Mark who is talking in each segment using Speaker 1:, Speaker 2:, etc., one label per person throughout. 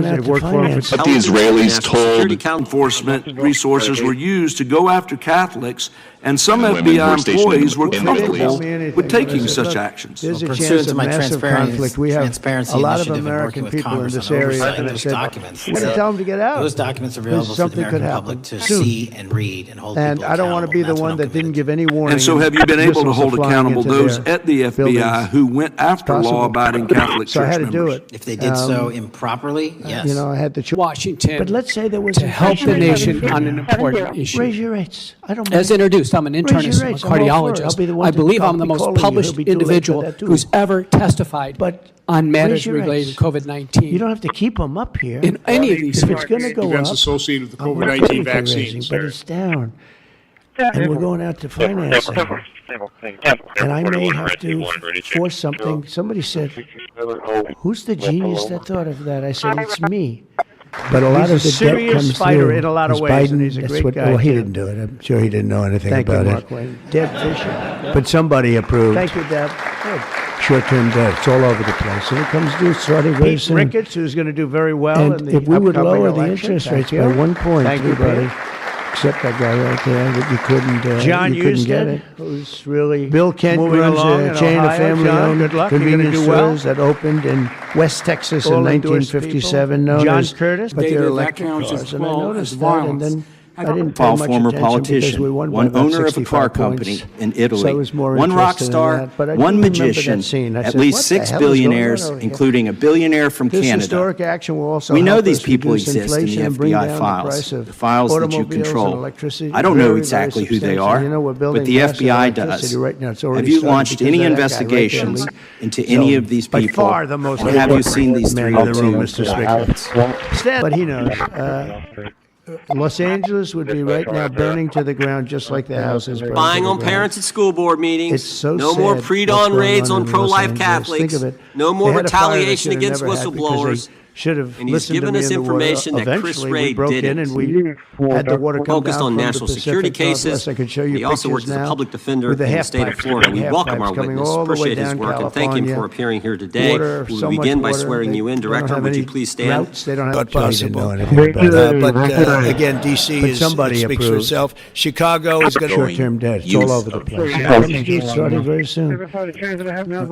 Speaker 1: those that have worked for him.
Speaker 2: But the Israelis told
Speaker 3: enforcement resources were used to go after Catholics, and some
Speaker 2: And women who were
Speaker 3: FBI
Speaker 2: stationed
Speaker 3: employees were
Speaker 2: in
Speaker 3: comfortable
Speaker 2: Italy.
Speaker 3: with taking such actions.
Speaker 1: There's a
Speaker 4: Pursuant
Speaker 1: chance
Speaker 4: to
Speaker 1: of
Speaker 4: my
Speaker 1: massive conflict. We have
Speaker 4: transparency
Speaker 1: a lot of
Speaker 4: initiative and
Speaker 1: American
Speaker 4: working with
Speaker 1: people in
Speaker 4: Congress
Speaker 1: this
Speaker 4: on
Speaker 1: area,
Speaker 4: oversight
Speaker 1: and
Speaker 4: of
Speaker 1: I
Speaker 4: those
Speaker 1: said,
Speaker 4: documents.
Speaker 1: we're going to tell them to get out.
Speaker 4: Those documents are available to the
Speaker 1: Something could
Speaker 4: American
Speaker 1: happen
Speaker 4: public to
Speaker 1: soon.
Speaker 4: see and read and hold
Speaker 1: And
Speaker 4: people
Speaker 1: I don't want to be the
Speaker 4: accountable.
Speaker 1: one that didn't give any warning.
Speaker 3: And so have you been able to
Speaker 1: missiles
Speaker 3: hold
Speaker 1: are flying
Speaker 3: accountable
Speaker 1: into
Speaker 3: those
Speaker 1: their
Speaker 3: at the FBI
Speaker 1: buildings.
Speaker 3: who went after
Speaker 1: Possible.
Speaker 3: law-abiding Catholic
Speaker 1: So I
Speaker 3: church
Speaker 1: had to do
Speaker 3: members?
Speaker 1: it.
Speaker 4: If they did so improperly, yes.
Speaker 1: You know, I had the choice.
Speaker 5: Washington
Speaker 1: But let's say there was
Speaker 5: to help the nation on an important
Speaker 1: Raise
Speaker 5: issue.
Speaker 1: your rates. I don't
Speaker 5: As
Speaker 1: mind.
Speaker 5: introduced, I'm an
Speaker 1: Raise your
Speaker 5: internist, I'm a
Speaker 1: rates. I'm all for it. I'll
Speaker 5: cardiologist.
Speaker 1: be the one
Speaker 5: I
Speaker 1: to
Speaker 5: believe I'm the
Speaker 1: be
Speaker 5: most
Speaker 1: calling you.
Speaker 5: published
Speaker 1: It'll be too late for
Speaker 5: individual
Speaker 1: that, too.
Speaker 5: who's ever testified
Speaker 1: But
Speaker 5: on matters
Speaker 1: raise your
Speaker 5: related
Speaker 1: rates.
Speaker 5: to COVID-19.
Speaker 1: You don't have to keep them up here.
Speaker 5: In any of these
Speaker 1: If it's going to go up,
Speaker 6: events associated with the
Speaker 1: I'm
Speaker 6: COVID-19
Speaker 1: okay with the
Speaker 6: vaccines.
Speaker 1: raising, but it's down. And we're going out to financing. And I may have to force something. Somebody said, who's the genius that thought of that? I said, it's me. But a lot of the debt comes
Speaker 7: fighter
Speaker 1: through.
Speaker 7: in a lot of
Speaker 1: because
Speaker 7: ways,
Speaker 1: Biden,
Speaker 7: and he's a
Speaker 1: that's
Speaker 7: great
Speaker 1: what,
Speaker 7: guy,
Speaker 1: well, he
Speaker 7: too.
Speaker 1: didn't do it. I'm sure he didn't know anything
Speaker 7: Thank you,
Speaker 1: about
Speaker 7: Mark
Speaker 1: it.
Speaker 7: Wayne.
Speaker 1: Debt fishing. But somebody approved
Speaker 7: Thank you, Deb. Good.
Speaker 1: short-term debt. It's all over the place. And it comes due starting very
Speaker 7: Pete
Speaker 1: soon.
Speaker 7: Ricketts, who's going to do very well in
Speaker 1: And
Speaker 7: the
Speaker 1: if we would
Speaker 7: upcoming
Speaker 1: lower the
Speaker 7: election.
Speaker 1: interest
Speaker 7: Thank
Speaker 1: rates
Speaker 7: you.
Speaker 1: by 1 point,
Speaker 7: Thank you,
Speaker 1: everybody,
Speaker 7: Pete.
Speaker 1: except that guy right there, that you couldn't,
Speaker 7: John
Speaker 1: you couldn't get
Speaker 7: Husted,
Speaker 1: it.
Speaker 7: who's really
Speaker 1: Bill Kent
Speaker 7: moving
Speaker 1: runs
Speaker 7: along
Speaker 1: a
Speaker 7: in
Speaker 1: chain
Speaker 7: Ohio.
Speaker 1: of
Speaker 7: John,
Speaker 1: family-owned
Speaker 7: good luck. You're going to
Speaker 1: convenience
Speaker 7: do well.
Speaker 1: stores that opened in West Texas in
Speaker 7: All endorsed
Speaker 1: 1957,
Speaker 7: people.
Speaker 1: known
Speaker 7: John
Speaker 1: as,
Speaker 7: Curtis.
Speaker 1: but
Speaker 5: David,
Speaker 1: they're
Speaker 5: that
Speaker 1: electric
Speaker 5: counts as
Speaker 1: cars. And I
Speaker 5: well
Speaker 1: noticed
Speaker 5: as
Speaker 1: that, and
Speaker 5: violence.
Speaker 1: then I didn't pay
Speaker 2: Paul,
Speaker 1: much
Speaker 2: former
Speaker 1: attention because
Speaker 2: politician,
Speaker 1: we won by
Speaker 2: one
Speaker 1: about
Speaker 2: owner of a
Speaker 1: 65
Speaker 2: car
Speaker 1: points.
Speaker 2: company in Italy,
Speaker 1: So I was more
Speaker 2: one rock
Speaker 1: interested in
Speaker 2: star,
Speaker 1: that. But I
Speaker 2: one
Speaker 1: do remember that
Speaker 2: magician,
Speaker 1: scene. I
Speaker 2: at
Speaker 1: said,
Speaker 2: least
Speaker 1: what the
Speaker 2: 6
Speaker 1: hell is going on
Speaker 2: billionaires,
Speaker 1: over here?
Speaker 2: including a billionaire from
Speaker 1: This
Speaker 2: Canada.
Speaker 1: historic action will also
Speaker 2: We know
Speaker 1: help
Speaker 2: these
Speaker 1: us
Speaker 2: people
Speaker 1: reduce
Speaker 2: exist in the
Speaker 1: inflation and bring
Speaker 2: FBI
Speaker 1: down
Speaker 2: files,
Speaker 1: the price of
Speaker 2: the files that you
Speaker 1: automobiles and
Speaker 2: control.
Speaker 1: electricity
Speaker 2: I don't know
Speaker 1: very,
Speaker 2: exactly
Speaker 1: very
Speaker 2: who they
Speaker 1: substantially.
Speaker 2: are,
Speaker 1: You know, we're building
Speaker 2: but the
Speaker 1: massive
Speaker 2: FBI does.
Speaker 1: electricity right now. It's
Speaker 2: Have
Speaker 1: already
Speaker 2: you
Speaker 1: started
Speaker 2: launched
Speaker 1: because
Speaker 2: any
Speaker 1: of that guy right there,
Speaker 2: investigations
Speaker 1: Lee.
Speaker 2: into any of these
Speaker 7: by
Speaker 2: people?
Speaker 7: far the most
Speaker 2: And have you
Speaker 7: important
Speaker 2: seen these
Speaker 1: man
Speaker 2: three
Speaker 1: in the room,
Speaker 2: to
Speaker 1: Mr. Speaker. But he knows. Los Angeles would be right now burning to the ground just like the house is burning
Speaker 8: Spying
Speaker 1: to the
Speaker 8: on
Speaker 1: ground.
Speaker 8: parents at school board meetings.
Speaker 1: It's so
Speaker 8: no
Speaker 1: sad
Speaker 8: more
Speaker 1: what's
Speaker 8: pre-dawn
Speaker 1: going
Speaker 8: raids on
Speaker 1: in Los
Speaker 8: pro-life
Speaker 1: Angeles.
Speaker 8: Catholics.
Speaker 1: Think of it.
Speaker 8: No more
Speaker 1: They had a fire they
Speaker 8: retaliation
Speaker 1: should have
Speaker 8: against
Speaker 1: never had because
Speaker 8: whistleblowers.
Speaker 1: they should have
Speaker 8: And he's
Speaker 1: listened to
Speaker 8: given
Speaker 1: me
Speaker 8: us
Speaker 1: in the water.
Speaker 8: information that Chris
Speaker 1: Eventually,
Speaker 8: Wray
Speaker 1: we broke in
Speaker 8: didn't.
Speaker 1: and we had the water come
Speaker 8: Focused
Speaker 1: down
Speaker 8: on
Speaker 1: from the
Speaker 8: national security
Speaker 1: Pacific Northwest.
Speaker 8: cases.
Speaker 1: I could show you
Speaker 8: He also works
Speaker 1: pictures
Speaker 8: as a
Speaker 1: now
Speaker 8: public defender
Speaker 1: with the
Speaker 8: in the
Speaker 1: half
Speaker 8: state of
Speaker 1: pipes,
Speaker 8: Florida. We
Speaker 1: half
Speaker 8: welcome
Speaker 1: pipes
Speaker 8: our
Speaker 1: coming
Speaker 8: witness.
Speaker 1: all the way
Speaker 8: Appreciate his
Speaker 1: down
Speaker 8: work and thank him
Speaker 1: California.
Speaker 8: for appearing here today.
Speaker 1: Water,
Speaker 8: We
Speaker 1: so
Speaker 8: will
Speaker 1: much
Speaker 8: begin by
Speaker 1: water.
Speaker 8: swearing you in.
Speaker 1: They don't
Speaker 8: Director,
Speaker 1: have
Speaker 8: would you
Speaker 1: any
Speaker 8: please stand?
Speaker 1: routes. They don't have
Speaker 2: But
Speaker 1: possible.
Speaker 2: possible.
Speaker 1: Again, D.C.
Speaker 2: But
Speaker 1: is,
Speaker 2: somebody
Speaker 1: speaks for
Speaker 2: approved.
Speaker 1: itself. Chicago is going short-term debt. It's all over the place. It's starting very soon.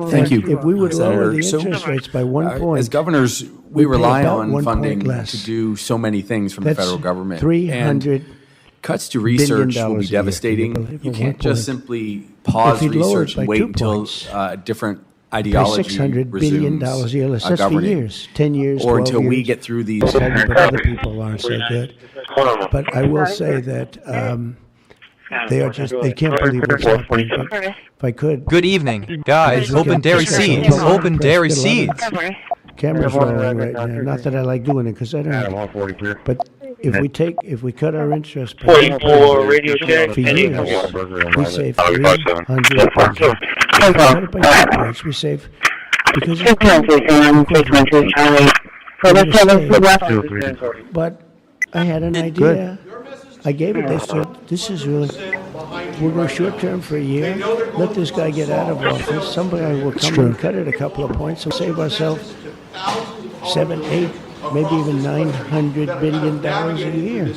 Speaker 9: Thank you.
Speaker 1: If we would lower the
Speaker 9: Senator.
Speaker 1: interest rates by 1 point,
Speaker 9: As governors, we
Speaker 1: pay
Speaker 9: rely
Speaker 1: about
Speaker 9: on
Speaker 1: 1 point
Speaker 9: funding
Speaker 1: less.
Speaker 9: to do so many things from the
Speaker 1: That's
Speaker 9: federal government.
Speaker 1: $300
Speaker 9: And cuts to research will
Speaker 1: billion
Speaker 9: be
Speaker 1: a year.
Speaker 9: devastating.
Speaker 1: Can you believe
Speaker 9: You
Speaker 1: it?
Speaker 9: can't
Speaker 1: 1
Speaker 9: just
Speaker 1: point.
Speaker 9: simply pause
Speaker 1: If you'd lower it
Speaker 9: research
Speaker 1: by
Speaker 9: and wait
Speaker 1: 2
Speaker 9: until
Speaker 1: points,
Speaker 9: different
Speaker 1: pay
Speaker 9: ideology
Speaker 1: $600 billion a
Speaker 9: resumes
Speaker 1: year. That's for
Speaker 9: governing.
Speaker 1: years, 10 years,
Speaker 9: Or
Speaker 1: 12
Speaker 9: until we
Speaker 1: years.
Speaker 9: get through these.
Speaker 1: But other people aren't so good. But I will say that they are just, they can't believe what's happening. But if I could.
Speaker 10: Good evening, guys. Open dairy seeds. Open dairy seeds.
Speaker 1: Camera's rolling right now. Not that I like doing it because I don't. But if we cut our interest by
Speaker 11: 44 radio check.
Speaker 1: for years, we save $300 billion. We save because but I had an idea. I gave it. They said, "This is really. We'll go short term for a year. Let this guy get out of office. Somebody will come and cut it a couple of points and save ourselves 7, 8, maybe even $900 billion a year."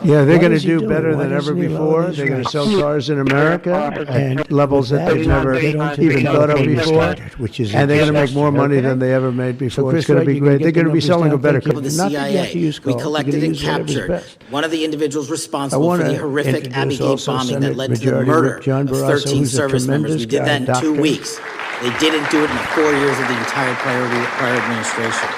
Speaker 7: Yeah, they're
Speaker 1: Why
Speaker 7: going to
Speaker 1: does he
Speaker 7: do
Speaker 1: do it?
Speaker 7: better
Speaker 1: Why
Speaker 7: than ever
Speaker 1: doesn't he lower
Speaker 7: before.
Speaker 1: these
Speaker 7: They're going to
Speaker 1: rates?
Speaker 7: sell cars in America at levels that they've never even thought of before.
Speaker 1: Which is
Speaker 7: And they're going to make more money than they ever made before. It's going to be great. They're going to be selling a better
Speaker 4: Of the CIA, we collected and captured one of the individuals responsible for the horrific Abbey Gate bombing that led to the murder of 13 service members. We did that in 2 weeks. They didn't do it in the 4 years of the entire prior administration.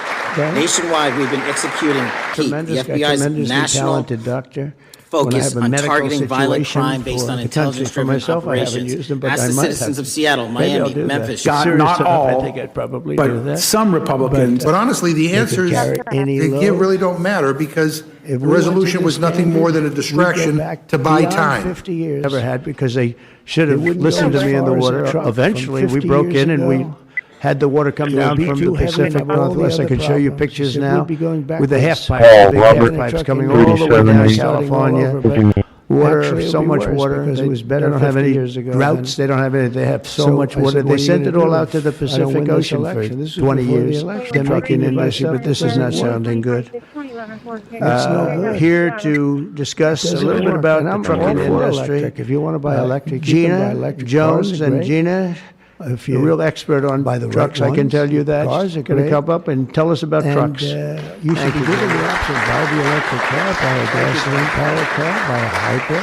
Speaker 4: Nationwide, we've been executing heath, the FBI's national
Speaker 1: talented doctor.
Speaker 4: focus on targeting violent crime based on intelligence-driven operations. Ask the citizens of Seattle, Miami, Memphis.
Speaker 6: Not all,
Speaker 1: I think I'd probably
Speaker 6: but
Speaker 1: do that.
Speaker 6: some Republicans.
Speaker 12: But honestly, the answers really don't matter because the resolution was nothing more than a distraction to buy time.
Speaker 1: 50 years.
Speaker 7: Never had because they should have listened to me in the water. Eventually, we broke in and we had the water come down from the Pacific Northwest. I can show you pictures now with the half pipes, the big half pipes coming all the way down California. water,
Speaker 1: Actually,
Speaker 7: so
Speaker 1: it'll be
Speaker 7: much
Speaker 1: worse
Speaker 7: water.
Speaker 1: because
Speaker 7: They
Speaker 1: it was better
Speaker 7: don't have
Speaker 1: 50
Speaker 7: any
Speaker 1: years ago
Speaker 7: droughts.
Speaker 1: than-
Speaker 7: They don't have any. They have so
Speaker 1: So
Speaker 7: much
Speaker 1: I
Speaker 7: water.
Speaker 1: said,
Speaker 7: They
Speaker 1: what are you
Speaker 7: sent it
Speaker 1: gonna
Speaker 7: all
Speaker 1: do
Speaker 7: out to the
Speaker 1: if I don't
Speaker 7: Pacific
Speaker 1: win this
Speaker 7: Ocean for
Speaker 1: election? This was
Speaker 7: 20
Speaker 1: before the
Speaker 7: years.
Speaker 1: election.
Speaker 7: The trucking
Speaker 1: Trucking
Speaker 7: industry,
Speaker 1: myself
Speaker 7: but this is not
Speaker 1: doesn't work.
Speaker 7: sounding good.
Speaker 1: It's no good.
Speaker 7: Here to discuss a
Speaker 1: Doesn't
Speaker 7: little bit
Speaker 1: work.
Speaker 7: about
Speaker 1: And
Speaker 7: the
Speaker 1: I'm
Speaker 7: trucking
Speaker 1: all for
Speaker 7: industry.
Speaker 1: electric. If you want to buy electric, you can buy
Speaker 7: Gina
Speaker 1: electric.
Speaker 7: Jones
Speaker 1: Cars are
Speaker 7: and
Speaker 1: great.
Speaker 7: Gina,
Speaker 1: If
Speaker 7: a
Speaker 1: you
Speaker 7: real expert on
Speaker 1: buy the right
Speaker 7: trucks, I can
Speaker 1: ones,
Speaker 7: tell you that.
Speaker 1: cars are
Speaker 7: Going to
Speaker 1: great.
Speaker 7: come up and tell us about
Speaker 1: And,
Speaker 7: trucks.
Speaker 1: you should
Speaker 7: Thank
Speaker 1: be
Speaker 7: you,
Speaker 1: given
Speaker 7: Gina.
Speaker 1: the option: buy the electric car, buy a gasoline-powered car, buy a hybrid.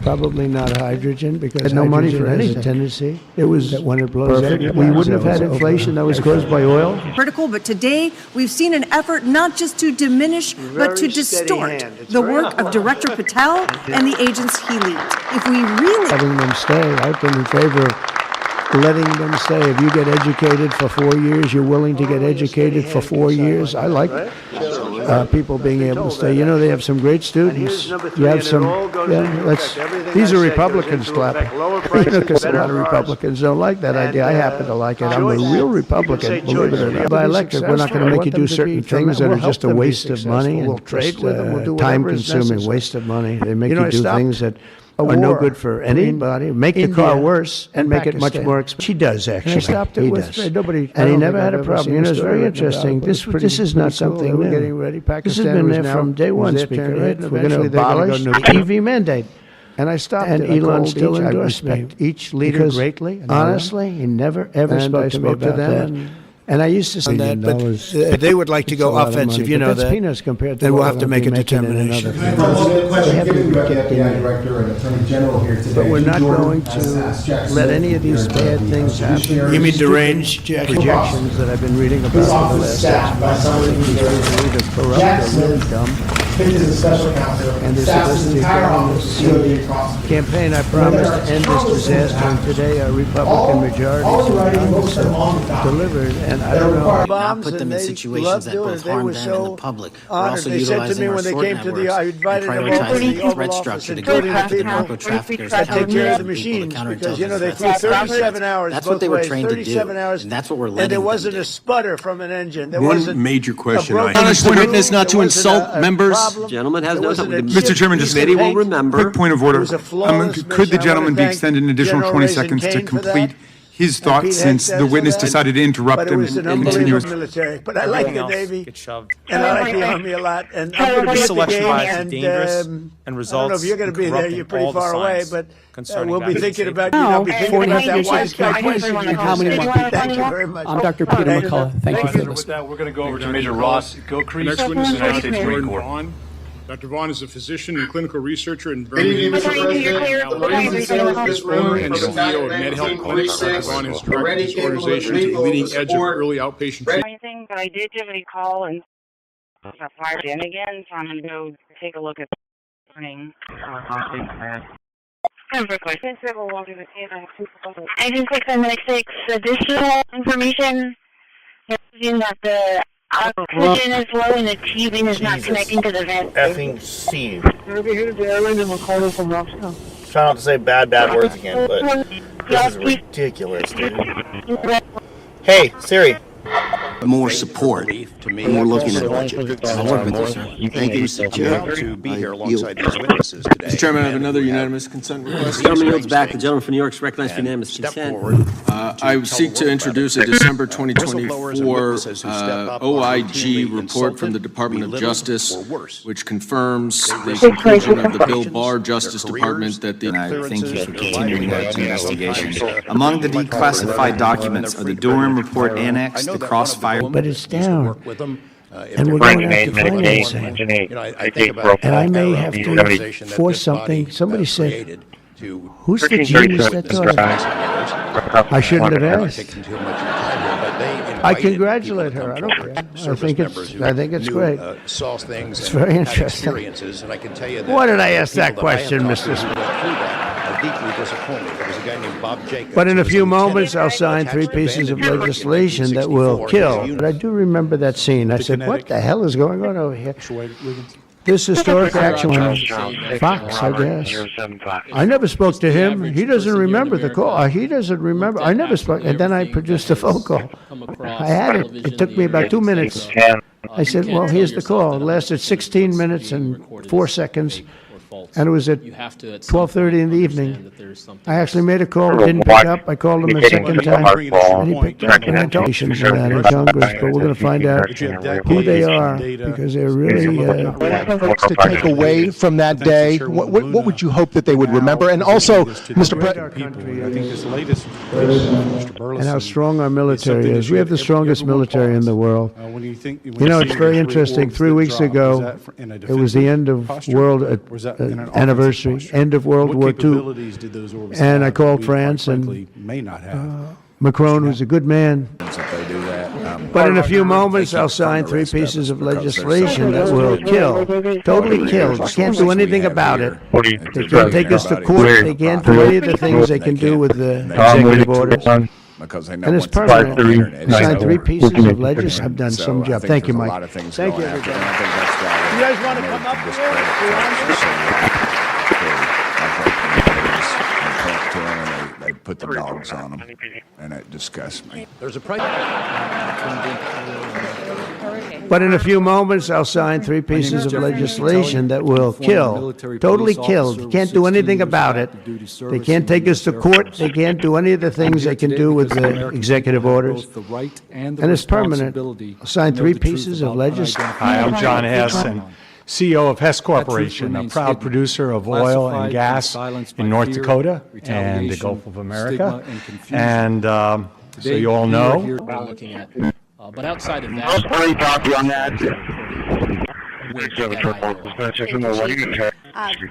Speaker 1: Probably not hydrogen because
Speaker 7: Had no money for
Speaker 1: hydrogen has
Speaker 7: anything.
Speaker 1: a tendency. It was that when it blows
Speaker 7: Perfect.
Speaker 1: up,
Speaker 7: We wouldn't have had inflation that was caused by oil.
Speaker 11: Critical, but today we've seen an effort not just to diminish, but to
Speaker 7: Very steady
Speaker 11: distort
Speaker 7: hand. It's
Speaker 11: the
Speaker 7: very
Speaker 11: work of Director Patel and the agents he leads. If we really
Speaker 1: letting them stay. I've been in favor of letting them stay. If you get educated for 4 years, you're willing to get educated for 4 years. I like people being able to stay. You know, they have some great students. You have some, these are Republicans clapping. Because a lot of Republicans don't like that idea. I happen to like it. I'm a real Republican, believe it or not. By electric, we're not going to make you do certain things that are just a waste of money and just time-consuming waste of money. They make you do things that are no good for anybody. Make the car worse and make it much more expensive. He does, actually.
Speaker 7: And I stopped it
Speaker 1: He
Speaker 7: with
Speaker 1: does.
Speaker 7: nobody.
Speaker 1: And he never had a problem. You know, it's very
Speaker 7: interesting.
Speaker 1: interesting. This is not something
Speaker 7: We're
Speaker 1: new.
Speaker 7: getting ready.
Speaker 1: This has
Speaker 7: Pakistan
Speaker 1: been
Speaker 7: was
Speaker 1: there
Speaker 7: now-
Speaker 1: from day
Speaker 7: was
Speaker 1: one,
Speaker 7: their
Speaker 1: Speaker.
Speaker 7: turn,
Speaker 1: Right?
Speaker 7: and
Speaker 1: We're going to
Speaker 7: eventually they're gonna
Speaker 1: abolish
Speaker 7: go
Speaker 1: the
Speaker 7: nuclear.
Speaker 1: EV mandate.
Speaker 7: And I stopped
Speaker 1: And
Speaker 7: it. I
Speaker 1: Elon
Speaker 7: called
Speaker 1: still
Speaker 7: each- I
Speaker 1: endorsed me.
Speaker 7: respect each leader
Speaker 1: Because
Speaker 7: greatly. and
Speaker 1: honestly, he never, ever
Speaker 7: And I
Speaker 1: spoke to me
Speaker 7: spoke to
Speaker 1: about
Speaker 7: them,
Speaker 1: that. And I used to say that, but
Speaker 7: they would like to
Speaker 1: it's a
Speaker 7: go
Speaker 1: lot of
Speaker 7: offensive,
Speaker 1: money.
Speaker 7: you
Speaker 1: But
Speaker 7: know
Speaker 1: that's
Speaker 7: that.
Speaker 1: peanuts compared to
Speaker 7: Then we'll
Speaker 1: what
Speaker 7: have to
Speaker 1: we'll
Speaker 7: make
Speaker 1: be
Speaker 7: a
Speaker 1: making in
Speaker 7: determination.
Speaker 1: another
Speaker 13: I have a question,
Speaker 1: have to
Speaker 13: given
Speaker 1: be
Speaker 13: you have the
Speaker 1: kept in
Speaker 13: FBI
Speaker 1: there.
Speaker 13: director and attorney general here today.
Speaker 1: But we're not
Speaker 13: Jordan
Speaker 1: going to
Speaker 13: asked Jack
Speaker 1: let
Speaker 13: Smith
Speaker 1: any of these
Speaker 13: here
Speaker 1: bad
Speaker 13: at the
Speaker 1: things happen.
Speaker 13: Judiciary
Speaker 7: You mean
Speaker 13: Institute.
Speaker 7: deranged projections that I've been reading about
Speaker 13: His
Speaker 7: for the
Speaker 13: office
Speaker 7: last
Speaker 13: staffed by someone who's very
Speaker 7: either corrupt
Speaker 13: Jack
Speaker 7: or really
Speaker 13: Smith
Speaker 7: dumb.
Speaker 13: pitches a special counsel
Speaker 1: And they're
Speaker 13: staffs
Speaker 1: supposed
Speaker 13: his
Speaker 1: to
Speaker 13: entire
Speaker 1: go on
Speaker 13: office
Speaker 1: this
Speaker 13: with COD prosecutor.
Speaker 7: Campaign, I promised to end this disaster, and today a Republican majority
Speaker 13: all in writing,
Speaker 7: in
Speaker 13: most
Speaker 7: Congress
Speaker 13: of them on the document.
Speaker 7: delivered, and I
Speaker 13: That
Speaker 7: don't know.
Speaker 13: require-
Speaker 4: not put them in situations that both harm them and the public. We're also utilizing our short networks and prioritizing the threat structure to go after the narco traffickers, countermeasures, and people, the counterintelligence threats, and cyber threats. That's what they were trained to do, and that's what we're letting them do.
Speaker 7: And there wasn't a sputter from an engine. There
Speaker 6: One
Speaker 7: wasn't
Speaker 6: major question I
Speaker 7: a
Speaker 6: have.
Speaker 3: Honest the witness not to
Speaker 7: there wasn't
Speaker 3: insult
Speaker 7: a
Speaker 3: members.
Speaker 7: problem.
Speaker 8: Gentleman has
Speaker 7: There
Speaker 8: no
Speaker 7: wasn't a
Speaker 8: time.
Speaker 7: chip
Speaker 6: Mr. Chairman,
Speaker 7: piece
Speaker 6: just
Speaker 7: of
Speaker 8: Committee will
Speaker 7: paint.
Speaker 8: remember.
Speaker 6: Quick point of
Speaker 7: It
Speaker 6: order.
Speaker 7: was a flawless
Speaker 6: Could the
Speaker 7: mission. I
Speaker 6: gentleman
Speaker 7: wanna
Speaker 6: be
Speaker 7: thank
Speaker 6: extended an additional
Speaker 7: General
Speaker 6: 20
Speaker 7: Raisin
Speaker 6: seconds to
Speaker 7: Kane for that.
Speaker 6: complete his
Speaker 7: And
Speaker 6: thoughts
Speaker 7: Pete
Speaker 6: since
Speaker 7: Heath
Speaker 6: the
Speaker 7: says
Speaker 6: witness
Speaker 7: that.
Speaker 6: decided to interrupt
Speaker 7: But it
Speaker 6: him
Speaker 7: was an
Speaker 6: and
Speaker 7: unbelievable
Speaker 6: continuous?
Speaker 7: military. But I like the Navy, and I like the Army a lot, and I'm going to be at the
Speaker 10: Selection
Speaker 7: game,
Speaker 10: bias is
Speaker 7: and
Speaker 10: dangerous and
Speaker 7: I don't know
Speaker 10: results
Speaker 7: if you're going to
Speaker 10: in
Speaker 7: be there.
Speaker 10: corrupting
Speaker 7: You're pretty
Speaker 10: all the
Speaker 7: far away,
Speaker 10: science
Speaker 7: but
Speaker 10: concerning
Speaker 7: we'll be
Speaker 10: vaccine
Speaker 7: thinking
Speaker 10: safety.
Speaker 7: about, you'll be thinking about that
Speaker 5: 48
Speaker 7: wise guy question
Speaker 5: and
Speaker 7: you
Speaker 5: how
Speaker 7: just
Speaker 5: many
Speaker 7: said.
Speaker 5: months?
Speaker 7: Thank you very much.
Speaker 5: I'm Dr. Peter McCullough. Thank you for this.
Speaker 14: With that, we're going to go over to Major Ross. Go Crease.
Speaker 6: Next witness is
Speaker 14: United States Marine
Speaker 6: Jordan
Speaker 14: Corps.
Speaker 6: Vaughn. Dr. Vaughn is a physician and clinical researcher in
Speaker 13: Good evening,
Speaker 6: Birmingham.
Speaker 13: Mr. President. Ladies and gentlemen, this room
Speaker 6: And
Speaker 13: from
Speaker 6: CEO of
Speaker 13: attack
Speaker 6: MedHealth Clinics. Dr.
Speaker 13: 1926,
Speaker 6: Vaughn has
Speaker 13: already
Speaker 6: directed this
Speaker 13: capable of
Speaker 6: organization to the
Speaker 13: lethal
Speaker 6: leading edge of
Speaker 13: support.
Speaker 6: early outpatient treatment.
Speaker 15: Anything, but I did give a call and got fired in again, so I'm going to go take a look at the morning. I just think I'm going to take additional information using that the oxygen is low and the tubing is not connecting to the vent.
Speaker 16: Effing Steve.
Speaker 15: Over here, Darren, and McCullough from Roxton.
Speaker 16: Try not to say bad words again, but this is ridiculous, dude. Hey, Siri.
Speaker 2: More support, and we're looking at a budget. I'll work with you, sir. Thank you, Mr. Chair.
Speaker 17: To be here alongside these witnesses today.
Speaker 3: Mr. Chairman, I have another unanimous consent request.
Speaker 8: The gentleman yields back. The gentleman from New York is recognized for unanimous
Speaker 17: Step
Speaker 8: consent.
Speaker 17: forward.
Speaker 3: I seek to introduce a December 2024 OIG report from the Department of Justice, which confirms the conclusion of the Bill Barr Justice Department that the...
Speaker 2: And I thank you for continuing that investigation. Among the declassified documents are the Durham Report Annex, the Crossfire.
Speaker 1: But it's down. And we're
Speaker 16: Frank
Speaker 1: going to have to
Speaker 16: made
Speaker 1: finance
Speaker 16: Medicaid,
Speaker 1: it.
Speaker 16: Medicaid. I think broke
Speaker 1: And I may
Speaker 16: that
Speaker 1: have
Speaker 16: road.
Speaker 1: to force something. Somebody said, who's the genius that thought of that? I shouldn't have asked. I congratulate her. I don't care. I think it's great.
Speaker 17: Saw things
Speaker 1: It's very interesting.
Speaker 17: experiences, and I can tell you that
Speaker 7: Why did I ask that
Speaker 17: people I have
Speaker 7: question,
Speaker 17: talked
Speaker 7: Mr.
Speaker 17: to
Speaker 7: Smith?
Speaker 17: who went through that are deeply disappointed. There was a guy named Bob Jacobs.
Speaker 7: But in
Speaker 17: who
Speaker 7: a
Speaker 17: was
Speaker 7: few
Speaker 17: lieutenant
Speaker 7: moments, I'll sign
Speaker 17: tax
Speaker 7: 3 pieces of
Speaker 17: bandit
Speaker 7: legislation that will kill. But I do remember that scene. I said, what the hell is going on over here? This historic action on Fox, I guess. I never spoke to him. He doesn't remember the call. He doesn't remember. I never spoke. And then I produced a phone call. I had it. It took me about 2 minutes. I said, well, here's the call. It lasted 16 minutes and 4 seconds. And it was at
Speaker 18: You have to, at some
Speaker 7: 12:30 in the
Speaker 18: point, understand
Speaker 7: evening.
Speaker 18: that there's something
Speaker 7: I actually made a call, didn't pick up. I called him a second time, and he picked up. And I told him that in Congress, but we're going to find out who they are, because they're really...
Speaker 19: folks to take away from that day? What would you hope that they would remember? And also, Mr. President,
Speaker 17: I think this latest
Speaker 7: and how strong our military is. We have the strongest military in the world. You know, it's very interesting. 3 weeks ago, it was the end of world anniversary, end of World War II. And I called France, and Macron was a good man. But in a few moments, I'll sign 3 pieces of legislation that will kill, totally kill. You can't do anything about it. They can't take us to court. They can't do any of the things they can do with the executive orders. And it's permanent. Sign 3 pieces of legislation. I've done some job. Thank you, Mike. Thank you, everybody. You guys want to come up here?
Speaker 20: They put the dogs on them, and it disgusts me.
Speaker 18: There's a price.
Speaker 7: But in a few moments, I'll sign 3 pieces of legislation that will kill, totally kill. You can't do anything about it. They can't take us to court. They can't do any of the things they can do with the executive orders. And it's permanent. I'll sign 3 pieces of legislation.
Speaker 21: Hi, I'm John Hess, and CEO of Hess Corporation, a proud producer of oil and gas in North Dakota and the Gulf of America. And so you all know.
Speaker 18: But outside of that,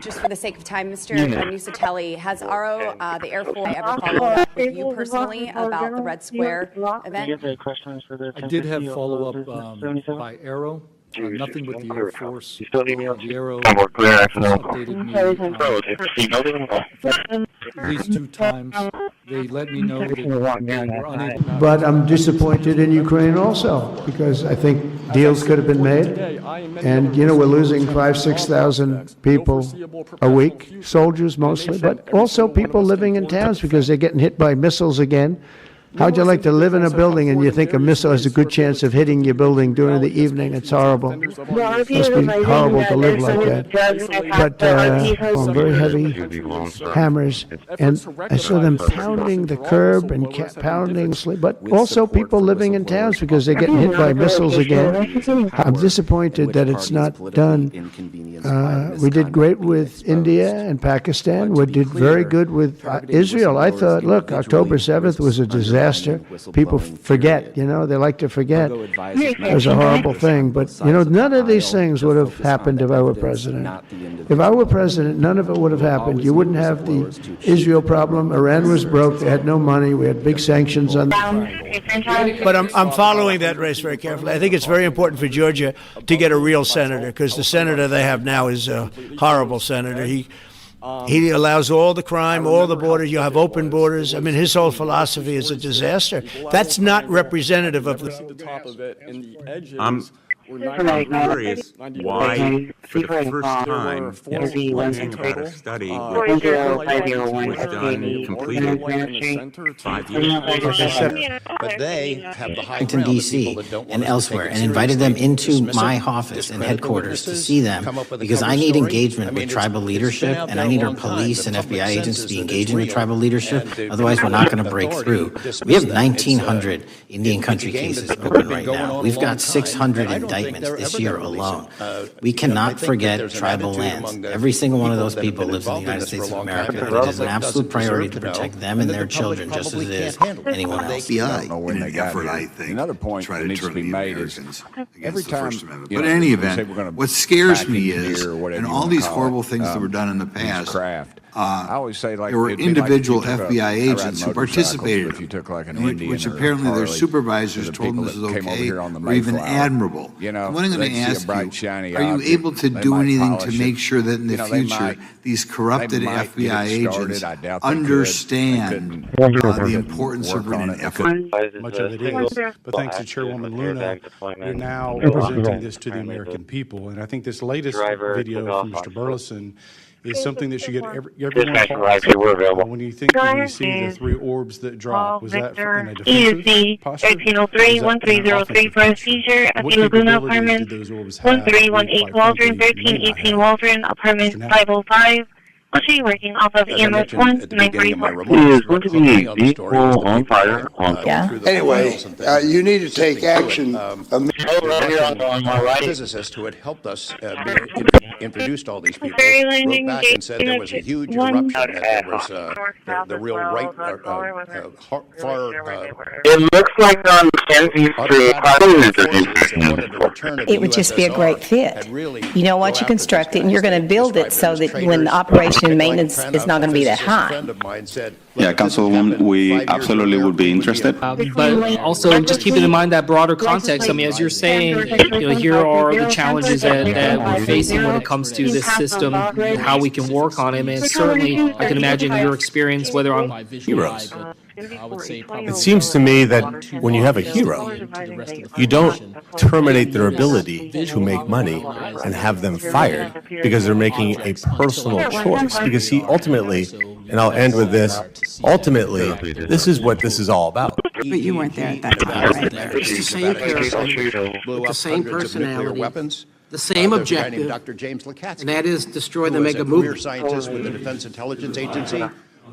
Speaker 22: just for the sake of time, Mr. Nusatelli, has RO, the Air Force, ever followed up with you personally about the Red Square event?
Speaker 23: I did have follow-up by Arrow. Nothing with the Air Force. The Arrow updated me at least 2 times. They let me know that they were unable.
Speaker 7: But I'm disappointed in Ukraine also, because I think deals could have been made. And, you know, we're losing 5,000-6,000 people a week, soldiers mostly, but also people living in towns because they're getting hit by missiles again. How'd you like to live in a building and you think a missile has a good chance of hitting your building during the evening? It's horrible. It must be horrible to live like that. But on very heavy hammers, and I saw them pounding the curb and pounding, but also people living in towns because they're getting hit by missiles again. I'm disappointed that it's not done. We did great with India and Pakistan. We did very good with Israel. I thought, look, October 7th was a disaster. People forget, you know, they like to forget. It was a horrible thing. But, you know, none of these things would have happened if I were president. If I were president, none of it would have happened. You wouldn't have the Israel problem. Iran was broke. They had no money. We had big sanctions on them. But I'm following that race very carefully. I think it's very important for Georgia to get a real senator, because the senator they have now is a horrible senator. He allows all the crime, all the borders. You have open borders. I mean, his whole philosophy is a disaster. That's not representative of the
Speaker 3: top of it and the edges.
Speaker 24: I'm curious why, for the first time, looking at a study which was done, completed 5 years.
Speaker 4: But they have the Washington, D.C. and elsewhere, and invited them into my office and headquarters to see them, because I need engagement with tribal leadership, and I need our police and FBI agents to be engaging with tribal leadership. Otherwise, we're not going to break through. We have 1,900 Indian country cases open right now. We've got 600 indictments this year alone. We cannot forget tribal lands. Every single one of those people lives in the United States of America. It is an absolute priority to protect them and their children just as it is anyone else.
Speaker 20: In an effort, I think, another point that needs to be made is every time. But in any event, what scares me is, in all these horrible things that were done in the past, I always say, like, there were individual FBI agents who participated, which apparently their supervisors told them this is okay, or even admirable. What I'm going to ask you, are you able to do anything to make sure that in the future these corrupted FBI agents understand the importance of running an effort?
Speaker 17: Much of it is, but thanks to Chairwoman Luna, you're now presenting this to the American people. And I think this latest video from Mr. Burleson
Speaker 9: is something that should get everyone pause. When you see the three orbs that drop, was that in a defensive posture?
Speaker 15: 1303-1303 for a seizure at the Laguna Apartments, 1318 Waldron, 1318 Waldron, Apartment 505. Actually working off of EMS 1-934.
Speaker 10: On fire.
Speaker 11: Anyway, you need to take action.
Speaker 17: Physicist who had helped us introduced all these people wrote back and said there was a huge eruption, that there was the real right far.
Speaker 10: It looks like on Mackenzie Street.
Speaker 12: It would just be a great fit. You know, once you construct it, and you're going to build it so that when the operation and maintenance is not going to be that high.
Speaker 25: Yeah, Councilwoman, we absolutely would be interested.
Speaker 18: But also just keeping in mind that broader context. I mean, as you're saying, here are the challenges that we're facing when it comes to this system, how we can work on it. And certainly, I can imagine your experience, whether on
Speaker 26: heroes. It seems to me that when you have a hero, you don't terminate their ability to make money and have them fired because they're making a personal choice. Because he ultimately, and I'll end with this, ultimately, this is what this is all about.
Speaker 27: But you weren't there at that time, right? It's the same person, with the same personality, the same objective, and that is destroy the mega movement.
Speaker 17: Who was a career scientist with the Defense Intelligence Agency,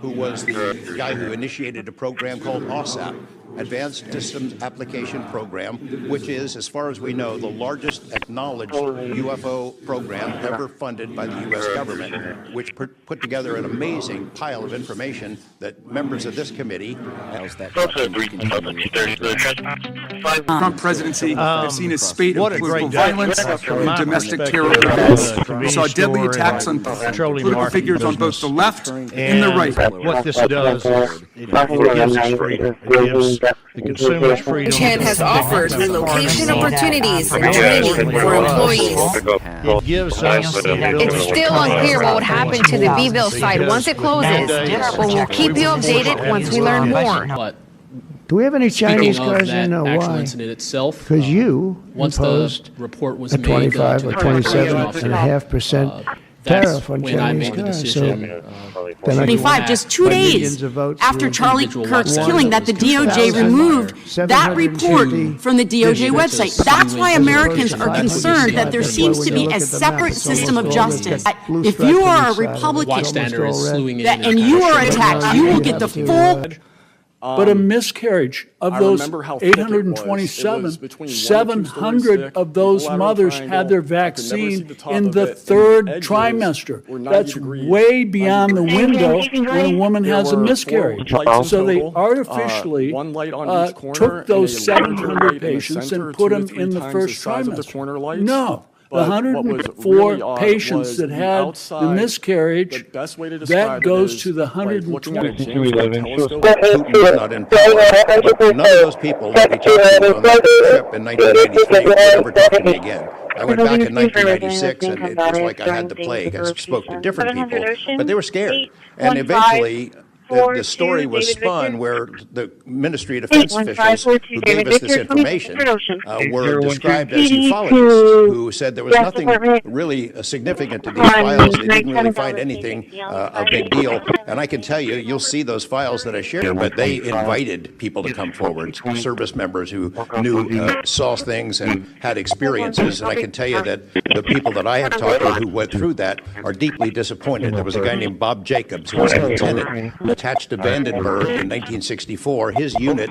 Speaker 17: who was the guy who initiated a program called OSAP, Advanced Systems Application Program, which is, as far as we know, the largest acknowledged UFO program ever funded by the U.S. government, which put together an amazing pile of information that members of this committee
Speaker 28: Trump presidency has seen a spate of political violence and domestic terror events. We saw deadly attacks on political figures on both the left and the right.
Speaker 7: What this does is it gives us freedom. It gives the consumers freedom.
Speaker 29: Chan has offered relocation opportunities and training for employees.
Speaker 7: It gives us the ability.
Speaker 29: It's still unclear what would happen to the Beeville site once it closes, but we'll keep you updated once we learn more.
Speaker 1: Do we have any Chinese cars
Speaker 18: that
Speaker 1: in? No,
Speaker 18: actual
Speaker 1: why?
Speaker 18: incident itself,
Speaker 1: Because you
Speaker 18: once
Speaker 1: imposed
Speaker 18: the report was
Speaker 1: a
Speaker 18: made,
Speaker 1: 25 or 27.5% tariff on
Speaker 18: when I
Speaker 1: Chinese
Speaker 18: made the
Speaker 1: cars.
Speaker 18: decision.
Speaker 30: 25, just 2 days after Charlie Kirk's killing, that the DOJ removed that report from the DOJ website. That's why Americans are concerned that there seems to be a separate system of justice. If you are a Republican and you are attacked, you will get the full.
Speaker 31: But a miscarriage of those 827, 700 of those mothers had their vaccine in the third trimester. That's way beyond the window when a woman has a miscarriage. So they artificially took those 700 patients and put them in the first trimester. No. The 104 patients that had the miscarriage, that goes to the 120.
Speaker 17: None of those people that we talked to on that trip in 1993 were ever talking to me again. I went back in 1996, and it was like I had the plague. I spoke to different people, but they were scared. And eventually, the story was spun where the Ministry of Defense officials who gave us this information were described as ufologists who said there was nothing really significant to these files. They didn't really find anything a big deal. And I can tell you, you'll see those files that I shared, but they invited people to come forward, service members who saw things and had experiences. And I can tell you that the people that I have talked to who went through that are deeply disappointed. There was a guy named Bob Jacobs who was a lieutenant attached to Vandenberg in 1964. His unit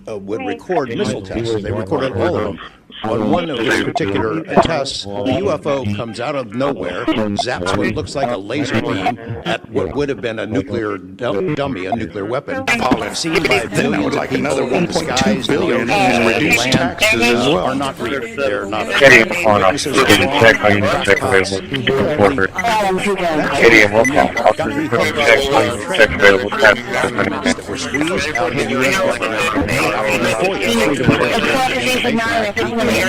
Speaker 17: would record missile tests. They recorded all of them. On one of those particular tests, the UFO comes out of nowhere, zaps what looks like a laser beam at what would have been a nuclear dummy, a nuclear weapon, seen by millions of people in the skies, the ocean, and land, are not real. They're not witnesses of that were squeezed out of the U.S. government.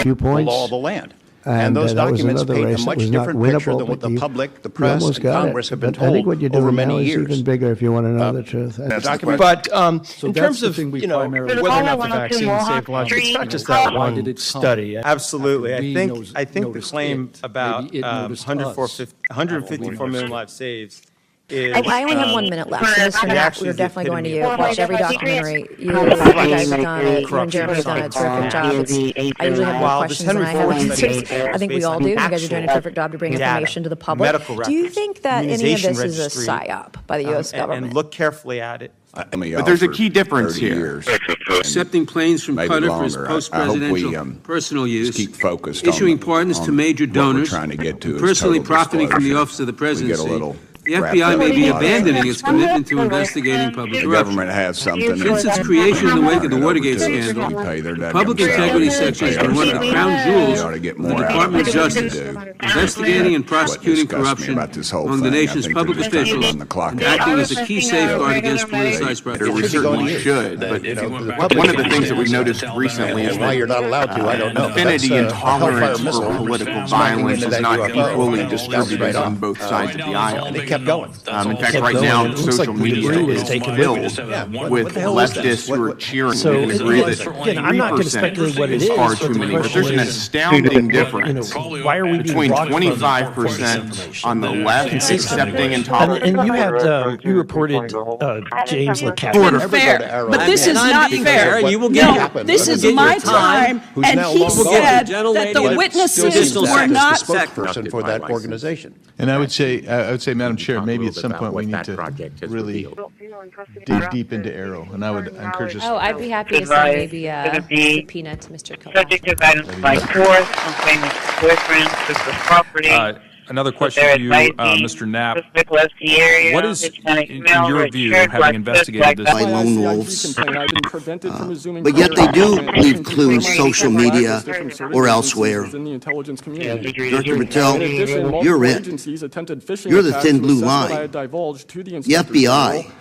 Speaker 1: Few points.
Speaker 17: Law of the land. And those
Speaker 1: that was
Speaker 17: documents
Speaker 1: another
Speaker 17: paint
Speaker 1: race
Speaker 17: a
Speaker 1: that
Speaker 17: much
Speaker 1: was not
Speaker 17: different picture
Speaker 1: winnable,
Speaker 17: than what
Speaker 1: but
Speaker 17: the
Speaker 1: you-
Speaker 17: public, the
Speaker 1: you
Speaker 17: press,
Speaker 1: almost
Speaker 17: and
Speaker 1: got
Speaker 17: Congress
Speaker 1: it.
Speaker 17: have been
Speaker 1: But I think what
Speaker 17: told
Speaker 1: you're
Speaker 17: over
Speaker 1: doing
Speaker 17: many
Speaker 1: now is
Speaker 17: years.
Speaker 1: even bigger if you want to know the truth.
Speaker 2: But
Speaker 31: So
Speaker 2: in
Speaker 31: that's
Speaker 2: terms
Speaker 31: the
Speaker 2: of,
Speaker 31: thing we
Speaker 2: you know,
Speaker 31: primarily-
Speaker 2: whether or not the vaccine saved lives, it's not just that
Speaker 31: Why did
Speaker 2: one
Speaker 31: it come?
Speaker 2: study. Absolutely.
Speaker 31: After we
Speaker 2: I think the
Speaker 31: noticed
Speaker 2: claim
Speaker 31: it,
Speaker 2: about
Speaker 31: maybe it noticed us.
Speaker 2: 154 million lives saved is.
Speaker 5: I only have 1 minute left, so Mr. Knapp,
Speaker 2: actually
Speaker 5: we're
Speaker 2: is the
Speaker 5: definitely going to you.
Speaker 2: epitome of
Speaker 5: Watch every
Speaker 2: corruption.
Speaker 5: documentary. You guys have done it. You and Jeremy have done a terrific job. I usually have more
Speaker 2: While
Speaker 5: questions
Speaker 2: this
Speaker 5: than I
Speaker 2: Henry
Speaker 5: have
Speaker 2: Ford
Speaker 5: answers.
Speaker 2: study
Speaker 5: I think we
Speaker 2: is
Speaker 5: all
Speaker 2: based
Speaker 5: do.
Speaker 2: on
Speaker 5: You guys are doing a
Speaker 2: actual
Speaker 5: terrific job to bring
Speaker 2: data,
Speaker 5: information to the public.
Speaker 2: medical
Speaker 5: Do you
Speaker 2: records,
Speaker 5: think that any of
Speaker 2: immunization
Speaker 5: this is a
Speaker 2: registry,
Speaker 5: psyop by the U.S. government?
Speaker 2: And look carefully at it.
Speaker 28: But there's a key difference here.
Speaker 3: Accepting planes from
Speaker 28: Maybe
Speaker 3: Qatar for his
Speaker 28: longer.
Speaker 3: post-presidential personal use,
Speaker 28: keep focused
Speaker 3: issuing
Speaker 28: on
Speaker 3: pardons to major
Speaker 28: what we're
Speaker 3: donors,
Speaker 28: trying to get to
Speaker 3: and
Speaker 28: is
Speaker 3: personally
Speaker 28: total
Speaker 3: profiting from the
Speaker 28: disclosure.
Speaker 3: office of the
Speaker 28: We get a
Speaker 3: presidency.
Speaker 28: little
Speaker 3: The
Speaker 28: wrapped
Speaker 3: FBI
Speaker 28: up
Speaker 3: may
Speaker 28: in
Speaker 3: be
Speaker 28: a lot of
Speaker 3: abandoning its commitment to investigating public
Speaker 28: The
Speaker 3: corruption.
Speaker 28: government has something.
Speaker 3: Since its creation in the wake of the Watergate scandal, the public integrity section has been one of the crown jewels of the Department of Justice, investigating and prosecuting corruption among the nation's public officials and acting as a key safeguard against politicized
Speaker 28: We
Speaker 3: practices.
Speaker 28: certainly should, but one of the things that we've noticed recently is
Speaker 17: why you're not allowed to, I don't know.
Speaker 28: affinity and
Speaker 17: That's,
Speaker 28: tolerance
Speaker 17: hellfire
Speaker 28: for
Speaker 17: missile
Speaker 28: political
Speaker 17: smacking
Speaker 28: violence
Speaker 17: into
Speaker 28: is
Speaker 17: that
Speaker 28: not
Speaker 17: UFO.
Speaker 28: equally
Speaker 17: Bounced
Speaker 28: distributed
Speaker 17: right
Speaker 28: on
Speaker 17: off.
Speaker 28: both sides of the aisle.
Speaker 17: And it kept going.
Speaker 28: In fact, right now, social media is filled with leftists who are cheering and agree that
Speaker 2: Again, I'm not going to speculate what it is.
Speaker 28: far too
Speaker 2: but the
Speaker 28: many. But
Speaker 2: question
Speaker 28: there's an
Speaker 2: is,
Speaker 28: astounding difference
Speaker 2: why are we being
Speaker 28: between
Speaker 2: brought from
Speaker 28: 25% on the left accepting and tolerating.
Speaker 2: And you had you reported James LeCat.
Speaker 30: Fair, but this is not fair.
Speaker 28: You will
Speaker 30: No, this is my time, and he said that the witnesses were not.
Speaker 17: Spokesperson for that organization.
Speaker 6: And I would say, Madam Chair, maybe at some point we need to really dig deep into Arrow, and I would encourage us.
Speaker 5: Oh, I'd be happy to send maybe a subpoena to Mr. Cohen.
Speaker 15: Subject to violence by force, complaining to boyfriend, physical property.
Speaker 8: Another question for you, Mr. Knapp. What is, in your view, having investigated this?
Speaker 13: By lone wolves. But yet they do leave clues, social media or elsewhere. Director Patel, you're it. You're the thin blue line. The FBI.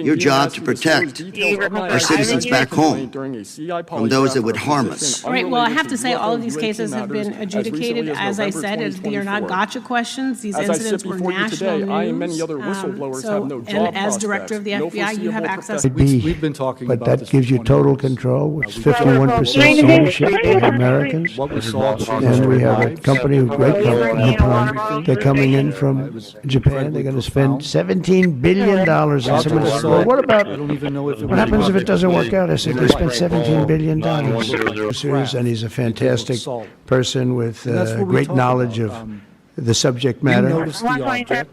Speaker 13: Your job to protect our citizens back home from those that would harm us.
Speaker 14: All right, well, I have to say, all of these cases have been adjudicated. As I said, they are not gotcha questions. These incidents were national news.
Speaker 31: I and many other whistleblowers have no job
Speaker 14: And as director of the FBI, you have access.
Speaker 31: We've been talking
Speaker 1: But
Speaker 31: about
Speaker 1: that
Speaker 31: this
Speaker 1: gives you
Speaker 31: for
Speaker 1: total
Speaker 31: 20
Speaker 1: control, which is 51% ownership of Americans.
Speaker 31: What we saw
Speaker 1: And we have a company, a great company, Nippon. They're coming in from Japan. They're going to spend $17 billion. And somebody said, well, what about, what happens if it doesn't work out? I said, they spent $17 billion. And he's a fantastic person with great knowledge of the subject matter.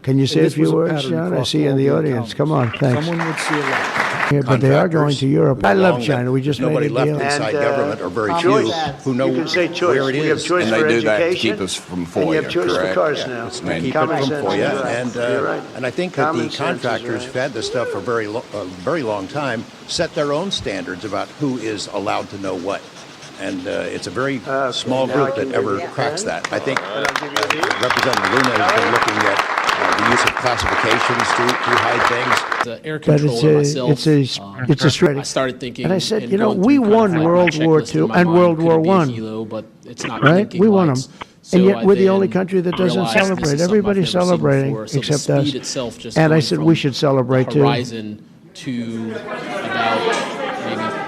Speaker 1: Can you say a few words, John? I see you in the audience. Come on, thanks.
Speaker 31: Someone would see a lot.
Speaker 1: Yeah, but they are going to Europe. I love China. We just made a
Speaker 17: Nobody
Speaker 1: deal.
Speaker 17: left inside government, or very few, who know where it
Speaker 7: We have
Speaker 17: is.
Speaker 7: choice
Speaker 17: And
Speaker 7: for
Speaker 17: they do that to
Speaker 7: education,
Speaker 17: keep us from
Speaker 7: and
Speaker 17: FOIA,
Speaker 7: you have choice for
Speaker 17: correct?
Speaker 7: cars now.
Speaker 17: It's to keep it
Speaker 7: Common
Speaker 17: from
Speaker 7: sense
Speaker 17: FOIA,
Speaker 7: is right. You're right.
Speaker 17: and I think that
Speaker 7: Common
Speaker 17: the
Speaker 7: sense is
Speaker 17: contractors who've had this stuff for a very long time set their own standards about who is allowed to know what. And it's a very small group that ever cracks that. I think Representative Luna has been looking at the use of classifications to hide things.
Speaker 18: The air
Speaker 1: But
Speaker 18: controller myself,
Speaker 1: it's a strategy.
Speaker 18: I started thinking,
Speaker 1: And I said,
Speaker 18: and
Speaker 1: you know,
Speaker 18: going
Speaker 1: we
Speaker 18: through kind of
Speaker 1: won
Speaker 18: like my
Speaker 1: World War
Speaker 18: checklist in
Speaker 1: II
Speaker 18: my
Speaker 1: and
Speaker 18: mind,
Speaker 1: World
Speaker 18: could
Speaker 1: War
Speaker 18: it be a
Speaker 1: I.
Speaker 18: helo, but it's not
Speaker 1: Right?
Speaker 18: blinking
Speaker 1: We won them.
Speaker 18: lights.
Speaker 1: And
Speaker 18: So
Speaker 1: yet
Speaker 18: I
Speaker 1: we're the only
Speaker 18: then
Speaker 1: country that doesn't
Speaker 18: realized this
Speaker 1: celebrate.
Speaker 18: is something I've
Speaker 1: Everybody's
Speaker 18: never seen
Speaker 1: celebrating
Speaker 18: before. So the
Speaker 1: except
Speaker 18: speed
Speaker 1: us.
Speaker 18: itself just
Speaker 1: And I
Speaker 18: going
Speaker 1: said
Speaker 18: from
Speaker 1: we should celebrate too.
Speaker 18: Horizon to about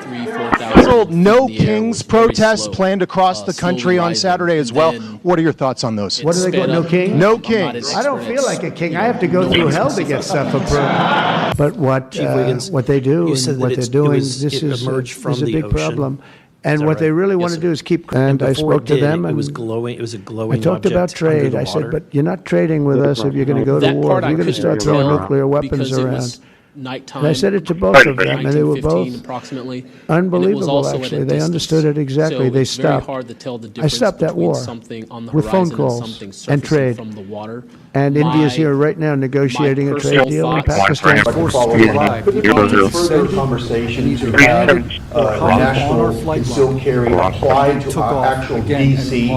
Speaker 18: maybe 3,000-4,000.
Speaker 16: Several No
Speaker 18: in the air
Speaker 16: Kings
Speaker 18: was very
Speaker 16: protests
Speaker 18: slow,
Speaker 16: planned across the
Speaker 18: slowly
Speaker 16: country on
Speaker 18: rising.
Speaker 16: Saturday as
Speaker 18: And
Speaker 16: well.
Speaker 18: then
Speaker 16: What are your thoughts on those?
Speaker 1: What do they go, no king?
Speaker 16: No
Speaker 18: I'm not an
Speaker 16: Kings.
Speaker 1: I don't
Speaker 18: expert.
Speaker 1: feel like a king. I have to go through hell to get stuff approved. But what they do
Speaker 2: you said
Speaker 1: and
Speaker 2: that
Speaker 1: what
Speaker 2: it's-
Speaker 1: they're doing,
Speaker 2: it was-
Speaker 1: this
Speaker 2: it
Speaker 1: is
Speaker 2: emerged from
Speaker 1: a
Speaker 2: the
Speaker 1: big
Speaker 2: ocean.
Speaker 1: problem.
Speaker 2: Is
Speaker 1: And
Speaker 2: that
Speaker 1: what they
Speaker 2: right?
Speaker 1: really want
Speaker 2: Yes,
Speaker 1: to
Speaker 2: sir.
Speaker 1: do is keep.
Speaker 2: And
Speaker 1: And I
Speaker 2: before
Speaker 1: spoke to
Speaker 2: it did,
Speaker 1: them,
Speaker 2: it
Speaker 1: and
Speaker 2: was glowing. It was a
Speaker 1: I
Speaker 2: glowing
Speaker 1: talked
Speaker 2: object
Speaker 1: about
Speaker 2: under
Speaker 1: trade.
Speaker 2: the
Speaker 1: I said,
Speaker 2: water.
Speaker 1: but you're not trading with us if you're going to go to
Speaker 18: That
Speaker 1: war.
Speaker 18: part
Speaker 1: If
Speaker 18: I
Speaker 1: you're going to
Speaker 18: couldn't
Speaker 1: start throwing
Speaker 18: tell
Speaker 1: nuclear weapons
Speaker 18: because it
Speaker 1: around.
Speaker 18: was nighttime.
Speaker 1: And I said it to both of them, and they were
Speaker 18: 1915
Speaker 1: both
Speaker 18: approximately.
Speaker 1: unbelievable,
Speaker 18: also at a
Speaker 1: actually. They
Speaker 18: distance.
Speaker 1: understood it exactly.
Speaker 18: So
Speaker 1: They
Speaker 18: it's very
Speaker 1: stopped.
Speaker 18: hard to tell the
Speaker 1: I
Speaker 18: difference
Speaker 1: stopped that
Speaker 18: between
Speaker 1: war
Speaker 18: something on the
Speaker 1: with phone
Speaker 18: horizon
Speaker 1: calls
Speaker 18: and something
Speaker 1: and
Speaker 18: surfacing
Speaker 1: trade.
Speaker 18: from the water.
Speaker 1: And India's
Speaker 18: My-
Speaker 1: here right now negotiating a trade
Speaker 18: personal
Speaker 1: deal in
Speaker 18: thoughts-
Speaker 1: Pakistan.
Speaker 19: Further conversations about national concealed carry applied to actual DC.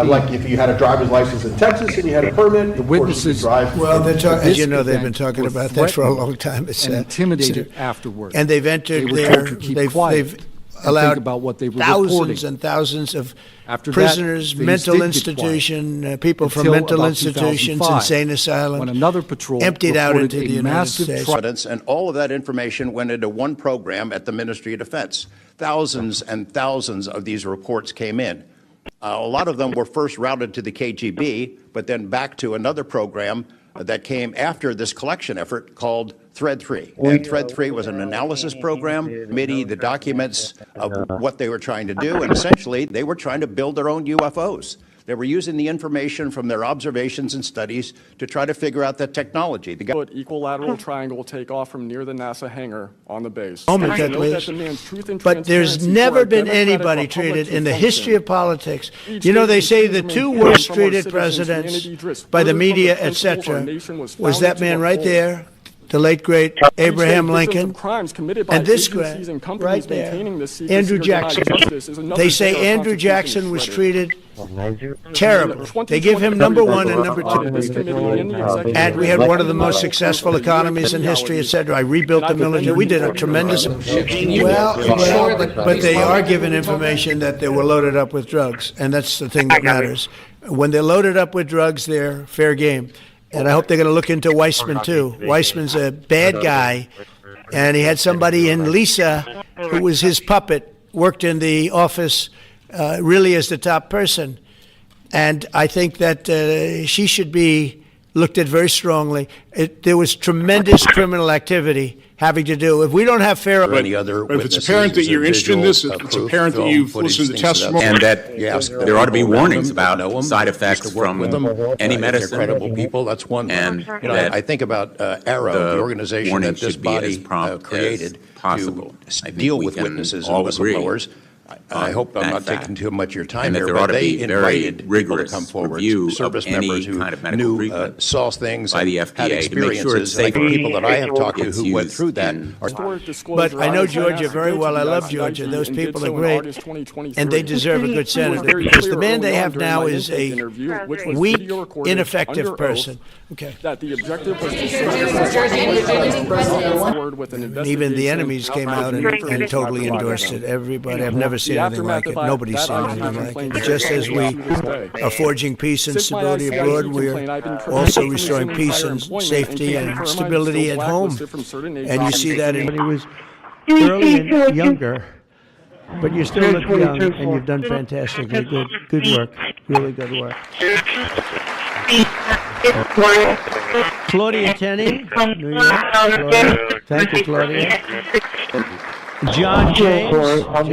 Speaker 19: Like if you had a driver's license in Texas and you had a permit, the witnesses drive.
Speaker 1: Well, as you know, they've been talking about that for a long time. It's
Speaker 31: and intimidated afterwards.
Speaker 1: and they've entered
Speaker 31: They were
Speaker 1: their.
Speaker 31: told to keep
Speaker 1: They've
Speaker 31: quiet.
Speaker 1: allowed
Speaker 31: about what they were
Speaker 1: thousands
Speaker 31: reporting.
Speaker 1: and thousands of
Speaker 31: After that,
Speaker 1: prisoners,
Speaker 31: things
Speaker 1: mental
Speaker 31: did get
Speaker 1: institution, people from
Speaker 31: Until
Speaker 1: mental
Speaker 31: about
Speaker 1: institutions,
Speaker 31: 2005,
Speaker 1: insane asylums,
Speaker 31: when another patrol
Speaker 1: emptied out
Speaker 31: reported
Speaker 1: into
Speaker 31: a
Speaker 1: the United
Speaker 31: massive
Speaker 1: States.
Speaker 17: Evidence, and all of that information went into one program at the Ministry of Defense. Thousands and thousands of these reports came in. A lot of them were first routed to the KGB, but then back to another program that came after this collection effort called Thread 3. And Thread 3 was an analysis program, committee, the documents of what they were trying to do, and essentially they were trying to build their own UFOs. They were using the information from their observations and studies to try to figure out the technology. The guy
Speaker 28: Equilateral triangle takeoff from near the NASA hangar on the base.
Speaker 1: Moment,
Speaker 28: Note
Speaker 1: at least.
Speaker 28: that demands truth and
Speaker 1: But there's
Speaker 28: transparency
Speaker 1: never
Speaker 28: for our
Speaker 1: been
Speaker 28: democratic
Speaker 1: anybody
Speaker 28: republic
Speaker 1: treated
Speaker 28: to
Speaker 1: in the
Speaker 28: function.
Speaker 1: history of politics.
Speaker 28: Each
Speaker 1: You know, they
Speaker 28: day
Speaker 1: say
Speaker 28: we
Speaker 1: the
Speaker 28: remain
Speaker 1: two
Speaker 28: held
Speaker 1: worst
Speaker 28: from our
Speaker 1: treated
Speaker 28: citizens,
Speaker 1: presidents
Speaker 28: humanity drift
Speaker 1: by the
Speaker 28: further from
Speaker 1: media,
Speaker 28: principles our
Speaker 1: etc.,
Speaker 28: nation was
Speaker 1: was
Speaker 28: founded
Speaker 1: that
Speaker 28: to
Speaker 1: man right
Speaker 28: uphold.
Speaker 1: there, the late, great Abraham Lincoln, and this guy right there, Andrew Jackson. They say Andrew Jackson was treated terrible. They give him number one and number two. And we had one of the most successful economies in history, etc. I rebuilt the military. We did a tremendous... Well, but they are given information that they were loaded up with drugs, and that's the thing that matters. When they're loaded up with drugs, they're fair game. And I hope they're going to look into Weissman, too. Weissman's a bad guy, and he had somebody in Lisa who was his puppet, worked in the office really as the top person. And I think that she should be looked at very strongly. There was tremendous criminal activity having to do. If we don't have fair...
Speaker 17: But if
Speaker 4: it's apparent that you're interested in this, it's apparent that you've listened to testimony.
Speaker 9: And that there ought to be warnings about side effects from any medicine.
Speaker 17: Credible people, that's one thing.
Speaker 9: And
Speaker 17: you know, I think about Arrow, the organization that this body created
Speaker 9: possible.
Speaker 17: to deal with witnesses and whistleblowers. I hope I'm not taking too much of your time here, but they invited people to come forward, service members who knew, saw things,
Speaker 9: by the
Speaker 17: had
Speaker 9: FDA to make sure it's
Speaker 17: experiences.
Speaker 9: safe.
Speaker 17: People that I have talked to who went through that.
Speaker 1: But I know Georgia very well. I love Georgia. Those people are great, and they deserve a good senator, because the man they have now is a weak, ineffective person. Okay.
Speaker 28: That the objective was to
Speaker 1: Even the enemies came out and totally endorsed it. Everybody, I've never seen anything like it. Nobody's seen anything like it. Just as we are forging peace and stability abroad, we're also restoring peace and safety and stability at home. And you see that in...
Speaker 7: When he was early and younger, but you still look young, and you've done fantastically good work. Really good work. Claudia Tenney, New York. Claudia. Thank you, Claudia. John James. I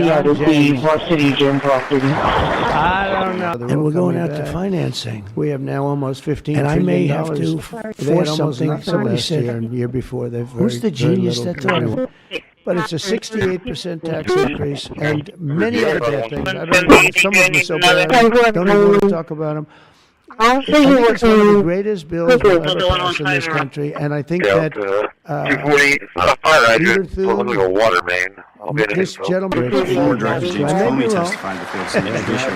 Speaker 7: don't know. And we're going out to financing. We have now almost $15 trillion. And I may have to force something. Somebody said the year before. Who's the genius that thought of it? But it's a 68% tax increase and many other bad things. I don't know. Some of them are so bad. I don't even want to talk about them. I think it's one of the greatest bills we'll ever pass in this country, and I think that this gentleman...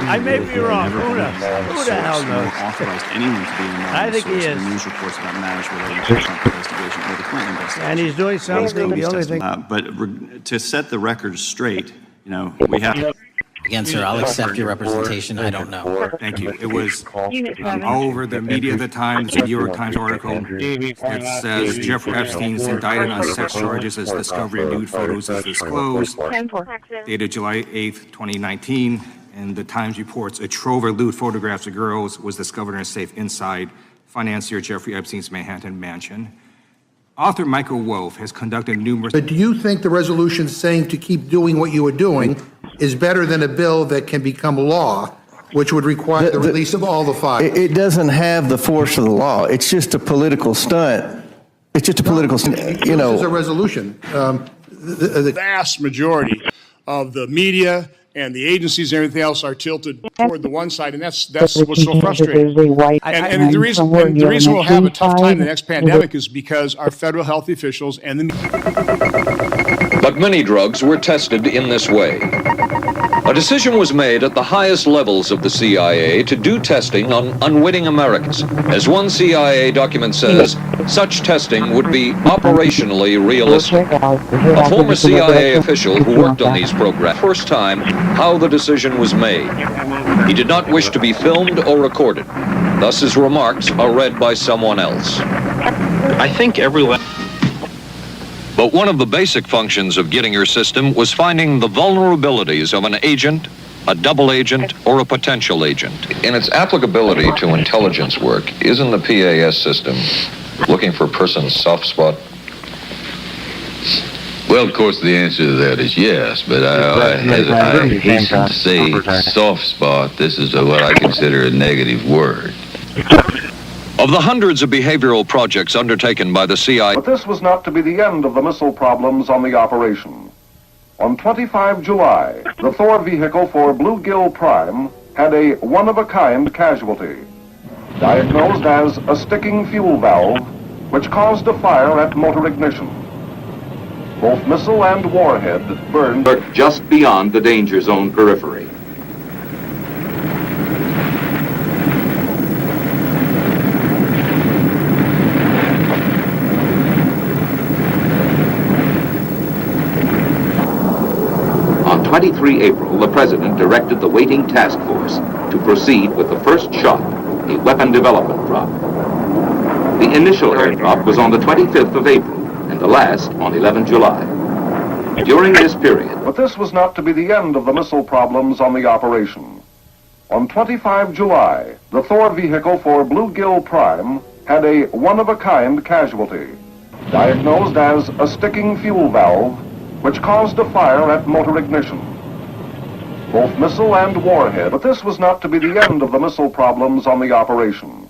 Speaker 7: I may be wrong. Who the hell knows? I think he is. And he's doing something, the only thing...
Speaker 10: But to set the record straight, you know, we have...
Speaker 11: Again, sir, I'll accept your representation. I don't know.
Speaker 10: Thank you. It was all over the media at the time. It's a New York Times article. It says Jeffrey Epstein's indicted on sex charges as discovery of nude photos is disclosed. Dated July 8th, 2019. And the Times reports a trove of lewd photographs of girls was discovered in a safe inside financier Jeffrey Epstein's Manhattan mansion. Author Michael Wolff has conducted numerous...
Speaker 4: But do you think the resolution saying to keep doing what you are doing is better than a bill that can become law, which would require the release of all the files?
Speaker 12: It doesn't have the force of the law. It's just a political stunt. It's just a political stunt, you know.
Speaker 4: This is a resolution.
Speaker 20: The vast majority of the media and the agencies and everything else are tilted toward the one side, and that's what's so frustrating. And the reason we'll have a tough time in the next pandemic is because our federal health officials and the...
Speaker 21: But many drugs were tested in this way.
Speaker 3: A decision was made at the highest levels of the CIA to do testing on unwitting Americans. As one CIA document says, such testing would be operationally realistic. A former CIA official who worked on these programs first time how the decision was made. He did not wish to be filmed or recorded. Thus his remarks are read by someone else.
Speaker 6: I think everyone...
Speaker 3: But one of the basic functions of getting your system was finding the vulnerabilities of an agent, a double agent, or a potential agent. In its applicability to intelligence work, isn't the PAS system looking for a person's soft spot?
Speaker 21: Well, of course, the answer to that is yes, but I hasten to say soft spot. This is what I consider a negative word.
Speaker 3: Of the hundreds of behavioral projects undertaken by the CIA...
Speaker 22: But this was not to be the end of the missile problems on the operation. On 25 July, the Thor vehicle for Bluegill Prime had a one-of-a-kind casualty, diagnosed as a sticking fuel valve, which caused a fire at motor ignition. Both missile and warhead burned
Speaker 3: just beyond the danger zone periphery. On 23 April, the President directed the waiting task force to proceed with the first shot, a weapon development drop. The initial airdrop was on the 25th of April, and the last on 11 July. During this period...
Speaker 22: But this was not to be the end of the missile problems on the operation. On 25 July, the Thor vehicle for Bluegill Prime had a one-of-a-kind casualty, diagnosed as a sticking fuel valve, which caused a fire at motor ignition. Both missile and warhead, but this was not to be the end of the missile problems on the operation.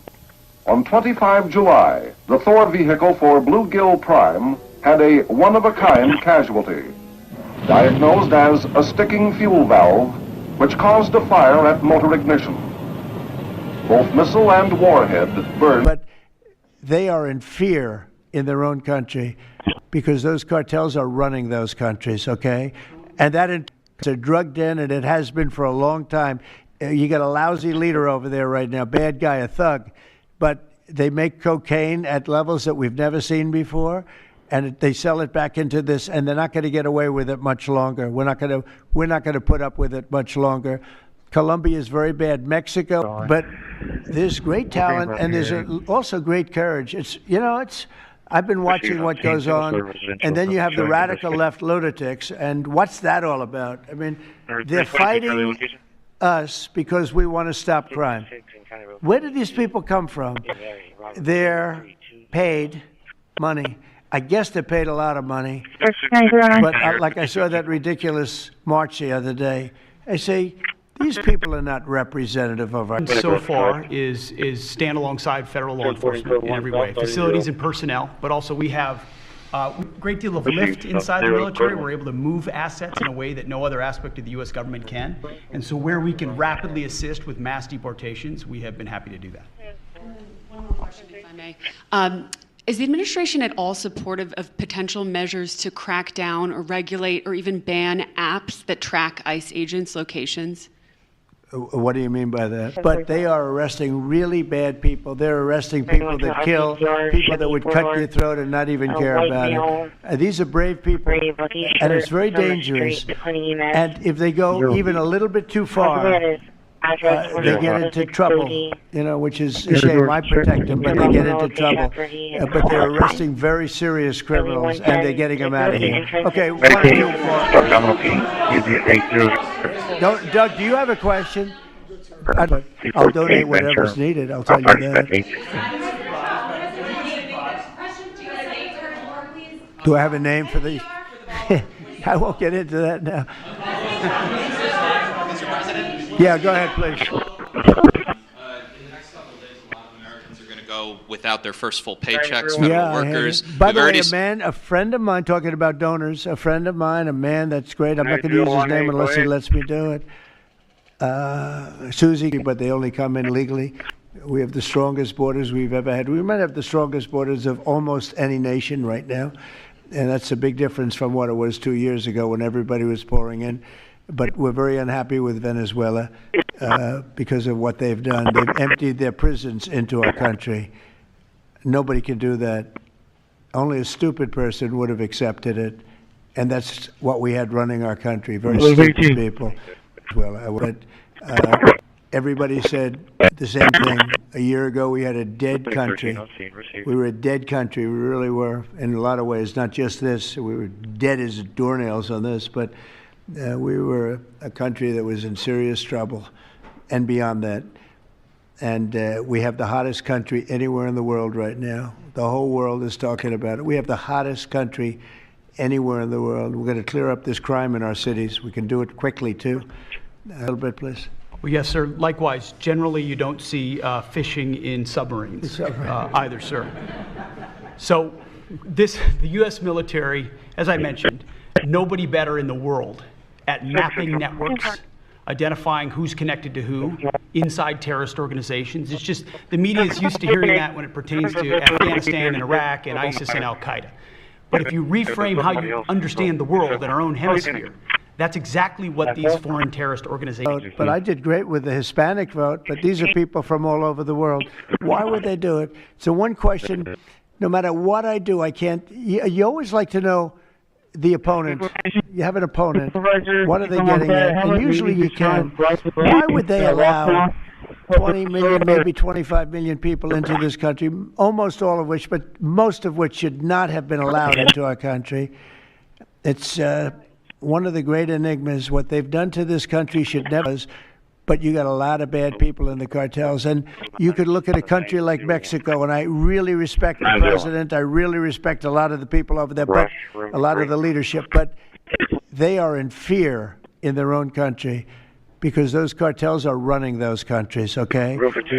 Speaker 22: On 25 July, the Thor vehicle for Bluegill Prime had a one-of-a-kind casualty, diagnosed as a sticking fuel valve, which caused a fire at motor ignition. Both missile and warhead burned.
Speaker 7: But they are in fear in their own country because those cartels are running those countries, okay? And that it's a drug den, and it has been for a long time. You got a lousy leader over there right now, bad guy, a thug, but they make cocaine at levels that we've never seen before, and they sell it back into this, and they're not going to get away with it much longer. We're not going to put up with it much longer. Colombia is very bad. Mexico, but there's great talent, and there's also great courage. I've been watching what goes on, and then you have the radical left lunatics, and what's that all about? I mean, they're fighting us because we want to stop crime. Where do these people come from? They're paid money. I guess they're paid a lot of money. But like I saw that ridiculous march the other day, I say, these people are not representative of our...
Speaker 23: So far is stand alongside federal law enforcement in every way, facilities and personnel, but also we have a great deal of lift inside the military. We're able to move assets in a way that no other aspect of the U.S. government can. And so where we can rapidly assist with mass deportations, we have been happy to do that.
Speaker 24: One more question, if I may. Is the administration at all supportive of potential measures to crack down or regulate or even ban apps that track ICE agents' locations?
Speaker 7: What do you mean by that? But they are arresting really bad people. They're arresting people that kill, people that would cut your throat and not even care about it. These are brave people, and it's very dangerous. And if they go even a little bit too far, they get into trouble, which is a shame. I protect them, but they get into trouble. But they're arresting very serious criminals, and they're getting them out of here. Okay, 1 or 2 more. Doug, do you have a question? I'll donate whatever's needed, I'll tell you that. Do I have a name for the... I won't get into that now. Yeah, go ahead, please.
Speaker 25: In the next couple of days, a lot of Americans are going to go without their first full paychecks, federal workers.
Speaker 7: By the way, a friend of mine, talking about donors, a friend of mine, a man that's great, I'm not going to use his name unless he lets me do it. Susie, but they only come in legally. We have the strongest borders we've ever had. We might have the strongest borders of almost any nation right now, and that's a big difference from what it was 2 years ago when everybody was pouring in. but we're very unhappy with Venezuela because of what they've done. They've emptied their prisons into our country. Nobody can do that. Only a stupid person would have accepted it, and that's what we had running our country, very stupid people. Well, everybody said the same thing. A year ago, we had a dead country. We were a dead country. We really were, in a lot of ways, not just this. We were dead as doornails on this, but we were a country that was in serious trouble and beyond that. And we have the hottest country anywhere in the world right now. The whole world is talking about it. We have the hottest country anywhere in the world. We're going to clear up this crime in our cities. We can do it quickly, too. A little bit, please.
Speaker 23: Well, yes, sir. Likewise, generally you don't see fishing in submarines either, sir. So the U.S. military, as I mentioned, nobody better in the world at mapping networks, identifying who's connected to who inside terrorist organizations. It's just the media is used to hearing that when it pertains to Afghanistan and Iraq and ISIS and Al-Qaeda. But if you reframe how you understand the world in our own hemisphere, that's exactly what these foreign terrorist organizations.
Speaker 7: But I did great with the Hispanic vote, but these are people from all over the world. Why would they do it? So one question, no matter what I do, I can't, you always like to know the opponent. You have an opponent. What are they getting at? And usually you can. Why would they allow 20 million, maybe 25 million people into this country, almost all of which, but most of which should not have been allowed into our country? It's one of the great enigmas. What they've done to this country should never, but you got a lot of bad people in the cartels. And you could look at a country like Mexico, and I really respect the president. I really respect a lot of the people over there, but a lot of the leadership. But they are in fear in their own country because those cartels are running those countries, okay?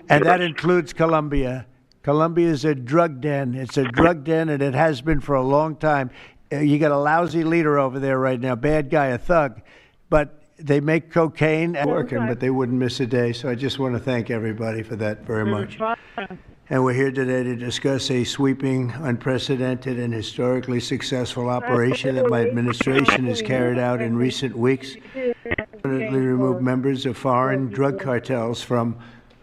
Speaker 7: And that includes Colombia. Colombia is a drug den. It's a drug den, and it has been for a long time. You got a lousy leader over there right now, bad guy, a thug, but they make cocaine and working, but they wouldn't miss a day. So I just want to thank everybody for that very much. And we're here today to discuss a sweeping, unprecedented, and historically successful operation that my administration has carried out in recent weeks. Permanently remove members of foreign drug cartels from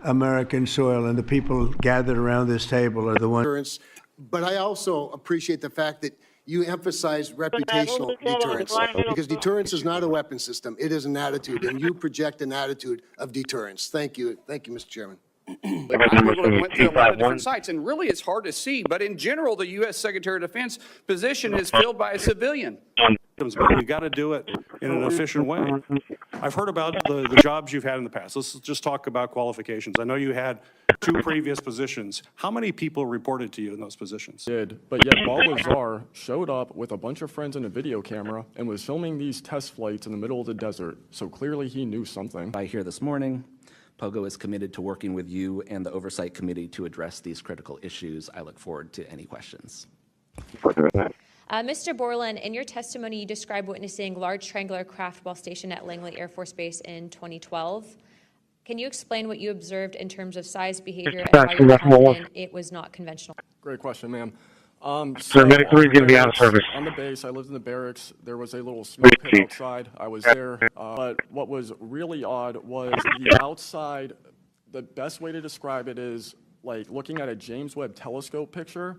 Speaker 7: American soil, and the people gathered around this table are the ones.
Speaker 2: But I also appreciate the fact that you emphasize reputational deterrence, because deterrence is not a weapon system. It is an attitude, and you project an attitude of deterrence. Thank you. Thank you, Mr. Chairman.
Speaker 5: Went to a lot of different sites, and really it's hard to see, but in general, the U.S. Secretary of Defense position is filled by a civilian.
Speaker 8: We've got to do it in an efficient way. I've heard about the jobs you've had in the past. Let's just talk about qualifications. I know you had 2 previous positions. How many people reported to you in those positions?
Speaker 13: But yet Bob Lazar showed up with a bunch of friends and a video camera and was filming these test flights in the middle of the desert, so clearly he knew something.
Speaker 14: Here this morning, POGO is committed to working with you and the Oversight Committee to address these critical issues. I look forward to any questions.
Speaker 15: Mr. Borland, in your testimony, you described witnessing large triangular craft while stationed at Langley Air Force Base in 2012. Can you explain what you observed in terms of size, behavior, and why you're confident it was not conventional?
Speaker 13: Great question, ma'am.
Speaker 16: Paramedic 3 is going to be out of service.
Speaker 13: On the base, I lived in the barracks. There was a little smoke pit outside. I was there. But what was really odd was the outside. The best way to describe it is like looking at a James Webb telescope picture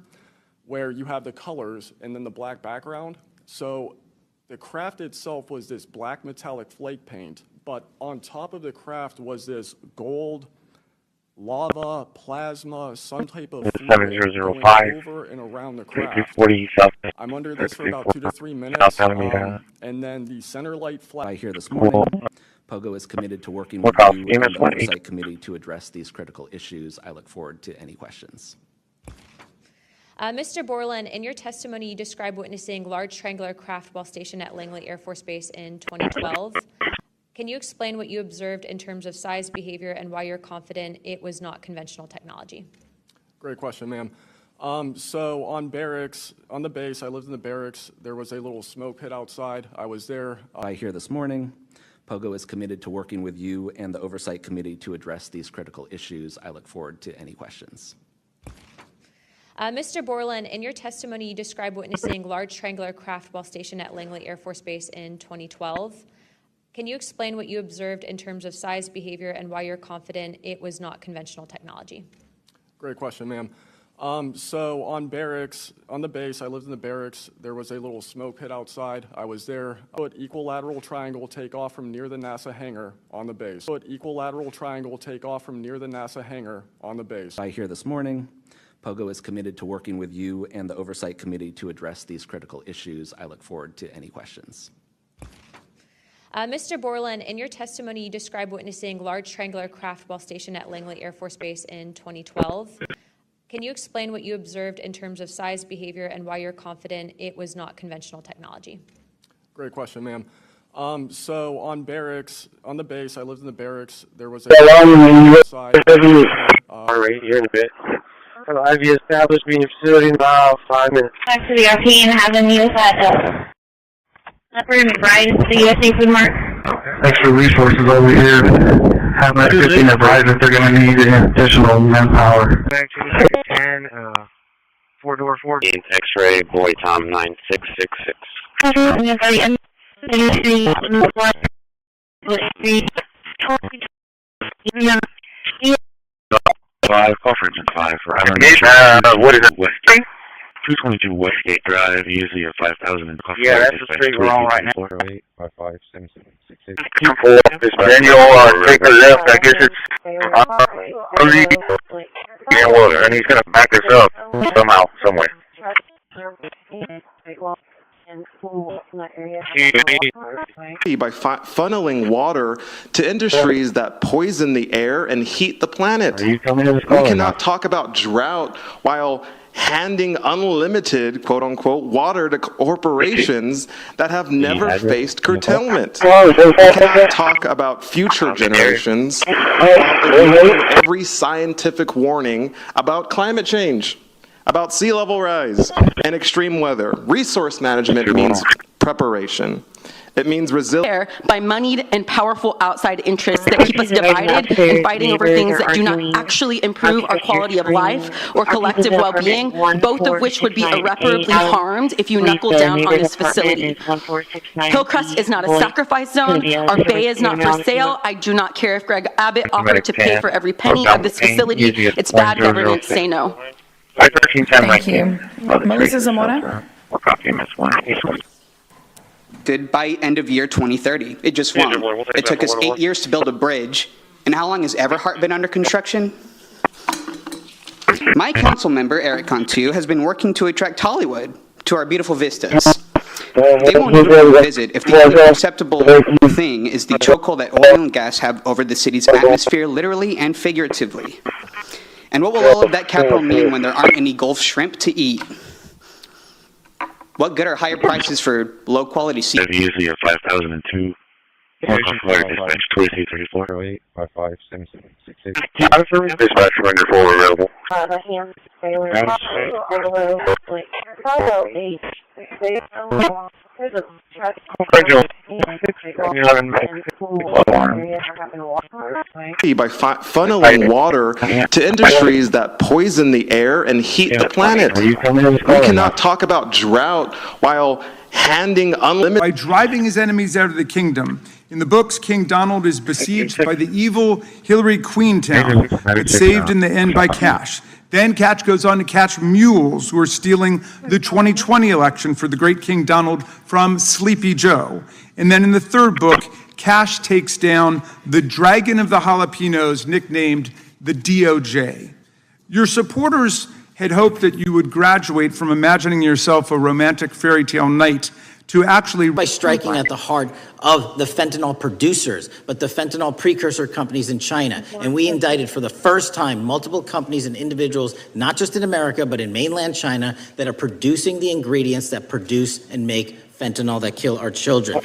Speaker 13: where you have the colors and then the black background. So the craft itself was this black metallic flake paint, but on top of the craft was this gold lava, plasma, some type of fluid going over and around the craft. I'm under this for about 2 to 3 minutes, and then the center light flash.
Speaker 14: Here this morning, POGO is committed to working with you and the Oversight Committee to address these critical issues. I look forward to any questions.
Speaker 15: Mr. Borland, in your testimony, you described witnessing large triangular craft while stationed at Langley Air Force Base in 2012. Can you explain what you observed in terms of size, behavior, and why you're confident it was not conventional technology?
Speaker 13: Great question, ma'am. So on the base, I lived in the barracks. There was a little smoke pit outside. I was there.
Speaker 14: Here this morning, POGO is committed to working with you and the Oversight Committee to address these critical issues. I look forward to any questions.
Speaker 15: Mr. Borland, in your testimony, you described witnessing large triangular craft while stationed at Langley Air Force Base in 2012. Can you explain what you observed in terms of size, behavior, and why you're confident it was not conventional technology?
Speaker 13: Great question, ma'am. So on the base, I lived in the barracks. There was a little smoke pit outside. I was there. Put equilateral triangle takeoff from near the NASA hangar on the base. Put equilateral triangle takeoff from near the NASA hangar on the base.
Speaker 14: By here this morning, POGO is committed to working with you and the Oversight Committee to address these critical issues. I look forward to any questions.
Speaker 15: Mr. Borland, in your testimony, you described witnessing large triangular craft while stationed at Langley Air Force Base in 2012. Can you explain what you observed in terms of size, behavior, and why you're confident it was not conventional technology?
Speaker 13: Great question, ma'am. So on the base, I lived in the barracks. There was a outside.
Speaker 16: All right, here in a bit. I've established being a facility in about 5 minutes.
Speaker 1: Back to the RP and have them use that leopard McBride, the USA Food Mart.
Speaker 16: Extra resources over here. Have my 15 McBride if they're going to need additional manpower. 10, 4-door 4. X-ray, boy Tom 9666. Five, offered 5 for what is it? West 222 Westgate Drive, usually a 5,000 in coffee. Yeah, that's the street we're on right now. 408 557766. Then you'll take the left. I guess it's and he's going to back us up somehow, somewhere.
Speaker 9: By funneling water to industries that poison the air and heat the planet. We cannot talk about drought while handing unlimited, quote unquote, water to corporations that have never faced curtailment. We cannot talk about future generations while ignoring every scientific warning about climate change, about sea level rise and extreme weather. Resource management means preparation. It means resilience.
Speaker 17: By moneyed and powerful outside interests that keep us divided and fighting over things that do not actually improve our quality of life or collective well-being, both of which would be irreparably harmed if you knuckle down on this facility. Hillcrest is not a sacrifice zone. Our bay is not for sale. I do not care if Greg Abbott offered to pay for every penny of this facility. It's bad governance. Say no.
Speaker 18: Thank you. Melissa Zamora.
Speaker 19: By end of year 2030. It just won. It took us 8 years to build a bridge. And how long has Everhart been under construction? My council member, Eric Cantu, has been working to attract Hollywood to our beautiful vistas. They won't even visit if the only acceptable thing is the chokehold that oil and gas have over the city's atmosphere, literally and figuratively. And what will all of that capital mean when there aren't any Gulf shrimp to eat? What good are higher prices for low quality seed?
Speaker 16: Usually a 5,002. Dispatch Christi 3408 557766. Dispatch surrender 4 available.
Speaker 9: By funneling water to industries that poison the air and heat the planet. We cannot talk about drought while handing unlimited.
Speaker 26: By driving his enemies out of the kingdom. In the books, King Donald is besieged by the evil Hillary Queenstown, but saved in the end by Cash. Then Cash goes on to catch mules who are stealing the 2020 election for the great King Donald from Sleepy Joe. And then in the third book, Cash takes down the dragon of the jalapenos, nicknamed the DOJ. Your supporters had hoped that you would graduate from imagining yourself a romantic fairy tale knight to actually...
Speaker 11: By striking at the heart of the fentanyl producers, but the fentanyl precursor companies in China. And we indicted for the first time multiple companies and individuals, not just in America, but in mainland China, that are producing the ingredients that produce and make fentanyl that kill our children.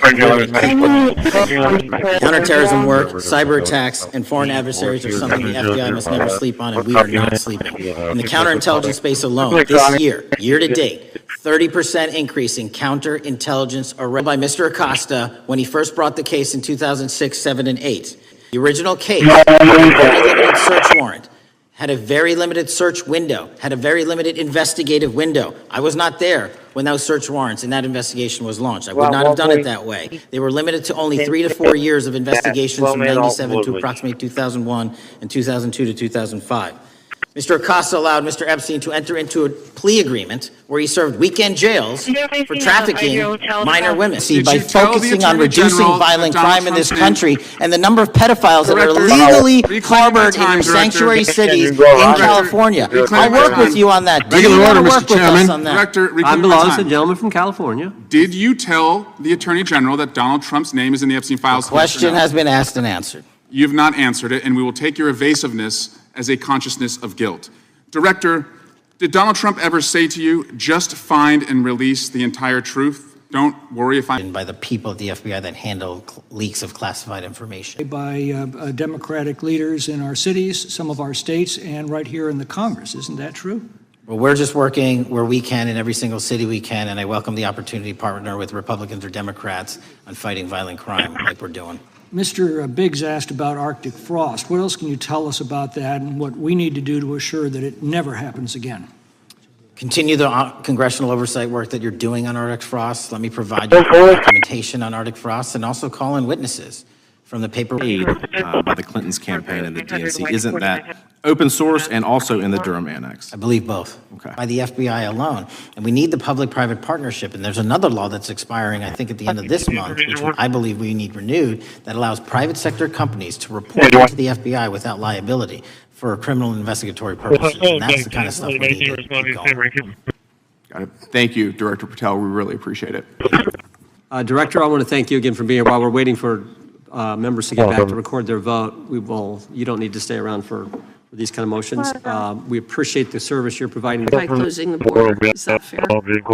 Speaker 11: Counterterrorism work, cyber attacks, and foreign adversaries are something the FBI must never sleep on, and we are not sleeping. In the counterintelligence space alone, this year to date, 30% increase in counterintelligence arrests by Mr. Acosta when he first brought the case in 2006, 7, and 8. The original case, the limited search warrant, had a very limited search window, had a very limited investigative window. I was not there when those search warrants and that investigation was launched. I would not have done it that way. They were limited to only 3 to 4 years of investigations from 97 to approximately 2001 and 2002 to 2005. Mr. Acosta allowed Mr. Epstein to enter into a plea agreement where he served weekend jails for trafficking minor women. See, by focusing on reducing violent crime in this country and the number of pedophiles that are legally harbored in your sanctuary cities in California. I'll work with you on that. Do you want to work with us on that?
Speaker 4: Director,
Speaker 6: I'm the gentleman from California.
Speaker 4: Did you tell the Attorney General that Donald Trump's name is in the Epstein files?
Speaker 11: The question has been asked and answered.
Speaker 4: You've not answered it, and we will take your evasiveness as a consciousness of guilt. Director, did Donald Trump ever say to you, just find and release the entire truth? Don't worry if I'm...
Speaker 11: By the people at the FBI that handle leaks of classified information.
Speaker 10: By Democratic leaders in our cities, some of our states, and right here in the Congress. Isn't that true?
Speaker 11: Well, we're just working where we can in every single city we can, and I welcome the opportunity to partner with Republicans or Democrats on fighting violent crime like we're doing.
Speaker 10: Mr. Biggs asked about Arctic frost. What else can you tell us about that and what we need to do to assure that it never happens again?
Speaker 11: Continue the congressional oversight work that you're doing on Arctic frost. Let me provide you with documentation on Arctic frost and also call in witnesses from the paper.
Speaker 12: By the Clintons campaign and the DNC. Isn't that open source and also in the Durham Annex?
Speaker 11: I believe both. Okay. By the FBI alone. And we need the public-private partnership. And there's another law that's expiring, I think, at the end of this month, which I believe we need renewed, that allows private sector companies to report to the FBI without liability for criminal investigatory purposes. And that's the kind of stuff we need to keep going.
Speaker 12: Got it. Thank you, Director Patel. We really appreciate it.
Speaker 6: Director, I want to thank you again for being here. While we're waiting for members to get back to record their vote, you don't need to stay around for these kind of motions. We appreciate the service you're providing.
Speaker 20: By closing the board, is that fair?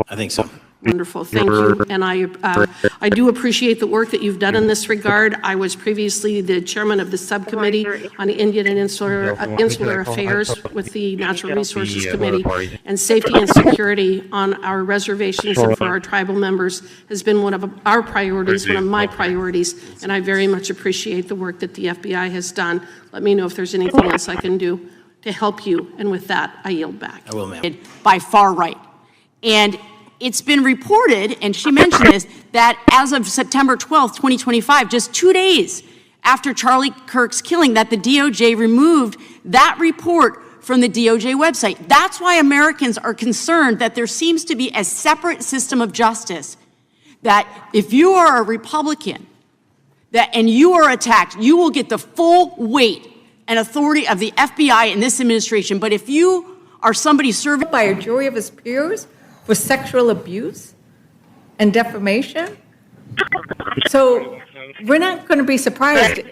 Speaker 11: I think so.
Speaker 20: Wonderful, thank you. And I do appreciate the work that you've done in this regard. I was previously the chairman of the subcommittee on Indian and Insular Affairs with the Natural Resources Committee, and safety and security on our reservations and for our tribal members has been one of our priorities, one of my priorities, and I very much appreciate the work that the FBI has done. Let me know if there's anything else I can do to help you, and with that, I yield back.
Speaker 11: I will, ma'am.
Speaker 21: By far right. And it's been reported, and she mentioned this, that as of September 12th, 2025, just 2 days after Charlie Kirk's killing, that the DOJ removed that report from the DOJ website. That's why Americans are concerned that there seems to be a separate system of justice, that if you are a Republican and you are attacked, you will get the full weight and authority of the FBI in this administration. But if you are somebody serving
Speaker 27: by a jury of his peers for sexual abuse and defamation. So we're not going to be surprised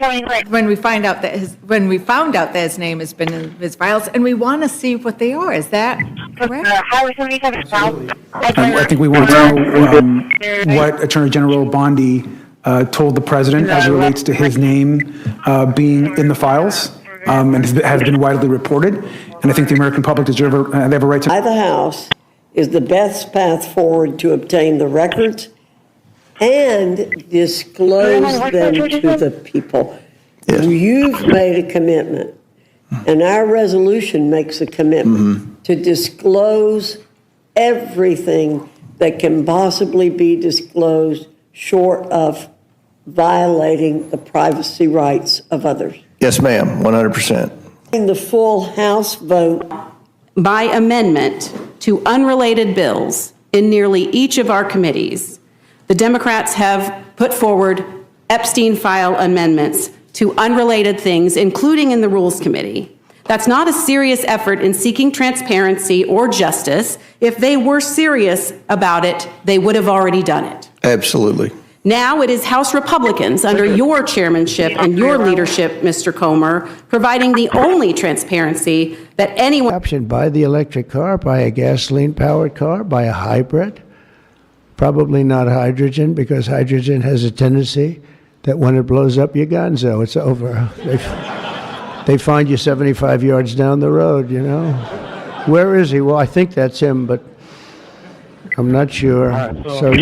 Speaker 27: when we find out that his name has been in his files, and we want to see what they are. Is that correct?
Speaker 28: I think we want to know what Attorney General Bondi told the president as it relates to his name being in the files, and has been widely reported. And I think the American public deserve they have a right to. By the House is the best path forward to obtain the records and disclose them to the people. Yes. You've made a commitment, and our resolution makes a commitment to disclose everything that can possibly be disclosed short of violating the privacy rights of others.
Speaker 7: Yes, ma'am, 100%.
Speaker 28: In the full House vote,
Speaker 21: by amendment to unrelated bills in nearly each of our committees, the Democrats have put forward Epstein file amendments to unrelated things, including in the Rules Committee. That's not a serious effort in seeking transparency or justice. If they were serious about it, they would have already done it.
Speaker 7: Absolutely.
Speaker 21: Now it is House Republicans under your chairmanship and your leadership, Mr. Comer, providing the only transparency that anyone...
Speaker 7: Option, buy the electric car, buy a gasoline-powered car, buy a hybrid. Probably not hydrogen, because hydrogen has a tendency that when it blows up your gonzo, it's over. They find you 75 yards down the road, you know. Where is he? Well, I think that's him, but I'm not sure. So,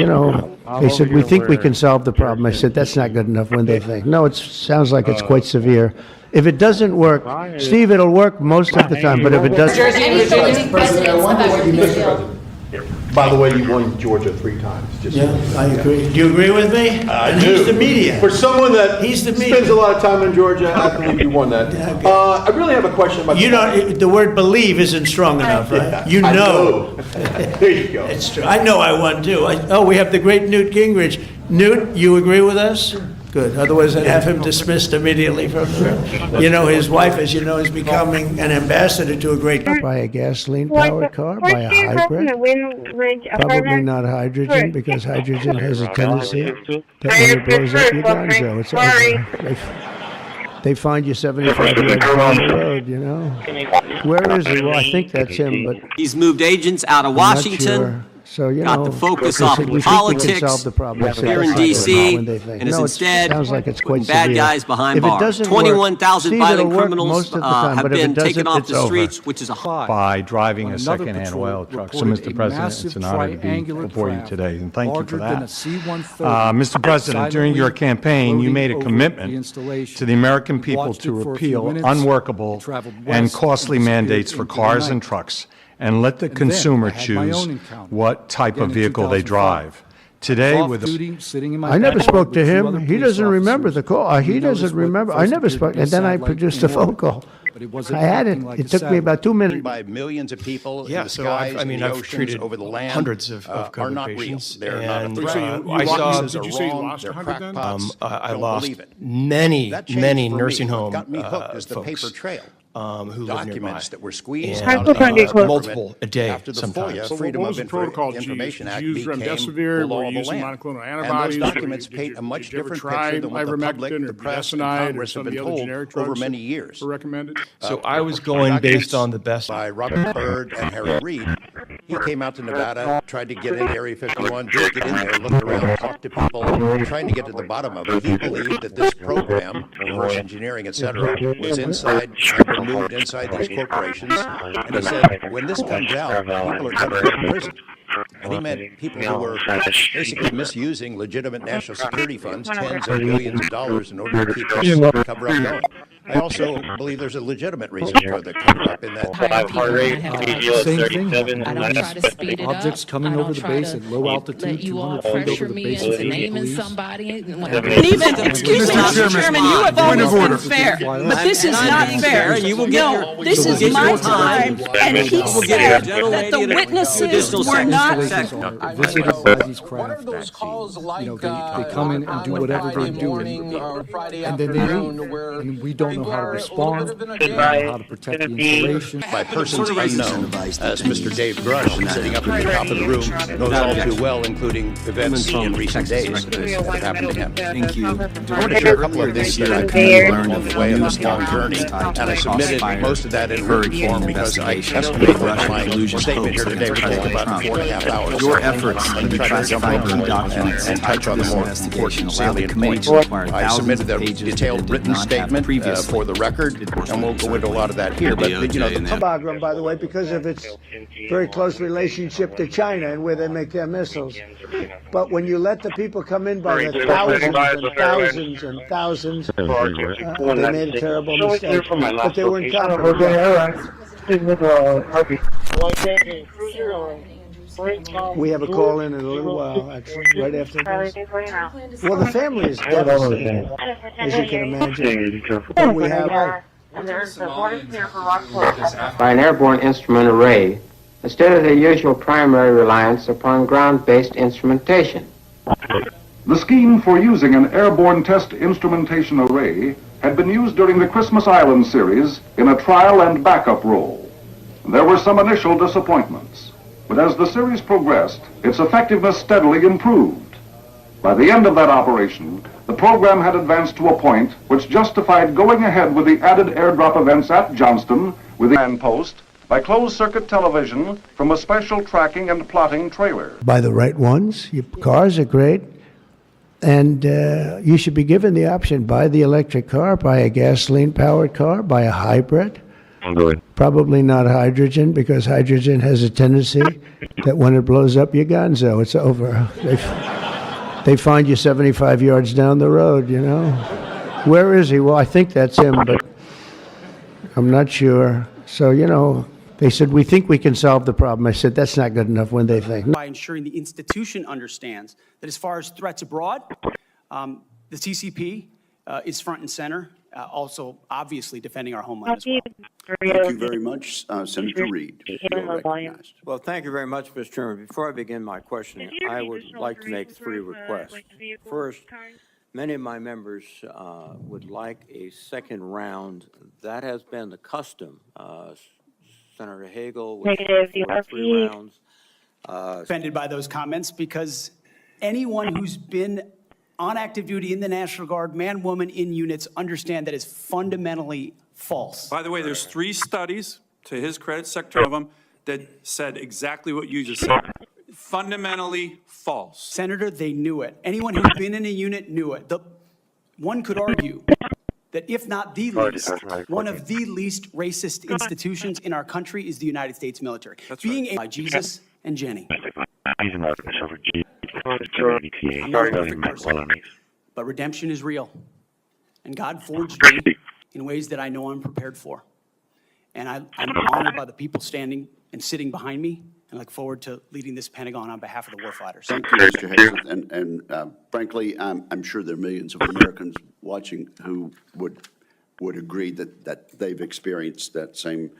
Speaker 7: they said, we think we can solve the problem. I said, that's not good enough. When they think, no, it sounds like it's quite severe. If it doesn't work, Steve, it'll work most of the time, but if it doesn't.
Speaker 2: By the way, you won Georgia 3 times.
Speaker 7: I agree. Do you agree with me?
Speaker 2: I
Speaker 7: And
Speaker 2: do.
Speaker 7: he's the media.
Speaker 2: For someone that
Speaker 7: He's the media.
Speaker 2: spends a lot of time in Georgia, I believe you won that. I really have a question about.
Speaker 7: The word believe isn't strong enough, right? You
Speaker 2: I
Speaker 7: know.
Speaker 2: There you go.
Speaker 7: It's true. I know I won too. We have the great Newt Gingrich. Newt, you agree with us? Good. Otherwise, I'd have him dismissed immediately from the room. His wife, as you know, is becoming an ambassador to a great. By a gasoline-powered car, by a hybrid. Probably not hydrogen, because hydrogen has a tendency that when it blows up, you're done, Joe. It's over. They find you 75 yards down the road, Where is he? Well, I think that's him, but
Speaker 6: He's moved agents out of
Speaker 7: I'm not
Speaker 6: Washington.
Speaker 7: sure. So,
Speaker 6: Got the focus
Speaker 7: they
Speaker 6: off
Speaker 7: said,
Speaker 6: of
Speaker 7: "We think we can
Speaker 6: politics
Speaker 7: solve the problem." I said,
Speaker 6: here in
Speaker 7: "That's not
Speaker 6: D.C.
Speaker 7: good when they think."
Speaker 6: and is
Speaker 7: No,
Speaker 6: instead
Speaker 7: sounds like it's quite
Speaker 6: putting bad
Speaker 7: severe.
Speaker 6: guys behind
Speaker 7: If it
Speaker 6: bars.
Speaker 7: doesn't work,
Speaker 6: 21,000
Speaker 7: Steve,
Speaker 6: violent
Speaker 7: it'll work
Speaker 6: criminals
Speaker 7: most of the time,
Speaker 6: have
Speaker 7: but if it
Speaker 6: been taken
Speaker 7: doesn't,
Speaker 6: off
Speaker 7: it's
Speaker 6: the
Speaker 7: over.
Speaker 6: streets, which is a
Speaker 3: by driving a secondhand oil truck. So, Mr. President, it's an honor to be before you today, and thank you for that. Mr. President, during your campaign, you made a commitment to the American people to repeal unworkable and costly mandates for cars and trucks, and let the consumer choose what type of vehicle they drive. Today, with
Speaker 7: I never spoke to him. He doesn't remember the call. He doesn't remember. I never spoke. And then I produced a phone call. I had it. It took me about 2 minutes.
Speaker 5: By millions of people in
Speaker 8: Yeah,
Speaker 5: the
Speaker 8: so
Speaker 5: skies,
Speaker 8: I've
Speaker 5: in the oceans,
Speaker 8: treated
Speaker 5: over the land,
Speaker 8: hundreds of
Speaker 5: are
Speaker 8: COVID
Speaker 5: not real.
Speaker 8: patients,
Speaker 5: They're not a
Speaker 8: and,
Speaker 5: threat.
Speaker 8: I saw.
Speaker 5: Did you say you lost
Speaker 8: they're
Speaker 5: 100 then?
Speaker 8: crackpots. I
Speaker 5: Don't
Speaker 8: lost
Speaker 5: believe it.
Speaker 8: many,
Speaker 5: That changed
Speaker 8: many
Speaker 5: for me.
Speaker 8: nursing
Speaker 5: What
Speaker 8: home
Speaker 5: got me hooked is the
Speaker 8: folks,
Speaker 5: paper trail.
Speaker 8: who live
Speaker 5: Documents
Speaker 8: nearby.
Speaker 5: that were squeezed
Speaker 8: And,
Speaker 5: out of the
Speaker 8: multiple a day
Speaker 5: after the
Speaker 8: sometimes.
Speaker 5: FOIA,
Speaker 8: So
Speaker 5: Freedom
Speaker 8: what
Speaker 5: of
Speaker 8: was the protocol?
Speaker 5: Information Act,
Speaker 3: Did you use
Speaker 5: became
Speaker 3: remdesivir?
Speaker 5: the law
Speaker 3: Were
Speaker 5: of
Speaker 3: you
Speaker 5: the
Speaker 3: using
Speaker 5: land.
Speaker 3: monoclonal
Speaker 5: And
Speaker 3: antibodies?
Speaker 5: those documents
Speaker 3: Did
Speaker 5: paint a much
Speaker 3: you ever
Speaker 5: different
Speaker 3: try
Speaker 5: picture than what the public,
Speaker 3: ivermectin or
Speaker 5: the press, and
Speaker 3: budesonide or
Speaker 5: Congress
Speaker 3: some
Speaker 5: have
Speaker 3: of
Speaker 5: been
Speaker 3: the other
Speaker 5: told
Speaker 3: generic
Speaker 5: over
Speaker 3: drugs
Speaker 5: many years.
Speaker 3: were recommended?
Speaker 8: So I was going based on the best.
Speaker 5: By Robert Byrd and Harry Reid. He came out to Nevada, tried to get into Area 51, didn't get in there, looked around, talked to people, trying to get to the bottom of it. He believed that this program, reverse engineering, et cetera, was inside, had been moved inside these corporations. And he said, when this comes out, people are going to go to prison. And he meant people who were basically misusing legitimate national security funds, tens of billions of dollars, in order to keep this cover-up going. I also believe there's a legitimate reason for the cover-up in that.
Speaker 22: Same thing. I don't try to speed it up.
Speaker 23: Objects coming over the base at low altitude,
Speaker 22: let you all
Speaker 23: 200 feet
Speaker 22: pressure
Speaker 23: over the
Speaker 22: me
Speaker 23: base
Speaker 22: into
Speaker 23: of the
Speaker 22: naming
Speaker 23: police.
Speaker 22: somebody.
Speaker 21: And even, excuse me, Mr. Chairman, you have always been fair, but this is not fair. No, this is my time, and he said that the witnesses were not.
Speaker 23: Visited by these craft. They come in and do whatever they're doing, and then they leave. And we don't know how to respond, we don't know how to protect the installation.
Speaker 5: By persons unknown, as Mr. Dave Grush, sitting up at the top of the room, knows all too well, including events in recent days that have happened to him.
Speaker 12: Thank you.
Speaker 5: I want to share a couple of things that I learned on the way of this long journey, and I submitted most of that in written form because I estimated that my statement here today would take about 4.5 hours.
Speaker 12: Your efforts
Speaker 5: I'm going to try to jump over documents and touch on the more important salient points. I submitted a detailed written statement for the record, and we'll go into a lot of that here. But the
Speaker 7: Bagram, by the way, because of its very close relationship to China and where they make their missiles. But when you let the people come in by the thousands and thousands and thousands, they made a terrible mistake. But they weren't competent. We have a call in a little while, actually, right after this. Well, the family is devastated, as you can imagine. But we have...
Speaker 24: By an airborne instrument array, instead of the usual primary reliance upon ground-based instrumentation.
Speaker 25: The scheme for using an airborne test instrumentation array had been used during the Christmas Island series in a trial and backup role. There were some initial disappointments, but as the series progressed, its effectiveness steadily improved. By the end of that operation, the program had advanced to a point which justified going ahead with the added airdrop events at Johnston with the command post by closed-circuit television from a special tracking and plotting trailer.
Speaker 7: Buy the right ones. Your cars are great. And you should be given the option, buy the electric car, buy a gasoline-powered car, buy a hybrid. Probably not hydrogen, because hydrogen has a tendency that when it blows up, you're gonzo. It's over. They find you 75 yards down the road, you know. Where is he? Well, I think that's him, but I'm not sure. So, you know, they said, we think we can solve the problem. I said, that's not good enough. When they think.
Speaker 1: By ensuring the institution understands that as far as threats abroad, the CCP is front and center, also obviously defending our homeland as well.
Speaker 13: Thank you very much, Senator Reed. You're recognized.
Speaker 14: Well, thank you very much, Mr. Chairman. Before I begin my questioning, I would like to make 3 requests. First, many of my members would like a second round. That has been the custom. Senator Hagel was for 3 rounds.
Speaker 1: Offended by those comments because anyone who's been on active duty in the National Guard, man, woman, in units, understand that is fundamentally false.
Speaker 15: By the way, there's 3 studies, to his credit, Secretary of them, that said exactly what you just said. Fundamentally false.
Speaker 1: Senator, they knew it. Anyone who's been in a unit knew it. One could argue that if not the least, one of the least racist institutions in our country is the United States military.
Speaker 15: That's
Speaker 1: being
Speaker 15: right.
Speaker 1: by Jesus and Jenny. I'm not a perfect person, but redemption is real. And God forged me in ways that I know I'm prepared for. And I'm honored by the people standing and sitting behind me, and look forward to leading this Pentagon on behalf of the warfighters.
Speaker 13: Thank you, Mr. Hayes. And frankly, I'm sure there are millions of Americans watching who would agree that they've experienced that same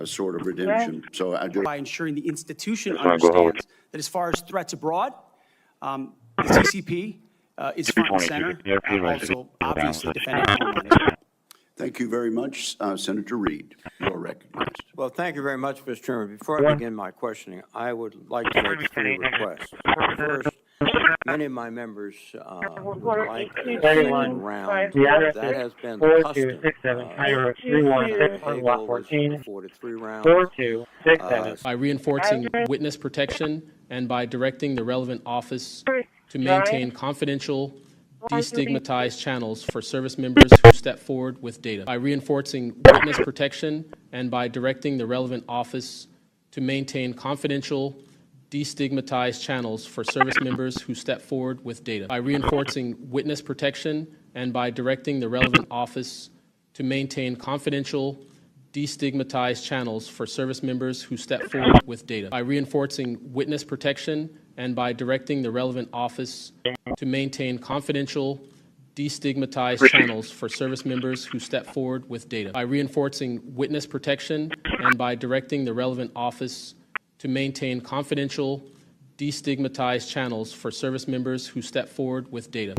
Speaker 13: sort of redemption. So I do.
Speaker 1: By ensuring the institution understands that as far as threats abroad, the CCP is front and center, also obviously defending our homeland as well.
Speaker 13: Thank you very much, Senator Reed. You're recognized.
Speaker 14: Well, thank you very much, Mr. Chairman. Before I begin my questioning, I would like to make 3 requests. First, many of my members would like a second round. That has been the custom. Afforded 3 rounds.
Speaker 16: By reinforcing witness protection and by directing the relevant office to maintain confidential, destigmatized channels for service members who step forward with data. By reinforcing witness protection and by directing the relevant office to maintain confidential, destigmatized channels for service members who step forward with data. By reinforcing witness protection and by directing the relevant office to maintain confidential, destigmatized channels for service members who step forward with data. By reinforcing witness protection and by directing the relevant office to maintain confidential, destigmatized channels for service members who step forward with data. By reinforcing witness protection and by directing the relevant office to maintain confidential, destigmatized channels for service members who step forward with data.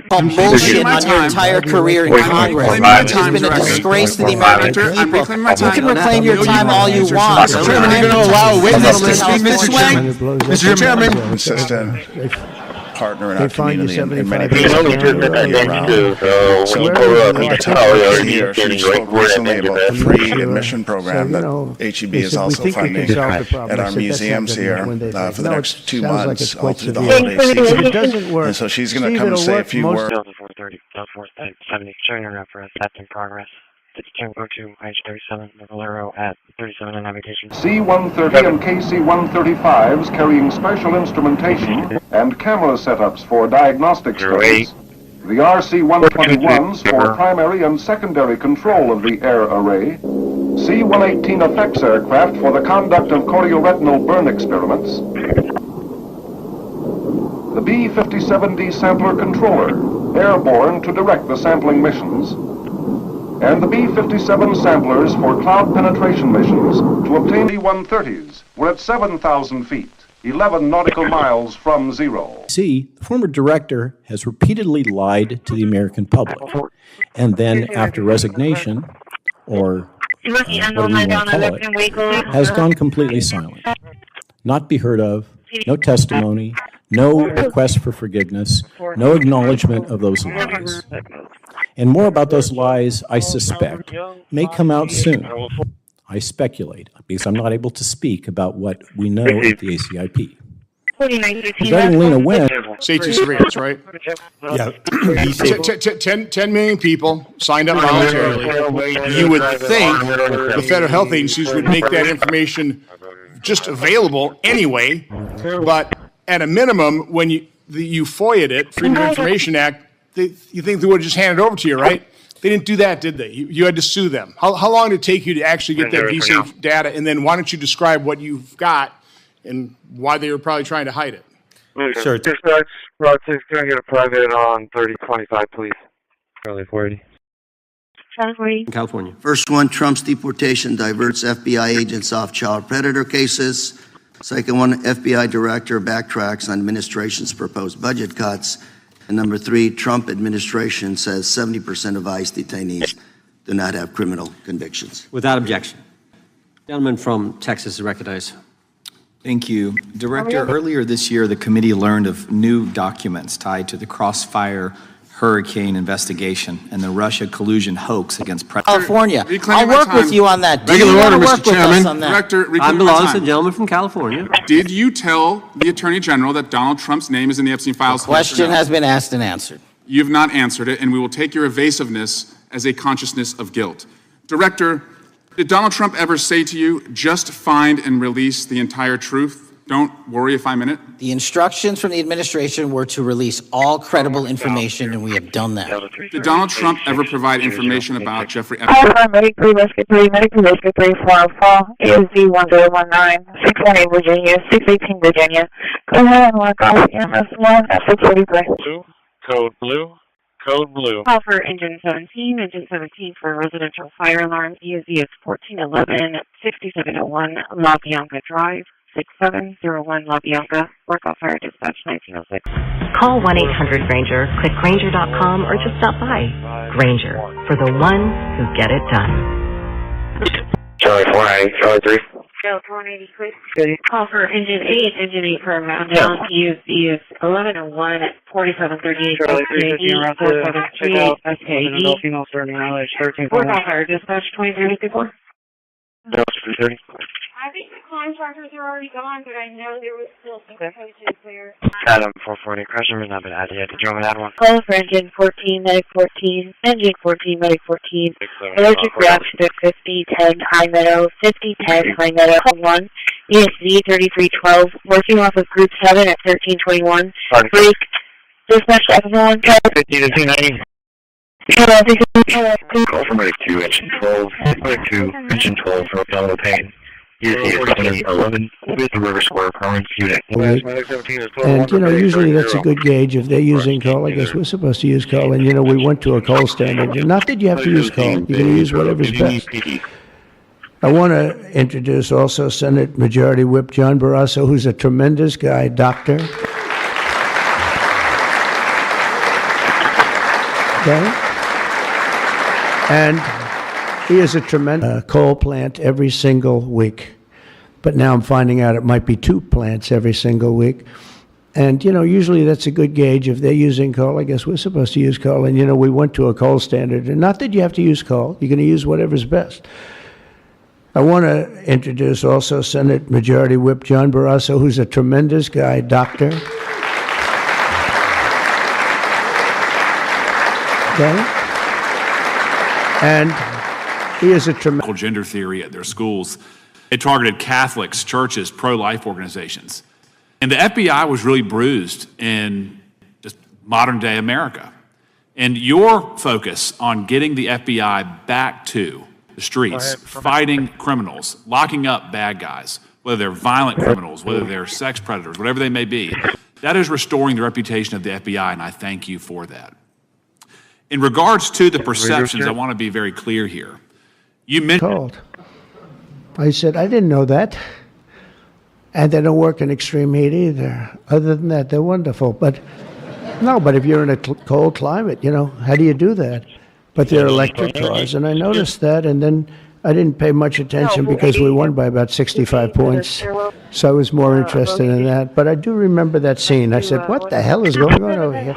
Speaker 11: Bullshit on your entire career in Congress. It's been a disgrace to the American people. You can reclaim your time all you want.
Speaker 17: Mr. Chairman, you're going to allow a witness to speak this way? Mr. Chairman.
Speaker 5: Consistent partner in
Speaker 7: They
Speaker 5: our
Speaker 7: find you
Speaker 5: community in many
Speaker 7: 75
Speaker 5: cases. Here, she spoke recently about the free admission program that HEB is also funding at our museums here for the next 2 months all through the holiday season.
Speaker 7: It doesn't work.
Speaker 5: And so she's going to come and say a few words.
Speaker 24: 430, showing your reference, that's in progress. Go to H37, the Valero at 37 in navigation.
Speaker 25: C-130 and KC-135s carrying special instrumentation and camera setups for diagnostic studies. The RC-121s for primary and secondary control of the air array. C-118 effects aircraft for the conduct of chorioretinal burn experiments. the B-57D sampler controller, airborne to direct the sampling missions, and the B-57 samplers for cloud penetration missions to obtain B-130s were at 7,000 feet, 11 nautical miles from zero.
Speaker 4: See, the former director has repeatedly lied to the American public, and then after resignation, or whatever you want to call it, has gone completely silent. Not be heard of, no testimony, no request for forgiveness, no acknowledgement of those lies. And more about those lies, I suspect, may come out soon. I speculate, because I'm not able to speak about what we know at the ACIP. Regarding Lena Wynn,
Speaker 9: Safety surveillance, right?
Speaker 4: Yeah.
Speaker 9: 10 million people signed up voluntarily. You would think the federal health agencies would make that information just available anyway, but at a minimum, when you FOIA'd it, Freedom of Information Act, you think they would have just handed it over to you, right? They didn't do that, did they? You had to sue them. How long did it take you to actually get that vSafe data? And then why don't you describe what you've got and why they were probably trying to hide it?
Speaker 24: Sure. Dispatch, Rod 6, can I get a private on 3025, please? Charlie 480.
Speaker 6: California.
Speaker 10: First one, Trump's deportation diverts FBI agents off child predator cases. Second one, FBI director backtracks on administration's proposed budget cuts. And number three, Trump administration says 70% of ICE detainees do not have criminal convictions.
Speaker 6: Without objection. Gentleman from Texas is recognized.
Speaker 18: Thank you. Director, earlier this year, the committee learned of new documents tied to the Crossfire hurricane investigation and the Russia collusion hoax against President
Speaker 11: California. I'll work with you on that.
Speaker 15: Regular order, Mr. Chairman.
Speaker 6: Director, I belong to the gentleman from California.
Speaker 15: Did you tell the Attorney General that Donald Trump's name is in the Epstein files?
Speaker 11: The question has been asked and answered.
Speaker 15: You've not answered it, and we will take your evasiveness as a consciousness of guilt. Director, did Donald Trump ever say to you, just find and release the entire truth? Don't worry if I'm in it.
Speaker 11: The instructions from the administration were to release all credible information, and we have done that.
Speaker 15: Did Donald Trump ever provide information about Jeffrey Epstein?
Speaker 19: Alpha, Medic 3, Rescue 3, Medic 3, Rescue 3, 404, AZ 1019, 618 Virginia, 618 Virginia. Go ahead and lock off EMS 1 at 643.
Speaker 24: Blue, code blue, code blue.
Speaker 19: Call for engine 17 for residential fire alarm. EZ is 1411, 6701 La Bianca Drive. 6701 La Bianca, work off fire dispatch 1906.
Speaker 20: Call 1-800-GRANGER, click Granger.com, or just stop by. Granger, for the ones who get it done.
Speaker 24: Charlie 480, Charlie 3.
Speaker 19: Charlie 480, please. Call for engine 8 for a round down. EZ is 1101 at 4738.
Speaker 24: Charlie 3,
Speaker 19: 4738. Work off fire dispatch 2034.
Speaker 24: No, 330.
Speaker 19: I think the contractors are already gone, but I know there was still some coaches there.
Speaker 24: Adam 440, crash number's not been added yet. Did you want me to add one?
Speaker 19: Call for engine 14, medic 14, engine 14, medic 14, allergic reaction to 5010 High Meadow, 5010 High Meadow, 1, ESZ 3312, working off of group 7 at 1321, break, dispatch to everyone,
Speaker 24: 50 to 290. Call for medic 2, engine 12, medic 2, engine 12 for abdominal pain. ESZ is 2011 with the River Square Permanent Unit.
Speaker 7: And, usually that's a good gauge if they're using call. I guess we're supposed to use call. And, we went to a call standard. And not that you have to use call. You're going to use whatever's best. I want to introduce also Senate Majority Whip John Barrasso, who's a tremendous guy, doctor. Okay? And he is a tremendous coal plant every single week. But now I'm finding out it might be 2 plants every single week. And, usually that's a good gauge if they're using coal. I guess we're supposed to use coal. And, we went to a coal standard. And not that you have to use coal. You're going to use whatever's best. I want to introduce also Senate Majority Whip John Barrasso, who's a tremendous guy, doctor. Okay? And he is a tremendous
Speaker 15: gender theory at their schools. It targeted Catholics, churches, pro-life organizations. And the FBI was really bruised in just modern day America. And your focus on getting the FBI back to the streets, fighting criminals, locking up bad guys, whether they're violent criminals, whether they're sex predators, whatever they may be, That is restoring the reputation of the FBI, and I thank you for that. In regards to the perceptions, I want to be very clear here. You mentioned...
Speaker 7: I said, I didn't know that. And they don't work in extreme heat either. Other than that, they're wonderful. But no, but if you're in a cold climate, you know, how do you do that? But they're electric cars, and I noticed that, and then I didn't pay much attention because we won by about 65 points. So I was more interested in that. But I do remember that scene. I said, what the hell is going on over here?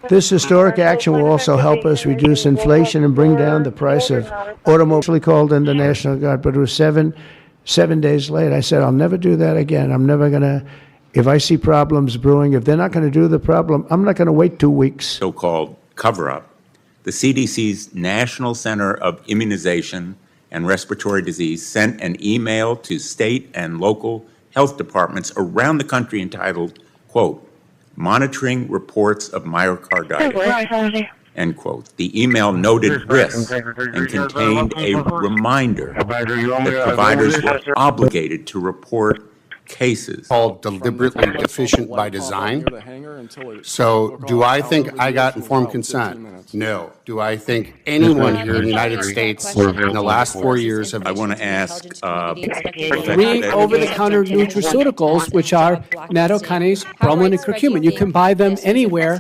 Speaker 7: This historic action will also help us reduce inflation and bring down the price of automobiles. Called in the National Guard, but it was seven days late. I said, I'll never do that again. I'm never going to, if I see problems brewing, if they're not going to do the problem, I'm not going to wait 2 weeks.
Speaker 2: So-called cover-up. The CDC's National Center of Immunization and Respiratory Disease sent an email to state and local health departments around the country entitled, quote, monitoring reports of myocarditis, end quote. The email noted risks and contained a reminder that providers were obligated to report cases.
Speaker 3: Called deliberately deficient by design. So do I think I got informed consent? No. Do I think anyone here in the United States in the last 4 years have...
Speaker 2: I want to ask...
Speaker 8: 3 over-the-counter nutraceuticals, which are nattokinase, bromelain, and curcumin. You can buy them anywhere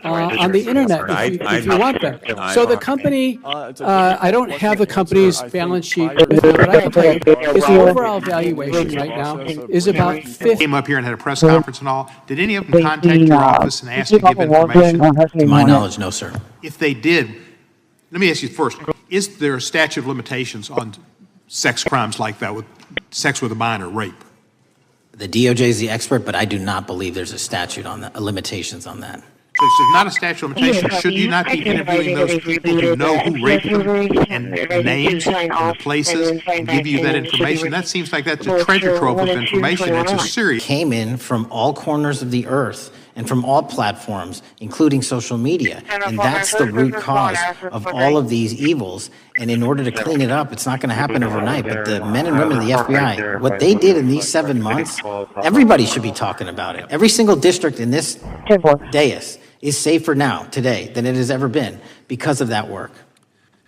Speaker 8: on the internet if you want them. So the company, I don't have the company's balance sheet with me, but I can tell you, its overall valuation right now is about 50.
Speaker 21: Came up here and had a press conference and all. Did any of them contact your office and ask you to give information?
Speaker 11: To my knowledge, no, sir.
Speaker 21: If they did, let me ask you first, is there a statute of limitations on sex crimes like that, with sex with a minor, rape?
Speaker 11: The DOJ is the expert, but I do not believe there's a statute on that, limitations on that.
Speaker 21: So if there's not a statute of limitations, should you not be interviewing those people who know who raped them and names and the places and give you that information? That seems like that's a treasure trove of information. It's a serious...
Speaker 11: Came in from all corners of the earth and from all platforms, including social media. And that's the root cause of all of these evils. And in order to clean it up, it's not going to happen overnight. But the men and women of the FBI, what they did in these 7 months, everybody should be talking about it. Every single district in this dais is safer now, today, than it has ever been because of that work.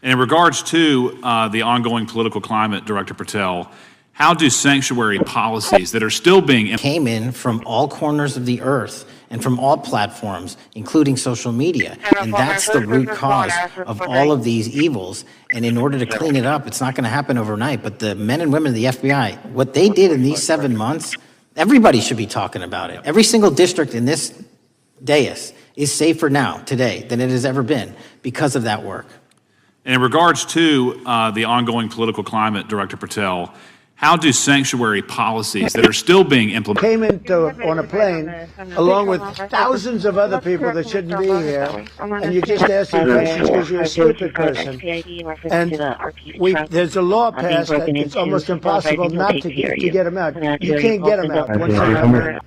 Speaker 15: And in regards to the ongoing political climate, Director Patel, how do sanctuary policies that are still being...
Speaker 11: Came in from all corners of the earth and from all platforms, including social media. And that's the root cause of all of these evils. And in order to clean it up, it's not going to happen overnight. But the men and women of the FBI, what they did in these 7 months, everybody should be talking about it. Every single district in this dais is safer now, today, than it has ever been because of that work.
Speaker 15: And in regards to the ongoing political climate, Director Patel, how do sanctuary policies that are still being implemented...
Speaker 7: Came on a plane along with thousands of other people that shouldn't be here, and you just ask them questions because you're a stupid person. And there's a law passed that it's almost impossible not to get them out. You can't get them out once they come in.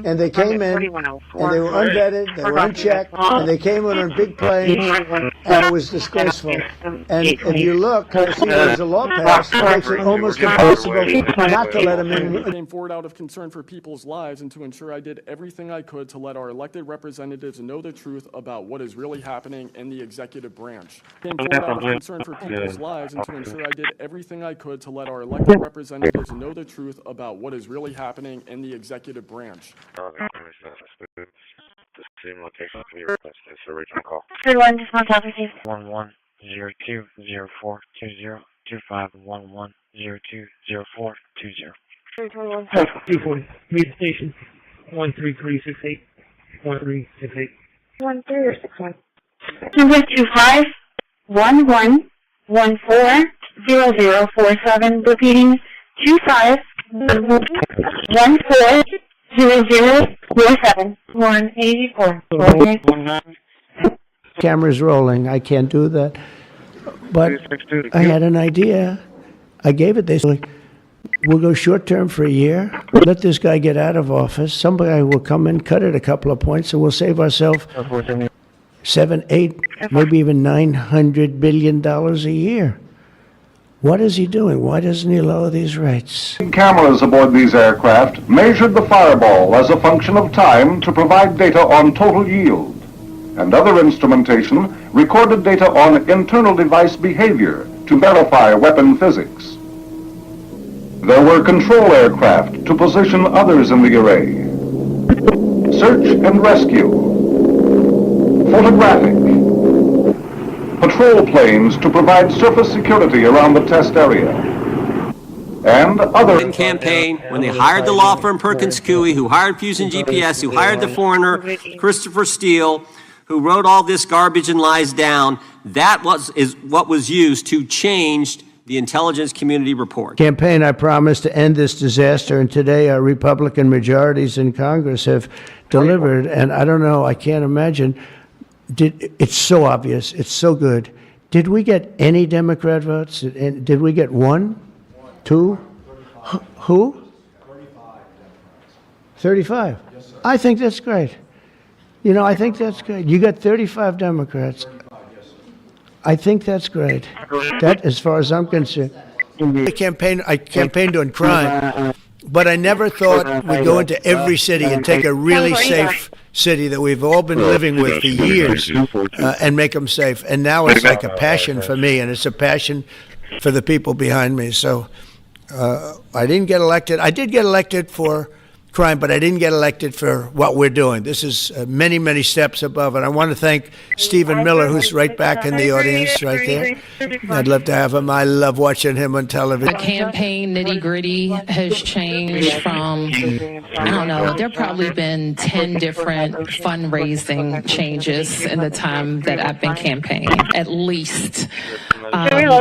Speaker 7: And they came in, and they were unvetted, they were unchecked, and they came in on big planes, and it was disgraceful. And if you look, you see there's a law passed that makes it almost impossible not to let them in.
Speaker 22: I came forward out of concern for people's lives and to ensure I did everything I could to let our elected representatives know the truth about what is really happening in the executive branch. I came forward out of concern for people's lives and to ensure I did everything I could to let our elected representatives know the truth about what is really happening in the executive branch.
Speaker 24: The same location can be requested. It's the original call.
Speaker 19: 31, just one top received.
Speaker 24: 110204202511020420.
Speaker 8: 240, read station 13368. 1368.
Speaker 19: 13 or 61. 225 11140047. Repeating 25 140047. 184.
Speaker 7: Camera's rolling. I can't do that. But I had an idea. I gave it. They said, we'll go short term for a year. Let this guy get out of office. Somebody will come in, cut it a couple of points, and we'll save ourselves $7, $8, maybe even $900 billion a year. What is he doing? Why doesn't he lower these rates?
Speaker 25: Cameras aboard these aircraft measured the fireball as a function of time to provide data on total yield. And other instrumentation recorded data on internal device behavior to verify weapon physics. There were control aircraft to position others in the array. Search and rescue. Photographic. Patrol planes to provide surface security around the test area. And other
Speaker 6: campaign, when they hired the law firm Perkins Coie, who hired Fusion GPS, who hired the foreigner Christopher Steele, who wrote all this garbage and lies down, is what was used to change the intelligence community report.
Speaker 7: Campaign, I promised to end this disaster, and today our Republican majorities in Congress have delivered, and I don't know, I can't imagine. It's so obvious, it's so good. Did we get any Democrat votes? And did we get one? Two? Who? 35. I think that's great. You know, I think that's great. You got 35 Democrats. I think that's great. That, as far as I'm concerned. I campaigned on crime, but I never thought we'd go into every city and take a really safe city that we've all been living with for years and make them safe. And now it's like a passion for me, and it's a passion for the people behind me. So I didn't get elected. I did get elected for crime, but I didn't get elected for what we're doing. This is many, many steps above. And I want to thank Stephen Miller, who's right back in the audience right there. I'd love to have him. I love watching him on television.
Speaker 1: The campaign nitty-gritty has changed from, I don't know, there have probably been 10 different fundraising changes in the time that I've been campaigning, at least. There's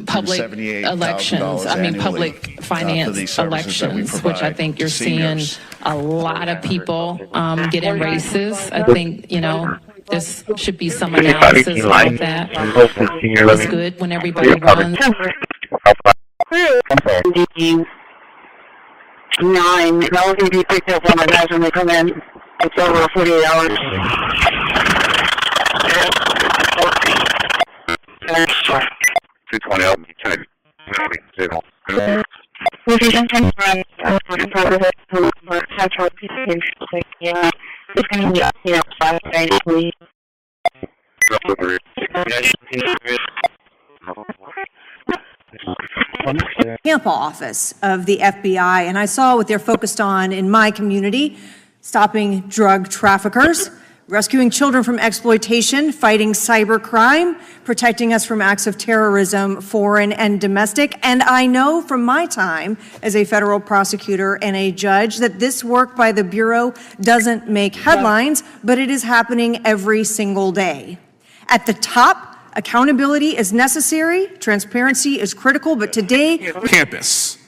Speaker 1: public elections, public finance elections, which I think you're seeing a lot of people getting races. I think, this should be some analysis of that. It's good when everybody runs.
Speaker 19: 9, that will be picked up on my guys when they come in. It's over 48 hours. 220 up. It's going to be, 5 days, please.
Speaker 12: Tampa office of the FBI, and I saw what they're focused on in my community: stopping drug traffickers, rescuing children from exploitation, fighting cybercrime, protecting us from acts of terrorism, foreign and domestic. And I know from my time as a federal prosecutor and a judge that this work by the Bureau doesn't make headlines, but it is happening every single day. At the top, accountability is necessary, transparency is critical, but today...
Speaker 13: Campus.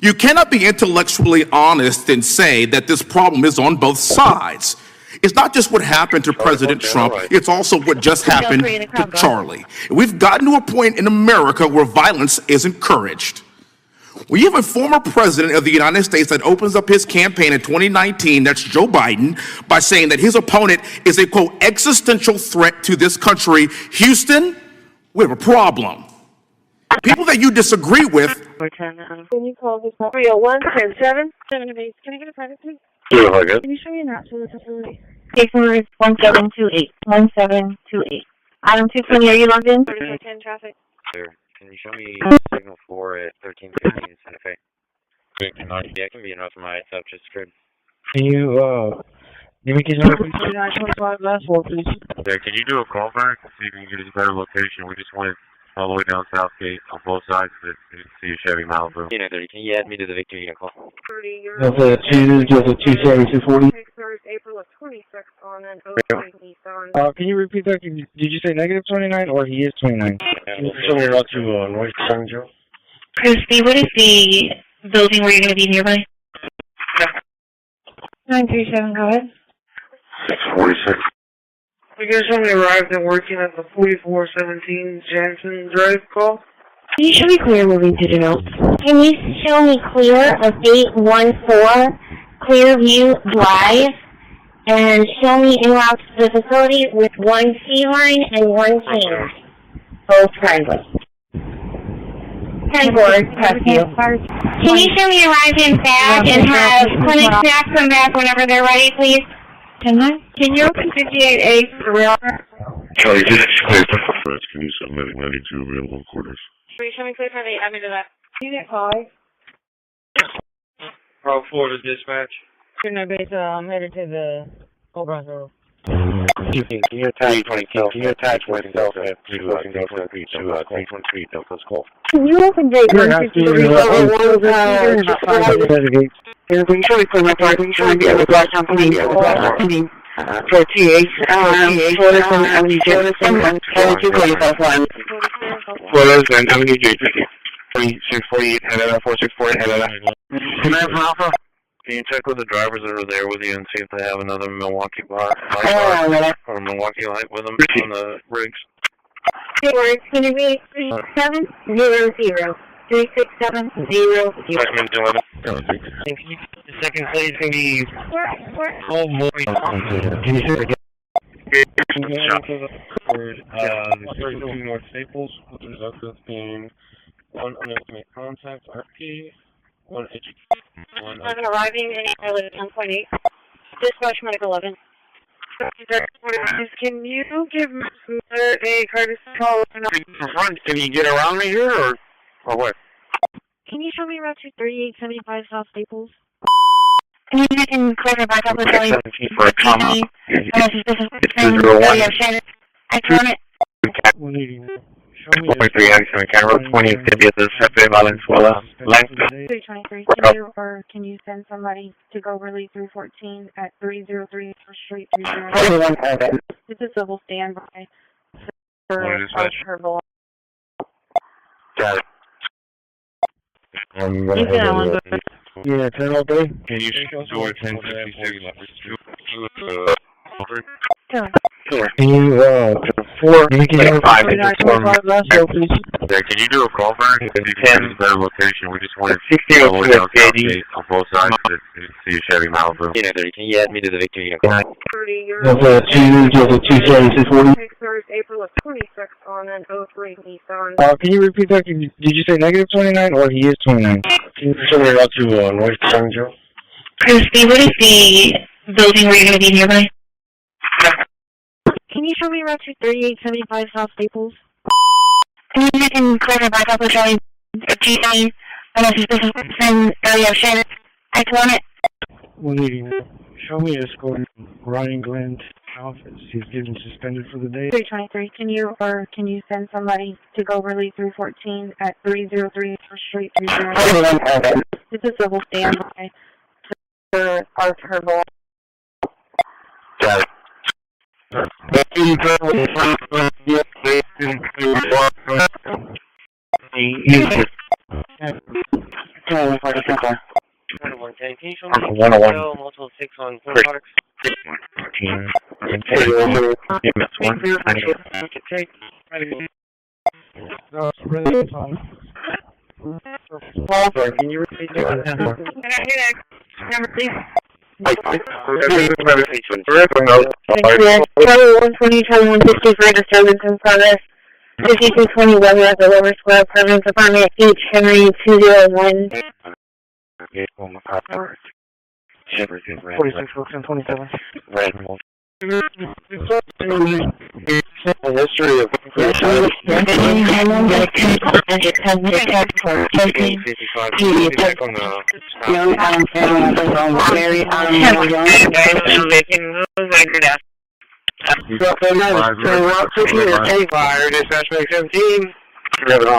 Speaker 13: You cannot be intellectually honest and say that this problem is on both sides. It's not just what happened to President Trump, it's also what just happened to Charlie. We've gotten to a point in America where violence is encouraged. We have a former president of the United States that opens up his campaign in 2019, that's Joe Biden, by saying that his opponent is a, quote, existential threat to this country. Houston, we have a problem. People that you disagree with.
Speaker 19: Can you call this 301-107? Can I get a private, please? Can you show me an app to the facility? Case number is 1728. 1728. Item 220, are you logged in? 10 traffic.
Speaker 24: Sure. Can you show me signal 4 at 1315 Santa Fe? Yeah, it can be enough for my setup, just script.
Speaker 14: Can you, give me case number, please?
Speaker 19: 925 last one, please.
Speaker 24: Yeah, can you do a call back so you can get us a better location? We just went all the way down Southgate on both sides to see a Chevy Malibu. Yeah, 30. Can you add me to the Victor Unit call?
Speaker 14: That's a 270-240.
Speaker 19: April of 26 on an
Speaker 14: can you repeat that? Did you say negative 29 or he is 29? Can you show me out to North San Joe?
Speaker 19: Christi, what is the building where you're going to be nearby? 937, go ahead.
Speaker 14: 646.
Speaker 19: You guys only arrived and working at the 4417 Jansen Drive call? Can you show me clear moving to Janelle?
Speaker 23: Can you show me clear of 814 Clearview Drive and show me en route to the facility with one C line and one K line, both driveways?
Speaker 19: 10-4, press you. Can you show me arrive in back and have clinic staff come back whenever they're ready, please? Can you open 58A for real?
Speaker 24: Charlie, this is clear for performance. Can you submit 92 available quarters?
Speaker 19: Will you show me clear for the add me to that?
Speaker 14: Unit 5.
Speaker 24: Pro 4 to dispatch.
Speaker 14: No base, I'm headed to the Old Bronx Road.
Speaker 24: Can you attach with Delta to 323 Delta's call?
Speaker 19: Can you open gate 153 Can you show me clear my part? Can you show me the last time, please? For TH, Florida, Avenue J, 245
Speaker 24: Florida, Avenue J, 648, head out, 464, head out. Alpha. Can you check with the drivers that are there with you and see if they have another Milwaukee light or Milwaukee light with them on the rigs?
Speaker 19: Can you be 3700 36700?
Speaker 24: The second stage can be.
Speaker 19: Oh boy.
Speaker 24: Can you say it again? Two more staples, which is up to being one unestimate contact, RP, one
Speaker 19: I'm arriving in early 10.8. Dispatch medical 11. Can you give Mother a courtesy call?
Speaker 24: Can you get around me here or what?
Speaker 19: Can you show me route 23875 South Staples? Can you can clear back up with Kelly?
Speaker 24: For a trauma.
Speaker 19: I turn it.
Speaker 24: 1.3 action camera 20 is going to be at the Cefe Valenzuela line.
Speaker 19: 323, can you send somebody to go relieve 314 at 303 Street 303? It's a civil standby for her below.
Speaker 24: Got it.
Speaker 14: Yeah, 10 all day.
Speaker 24: Can you do a 1056?
Speaker 14: Can you, 4, can you 5
Speaker 24: Can you do a call for it? If you can, it's a better location. We just wanted to look down Southgate on both sides to see a Chevy Malibu. Can you add me to the victory?
Speaker 14: There's a 27640.
Speaker 19: April of 26 on an 03 Nissan.
Speaker 14: Can you repeat that? Did you say negative 29 or he is 29? Can you show me out to North San Joe?
Speaker 19: Christi, what is the building where you're going to be nearby? Can you show me route 23875 South Staples? Can you can clear back up with Kelly? G9, unless this is in area Shannon. I want it.
Speaker 14: 180. Show me a score. Ryan Glenn's office. He's getting suspended for the day.
Speaker 19: 323. Can you send somebody to go relieve 314 at 303 Street 303? It's a civil standby for her below.
Speaker 24: Got it.
Speaker 19: Multiple 6 on products.
Speaker 14: Can you repeat that?
Speaker 19: Number, please.
Speaker 23: 120, 150 for disturbance in progress. 5220 weather at the lower square apartments, apartment H, Henry 201.
Speaker 14: 46 books and 27.
Speaker 24: The history of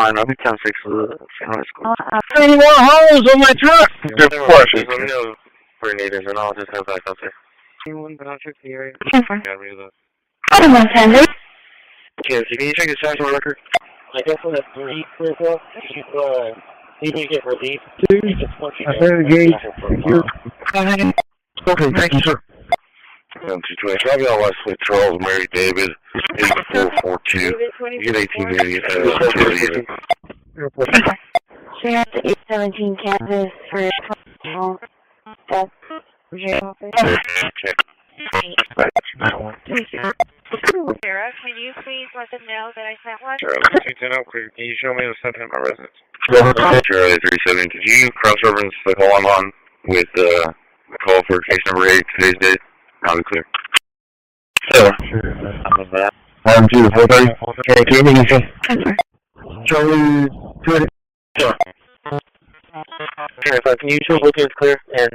Speaker 24: I'll be 10-6 for the high school.
Speaker 14: 20 more holes on my truck!
Speaker 24: Good questions. Let me know where it is, and I'll just head back up there. But I'll check the area. Okay, so can you check the size of my record? I guess on the 3 for yourself. You can get relief.
Speaker 14: I said the gate. Okay, thank you, sir.
Speaker 24: Situation. I'll be on Westwood Charles, Mary David, 8442. You get 18 minutes.
Speaker 23: Share at the 817 campus for office. Sarah, can you please let them know that I sent one?
Speaker 24: Charlie 210 clear. Can you show me the sent him my residence? Charlie 37, could you cross-reference the call I'm on with the call for case number 8, today's date? I'll be clear. Sure. I'm 2 430. Charlie 2, what did you say? Charlie 2. Sure. Can you show both units clear and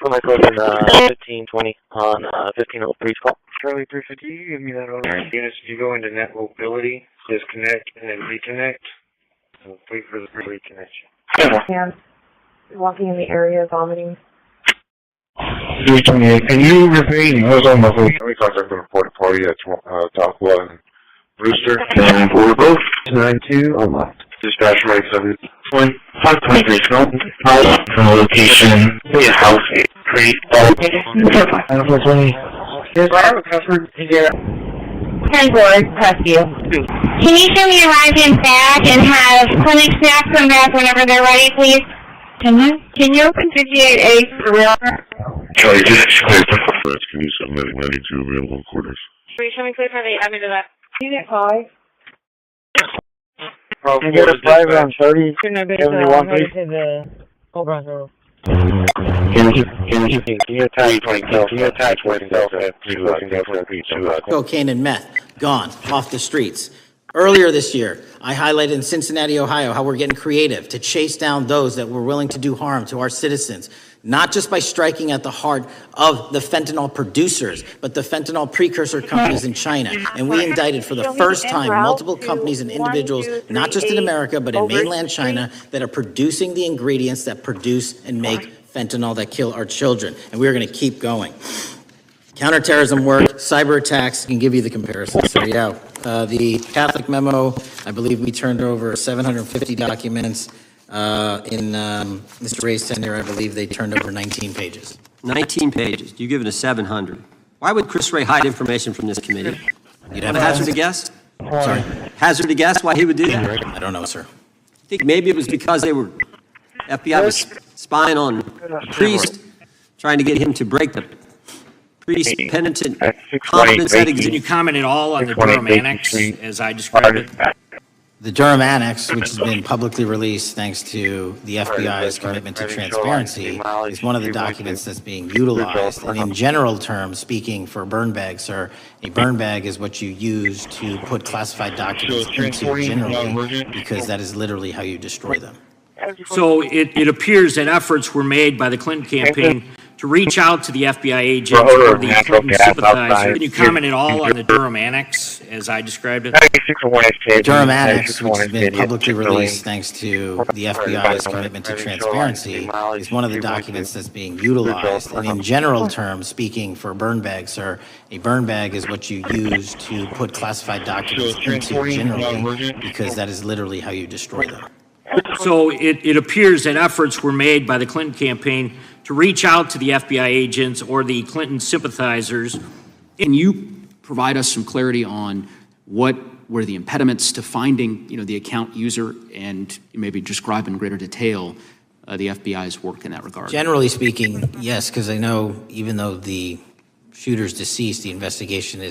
Speaker 24: put myself in 1520 on 1503's call? Charlie 350, you give me that order. Units, if you go into net mobility, disconnect and then reconnect. So wait for the reconnection.
Speaker 19: And walking in the area, vomiting.
Speaker 24: 328, can you repeat? I was on my phone. Let me contact the report party at Top 1 Rooster. And for both 92 on left. Dispatch right 523 from location, a house, create, I have a customer here.
Speaker 19: 10-4, press you. Can you show me a ride back and have clinic staff come back whenever they're ready, please? Can you open 58A for real?
Speaker 24: Charlie, just clear. Can you submit 92 available quarters?
Speaker 19: Can you show me clear for the add me to that? Unit 5.
Speaker 24: And get a 5 on 30, 71, please. Can you attach
Speaker 11: Cocaine and meth, gone, off the streets. Earlier this year, I highlighted in Cincinnati, Ohio, how we're getting creative to chase down those that were willing to do harm to our citizens, not just by striking at the heart of the fentanyl producers, but the fentanyl precursor companies in China. And we indicted for the first time multiple companies and individuals, not just in America, but in mainland China, that are producing the ingredients that produce and make fentanyl that kill our children. And we're going to keep going. Counterterrorism work, cyber attacks, I can give you the comparison. So yeah, the Catholic memo, I believe we turned over 750 documents. In Mr. Ray's tenure, I believe they turned over 19 pages.
Speaker 6: 19 pages. You've given us 700. Why would Chris Ray hide information from this committee?
Speaker 11: You'd have
Speaker 6: a hazard to guess?
Speaker 11: Sorry?
Speaker 6: Hazard to guess why he would do that?
Speaker 11: I don't know, sir.
Speaker 6: I think maybe it was because FBI was spying on a priest, trying to get him to break the priest's penitent confidence etiquette.
Speaker 4: Can you comment at all on the Durham Annex as I described it?
Speaker 11: The Durham Annex, which has been publicly released thanks to the FBI's commitment to transparency, is one of the documents that's being utilized. And in general terms, speaking for burn bags, sir, a burn bag is what you use to put classified documents into generally, because that is literally how you destroy them.
Speaker 4: So it appears that efforts were made by the Clinton campaign to reach out to the FBI agents or the Clinton sympathizers. Can you comment at all on the Durham Annex as I described it?
Speaker 11: The Durham Annex, which has been publicly released thanks to the FBI's commitment to transparency, is one of the documents that's being utilized. And in general terms, speaking for burn bags, sir, a burn bag is what you use to put classified documents into generally, because that is literally how you destroy them.
Speaker 4: So it appears that efforts were made by the Clinton campaign to reach out to the FBI agents or the Clinton sympathizers.
Speaker 5: Can you provide us some clarity on what were the impediments to finding, the account user, and maybe describe in greater detail the FBI's work in that regard?
Speaker 11: Generally speaking, yes, because I know even though the shooter's deceased, the investigation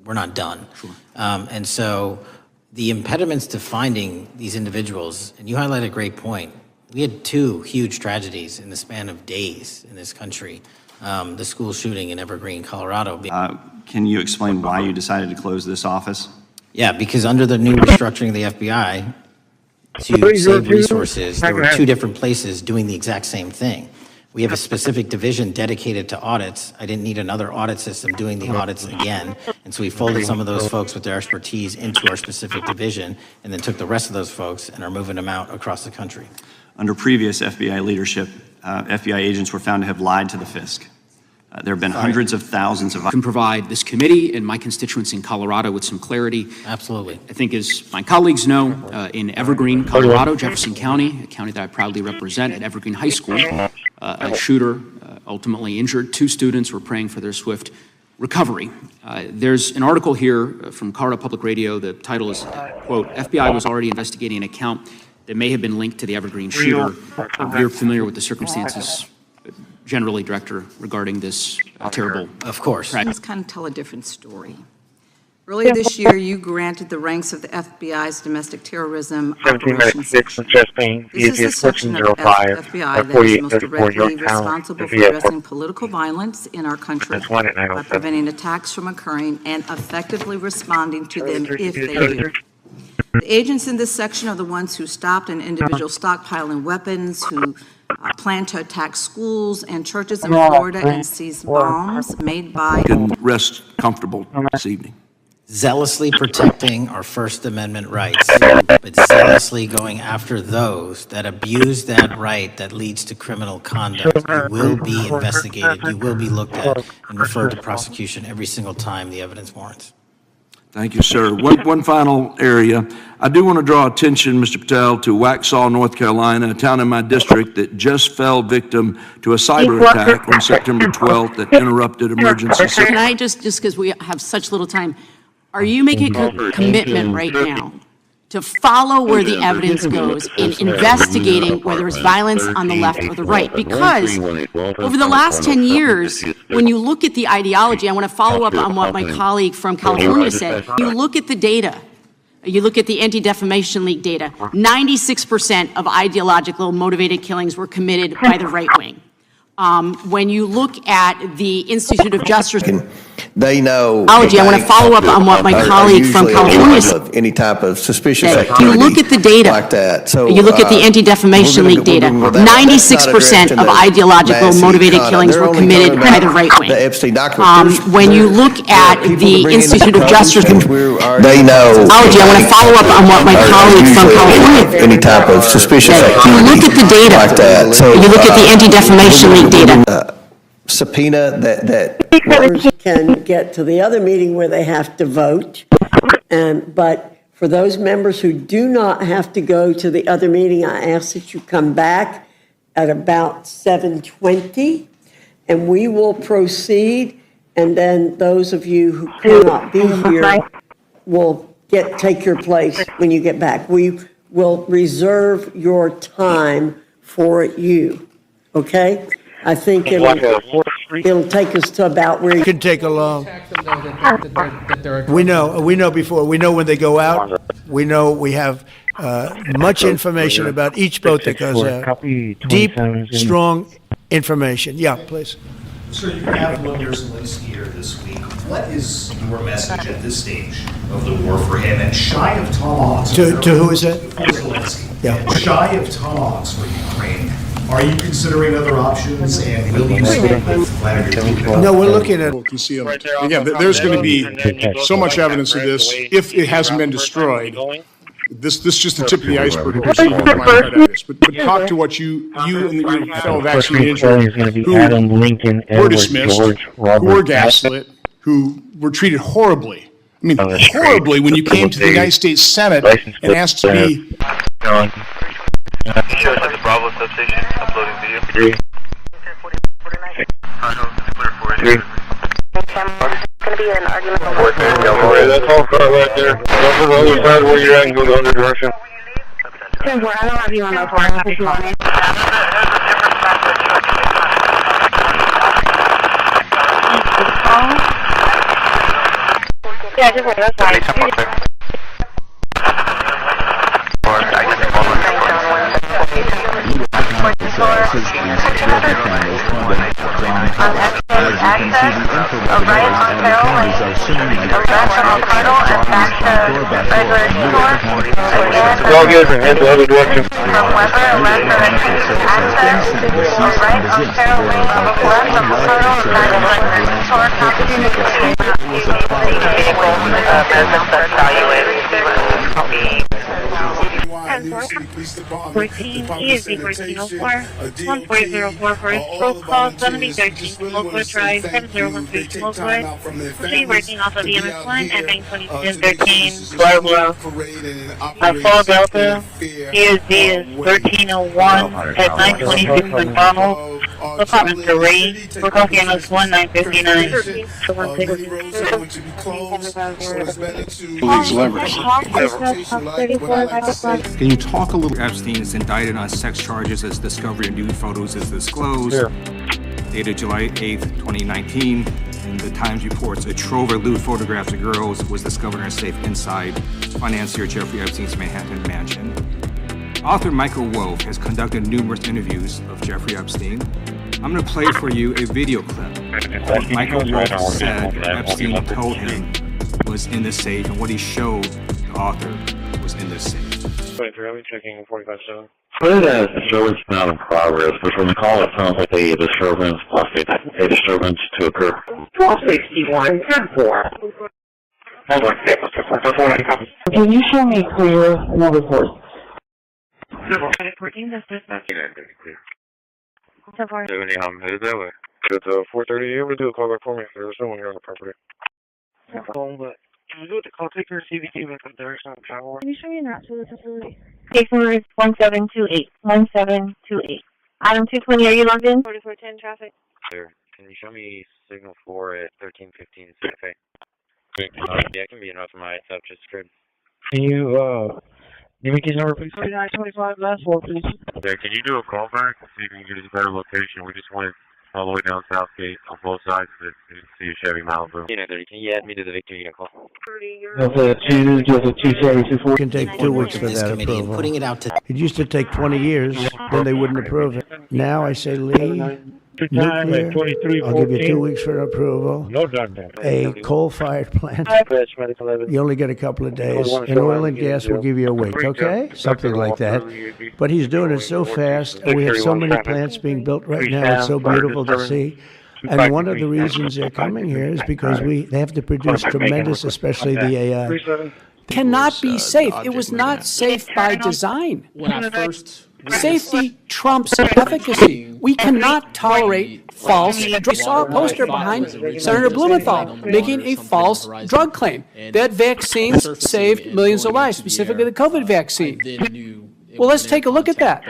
Speaker 11: we're not done.
Speaker 5: Sure.
Speaker 11: And so the impediments to finding these individuals, and you highlight a great point. We had 2 huge tragedies in the span of days in this country. The school shooting in Evergreen, Colorado.
Speaker 18: Can you explain why you decided to close this office?
Speaker 11: Yeah, because under the new restructuring of the FBI, to save resources, there were 2 different places doing the exact same thing. We have a specific division dedicated to audits. I didn't need another audit system doing the audits again. And so we folded some of those folks with their expertise into our specific division and then took the rest of those folks and are moving them out across the country.
Speaker 18: Under previous FBI leadership, FBI agents were found to have lied to the FISC. There have been hundreds of thousands of...
Speaker 5: Can provide this committee and my constituents in Colorado with some clarity.
Speaker 11: Absolutely.
Speaker 5: I think, as my colleagues know, in Evergreen, Colorado, Jefferson County, a county that I proudly represent, at Evergreen High School, a shooter ultimately injured 2 students. We're praying for their swift recovery. There's an article here from Colorado Public Radio. The title is, quote, FBI was already investigating an account that may have been linked to the Evergreen shooter. You're familiar with the circumstances generally, Director, regarding this terrible...
Speaker 11: Of course.
Speaker 9: Let's kind of tell a different story. Earlier this year, you granted the ranks of the FBI's domestic terrorism operations section. This is the section of the FBI that is most directly responsible for addressing political violence in our country by preventing attacks from occurring and effectively responding to them if they do. The agents in this section are the ones who stopped an individual stockpiling weapons, who plan to attack schools and churches in Florida and seize bombs made by...
Speaker 10: Can rest comfortable this evening.
Speaker 11: Zealously protecting our First Amendment rights, but zealously going after those that abuse that right that leads to criminal conduct. You will be investigated, you will be looked at and referred to prosecution every single time the evidence warrants.
Speaker 10: Thank you, sir. One final area. I do want to draw attention, Mr. Patel, to Waxhaw, North Carolina, a town in my district that just fell victim to a cyber attack on September 12th that interrupted emergency service.
Speaker 16: Can I just because we have such little time, are you making a commitment right now to follow where the evidence goes in investigating where there's violence on the left or the right? Because over the last 10 years, when you look at the ideology, I want to follow up on what my colleague from California said. You look at the data, you look at the Anti-Defamation League data, 96% of ideological motivated killings were committed by the right wing. When you look at the Institute of Justice,
Speaker 17: they know.
Speaker 16: I want to follow up on what my colleague from California said.
Speaker 17: Any type of suspicious
Speaker 16: activity. You look at the data
Speaker 17: like that. So
Speaker 16: you look at the Anti-Defamation League data. 96% of ideological motivated killings were committed by the right wing. When you look at the Institute of Justice,
Speaker 17: they know.
Speaker 16: I want to follow up on what my colleague from California said.
Speaker 17: Any type of suspicious activity.
Speaker 16: You look at the data
Speaker 17: like that. So
Speaker 16: you look at the Anti-Defamation League data.
Speaker 17: Subpoena that
Speaker 20: voters can get to the other meeting where they have to vote. But for those members who do not have to go to the other meeting, I ask that you come back at about 7:20 and we will proceed. And then those of you who cannot be here will take your place when you get back. We will reserve your time for you. Okay? I think it'll take us to about where you
Speaker 7: can take along. We know before. We know when they go out. We know we have much information about each boat that goes out. Deep, strong information. Yeah, please.
Speaker 26: Sir, you have Vladimir Zelensky here this week. What is your message at this stage of the war for him? And shy of tomahawks.
Speaker 7: To who is that?
Speaker 26: Zelensky.
Speaker 7: Yeah.
Speaker 26: And shy of tomahawks for Ukraine. Are you considering other options, and will you speak with Vladimir Putin?
Speaker 7: No, we're looking at.
Speaker 27: You see, again, there's going to be so much evidence of this. If it hasn't been destroyed, this is just the tip of the iceberg. But talk to what you and your fellow vaccine injured who were dismissed, who were gaslit, who were treated horribly. I mean, horribly when you came to the United States Senate and asked to be.
Speaker 24: Show us at the Bravo substation, uploading video. 3. Clear 4.
Speaker 19: Going to be an argument.
Speaker 24: That's all car right there. Go to the other side where you're at and go the other direction.
Speaker 19: 10-4, I don't have you on those horns if you want it. Yeah, just wait, that's fine.
Speaker 24: All good, head the other direction.
Speaker 19: ESD 1404, 1404 first, roll call 7013, Local Drive 7013, Local, proceed working off of EMS 1 at 922-13, Barbara, Fall Delta, ESD is 1301 at 926 McDonald, Department 3, we're calling EMS 1 959.
Speaker 28: Can you talk a little? Epstein is indicted on sex charges as discovery of nude photos is disclosed. Sure. Dated July 8th, 2019. And the Times reports, a trove of lewd photographs of girls was discovered in a safe inside financier Jeffrey Epstein's Manhattan mansion. Author Michael Wolff has conducted numerous interviews of Jeffrey Epstein. I'm going to play for you a video clip of what Michael Wolff said Epstein told him was in the safe and what he showed the author was in the safe.
Speaker 24: 23, I'll be checking 45-7. Put it as disturbance not in progress, but from the call it sounds like a disturbance plus a disturbance to occur. 1261, 10-4. Hold on, can you show me clear number 4? 14, that's dispatch. So far. Headed that way. It's 4:30. You able to do a call back for me? There's someone here on the property. But can we do it to call taker CVT with the direction of travel?
Speaker 23: Can you show me an route to the facility? Case number is 1728. 1728. Item 220, are you logged in? 4410 traffic.
Speaker 24: Sure. Can you show me signal 4 at 1315 CFA? Yeah, it can be enough of my setup just script.
Speaker 14: Can you, give me case number, please? 4925, last 4, please.
Speaker 24: Okay, can you do a call back? See if you can get us a better location. We just went all the way down Southgate on both sides to see a Chevy Malibu. Can you add me to the victory call?
Speaker 7: It can take 2 weeks for that approval.
Speaker 11: Putting it out to.
Speaker 7: It used to take 20 years, then they wouldn't approve it. Now I say, Lee, nuclear, I'll give you 2 weeks for an approval. A coal-fired plant, you only get a couple of days. And oil and gas will give you a week, okay? Something like that. But he's doing it so fast, and we have so many plants being built right now, it's so beautiful to see. And one of the reasons they're coming here is because they have to produce tremendous, especially the AI.
Speaker 1: Cannot be safe. It was not safe by design.
Speaker 5: When I first
Speaker 1: Safety trumps efficacy. We cannot tolerate false. I saw a poster behind Senator Blumenthal making a false drug claim that vaccines saved millions of lives, specifically the COVID vaccine. Well, let's take a look at that.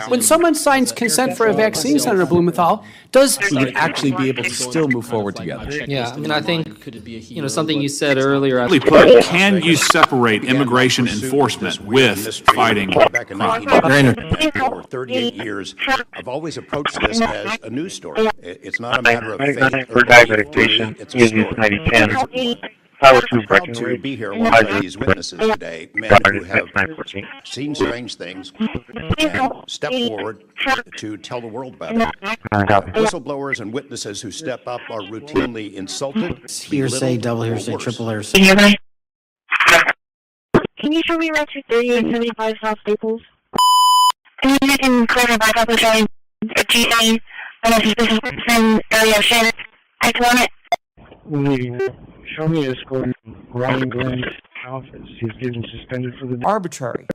Speaker 1: When someone signs consent for a vaccine, Senator Blumenthal, does
Speaker 18: we would actually be able to still move forward together?
Speaker 2: Yeah, I mean, I think, something you said earlier.
Speaker 3: Can you separate immigration enforcement with fighting crime?
Speaker 8: For 38 years, I've always approached this as a news story. It's not a matter of faith or belief. It's a story. I'm proud to be here along with these witnesses today, men who have seen strange things and step forward to tell the world about it. Whistleblowers and witnesses who step up are routinely insulted.
Speaker 11: Hearsay, double hearsay, triple hearsay.
Speaker 23: Can you show me Route 3875 South Staples? And you can clarify by public showing a GA and a suspicious person area of share. I want it.
Speaker 14: Show me a score. Ryan Glenn's office. He's getting suspended for the
Speaker 1: arbitrary,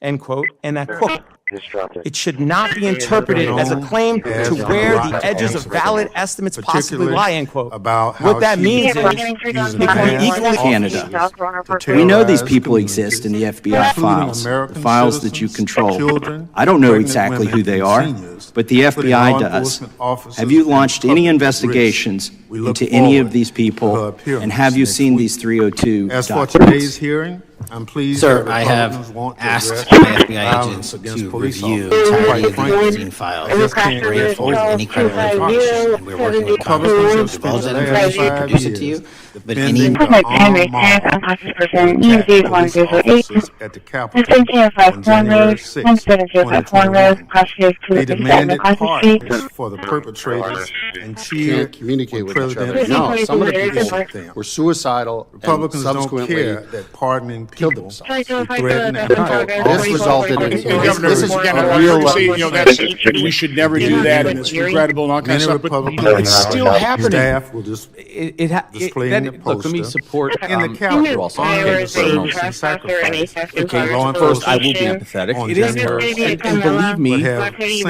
Speaker 1: end quote, and I quote, it should not be interpreted as a claim to where the edges of valid estimates possibly lie, end quote. What that means is it can be equally
Speaker 18: Canada. We know these people exist in the FBI files, the files that you control. I don't know exactly who they are, but the FBI does. Have you launched any investigations into any of these people, and have you seen these 302 documents?
Speaker 15: As for today's hearing, I'm pleased.
Speaker 11: Sir, I have asked my FBI agents to review the entirety of the magazine files, read for any credible information, and we're working with Congress to divulge that information and produce it to you. But any
Speaker 15: at the Capitol on January 6, 2021. They demanded pardons for the perpetrators and cheered
Speaker 21: communicate with
Speaker 15: President
Speaker 21: No, some of the
Speaker 15: Trump.
Speaker 21: people were suicidal.
Speaker 15: Republicans
Speaker 21: and
Speaker 15: don't
Speaker 21: subsequently
Speaker 15: care that pardoning
Speaker 21: killed
Speaker 15: people
Speaker 21: themselves.
Speaker 15: who threaten and
Speaker 21: This resulted in
Speaker 27: Governor, again, I heard you say, that we should never do that, and it's regrettable and all kinds of stuff, but it's still happening.
Speaker 15: Staff will just display in the poster.
Speaker 18: Look, let me support
Speaker 15: in the Capitol.
Speaker 18: Okay, first, I will be empathetic.
Speaker 1: It is, and believe me,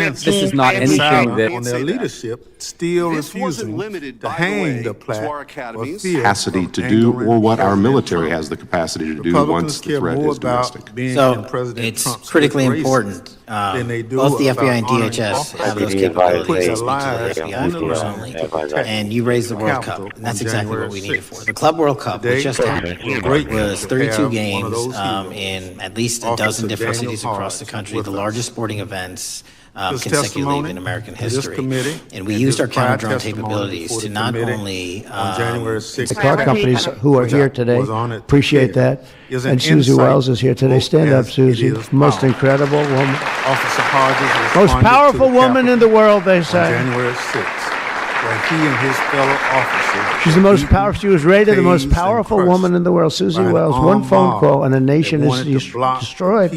Speaker 15: this
Speaker 1: is not anything that
Speaker 15: on their leadership still refusing to hang the plaque for fear
Speaker 22: capacity to do, or what our military has the capacity to do once the threat is domestic.
Speaker 11: So it's critically important. Both the FBI and DHS have those capabilities until the FBI, of course, only. And you raised the World Cup, and that's exactly what we need it for. The Club World Cup, which just happened, was 32 games in at least a dozen different cities across the country, the largest sporting events consecutively in American history. And we used our counter-drone capabilities to not only
Speaker 7: the car companies who are here today, appreciate that. And Susie Wells is here today. Stand up, Susie. Most incredible woman.
Speaker 15: Officer Hodges
Speaker 7: Most powerful woman in the world, they say.
Speaker 15: January 6th, where he and his fellow officers.
Speaker 7: She's the most powerful. She was rated the most powerful woman in the world, Susie Wells. One phone call and a nation is destroyed.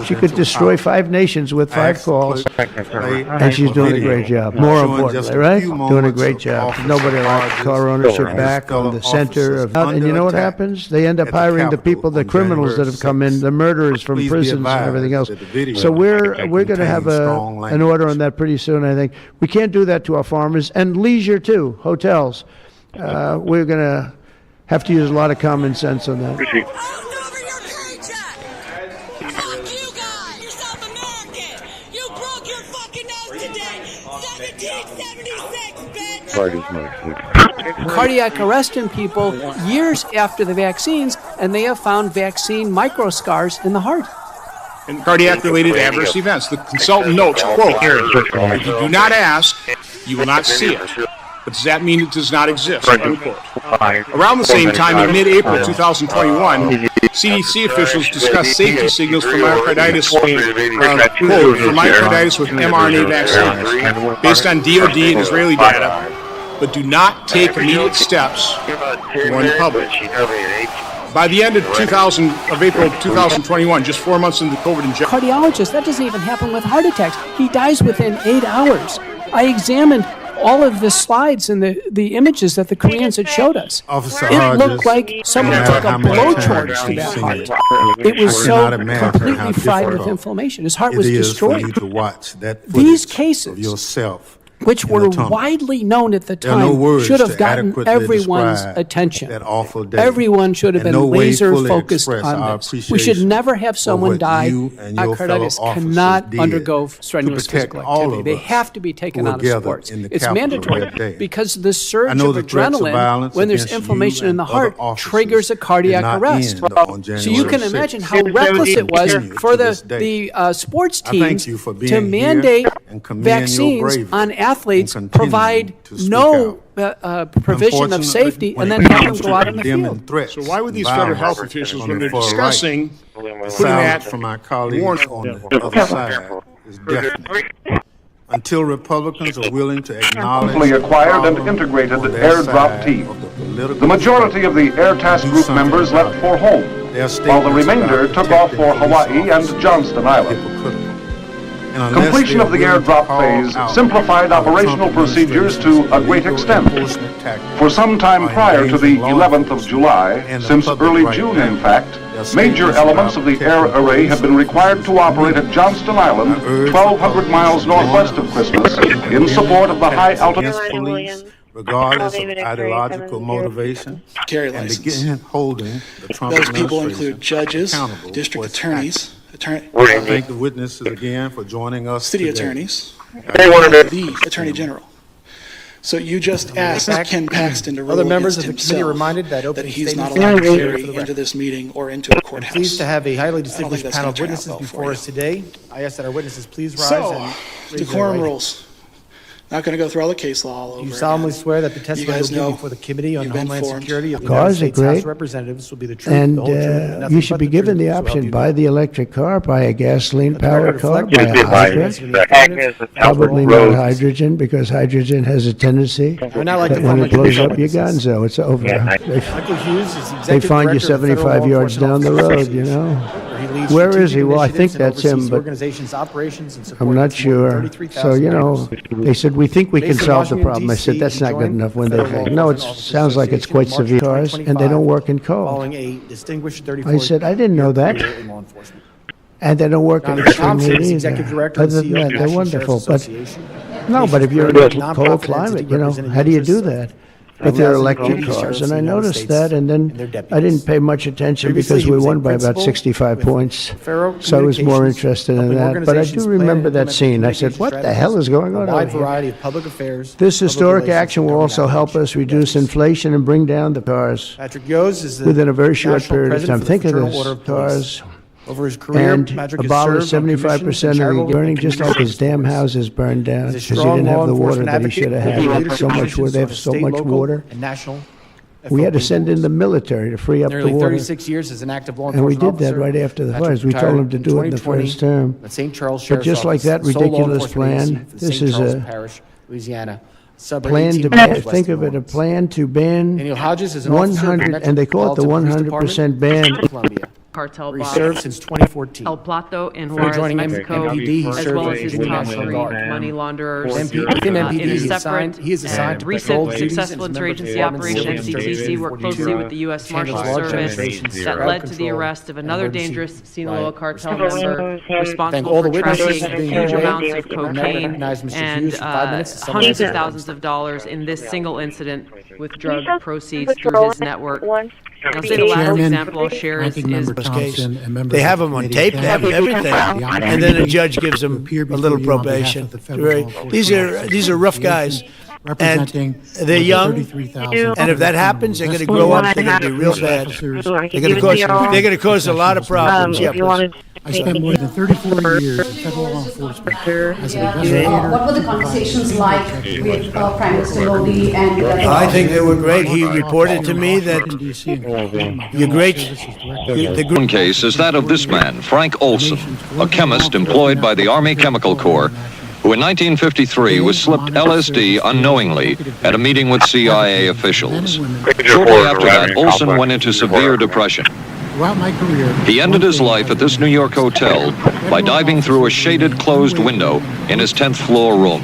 Speaker 7: She could destroy 5 nations with 5 calls. And she's doing a great job. More importantly, right? Doing a great job. Nobody likes car ownership back on the center of. And you know what happens? They end up hiring the people, the criminals that have come in, the murderers from prisons and everything else. So we're going to have an order on that pretty soon, I think. We can't do that to our farmers and leisure too. Hotels. We're going to have to use a lot of common sense on that.
Speaker 1: Cardiac arrest in people years after the vaccines, and they have found vaccine microscars in the heart.
Speaker 27: And cardiac-related adverse events. The consultant notes, quote, if you do not ask, you will not see it. But does that mean it does not exist? Unquote. Around the same time, in mid-April 2021, CDC officials discussed safety signals for myocarditis, quote, for myocarditis with mRNA vaccines, based on DoD and Israeli data, but do not take immediate steps to warn the public. By the end of April 2021, just 4 months into COVID injection.
Speaker 1: Cardiologist, that doesn't even happen with heart attacks. He dies within 8 hours. I examined all of the slides and the images that the Koreans had showed us. It looked like someone took a blowtorch to that heart. It was so completely fried with inflammation. His heart was destroyed. These cases, which were widely known at the time, should have gotten everyone's attention. Everyone should have been laser focused on this. We should never have someone die. Myocarditis cannot undergo strenuous physical activity. They have to be taken out of sports. It's mandatory because the surge of adrenaline, when there's inflammation in the heart, triggers a cardiac arrest. So you can imagine how reckless it was for the sports teams to mandate vaccines on athletes, provide no provision of safety, and then have them go out in the field.
Speaker 27: So why would these federal health officials, when they're discussing putting that
Speaker 15: from my colleagues on the other side, is definite. Until Republicans are willing to acknowledge
Speaker 4: acquired and integrated airdrop team. The majority of the Air Task Group members left for home, while the remainder took off for Hawaii and Johnston Island. Completion of the airdrop phase simplified operational procedures to a great extent. For some time prior to the 11th of July, since early June in fact, major elements of the air array have been required to operate at Johnston Island, 1,200 miles northwest of Christmas, in support of the high altitude.
Speaker 15: Regardless of ideological motivation, and begin holding the Trump
Speaker 6: Those people
Speaker 15: administration
Speaker 6: include judges,
Speaker 15: accountable
Speaker 6: district
Speaker 15: for its
Speaker 6: attorneys,
Speaker 15: I thank the witnesses again for joining us
Speaker 6: city
Speaker 15: today.
Speaker 6: attorneys, the Attorney General. So you just asked Ken Paxton to rule
Speaker 9: Other members
Speaker 6: against
Speaker 9: of the committee
Speaker 6: himself
Speaker 9: reminded that
Speaker 6: that
Speaker 9: opening
Speaker 6: he's not
Speaker 9: statements
Speaker 6: allowed to
Speaker 9: are
Speaker 6: carry
Speaker 9: for the
Speaker 6: into
Speaker 9: record.
Speaker 6: this meeting or into a courthouse.
Speaker 9: I'm pleased to have a highly
Speaker 6: I don't think
Speaker 9: distinguished
Speaker 6: that's
Speaker 9: panel of
Speaker 6: gonna turn out
Speaker 9: witnesses
Speaker 6: well for
Speaker 9: before
Speaker 6: you.
Speaker 9: us today. I ask that our witnesses please rise
Speaker 6: So,
Speaker 9: and raise their
Speaker 6: decorum
Speaker 9: right
Speaker 6: rules. Not going to go through all the case law all over.
Speaker 9: hand. You solemnly
Speaker 6: again.
Speaker 9: swear that the
Speaker 6: You
Speaker 9: testimony
Speaker 6: guys
Speaker 9: you'll give
Speaker 6: know
Speaker 9: before the Committee on
Speaker 6: you've been
Speaker 9: Homeland
Speaker 6: informed.
Speaker 9: Security of the
Speaker 7: Cars
Speaker 9: United
Speaker 7: are
Speaker 9: States House
Speaker 7: great.
Speaker 9: of Representatives will be the truth,
Speaker 7: And
Speaker 9: the whole truth, and nothing
Speaker 7: you should
Speaker 9: but
Speaker 7: be
Speaker 9: the
Speaker 7: given
Speaker 9: truth,
Speaker 7: the
Speaker 9: so help
Speaker 7: option,
Speaker 9: you
Speaker 7: buy
Speaker 9: God.
Speaker 7: the electric car, buy a gasoline-powered car,
Speaker 9: reflect
Speaker 7: buy
Speaker 9: the
Speaker 7: a
Speaker 9: documents
Speaker 7: hybrid.
Speaker 9: of the evidence.
Speaker 7: Probably not hydrogen, because hydrogen has a tendency
Speaker 9: I'd now like
Speaker 7: that
Speaker 9: to
Speaker 7: when
Speaker 9: call
Speaker 7: it
Speaker 9: my
Speaker 7: blows
Speaker 9: judicial
Speaker 7: up your
Speaker 9: witnesses.
Speaker 7: gonzo, it's over.
Speaker 9: Michael Hughes is the
Speaker 7: They
Speaker 9: Executive
Speaker 7: find you
Speaker 9: Director of Federal
Speaker 7: 75
Speaker 9: Law
Speaker 7: yards down the
Speaker 9: Enforcement
Speaker 7: road, you know?
Speaker 9: where he leads
Speaker 7: Where is
Speaker 9: strategic
Speaker 7: he? Well, I think
Speaker 9: initiatives and
Speaker 7: that's him,
Speaker 9: oversees the
Speaker 7: but
Speaker 9: organization's operations and support
Speaker 7: I'm not
Speaker 9: of its more than
Speaker 7: sure.
Speaker 9: 33,000
Speaker 7: So, you know,
Speaker 9: members.
Speaker 7: they said, we think we can
Speaker 9: Based in
Speaker 7: solve the
Speaker 9: Washington,
Speaker 7: problem. I said,
Speaker 9: DC,
Speaker 7: that's
Speaker 9: he
Speaker 7: not good
Speaker 9: joined
Speaker 7: enough when
Speaker 9: the
Speaker 7: they
Speaker 9: Federal
Speaker 7: say,
Speaker 9: Law
Speaker 7: no, it
Speaker 9: Enforcement
Speaker 7: sounds like it's
Speaker 9: Association
Speaker 7: quite
Speaker 9: in March
Speaker 7: severe cars, and they don't work in cold.
Speaker 9: Following a distinguished 34
Speaker 7: I said, I didn't know that.
Speaker 9: career in law enforcement.
Speaker 7: And they don't work in
Speaker 9: Jonathan
Speaker 7: extreme
Speaker 9: Thompson
Speaker 7: heat
Speaker 9: is
Speaker 7: either.
Speaker 9: Executive Director
Speaker 7: Other
Speaker 9: and
Speaker 7: than
Speaker 9: CEO
Speaker 7: that,
Speaker 9: of the
Speaker 7: they're
Speaker 9: National
Speaker 7: wonderful.
Speaker 9: Sheriff's
Speaker 7: But
Speaker 9: Association.
Speaker 7: no, but if you're in
Speaker 9: Nation's
Speaker 7: a
Speaker 9: premier
Speaker 7: cold
Speaker 9: nonprofit
Speaker 7: climate,
Speaker 9: entity
Speaker 7: you know,
Speaker 9: representing
Speaker 7: how do you do
Speaker 9: interests
Speaker 7: that? With their
Speaker 9: 1,000
Speaker 7: electric
Speaker 9: community
Speaker 7: cars,
Speaker 9: sheriffs
Speaker 7: and
Speaker 9: in
Speaker 7: I
Speaker 9: the United
Speaker 7: noticed
Speaker 9: States
Speaker 7: that, and
Speaker 9: and
Speaker 7: then
Speaker 9: their
Speaker 7: I
Speaker 9: deputies.
Speaker 7: didn't pay much attention
Speaker 9: Previously,
Speaker 7: because
Speaker 9: he
Speaker 7: we
Speaker 9: was a
Speaker 7: won by about
Speaker 9: principal
Speaker 7: 65
Speaker 9: with
Speaker 7: points.
Speaker 9: Faro
Speaker 7: So I was more
Speaker 9: Communications,
Speaker 7: interested in
Speaker 9: helping
Speaker 7: that. But I
Speaker 9: organizations
Speaker 7: do
Speaker 9: plan
Speaker 7: remember
Speaker 9: and
Speaker 7: that
Speaker 9: implement
Speaker 7: scene. I said,
Speaker 9: communication
Speaker 7: what the hell is going on
Speaker 9: a
Speaker 7: over
Speaker 9: wide
Speaker 7: here?
Speaker 9: variety of public affairs.
Speaker 7: This
Speaker 9: public
Speaker 7: historic
Speaker 9: relations,
Speaker 7: action
Speaker 9: and
Speaker 7: will also
Speaker 9: government
Speaker 7: help
Speaker 9: outreach.
Speaker 7: us reduce inflation and bring down the cars
Speaker 9: Patrick Yose is the
Speaker 7: within a very short
Speaker 9: national
Speaker 7: period of
Speaker 9: president
Speaker 7: time.
Speaker 9: for the
Speaker 7: Think of
Speaker 9: Fraternal Order
Speaker 7: this,
Speaker 9: of Police.
Speaker 7: cars
Speaker 9: Over his career,
Speaker 7: and
Speaker 9: Madrick has
Speaker 7: abolished
Speaker 9: served on
Speaker 7: 75%
Speaker 9: commissions
Speaker 7: of
Speaker 9: and
Speaker 7: the
Speaker 9: charitable
Speaker 7: burning, just like his damn houses burned down
Speaker 9: He's a
Speaker 7: because he
Speaker 9: strong
Speaker 7: didn't have
Speaker 9: law
Speaker 7: the water
Speaker 9: enforcement
Speaker 7: that he
Speaker 9: advocate.
Speaker 7: should have
Speaker 9: He
Speaker 7: had.
Speaker 9: leadership
Speaker 7: So much
Speaker 9: positions
Speaker 7: water, they
Speaker 9: on
Speaker 7: have so
Speaker 9: state,
Speaker 7: much
Speaker 9: local,
Speaker 7: water.
Speaker 9: and national
Speaker 7: We had to
Speaker 9: FOP
Speaker 7: send in
Speaker 9: boards.
Speaker 7: the military to free up the
Speaker 9: Nearly
Speaker 7: water.
Speaker 9: 36 years as an active law
Speaker 7: And we
Speaker 9: enforcement
Speaker 7: did that
Speaker 9: officer.
Speaker 7: right after the
Speaker 9: Patrick
Speaker 7: fires. We told
Speaker 9: retired
Speaker 7: him to
Speaker 9: in
Speaker 7: do it in the
Speaker 9: 2020
Speaker 7: first term.
Speaker 9: at St. Charles
Speaker 7: But
Speaker 9: Sheriff's
Speaker 7: just like
Speaker 9: Office,
Speaker 7: that
Speaker 9: sole law
Speaker 7: ridiculous
Speaker 9: enforcement agency
Speaker 7: plan,
Speaker 9: for the
Speaker 7: this
Speaker 9: St.
Speaker 7: is
Speaker 9: Charles
Speaker 7: a
Speaker 9: Parish, Louisiana. Suburb
Speaker 7: plan
Speaker 9: 18
Speaker 7: to
Speaker 9: miles
Speaker 7: ban,
Speaker 9: west
Speaker 7: think of
Speaker 9: New
Speaker 7: it, a
Speaker 9: Orleans.
Speaker 7: plan to ban
Speaker 9: Daniel Hodges is an officer of the
Speaker 7: 100, and they call it the
Speaker 9: Metropolitan Police
Speaker 7: 100% ban.
Speaker 9: Department, Columbia.
Speaker 10: Cartel
Speaker 9: Where he
Speaker 10: boss
Speaker 9: served since 2014.
Speaker 10: El Plato in
Speaker 9: Before
Speaker 10: Juarez,
Speaker 9: joining
Speaker 10: Mexico,
Speaker 9: MPD, he
Speaker 10: as
Speaker 9: served
Speaker 10: well
Speaker 9: as
Speaker 10: as his
Speaker 9: the
Speaker 10: top
Speaker 9: National
Speaker 10: 3
Speaker 9: Guard.
Speaker 10: money launderers.
Speaker 9: Within MPD,
Speaker 10: In a
Speaker 9: he
Speaker 10: separate
Speaker 9: is assigned to
Speaker 10: recent
Speaker 9: patrol duties
Speaker 10: successful
Speaker 9: and is a member of
Speaker 10: interagency
Speaker 9: the
Speaker 10: operation,
Speaker 9: Department of Civil
Speaker 10: CTC worked closely with the U.S. Marshal Service that led to the arrest of another dangerous Sinaloa cartel member responsible
Speaker 9: all
Speaker 10: for
Speaker 9: the witnesses
Speaker 10: trafficking
Speaker 9: for being
Speaker 10: huge
Speaker 9: here.
Speaker 10: amounts of
Speaker 9: Never
Speaker 10: cocaine
Speaker 9: recognized Mr.
Speaker 10: and
Speaker 9: Hughes for 5 minutes.
Speaker 10: hundreds of thousands of dollars in this single incident with drug proceeds through his network. I'll say the last example I'll share is
Speaker 7: They have them on tape, they have everything, and then the judge gives them a little probation. Right. These are rough guys, and they're young, and if that happens, they're going to grow up, they're going to be real bad. They're going to cause a lot of problems.
Speaker 12: I spent more than 34 years in federal law enforcement as an investigator.
Speaker 13: What were the conversations like with Prime Minister Modi and
Speaker 7: I think they were great. He reported to me that you're great.
Speaker 16: One case is that of this man, Frank Olson, a chemist employed by the Army Chemical Corps, who in 1953 was slipped LSD unknowingly at a meeting with CIA officials. Shortly after that, Olson went into severe depression.
Speaker 12: Throughout my career,
Speaker 16: He ended his life at this New York hotel by diving through a shaded closed window in his 10th floor room.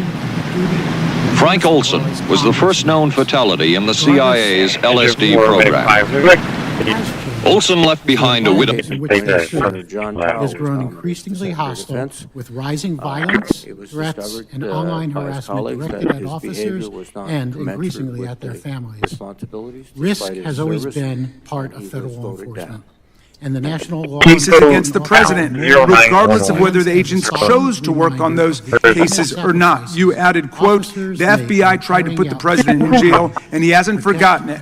Speaker 16: Frank Olson was the first known fatality in the CIA's LSD program. Olson left behind a widow.
Speaker 12: has grown increasingly hostile with rising violence, threats, and online harassment directed at officers and increasingly at their families. Risk has always been part of federal law enforcement. And the national law
Speaker 17: cases against the president, regardless of whether the agents chose to work on those cases or not. You added, quote, the FBI tried to put the president in jail, and he hasn't forgotten it.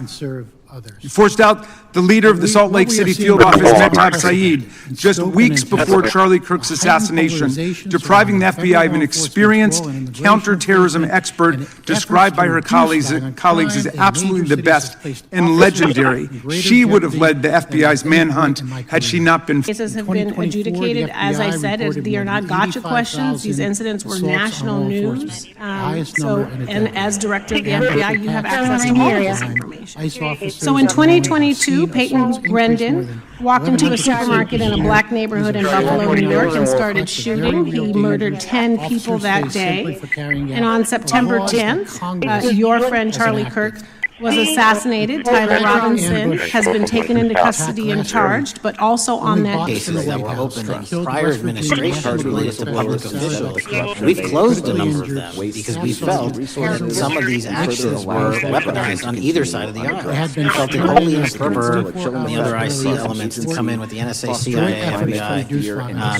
Speaker 17: You forced out the leader of the Salt Lake City field office, Mehtab Saeed, just weeks before Charlie Kirk's assassination, depriving the FBI of an experienced counterterrorism expert described by her colleagues as absolutely the best and legendary. She would have led the FBI's manhunt had she not been.
Speaker 20: Cases have been adjudicated, as I said, they are not gotcha questions. These incidents were national news. And as director of the FBI, you have access to all of this information. So in 2022, Peyton Brendan walked into a supermarket in a black neighborhood in Buffalo, New York, and started shooting. He murdered 10 people that day. And on September 10th, your friend Charlie Kirk was assassinated. Tyler Robinson has been taken into custody and charged, but also on that
Speaker 11: cases that were opened in prior administrations related to public officials. We've closed a number of them because we felt that some of these actions were weaponized on either side of the aisle. We felt it wholly improper the other IC elements to come in with the NSA, CIA, FBI,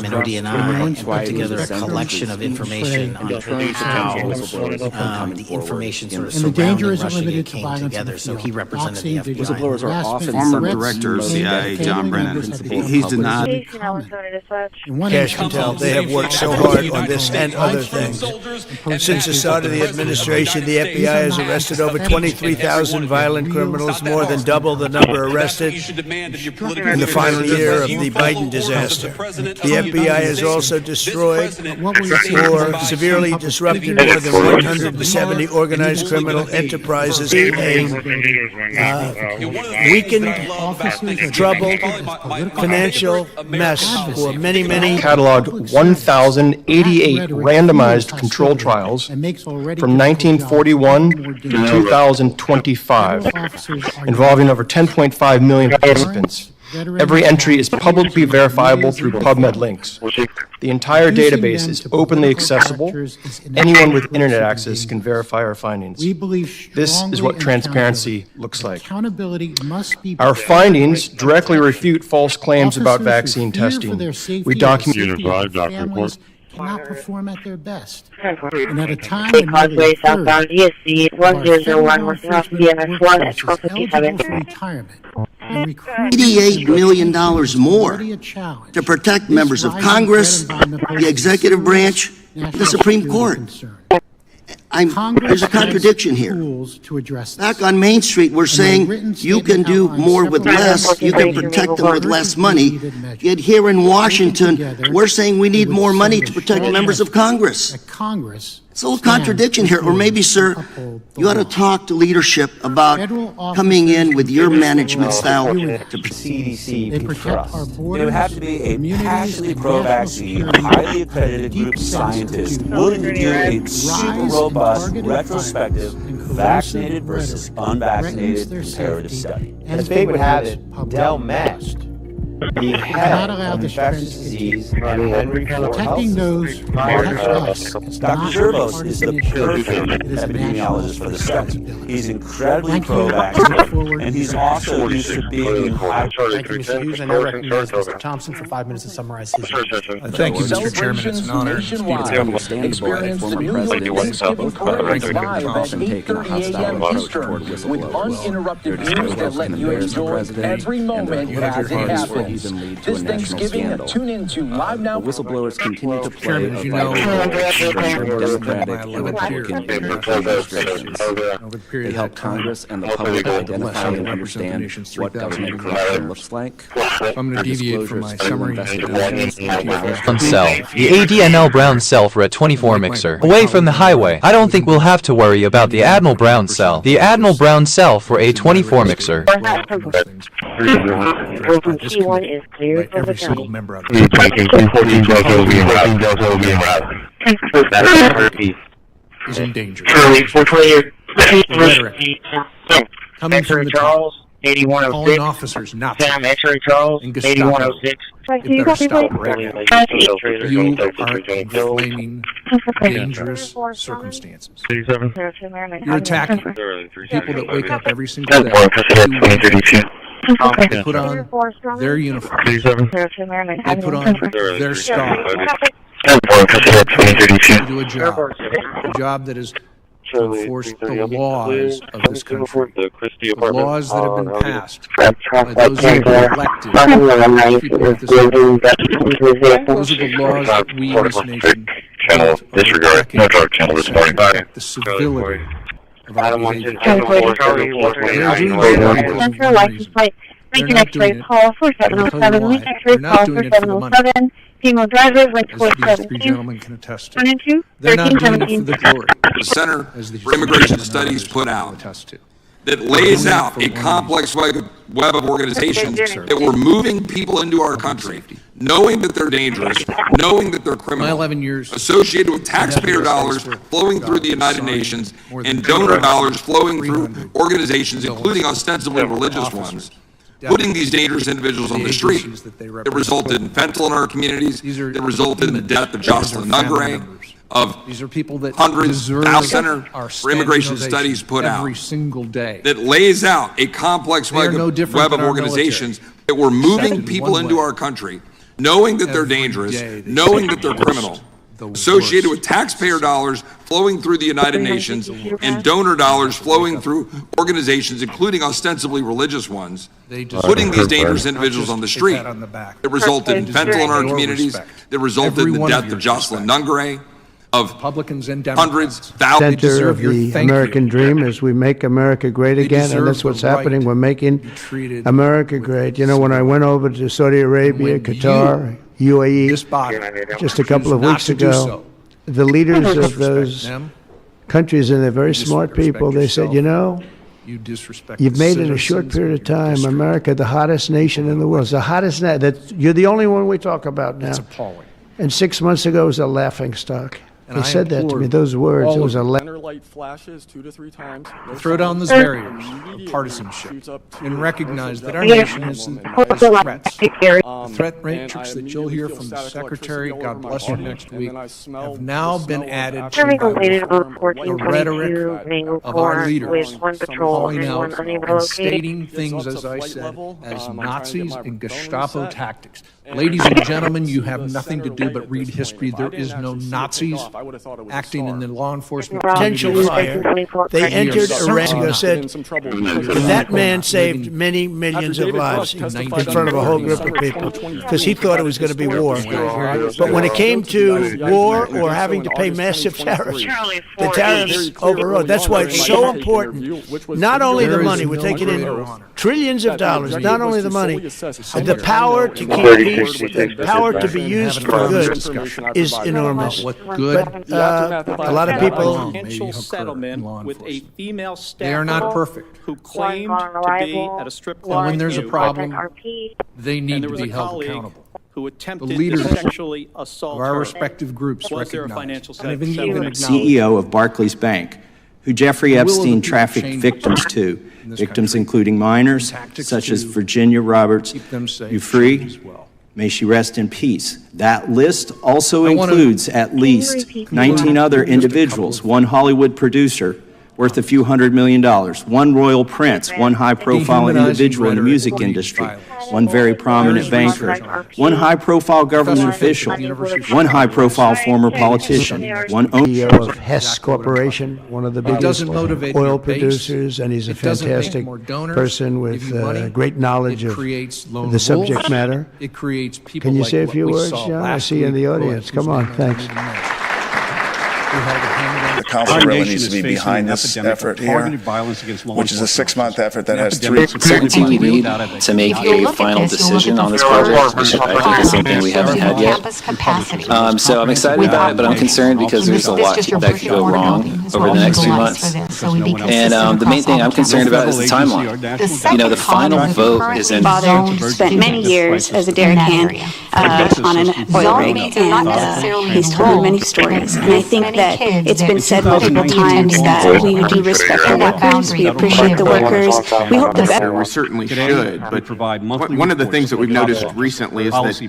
Speaker 11: and ODNI and put together a collection of information on how the information sort of surrounding Russia came together, so he represented the FBI.
Speaker 25: Whistleblowers are often former director of CIA, John Brennan. He's denied.
Speaker 7: Cash Patel, they have worked so hard on this and other things. Since the start of the administration, the FBI has arrested over 23,000 violent criminals, more than double the number arrested in the final year of the Biden disaster. The FBI has also destroyed or severely disrupted more than 170 organized criminal enterprises. Weakened, troubled, financial mess for many, many.
Speaker 26: Cataloged 1,088 randomized controlled trials from 1941 to 2025, involving over 10.5 million participants. Every entry is publicly verifiable through PubMed links. The entire database is openly accessible. Anyone with internet access can verify our findings. This is what transparency looks like. Our findings directly refute false claims about vaccine testing. We document
Speaker 12: cannot perform at their best. And at a time when
Speaker 19: Causeway southbound ESC 1001 north BMS 1 at 1257.
Speaker 12: retirement.
Speaker 2: $88 million more to protect members of Congress, the executive branch, the Supreme Court. There's a contradiction here. Back on Main Street, we're saying you can do more with less, you can protect them with less money. Yet here in Washington, we're saying we need more money to protect members of Congress. It's a little contradiction here. Or maybe, sir, you ought to talk to leadership about coming in with your management style to
Speaker 3: CDC trust. It would have to be a passionately pro-vaccine, highly accredited group of scientists willing to do a super robust, retrospective, vaccinated versus unvaccinated comparative study.
Speaker 5: As fate would have it, Del Mast, the head of infectious disease and Henry Ford
Speaker 12: Protecting those who protect us.
Speaker 3: Dr. Zervos is the perfect epidemiologist for the study. He's incredibly pro-vaccine, and he's also used to being high.
Speaker 9: Thank you, Mr. Hughes. I now recognize Mr. Thompson for 5 minutes to summarize his.
Speaker 17: Thank you, Mr. Chairman. It's an honor.
Speaker 8: Experienced New Year's Thanksgiving parade live at 8:30 a.m. Eastern with uninterrupted news that let you enjoy every moment as it happens. This Thanksgiving, tune in to Live Now.
Speaker 5: Whistleblowers continue to play
Speaker 17: Chairman, as you know,
Speaker 5: Democratic and Republican administrations. They help Congress and the public identify and understand what government corruption looks like.
Speaker 17: I'm going to deviate from my summary.
Speaker 14: Brown cell. The ADNL Brown cell for a 24 mixer. Away from the highway. I don't think we'll have to worry about the Admiral Brown cell. The Admiral Brown cell for a 24 mixer.
Speaker 19: T1 is cleared for the
Speaker 17: Every single
Speaker 19: county.
Speaker 17: member of is in danger. Coming from the top, calling officers not to, and Gestapo, it better stop right now. You are inflaming dangerous circumstances. You're attacking people that wake up every single day to put on their uniform. They put on their star. To do a job that is to enforce the laws of this country, the laws that have been passed by those who have elected people of this country. Those are the laws that we in this nation disregard. No drug channel this morning. The civility of our behavior.
Speaker 19: Transfer license plate. Make an X-ray call 4707. Make X-ray call 4707. Female drivers like 472. 1 and 2.
Speaker 17: They're not doing it for the glory.
Speaker 23: The Center for Immigration Studies put out that lays out a complex web of organizations that were moving people into our country, knowing that they're dangerous, knowing that they're criminal, associated with taxpayer dollars flowing through the United Nations and donor dollars flowing through organizations, including ostensibly religious ones, putting these dangerous individuals on the street. It resulted in fentanyl in our communities. It resulted in the death of Jocelyn Nungray, of hundreds, thousands. Center for Immigration Studies put out that lays out a complex web of organizations that were moving people into our country, knowing that they're dangerous, knowing that they're criminal, associated with taxpayer dollars flowing through the United Nations and donor dollars flowing through organizations, including ostensibly religious ones, putting these dangerous individuals on the street. It resulted in fentanyl in our communities. It resulted in the death of Jocelyn Nungray, of
Speaker 17: Republicans and
Speaker 23: hundreds,
Speaker 17: thousands.
Speaker 7: Center of the American dream is we make America great again, and that's what's happening. We're making America great. You know, when I went over to Saudi Arabia, Qatar, UAE, just a couple of weeks ago, the leaders of those countries, and they're very smart people, they said, you know, you've made in a short period of time America the hottest nation in the world. It's the hottest you're the only one we talk about now.
Speaker 17: It's appalling.
Speaker 7: And 6 months ago, it was a laughingstock. They said that to me, those words. It was a
Speaker 24: light flashes 2 to 3 times.
Speaker 17: Throw down those barriers of partisanship and recognize that our nation is threats. The threat matrix that you'll hear from the Secretary, God bless her, next week, have now been added to the rhetoric of our leaders, calling out and stating things, as I said, as Nazis and Gestapo tactics. Ladies and gentlemen, you have nothing to do but read history. There is no Nazis.
Speaker 12: acting in the law enforcement
Speaker 7: potential fire, they entered Iran and said, that man saved many millions of lives in front of a whole group of people because he thought it was going to be war. But when it came to war or having to pay massive tariffs, the tariffs overrode. That's why it's so important, not only the money, we're taking in trillions of dollars, not only the money, the power to keep peace, the power to be used for good is enormous. But a lot of people,
Speaker 1: potential settlement with a female staff
Speaker 12: they are not perfect.
Speaker 1: who claimed to be at a strip club.
Speaker 12: And when there's a problem, they need to be held accountable.
Speaker 1: Who attempted
Speaker 12: The leaders
Speaker 1: to sexually assault
Speaker 12: of our
Speaker 1: her.
Speaker 12: respective groups
Speaker 1: Was there a
Speaker 12: recognize
Speaker 1: financial
Speaker 12: and have
Speaker 1: settlement?
Speaker 4: CEO of Barclays Bank, who Jeffrey Epstein trafficked victims to, victims including minors, such as Virginia Roberts Giuffre. May she rest in peace. That list also includes at least 19 other individuals, one Hollywood producer worth a few $100 million, one royal prince, one high-profile individual in the music industry, one very prominent banker, one high-profile government official, one high-profile former politician, one
Speaker 7: CEO of Hess Corporation, one of the biggest oil producers, and he's a fantastic person with great knowledge of the subject matter.
Speaker 12: It creates people.
Speaker 7: Can you say a few words, John? I see you in the audience. Come on, thanks.
Speaker 15: The council really needs to be behind this effort here, which is a 6-month effort that has 3
Speaker 18: certainty we need to make a final decision on this project, which I think is something we haven't had yet. So I'm excited about it, but I'm concerned because there's a lot that could go wrong over the next few months. And the main thing I'm concerned about is the timeline. You know, the final vote is in.
Speaker 21: Father spent many years as a derrick hand on an oil rig, and he's told many stories. And I think that it's been said multiple times that we do respect the workers, we appreciate the workers, we hope the better.
Speaker 22: We certainly should, but one of the things that we've noticed recently is that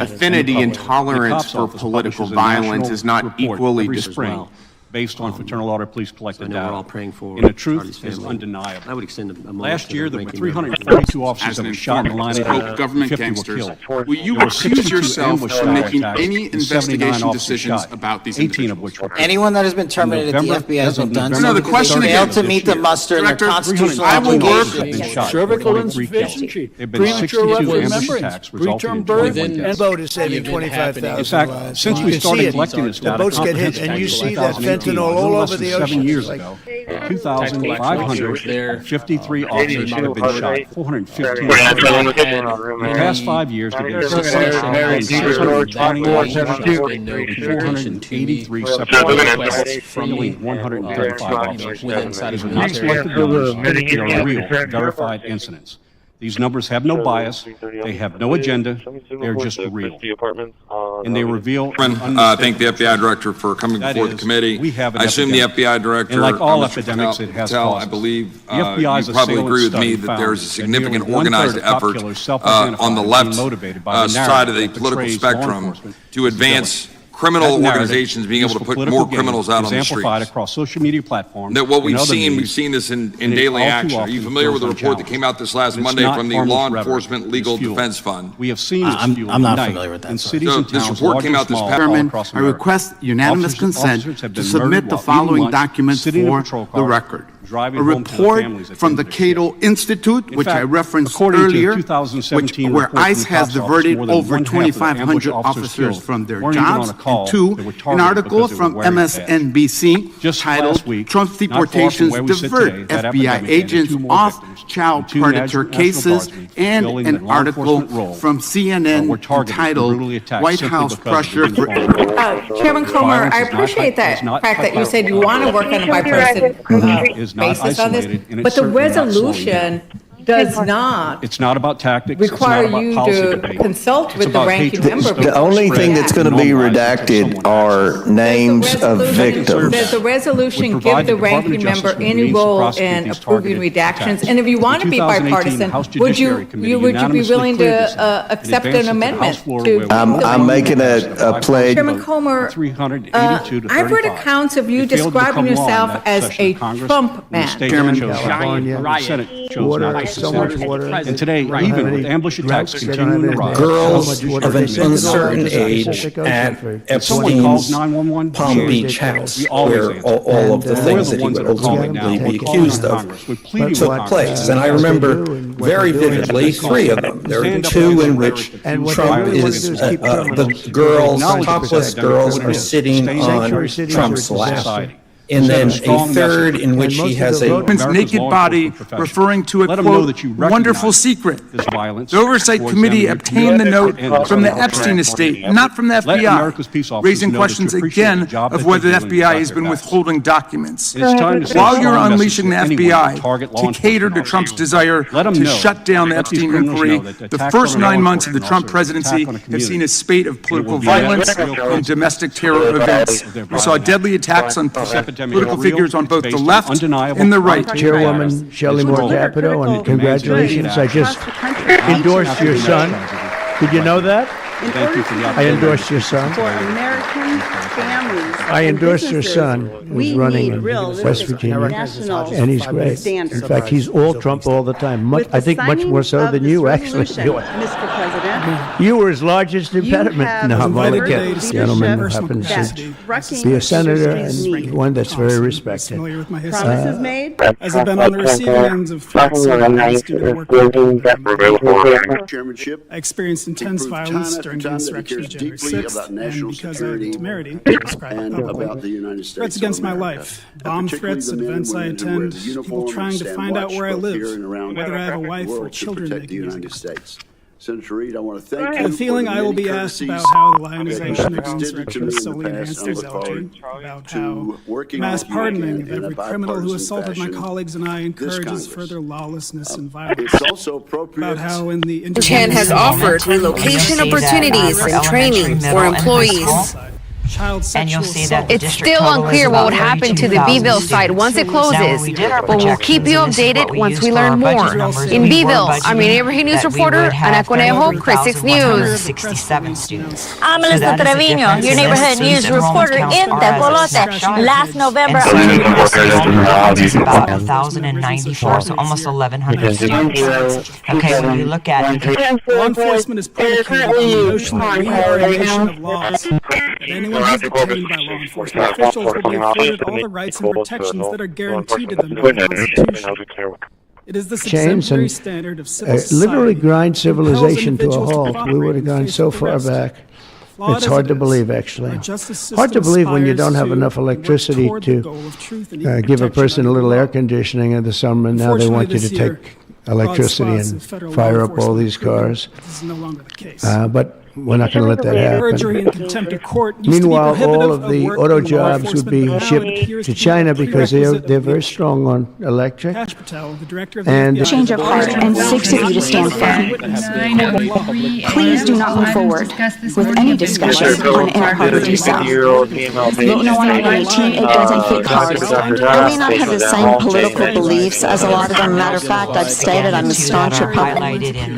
Speaker 22: affinity and tolerance for political violence is not equally displayed.
Speaker 27: Based on fraternal order police collected data. And the truth is undeniable. I would extend last year, there were 342 officers that were shot in the line of
Speaker 23: government gangsters. Will you accuse yourself of making any investigation decisions about these
Speaker 27: 18 of which were
Speaker 11: anyone that has been terminated at the FBI has been done so
Speaker 23: the
Speaker 11: because
Speaker 23: question
Speaker 11: they
Speaker 23: again,
Speaker 11: failed to meet the muster in their constitutional
Speaker 23: I will work
Speaker 12: cervical insufficiency, premature remembrance, preterm birth,
Speaker 7: and boat is saving 25,000
Speaker 27: In fact,
Speaker 7: lives.
Speaker 27: since we started collecting this data,
Speaker 7: the boats get hit, and you see that fentanyl all over the ocean.
Speaker 27: 7 years ago, 2,553 officers have been shot, 415 in the past 5 years, there have been 620 officers shot, 483 separate arrests, killing 135 officers. These are not selected numbers, they are real, verified incidents. These numbers have no bias, they have no agenda, they're just real. And they reveal
Speaker 23: thank the FBI director for coming before the committee. I assume the FBI director,
Speaker 27: and like all epidemics, it has causes.
Speaker 23: I believe
Speaker 27: the FBI's
Speaker 23: you probably agree with me that there's a significant organized effort on the left side of the political spectrum to advance criminal organizations being able to put more criminals out on the streets.
Speaker 27: Across social media platforms.
Speaker 23: That what we've seen this in daily action. Are you familiar with the report that came out this last Monday from the Law Enforcement Legal Defense Fund?
Speaker 27: We have seen this
Speaker 11: I'm not familiar with that.
Speaker 23: So this report came out this past
Speaker 27: Chairman,
Speaker 23: month.
Speaker 27: I request unanimous consent to submit the following documents for the record.
Speaker 15: A report from the Cato Institute, which I referenced earlier, where ICE has diverted over 2,500 officers from their jobs, and 2, an article from MSNBC titled Trump's Deportations Divert FBI Agents Off Child Predator Cases, and an article from CNN entitled White House Pressure for...
Speaker 28: Chairman Comer, I appreciate that fact that you said you want to work on a bipartisan basis on this, but the resolution does not.
Speaker 27: It's not about tactics.
Speaker 28: Require you to consult with the ranking member.
Speaker 29: The only thing that's going to be redacted are names of victims.
Speaker 28: Does the resolution give the ranking member any role in approving redactions? And if you want to be bipartisan, would you be willing to accept an amendment to?
Speaker 29: I'm making a pledge.
Speaker 28: Chairman Comer, I've read accounts of you describing yourself as a Trump man.
Speaker 27: Chairman,
Speaker 7: water, so much water.
Speaker 27: And today,
Speaker 7: They don't
Speaker 27: even
Speaker 7: have
Speaker 27: with
Speaker 7: any
Speaker 27: ambush attacks
Speaker 7: droughts, they don't have
Speaker 27: continuing to
Speaker 7: any
Speaker 27: rise.
Speaker 2: Girls
Speaker 7: so much water.
Speaker 2: of an
Speaker 7: They send it all
Speaker 2: uncertain
Speaker 7: to the
Speaker 2: age
Speaker 7: Pacific Ocean
Speaker 2: at
Speaker 7: for-
Speaker 27: If someone calls
Speaker 2: Epstein's
Speaker 27: 911,
Speaker 2: Palm
Speaker 27: sure,
Speaker 2: Beach house,
Speaker 27: we always
Speaker 2: where
Speaker 27: answer.
Speaker 2: all of the
Speaker 7: And,
Speaker 27: We're
Speaker 2: things
Speaker 27: the
Speaker 2: that he
Speaker 27: ones
Speaker 2: would
Speaker 27: that are calling now.
Speaker 2: ultimately be
Speaker 27: We're calling
Speaker 2: accused
Speaker 27: on
Speaker 2: of
Speaker 27: Congress. We're pleading
Speaker 2: took
Speaker 27: with Congress.
Speaker 2: place. And I
Speaker 7: what they
Speaker 2: remember
Speaker 7: do and what
Speaker 2: very
Speaker 7: they do and
Speaker 2: vividly
Speaker 7: what they
Speaker 2: three
Speaker 7: call
Speaker 2: of them. There
Speaker 27: Stand
Speaker 2: are
Speaker 27: up
Speaker 2: two
Speaker 27: and
Speaker 2: in
Speaker 27: declare
Speaker 2: which
Speaker 27: it.
Speaker 7: And what
Speaker 2: Trump
Speaker 7: they really want
Speaker 2: is,
Speaker 7: to do is keep criminals.
Speaker 2: the girls,
Speaker 27: Acknowledge
Speaker 2: topless
Speaker 27: that
Speaker 2: girls
Speaker 27: what it
Speaker 2: are
Speaker 27: is.
Speaker 2: sitting
Speaker 7: Sanctuary
Speaker 2: on
Speaker 7: cities
Speaker 2: Trump's
Speaker 7: are a
Speaker 2: lap.
Speaker 7: disaster.
Speaker 2: And then a
Speaker 27: Strong
Speaker 2: third in which
Speaker 7: And
Speaker 2: he
Speaker 7: most
Speaker 2: has
Speaker 7: of the
Speaker 2: a
Speaker 7: vote-
Speaker 17: His naked body, referring to a
Speaker 27: Let 'em know
Speaker 17: quote,
Speaker 27: that you
Speaker 17: wonderful
Speaker 27: recognize
Speaker 17: secret.
Speaker 27: this violence
Speaker 17: The Oversight
Speaker 27: towards
Speaker 17: Committee
Speaker 27: them.
Speaker 17: obtained the note
Speaker 27: And
Speaker 17: from the
Speaker 27: let
Speaker 17: Epstein estate, not from the
Speaker 27: Let
Speaker 17: FBI,
Speaker 27: America's peace officers
Speaker 17: raising
Speaker 27: know that
Speaker 17: questions
Speaker 27: you appreciate
Speaker 17: again
Speaker 27: the job
Speaker 17: of
Speaker 27: that
Speaker 17: whether the
Speaker 27: they're doing
Speaker 17: FBI
Speaker 27: to
Speaker 17: has been
Speaker 27: protect their
Speaker 17: withholding documents.
Speaker 27: It's time to send
Speaker 17: While
Speaker 27: a
Speaker 17: you're
Speaker 27: strong
Speaker 17: unleashing the
Speaker 27: message to anyone
Speaker 17: FBI
Speaker 27: to target law
Speaker 17: to cater
Speaker 27: enforcement
Speaker 17: to Trump's
Speaker 27: officers.
Speaker 17: desire
Speaker 27: Let 'em
Speaker 17: to
Speaker 27: know.
Speaker 17: shut down the
Speaker 27: Let these
Speaker 17: Epstein
Speaker 27: criminals
Speaker 17: inquiry,
Speaker 27: know that
Speaker 17: the
Speaker 27: attacks
Speaker 17: first
Speaker 27: on law
Speaker 17: 9 months of the
Speaker 27: enforcement
Speaker 17: Trump
Speaker 27: officers,
Speaker 17: presidency
Speaker 27: attack on a
Speaker 17: have
Speaker 27: community.
Speaker 17: seen a spate of
Speaker 27: It
Speaker 17: political
Speaker 27: will be met
Speaker 17: violence
Speaker 27: with real
Speaker 17: and
Speaker 27: consequences.
Speaker 17: domestic terror events. We saw deadly attacks on political figures on both the left and the right.
Speaker 7: Chairwoman Shelley Moore Capito, and congratulations. I just endorsed your son. Did you know that?
Speaker 27: Thank you for the
Speaker 7: I
Speaker 27: opportunity.
Speaker 7: endorsed your son.
Speaker 3: For American families.
Speaker 7: I endorsed your
Speaker 3: businesses,
Speaker 7: son,
Speaker 3: we
Speaker 7: who's running
Speaker 3: need
Speaker 7: in
Speaker 3: realistic
Speaker 7: West Virginia,
Speaker 3: national
Speaker 7: and he's great.
Speaker 3: standards.
Speaker 7: In fact, he's all Trump all the time. Much,
Speaker 3: With the
Speaker 7: I think much
Speaker 3: signing
Speaker 7: more so
Speaker 3: of
Speaker 7: than
Speaker 3: this
Speaker 7: you, actually.
Speaker 3: resolution, Mr. President,
Speaker 7: You were his largest impediment.
Speaker 3: have
Speaker 7: No, I'm only
Speaker 3: delivered
Speaker 7: kidding.
Speaker 3: leadership
Speaker 7: Gentleman who happens
Speaker 3: that
Speaker 7: to
Speaker 3: wrecking
Speaker 7: be a senator
Speaker 3: industries
Speaker 7: and
Speaker 3: need.
Speaker 7: one that's very respected.
Speaker 3: Promises made.
Speaker 6: As I've been on the receiving ends of threats against student work
Speaker 10: chairmanship.
Speaker 6: I experienced intense violence during the insurrection of January 6th, and because I have temerity, described
Speaker 10: And
Speaker 6: publicly,
Speaker 10: about the United States
Speaker 6: threats against
Speaker 10: of
Speaker 6: my
Speaker 10: America,
Speaker 6: life,
Speaker 10: and
Speaker 6: bomb
Speaker 10: particularly
Speaker 6: threats
Speaker 10: the
Speaker 6: at
Speaker 10: men and
Speaker 6: events I
Speaker 10: women who wear
Speaker 6: attend,
Speaker 10: the
Speaker 6: people
Speaker 10: uniform
Speaker 6: trying
Speaker 10: and
Speaker 6: to
Speaker 10: stand
Speaker 6: find out
Speaker 10: watch
Speaker 6: where I
Speaker 10: both
Speaker 6: live,
Speaker 10: here and around
Speaker 6: whether I have a
Speaker 10: the
Speaker 6: wife or
Speaker 10: world to
Speaker 6: children
Speaker 10: protect the
Speaker 6: making
Speaker 10: United
Speaker 6: music.
Speaker 10: States. Senator Reid, I want to thank
Speaker 6: I
Speaker 10: you
Speaker 6: have a feeling
Speaker 10: for the
Speaker 6: I will
Speaker 10: many
Speaker 6: be asked
Speaker 10: courtesies
Speaker 6: about how the
Speaker 10: that you
Speaker 6: lionization
Speaker 10: have
Speaker 6: of the
Speaker 10: extended to
Speaker 6: insurrection
Speaker 10: me in
Speaker 6: solely
Speaker 10: the past,
Speaker 6: enhanced
Speaker 10: and
Speaker 6: their
Speaker 10: I look forward
Speaker 6: zealotry, about
Speaker 10: to
Speaker 6: how
Speaker 10: working
Speaker 6: mass
Speaker 10: with you
Speaker 6: pardoning
Speaker 10: again
Speaker 6: of
Speaker 10: in a
Speaker 6: every criminal who
Speaker 10: bipartisan
Speaker 6: assaulted my
Speaker 10: fashion
Speaker 6: colleagues and I encourages
Speaker 10: Congress.
Speaker 6: further lawlessness and violence.
Speaker 10: It's also appropriate.
Speaker 6: About how in the
Speaker 13: Chan has offered relocation opportunities and training for employees.
Speaker 6: And you'll see that
Speaker 16: It's still unclear what would happen to the Beeville site once it closes, but we'll keep you updated once we learn more. In Beeville, I'm your neighborhood news reporter, Ana Conejo, Chris 6 News.
Speaker 20: I'm Melissa Treviño, your neighborhood news reporter in Tecolote. Last November,
Speaker 25: about 1,094, so almost 1,100 students. Okay, when you look at
Speaker 6: law enforcement is predicated on the notion that we are a nation of laws. That anyone who's detained by law enforcement officials will be afforded all the rights and protections that are guaranteed to them by the Constitution. It is this
Speaker 7: James,
Speaker 6: exemplary
Speaker 7: and
Speaker 6: standard of civil
Speaker 7: literally
Speaker 6: society
Speaker 7: grind civilization to a
Speaker 6: individuals to
Speaker 7: halt. We
Speaker 6: cooperate
Speaker 7: would have
Speaker 6: in
Speaker 7: gone
Speaker 6: face
Speaker 7: so
Speaker 6: of
Speaker 7: far
Speaker 6: arrest.
Speaker 7: back.
Speaker 6: Flawed
Speaker 7: It's
Speaker 6: as
Speaker 7: hard
Speaker 6: it
Speaker 7: to
Speaker 6: is,
Speaker 7: believe, actually.
Speaker 6: our justice
Speaker 7: Hard to
Speaker 6: system
Speaker 7: believe when you
Speaker 6: aspires
Speaker 7: don't have
Speaker 6: to
Speaker 7: enough
Speaker 6: work
Speaker 7: electricity
Speaker 6: toward the
Speaker 7: to
Speaker 6: goal of truth and equal
Speaker 7: give a
Speaker 6: protection
Speaker 7: person a
Speaker 6: under
Speaker 7: little
Speaker 6: the
Speaker 7: air
Speaker 6: law.
Speaker 7: conditioning in the summer, and now they
Speaker 6: Unfortunately,
Speaker 7: want you to
Speaker 6: this year,
Speaker 7: take electricity
Speaker 6: broad swaths
Speaker 7: and
Speaker 6: of federal
Speaker 7: fire
Speaker 6: law
Speaker 7: up all these cars.
Speaker 6: This is no longer the case.
Speaker 7: But we're not going to let that
Speaker 6: Perjury
Speaker 7: happen.
Speaker 6: and contempt of court used to be
Speaker 7: Meanwhile, all
Speaker 6: prohibitive
Speaker 7: of the
Speaker 6: work
Speaker 7: auto
Speaker 6: in law
Speaker 7: jobs would be
Speaker 6: enforcement, but now it
Speaker 7: shipped
Speaker 6: appears
Speaker 7: to
Speaker 6: be a
Speaker 7: China because
Speaker 6: prerequisite
Speaker 7: they're
Speaker 6: of
Speaker 7: very
Speaker 6: leadership.
Speaker 7: strong on electric.
Speaker 6: Cash Patel, the director of the
Speaker 7: And
Speaker 6: FBI,
Speaker 21: Change of heart and 6 of you to stand firm. Please do not move forward with any discussion on Inner Harbor Desal. Vote no on any 18-8 fake cards. I may not have the same political beliefs as a lot of them. Matter of fact, I've stated I'm a staunch Republican.
Speaker 26: highlighted in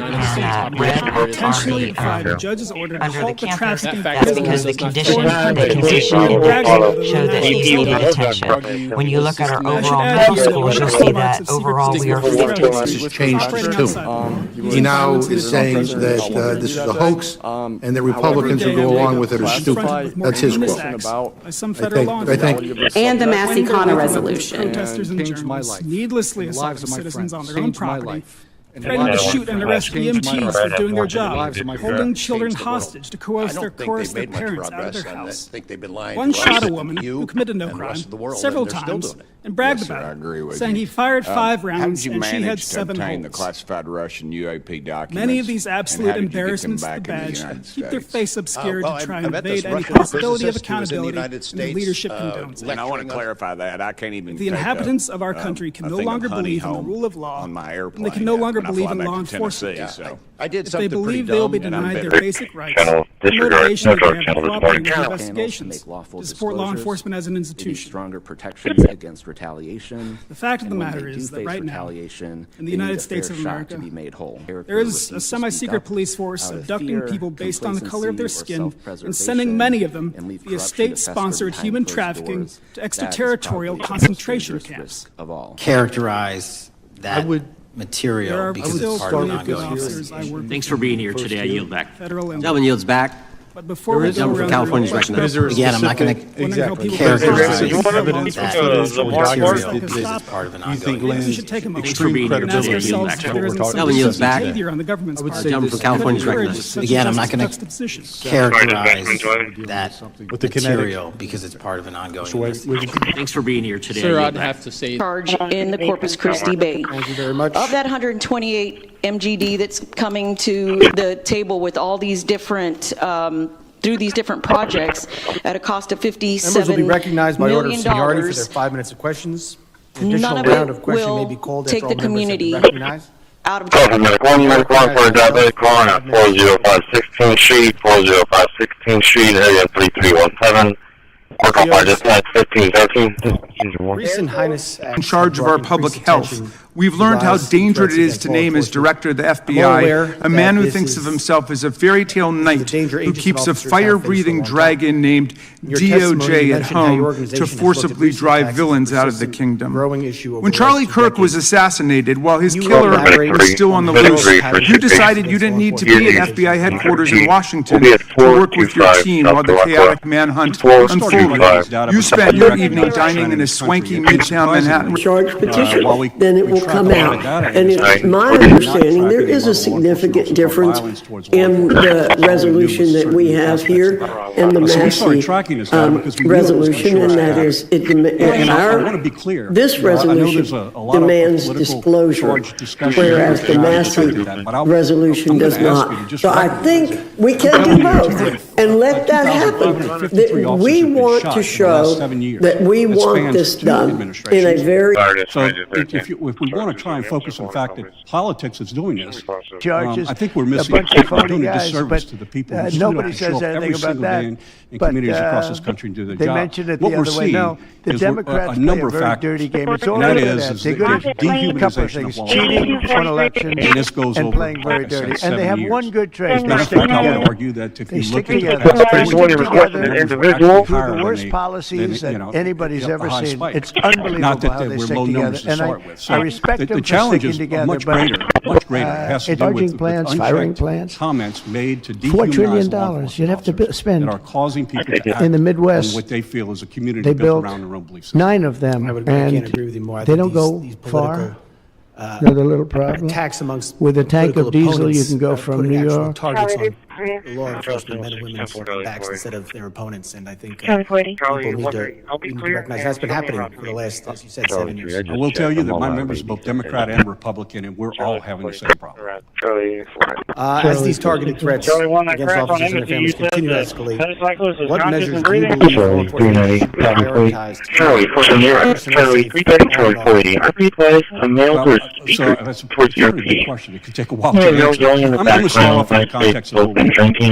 Speaker 26: red are
Speaker 6: intentionally
Speaker 26: the,
Speaker 6: the judge's order to
Speaker 26: under the
Speaker 6: halt the
Speaker 26: campus.
Speaker 6: trafficking
Speaker 26: That's
Speaker 6: of
Speaker 26: because the
Speaker 6: prisoners
Speaker 26: condition
Speaker 6: before
Speaker 26: they condition show that he needed attention. When you look at our overall middle schools, you'll see that overall we are
Speaker 12: This has changed too. He now is saying that this is a hoax and that Republicans who go along with it are stupid. That's his quote. I think.
Speaker 6: And the Massey-Connor resolution. Protesters and journalists needlessly assaulting citizens on their own property, threatening to shoot and arrest EMTs for doing their job, holding children hostage to coerce their parents out of their house. One shot a woman who committed no crime several times and bragged about it, saying he fired 5 rounds and she had 7 holes.
Speaker 30: The classified Russian UAP documents?
Speaker 6: Many of these absolute embarrassments to the badge keep their face obscured to try and evade any possibility of accountability, and the leadership condones it.
Speaker 30: And I want to clarify that. I can't even
Speaker 6: The inhabitants of our country can no longer believe in the rule of law, and they can no longer believe in law enforcement. If they believe they will be denied their basic rights, the motivation that they have to cooperate with investigations to support law enforcement as an institution.
Speaker 5: Stronger protections against retaliation.
Speaker 6: The fact of the matter is that right now, in the United States of America, there is a semi-secret police force abducting people based on the color of their skin and sending many of them via state-sponsored human trafficking to extraterritorial concentration camps.
Speaker 11: Characterize that material because it's part of an ongoing investigation.
Speaker 1: Thanks for being here today. I yield back.
Speaker 11: Gentleman yields back.
Speaker 6: But before we go
Speaker 11: Gentleman from
Speaker 6: around
Speaker 11: California is recognized. Again, I'm not going to characterize
Speaker 27: evidence
Speaker 11: that
Speaker 27: material
Speaker 11: because it's part of an ongoing
Speaker 6: maybe we should take a moment
Speaker 1: Thanks for being here
Speaker 6: and ask
Speaker 1: today.
Speaker 6: ourselves if there isn't some
Speaker 11: Gentleman yields back.
Speaker 6: behavior on the government's part
Speaker 11: Gentleman from California is recognized. Again, I'm not going to characterize that material because it's part of an ongoing investigation.
Speaker 1: Thanks for being here today.
Speaker 2: Sir,
Speaker 1: I
Speaker 2: I'd
Speaker 1: yield back.
Speaker 2: have to say.
Speaker 4: Charge in the Corpus Christi Bay.
Speaker 12: Thank you very much.
Speaker 4: Of that 128 MGD that's coming to the table with all these different, through these different projects at a cost of $57
Speaker 8: Members will be recognized by order of
Speaker 4: million,
Speaker 8: seniority for their 5 minutes of questions. An
Speaker 4: none
Speaker 8: additional
Speaker 4: of
Speaker 8: round
Speaker 4: it
Speaker 8: of questioning may be
Speaker 4: will
Speaker 8: called
Speaker 4: take
Speaker 8: after
Speaker 4: the
Speaker 8: all members have been
Speaker 4: community
Speaker 8: recognized.
Speaker 4: out of.
Speaker 9: 405 16th Street, 405 16th Street, area 3317. Work on by dispatch 1513.
Speaker 8: Recent Highness
Speaker 17: in charge of our public health. We've learned how dangerous it is to name as director of the FBI a man who thinks of himself as a fairy tale knight who keeps a fire-breathing dragon named DOJ at home to forcibly drive villains out of the kingdom. When Charlie Kirk was assassinated, while his killer was still on the loose, you decided you didn't need to be at FBI headquarters in Washington to work with your team while the chaotic manhunt unfolded. You spent your evening dining in a swanky Midtown Manhattan.
Speaker 14: Charge petition, then it will come out. And it's my understanding there is a significant difference in the resolution that we have here and the Massey resolution, and that is this resolution demands disclosure, whereas the Massey resolution does not. So I think we can do both and let that happen. That we want to show that we want this done in a very.
Speaker 27: So if we want to try and focus on the fact that politics is doing this, I think we're missing we're doing a disservice to the people who
Speaker 7: nobody
Speaker 27: show
Speaker 7: says
Speaker 27: up every
Speaker 7: anything about
Speaker 27: single
Speaker 7: that.
Speaker 27: day in communities across this country and do their
Speaker 7: they
Speaker 27: job.
Speaker 7: mentioned it
Speaker 27: What
Speaker 7: the
Speaker 27: we're
Speaker 7: other way.
Speaker 27: seeing
Speaker 7: No, the
Speaker 27: is
Speaker 7: Democrats
Speaker 27: a number
Speaker 7: play
Speaker 27: of
Speaker 7: a very
Speaker 27: factors.
Speaker 7: dirty game. It's all
Speaker 27: And that
Speaker 7: over
Speaker 27: is
Speaker 7: that. They're
Speaker 27: the
Speaker 7: good at a couple of
Speaker 27: dehumanization
Speaker 7: things,
Speaker 27: of law
Speaker 7: cheating
Speaker 27: enforcement.
Speaker 7: on elections
Speaker 27: And this goes
Speaker 7: and
Speaker 27: over
Speaker 7: playing very dirty. And
Speaker 27: 7
Speaker 7: they have
Speaker 27: years.
Speaker 7: one good trait.
Speaker 27: As a matter of fact, I would argue that if
Speaker 7: They
Speaker 27: you
Speaker 7: stick
Speaker 27: look at
Speaker 7: together.
Speaker 27: the
Speaker 7: They stick together.
Speaker 9: individual.
Speaker 7: The worst policies that anybody's ever seen. It's unbelievable
Speaker 27: Not that
Speaker 7: how they
Speaker 27: we're
Speaker 7: stick
Speaker 27: low
Speaker 7: together.
Speaker 27: numbers to
Speaker 7: And
Speaker 27: start with.
Speaker 7: I respect them
Speaker 27: the
Speaker 7: for
Speaker 27: challenge
Speaker 7: sticking
Speaker 27: is
Speaker 7: together,
Speaker 27: much
Speaker 7: but
Speaker 27: greater. Much greater. It has to do
Speaker 7: charging
Speaker 27: with
Speaker 7: plans, firing
Speaker 27: unchecked
Speaker 7: plans.
Speaker 27: comments made to
Speaker 7: $4
Speaker 27: dehumanize
Speaker 7: trillion.
Speaker 27: law enforcement
Speaker 7: You'd have to spend
Speaker 27: that are causing people to act
Speaker 7: in the Midwest.
Speaker 27: on what they feel is a community
Speaker 7: They
Speaker 27: built
Speaker 7: built
Speaker 27: around their own belief system.
Speaker 7: 9 of them,
Speaker 8: I
Speaker 7: and
Speaker 8: can't agree with you more. I
Speaker 7: they
Speaker 8: think
Speaker 7: don't
Speaker 8: these
Speaker 7: go far.
Speaker 8: political,
Speaker 7: They're the little problem.
Speaker 8: attacks amongst
Speaker 7: With a tank of
Speaker 8: political
Speaker 7: diesel, you
Speaker 8: opponents,
Speaker 7: can go from
Speaker 8: putting
Speaker 7: New
Speaker 8: actual
Speaker 7: York.
Speaker 8: targets on the law enforcement men and women's backs instead of their opponents, and I think people need to recognize that's been happening for the last, as you said, 7 years.
Speaker 27: I will tell you that my members are both Democrat and Republican, and we're all having the same problem.
Speaker 8: As these targeted threats against officers and their families continue to escalate, what measures do you believe law enforcement should prioritize to
Speaker 9: Charlie, for the Charlie 330, Charlie 40. Repeat, please. A male to
Speaker 27: So that's a very good question. It could take a while to answer. I'm going to start off in the context of what we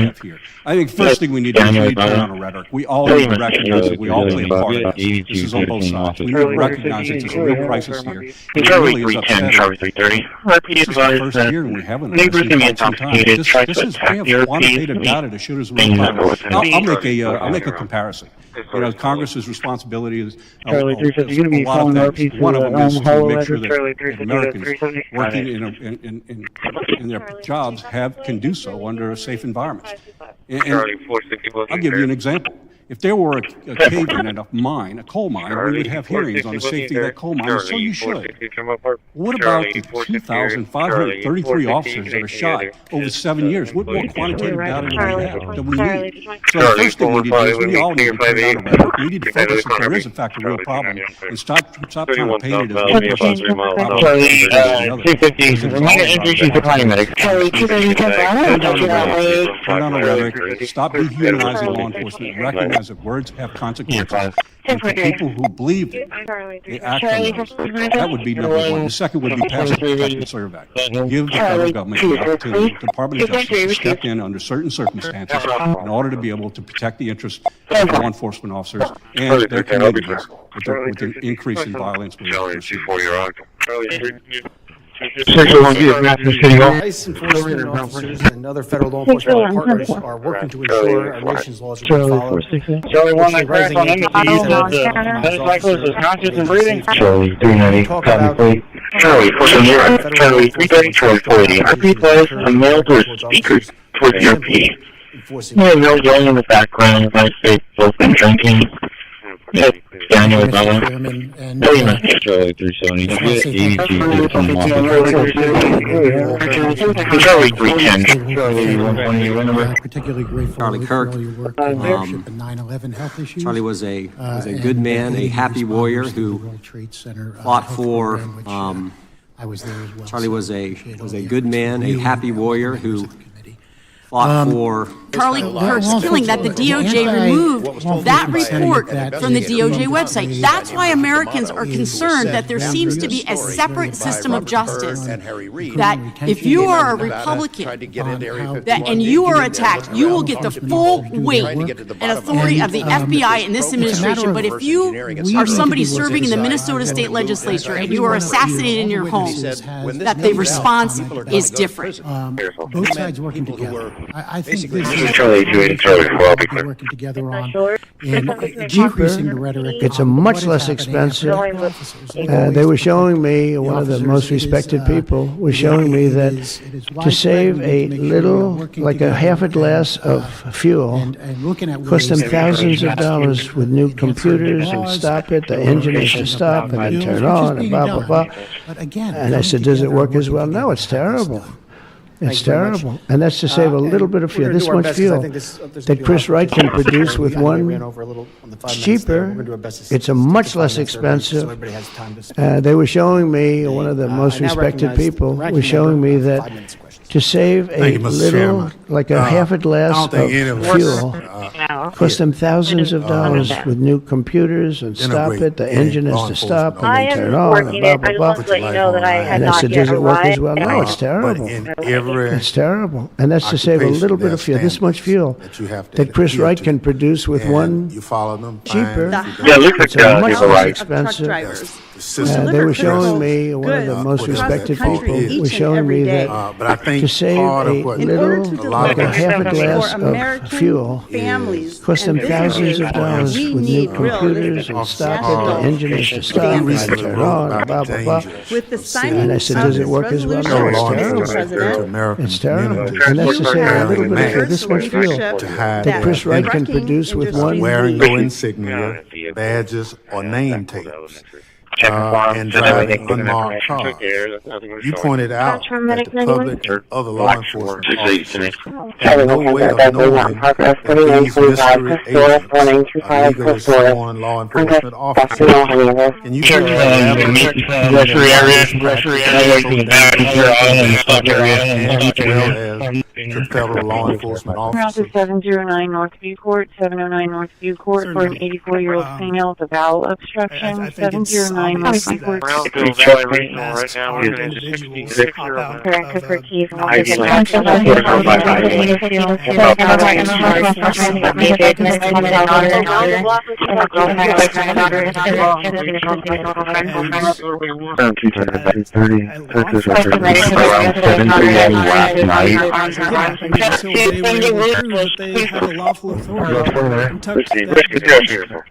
Speaker 27: have here. I think first thing we need to do is we need to turn on a rhetoric. We all need to recognize that we all play a part in this. This is on both sides. We need to recognize that there's a real crisis here. It really is upsetting.
Speaker 9: Charlie 330.
Speaker 27: This is the first year and we haven't had this in quite some time. This is we have quantitative data to show us a real problem. I'll make a comparison. You know, Congress's responsibility is a lot of things. One of them is to make sure that Americans working in their jobs can do so under a safe environment. And I'll give you an example. If there were a cave-in at a mine, a coal mine, we would have hearings on the safety of that coal mine, and so you should. What about the 2,533 officers that are shot over 7 years? What more quantitative data do we need? So the first thing we need to do is we all need to turn down the rhetoric. We need to focus that there is, in fact, a real problem, and stop trying to paint it as one person's problem. Turn down the rhetoric. Stop dehumanizing law enforcement. Recognize that words have consequences. And for people who believe it, they act on those. That would be number one. The second would be pass the Protection Service Act. Give the federal government the opportunity, the Department of Justice, to step in under certain circumstances in order to be able to protect the interests of law enforcement officers and their communities with the increase in violence we have.
Speaker 8: ICE enforcement officers and other federal law enforcement partners are working to ensure our nation's laws are being followed.
Speaker 9: Charlie 1,
Speaker 8: Unfortunately, rising
Speaker 9: Charlie 390, copy. Charlie 470, Charlie 330, Charlie 480. Repeat, please. A male to a speaker towards the RP. Yeah, no yelling in the background. I say both been drinking. Yeah, Daniel is on. Very nice. Charlie 370. Charlie 310. Charlie 120.
Speaker 12: Particularly grateful
Speaker 1: Charlie Kirk.
Speaker 12: for all your work on leadership and 9/11 health issues.
Speaker 1: Charlie was a good man, a happy warrior who fought for.
Speaker 12: I was there as well.
Speaker 1: Charlie was a good man, a happy warrior who fought for.
Speaker 2: Charlie Kirk's killing, that the DOJ removed that report from the DOJ website. That's why Americans are concerned that there seems to be a separate system of justice. That if you are a Republican and you are attacked, you will get the full weight and authority of the FBI in this administration. But if you are somebody serving in the Minnesota State Legislature and you are assassinated in your home, that the response is different.
Speaker 12: Both sides working together. I think this is
Speaker 9: Charlie 280, I'll be clear.
Speaker 12: working together on in decreasing the rhetoric.
Speaker 7: It's a much less expensive. They were showing me, one of the most respected people was showing me that to save a little, like a half a glass of fuel, cost them thousands of dollars with new computers and stop it, the engine is to stop and then turn on and blah, blah, blah. And I said, does it work as well? No, it's terrible. It's terrible. And that's to save a little bit of fuel. This much fuel that Chris Wright can produce with one, it's cheaper. It's a much less expensive. They were showing me, one of the most respected people was showing me that to save a little, like a half a glass of fuel, cost them thousands of dollars with new computers and stop it, the engine is to stop and then turn on and blah, blah, blah. And I said, does it work as well? No, it's terrible. It's terrible. And that's to save a little bit of fuel, this much fuel that Chris Wright can produce with one cheaper. It's a much less expensive. They were showing me, one of the most respected people was showing me that to save a little, like a half a glass of fuel, cost them thousands of dollars with new computers and stop it, the engine is to stop and turn on and blah, blah, blah. And I said, does it work as well? No, it's terrible. It's terrible. And that's to save a little bit of fuel, this much fuel that Chris Wright can produce with one.
Speaker 3: Wearing no insignia, badges, or name tapes. And driving unmarked cars. You pointed out that the public and other law enforcement officers have no way of knowing that these mystery agents are legally sworn law enforcement officers. Can you tell me as to federal law enforcement officers?
Speaker 15: 709 Northview Court, 709 Northview Court for an 84-year-old female with a bowel obstruction. 709 Northview Court. Director for Keith.
Speaker 6: So they were able to prove that they had a lawful authority to touch that.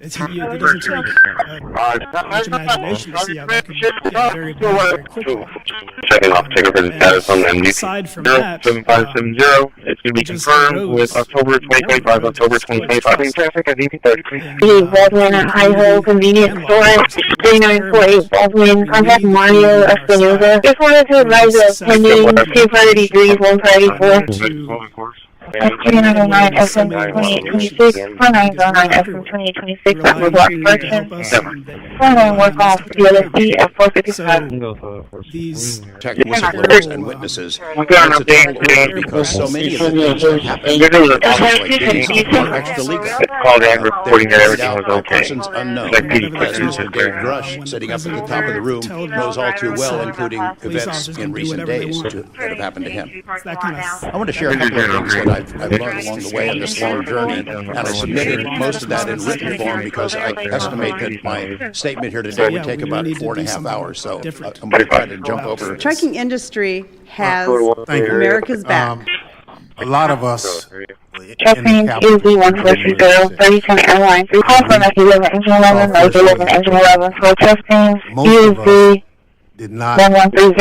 Speaker 6: It doesn't take much imagination to see how that could get very, very quickly.
Speaker 9: Checking off ticket for the status on the
Speaker 6: aside from that,
Speaker 9: 7570. It's going to be confirmed with October 2025, October 2025. Traffic at EP30.
Speaker 15: Baldwin at High-Hole Convenience Store, 3948 Baldwin. Contact Mario Espinoza. Just wanted to advise of pending 2 priority 3s, 1 priority 4. 309 FM 2826, 1909 FM 2826 at Woodlock Correction. 49 work off DLSD at 455.
Speaker 6: These
Speaker 18: technical and witnesses because so many of the things that happen are extra legal.
Speaker 9: Called in reporting that everything was okay.
Speaker 18: Persons unknown. President Dave Grush, sitting up at the top of the room, knows all too well, including events in recent days that have happened to him. I want to share a couple of things that I've learned along the way on this long journey, and I submitted most of that in written form because I estimate that my statement here today would take about 4.5 hours. So I'm going to try to jump over.
Speaker 10: Trucking industry has America's back.
Speaker 3: A lot of us
Speaker 15: Trucking is the 140, 3010 Airlines. We call for message over engine 11, mode deliver engine 11. So testing is the 1130,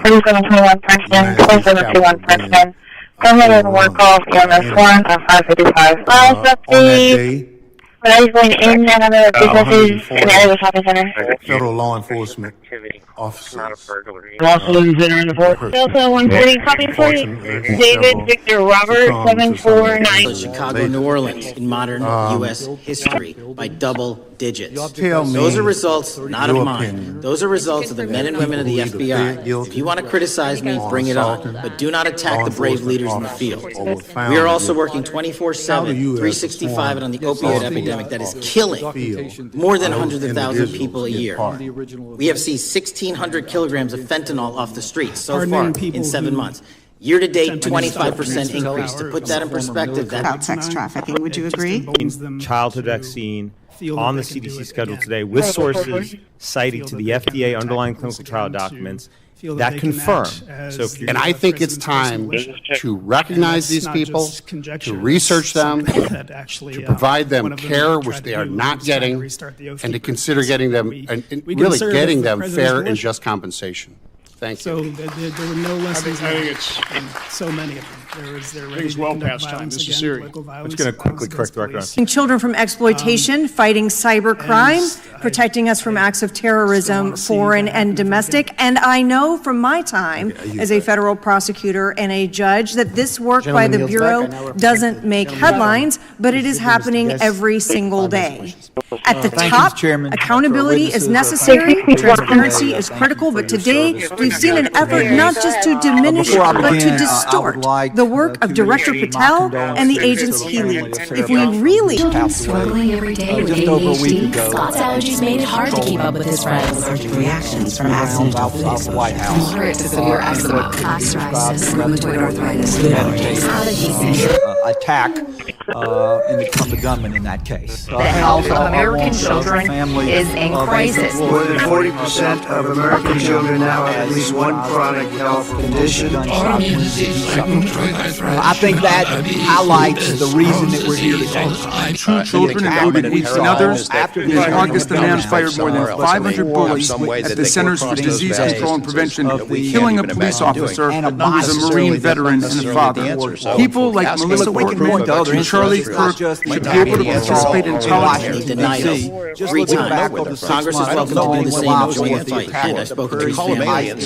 Speaker 15: 3721 Princeton, 2721 Princeton. Go ahead and work off EMS 1 on 555. When I was going in and other businesses in the area shopping center.
Speaker 3: Federal law enforcement officers.
Speaker 15: Delta 140, copy for you. David Victor Robert 749.
Speaker 11: Chicago, New Orleans in modern U.S. history by double digits.
Speaker 3: Tell me
Speaker 11: Those are results not of mine. Those are results of the men and women of the FBI. If you want to criticize me, bring it on. But do not attack the brave leaders in the field. We are also working 24/7, 365 on the opioid epidemic that is killing more than hundreds of thousands of people a year. We have seen 1,600 kilograms of fentanyl off the streets so far in 7 months. Year to date, 25% increase. To put that in perspective,
Speaker 10: About sex trafficking, would you agree?
Speaker 13: Childhood vaccine on the CDC schedule today with sources citing to the FDA underlying clinical trial documents that confirm. So if
Speaker 16: and I think it's time to recognize these people, to research them, to provide them care which they are not getting, and to consider getting them, and really getting them fair and just compensation. Thank you.
Speaker 6: So there were no lessons learned in so many of them. There was well past time. This is serious.
Speaker 13: I'm just going to quickly correct the record.
Speaker 19: Children from exploitation, fighting cyber crime, protecting us from acts of terrorism, foreign and domestic. And I know from my time as a federal prosecutor and a judge that this work by the Bureau doesn't make headlines, but it is happening every single day. At the top, accountability is necessary, transparency is critical, but today we've seen an effort not just to diminish, but to distort the work of Director Patel and the agents he leads. If we really...
Speaker 20: Struggling every day with ADHD, Scott's allergies made it hard to keep up with his friends. Allergic reactions from accidental foods, from moderate to severe eczema, plaque psoriasis, rheumatoid arthritis, food allergies,
Speaker 22: attack from the gunman in that case.
Speaker 20: The health of American children is in crisis.
Speaker 7: More than 40% of American children now have at least one chronic health condition.
Speaker 22: I think that highlights the reason that we're here today.
Speaker 17: 2 children, including weeks and others. In August, the man fired more than 500 bullets at the Centers for Disease Control and Prevention, killing a police officer who was a Marine veteran and a father. People like Melissa Portman and Charlie Kirk should be able to participate in politics.
Speaker 11: Three times. Congress is welcome to do the same and join the fight. And I've spoken to his family, and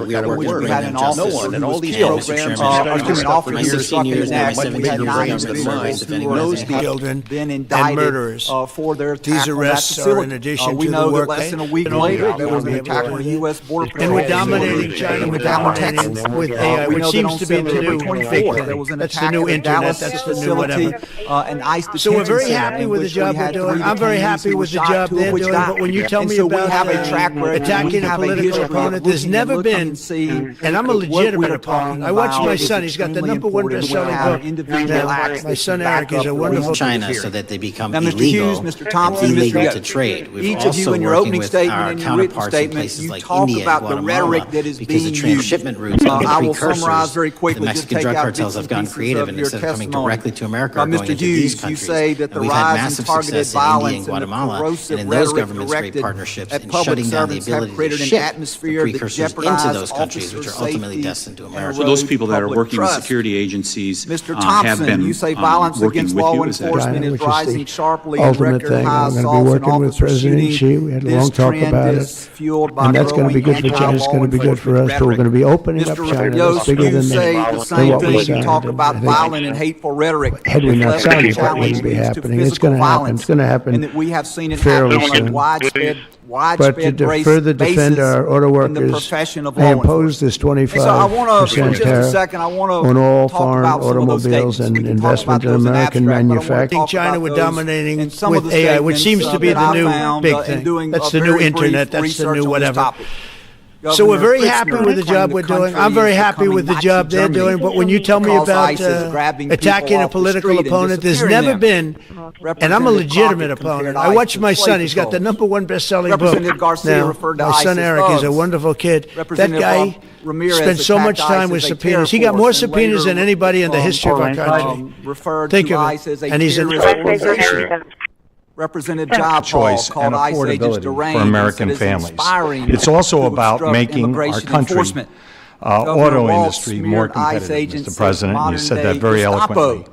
Speaker 11: we are working to bring them justice.
Speaker 22: And all these programs are coming off for
Speaker 11: 16 years now, my 17 years
Speaker 7: knows the children and murderers.
Speaker 22: For their
Speaker 7: These arrests are in addition to the work
Speaker 22: less than a week later there was an attack on the U.S. Border Patrol.
Speaker 7: And we're dominating China with AI, which seems to be the new big thing. That's the new internet, that's the new whatever. So we're very happy with the job we're doing. I'm very happy with the job they're doing, but when you tell me about attacking a political opponent, there's never been, and I'm a legitimate opponent. I watch my son, he's got the #1 best-selling book. My son Eric is a wonderful
Speaker 11: China so that they become illegal, illegal to trade. We've
Speaker 22: each of you in your opening statement and your written statement, you talk about the rhetoric that is being used.
Speaker 11: Because the transshipment routes and the
Speaker 22: summarize very quickly.
Speaker 11: the Mexican drug cartels have gotten creative, and instead of coming directly to America, are going into these countries.
Speaker 22: You say that the
Speaker 11: we've had
Speaker 22: rise
Speaker 11: massive
Speaker 22: in targeted
Speaker 11: success in India
Speaker 22: violence
Speaker 11: and Guatemala,
Speaker 22: and the
Speaker 11: and in those governments' great partnerships in shutting down the ability to ship the precursors into those countries, which are ultimately destined to America.
Speaker 23: For those people that are working with security agencies,
Speaker 22: Mr.
Speaker 23: have
Speaker 22: Thompson,
Speaker 23: been
Speaker 22: you say violence
Speaker 23: working
Speaker 22: against
Speaker 23: with
Speaker 22: law
Speaker 23: you, is that
Speaker 22: enforcement is rising sharply.
Speaker 7: Ultimate thing. I'm going to be working with President Xi. We had a long talk about it. And that's going to be good for China. It's going to be good for us. But we're going to be opening up China. That's bigger than what we
Speaker 22: You talk about violent and hateful rhetoric.
Speaker 7: Had we not signed it, that wouldn't be happening. It's going to happen. It's going to happen
Speaker 22: and that we have seen it
Speaker 7: fairly
Speaker 22: happen
Speaker 7: soon.
Speaker 22: widespread
Speaker 7: But to further defend our auto workers, they impose this 25% tariff on all foreign automobiles and investment in American manufacturing. China were dominating with AI, which seems to be the new big thing. That's the new internet. That's the new whatever. So we're very happy with the job we're doing. I'm very happy with the job they're doing. But when you tell me about attacking a political opponent, there's never been, and I'm a legitimate opponent. I watch my son. He's got the #1 best-selling book now. My son Eric is a wonderful kid. That guy spent so much time with subpoenas. He got more subpoenas than anybody in the history of our country. Think of it. And he's an
Speaker 4: Representative Job choice and affordability for American families. It's also about making our country auto industry more competitive, Mr. President, and you said that very eloquently.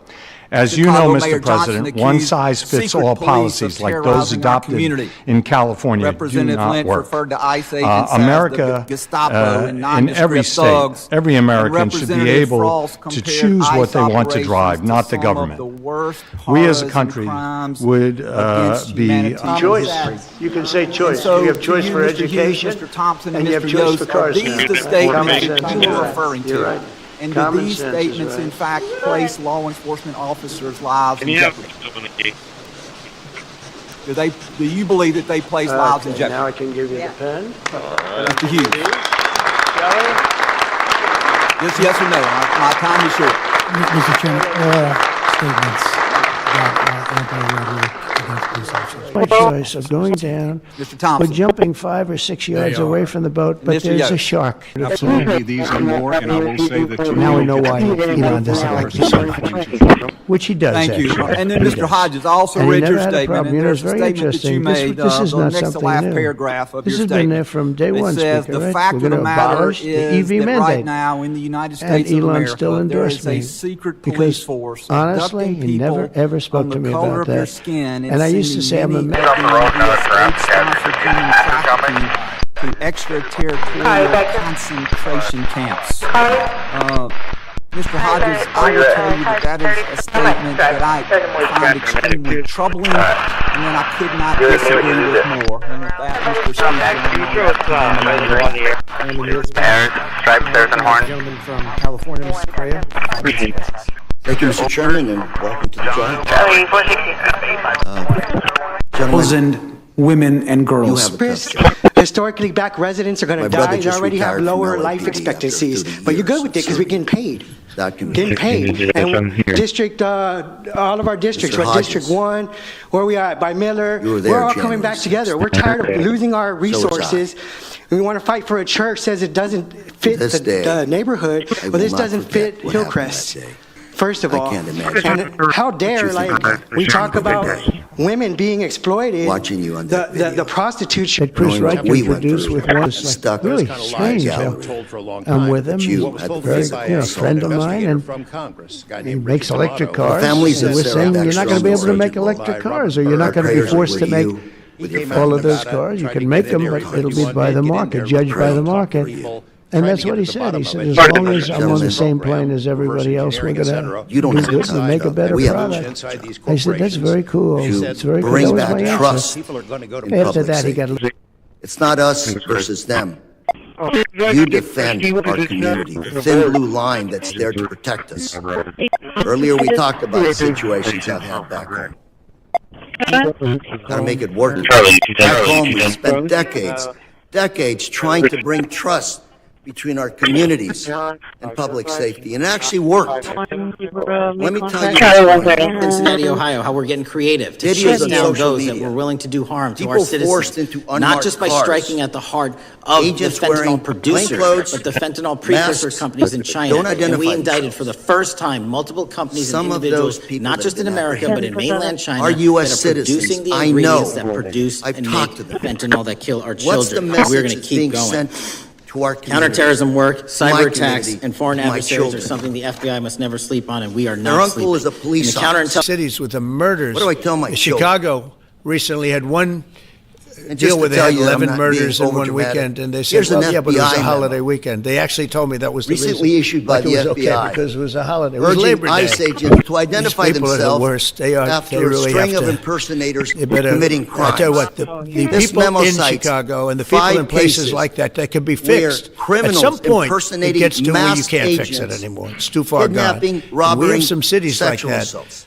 Speaker 4: As you know, Mr. President, one-size-fits-all policies like those adopted in California do not work. America, in every state, every American should be able to choose what they want to drive, not the government. We as a country would be...
Speaker 7: choice. You can say choice. You have choice for education, and you have choice for cars.
Speaker 22: These the statements that you are referring to. Right. And do these statements, in fact, place law enforcement officers' lives in jeopardy? Do you believe that they place lives in jeopardy?
Speaker 7: Now I can give you the pen.
Speaker 22: Mr. Hughes. Just yes or no. My time is short.
Speaker 12: Mr. Chairman, statements that are anti-rhetoric against police officers.
Speaker 7: My choice of going down, we're jumping 5 or 6 yards away from the boat, but there's a shark.
Speaker 27: Absolutely, these and more, and I will say that
Speaker 7: now we know why Elon doesn't like this so much, which he does.
Speaker 22: Thank you.
Speaker 7: Actually.
Speaker 22: And then, Mr. Hodges, I also read your statement, and there's a statement that you made,
Speaker 7: this is not
Speaker 22: the next to last
Speaker 7: new.
Speaker 22: paragraph of
Speaker 7: this
Speaker 22: your
Speaker 7: has been there from day one,
Speaker 22: says,
Speaker 7: Speaker,
Speaker 22: the fact of the matter is
Speaker 7: the EV
Speaker 22: that right
Speaker 7: mandate.
Speaker 22: now in the United
Speaker 7: And
Speaker 22: States of
Speaker 7: Elon
Speaker 22: America,
Speaker 7: still
Speaker 22: there
Speaker 7: endorsed
Speaker 22: is a
Speaker 7: me
Speaker 22: secret police force
Speaker 7: honestly,
Speaker 22: abducting
Speaker 7: he
Speaker 22: people
Speaker 7: never ever spoke
Speaker 22: on
Speaker 7: to me
Speaker 22: the color
Speaker 7: about
Speaker 22: of their
Speaker 7: that.
Speaker 22: skin
Speaker 7: And I used to say I'm a
Speaker 22: to extraterritorial concentration camps. Mr. Hodges, I will tell you that is a statement that I find extremely troubling, and that I could not disagree with more. And with that,
Speaker 7: Gentleman from California, Mr. Correa.
Speaker 5: Thank you, Mr. Chairman, and welcome to the
Speaker 17: Gentlemen, women and girls.
Speaker 14: Historically, black residents are going to die and already have lower life expectancies. But you're good with it because we're getting paid. Getting paid. And district, all of our districts, right? District 1, where we are by Miller, we're all coming back together. We're tired of losing our resources. We want to fight for a church says it doesn't fit the neighborhood, but this doesn't fit Hillcrest. First of all, and how dare, like, we talk about women being exploited, the prostitution.
Speaker 7: That Chris Wright introduced with one stuck really strange. I'm with him. He's a very friend of mine, and he makes electric cars. And we're saying you're not going to be able to make electric cars, or you're not going to be forced to make all of those cars. You can make them, but it'll be by the market, judged by the market. And that's what he said. He said, as long as I'm on the same plane as everybody else, we're going to do good and make a better product. I said, that's very cool. It's very cool.
Speaker 5: Bring back trust.
Speaker 7: After that, he got...
Speaker 5: It's not us versus them. You defend our community, the thin blue line that's there to protect us. Earlier, we talked about situations I've had back home. Got to make it work. Back home, we spent decades trying to bring trust between our communities and public safety, and it actually worked. Let me tell you,
Speaker 11: Cincinnati, Ohio, how we're getting creative to chase down those that were willing to do harm to our citizens, not just by striking at the heart of the fentanyl producers, but the fentanyl precursor companies in China. And we indicted for the first time multiple companies and individuals, not just in America, but in mainland China,
Speaker 5: our U.S.
Speaker 11: that are producing the ingredients that produce and make fentanyl that kill our children. We're going to keep going. Counterterrorism work, cyber attacks, and foreign adversaries are something the FBI must never sleep on, and we are not sleeping.
Speaker 5: Their uncle is a police
Speaker 7: officer. Cities with the murders.
Speaker 5: What do I tell my children?
Speaker 7: Chicago recently had one deal where they had 11 murders in one weekend, and they said, well, yeah, but it was a holiday weekend. They actually told me that was the reason.
Speaker 5: Recently issued by the FBI.
Speaker 7: Okay, because it was a holiday. It was Labor Day.
Speaker 5: ICE agents to identify
Speaker 7: themselves. These people are the worst. They
Speaker 5: after
Speaker 7: really
Speaker 5: a string of impersonators committing crimes.
Speaker 7: I tell you what, the people in Chicago and the people in places like that can be fixed. At some point, it gets to where you can't fix it anymore. It's too far gone.
Speaker 5: Kidnapping, robbery,
Speaker 7: we have some cities like that.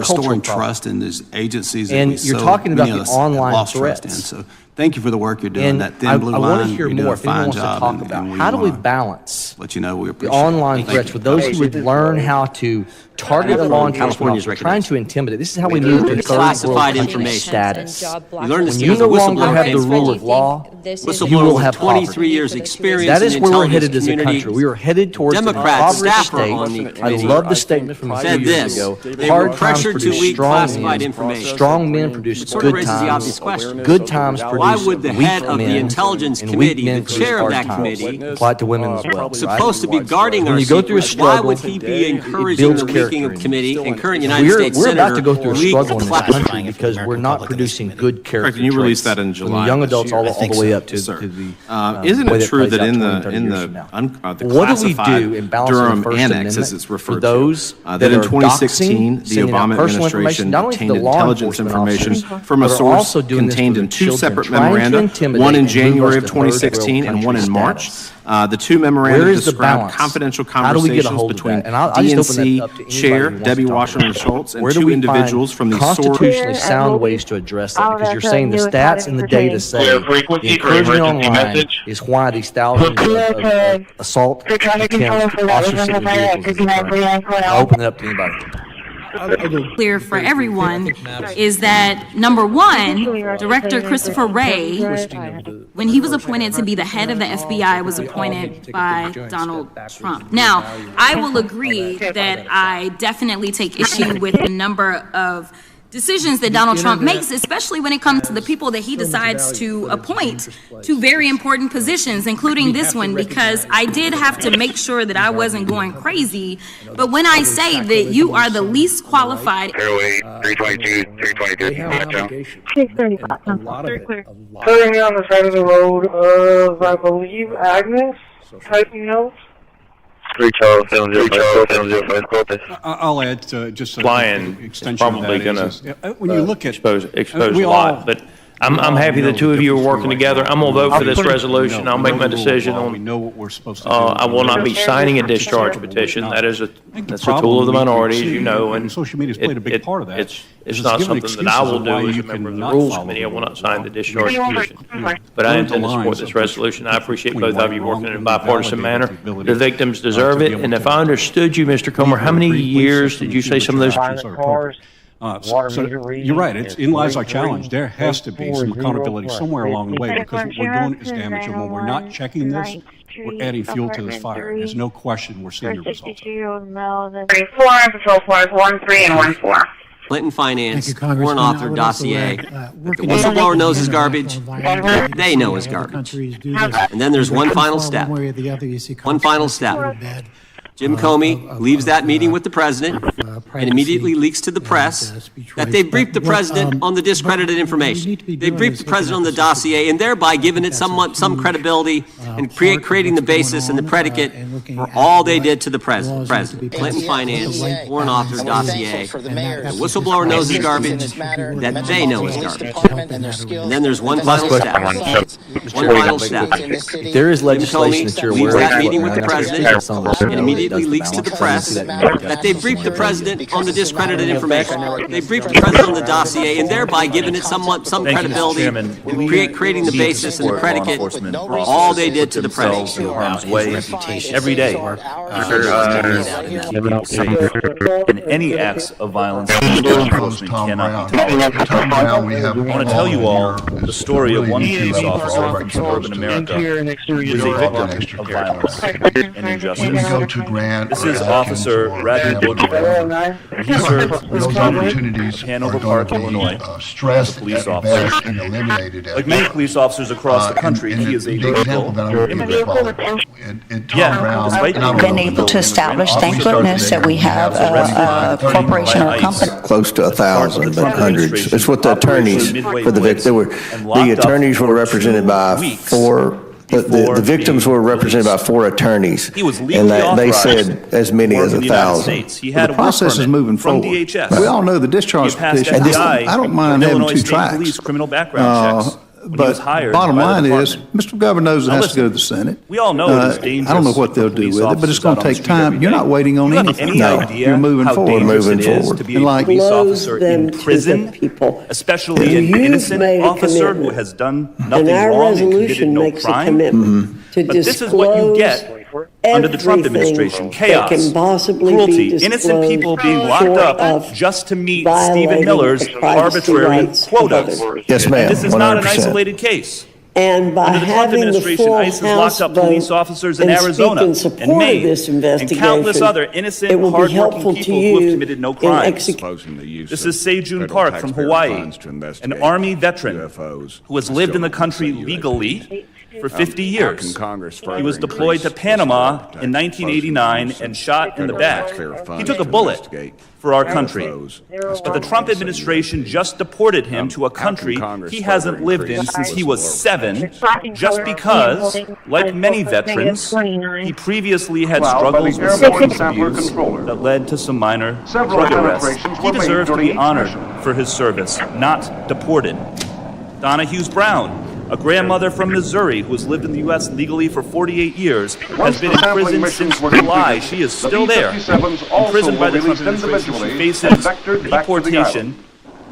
Speaker 26: cultural
Speaker 2: restoring
Speaker 26: problem.
Speaker 2: trust in these agencies that
Speaker 26: And
Speaker 2: we
Speaker 26: you're
Speaker 2: so
Speaker 26: talking about
Speaker 2: many
Speaker 26: the
Speaker 2: of us have
Speaker 26: online
Speaker 2: lost trust
Speaker 26: threats.
Speaker 2: in. So Thank you for the work you're doing.
Speaker 26: And
Speaker 2: That thin
Speaker 26: I
Speaker 2: blue
Speaker 26: want
Speaker 2: line,
Speaker 26: to hear
Speaker 2: you're doing
Speaker 26: more
Speaker 2: a
Speaker 26: if anyone
Speaker 2: fine
Speaker 26: wants to
Speaker 2: job.
Speaker 26: talk about
Speaker 2: and
Speaker 26: how do we
Speaker 2: wanna
Speaker 26: balance
Speaker 2: let you know we
Speaker 26: the
Speaker 2: appreciate it.
Speaker 26: online
Speaker 2: Thank
Speaker 26: threats
Speaker 2: you.
Speaker 26: with those who would learn how to target a law enforcement officer trying to intimidate. This is how we move to third
Speaker 25: Classified
Speaker 26: world country
Speaker 25: information.
Speaker 26: status.
Speaker 25: You learn this
Speaker 26: When you
Speaker 25: as a
Speaker 26: no longer
Speaker 25: whistleblower
Speaker 26: have the
Speaker 25: pays
Speaker 26: rule
Speaker 25: for
Speaker 26: of law,
Speaker 25: Whistleblower
Speaker 26: you will
Speaker 25: with
Speaker 26: have
Speaker 25: 23
Speaker 26: poverty.
Speaker 25: years experience
Speaker 26: That is
Speaker 25: in
Speaker 26: where
Speaker 25: the
Speaker 26: we're headed as a
Speaker 25: intelligence
Speaker 26: country. We are headed towards an
Speaker 25: Democrat
Speaker 26: impoverished
Speaker 25: staffer
Speaker 26: state.
Speaker 25: on the
Speaker 26: I
Speaker 25: committee
Speaker 26: love the statement from a few
Speaker 25: said
Speaker 26: years
Speaker 25: this.
Speaker 26: ago.
Speaker 25: They
Speaker 26: Hard
Speaker 25: were
Speaker 26: times
Speaker 25: pressured to
Speaker 26: produce
Speaker 25: leak
Speaker 26: strong
Speaker 25: classified
Speaker 26: men.
Speaker 25: information.
Speaker 26: Strong men produce
Speaker 25: Sort of
Speaker 26: good
Speaker 25: raises the
Speaker 26: times.
Speaker 25: obvious question.
Speaker 26: Good times
Speaker 25: Why
Speaker 26: produce
Speaker 25: would the
Speaker 26: weak
Speaker 25: head of the
Speaker 26: men,
Speaker 25: Intelligence
Speaker 26: and weak
Speaker 25: Committee,
Speaker 26: men
Speaker 25: the
Speaker 26: produce
Speaker 25: chair of
Speaker 26: hard
Speaker 25: that
Speaker 26: times.
Speaker 25: committee,
Speaker 26: Apply to women as well.
Speaker 25: supposed to be guarding
Speaker 26: When
Speaker 25: our
Speaker 26: you go through a
Speaker 25: secrets, why would
Speaker 26: struggle,
Speaker 25: he be
Speaker 26: it
Speaker 25: encouraging
Speaker 26: builds
Speaker 25: the leaking
Speaker 26: character.
Speaker 25: of committee and current United States
Speaker 26: We're
Speaker 25: Senator
Speaker 26: about to go through a
Speaker 25: leak
Speaker 26: struggle in this
Speaker 25: classified
Speaker 26: country because we're not producing good character
Speaker 21: And you released
Speaker 26: traits.
Speaker 21: that in
Speaker 26: From
Speaker 21: July
Speaker 26: the young
Speaker 21: of this
Speaker 26: adults
Speaker 21: year.
Speaker 26: all
Speaker 21: I think
Speaker 26: the way
Speaker 21: so.
Speaker 26: up to
Speaker 21: Yes, sir.
Speaker 26: the
Speaker 21: Isn't
Speaker 26: way
Speaker 21: it true
Speaker 26: plays
Speaker 21: that
Speaker 26: out
Speaker 21: in
Speaker 26: 20,
Speaker 21: the
Speaker 26: 30
Speaker 21: in
Speaker 26: years
Speaker 21: the
Speaker 26: from now.
Speaker 21: the
Speaker 26: What do we
Speaker 21: classified
Speaker 26: do in balancing
Speaker 21: Durham
Speaker 26: the First
Speaker 21: Annex,
Speaker 26: Amendment
Speaker 21: as it's
Speaker 26: for
Speaker 21: referred
Speaker 26: those
Speaker 21: to,
Speaker 26: that
Speaker 21: that in
Speaker 26: are
Speaker 21: 2016
Speaker 26: doxing,
Speaker 21: the
Speaker 26: sending out
Speaker 21: Obama
Speaker 26: personal
Speaker 21: administration
Speaker 26: information, not only to
Speaker 21: obtained
Speaker 26: the law
Speaker 21: intelligence
Speaker 26: enforcement
Speaker 21: information
Speaker 26: officers,
Speaker 21: from a
Speaker 26: but are
Speaker 21: source
Speaker 26: also doing this
Speaker 21: contained
Speaker 26: to
Speaker 21: in
Speaker 26: the
Speaker 21: two
Speaker 26: children,
Speaker 21: separate
Speaker 26: trying to
Speaker 21: memoranda,
Speaker 26: intimidate
Speaker 21: one in
Speaker 26: and move us
Speaker 21: January of
Speaker 26: to third world
Speaker 21: 2016 and one in
Speaker 26: country
Speaker 21: March.
Speaker 26: status.
Speaker 21: The two memoranda
Speaker 26: Where is the
Speaker 21: described
Speaker 26: balance?
Speaker 21: confidential
Speaker 26: How do we get a
Speaker 21: conversations
Speaker 26: hold of
Speaker 21: between
Speaker 26: that? And I'll just open
Speaker 21: DNC
Speaker 26: that up to anybody
Speaker 21: Chair
Speaker 26: who wants
Speaker 21: Debbie
Speaker 26: to talk
Speaker 21: Washington
Speaker 26: about it.
Speaker 21: Schultz and
Speaker 26: Where do
Speaker 21: two
Speaker 26: we
Speaker 21: individuals
Speaker 26: find
Speaker 21: from the source.
Speaker 26: constitutionally sound ways to address that? Because you're saying the stats and the data say the encouragement online is why these thousands of assault attempts, officers sitting in vehicles is occurring. I'll open it up to anybody.
Speaker 3: Clear for everyone is that, number one, Director Christopher Wray, when he was appointed to be the head of the FBI, was appointed by Donald Trump. Now, I will agree that I definitely take issue with a number of decisions that Donald Trump makes, especially when it comes to the people that he decides to appoint to very important positions, including this one, because I did have to make sure that I wasn't going crazy. But when I say that you are the least qualified...
Speaker 9: 322, 322.
Speaker 10: A lot of it. Putting me on the side of the road of, I believe, Agnes, typing notes.
Speaker 27: I'll add just a
Speaker 1: Lion
Speaker 27: extension
Speaker 1: probably
Speaker 27: of that
Speaker 1: gonna
Speaker 27: is, when you look at
Speaker 1: expose
Speaker 27: we
Speaker 1: a
Speaker 27: all-
Speaker 1: lot, but I'm happy the two of you are working together. I'm gonna vote for this resolution. I'll make my decision
Speaker 27: We
Speaker 1: on,
Speaker 27: know what we're supposed to do.
Speaker 1: I will not be signing a discharge petition. That's a tool of the minority, as you know, and
Speaker 27: social media's played a big part of that.
Speaker 1: it's not something that I will do as a member of the Rules Committee. I will not sign the discharge petition. But I intend to support this resolution. I appreciate both of you working in a bipartisan manner. The victims deserve it, and if I understood you, Mr. Comer, how many years did you say some of those?
Speaker 27: So you're right. In lies our challenge. There has to be some accountability somewhere along the way, because what we're doing is damage, and when we're not checking this, we're adding fuel to this fire. There's no question we're seeing the results.
Speaker 10: 4 patrol cars, 1, 3, and 1, 4.
Speaker 25: Clinton Finance,
Speaker 12: Thank you, Congressman.
Speaker 25: foreign
Speaker 12: I
Speaker 25: author
Speaker 12: would also
Speaker 25: dossier.
Speaker 12: add,
Speaker 25: The
Speaker 12: working
Speaker 25: whistleblower knows his
Speaker 12: in
Speaker 25: garbage.
Speaker 12: environment,
Speaker 25: They know his
Speaker 12: other
Speaker 25: garbage.
Speaker 12: countries do this.
Speaker 25: And then there's one final
Speaker 12: One
Speaker 25: step.
Speaker 12: way or the other, you see
Speaker 25: One final
Speaker 12: countries
Speaker 25: step.
Speaker 12: that are bad.
Speaker 25: Jim Comey leaves that meeting with the president and immediately leaks to the press that they briefed the president on the discredited information. They briefed the president on the dossier and thereby given it some credibility and creating the basis and the predicate for all they did to the president. Clinton Finance, foreign author dossier. The whistleblower knows his garbage, that they know is garbage. And then there's one final step. One final step.
Speaker 26: If there is legislation that you're
Speaker 25: leaves
Speaker 26: aware of,
Speaker 25: that meeting with the president and immediately
Speaker 26: does the
Speaker 25: leaks to the
Speaker 26: balance.
Speaker 25: press that they briefed the president on the discredited information. They briefed the president on the dossier and thereby given it some credibility and creating the basis and the predicate for all they did to the president.
Speaker 15: Every day. And any acts of violence law enforcement cannot be tolerated. I want to tell you all the story of one police officer from suburban America who was a victim of violence and injustice. This is Officer Radley Bookman. He served his country in Hanover Park, Illinois, as a police officer. Like many police officers across the country, he is a local immigrant. Yeah, despite being
Speaker 16: been able to establish, thank goodness, that we have a corporation or a company.
Speaker 18: Close to 1,000, but hundreds. It's what the attorneys for the victim were. The attorneys were represented by four. The victims were represented by 4 attorneys, and they said as many as 1,000.
Speaker 15: The process is moving forward. We all know the discharge petition.
Speaker 18: And this,
Speaker 15: I
Speaker 18: I don't mind having 2 tracks.
Speaker 15: Criminal background checks. when he was
Speaker 2: But
Speaker 15: hired
Speaker 2: bottom
Speaker 15: by the
Speaker 2: line is,
Speaker 15: department.
Speaker 2: Mr. Governor knows it
Speaker 15: Now
Speaker 2: has to go to
Speaker 15: listen,
Speaker 2: the Senate.
Speaker 15: we all know it is dangerous
Speaker 2: I don't know what they'll
Speaker 15: for
Speaker 2: do
Speaker 15: police
Speaker 2: with it, but it's
Speaker 15: officers
Speaker 2: going
Speaker 15: out
Speaker 2: to
Speaker 15: on the
Speaker 2: take
Speaker 15: street
Speaker 2: time.
Speaker 15: every
Speaker 2: You're
Speaker 15: day.
Speaker 2: not waiting on
Speaker 15: You have
Speaker 2: anything.
Speaker 15: any
Speaker 2: No,
Speaker 15: idea
Speaker 2: you're moving
Speaker 15: how
Speaker 2: forward.
Speaker 15: dangerous
Speaker 18: Moving
Speaker 15: it is
Speaker 18: forward.
Speaker 15: to be
Speaker 2: And
Speaker 15: a
Speaker 2: like-
Speaker 15: police
Speaker 4: Close
Speaker 15: officer
Speaker 4: them
Speaker 15: in
Speaker 4: to the
Speaker 15: prison,
Speaker 4: people.
Speaker 15: especially an
Speaker 4: You've
Speaker 15: innocent
Speaker 4: made a
Speaker 15: officer who
Speaker 4: commitment.
Speaker 15: has done
Speaker 4: And
Speaker 15: nothing
Speaker 4: our
Speaker 15: wrong and committed
Speaker 4: resolution
Speaker 15: no
Speaker 4: makes a
Speaker 15: crime?
Speaker 4: commitment to
Speaker 15: But this is what you get under the Trump administration:
Speaker 4: everything
Speaker 15: chaos,
Speaker 4: that can possibly be
Speaker 15: cruelty, innocent
Speaker 4: disclosed
Speaker 15: people being locked
Speaker 4: short
Speaker 15: up
Speaker 4: of
Speaker 15: just to meet
Speaker 4: violating
Speaker 15: Stephen Miller's
Speaker 4: the privacy
Speaker 15: arbitrary
Speaker 4: rights of
Speaker 15: quotas.
Speaker 4: others.
Speaker 18: Yes, ma'am.
Speaker 15: And this is not an
Speaker 18: 100%.
Speaker 15: isolated case.
Speaker 4: And by
Speaker 15: Under the Trump
Speaker 4: having the
Speaker 15: administration,
Speaker 4: full
Speaker 15: ICE has
Speaker 4: House
Speaker 15: locked up police
Speaker 4: vote
Speaker 15: officers in
Speaker 4: and speak
Speaker 15: Arizona
Speaker 4: in
Speaker 15: and
Speaker 4: support
Speaker 15: Maine
Speaker 4: of this
Speaker 15: and countless
Speaker 4: investigation,
Speaker 15: other innocent,
Speaker 4: it will be
Speaker 15: hardworking
Speaker 4: helpful to
Speaker 15: people who have
Speaker 4: you
Speaker 15: committed no
Speaker 4: in
Speaker 15: crimes.
Speaker 4: executing.
Speaker 15: This is Sejun Park from Hawaii, an Army veteran who has lived in the country legally for 50 years. He was deployed to Panama in 1989 and shot in the back. He took a bullet for our country. But the Trump administration just deported him to a country he hasn't lived in since he was 7, just because, like many veterans, he previously had struggles with substance abuse that led to some minor drug arrests. He deserves to be honored for his service, not deported. Donna Hughes Brown, a grandmother from Missouri who has lived in the U.S. legally for 48 years, has been in prison since July. She is still there, imprisoned by the Trump administration. She faces deportation.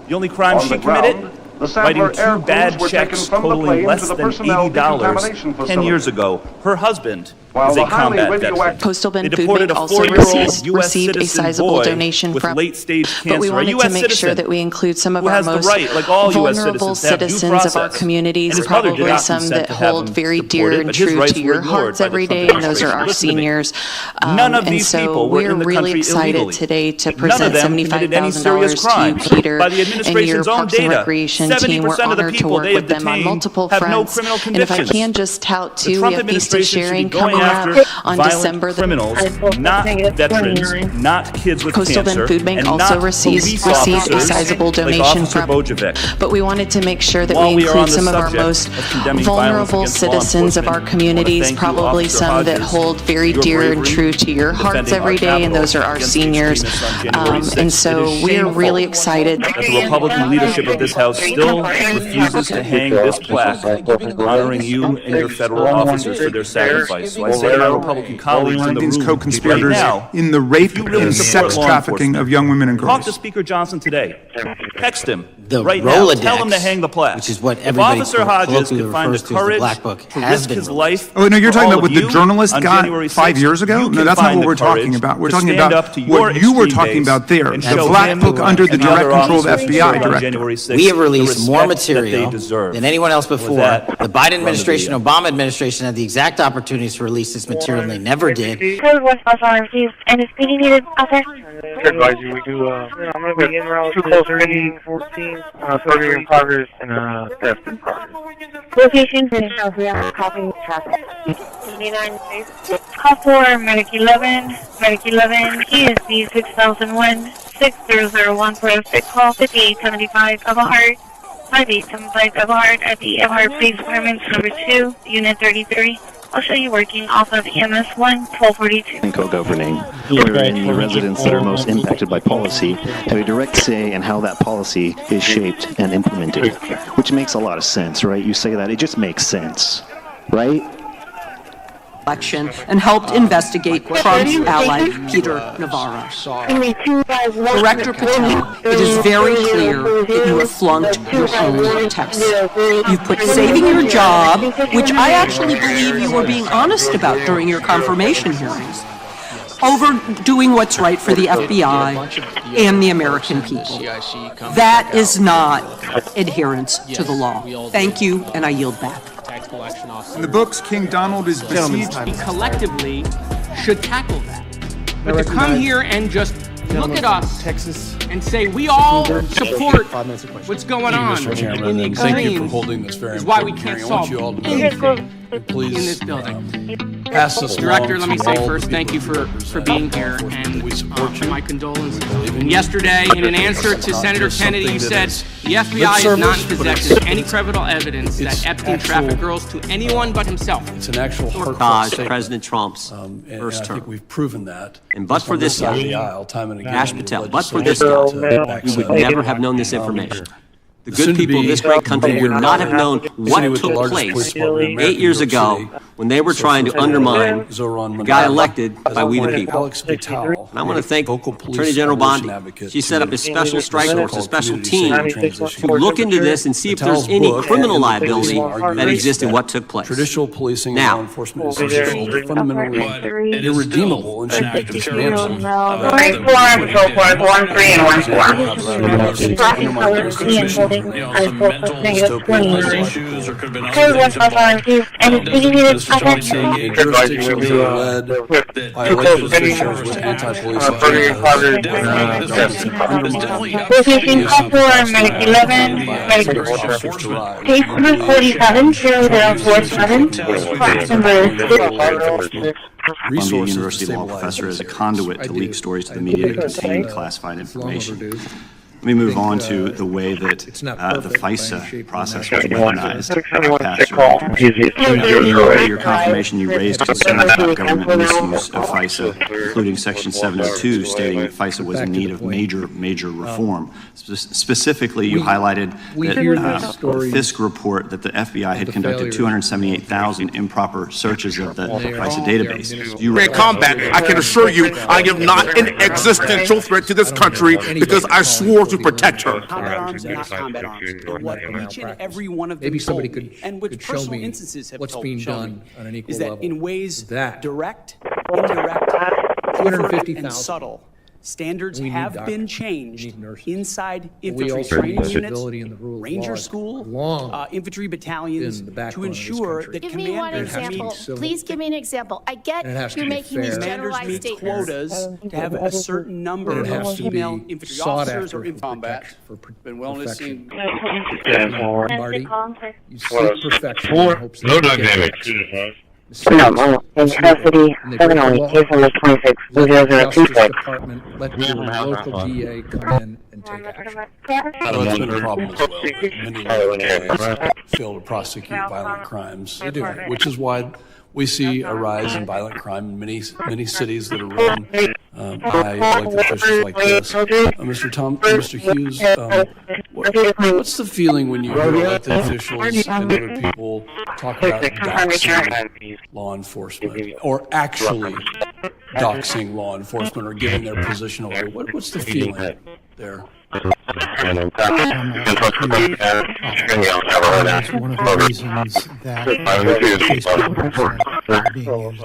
Speaker 15: The only crime she committed? Writing 2 bad checks totaling less than $80 10 years ago. Her husband is a combat veteran.
Speaker 6: Postal
Speaker 15: They
Speaker 6: bin food
Speaker 15: deported
Speaker 6: bank
Speaker 15: a
Speaker 6: also
Speaker 15: 4-year-old
Speaker 6: received
Speaker 15: U.S.
Speaker 6: a
Speaker 15: citizen
Speaker 6: sizable
Speaker 15: boy
Speaker 6: donation
Speaker 15: with
Speaker 6: from,
Speaker 15: late-stage
Speaker 6: but we
Speaker 15: cancer. A
Speaker 6: wanted
Speaker 15: U.S.
Speaker 6: to make
Speaker 15: citizen
Speaker 6: sure that we include some of
Speaker 15: who
Speaker 6: our
Speaker 15: has the
Speaker 6: most
Speaker 15: right, like all U.S.
Speaker 6: vulnerable
Speaker 15: citizens, to have due
Speaker 6: citizens of our
Speaker 15: process.
Speaker 6: communities,
Speaker 15: And his mother did
Speaker 6: probably
Speaker 15: not
Speaker 6: some
Speaker 15: consent
Speaker 6: that
Speaker 15: to have
Speaker 6: hold
Speaker 15: him
Speaker 6: very
Speaker 15: deported,
Speaker 6: dear and
Speaker 15: but his
Speaker 6: true
Speaker 15: rights
Speaker 6: to
Speaker 15: were
Speaker 6: your
Speaker 15: ignored
Speaker 6: hearts
Speaker 15: by the
Speaker 6: every
Speaker 15: Trump
Speaker 6: day, and those are
Speaker 15: administration.
Speaker 6: our
Speaker 15: Listen to me.
Speaker 6: seniors.
Speaker 15: None of
Speaker 6: And
Speaker 15: these
Speaker 6: so
Speaker 15: people were
Speaker 6: we're
Speaker 15: in the
Speaker 6: really
Speaker 15: country
Speaker 6: excited
Speaker 15: illegally.
Speaker 6: today to
Speaker 15: None
Speaker 6: present
Speaker 15: of them committed any serious
Speaker 6: $75,000
Speaker 15: crimes.
Speaker 6: to Peter
Speaker 15: By the
Speaker 6: and your
Speaker 15: administration's own
Speaker 6: Parks and
Speaker 15: data,
Speaker 6: Recreation team. We're
Speaker 15: 70% of the
Speaker 6: honored to
Speaker 15: people
Speaker 6: work
Speaker 15: they have
Speaker 6: with them on
Speaker 15: detained
Speaker 6: multiple
Speaker 15: have no
Speaker 6: fronts.
Speaker 15: criminal
Speaker 6: And if I
Speaker 15: convictions.
Speaker 6: can just tout
Speaker 15: The
Speaker 6: too, we
Speaker 15: Trump
Speaker 6: have Feast of
Speaker 15: administration should be
Speaker 6: Sharing
Speaker 15: going
Speaker 6: coming
Speaker 15: after
Speaker 6: up on
Speaker 15: violent
Speaker 6: December the
Speaker 15: criminals, not veterans, not kids with
Speaker 6: Coastal
Speaker 15: cancer,
Speaker 6: Bend Food Bank
Speaker 15: and
Speaker 6: also
Speaker 15: not
Speaker 6: received
Speaker 15: police
Speaker 6: a
Speaker 15: officers
Speaker 6: sizable
Speaker 15: like
Speaker 6: donation
Speaker 15: Officer
Speaker 6: from,
Speaker 15: Bojovic.
Speaker 6: but we wanted to make sure that
Speaker 15: While
Speaker 6: we
Speaker 15: we are on
Speaker 6: include
Speaker 15: the
Speaker 6: some of our
Speaker 15: subject
Speaker 6: most
Speaker 15: of condemning violence
Speaker 6: vulnerable
Speaker 15: against law
Speaker 6: citizens of our
Speaker 15: enforcement, I wanna
Speaker 6: communities,
Speaker 15: thank you,
Speaker 6: probably
Speaker 15: Officer
Speaker 6: some that
Speaker 15: Hodges,
Speaker 6: hold very
Speaker 15: your
Speaker 6: dear and
Speaker 15: bravery
Speaker 6: true to your
Speaker 15: in
Speaker 6: hearts
Speaker 15: defending
Speaker 6: every
Speaker 15: our
Speaker 6: day, and
Speaker 15: Capitol
Speaker 6: those are our
Speaker 15: against the
Speaker 6: seniors.
Speaker 15: extremists on January 6th.
Speaker 6: And so
Speaker 15: It is
Speaker 6: we're
Speaker 15: shameful
Speaker 6: really excited.
Speaker 15: that the Republican leadership of this House still refuses to hang this plaque honoring you and your federal officers for their sacrifice. So I say to my Republican colleagues in the
Speaker 17: These
Speaker 15: room
Speaker 17: co-conspirators
Speaker 15: right now,
Speaker 17: in the rape
Speaker 15: if you really
Speaker 17: and
Speaker 15: support
Speaker 17: sex
Speaker 15: law
Speaker 17: trafficking of young women and
Speaker 15: talk
Speaker 17: girls.
Speaker 15: to Speaker Johnson today. Text him
Speaker 11: The
Speaker 15: right now.
Speaker 11: Rolodex,
Speaker 15: Tell him to hang the plaque.
Speaker 11: which is what
Speaker 15: If
Speaker 11: everybody
Speaker 15: Officer Hodges
Speaker 11: colloquially
Speaker 15: could find the
Speaker 11: refers to as the
Speaker 15: courage
Speaker 11: Black Book
Speaker 15: to
Speaker 11: has
Speaker 15: risk
Speaker 11: been
Speaker 15: his
Speaker 11: released.
Speaker 15: life
Speaker 17: Oh, no, you're
Speaker 15: for
Speaker 17: talking
Speaker 15: all
Speaker 17: about what
Speaker 15: of
Speaker 17: the
Speaker 15: you
Speaker 17: journalist
Speaker 15: on
Speaker 17: got
Speaker 15: January
Speaker 17: 5
Speaker 15: 6th,
Speaker 17: years ago?
Speaker 15: you
Speaker 17: No,
Speaker 15: can
Speaker 17: that's not
Speaker 15: find
Speaker 17: what
Speaker 15: the
Speaker 17: we're talking
Speaker 15: courage
Speaker 17: about. We're
Speaker 15: to
Speaker 17: talking
Speaker 15: stand
Speaker 17: about
Speaker 15: up to your
Speaker 17: what you were
Speaker 15: extreme
Speaker 17: talking
Speaker 15: base
Speaker 17: about there.
Speaker 15: and
Speaker 17: The
Speaker 15: show
Speaker 17: Black
Speaker 15: him
Speaker 17: Book under the
Speaker 15: and
Speaker 17: direct
Speaker 15: other
Speaker 17: control of
Speaker 15: officers
Speaker 17: FBI
Speaker 15: on
Speaker 17: director.
Speaker 15: January 6th
Speaker 11: We have
Speaker 15: the
Speaker 11: released more
Speaker 15: respect that they
Speaker 11: material
Speaker 15: deserve.
Speaker 11: than anyone else
Speaker 15: With
Speaker 11: before.
Speaker 15: that,
Speaker 11: The Biden administration,
Speaker 15: run the
Speaker 11: Obama administration had the exact opportunities to release this material, and they never did.
Speaker 10: Code 155 and is speaking needed out there. Advising we do, I'm going to be in route 2 14, 30 in progress, and theft in progress. Location, copy traffic. 89 space. Call for Medic 11, ESD 6001, 6001 for a sick call, 5875 of a heart. 5875 of a heart at the Everhart Police Department, number 2, Unit 33. I'll show you working off of EMS 1, 1242.
Speaker 13: And co-governing, wherein the residents that are most impacted by policy have a direct say in how that policy is shaped and implemented, which makes a lot of sense, right? You say that, it just makes sense, right?
Speaker 19: Election and helped investigate Trump's ally, Peter Navarro. Director Patel, it is very clear that you have flunked your own tests. You've put saving your job, which I actually believe you were being honest about during your confirmation hearings, over doing what's right for the FBI and the American people. That is not adherence to the law. Thank you, and I yield back.
Speaker 17: In the books, King Donald is besieged.
Speaker 20: We collectively should tackle that. But to come here and just look at us and say we all support what's going on in the extreme
Speaker 27: Thank you for holding this very
Speaker 20: is why we
Speaker 27: important
Speaker 20: can't
Speaker 27: hearing. I want
Speaker 20: solve
Speaker 27: you all to know
Speaker 20: anything
Speaker 27: please,
Speaker 20: in this building.
Speaker 27: pass this
Speaker 20: Director,
Speaker 27: along
Speaker 20: let me
Speaker 27: to
Speaker 20: say
Speaker 27: all
Speaker 20: first,
Speaker 27: the
Speaker 20: thank you
Speaker 27: people
Speaker 20: for being here and
Speaker 27: we support you.
Speaker 20: my condolences. And yesterday, in an answer to Senator Kennedy, you said the FBI is not in possession of any credible evidence that Epstein trafficked girls to anyone but himself.
Speaker 27: It's an actual
Speaker 25: Dodge President Trump's
Speaker 27: and
Speaker 25: first
Speaker 27: I
Speaker 25: term.
Speaker 27: think we've proven that.
Speaker 25: And but for this guy,
Speaker 27: the aisle, time and again,
Speaker 25: Ash
Speaker 27: in the
Speaker 25: Patel, but for
Speaker 27: legislature
Speaker 25: this guy,
Speaker 27: to
Speaker 25: we would
Speaker 27: backside
Speaker 25: never have known this information. The good people of this great country would not have known what took place 8 years ago when they were trying to undermine the guy elected by we the people. And I want to thank Attorney General Bondi. She set up a special strike force, a special team to look into this and see if there's any criminal liability that exists in what took place.
Speaker 27: Traditional policing and law enforcement institutions are fundamentally irredeemable and should be dismantled.
Speaker 10: 1-3
Speaker 13: Columbia University law professor as a conduit to leak stories to the media that contain classified information. Let me move on to the way that the FISA process was weaponized past your confirmation, you raised concerns about government misuse of FISA, including Section 702, stating that FISA was in need of major reform. Specifically, you highlighted that Fisk report that the FBI had conducted 278,000 improper searches of the FISA database.
Speaker 2: In combat, I can assure you, I am not an existential threat to this country because I swore to protect her.
Speaker 5: Arms and not combat arms. What each and every one of them
Speaker 20: Maybe somebody
Speaker 5: told me,
Speaker 20: could
Speaker 5: and which
Speaker 20: show
Speaker 5: personal
Speaker 20: me
Speaker 5: instances have
Speaker 20: what's
Speaker 5: told,
Speaker 20: being
Speaker 5: shown
Speaker 20: done on an equal
Speaker 5: is that
Speaker 20: level.
Speaker 5: in ways
Speaker 20: That.
Speaker 5: direct, indirect, covert,
Speaker 20: 250,000.
Speaker 5: and subtle, standards
Speaker 20: We need
Speaker 5: have
Speaker 20: doctors.
Speaker 5: been
Speaker 20: We
Speaker 5: changed
Speaker 20: need nurses.
Speaker 5: inside
Speaker 20: We
Speaker 5: infantry
Speaker 20: also
Speaker 5: training
Speaker 20: need
Speaker 5: units,
Speaker 20: civility and the rule of
Speaker 5: ranger
Speaker 20: law
Speaker 5: school,
Speaker 20: long
Speaker 5: infantry battalions
Speaker 20: in the
Speaker 5: to
Speaker 20: backbone of this
Speaker 5: ensure
Speaker 20: country.
Speaker 5: that
Speaker 7: Give me one
Speaker 5: commanders
Speaker 7: example.
Speaker 5: meet
Speaker 7: Please give me an example. I get
Speaker 20: And it has to
Speaker 7: you're
Speaker 20: be
Speaker 7: making these
Speaker 20: fair.
Speaker 5: commanders
Speaker 7: generalized
Speaker 5: meet
Speaker 7: statements.
Speaker 5: quotas to have a certain number
Speaker 20: And it has
Speaker 5: of
Speaker 20: to
Speaker 5: female
Speaker 20: be
Speaker 5: infantry
Speaker 20: sought
Speaker 5: officers
Speaker 20: after
Speaker 5: or
Speaker 20: for
Speaker 5: combat.
Speaker 20: been well
Speaker 5: perfection.
Speaker 20: Marty, you seek perfection. in hopes that
Speaker 9: No
Speaker 20: you get
Speaker 9: dynamic.
Speaker 20: perfection.
Speaker 10: No, in custody, 708, case number 26,
Speaker 20: Let the
Speaker 10: 0026.
Speaker 20: Justice Department, let your local DA come in and take action.
Speaker 27: That's been a problem as well. Many DAs fail to prosecute violent crimes. They do, which is why we see a rise in violent crime in many cities that are run by elected officials like this. Mr. Hughes, what's the feeling when you hear elected officials and other people talk about doxing law enforcement, or actually doxing law enforcement or giving their position away? What's the feeling there?
Speaker 12: That's one of the reasons that Facebook are being used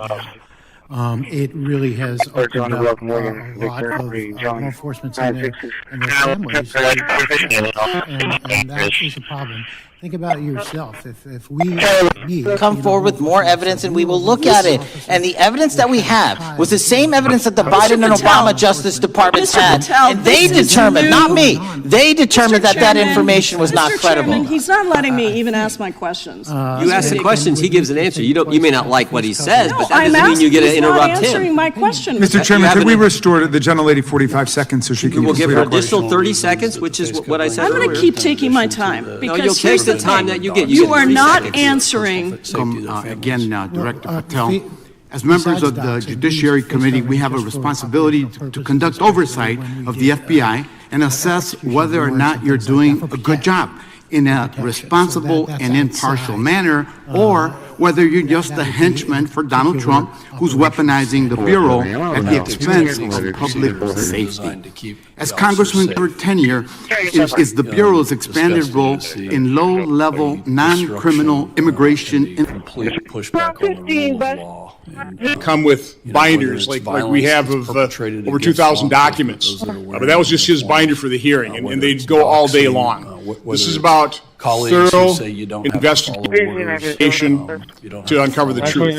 Speaker 12: now. It really has opened up a lot of law enforcement and their families, and that is a problem. Think about it yourself. If we
Speaker 11: come forward with more evidence and we will look at it. And the evidence that we have was the same evidence that the Biden and Obama Justice Departments had. And they determined, not me, they determined that that information was not credible.
Speaker 8: He's not letting me even ask my questions.
Speaker 25: You ask the questions, he gives an answer. You may not like what he says, but that
Speaker 8: I'm
Speaker 25: doesn't mean you get to
Speaker 8: asking, he's not
Speaker 25: interrupt
Speaker 8: answering
Speaker 25: him.
Speaker 8: my question.
Speaker 17: Mr. Chairman, could we restore the gentlelady 45 seconds so she can
Speaker 25: We'll give her
Speaker 17: complete her
Speaker 25: additional 30 seconds, which is what I said
Speaker 8: I'm going
Speaker 25: earlier.
Speaker 8: to keep taking my time because
Speaker 25: you'll take
Speaker 8: here's
Speaker 25: the
Speaker 8: the
Speaker 25: time
Speaker 8: thing.
Speaker 25: that you get.
Speaker 8: You
Speaker 25: get
Speaker 8: are
Speaker 25: 30
Speaker 8: not
Speaker 25: seconds.
Speaker 8: answering.
Speaker 22: Director Patel, as members of the Judiciary Committee, we have a responsibility to conduct oversight of the FBI and assess whether or not you're doing a good job in a responsible and impartial manner, or whether you're just a henchman for Donald Trump who's weaponizing the Bureau at the expense of public safety. As Congressman for tenure is the Bureau's expanded role in low-level, non-criminal immigration.
Speaker 27: Complete pushback on the rule of law.
Speaker 2: Come with binders like we have of over 2,000 documents. But that was just his binder for the hearing, and they'd go all day long. This is about thorough investigation to uncover the truth.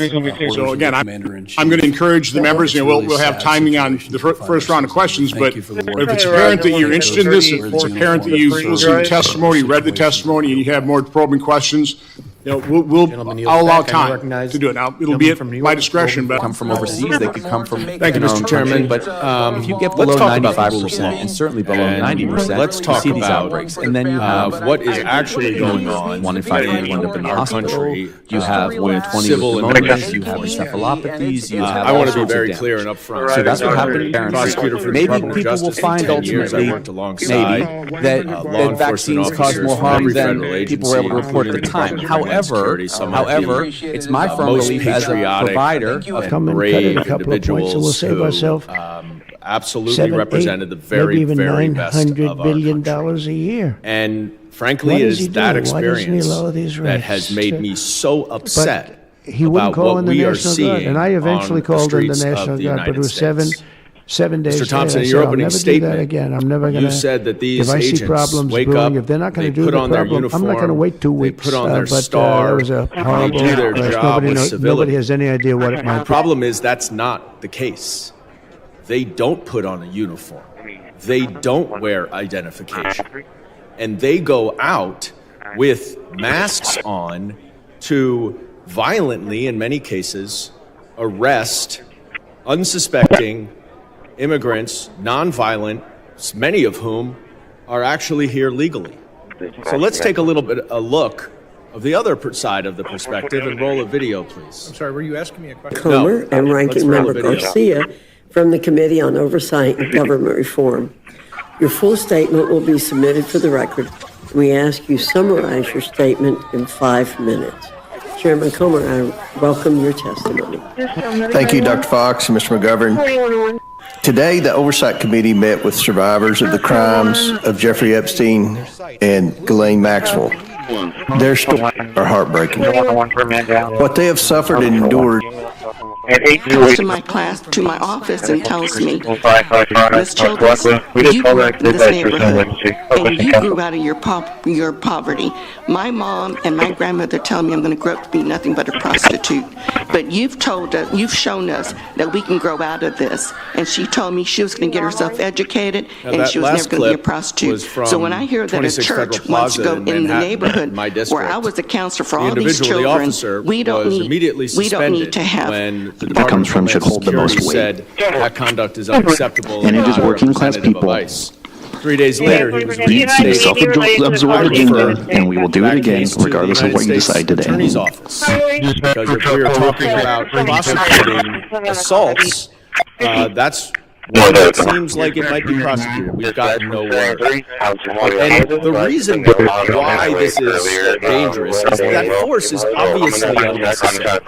Speaker 2: So again, I'm going to encourage the members, we'll have timing on the first round of questions, but if it's apparent that you're interested in this, if it's apparent that you've listened to the testimony, read the testimony, and you have more probing questions, I'll allow time to do it. Now, it'll be at my discretion, but.
Speaker 1: Come from overseas, they could come from.
Speaker 2: Thank you, Mr. Chairman.
Speaker 1: But if you get below 95% and certainly below 90%,
Speaker 15: let's talk
Speaker 1: see these
Speaker 15: about
Speaker 1: outbreaks. And then you have
Speaker 15: what is actually going on
Speaker 1: 1 in 5 people end up in the hospital. You have 1 in 20
Speaker 15: civil
Speaker 1: pneumonias. You have encephalopathies. You have
Speaker 15: I want to be
Speaker 1: all sorts of
Speaker 15: very
Speaker 1: deaths.
Speaker 15: clear and upfront.
Speaker 1: So that's what happened.
Speaker 15: Prosecutor for
Speaker 1: Maybe
Speaker 15: Department of
Speaker 1: people will
Speaker 15: Justice
Speaker 1: find
Speaker 15: for 10 years. I
Speaker 1: ultimately,
Speaker 15: worked alongside
Speaker 1: that
Speaker 15: law
Speaker 1: that
Speaker 15: enforcement
Speaker 1: vaccines cause
Speaker 15: officers
Speaker 1: more
Speaker 15: from
Speaker 1: harm
Speaker 15: every
Speaker 1: than
Speaker 15: federal
Speaker 1: people were able to
Speaker 15: agency,
Speaker 1: report at the
Speaker 15: including
Speaker 1: time.
Speaker 15: Department of Homeland Security, some of
Speaker 1: However,
Speaker 15: the
Speaker 1: it's my firm
Speaker 15: most
Speaker 1: belief as a
Speaker 15: patriotic
Speaker 1: provider
Speaker 15: and
Speaker 12: come and cut
Speaker 15: brave
Speaker 12: it a couple of points, and we'll
Speaker 15: individuals
Speaker 12: save
Speaker 15: who
Speaker 12: ourselves
Speaker 15: absolutely
Speaker 12: 7, 8,
Speaker 15: represented the
Speaker 12: maybe
Speaker 15: very,
Speaker 12: even
Speaker 15: very best of
Speaker 12: $900
Speaker 15: our
Speaker 12: billion
Speaker 15: country.
Speaker 12: a year.
Speaker 15: And frankly,
Speaker 12: What
Speaker 15: it
Speaker 12: is he
Speaker 15: is that
Speaker 12: doing? Why doesn't he
Speaker 15: experience
Speaker 12: lower these
Speaker 15: that
Speaker 12: rates?
Speaker 15: has made me so upset
Speaker 12: He wouldn't
Speaker 15: about
Speaker 12: call
Speaker 15: what
Speaker 12: in the
Speaker 15: we are
Speaker 12: National Guard,
Speaker 15: seeing
Speaker 12: and I eventually
Speaker 15: on
Speaker 12: called in the
Speaker 15: streets of
Speaker 12: National
Speaker 15: the
Speaker 12: Guard, but it
Speaker 15: United
Speaker 12: was
Speaker 15: States.
Speaker 12: 7 days
Speaker 15: Mr. Thompson,
Speaker 12: later.
Speaker 15: in your
Speaker 12: I'll
Speaker 15: opening
Speaker 12: never do
Speaker 15: statement,
Speaker 12: that again. I'm never going
Speaker 15: you
Speaker 12: to.
Speaker 15: said that these
Speaker 12: if I see
Speaker 15: agents
Speaker 12: problems
Speaker 15: wake
Speaker 12: brewing,
Speaker 15: up,
Speaker 12: if they're not going
Speaker 15: they
Speaker 12: to do
Speaker 15: put
Speaker 12: the
Speaker 15: on their
Speaker 12: problem, I'm not going to
Speaker 15: uniform,
Speaker 12: wait 2
Speaker 15: they
Speaker 12: weeks.
Speaker 15: put on their
Speaker 12: But
Speaker 15: star,
Speaker 12: that was a horrible.
Speaker 15: they do their job with civility.
Speaker 12: Nobody has any idea what it might
Speaker 15: The
Speaker 12: be.
Speaker 15: problem is that's not the case. They don't put on a uniform. They don't wear identification. And they go out with masks on to violently, in many cases, arrest unsuspecting immigrants, nonviolent, many of whom are actually here legally. So let's take a look of the other side of the perspective and roll a video, please.
Speaker 2: I'm sorry, were you asking me a question?
Speaker 4: Comer and
Speaker 15: let's
Speaker 4: Ranking
Speaker 15: roll a
Speaker 4: Member
Speaker 15: video.
Speaker 4: Garcia from the Committee on Oversight and Government Reform. Your full statement will be submitted for the record. We ask you summarize your statement in 5 minutes. Chairman Comer, I welcome your testimony.
Speaker 18: Thank you, Dr. Fox and Mr. McGovern. Today, the Oversight Committee met with survivors of the crimes of Jeffrey Epstein and Ghislaine Maxwell. Their stories are heartbreaking. What they have suffered and endured.
Speaker 3: Comes to my class, to my office, and tells me, Ms. Childress, you grew up in this neighborhood, and you grew out of your poverty. My mom and my grandmother tell me I'm going to grow up to be nothing but a prostitute. But you've shown us that we can grow out of this. And she told me she was going to get herself educated, and she was never going to be a prostitute. So when I hear that a church wants to go in the neighborhood where I was a counselor for all these children, we don't need to have.
Speaker 13: That comes from should hold the most weight.
Speaker 15: Said that conduct is unacceptable.
Speaker 13: And it is working class people.
Speaker 15: 3 days later, he was reinstated.
Speaker 13: Self-absorbed agenda, and we will do it again, regardless of what you decide today.
Speaker 15: Attorney's office. Because if we are talking about prosecuting assaults, that's one that seems like it might be prosecuted. We've gotten nowhere. And the reason why this is dangerous is that force is obviously unnecessary.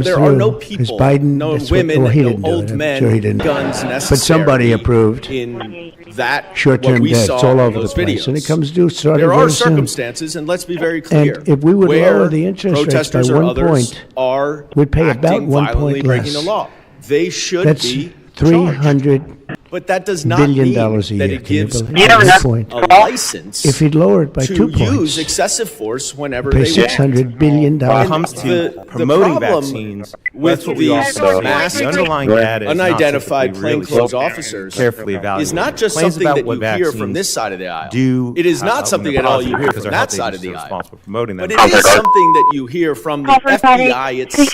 Speaker 15: There are no people, no women, no old men, guns necessary.
Speaker 12: But somebody approved
Speaker 15: in that
Speaker 12: short-term
Speaker 15: what we
Speaker 12: debt.
Speaker 15: saw
Speaker 12: It's all
Speaker 15: in
Speaker 12: over the
Speaker 15: those
Speaker 12: place,
Speaker 15: videos.
Speaker 12: and it comes due starting
Speaker 15: There are
Speaker 12: very soon.
Speaker 15: circumstances, and let's be very clear.
Speaker 12: And if we would
Speaker 15: where
Speaker 12: lower the interest rates by
Speaker 15: protesters or
Speaker 12: 1
Speaker 15: others
Speaker 12: point,
Speaker 15: are
Speaker 12: we'd pay about
Speaker 15: acting
Speaker 12: 1
Speaker 15: violently
Speaker 12: point
Speaker 15: breaking the
Speaker 12: less.
Speaker 15: law. They should
Speaker 12: That's
Speaker 15: be
Speaker 12: $300
Speaker 15: But that does not
Speaker 12: billion
Speaker 15: mean
Speaker 12: dollars a
Speaker 15: that
Speaker 12: year.
Speaker 15: it
Speaker 12: Can you
Speaker 15: gives
Speaker 12: believe
Speaker 15: others
Speaker 12: that point?
Speaker 15: a license
Speaker 12: If he'd lower it by
Speaker 15: to
Speaker 12: 2 points,
Speaker 15: use excessive force whenever
Speaker 12: pay
Speaker 15: they want.
Speaker 12: $600 billion.
Speaker 7: When it comes to promoting vaccines,
Speaker 15: with these masked,
Speaker 7: the underlying data is
Speaker 15: unidentified
Speaker 7: not something we really
Speaker 15: plainclothes
Speaker 7: look
Speaker 15: officers
Speaker 7: carefully evaluate.
Speaker 15: is not just
Speaker 7: Claims
Speaker 15: something
Speaker 7: about
Speaker 15: that
Speaker 7: what
Speaker 15: you hear from
Speaker 7: vaccines
Speaker 15: this side of the aisle.
Speaker 7: do,
Speaker 15: It is not something at all you hear
Speaker 7: because
Speaker 15: from
Speaker 7: our
Speaker 15: that
Speaker 7: health
Speaker 15: side of the
Speaker 7: agencies are
Speaker 15: aisle.
Speaker 7: responsible for promoting them.
Speaker 15: But it is something that you hear from the FBI itself.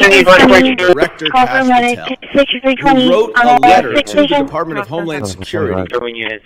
Speaker 15: Director Patel, who wrote a letter to the Department of Homeland Security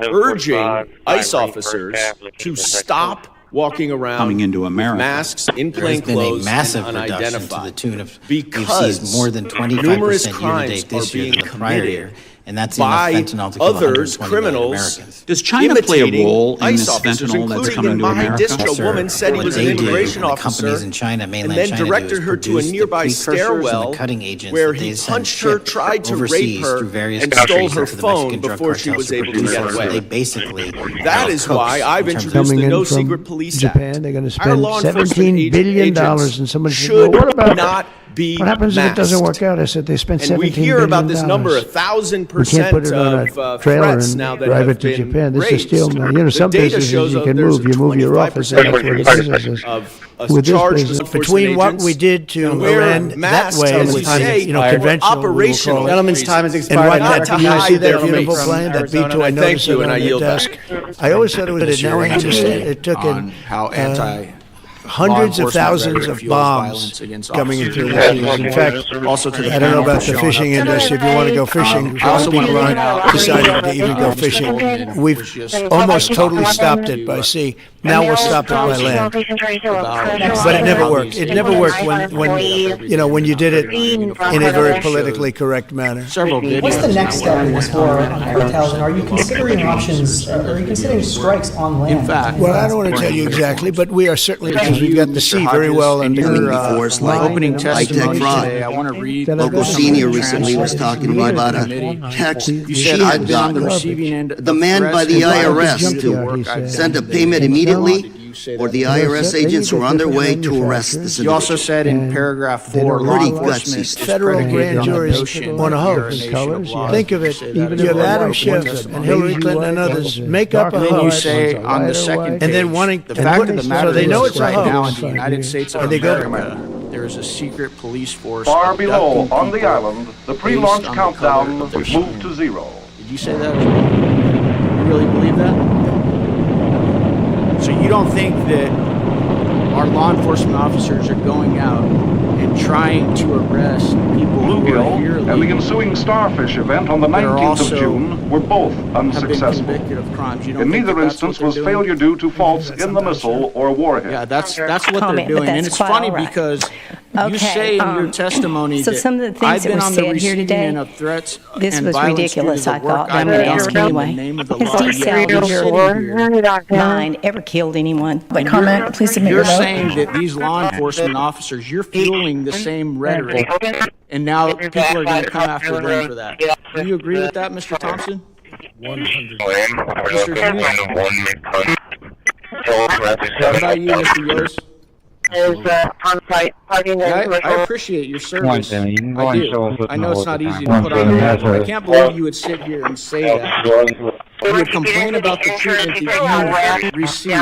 Speaker 15: urging ICE officers to stop walking around
Speaker 27: Coming into America.
Speaker 15: with masks in
Speaker 11: There's
Speaker 15: plain
Speaker 11: been a
Speaker 15: clothes
Speaker 11: massive
Speaker 15: and
Speaker 11: reduction to
Speaker 15: unidentified
Speaker 11: the tune of
Speaker 15: because
Speaker 11: we've seen more than 25%
Speaker 15: numerous
Speaker 11: year to
Speaker 15: crimes
Speaker 11: date this
Speaker 15: are
Speaker 11: year
Speaker 15: being
Speaker 11: than the prior year,
Speaker 15: committed
Speaker 11: and that's
Speaker 15: by
Speaker 11: enough fentanyl to kill
Speaker 15: others,
Speaker 11: 120 million
Speaker 15: criminals.
Speaker 11: Americans.
Speaker 27: Does China play a
Speaker 15: imitating
Speaker 27: role in
Speaker 15: ICE
Speaker 27: this
Speaker 15: officers,
Speaker 27: fentanyl that's
Speaker 15: including
Speaker 27: coming
Speaker 15: in
Speaker 27: to
Speaker 15: my
Speaker 27: America?
Speaker 15: district. A woman said he
Speaker 11: What
Speaker 15: was
Speaker 11: they
Speaker 15: an
Speaker 11: do,
Speaker 15: immigration
Speaker 11: the
Speaker 15: officer,
Speaker 11: companies in China,
Speaker 15: and
Speaker 11: mainland
Speaker 15: then
Speaker 11: China do,
Speaker 15: directed
Speaker 11: is
Speaker 15: her to a
Speaker 11: produce the
Speaker 15: nearby
Speaker 11: precursors and
Speaker 15: stairwell
Speaker 11: the cutting agents
Speaker 15: where
Speaker 11: that
Speaker 15: he
Speaker 11: they send
Speaker 15: punched her,
Speaker 11: shipped
Speaker 15: tried to rape
Speaker 11: overseas
Speaker 15: her,
Speaker 11: through various
Speaker 15: and stole
Speaker 11: countries
Speaker 15: her
Speaker 11: into the
Speaker 15: phone
Speaker 11: Mexican drug
Speaker 15: before she
Speaker 11: cartels
Speaker 15: was
Speaker 11: to
Speaker 15: able to
Speaker 11: produce
Speaker 15: get
Speaker 11: what they
Speaker 15: away.
Speaker 11: basically
Speaker 15: That is why I've introduced
Speaker 12: Coming
Speaker 15: the
Speaker 12: in
Speaker 15: No
Speaker 12: from
Speaker 15: Secret Police
Speaker 12: Japan,
Speaker 15: Act.
Speaker 12: they're going to
Speaker 15: Our
Speaker 12: spend
Speaker 15: law enforcement
Speaker 12: $17 billion,
Speaker 15: agents
Speaker 12: and somebody said,
Speaker 15: should
Speaker 12: well, what about
Speaker 15: not be
Speaker 12: what happens if it doesn't
Speaker 15: masked.
Speaker 12: work out? I said they spent $17
Speaker 15: And we
Speaker 12: billion.
Speaker 15: hear about this number 1,000%
Speaker 12: of trailer
Speaker 15: threats
Speaker 12: and
Speaker 15: now that
Speaker 12: drive
Speaker 15: have
Speaker 12: it to
Speaker 15: been
Speaker 12: Japan. This is
Speaker 15: raised.
Speaker 12: still,
Speaker 15: The
Speaker 12: some
Speaker 15: data
Speaker 12: businesses
Speaker 15: shows
Speaker 12: you
Speaker 15: that
Speaker 12: can
Speaker 15: there's
Speaker 12: move. You move your office, and that's where the business is.
Speaker 15: of
Speaker 12: With this
Speaker 15: charged
Speaker 12: business,
Speaker 15: enforcement
Speaker 12: between what
Speaker 15: agents
Speaker 12: we did to
Speaker 15: and wear
Speaker 12: Iran that
Speaker 15: masks,
Speaker 12: way,
Speaker 15: as
Speaker 12: and
Speaker 15: we say,
Speaker 12: conventional,
Speaker 15: operational.
Speaker 12: we will call it.
Speaker 15: Gentleman's time has
Speaker 12: And
Speaker 15: expired.
Speaker 12: what
Speaker 15: Not
Speaker 12: that,
Speaker 15: to
Speaker 12: you see
Speaker 15: hide
Speaker 12: that
Speaker 15: their
Speaker 12: beautiful
Speaker 15: face.
Speaker 12: plane, that
Speaker 15: Arizona,
Speaker 12: B2, I
Speaker 15: thank
Speaker 12: noticed
Speaker 15: you,
Speaker 12: it
Speaker 15: and
Speaker 12: on
Speaker 15: I
Speaker 12: your
Speaker 15: yield
Speaker 12: desk.
Speaker 15: back.
Speaker 12: I always thought it was, now I understand, it took
Speaker 22: on how
Speaker 6: hundreds of thousands of bombs coming into the seas. In fact,
Speaker 5: Also to the
Speaker 6: I don't know
Speaker 5: panel
Speaker 6: about
Speaker 5: for
Speaker 6: the
Speaker 5: showing
Speaker 6: fishing
Speaker 5: up
Speaker 6: industry. If you want to go fishing,
Speaker 5: I also want to
Speaker 6: people
Speaker 5: point out
Speaker 6: aren't deciding to even go
Speaker 5: Mr.
Speaker 6: fishing.
Speaker 5: Goldman
Speaker 6: We've
Speaker 5: was just
Speaker 6: almost totally
Speaker 5: talking
Speaker 6: stopped
Speaker 5: to,
Speaker 6: it by sea. Now we'll stop it by land. But it never worked. It never worked when you did it in a very politically correct manner.
Speaker 5: several videos.
Speaker 14: What's the next step in this war on cartels, and are you considering options, are you considering strikes on land?
Speaker 5: In fact,
Speaker 6: Well, I don't want to tell you exactly, but we are certainly, because we've got the sea very well
Speaker 5: in
Speaker 6: under
Speaker 5: your
Speaker 6: opening
Speaker 5: testimony today, I want to read.
Speaker 6: Local
Speaker 5: senior recently was talking to me about a
Speaker 16: text
Speaker 5: You
Speaker 16: she
Speaker 5: said
Speaker 16: had
Speaker 5: I've been on the
Speaker 16: gotten.
Speaker 5: receiving end. of
Speaker 16: Demand by the
Speaker 5: threats and
Speaker 16: IRS to send a payment immediately, or the IRS agents were on their way to arrest this
Speaker 5: You also
Speaker 16: individual.
Speaker 5: said in paragraph 4, law
Speaker 16: Pretty
Speaker 5: enforcement
Speaker 16: gutsy.
Speaker 5: is
Speaker 6: federal
Speaker 5: predicated
Speaker 6: grand
Speaker 5: on the
Speaker 6: juries
Speaker 5: notion
Speaker 6: want to
Speaker 5: that we are a
Speaker 6: host.
Speaker 5: nation of laws.
Speaker 6: Think of it.
Speaker 5: You say
Speaker 6: You
Speaker 5: that
Speaker 6: have
Speaker 5: is
Speaker 6: Adam
Speaker 5: one
Speaker 6: Schiff
Speaker 5: testimony.
Speaker 6: and Hillary Clinton and others make up a
Speaker 5: And then you
Speaker 6: host.
Speaker 5: say on the second page,
Speaker 6: And then wanting-
Speaker 5: the
Speaker 6: and
Speaker 5: fact
Speaker 6: what-
Speaker 5: of the
Speaker 6: so
Speaker 5: matter
Speaker 6: they
Speaker 5: is
Speaker 6: know it's a
Speaker 5: right now in
Speaker 6: hoax.
Speaker 5: the United States of
Speaker 6: And they go-
Speaker 5: America, there is a secret police force
Speaker 21: Far below,
Speaker 5: abducting
Speaker 21: on the
Speaker 5: people
Speaker 21: island, the
Speaker 5: based
Speaker 21: pre-launch
Speaker 5: on the
Speaker 21: countdown
Speaker 5: color of their
Speaker 21: moved
Speaker 5: skin.
Speaker 21: to 0.
Speaker 5: Did you say that? You really believe that? So you don't think that our law enforcement officers are going out and trying to arrest people who are
Speaker 21: Bluegill
Speaker 5: here
Speaker 21: and the
Speaker 5: illegally
Speaker 21: ensuing starfish event on the
Speaker 5: that are
Speaker 21: 19th of
Speaker 5: also
Speaker 21: June were both
Speaker 5: have been
Speaker 21: unsuccessful.
Speaker 5: convicted of crimes? You don't
Speaker 21: In
Speaker 5: think
Speaker 21: neither
Speaker 5: that that's
Speaker 21: instance
Speaker 5: what
Speaker 21: was
Speaker 5: they're doing?
Speaker 21: failure due to faults in the missile or warhead.
Speaker 5: Yeah, that's what they're
Speaker 23: Comment, but
Speaker 5: doing, and
Speaker 23: that's
Speaker 5: it's
Speaker 23: quite
Speaker 5: funny
Speaker 23: all right.
Speaker 5: because you
Speaker 23: Okay,
Speaker 5: say in your testimony
Speaker 23: so
Speaker 5: that
Speaker 23: some of the things
Speaker 5: I've
Speaker 23: that
Speaker 5: been
Speaker 23: were
Speaker 5: on the
Speaker 23: said here
Speaker 5: receiving
Speaker 23: today,
Speaker 5: end of threats
Speaker 23: this
Speaker 5: and
Speaker 23: was
Speaker 5: violence
Speaker 23: ridiculous,
Speaker 5: due to the
Speaker 23: I
Speaker 5: work
Speaker 23: thought, but
Speaker 5: I've
Speaker 23: I'm going to
Speaker 5: done
Speaker 23: ask
Speaker 5: in the
Speaker 23: anyway.
Speaker 5: name of the
Speaker 23: Has
Speaker 5: law.
Speaker 23: D.
Speaker 5: Yet
Speaker 23: Sal,
Speaker 5: you're
Speaker 23: did
Speaker 5: sitting
Speaker 23: your
Speaker 5: here
Speaker 23: mind ever killed anyone?
Speaker 5: and
Speaker 23: Comment, please submit your
Speaker 5: You're
Speaker 23: vote.
Speaker 5: saying that these law enforcement officers, you're fueling the same rhetoric, and now people are going to come after them for that. Do you agree with that, Mr. Thompson?
Speaker 9: 100.
Speaker 5: Mr. Hughes? What about you, Mr. Yost?
Speaker 10: Is on-site parking
Speaker 5: Yeah,
Speaker 10: and
Speaker 5: I appreciate your service. I do. I know it's not easy to put on a mask. I can't believe you would sit here and say that. You would complain about the treatment that you received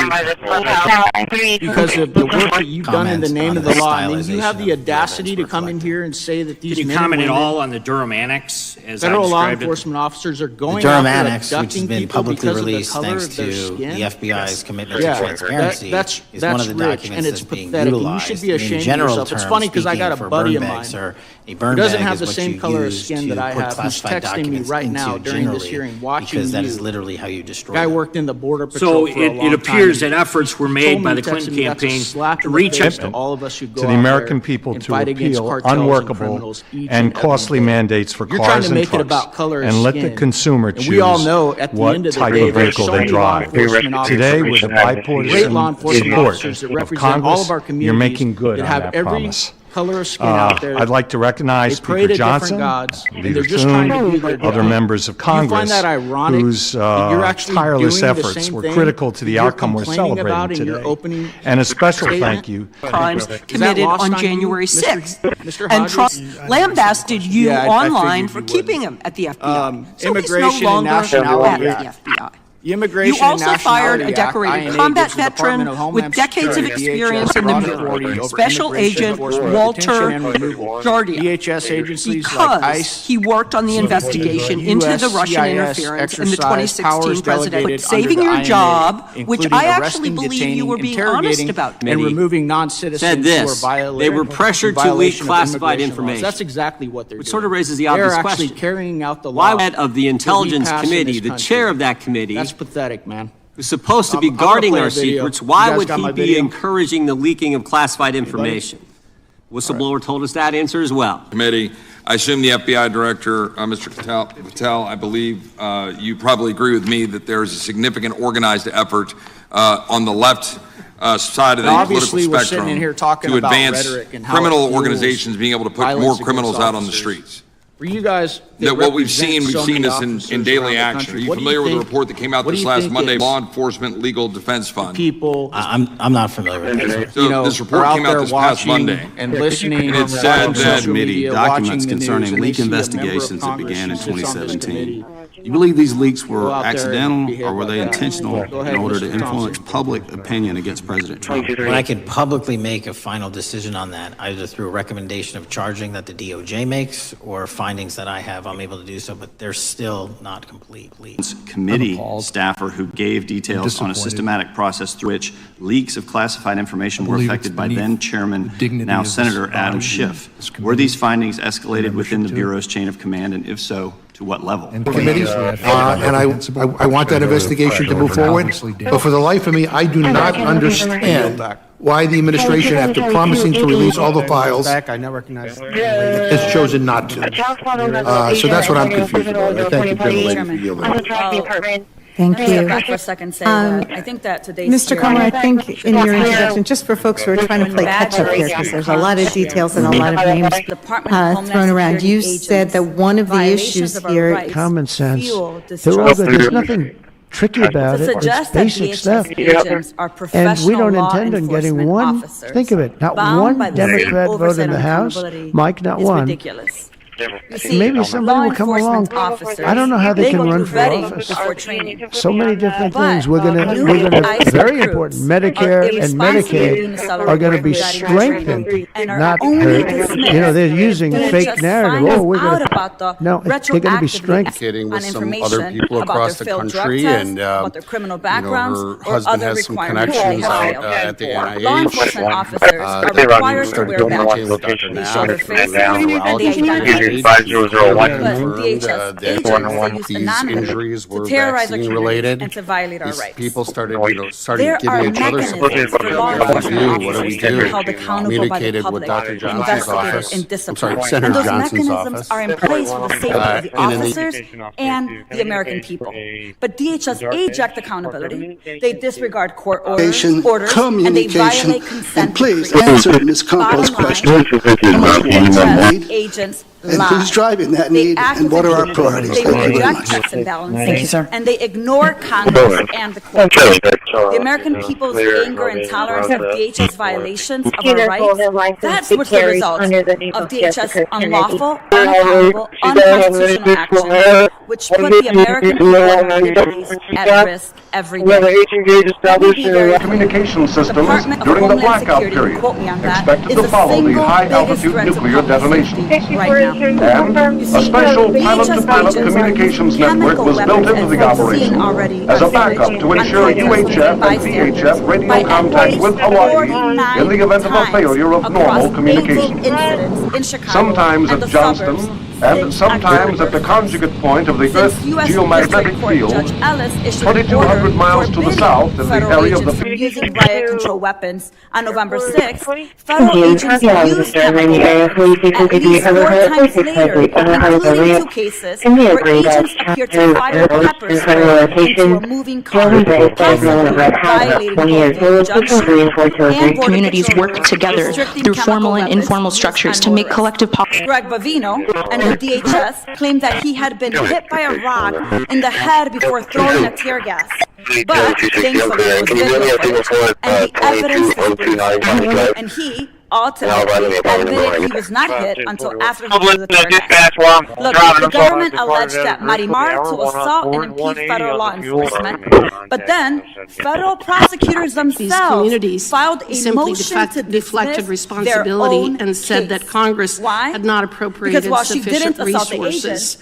Speaker 5: because of the work that you've done in the name of the law. And then you have the audacity to come in here and say that these
Speaker 24: Can you
Speaker 5: men and
Speaker 24: comment at
Speaker 5: women,
Speaker 24: all on the Durham Annex as I
Speaker 5: federal law
Speaker 24: described it?
Speaker 5: enforcement officers are going
Speaker 11: The Durham
Speaker 5: after
Speaker 11: Annex, which has
Speaker 5: abducting
Speaker 11: been
Speaker 5: people
Speaker 11: publicly
Speaker 5: because of the
Speaker 11: released
Speaker 5: color
Speaker 11: thanks
Speaker 5: of their
Speaker 11: to
Speaker 5: skin?
Speaker 11: the FBI's commitment
Speaker 5: Yeah,
Speaker 11: to transparency,
Speaker 5: that's
Speaker 11: is one of the
Speaker 5: rich,
Speaker 11: documents
Speaker 5: and it's
Speaker 11: that's being
Speaker 5: pathetic. And you
Speaker 11: utilized.
Speaker 5: should be
Speaker 11: In
Speaker 5: ashamed of
Speaker 11: general
Speaker 5: yourself. It's
Speaker 11: terms,
Speaker 5: funny because I got a
Speaker 11: speaking for
Speaker 5: buddy
Speaker 11: burn
Speaker 5: of
Speaker 11: bags,
Speaker 5: mine
Speaker 11: or a
Speaker 5: who
Speaker 11: burn
Speaker 5: doesn't
Speaker 11: bag
Speaker 5: have
Speaker 11: is
Speaker 5: the
Speaker 11: what
Speaker 5: same
Speaker 11: you
Speaker 5: color of
Speaker 11: use
Speaker 5: skin
Speaker 11: to
Speaker 5: that I
Speaker 11: put
Speaker 5: have, who's
Speaker 11: classified
Speaker 5: texting me
Speaker 11: documents
Speaker 5: right now
Speaker 11: into
Speaker 5: during this
Speaker 11: generally,
Speaker 5: hearing, watching
Speaker 11: because that
Speaker 5: you.
Speaker 11: is literally how you destroy
Speaker 5: Guy
Speaker 11: them.
Speaker 5: worked in the Border
Speaker 24: So
Speaker 5: Patrol for a
Speaker 24: it
Speaker 5: long
Speaker 24: appears
Speaker 5: time.
Speaker 24: that efforts were
Speaker 5: He
Speaker 24: made
Speaker 5: told
Speaker 24: by
Speaker 5: me,
Speaker 24: the
Speaker 5: texted
Speaker 24: Clinton
Speaker 5: me, that's a
Speaker 24: campaign
Speaker 5: slap
Speaker 24: to
Speaker 5: in the
Speaker 24: reach
Speaker 5: face
Speaker 24: out
Speaker 5: to all of us who go
Speaker 26: to the
Speaker 5: out
Speaker 26: American
Speaker 5: there
Speaker 26: people
Speaker 5: and
Speaker 26: to
Speaker 5: fight against
Speaker 26: repeal
Speaker 5: cartels and
Speaker 26: unworkable
Speaker 5: criminals each
Speaker 26: and
Speaker 5: every
Speaker 26: costly
Speaker 5: day.
Speaker 26: mandates for
Speaker 5: You're trying
Speaker 26: cars
Speaker 5: to
Speaker 26: and
Speaker 5: make it
Speaker 26: trucks,
Speaker 5: about color of
Speaker 26: and let
Speaker 5: skin.
Speaker 26: the consumer
Speaker 5: And
Speaker 26: choose
Speaker 5: we all know at the
Speaker 26: what
Speaker 5: end of the
Speaker 26: type
Speaker 5: day,
Speaker 26: of
Speaker 5: there's
Speaker 26: vehicle
Speaker 5: so
Speaker 26: they
Speaker 5: many law
Speaker 26: drive.
Speaker 5: enforcement
Speaker 26: Today, with
Speaker 5: officers,
Speaker 26: the
Speaker 5: great
Speaker 26: bipartisan
Speaker 5: law enforcement
Speaker 26: support
Speaker 5: officers that
Speaker 26: of
Speaker 5: represent all
Speaker 26: Congress,
Speaker 5: of our communities
Speaker 26: you're making good
Speaker 5: that
Speaker 26: on
Speaker 5: have
Speaker 26: that
Speaker 5: every
Speaker 26: promise.
Speaker 5: color of skin out there.
Speaker 26: I'd like to recognize
Speaker 5: They pray
Speaker 26: Speaker
Speaker 5: to different
Speaker 26: Johnson,
Speaker 5: gods, and
Speaker 26: Leader
Speaker 5: they're just trying to
Speaker 26: Thune,
Speaker 5: do their
Speaker 26: other
Speaker 5: job.
Speaker 26: members of
Speaker 5: Do you find
Speaker 26: Congress
Speaker 5: that ironic
Speaker 26: whose
Speaker 5: that you're actually
Speaker 26: tireless
Speaker 5: doing the
Speaker 26: efforts
Speaker 5: same
Speaker 26: were
Speaker 5: thing
Speaker 26: critical to the
Speaker 5: you're
Speaker 26: outcome we're
Speaker 5: complaining about
Speaker 26: celebrating
Speaker 5: in your
Speaker 26: today.
Speaker 5: opening
Speaker 26: And a special
Speaker 5: statement?
Speaker 26: thank you.
Speaker 19: Crimes
Speaker 5: Is that
Speaker 19: committed
Speaker 5: lost
Speaker 19: on
Speaker 5: on you,
Speaker 19: January
Speaker 5: Mr.
Speaker 19: 6th.
Speaker 5: Mr.
Speaker 19: And Trump
Speaker 5: Hodges?
Speaker 19: lambasted you
Speaker 5: Yeah, I
Speaker 19: online
Speaker 5: figured
Speaker 19: for
Speaker 5: you
Speaker 19: keeping him at the FBI. So
Speaker 5: Immigration
Speaker 19: he's no
Speaker 5: and
Speaker 19: longer
Speaker 5: Nationality
Speaker 19: at the FBI.
Speaker 5: The Immigration
Speaker 19: You also
Speaker 5: and
Speaker 19: fired a
Speaker 5: Nationality Act,
Speaker 19: decorated
Speaker 5: INA,
Speaker 19: combat
Speaker 5: gives the Department of
Speaker 19: veteran with
Speaker 5: Homeland
Speaker 19: decades of
Speaker 5: Security,
Speaker 19: experience
Speaker 5: DHS,
Speaker 19: in the
Speaker 5: broad
Speaker 19: Bureau,
Speaker 5: authority over
Speaker 19: Special
Speaker 5: immigration
Speaker 19: Agent
Speaker 5: enforcement,
Speaker 19: Walter
Speaker 5: detention and removal.
Speaker 19: Jardia,
Speaker 5: DHS agencies
Speaker 19: because
Speaker 5: like ICE,
Speaker 19: he worked on the investigation into the Russian interference in the 2016 presidential. But saving your job, which I actually believe you were being honest about.
Speaker 5: and removing non-citizens
Speaker 25: said
Speaker 5: who
Speaker 25: this,
Speaker 5: are violating.
Speaker 25: they were pressured to leak classified information.
Speaker 5: That's exactly what they're doing.
Speaker 25: Which sort of raises the
Speaker 5: They're
Speaker 25: obvious
Speaker 5: actually
Speaker 25: question.
Speaker 5: carrying out the law.
Speaker 25: Why head of the Intelligence
Speaker 5: that we pass in
Speaker 25: Committee,
Speaker 5: this
Speaker 25: the
Speaker 5: country.
Speaker 25: chair of that committee,
Speaker 5: That's pathetic, man.
Speaker 25: who's supposed to be
Speaker 5: I'm gonna
Speaker 25: guarding
Speaker 5: play a
Speaker 25: our
Speaker 5: video.
Speaker 25: secrets,
Speaker 5: You
Speaker 25: why
Speaker 5: guys
Speaker 25: would
Speaker 5: got
Speaker 25: he
Speaker 5: my
Speaker 25: be
Speaker 5: video?
Speaker 25: encouraging the leaking of classified information? Whistleblower told us that answer as well.
Speaker 28: Committee, I assume the FBI director, Mr. Patel, I believe you probably agree with me that there is a significant organized effort on the left side of the
Speaker 5: Obviously,
Speaker 28: political
Speaker 5: we're
Speaker 28: spectrum
Speaker 5: sitting in here talking
Speaker 28: to
Speaker 5: about
Speaker 28: advance
Speaker 5: rhetoric and how
Speaker 28: criminal
Speaker 5: it fuels
Speaker 28: organizations being able to put more
Speaker 5: violence
Speaker 28: criminals
Speaker 5: against
Speaker 28: out on the
Speaker 5: officers.
Speaker 28: streets.
Speaker 5: For you guys
Speaker 28: That what we've seen
Speaker 5: so many
Speaker 28: this
Speaker 5: officers
Speaker 28: in daily
Speaker 5: around the
Speaker 28: action. Are
Speaker 5: country,
Speaker 28: you
Speaker 5: what do
Speaker 28: familiar with the
Speaker 5: think-
Speaker 28: report that came out
Speaker 5: what do
Speaker 28: this
Speaker 5: you
Speaker 28: last
Speaker 5: think
Speaker 28: Monday,
Speaker 5: is
Speaker 28: Law Enforcement Legal Defense Fund?
Speaker 5: People,
Speaker 11: I'm not familiar with this.
Speaker 28: So this report came out this past Monday,
Speaker 5: and listening
Speaker 28: and it said that
Speaker 5: documents concerning leak investigations that began in 2017.
Speaker 1: You believe these leaks were accidental or were they intentional in order to influence public opinion against President Trump?
Speaker 11: When I could publicly make a final decision on that, either through a recommendation of charging that the DOJ makes or findings that I have, I'm able to do so, but they're still not complete.
Speaker 1: Committee staffer who gave details on a systematic process through which leaks of classified information were affected by then Chairman, now Senator Adam Schiff. Were these findings escalated within the Bureau's chain of command, and if so, to what level?
Speaker 2: Committees, and I want that investigation to move forward, but for the life of me, I do not understand why the administration, after promising to release all the files, has chosen not to. So that's what I'm confused about. I thank you, Chairman, for yielding.
Speaker 4: Thank you.
Speaker 8: Back for a second, say I think that today's
Speaker 4: Mr. Comer, I think in your introduction, just for folks who are trying to play catch-up here, because there's a lot of details and a lot of names thrown around, you said that one of the issues here...
Speaker 6: Common sense. They're all good. There's nothing tricky about it. It's basic stuff. And we don't intend on getting one, think of it, not one Democrat vote in the House. Mike, not one. Maybe somebody will come along. I don't know how they can run for office. So many different things. We're gonna very important. Medicare and Medicaid are going to be strengthened, not hurt. You know, they're using fake narrative. Oh, we're going to. No, they're going to be strengthened.
Speaker 17: With some other people across the country, and her husband has some connections out at the NIH.
Speaker 8: Law enforcement officers are required to wear badges. They show their faces and they identify.
Speaker 17: 5001 confirmed that these injuries were vaccine-related.
Speaker 8: And to violate our rights.
Speaker 17: People started giving each other support. What do we do? Communicated with Dr. Johnson's office. I'm sorry, Senator Johnson's office.
Speaker 8: Those mechanisms are in place for the safety of the officers and the American people. But DHS eject accountability. They disregard court orders, and they violate consent.
Speaker 16: And please answer Ms. Conkle's question.
Speaker 8: Agents
Speaker 16: and who's driving that need, and what are our priorities?
Speaker 8: They reject checks and balances. Thank you, sir. And they ignore Congress and the courts. The American people's anger and tolerance of DHS violations of our rights, that's what's the result of DHS unlawful, unaccountable, unconstitutional actions, which put the American people and our liberties at risk every day.
Speaker 21: Communication systems during the blackout period expected to follow the high-altitude nuclear detonation. And a special pilot-to-pilot communications network was built into the operation as a backup to ensure UHF and VHF radio contact with Hawaii in the event of a failure of normal communication. Sometimes at Johnston, and sometimes at the conjugate point of the Earth's geomagnetic field, 2,200 miles to the south in the area of the...
Speaker 8: Using riot control weapons on November 6th, federal agents used chemicals at least 4 times later, including 2 cases where agents appeared to fire pepper spray into a moving car, possibly violating both injunction and
Speaker 19: communities work together through formal and informal structures to make collective policy.
Speaker 8: Greg Bavino and the DHS claimed that he had been hit by a rock in the head before throwing a tear gas. But thankfully it was video footage, and the evidence is brief. And he ultimately admitted he was not hit until after he threw the tear gas. Look, the government alleged that Marimar to assault and impede federal law enforcement, but then federal prosecutors themselves filed a motion to
Speaker 18: deflected responsibility and said that Congress had not appropriated sufficient resources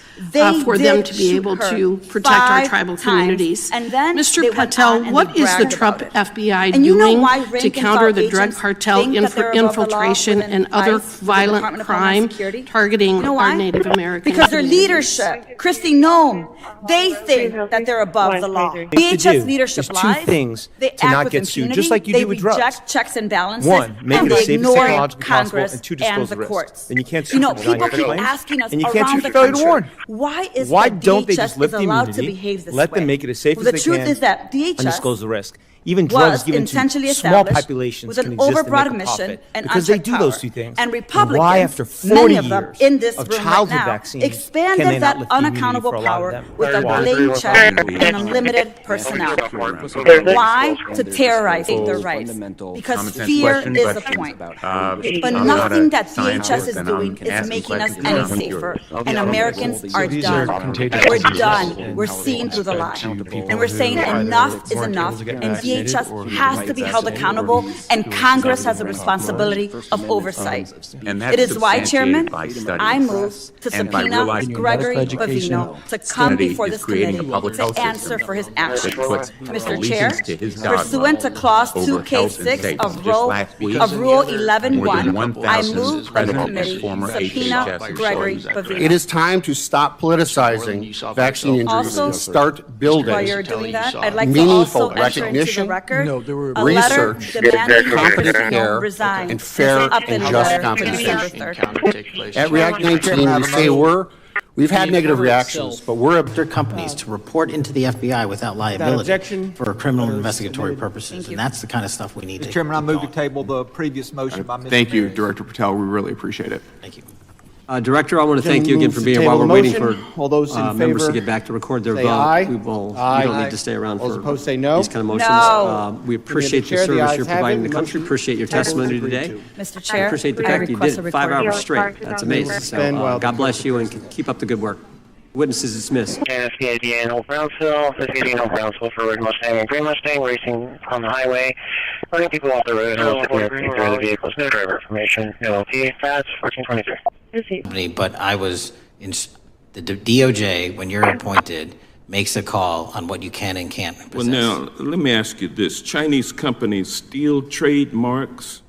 Speaker 18: for them to be able to protect our tribal communities. Mr. Patel, what is the Trump FBI doing to counter the drug cartel infiltration and other violent crime targeting our Native Americans?
Speaker 8: Because their leadership, Christi Noem, they think that they're above the law. DHS leadership lies.
Speaker 7: Two things
Speaker 8: they
Speaker 7: to not get sued, just like you do with drugs.
Speaker 8: They reject checks and balances.
Speaker 7: One, make it as safe as technologically possible, and 2, disclose the risks. And you can't sue
Speaker 8: people keep asking us around the country, why
Speaker 7: don't they just lift the
Speaker 8: immunity,
Speaker 7: let them make it as safe as they can,
Speaker 8: the truth is that DHS
Speaker 7: undisclosed the risk. Even drugs given to small populations
Speaker 8: with
Speaker 7: can
Speaker 8: an
Speaker 7: exist and
Speaker 8: overbroad
Speaker 7: make a
Speaker 8: mission
Speaker 7: profit.
Speaker 8: and
Speaker 5: because they do those two things.
Speaker 8: And Republicans,
Speaker 5: why after 40
Speaker 8: many of them
Speaker 5: years
Speaker 8: in this
Speaker 5: of
Speaker 8: room right
Speaker 5: childhood
Speaker 8: now,
Speaker 5: vaccine, can they
Speaker 8: expanded
Speaker 5: not
Speaker 8: that
Speaker 5: lift the immunity
Speaker 8: unaccountable
Speaker 5: for a lot of
Speaker 8: power
Speaker 5: them?
Speaker 8: with a blank check and unlimited personnel. Why? To terrorize their rights. Because fear is the point. But nothing that DHS is doing is making us any safer. And Americans are done. We're done. We're seeing through the lie. And we're saying enough is enough. And DHS has to be held accountable. And Congress has a responsibility of oversight. It is why, Chairman, I move to subpoena Gregory Bavino to come before this committee to answer for his actions. Mr. Chair, pursuant to Clause 2K6 of Rule 11.1, I move that the committee subpoena Gregory Bavino.
Speaker 17: It is time to stop politicizing vaccine injuries and start building
Speaker 8: while you're doing that, I'd like to
Speaker 17: meaningful
Speaker 8: also enter into the
Speaker 17: recognition,
Speaker 8: record a letter
Speaker 17: research,
Speaker 8: demanding
Speaker 17: competent
Speaker 8: Bavino
Speaker 17: care,
Speaker 8: resign.
Speaker 17: and fair
Speaker 8: Up in
Speaker 17: and
Speaker 8: the
Speaker 17: just
Speaker 8: letter
Speaker 17: compensation.
Speaker 8: December 3rd.
Speaker 17: At React 19, we say we've had negative reactions, but we're
Speaker 11: companies to report into the FBI without liability for criminal investigatory purposes, and that's the kind of stuff we need to.
Speaker 3: Chairman, I move to table the previous motion by Mr.
Speaker 12: Thank you,
Speaker 3: Mayor.
Speaker 12: Director Patel. We really appreciate it.
Speaker 11: Thank you.
Speaker 25: Director, I want to thank you again for being here while we're waiting for members to get back to record their vote.
Speaker 17: Aye.
Speaker 25: You don't need to stay around
Speaker 17: Those
Speaker 25: for
Speaker 17: opposed say no.
Speaker 25: these kind of motions.
Speaker 8: No.
Speaker 25: We appreciate the
Speaker 17: Chair, the
Speaker 25: service
Speaker 17: ayes
Speaker 25: you're
Speaker 17: have
Speaker 25: providing
Speaker 17: it.
Speaker 25: the country. Appreciate your testimony today.
Speaker 8: Mr. Chair,
Speaker 25: I appreciate the
Speaker 8: I
Speaker 25: fact that you
Speaker 8: request
Speaker 25: did
Speaker 8: a
Speaker 25: it 5
Speaker 8: report.
Speaker 25: hours straight. That's amazing. So, God bless you and keep up the good work. Witnesses dismissed.
Speaker 10: SPID in Old Brownsville, SPID in Old Brownsville for Red Mustang and Green Mustang racing on the highway, running people off the road, the vehicles, no driver information, LLP, FAS 1423.
Speaker 11: But I was in the DOJ, when you're appointed, makes a call on what you can and can't possess.
Speaker 13: Well, now, let me ask you this. Chinese companies steal trademarks,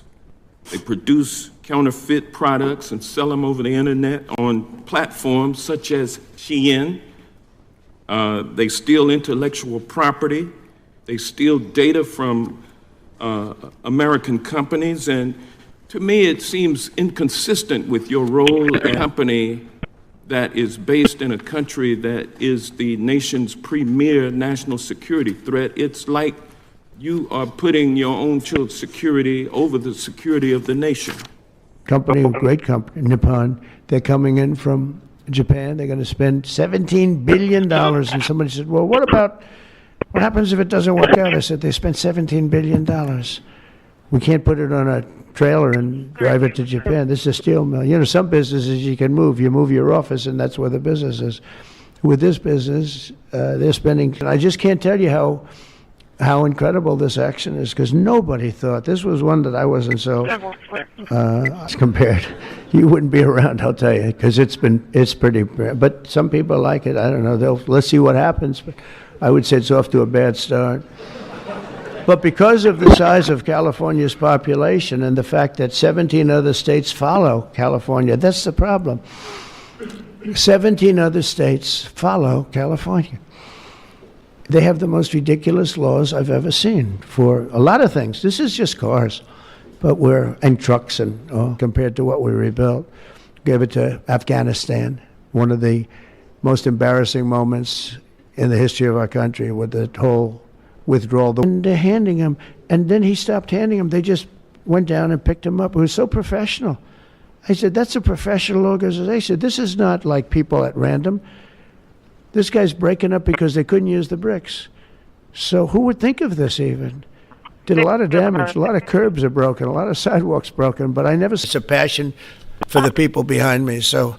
Speaker 13: they produce counterfeit products and sell them over the internet on platforms such as Shein. They steal intellectual property. They steal data from American companies. And to me, it seems inconsistent with your role as a company that is based in a country that is the nation's premier national security threat. It's like you are putting your own children's security over the security of the nation.
Speaker 6: Company, great company, Nippon, they're coming in from Japan. They're going to spend $17 billion. And somebody said, well, what happens if it doesn't work out? I said, they spent $17 billion. We can't put it on a trailer and drive it to Japan. This is a steel mill. You know, some businesses you can move. You move your office, and that's where the business is. With this business, they're spending, and I just can't tell you how incredible this action is, because nobody thought, this was one that I wasn't so compared. You wouldn't be around, I'll tell you, because it's pretty, but some people like it. I don't know, let's see what happens. But I would say it's off to a bad start. But because of the size of California's population and the fact that 17 other states follow California, that's the problem. 17 other states follow California. They have the most ridiculous laws I've ever seen for a lot of things. This is just cars, and trucks, and compared to what we rebuilt. Gave it to Afghanistan, one of the most embarrassing moments in the history of our country with the whole withdrawal. And they're handing him, and then he stopped handing him. They just went down and picked him up. It was so professional. I said, that's a professional organization. This is not like people at random. This guy's breaking up because they couldn't use the bricks. So who would think of this even? Did a lot of damage. A lot of curbs are broken. A lot of sidewalks broken. But I never saw a passion for the people behind me. So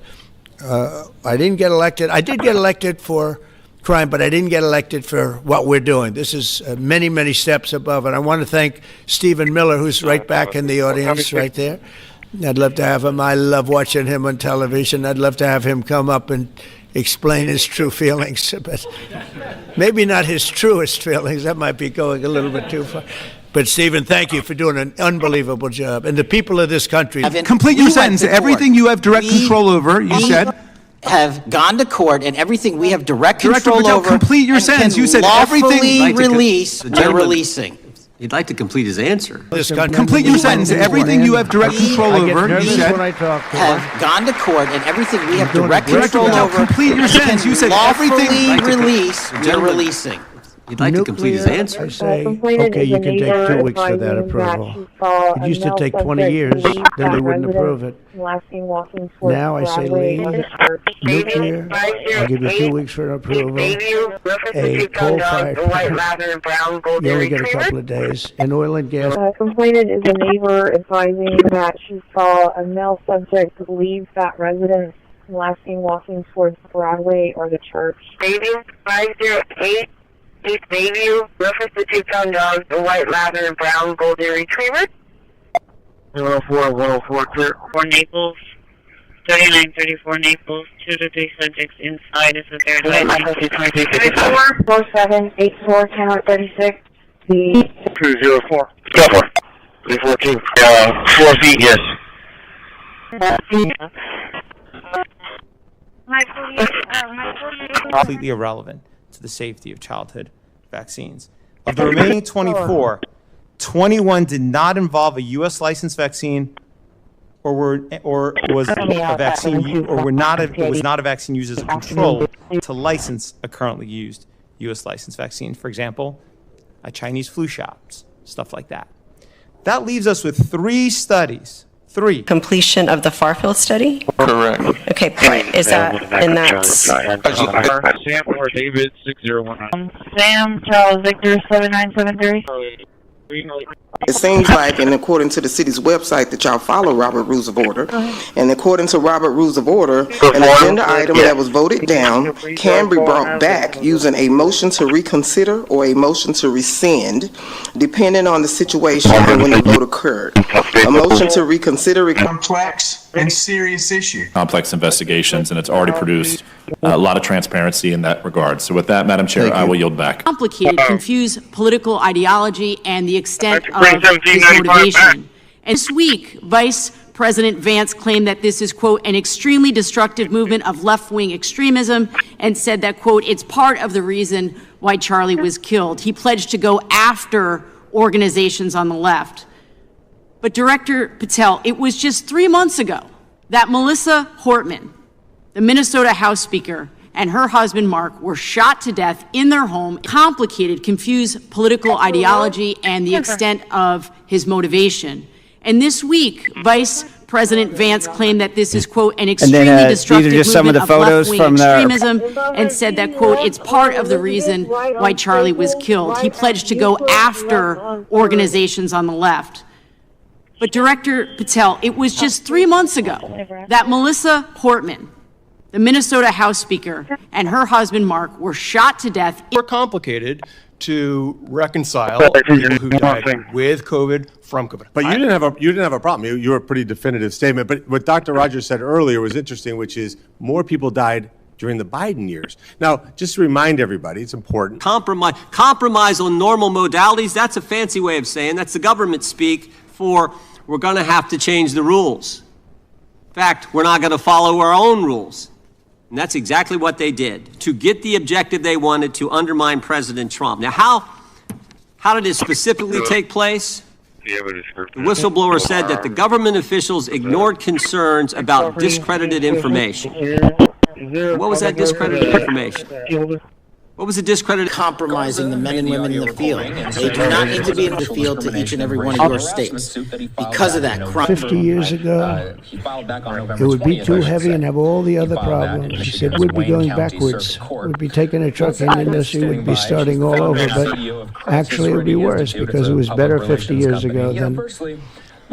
Speaker 6: I didn't get elected. I did get elected for crime, but I didn't get elected for what we're doing. This is many, many steps above. And I want to thank Stephen Miller, who's right back in the audience right there. I'd love to have him. I love watching him on television. I'd love to have him come up and explain his true feelings, but maybe not his truest feelings. That might be going a little bit too far. But Stephen, thank you for doing an unbelievable job. And the people of this country.
Speaker 3: Complete your sentence. Everything you have direct control over, you said.
Speaker 11: Have gone to court, and everything we have direct control over.
Speaker 3: Complete your sentence. You said everything.
Speaker 11: Release. They're releasing.
Speaker 25: He'd like to complete his answer.
Speaker 3: Complete your sentence. Everything you have direct control over, you said.
Speaker 11: Have gone to court, and everything we have direct control over.
Speaker 3: Complete your sentence. You said everything.
Speaker 11: Release. They're releasing.
Speaker 25: You'd like to complete his answer.
Speaker 6: I say, okay, you can take 2 weeks for that approval. It used to take 20 years, then they wouldn't approve it. Now I say leave. Nuclear, I'll give you 2 weeks for an approval. A coal-fired, you only get a couple of days. And oil and gas.
Speaker 10: Complainant is a neighbor advising that she saw a male subject leave that residence last seen walking towards Broadway or the church.
Speaker 9: Bayview 508 East Bayview, reference to 2 pound dogs, a white lather and brown golden retriever.
Speaker 10: 104 clear.
Speaker 9: 4 Naples, 3934 Naples, 2 to 3 subjects inside is what they're doing.
Speaker 10: 4784 Tower 36.
Speaker 9: 204. Go for it. 314. 4 feet, yes.
Speaker 14: Completely irrelevant to the safety of childhood vaccines. Of the remaining 24, 21 did not involve a U.S. licensed vaccine, or was a vaccine, or were not it was not a vaccine used as a control to license a currently used U.S. licensed vaccine. For example, a Chinese flu shot, stuff like that. That leaves us with 3 studies. 3.
Speaker 19: Completion of the Farfield study?
Speaker 28: Correct.
Speaker 19: Okay, is that, and that's...
Speaker 9: Sam or David 601. Sam Charles Victor 7973.
Speaker 15: It seems like, and according to the city's website, that y'all follow Robert Rules of Order. And according to Robert Rules of Order, an agenda item that was voted down can be brought back using a motion to reconsider or a motion to rescind, depending on the situation and when the vote occurred. A motion to reconsider
Speaker 20: complex and serious issue.
Speaker 22: Complex investigations, and it's already produced a lot of transparency in that regard. So with that, Madam Chair, I will yield back.
Speaker 23: Complicated, confuse political ideology and the extent of his motivation. And this week, Vice President Vance claimed that this is, quote, an extremely destructive movement of left-wing extremism, and said that, quote, it's part of the reason why Charlie was killed. He pledged to go after organizations on the left. But Director Patel, it was just 3 months ago that Melissa Hortman, the Minnesota House Speaker, and her husband Mark were shot to death in their home. Complicated, confused political ideology and the extent of his motivation. And this week, Vice President Vance claimed that this is, quote, an extremely destructive movement of left-wing extremism, and said that, quote, it's part of the reason why Charlie was killed. He pledged to go after organizations on the left. But Director Patel, it was just 3 months ago that Melissa Hortman, the Minnesota House Speaker, and her husband Mark were shot to death.
Speaker 26: More complicated to reconcile people who died with COVID from COVID.
Speaker 27: But you didn't have a problem. You were a pretty definitive statement. But what Dr. Rogers said earlier was interesting, which is more people died during the Biden years. Now, just to remind everybody, it's important.
Speaker 25: Compromise on normal modalities, that's a fancy way of saying that's the government speak for we're going to have to change the rules. In fact, we're not going to follow our own rules. And that's exactly what they did to get the objective they wanted, to undermine President Trump. Now, how did it specifically take place? The whistleblower said that the government officials ignored concerns about discredited information. What was that discredited information? What was the discredited?
Speaker 11: Compromising the men and women in the field. They do not need to be in the field to each and every one of your states. Because of that crime.
Speaker 6: 50 years ago, it would be too heavy and have all the other problems. He said we'd be going backwards. We'd be taking a trucking industry, we'd be starting all over. But actually it would be worse because it was better 50 years ago than...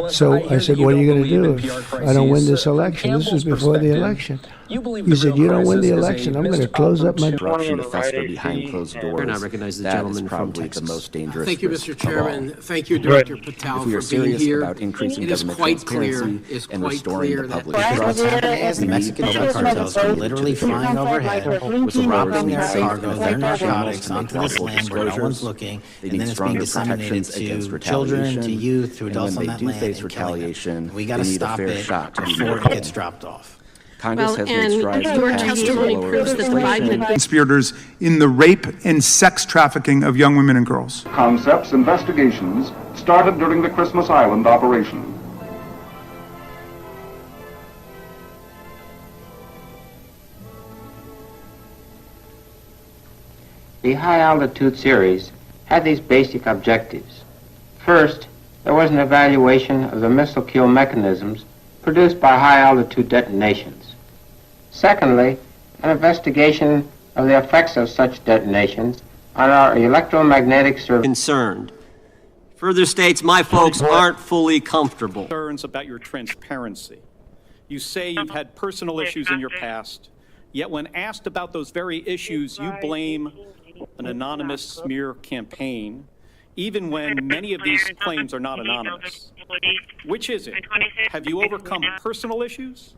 Speaker 6: So I said, what are you going to do if I don't win this election? This was before the election. He said, you don't win the election, I'm going to close up my...
Speaker 29: Corruption to fester behind closed doors.
Speaker 25: And I recognize the
Speaker 29: that
Speaker 25: gentleman
Speaker 29: is probably
Speaker 25: from Texas.
Speaker 29: the most dangerous.
Speaker 5: Thank you, Mr. Chairman. Thank you, Director Patel, for being here.
Speaker 29: About increasing
Speaker 5: It is
Speaker 29: government
Speaker 5: quite clear,
Speaker 29: transparency and restoring the public
Speaker 11: What's happening is the Mexican drug cartels are literally flying overhead, dropping their cargo, they're narcotics onto this land where no one's looking, and then it's being disseminated to children, to youth, to adults on that land, and killing them. We got to stop it before it gets dropped off.
Speaker 29: Congress has made strides
Speaker 18: your testimony proves that the Biden
Speaker 3: conspirators in the rape and sex trafficking of young women and girls.
Speaker 21: Concepts investigations started during the Christmas Island operation.
Speaker 1: The high-altitude series had these basic objectives. First, there was an evaluation of the missile kill mechanisms produced by high-altitude detonations. Secondly, an investigation of the effects of such detonations on our electromagnetic survey.
Speaker 25: Concerned. Further states, my folks aren't fully comfortable.
Speaker 2: Concerns about your transparency. You say you've had personal issues in your past, yet when asked about those very issues, you blame an anonymous smear campaign, even when many of these claims are not anonymous. Which is it? Have you overcome personal issues?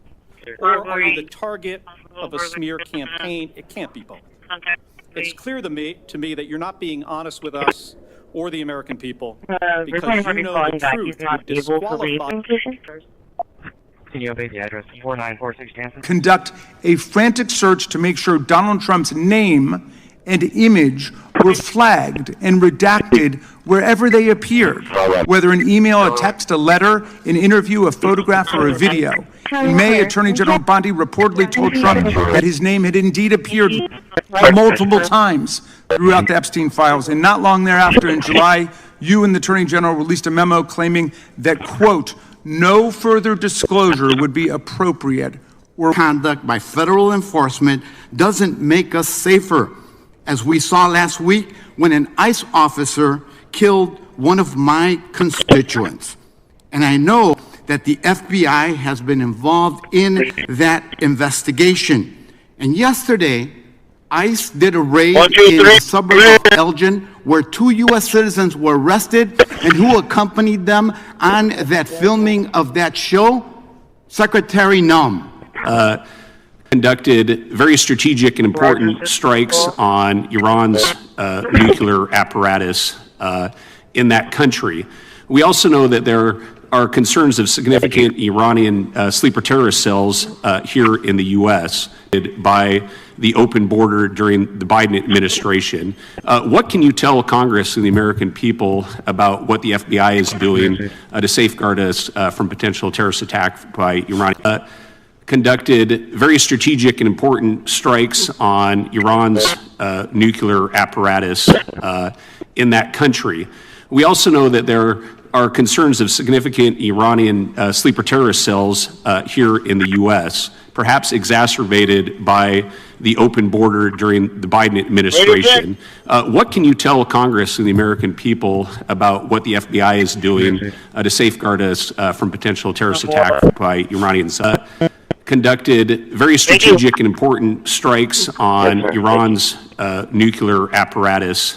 Speaker 2: Or are you the target of a smear campaign? It can't be both. It's clear to me that you're not being honest with us or the American people because you know the truth would disqualify.
Speaker 4: Can you obey the address 4946 Jansen?
Speaker 3: Conduct a frantic search to make sure Donald Trump's name and image were flagged and redacted wherever they appeared, whether an email, a text, a letter, an interview, a photograph, or a video. In May, Attorney General Bondi reportedly told Trump that his name had indeed appeared multiple times throughout the Epstein files, and not long thereafter, in July, you and the Attorney General released a memo claiming that, quote, no further disclosure would be appropriate.
Speaker 7: Or conduct by federal enforcement doesn't make us safer, as we saw last week when an ICE officer killed one of my constituents. And I know that the FBI has been involved in that investigation. And yesterday, ICE did a raid in the suburb of Elgin where 2 U.S. citizens were arrested, and who accompanied them on that filming of that show? Secretary Nunn.
Speaker 8: Conducted very strategic and important strikes on Iran's nuclear apparatus in that country. We also know that there are concerns of significant Iranian sleeper terrorist cells here in the U.S. by the open border during the Biden administration. What can you tell Congress and the American people about what the FBI is doing to safeguard us from potential terrorist attack by Iran? Conducted very strategic and important strikes on Iran's nuclear apparatus in that country. We also know that there are concerns of significant Iranian sleeper terrorist cells here in the U.S., perhaps exacerbated by the open border during the Biden administration. What can you tell Congress and the American people about what the FBI is doing to safeguard us from potential terrorist attack by Iranians? Conducted very strategic and important strikes on Iran's nuclear apparatus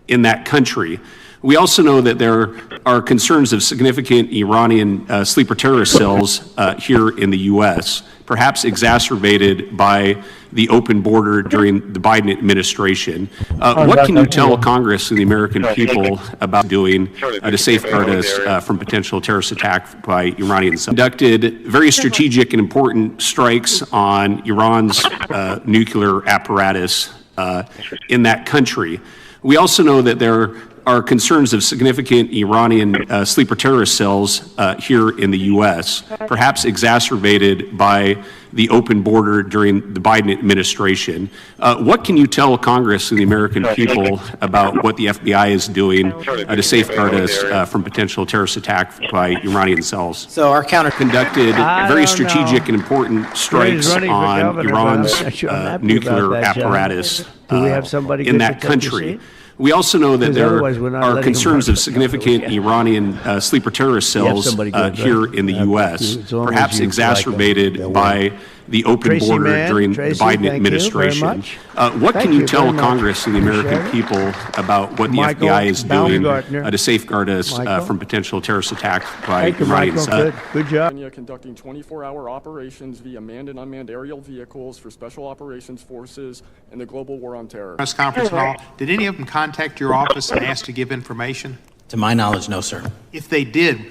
Speaker 8: in that country. We also know that there are concerns of significant Iranian sleeper terrorist cells here in the U.S., perhaps exacerbated by the open border during the Biden administration. What can you tell Congress and the American people about doing to safeguard us from potential terrorist attack by Iranians? Conducted very strategic and important strikes on Iran's nuclear apparatus in that country. We also know that there are concerns of significant Iranian sleeper terrorist cells here in the U.S., perhaps exacerbated by the open border during the Biden administration. What can you tell Congress and the American people about what the FBI is doing to safeguard us from potential terrorist attack by Iranian cells?
Speaker 11: So our counter
Speaker 8: conducted very strategic and important strikes on Iran's nuclear apparatus in that country. We also know that there are concerns of significant Iranian sleeper terrorist cells here in the U.S., perhaps exacerbated by the open border during the Biden administration. What can you tell Congress and the American people about what the FBI is doing to safeguard us from potential terrorist attack by Iranians?
Speaker 12: Good job. Conducting 24-hour operations via manned and unmanned aerial vehicles for Special Operations Forces in the global war on terror.
Speaker 16: Press conference call. Did any of them contact your office and ask to give information?
Speaker 11: To my knowledge, no, sir.
Speaker 16: If they did,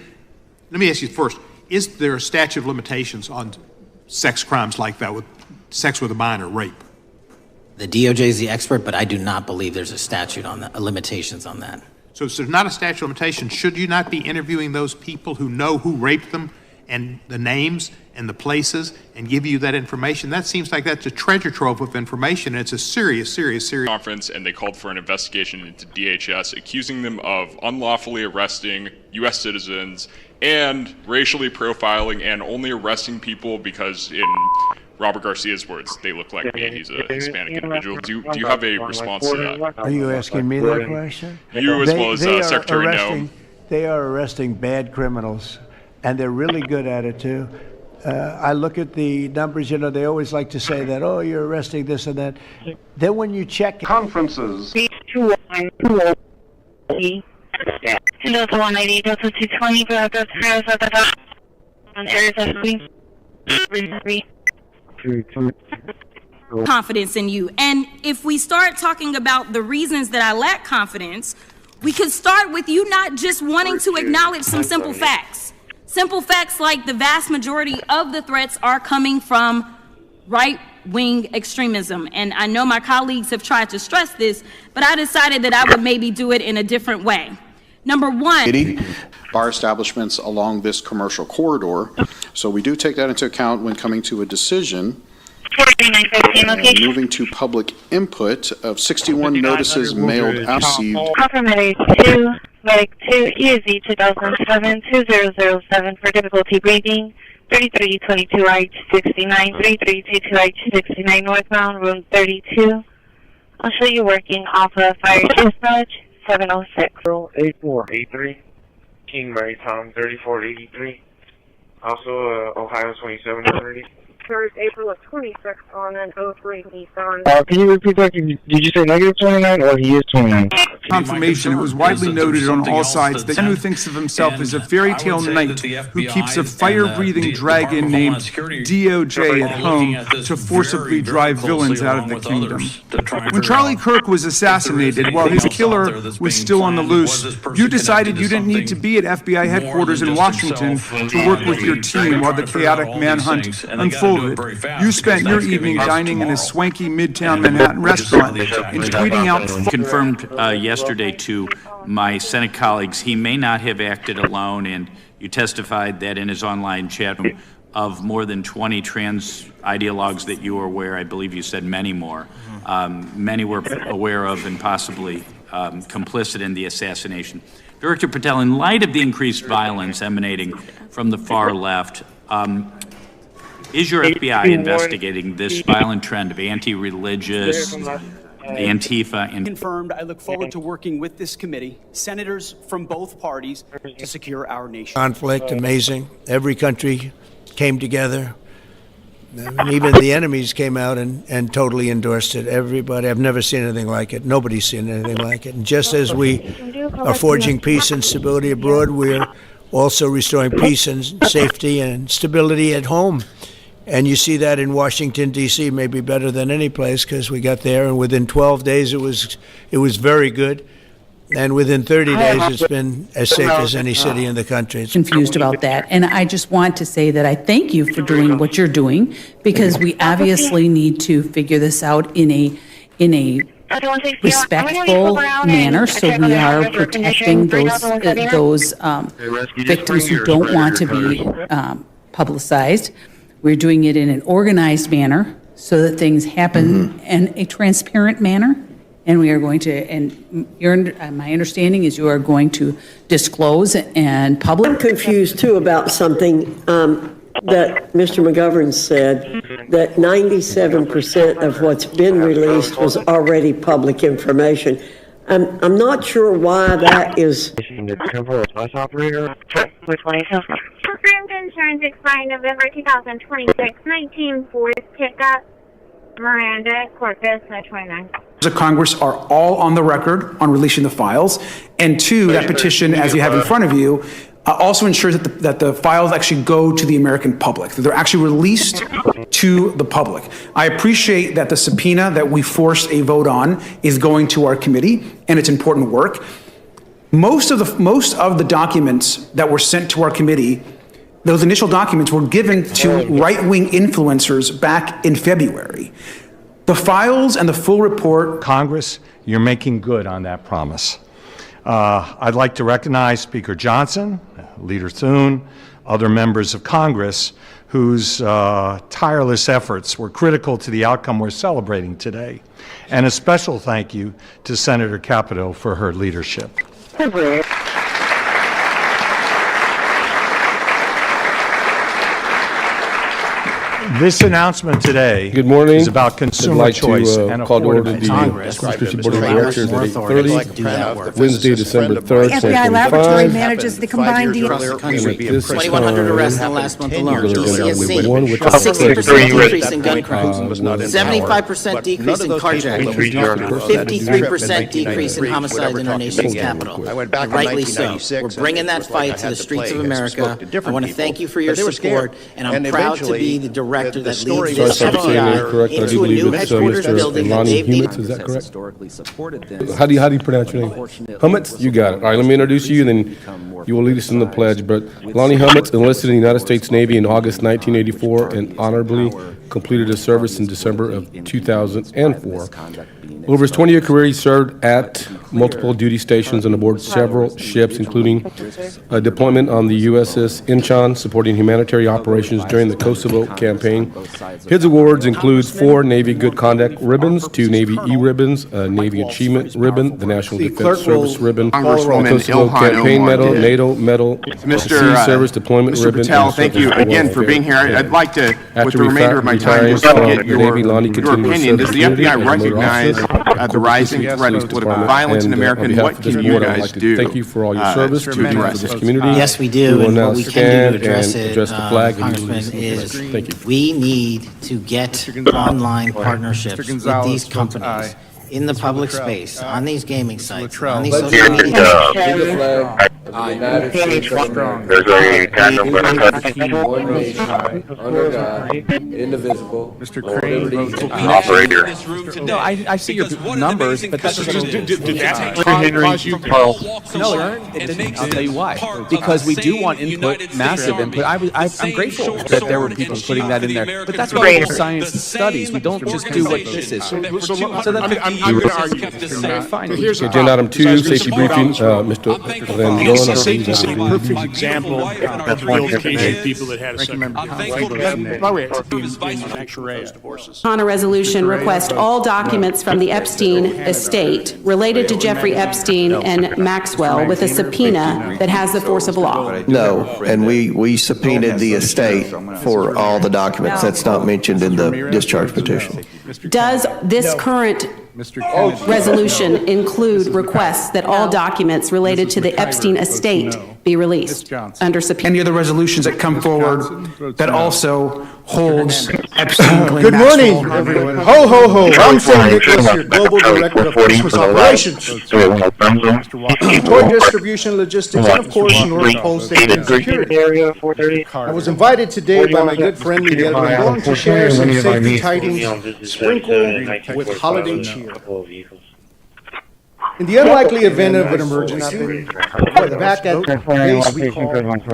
Speaker 16: let me ask you first, is there a statute of limitations on sex crimes like that, with sex with a minor, rape?
Speaker 11: The DOJ is the expert, but I do not believe there's a statute on that, limitations on that.
Speaker 16: So if there's not a statute of limitations, should you not be interviewing those people who know who raped them and the names and the places and give you that information. That seems like that's a treasure trove of information. And it's a serious
Speaker 9: conference, and they called for an investigation into DHS, accusing them of unlawfully arresting U.S. citizens and racially profiling and only arresting people because, in Robert Garcia's words, they look like me and he's a Hispanic individual. Do you have a response to that?
Speaker 10: Are you asking me that question?
Speaker 9: You as well as Secretary Noem.
Speaker 10: They are arresting bad criminals, and they're really good at it too. I look at the numbers, they always like to say that, oh, you're arresting this and that. Then when you check
Speaker 21: conferences.
Speaker 13: Confidence in you. And if we start talking about the reasons that I lack confidence, we could start with you not just wanting to acknowledge some simple facts. Simple facts like the vast majority of the threats are coming from right-wing extremism. And I know my colleagues have tried to stress this, but I decided that I would maybe do it in a different way. Number one,
Speaker 14: bar establishments along this commercial corridor. So we do take that into account when coming to a decision. Moving to public input of 61 notices mailed out.
Speaker 15: Affirmative 2, Medic 2, EZ 2007-2007 for difficulty breathing. 3322-RH69, 3322-RH69 northbound, room 32. I'll show you working off of Fire Dispatch 706.
Speaker 4: 8483, King Mary Tom 3483. Also Ohio 2730.
Speaker 15: April of 26 on an 03 Nissan.
Speaker 4: Can you repeat that? Did you say negative 29 or he is 29?
Speaker 3: Confirmation. It was widely noted on all sides that anyone who thinks of himself as a fairy tale knight who keeps a fire-breathing dragon named DOJ at home to forcibly drive villains out of the kingdom. When Charlie Kirk was assassinated while his killer was still on the loose, you decided you didn't need to be at FBI headquarters in Washington to work with your team while the chaotic manhunt unfolded. You spent your evening dining in a swanky Midtown Manhattan restaurant and tweeting out...
Speaker 17: Confirmed yesterday to my Senate colleagues he may not have acted alone, and you testified that in his online chat room of more than 20 trans ideologues that you were aware, I believe you said many more, many were aware of and possibly complicit in the assassination. Director Patel, in light of the increased violence emanating from the far left, is your FBI investigating this violent trend of anti-religious, Antifa, and...
Speaker 19: Confirmed, I look forward to working with this committee, senators from both parties, to secure our nation.
Speaker 10: Conflict, amazing. Every country came together. And even the enemies came out and totally endorsed it. Everybody, I've never seen anything like it. Nobody's seen anything like it. And just as we are forging peace and stability abroad, we're also restoring peace and safety and stability at home. And you see that in Washington, D.C., maybe better than any place, because we got there, and within 12 days it was very good. And within 30 days, it's been as safe as any city in the country.
Speaker 24: Confused about that. And I just want to say that I thank you for doing what you're doing, because we obviously need to figure this out in a respectful manner, so we are protecting those victims who don't want to be publicized. We're doing it in an organized manner so that things happen in a transparent manner. And we are going to, and my understanding is you are going to disclose and publish.
Speaker 28: I'm confused too about something that Mr. McGovern said, that 97% of what's been released was already public information. I'm not sure why that is.
Speaker 15: Confirmed insurance expiring November 2026, 19-4 pickup, Miranda, Corpus, 29.
Speaker 30: The Congress are all on the record on releasing the files. And two, that petition, as you have in front of you, also ensures that the files actually go to the American public, that they're actually released to the public. I appreciate that the subpoena that we forced a vote on is going to our committee, and it's important work. Most of the documents that were sent to our committee, those initial documents were given to right-wing influencers back in February. The files and the full report...
Speaker 31: Congress, you're making good on that promise. I'd like to recognize Speaker Johnson, Leader Thune, other members of Congress whose tireless efforts were critical to the outcome we're celebrating today. And a special thank you to Senator Capito for her leadership. This announcement today is about consumer choice and affordability.
Speaker 1: Congress, Christi Board of Directors at 8:30, Wednesday, December 3rd, 2025.
Speaker 5: FBI laboratory manages the combined
Speaker 11: Across the country,
Speaker 1: This
Speaker 11: 2,100 arrests in the last month alone. DCSC,
Speaker 1: One which
Speaker 11: 60% decrease in gun crimes, 75% decrease in carjacking, 53% decrease in homicide in our nation's capital. And rightly so. We're bringing that fight to the streets of America. I want to thank you for your support, and I'm proud to be the director that leads this FBI into a new headquarters building that Dave
Speaker 1: Humets, is that correct? How do you pronounce your name? Humets? You got it. All right, let me introduce you, then you will lead us in the pledge. But Lonnie Humets enlisted in the United States Navy in August 1984 and honorably completed his service in December of 2004. Over his 20-year career, he served at multiple duty stations and aboard several ships, including a deployment on the USS Incheon, supporting humanitarian operations during the Kosovo campaign. His awards include 4 Navy Good Conduct ribbons, 2 Navy E ribbons, a Navy Achievement ribbon, the National Defense Service ribbon, Kosovo Campaign Medal, NATO Medal, Sea Service Deployment
Speaker 6: Mr.
Speaker 1: ribbon.
Speaker 6: Patel, thank you again for being here. I'd like to, with the remainder of my time, just to get your opinion. Does the FBI recognize the rising threat of political violence in America, and what can you guys do?
Speaker 1: Thank you for all your service to this community.
Speaker 11: Yes, we do.
Speaker 1: We will
Speaker 11: And
Speaker 1: now
Speaker 11: what we can do to
Speaker 1: stand
Speaker 11: address
Speaker 1: and
Speaker 11: it,
Speaker 1: address the flag.
Speaker 11: Congressman, is
Speaker 1: Thank you.
Speaker 11: we need to get online partnerships with these companies in the public space, on these gaming sites, on these social media.
Speaker 1: There's
Speaker 6: a
Speaker 1: one nation, under God, indivisible.
Speaker 6: Mr. Crane,
Speaker 1: operator.
Speaker 6: No, I see your numbers, but that's just
Speaker 19: did that cause you?
Speaker 6: No, it didn't. I'll tell you why. Because we do want input, massive input. I'm grateful that there were people putting that in there. But that's why we do science and studies. We don't just do what this is.
Speaker 19: I'm going to argue.
Speaker 1: Agenda item 2, safety briefing. Mr. Rendon.
Speaker 19: Safety is a perfect example of the real case of people that had a second.
Speaker 5: On a resolution, request all documents from the Epstein estate related to Jeffrey Epstein and Maxwell with a subpoena that has the force of law.
Speaker 18: No, and we subpoenaed the estate for all the documents. That's not mentioned in the discharge petition.
Speaker 5: Does this current resolution include requests that all documents related to the Epstein estate be released under subpoena?
Speaker 30: Any other resolutions that come forward that also holds Epstein?
Speaker 20: Good morning, everyone. Ho, ho, ho. I'm Sam Nicholas, your Global Director of Christmas Operations, Toy Distribution, Logistics, and of course, North Pole Safety and Security. I was invited today by my good friend Miguel Rendon to share some safety tidings sprinkled with holiday cheer. In the unlikely event of an emergency, back at base we call Rudolph, you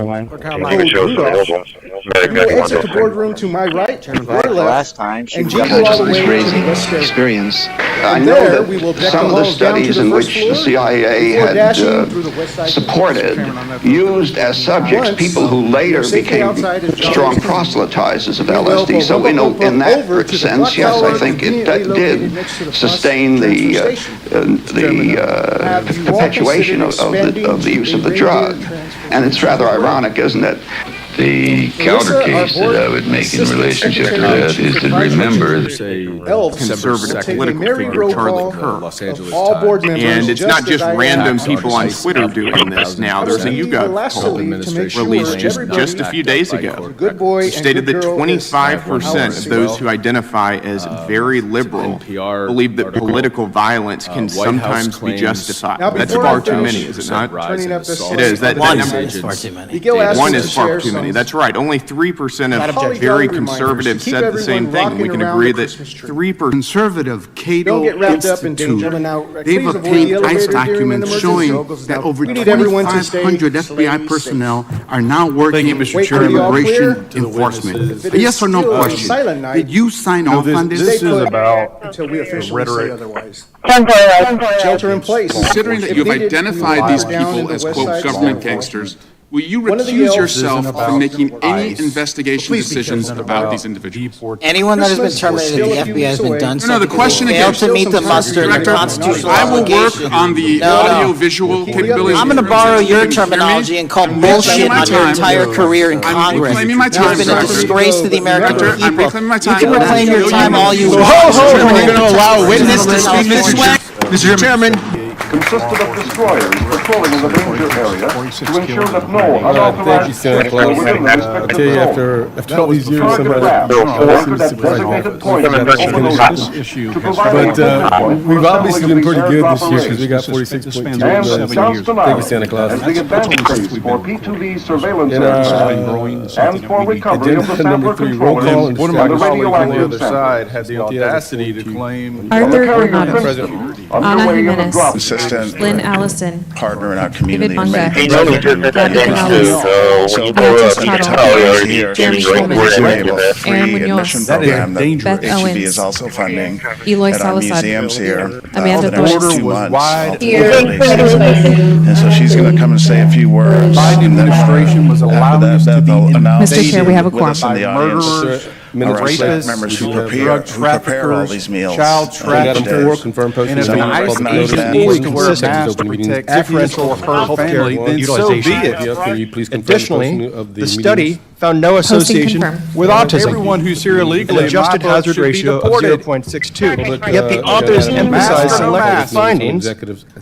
Speaker 20: will exit the boardroom to my right or left and jingle all the way to the
Speaker 18: experience. I
Speaker 20: And
Speaker 18: know
Speaker 20: there,
Speaker 18: that
Speaker 20: we will deck
Speaker 18: some
Speaker 20: the
Speaker 18: of the
Speaker 20: halls down to
Speaker 18: studies
Speaker 20: the
Speaker 18: in
Speaker 20: first
Speaker 18: which the
Speaker 20: floor
Speaker 18: CIA
Speaker 20: before
Speaker 18: had
Speaker 20: dashing through the west side
Speaker 18: supported used as subjects people who later became strong proselytizers of LSD. So in that sense, yes, I think it did sustain the perpetuation of the use of the drug. And it's rather ironic, isn't it?
Speaker 22: The counter case that I would make in relationship to that is to remember
Speaker 6: conservative political figure Charlie Kirk.
Speaker 20: all board members.
Speaker 6: And it's not just
Speaker 20: as I
Speaker 6: random
Speaker 20: am.
Speaker 6: people on Twitter doing this now. There's a YouGov poll released just a few days ago, which stated that 25% of those who identify as very liberal believe that political violence can sometimes be justified. That's far too many, is it not? It is. That number
Speaker 11: is far too many.
Speaker 6: One is far too many. That's right. Only 3% of very conservatives said the same thing. And we can agree that 3%
Speaker 7: Conservative Cato
Speaker 20: Don't get wrapped up in danger.
Speaker 7: Institute,
Speaker 20: Now,
Speaker 7: they've
Speaker 20: please avoid the
Speaker 7: obtained
Speaker 20: elevator
Speaker 7: ICE
Speaker 20: during an
Speaker 7: documents
Speaker 20: emergency.
Speaker 7: showing that over
Speaker 20: We need everyone to stay
Speaker 7: 2,500 FBI personnel are now working
Speaker 20: Mr.
Speaker 7: for
Speaker 20: Chair.
Speaker 7: immigration
Speaker 20: If
Speaker 7: enforcement.
Speaker 20: it
Speaker 7: A yes
Speaker 20: is
Speaker 7: or no
Speaker 20: still a
Speaker 7: question?
Speaker 20: silent night,
Speaker 7: Did you sign off on this?
Speaker 20: Stay put until we officially say otherwise. Shelter in place.
Speaker 23: Considering that
Speaker 20: If
Speaker 23: you've
Speaker 20: needed,
Speaker 23: identified
Speaker 20: we will
Speaker 23: these
Speaker 20: lock down in
Speaker 23: people
Speaker 20: the
Speaker 23: as,
Speaker 20: west
Speaker 23: quote,
Speaker 20: side
Speaker 23: government
Speaker 20: sidewalk.
Speaker 23: gangsters,
Speaker 2: will you recuse yourself from making any investigation decisions about these individuals?
Speaker 11: Anyone that has been terminated at the FBI has been done so.
Speaker 2: No, the question
Speaker 11: failed
Speaker 2: again.
Speaker 11: to meet the muster of the
Speaker 2: Director,
Speaker 11: constitutional
Speaker 2: I will work
Speaker 11: obligation.
Speaker 2: on the audio-visual capabilities.
Speaker 11: I'm going to borrow your terminology and call bullshit on your entire career in Congress.
Speaker 2: reclaiming my time,
Speaker 11: It's been a
Speaker 2: Director.
Speaker 11: disgrace to the American
Speaker 2: Director, I'm
Speaker 11: people.
Speaker 2: reclaiming my
Speaker 11: You
Speaker 2: time.
Speaker 11: can reclaim your time all you want.
Speaker 2: You're
Speaker 11: going to allow a witness to speak this way?
Speaker 2: Mr. Chairman.
Speaker 8: Consisted of destroyers patrolling in the danger area to ensure that no
Speaker 1: Thank you,
Speaker 8: unauthorized
Speaker 1: Santa Claus. I tell you, after all these years, somebody seems surprised this issue. But we've obviously been pretty good this year because we got 46.2 million. Thank you, Santa Claus.
Speaker 8: the advanced base for P2V surveillance
Speaker 1: And
Speaker 8: and for recovery of the
Speaker 1: agenda number
Speaker 8: sampler
Speaker 1: 3, roll call,
Speaker 8: controllers
Speaker 1: and
Speaker 8: and
Speaker 1: one
Speaker 8: the
Speaker 1: of my colleagues on the
Speaker 8: radioactive
Speaker 1: other
Speaker 8: sample.
Speaker 1: side had the audacity to claim.
Speaker 9: Arthur
Speaker 1: President.
Speaker 9: Ana Jimenez,
Speaker 8: Assistant
Speaker 9: Lynn Allison,
Speaker 8: partner in our
Speaker 9: David
Speaker 8: community.
Speaker 9: Bunga,
Speaker 8: Many
Speaker 9: Gabby Canales,
Speaker 8: here,
Speaker 9: Jeremy Coleman, Aaron Munoz,
Speaker 8: program that
Speaker 9: Beth
Speaker 8: HEB
Speaker 9: Owens,
Speaker 8: is also funding
Speaker 9: Eloy
Speaker 8: at our
Speaker 9: Salazar,
Speaker 8: museums here.
Speaker 9: Amanda
Speaker 8: for the next
Speaker 9: Torres.
Speaker 8: 2 months.
Speaker 9: Here.
Speaker 8: And so she's going to come and say a few words. Biden administration was allowing us to be
Speaker 9: Mr. Chair, we have a quorum.
Speaker 8: Murderers, rapists, members who prepare all these meals.
Speaker 1: Child traffickers, and if an ICE agent needs to wear a mask to protect differential family, then so be it.
Speaker 12: Additionally, the study found no association with autism.
Speaker 8: Everyone who's here illegally,
Speaker 12: an adjusted hazard ratio of 0.62. Yet the authors emphasize selective findings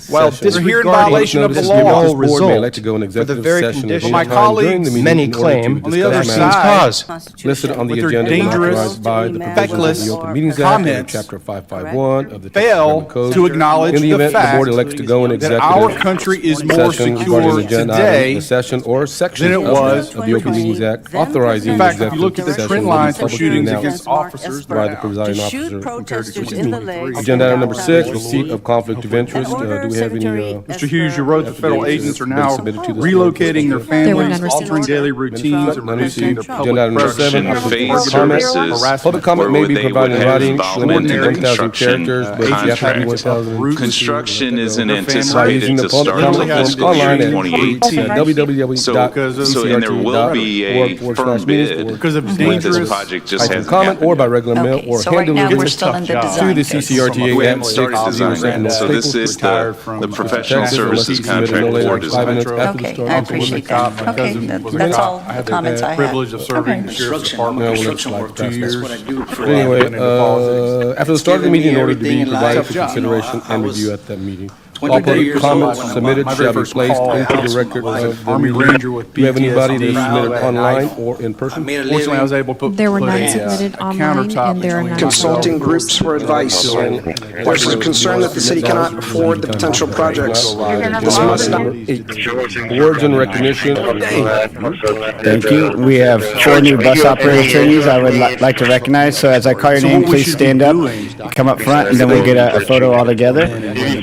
Speaker 12: while disregarding noticeable result for the very condition
Speaker 8: my colleagues,
Speaker 12: many claim
Speaker 8: on the other
Speaker 12: seems
Speaker 8: side,
Speaker 12: cause.
Speaker 1: Listed on the
Speaker 8: with their
Speaker 1: agenda
Speaker 8: dangerous,
Speaker 1: authorized by the provisions of
Speaker 8: feckless
Speaker 1: the Open Meetings Act,
Speaker 8: comments
Speaker 1: Chapter 551 of the
Speaker 8: fail
Speaker 1: Texas Code.
Speaker 8: to acknowledge
Speaker 1: In the
Speaker 8: the
Speaker 1: event the board
Speaker 8: fact
Speaker 1: elects to go in
Speaker 8: that
Speaker 1: executive
Speaker 8: our country is more
Speaker 1: session
Speaker 8: secure
Speaker 1: regarding an agenda item,
Speaker 8: today
Speaker 1: the session or section
Speaker 8: than it was
Speaker 1: of the Open Meetings Act authorizing
Speaker 8: In
Speaker 1: the
Speaker 8: fact, if you look at the
Speaker 1: executive
Speaker 8: trend
Speaker 1: session
Speaker 8: lines for
Speaker 1: will be
Speaker 8: shootings
Speaker 1: publicly
Speaker 8: against
Speaker 1: announced
Speaker 8: officers
Speaker 1: by the presiding officer. Agenda item number 6, receipt of conflict of interest. Do we have any?
Speaker 8: Mr. Hughes, you wrote the federal agents are now
Speaker 1: submitted to this
Speaker 8: relocating their
Speaker 9: There were
Speaker 8: families,
Speaker 9: none received.
Speaker 8: altering daily routines, and
Speaker 1: None
Speaker 8: reducing
Speaker 1: received.
Speaker 8: their
Speaker 1: Agenda
Speaker 8: public
Speaker 1: item number 7,
Speaker 8: presence.
Speaker 1: public comment. Public comment may be provided in writing, limited to 1,000 characters, but you have to be 1,000.
Speaker 16: Construction isn't
Speaker 1: By
Speaker 16: anticipated
Speaker 1: using the
Speaker 16: to
Speaker 1: public
Speaker 16: start
Speaker 1: comment
Speaker 16: until
Speaker 1: form online at
Speaker 16: 2018. So and there will be a firm bid.
Speaker 8: Because of
Speaker 16: This
Speaker 8: dangerous
Speaker 16: project just hasn't
Speaker 1: comment or
Speaker 16: happened
Speaker 1: by
Speaker 16: yet.
Speaker 1: regular mail or
Speaker 9: so right
Speaker 1: hand
Speaker 9: now
Speaker 1: delivered
Speaker 9: we're still in the
Speaker 1: to
Speaker 9: design
Speaker 1: the
Speaker 9: phase.
Speaker 1: CCRTA
Speaker 16: We
Speaker 1: at
Speaker 16: haven't started design yet, so this is the professional services contract for design.
Speaker 9: Okay, I appreciate that. Okay, that's all the comments I have.
Speaker 8: Privilege of serving the sheriff's department.
Speaker 11: Construction work, that's what I do for a
Speaker 1: Anyway,
Speaker 11: living.
Speaker 1: after the start of the meeting, in order to be
Speaker 11: Everything in
Speaker 1: provided
Speaker 11: life.
Speaker 1: for consideration
Speaker 11: I
Speaker 1: and
Speaker 11: was
Speaker 1: review at that meeting.
Speaker 11: 23
Speaker 1: All public
Speaker 11: years
Speaker 1: comments
Speaker 11: old when
Speaker 1: submitted
Speaker 8: my
Speaker 1: shall be
Speaker 8: very first
Speaker 1: placed
Speaker 8: call
Speaker 1: into
Speaker 8: out
Speaker 1: the record
Speaker 8: was
Speaker 1: of the
Speaker 8: Army
Speaker 1: meeting.
Speaker 8: Ranger with
Speaker 1: Do you have anybody that
Speaker 8: PTSD.
Speaker 1: submitted online or in person?
Speaker 11: Made a
Speaker 8: Fortunately, I was
Speaker 11: living.
Speaker 8: able to put
Speaker 9: There were
Speaker 8: put
Speaker 9: none
Speaker 8: a,
Speaker 9: submitted
Speaker 8: a
Speaker 9: online,
Speaker 8: countertop
Speaker 9: and there are
Speaker 8: between
Speaker 9: none
Speaker 21: Consulting groups for advice. There's a concern that the city cannot afford the potential projects. This must not.
Speaker 1: Awards and recognition.
Speaker 23: Thank you. We have 4 new bus operator trainees I would like to recognize. So as I call your name, please stand up, come up front, and then we'll get a photo all together.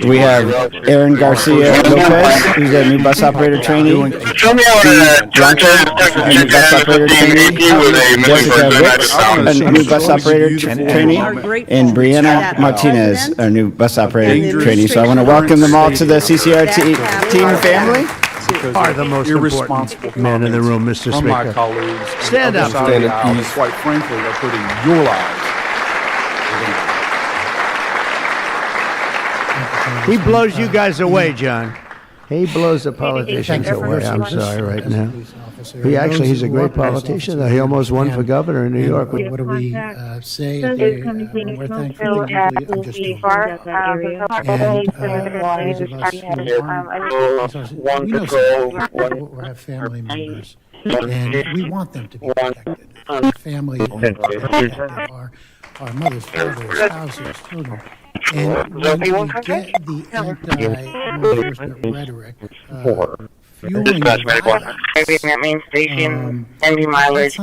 Speaker 23: We have Aaron Garcia Lopez, who's a new bus operator trainee. Blanca, a new bus operator trainee. Jessica Ricks, a new bus operator trainee. And Brianna Martinez, a new bus operator trainee. So I want to welcome them all to the CCRT team family.
Speaker 10: Are the most
Speaker 8: irresponsible
Speaker 10: man in the room, Mr.
Speaker 8: from my
Speaker 10: Speaker.
Speaker 8: colleagues.
Speaker 10: Stand up.
Speaker 8: Stand up, please. Quite frankly, are putting your lives.
Speaker 10: He blows you guys away, John. He blows the politicians away. I'm sorry right now. He's a great politician. He almost won for governor in New York.
Speaker 23: What do we say at the, when we're thankful? I'm just and those of us we know some have family members, and we want them to be protected. Our family are protected. Our mothers, fathers, spouses, children. And when we get the anti-law enforcement rhetoric fueling violence,
Speaker 15: mileage,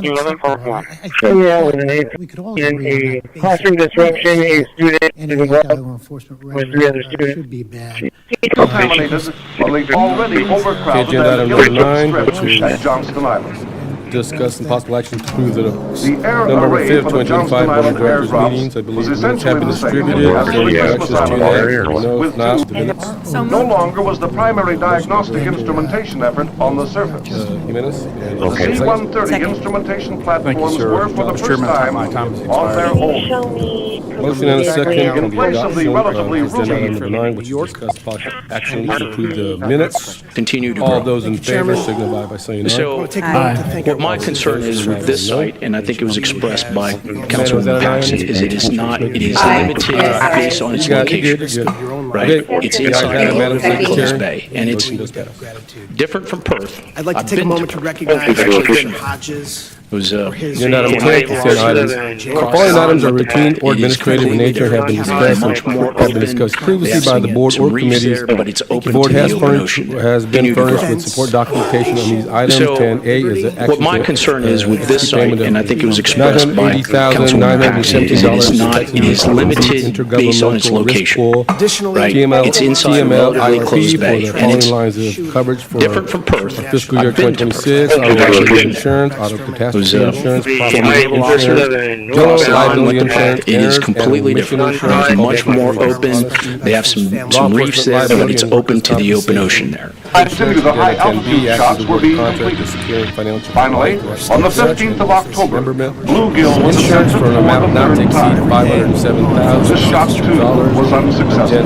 Speaker 23: we could all agree on
Speaker 15: classroom disruption, a student
Speaker 23: any anti-law enforcement rhetoric should be bad.
Speaker 8: Already overcrowded
Speaker 1: Agenda item number 9, which is
Speaker 8: at Johnston Island.
Speaker 1: discuss some possible action to approve the November 5th, 2025 Board of Directors meetings. I believe the minutes have been distributed. Is there any corrections to that? No, if not, the minutes.
Speaker 3: No longer was the primary diagnostic instrumentation effort on the surface.
Speaker 1: Minutes.
Speaker 3: The C-130 instrumentation platforms were for the first time on their own.
Speaker 1: Motion and a second.
Speaker 3: In place of the relatively routine
Speaker 1: Number 9, which is discuss possible action to approve the minutes.
Speaker 4: Continue to
Speaker 1: All
Speaker 4: grow.
Speaker 1: those in favor signify by saying aye.
Speaker 4: So, what my concern is with this site, and I think it was expressed by Councilman Patsey, is it is limited based on its location, right? It's inside the Corpus Bay, and it's different from Perth.
Speaker 21: I'd like to take a moment to recognize Mr. Hodges.
Speaker 4: It was,
Speaker 1: You're not obtained consent items. The following items are routine or administrative in nature and have been discussed previously by the board or committees. The board has been furnished with support documentation on these items. 10A is the
Speaker 4: what my concern is with this site, and I think it was expressed by Councilman Patsey, is it is limited based on its location, right? It's inside a relatively close bay, and it's
Speaker 1: coverage for
Speaker 4: different from Perth.
Speaker 1: Fiscal year 2026, auto insurance, auto catastrophe insurance, property insurance, general liability insurance.
Speaker 4: It is completely different. It's much more open. They have some reefs there, but it's open to the open ocean there.
Speaker 3: I continue the high altitude shots were being completed. Finally, on the 15th of October, bluegill was
Speaker 1: insurance for an amount not to exceed $507,000.
Speaker 3: This shot too was unsuccessful.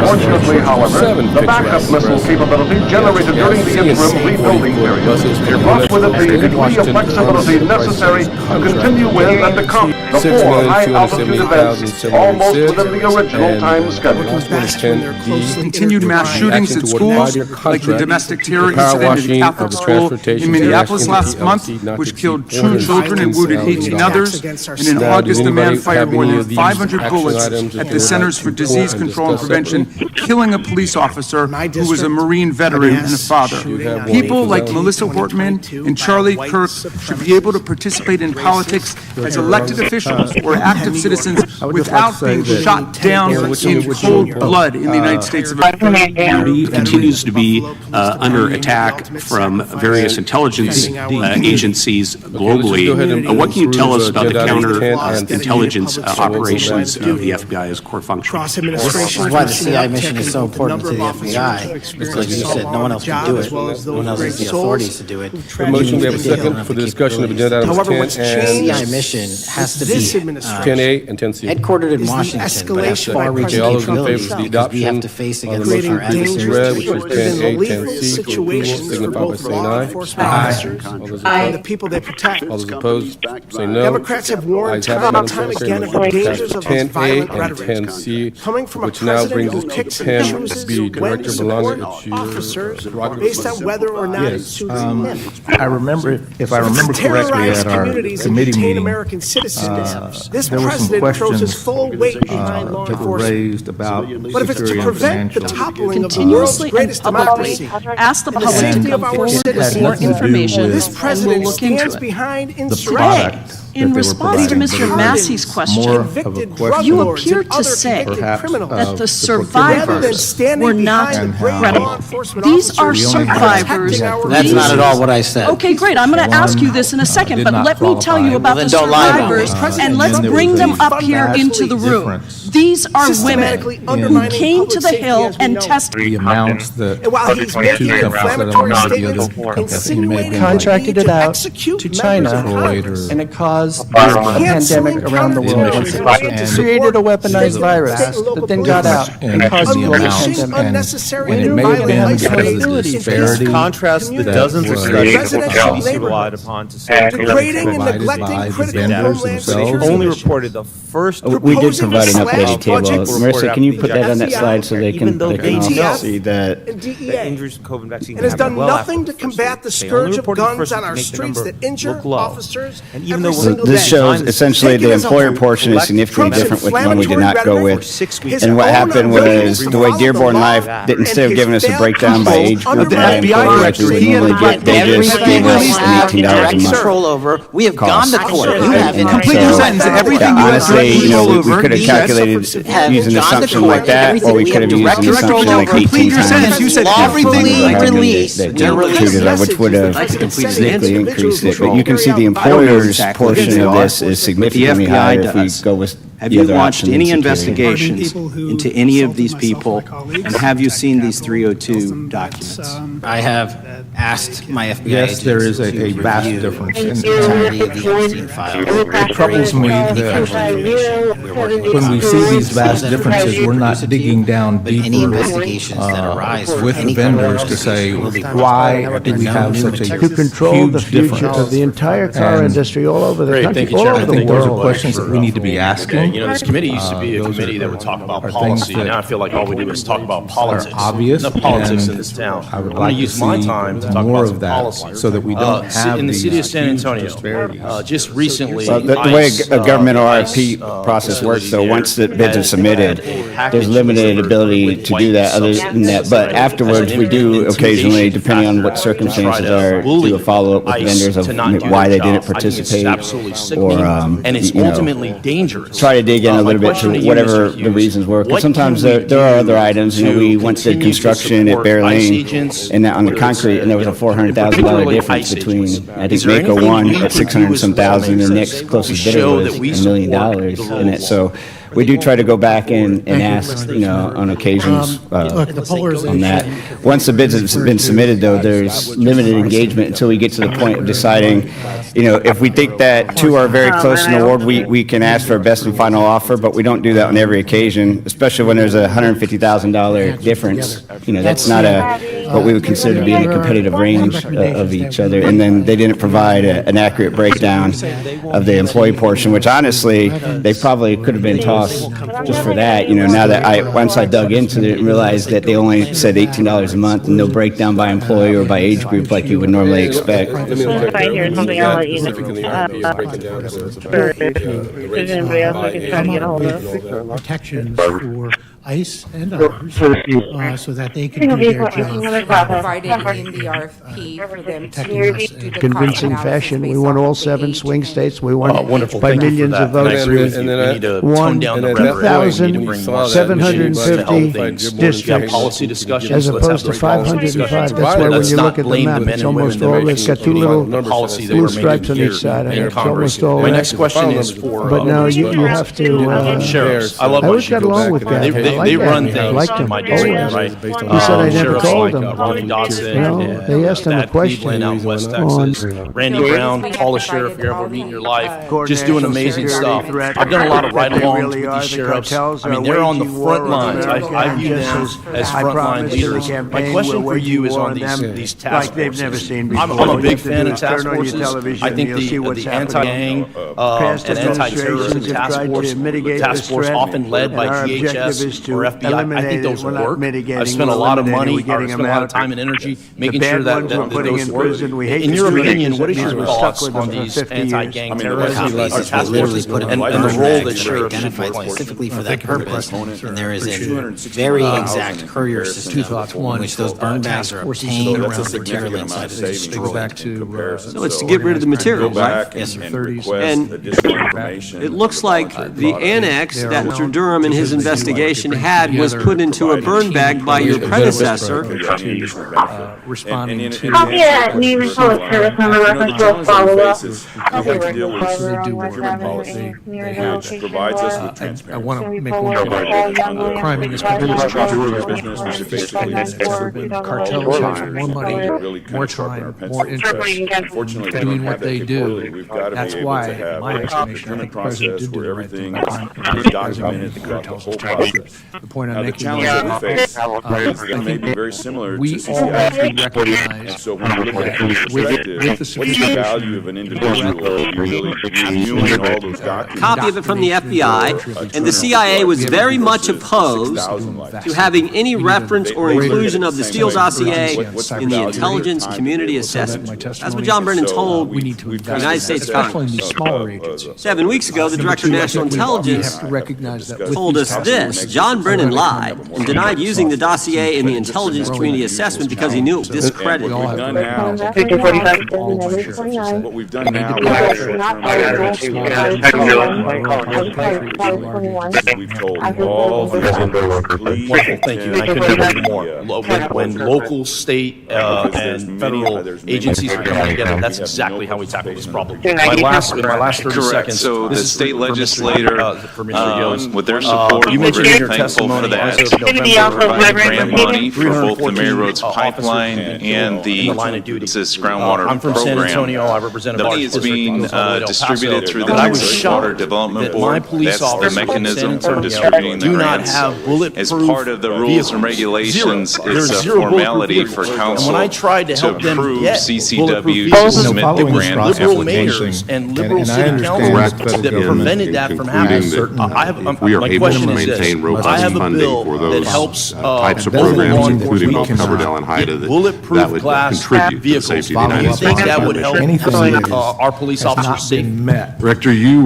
Speaker 3: Fortunately, however, the backup missile capability generated during the interim rebuilding period brought with it the degree of flexibility necessary to continue with and accomplish the 4 high-altitude events almost within the original time schedule.
Speaker 2: Continued mass shootings at schools, like the domestic terror incident at the Catholic school in Minneapolis last month, which killed 2 children and wounded 18 others. And in August, a man fired more than 500 bullets at the Centers for Disease Control and Prevention, killing a police officer who was a Marine veteran and a father. People like Melissa Hortman and Charlie Kirk should be able to participate in politics as elected officials or active citizens without being shot down in cold blood in the United States of America.
Speaker 13: County continues to be under attack from various intelligence agencies globally. What can you tell us about the counterintelligence operations of the FBI as core function?
Speaker 11: This is why the CI mission is so important to the FBI, because you said no one else can do it. No one else has the authorities to do it.
Speaker 1: Motion, we have a second for the discussion of agenda items 10 and
Speaker 11: CI mission has to be
Speaker 1: 10A and 10C.
Speaker 11: headquartered in Washington, but has far-reaching
Speaker 1: All those in favor of
Speaker 11: capabilities
Speaker 1: the
Speaker 11: because we
Speaker 1: adoption
Speaker 11: have to face
Speaker 1: of the
Speaker 11: against
Speaker 1: motion
Speaker 11: our
Speaker 1: read,
Speaker 11: adversaries.
Speaker 1: which is 10A, 10C, for approval, signify by saying aye. All those
Speaker 21: And the
Speaker 1: opposed?
Speaker 21: people they protect.
Speaker 1: All those opposed, say no.
Speaker 21: Democrats have warned
Speaker 1: Ayes have it,
Speaker 21: time and
Speaker 1: Madam
Speaker 21: time
Speaker 1: Secretary.
Speaker 21: again of the
Speaker 1: Motion
Speaker 21: dangers
Speaker 1: passes
Speaker 21: of this
Speaker 1: 10A
Speaker 21: violent
Speaker 1: and
Speaker 21: rhetoric
Speaker 1: 10C,
Speaker 21: coming from a
Speaker 1: which now
Speaker 21: president
Speaker 1: brings
Speaker 21: who
Speaker 1: us to
Speaker 21: picks and
Speaker 1: 10B.
Speaker 21: chooses when
Speaker 1: Director
Speaker 21: to
Speaker 1: Belonga,
Speaker 21: support
Speaker 1: it's your
Speaker 21: officers
Speaker 1: prerogative.
Speaker 21: based on whether or not it
Speaker 14: Yes,
Speaker 21: suits him.
Speaker 14: I remember, if I remember correctly
Speaker 21: Terrorize
Speaker 14: at our
Speaker 21: communities and
Speaker 14: committee
Speaker 21: detain
Speaker 14: meeting,
Speaker 21: American citizens. This
Speaker 14: there were some
Speaker 21: president throws his
Speaker 14: questions
Speaker 21: full weight behind law
Speaker 14: that were
Speaker 21: enforcement.
Speaker 14: raised about
Speaker 21: But if it's to
Speaker 14: security and
Speaker 21: prevent the
Speaker 14: financial.
Speaker 21: toppling of the world's
Speaker 17: Continuously and
Speaker 21: greatest
Speaker 17: publicly
Speaker 21: democracy,
Speaker 17: ask the
Speaker 21: and the
Speaker 17: public to
Speaker 21: safety
Speaker 17: come
Speaker 21: of our
Speaker 17: forward with
Speaker 21: citizens,
Speaker 17: more
Speaker 14: nothing to do
Speaker 17: information,
Speaker 14: with
Speaker 21: this
Speaker 17: and we'll
Speaker 21: president
Speaker 17: look into
Speaker 21: stands
Speaker 17: it.
Speaker 21: behind
Speaker 14: The
Speaker 21: insurrection.
Speaker 14: product
Speaker 17: In
Speaker 14: that they were
Speaker 17: response to
Speaker 14: providing,
Speaker 17: Mr.
Speaker 14: but
Speaker 17: Massey's
Speaker 14: more
Speaker 17: question,
Speaker 14: of a
Speaker 21: Convicted
Speaker 14: question
Speaker 21: drug
Speaker 17: you
Speaker 21: lords
Speaker 17: appear
Speaker 21: and
Speaker 17: to
Speaker 21: other
Speaker 17: say
Speaker 21: convicted
Speaker 14: perhaps
Speaker 21: criminals.
Speaker 17: that the
Speaker 21: Rather than
Speaker 17: survivors
Speaker 21: standing
Speaker 17: were not
Speaker 21: behind the great
Speaker 17: credible.
Speaker 21: law enforcement
Speaker 17: These are
Speaker 21: officers
Speaker 17: survivors.
Speaker 21: protecting our
Speaker 11: That's not at all what I said.
Speaker 17: Okay, great. I'm going to ask you this in a second,
Speaker 14: did
Speaker 17: but
Speaker 14: not
Speaker 17: let me tell you
Speaker 14: qualify.
Speaker 17: about
Speaker 11: Well,
Speaker 17: the
Speaker 11: then don't lie about me.
Speaker 17: survivors,
Speaker 21: And
Speaker 17: and let's
Speaker 14: then there
Speaker 17: bring
Speaker 14: was
Speaker 17: them
Speaker 14: a
Speaker 17: up here into the room.
Speaker 14: difference.
Speaker 17: These are women
Speaker 21: systematically
Speaker 17: who
Speaker 21: undermining
Speaker 17: came to
Speaker 21: public
Speaker 17: the
Speaker 21: safety
Speaker 17: Hill
Speaker 21: as we
Speaker 17: and
Speaker 21: know.
Speaker 17: testified.
Speaker 14: The amounts that
Speaker 21: And while he's making
Speaker 14: two companies that
Speaker 21: inflammatory
Speaker 14: are not the
Speaker 21: statements,
Speaker 14: other company may
Speaker 21: insinuating
Speaker 14: be
Speaker 9: Contracted
Speaker 21: the
Speaker 9: it
Speaker 21: need to
Speaker 9: out
Speaker 21: execute
Speaker 9: to
Speaker 21: members
Speaker 9: China,
Speaker 21: of
Speaker 14: Freud
Speaker 21: Congress.
Speaker 9: and it caused a
Speaker 21: Canceling
Speaker 9: pandemic around the world.
Speaker 21: Congress
Speaker 9: It created a weaponized virus that then got out and caused a global
Speaker 21: Unleashing
Speaker 9: pandemic.
Speaker 21: unnecessary
Speaker 14: and it
Speaker 21: and
Speaker 14: may have
Speaker 21: violent
Speaker 14: been
Speaker 21: legislation
Speaker 14: because of the
Speaker 21: into
Speaker 14: disparity
Speaker 21: contrast
Speaker 14: the dozens of
Speaker 21: studies
Speaker 14: residential
Speaker 21: that CBC relied upon to say degrading and
Speaker 14: provided by
Speaker 21: neglecting
Speaker 14: the
Speaker 21: critical
Speaker 14: vendors
Speaker 21: homeland
Speaker 14: themselves.
Speaker 21: security.
Speaker 14: Only
Speaker 21: reported the first
Speaker 23: We did provide an updated table. Marissa, can you put that on that slide so they can all see that?
Speaker 21: and DEA, and has done nothing to combat the scourge of guns on our streets that injure officers every single day.
Speaker 23: This shows essentially the employer portion is significantly different with the one we did not go with. And what happened was the way Dearborn Life, instead of giving us a breakdown by age group by employer like we would normally get, they just gave us an $18 a month.
Speaker 11: Control over. We have gone to court. You have
Speaker 23: Complete your sentence. Everything you have
Speaker 11: honestly,
Speaker 23: direct control over. We could have calculated used an assumption like that, or we could have used an assumption like 18
Speaker 11: Complete your
Speaker 23: times.
Speaker 11: sentence. You said lawfully released.
Speaker 23: Which would have significantly increased it. But you can see the employer's portion of this is significantly higher if we go with
Speaker 5: Have
Speaker 23: the
Speaker 5: you
Speaker 23: other
Speaker 5: launched
Speaker 23: option
Speaker 5: any
Speaker 23: that's
Speaker 5: investigations into any of these people, and have you seen these 302 documents?
Speaker 11: I have asked my FBI
Speaker 14: Yes, there is a
Speaker 11: agents to
Speaker 14: vast
Speaker 11: review
Speaker 14: difference.
Speaker 11: the entirety of the Epstein files.
Speaker 14: It troubles me that when we see these vast differences, we're not digging down deeper with the vendors to say, why do we have such a
Speaker 10: To control the
Speaker 14: huge
Speaker 10: future
Speaker 14: difference?
Speaker 10: of the entire car
Speaker 14: And
Speaker 10: industry all over the country, all
Speaker 14: I
Speaker 10: over the
Speaker 14: think those are
Speaker 10: world.
Speaker 14: questions that we need to be asking.
Speaker 18: You know, this committee used to be a committee that would talk about policy. Now I feel like all we do is talk about politics.
Speaker 14: Obvious.
Speaker 18: Enough politics
Speaker 14: and
Speaker 18: in this town.
Speaker 14: I would
Speaker 18: I'm going
Speaker 14: like
Speaker 18: to use
Speaker 14: to
Speaker 18: my
Speaker 14: see
Speaker 18: time to talk
Speaker 14: more
Speaker 18: about
Speaker 14: of
Speaker 18: some
Speaker 14: that
Speaker 18: policy.
Speaker 14: so that we don't have
Speaker 18: in the
Speaker 14: these
Speaker 18: city of San
Speaker 14: huge
Speaker 18: Antonio,
Speaker 14: disparities.
Speaker 18: just recently,
Speaker 23: Well, the way a governmental RFP process works, though, once the bids are submitted, there's limited ability to do that other than that. But afterwards, we do occasionally, depending on what circumstances are, do a follow-up with vendors of why they didn't participate, or,
Speaker 18: and it's ultimately dangerous.
Speaker 23: try to dig in a little bit to whatever the reasons were. Because sometimes there are other items. You know, we once did construction at Bear Lane, and that on the concrete, and there was a $400,000 difference between, I think, Mako 1 at 600 and some thousand, and next closest bidder was $1 million in it. So we do try to go back and ask, you know, on occasions on that. Once the bids have been submitted, though, there's limited engagement until we get to the point of deciding, you know, if we think that two are very close in award, we can ask for a best and final offer, but we don't do that on every occasion, especially when there's a $150,000 difference. You know, that's not what we would consider to be in a competitive range of each other. And then they didn't provide an accurate breakdown of the employee portion, which honestly, they probably could have been tossed just for that. You know, now that once I dug into it and realized that they only said $18 a month and no breakdown by employee or by age group like you would normally expect.
Speaker 15: If I hear something, I'll let you know. There's anybody else I can try to get a hold of?
Speaker 19: Protections for ICE and others, so that they can do their job.
Speaker 24: Provided in the RFP for them to do the
Speaker 10: Convincing
Speaker 24: cost
Speaker 10: fashion.
Speaker 24: analysis
Speaker 10: We won all
Speaker 24: based on
Speaker 10: 7
Speaker 24: the
Speaker 10: swing
Speaker 24: age
Speaker 10: states. We won
Speaker 18: Wonderful.
Speaker 10: by
Speaker 18: Thank you for
Speaker 10: millions
Speaker 18: that.
Speaker 10: of votes.
Speaker 18: And I agree with you. We need to tone down the rhetoric. We need to bring more
Speaker 10: 750 districts
Speaker 18: policy discussions.
Speaker 10: as
Speaker 18: Let's have
Speaker 10: opposed to
Speaker 18: those policy
Speaker 10: 505.
Speaker 18: discussions.
Speaker 10: That's why when
Speaker 18: Let's
Speaker 10: you
Speaker 18: not
Speaker 10: look at the
Speaker 18: blame
Speaker 10: map,
Speaker 18: men
Speaker 10: it's
Speaker 18: and women
Speaker 10: almost
Speaker 18: that
Speaker 10: all,
Speaker 18: make
Speaker 10: it's got two
Speaker 18: the
Speaker 10: little
Speaker 18: policy that
Speaker 10: blue
Speaker 18: we're
Speaker 10: stripes on
Speaker 18: making
Speaker 10: each side.
Speaker 18: here in
Speaker 10: It's
Speaker 18: Congress.
Speaker 10: almost all
Speaker 18: My
Speaker 10: that.
Speaker 18: next question is for.
Speaker 10: But no, you have to.
Speaker 18: Sheriffs. I love
Speaker 10: I
Speaker 18: my
Speaker 10: always got along with that.
Speaker 18: They run things
Speaker 10: liked
Speaker 18: in
Speaker 10: him.
Speaker 18: my
Speaker 10: Oh,
Speaker 18: district,
Speaker 10: yes.
Speaker 18: right?
Speaker 10: He said I never
Speaker 18: Sheriffs
Speaker 10: called
Speaker 18: like
Speaker 10: him.
Speaker 18: Ronnie Dotson.
Speaker 10: You know, they asked him a
Speaker 18: Thad
Speaker 10: question
Speaker 18: Cleveland out in West
Speaker 10: on
Speaker 18: Texas. Randy Brown, tallest sheriff you ever meet in your life, just doing amazing stuff. I've done a lot of ride-alongs with these sheriffs. I mean, they're on the front lines. I view them as frontline leaders. My question for you is on these task forces. I'm a big fan of task forces. I think the anti-gang and anti-terrorism task force often led by DHS or FBI, I think those work. I've spent a lot of money, I've spent a lot of time and energy making sure that those work. In your opinion, what is your thoughts on these anti-gang terrorists or task forces and the role that sheriffs should play?
Speaker 11: Specifically for that purpose, and there is a very exact courier system in which those burn bags are obtained around the material inside is destroyed.
Speaker 25: So it's to get rid of the material, right?
Speaker 11: Yes, sir.
Speaker 25: And it looks like the annex that Mr. Durham in his investigation had was put into a burn bag by your predecessor.
Speaker 12: Responding to.
Speaker 15: Copy that name and call service number reference to a follow-up.
Speaker 12: Provides us with transparency. I want to make one point. Crime in this country is cartels have more money, more time, more interest doing what they do. That's why, in my estimation, I think the president did do the right thing by documenting the cartels. The point I'm making is we all have to recognize
Speaker 3: So when we look at perspective, what's the value of an individual really reviewing all those documents?
Speaker 25: Copy of it from the FBI, and the CIA was very much opposed to having any reference or inclusion of the Steele dossier in the intelligence community assessment. That's what John Brennan told the United States Congress. 7 weeks ago, the Director of National Intelligence told us this. John John Brennan lied and denied using the dossier in the intelligence community assessment because he knew it discredited it.
Speaker 3: What we've done now we've told all the please.
Speaker 18: Thank you. I couldn't agree more. When local, state, and federal agencies are coming together, that's exactly how we tackle this problem. In my last 30 seconds.
Speaker 6: So the state legislator, with their
Speaker 18: support,
Speaker 6: we're very thankful for that. Grant money for both the Mary Roads pipeline and the groundwater
Speaker 18: I'm from San Antonio. I represent a
Speaker 6: the money is being distributed through the Texas Water Development Board. That's the mechanism for distributing the grants. As part of the rules and regulations, it's a formality for council to approve CCW to submit the grant applications.
Speaker 18: And liberal city councils that prevented that from happening.
Speaker 7: We are able to maintain robust funding for those types of programs, including both Coverdell and HIDA, that would contribute to the safety of the United States.
Speaker 18: That would help our police officers safe.
Speaker 7: Rector, you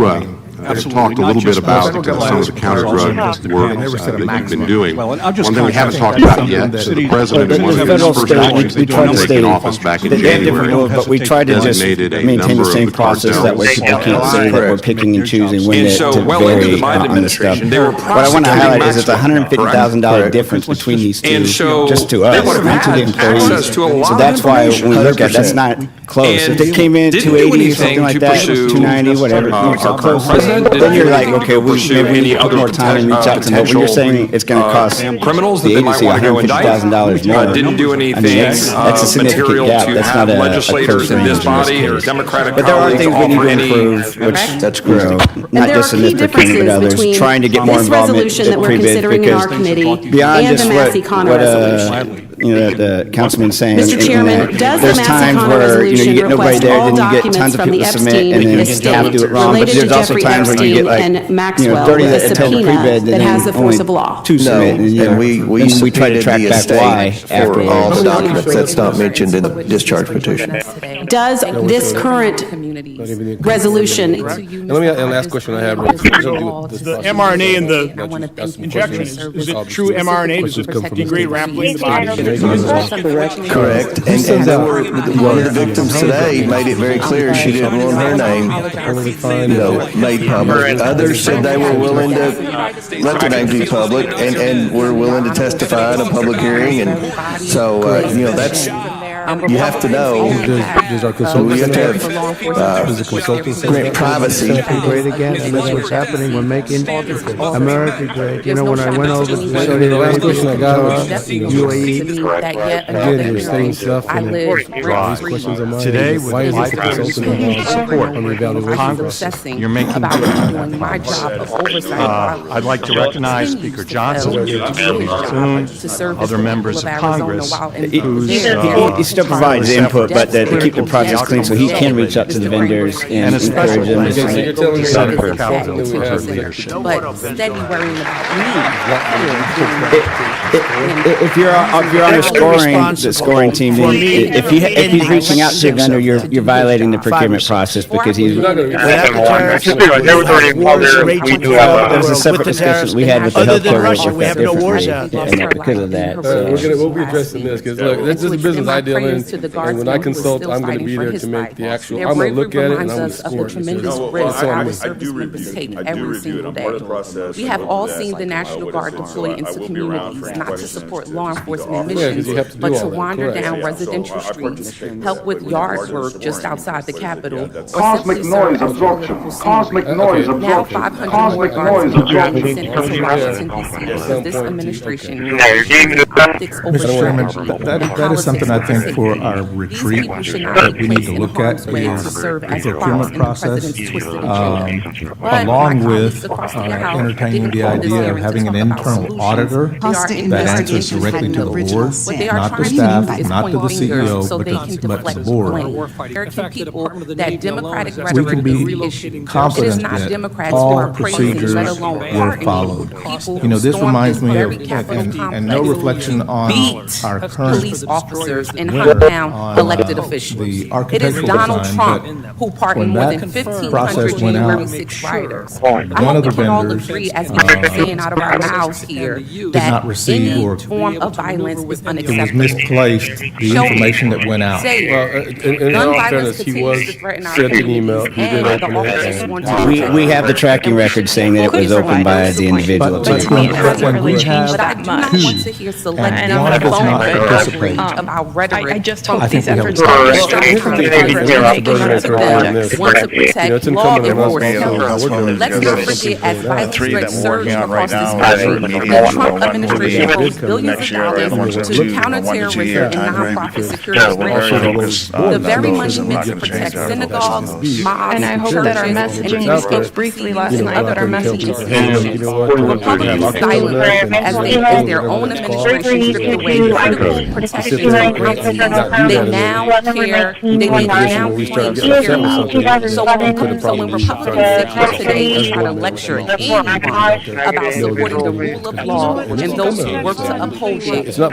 Speaker 7: talked a little bit about some of the counter-drug work that you've been doing. One thing we haven't talked about yet, so the president in one of his first speeches taking office back in January
Speaker 23: but we tried to just maintain the same process. That way people can't say that we're picking and choosing when to vary on this stuff. What I want to highlight is it's a $150,000 difference between these two, just to us, not to the employees. So that's why when we look at that's not close. If they came in 280 or something like that, 290, whatever, so close. Then you're like, okay, maybe we need to put more time and reach out to them. But when you're saying it's going to cost
Speaker 16: criminals
Speaker 23: the agency $150,000 more,
Speaker 16: didn't do anything
Speaker 23: that's a significant gap. That's not a
Speaker 16: legislators in this body or Democratic
Speaker 23: but there are things we need to improve, which that's grow, not just in this procurement, but others, trying to get more involvement with pre-bid, because beyond just what the councilman's saying,
Speaker 20: Mr. Chairman, does
Speaker 23: there's
Speaker 20: the
Speaker 23: times where you get nobody there, then you get tons of people to submit, and then you have to do it wrong. But there's also times when you get like 30 that attend the pre-bid, and then only 2 submit.
Speaker 22: And we
Speaker 23: try to track back why
Speaker 22: for all the documents. That's not mentioned in the discharge petition.
Speaker 20: Does this current resolution?
Speaker 1: Let me ask the last question I have.
Speaker 26: The mRNA and the injection, is it true mRNA? Does it degrade rapidly in the body?
Speaker 22: Correct. And one of the victims today made it very clear she didn't want her name made public. Others said they were willing to let their name be public and were willing to testify in a public hearing. And so, that's... You have to know.
Speaker 1: Does our consultant
Speaker 22: have grant privacy.
Speaker 10: Great again, and that's what's happening. We're making America great. You know, when I went over to
Speaker 1: the last question I got was
Speaker 10: UAE.
Speaker 1: Again, you're saying stuff and these questions are mine.
Speaker 27: Today,
Speaker 1: why is this consultant involved
Speaker 27: support
Speaker 1: on the evaluation
Speaker 27: Congress,
Speaker 1: process?
Speaker 27: you're making I'd like to recognize Speaker Johnson, other members of Congress,
Speaker 23: who's still provides input, but to keep the process clean so he can reach out to the vendors and encourage them to submit.
Speaker 20: But steady worrying about me.
Speaker 23: If you're on the scoring team, then if he's reaching out to the vendor, you're violating the procurement process because he's. That was a separate discussion we had with the healthcare rate with that differently, and because of that.
Speaker 1: We'll be addressing this because look, this is a business I deal in. And when I consult, I'm going to be there to make the actual. I'm going to look at it and I'm going to score it.
Speaker 3: I do review it. I'm part of the process.
Speaker 20: We have all seen the National Guard deploy into communities, not to support law enforcement missions, but to wander down residential streets, help with yard work just outside the Capitol, or simply serve as political
Speaker 3: Cosmic noise absorption.
Speaker 20: Now 500 more guards will be sent into Washington, D.C. because this administration optics over
Speaker 14: Mr. Chairman, that is something I think for our retreat that we need to look at is the procurement process, along with entertaining the idea of having an internal auditor that answers directly to the board, not the staff, not to the CEO, but the board. We can be confident that all procedures were followed. You know, this reminds me of, and no reflection on our current
Speaker 20: police officers in town elected officials. It is Donald Trump who pardoned more than 1,500 January 6 rioters. I hope we can all agree, as we've been saying out of our mouths here, that any form of violence is unacceptable.
Speaker 14: It was misplaced, the information that went out.
Speaker 1: In all fairness, he was sent an email. He did open it.
Speaker 23: We have the tracking record saying that it was opened by the individual.
Speaker 14: But when we have
Speaker 20: But I do not want to hear selective
Speaker 14: and one of us not participate.
Speaker 20: about rhetoric.
Speaker 2: I just
Speaker 20: from
Speaker 2: hope these
Speaker 20: people
Speaker 2: efforts
Speaker 20: who
Speaker 2: are
Speaker 20: want to protect law enforcement. Let's not forget, as violence threats surge across this country, the Trump administration owes billions of dollars to counterterrorism and nonprofit security branches. The very money meant to protect synagogues, mosques,
Speaker 2: And I hope that our messaging, we spoke briefly last night, that our message is
Speaker 20: Republicans silent as their own administration stripped away critical protections from grantees. They now care, they now claim to care about it. So when Republicans sit here today and try to lecture anyone about supporting the rule of law and those who work to uphold it, the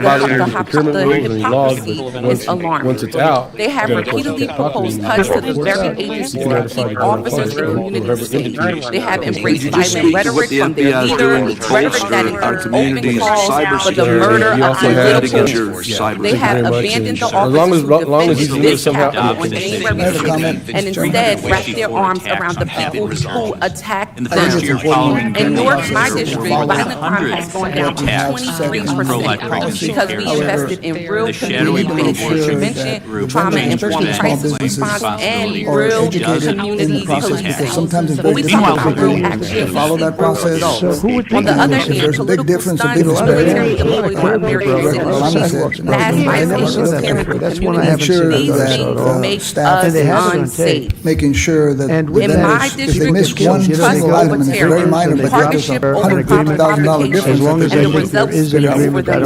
Speaker 20: hypocrisy is alarming.
Speaker 1: Once it's out,
Speaker 20: They have repeatedly proposed cuts to the very agencies that keep officers and communities safe. They have embraced violent rhetoric from their leader, rhetoric that includes open calls for the murder of political. They have abandoned the officers who defended this Capitol on January 6th and instead wrapped their arms around the people who attacked them. In Newark, my district, violent crime has gone down 23% because we invested in real community-based intervention, trauma-informed crisis response, and real community policing. When we talk about real action,
Speaker 4: follow that process.
Speaker 20: on the other hand, political stunts, military deployed on American citizens, mass violations of communities, these things make us unsafe.
Speaker 4: Making sure that
Speaker 20: In my
Speaker 4: if they
Speaker 20: district,
Speaker 4: miss one
Speaker 20: trust
Speaker 4: single item,
Speaker 20: over
Speaker 4: and it's very
Speaker 20: terror,
Speaker 4: minor, but
Speaker 20: partnership
Speaker 4: there's
Speaker 20: over
Speaker 4: $150,000 difference.
Speaker 20: and the results speak for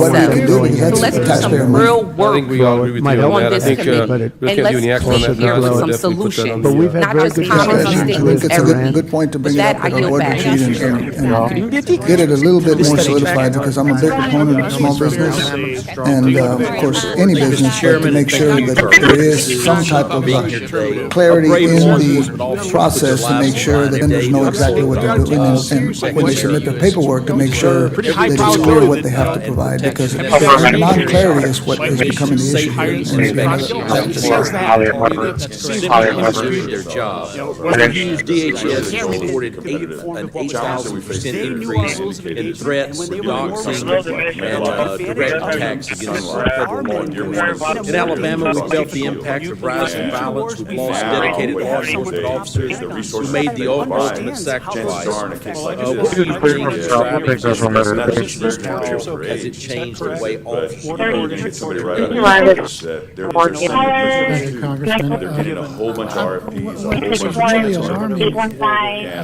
Speaker 4: What we can
Speaker 20: themselves.
Speaker 4: do is
Speaker 20: So
Speaker 4: that's
Speaker 20: let's
Speaker 4: the
Speaker 20: do some
Speaker 4: taxpayer
Speaker 20: real
Speaker 4: money.
Speaker 1: I
Speaker 20: work
Speaker 1: think we all agree with you on that. I
Speaker 20: this
Speaker 1: think
Speaker 20: committee,
Speaker 1: we
Speaker 20: and
Speaker 1: can't do any
Speaker 20: let's
Speaker 1: action on that
Speaker 20: plead here
Speaker 1: now.
Speaker 20: with
Speaker 1: We'll
Speaker 20: some
Speaker 1: definitely put that on
Speaker 20: solutions,
Speaker 1: the
Speaker 4: we've had
Speaker 20: not
Speaker 4: very
Speaker 20: just
Speaker 4: good
Speaker 20: comments on
Speaker 4: discussion. I think
Speaker 20: statements
Speaker 4: it's a
Speaker 20: every
Speaker 4: good point to bring it
Speaker 20: that
Speaker 4: up
Speaker 20: I
Speaker 4: at our
Speaker 20: yield
Speaker 4: board
Speaker 20: back.
Speaker 4: meetings and get it a little bit more solidified, because I'm a big proponent of small business and, of course, any business, but to make sure that there is some type of clarity in the process to make sure that vendors know exactly what they're doing, and when they submit their paperwork, to make sure that it's clear what they have to provide, because non-clarity is what is becoming the issue here. And
Speaker 18: their job. DHS reported an 8,000% increase in threats, doxing, and direct attacks against federal law enforcement. In Alabama, we felt the impacts of rising violence. We've lost dedicated law enforcement officers who made the ultimate sacrifice. Has it changed the way all
Speaker 19: They're
Speaker 3: getting a whole bunch of RFPs,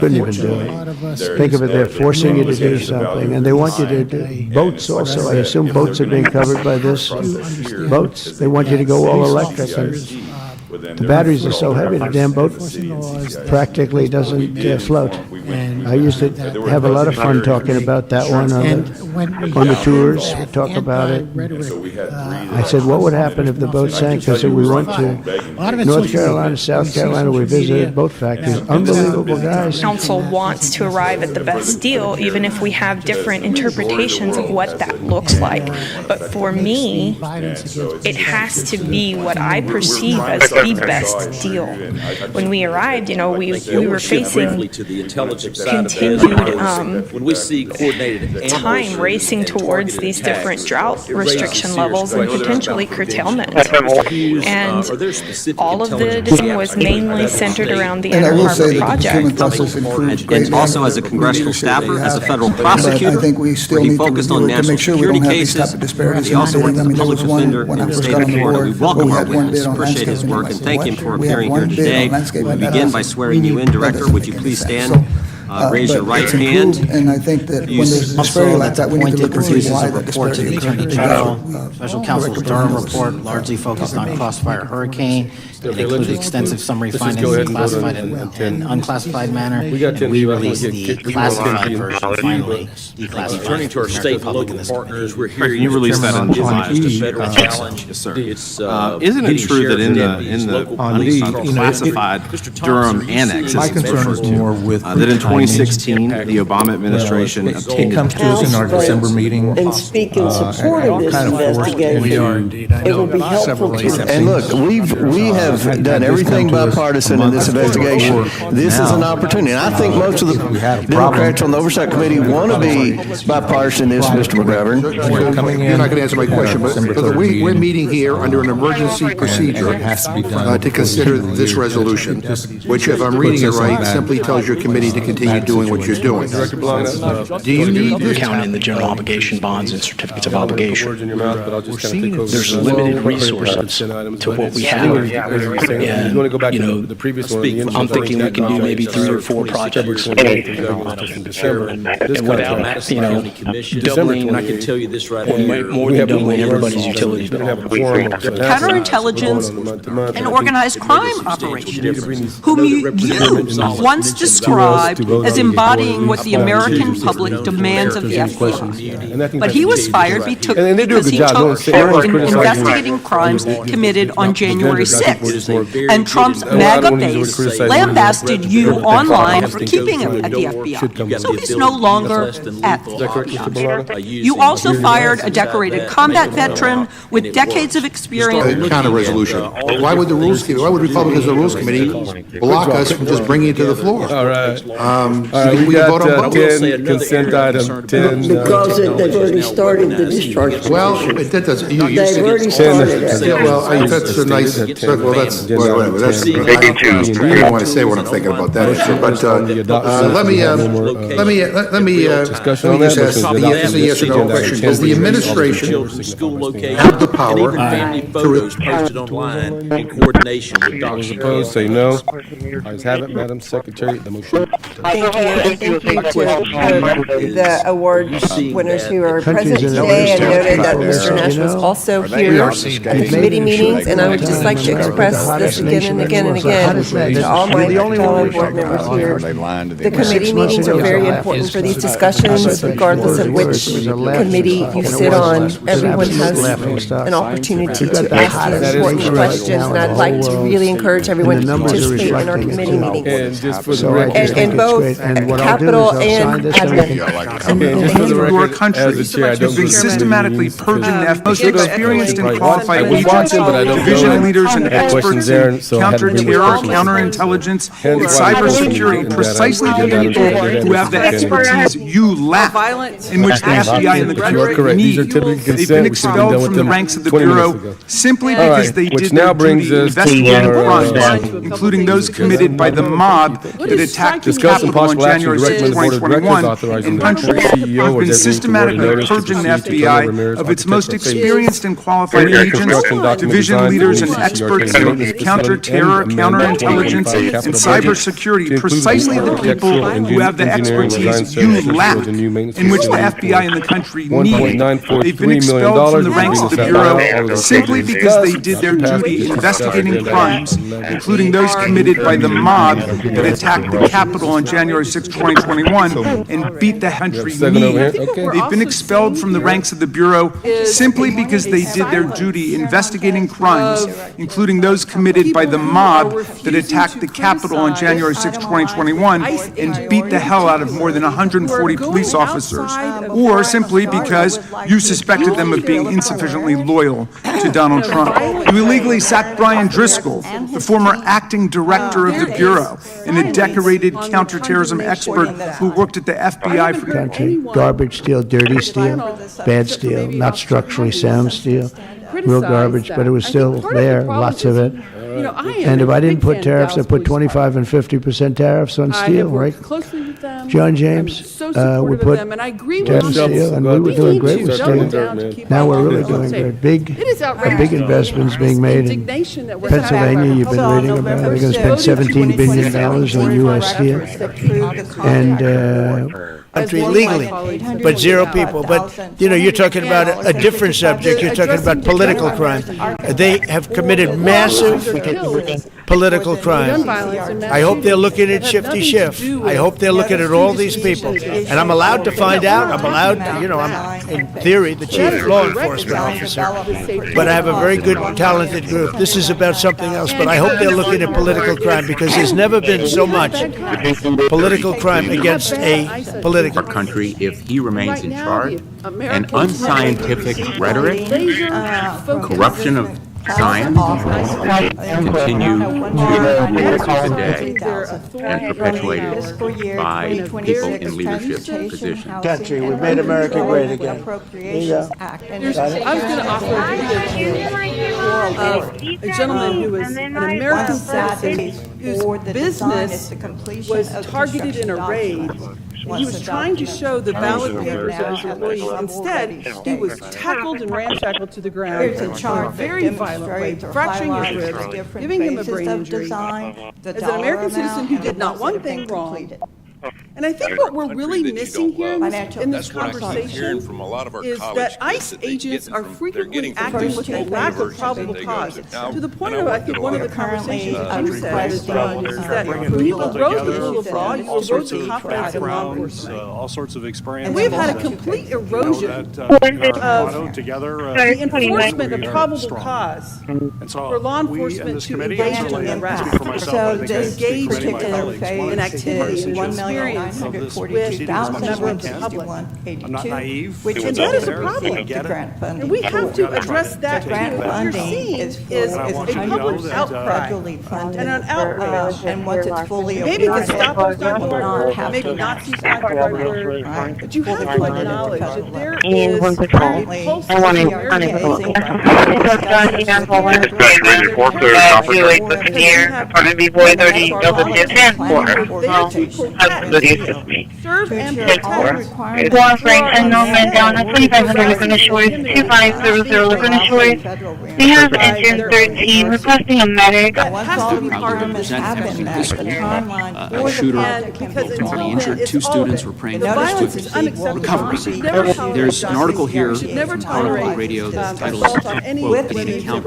Speaker 10: Couldn't even do it. Think of it, they're forcing you to do something, and they want you to do boats also. I assume boats are being covered by this. Boats, they want you to go all electric. And the batteries are so heavy, the damn boat practically doesn't float. I used to have a lot of fun talking about that one on the tours. We talk about it. I said, what would happen if the boat sank? Because we went to North Carolina, South Carolina, we visited boat factories. Unbelievable guys.
Speaker 2: Council wants to arrive at the best deal, even if we have different interpretations of what that looks like. But for me, it has to be what I perceive as the best deal. When we arrived, we were facing continued time racing towards these different drought restriction levels and potentially curtailment. And all of the decision was mainly centered around the Ann Arbor project.
Speaker 25: And also as a congressional staffer, as a federal prosecutor,
Speaker 4: I think we still
Speaker 25: he
Speaker 4: need to
Speaker 25: focused on
Speaker 4: review it to
Speaker 25: national
Speaker 4: make sure we
Speaker 25: security
Speaker 4: don't have these
Speaker 25: cases.
Speaker 4: type of disparities.
Speaker 25: He also worked as a
Speaker 4: there
Speaker 25: public
Speaker 4: was one
Speaker 25: defender
Speaker 4: when I
Speaker 25: in the
Speaker 4: first
Speaker 25: state
Speaker 4: got
Speaker 25: of
Speaker 4: on the
Speaker 25: Florida. We
Speaker 4: board.
Speaker 25: welcome
Speaker 4: we
Speaker 25: our
Speaker 4: had one
Speaker 25: witness,
Speaker 4: bid on
Speaker 25: appreciate his
Speaker 4: landscaping.
Speaker 25: work, and thank him for appearing here
Speaker 4: one bid
Speaker 25: today.
Speaker 4: on landscaping.
Speaker 25: We begin by swearing you in, Director. Would you please stand? Raise your
Speaker 4: but
Speaker 25: right
Speaker 4: it's
Speaker 25: hand.
Speaker 4: improved, and I think that when there's a disparity like that, we need to look and see why that
Speaker 11: report to
Speaker 4: disparity
Speaker 11: the Attorney
Speaker 4: occurred.
Speaker 11: General. Special Counsel's Durham report largely focused on crossfire hurricane. It included extensive summary findings in classified and unclassified manner. And we released the classified version finally, declassified.
Speaker 5: Turning to our state and local partners, we're here.
Speaker 27: You released that in July.
Speaker 5: It's a federal challenge.
Speaker 27: Yes, sir.
Speaker 5: It's,
Speaker 27: Isn't it true that in the
Speaker 14: On D,
Speaker 27: classified Durham annex,
Speaker 14: my concern is more with
Speaker 27: that in 2016, the Obama administration
Speaker 14: it
Speaker 27: obtained
Speaker 14: comes to us in our December meeting.
Speaker 8: And speak in support of this
Speaker 14: kind of forced
Speaker 8: investigation.
Speaker 14: We are
Speaker 12: indeed. I
Speaker 8: It would be helpful
Speaker 14: several
Speaker 8: to
Speaker 14: agencies.
Speaker 22: And look, we have done everything bipartisan in this investigation. This is an opportunity. And I think most of the Democrats on the Oversight Committee want to be bipartisan in this, Mr. McGovern.
Speaker 9: You're not going to answer my question, but we're meeting here under an emergency procedure to consider this resolution, which, if I'm reading it right, simply tells your committee to continue doing what you're doing. Do you need this?
Speaker 13: Counting the general obligation bonds and certificates of obligation. There's limited resources to what we have. And, you know, I'm thinking we can do maybe 3 or 4 projects. And without, you know, doubling,
Speaker 5: I can tell you this right here.
Speaker 13: more than doubling everybody's utility bill.
Speaker 17: Counterintelligence and organized crime operations, whom you once described as embodying what the American public demands of the FBI. But he was fired because he took part in investigating crimes committed on January 6th. And Trump's MAGA base lambasted you online for keeping him at the FBI. So he's no longer at the FBI. You also fired a decorated combat veteran with decades of experience.
Speaker 9: Counter resolution. Why would the Rules Republicans of the Rules Committee block us from just bringing it to the floor?
Speaker 1: All right.
Speaker 9: We
Speaker 1: got
Speaker 9: vote on both.
Speaker 1: 10, consent item 10.
Speaker 8: Because they've already started the discharge.
Speaker 9: Well, that doesn't.
Speaker 8: They've already started it.
Speaker 9: Yeah, well, that's a nice. Well, that's whatever. That's. I don't want to say what I'm thinking about that issue, but let me just ask a yes or no question. Does the administration have the power
Speaker 5: photos posted online in coordination with
Speaker 1: Those opposed, say no. Ayes have it, Madam Secretary. The motion.
Speaker 8: Thank you. And thank you to the award winners who are present today. I noted that Mr. Nash was also here at the committee meetings, and I would just like to express this again and again and again to all my fellow board members here. The committee meetings are very important for these discussions, regardless of which committee you sit on. Everyone has an opportunity to ask the important questions, and I'd like to really encourage everyone to participate in our committee meetings.
Speaker 1: And just for the record,
Speaker 8: And both capital and admin.
Speaker 1: your country
Speaker 21: has been systematically purging the most experienced and qualified agents, division leaders, and experts in counter-terror, counterintelligence, and cybersecurity, precisely the people who have the expertise you lack, in which the FBI and the country need. They've been expelled from the ranks of the Bureau simply because they did their duty investigating crimes, including those committed by the mob that attacked the Capitol on January 6, 2021, and country have been systematically purging the FBI of its most experienced and qualified agents, division leaders, and experts in counter-terror, counterintelligence, and cybersecurity, precisely the people who have the expertise you lack, in which the FBI and the country need. They've been expelled from the ranks of the Bureau simply because they did their duty investigating crimes, including those committed by the mob that attacked the Capitol on January 6, 2021, and beat the country need. They've been expelled from the ranks of the Bureau simply because they did their duty investigating crimes, including those committed by the mob that attacked the Capitol on January 6, 2021, and beat the hell out of more than 140 police officers, or simply because you suspected them of being insufficiently loyal to Donald Trump. You illegally sacked Brian Driscoll, the former acting director of the Bureau, and a decorated counterterrorism expert who worked at the FBI for
Speaker 10: country. Garbage steel, dirty steel, bad steel, not structurally sound steel, real garbage, but it was still there, lots of it. And if I didn't put tariffs, I'd put 25 and 50% tariffs on steel, right?
Speaker 6: Closely with them.
Speaker 10: John James, we put
Speaker 6: and I agree with
Speaker 10: tariffs on steel, and we were doing great with steel. Now we're really doing great. Big investments being made in Pennsylvania. You've been reading about it. They're going to spend $17 billion on U.S. steel. And country legally, but 0 people. But, you're talking about a different subject. You're talking about political crime. They have committed massive political crime. I hope they're looking at Shifty Schiff. I hope they're looking at all these people. And I'm allowed to find out. I'm allowed to, I'm, in theory, the chief law enforcement officer. But I have a very good, talented group. This is about something else. But I hope they're looking at political crime, because there's never been so much political crime against a political
Speaker 7: our country if he remains in charge, and unscientific rhetoric, corruption of science, continue to rule the day and perpetuated by people in leadership positions.
Speaker 10: Country, we've made America great again.
Speaker 6: I was going to offer a video of a gentleman who was an American citizen whose business was targeted in a raid. He was trying to show the ballot papers of his employees. Instead, he was tackled and ramshackled to the ground in a very violent way, fracturing his ribs, giving him a brain injury. As an American citizen who did not one thing wrong. And I think what we're really missing here in this conversation is that ICE agents are frequently acting with a lack of probable cause. To the point of, I think, one of the conversations you said is that when you erode the rule of law, you erode the confidence in law enforcement.
Speaker 15: All sorts of experience.
Speaker 6: And we've had a complete erosion of the enforcement of probable cause for law enforcement to engage in an arrest, to engage in activity in 1,142,000 members of the public.
Speaker 15: I'm not naive.
Speaker 6: And that is a problem. And we have to address that too. What you're seeing is a public outcry and an outrage.
Speaker 16: And once it's fully
Speaker 6: Maybe Gestapo's.org, maybe Nazis.org, but you have to acknowledge that there is a pulse in
Speaker 16: Serve and protect. Offering annulment down at 2500 Laguna Shores, 2500 Laguna Shores. We have engine 13 requesting a medic.
Speaker 25: A shooter mortally injured. 2 students were praying for their recovery. There's an article here from Public Radio. The title is, quote, "An account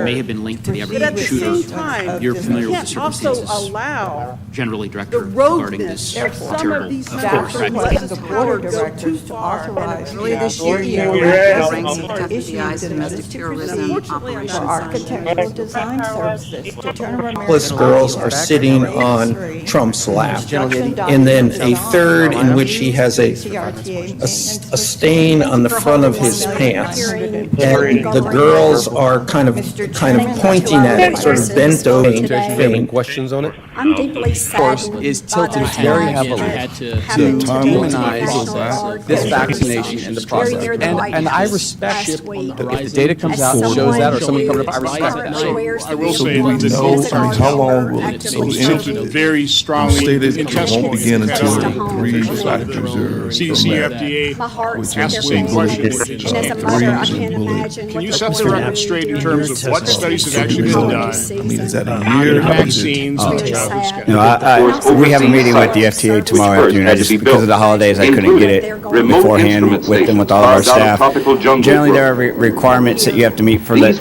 Speaker 25: may have been linked to the Evergreen shooter." You're familiar with the circumstances generally, Director, regarding this terrible, of course.
Speaker 16: Earlier this year, ranks of FBI's domestic terrorism operation. Architectural design services.
Speaker 23: Countless girls are sitting on Trump's lap, and then a third in which he has a stain on the front of his pants, and the girls are kind of pointing at it, sort of bent over.
Speaker 1: Any questions on it?
Speaker 16: I'm deeply
Speaker 25: Course is tilted very heavily to demonize this vaccination and the process. And I respect if the data comes out and shows that, or somebody comes up, I respect that.
Speaker 15: I will say that
Speaker 24: how long will it
Speaker 15: tilted very strongly
Speaker 24: stated
Speaker 15: in
Speaker 24: it won't begin until 3 factors are
Speaker 15: CDC, FDA asked the same question. Can you set the record straight in terms of what studies have actually been done?
Speaker 24: I mean, is that a year?
Speaker 15: Vaccines.
Speaker 26: No, we have a meeting with the FTA tomorrow afternoon. Because of the holidays, I couldn't get it beforehand with them, with all of our staff. Generally, there are requirements that you have to meet for the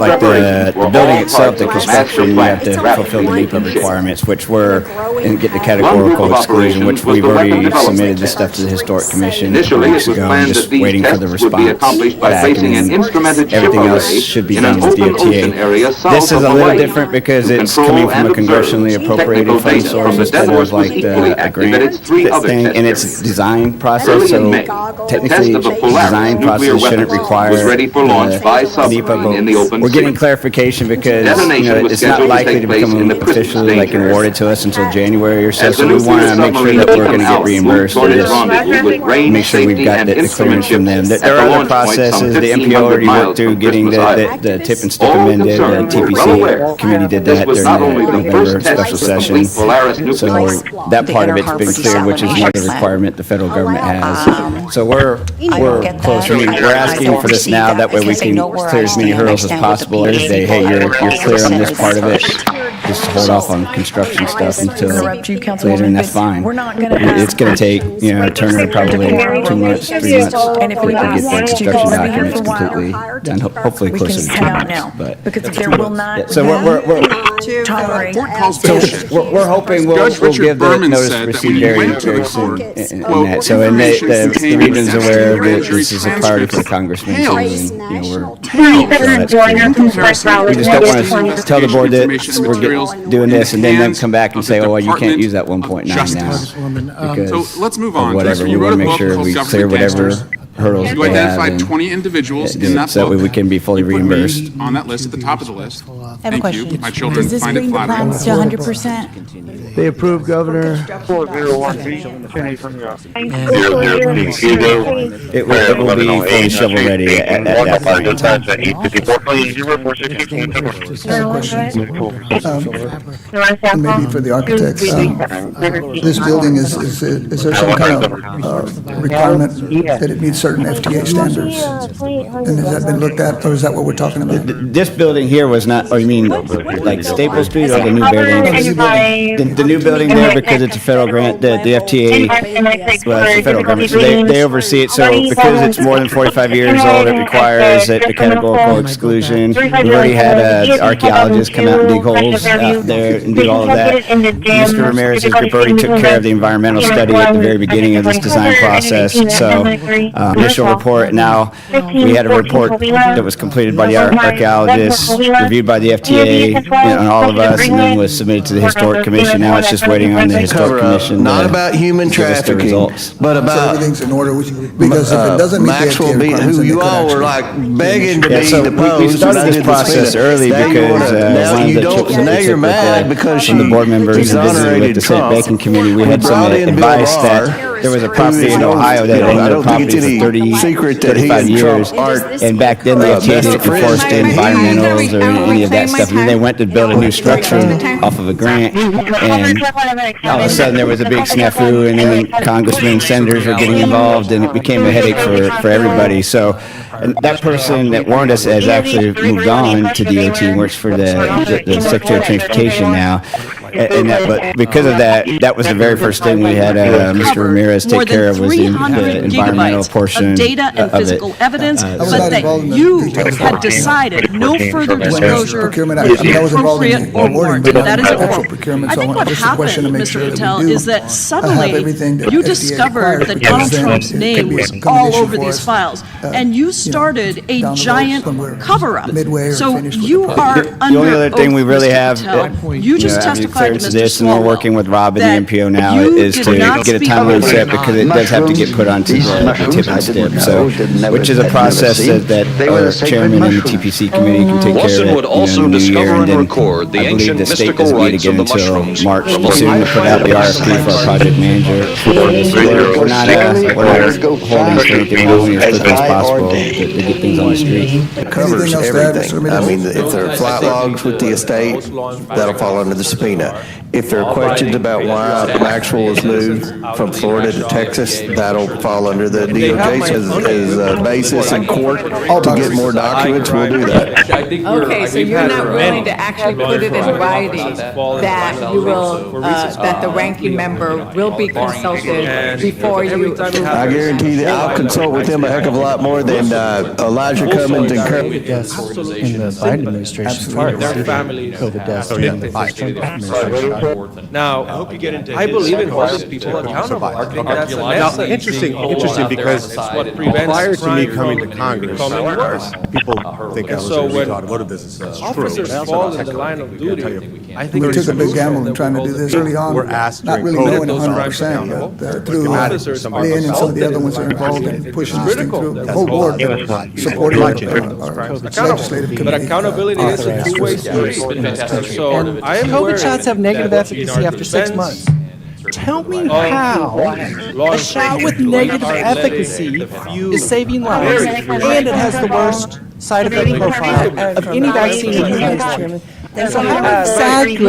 Speaker 26: building itself, the construction. You have to fulfill the NEPA requirements, which were and get the categorical exclusion, which we've already submitted this stuff to the Historic Commission a few weeks ago. I'm just waiting for the response back, and everything else should be done with the FTA. This is a little different because it's coming from a congressionally appropriated fund source instead of like a grant thing in its design process, so technically the design process shouldn't require NEPA, but we're getting clarification because, it's not likely to become officially awarded to us until January or so, so we want to make sure that we're going to get reimbursed for this, make sure we've got the clearance from them. There are other processes. The MPO already worked through getting the tip and stip amended. The TPC committee did that during the November special session. So that part of it's been cleared, which is another requirement the federal government has. So we're close. We're asking for this now. That way we can clear as many hurdles as possible. Every day, hey, you're clear on this part of it. Just hold off on construction stuff until later, and that's fine. It's going to take, Turner probably 2 months, 3 months to get the construction documents completely done, hopefully closer to 2 months. But so we're hoping we'll give the notice to proceed very soon in that. So and the region's aware of it. This is a priority for the congressman. So we just don't want to tell the board that we're doing this and then them come back and say, oh, well, you can't use that 1.9 now because
Speaker 21: so let's move on.
Speaker 26: Whatever. We want to make sure we clear whatever hurdles
Speaker 21: you
Speaker 26: we have.
Speaker 21: identified 20 individuals in that
Speaker 26: so that
Speaker 21: book.
Speaker 26: way we can be fully reimbursed.
Speaker 21: On that list, at the top of the list.
Speaker 2: I have a question.
Speaker 21: My children
Speaker 2: Does this
Speaker 21: find it
Speaker 2: bring the
Speaker 21: flattering.
Speaker 2: plans to 100%?
Speaker 10: They approved, Governor.
Speaker 26: 401B. It will be fully shovel ready at that point in time.
Speaker 3: Maybe for the architects, this building is there some kind of requirement that it meets certain FTA standards? And has that been looked at, or is that what we're talking about?
Speaker 26: This building here was not, or you mean like Staple Street or the new building? The new building there, because it's a federal grant, the FTA, well, it's the federal government, so they oversee it. So because it's more than 45 years old, it requires a categorical exclusion. We've already had archaeologists come out and dig holes out there and do all of that. Mr. Ramirez's group already took care of the environmental study at the very beginning of this design process. So initial report, now we had a report that was completed by the archaeologists, reviewed by the FTA and all of us, and then was submitted to the Historic Commission. Now it's just waiting on the Historic Commission.
Speaker 22: Not about human trafficking, but about
Speaker 3: everything's in order, because if it doesn't meet the FTA requirements,
Speaker 22: who you all were like begging to be deposed.
Speaker 26: We started this process early because
Speaker 22: now you don't. Now you're mad because
Speaker 26: from the board members and visited with the Senate Banking Committee. We had some advice that there was a property in Ohio that owned the property for 35 years, and back then the FTA didn't enforce the environmentals or any of that stuff. And then they went to build a new structure off of a grant, and all of a sudden there was a big snafu, and then congressmen and senators were getting involved, and it became a headache for everybody. So and that person that warned us has actually moved on to DOT and works for the Secretary of Transportation now. And but because of that, that was the very first thing we had Mr. Ramirez take care of, was the environmental portion
Speaker 17: of data and physical evidence, but that you had decided no further disclosure is appropriate or warranted. That is important. I think what happened, Mr. Patel, is that suddenly you discovered that Donald Trump's name was all over these files, and you started a giant cover-up. So you are under
Speaker 26: the only other thing we really have,
Speaker 17: you just testified
Speaker 26: to this, and we're working with Rob and the MPO now, is to get a timeline set, because it does have to get put onto the tip and stip, so, which is a process that our chairman and the TPC committee can take care of it,
Speaker 4: would also discover and record the
Speaker 26: I believe
Speaker 4: ancient
Speaker 26: the state
Speaker 4: mystical
Speaker 26: doesn't meet
Speaker 4: rites
Speaker 26: again
Speaker 4: of the
Speaker 26: until
Speaker 4: mushrooms
Speaker 26: March,
Speaker 4: from the
Speaker 26: soon to put out the RFP for our project manager. We're not holding straight, we're moving as quickly as possible to get things on the street.
Speaker 22: It covers everything. I mean, if there are flight logs with the estate, that'll fall under the subpoena. If there are questions about why Maxwell was moved from Florida to Texas, that'll fall under the DOJ as a basis in court to get more documents. We'll do that.
Speaker 11: Okay, so you're not willing to actually put it in writing that you will, that the ranking member will be consulted before you.
Speaker 22: I guarantee that I'll consult with him a heck of a lot more than Elijah Cummings and Kirk.
Speaker 14: Yes, in the Biden administration, their family, the death and the Biden administration.
Speaker 9: Now, I believe in holding people accountable. I think that's a
Speaker 12: Now,
Speaker 9: message.
Speaker 12: interesting because
Speaker 9: what prevents
Speaker 12: prior to me
Speaker 9: crime
Speaker 12: coming
Speaker 9: from
Speaker 12: to Congress,
Speaker 9: becoming worse.
Speaker 12: people think I was
Speaker 9: So
Speaker 12: in the
Speaker 9: when
Speaker 12: automotive business. It's
Speaker 9: officers
Speaker 12: true.
Speaker 9: fall in the line of duty, I think
Speaker 3: We
Speaker 9: it's
Speaker 3: took a big
Speaker 9: crucial
Speaker 3: gamble in
Speaker 9: that
Speaker 3: trying
Speaker 9: we
Speaker 3: to do
Speaker 9: hold
Speaker 3: this
Speaker 9: the
Speaker 3: early on,
Speaker 12: We're asked
Speaker 3: not
Speaker 12: during
Speaker 3: really
Speaker 12: COVID
Speaker 3: knowing
Speaker 12: to
Speaker 3: 100%, but through
Speaker 9: Officers are
Speaker 3: Lynn and some of the other ones that are
Speaker 9: accountable.
Speaker 3: involved in pushing
Speaker 9: It's
Speaker 3: this thing
Speaker 9: critical.
Speaker 3: through. The whole board supported our legislative
Speaker 9: But
Speaker 3: committee.
Speaker 9: accountability is a two-way street. So I am
Speaker 13: COVID
Speaker 9: worried
Speaker 13: shots have negative
Speaker 9: that in
Speaker 13: efficacy
Speaker 9: our
Speaker 13: after 6
Speaker 9: defense
Speaker 13: months. Tell me
Speaker 9: of
Speaker 13: how
Speaker 9: law
Speaker 13: a shot with
Speaker 9: enforcement
Speaker 13: negative
Speaker 9: are letting
Speaker 13: efficacy
Speaker 9: the few
Speaker 13: is saving lives, and it has the worst side effect profile of any vaccine in human history. So how exactly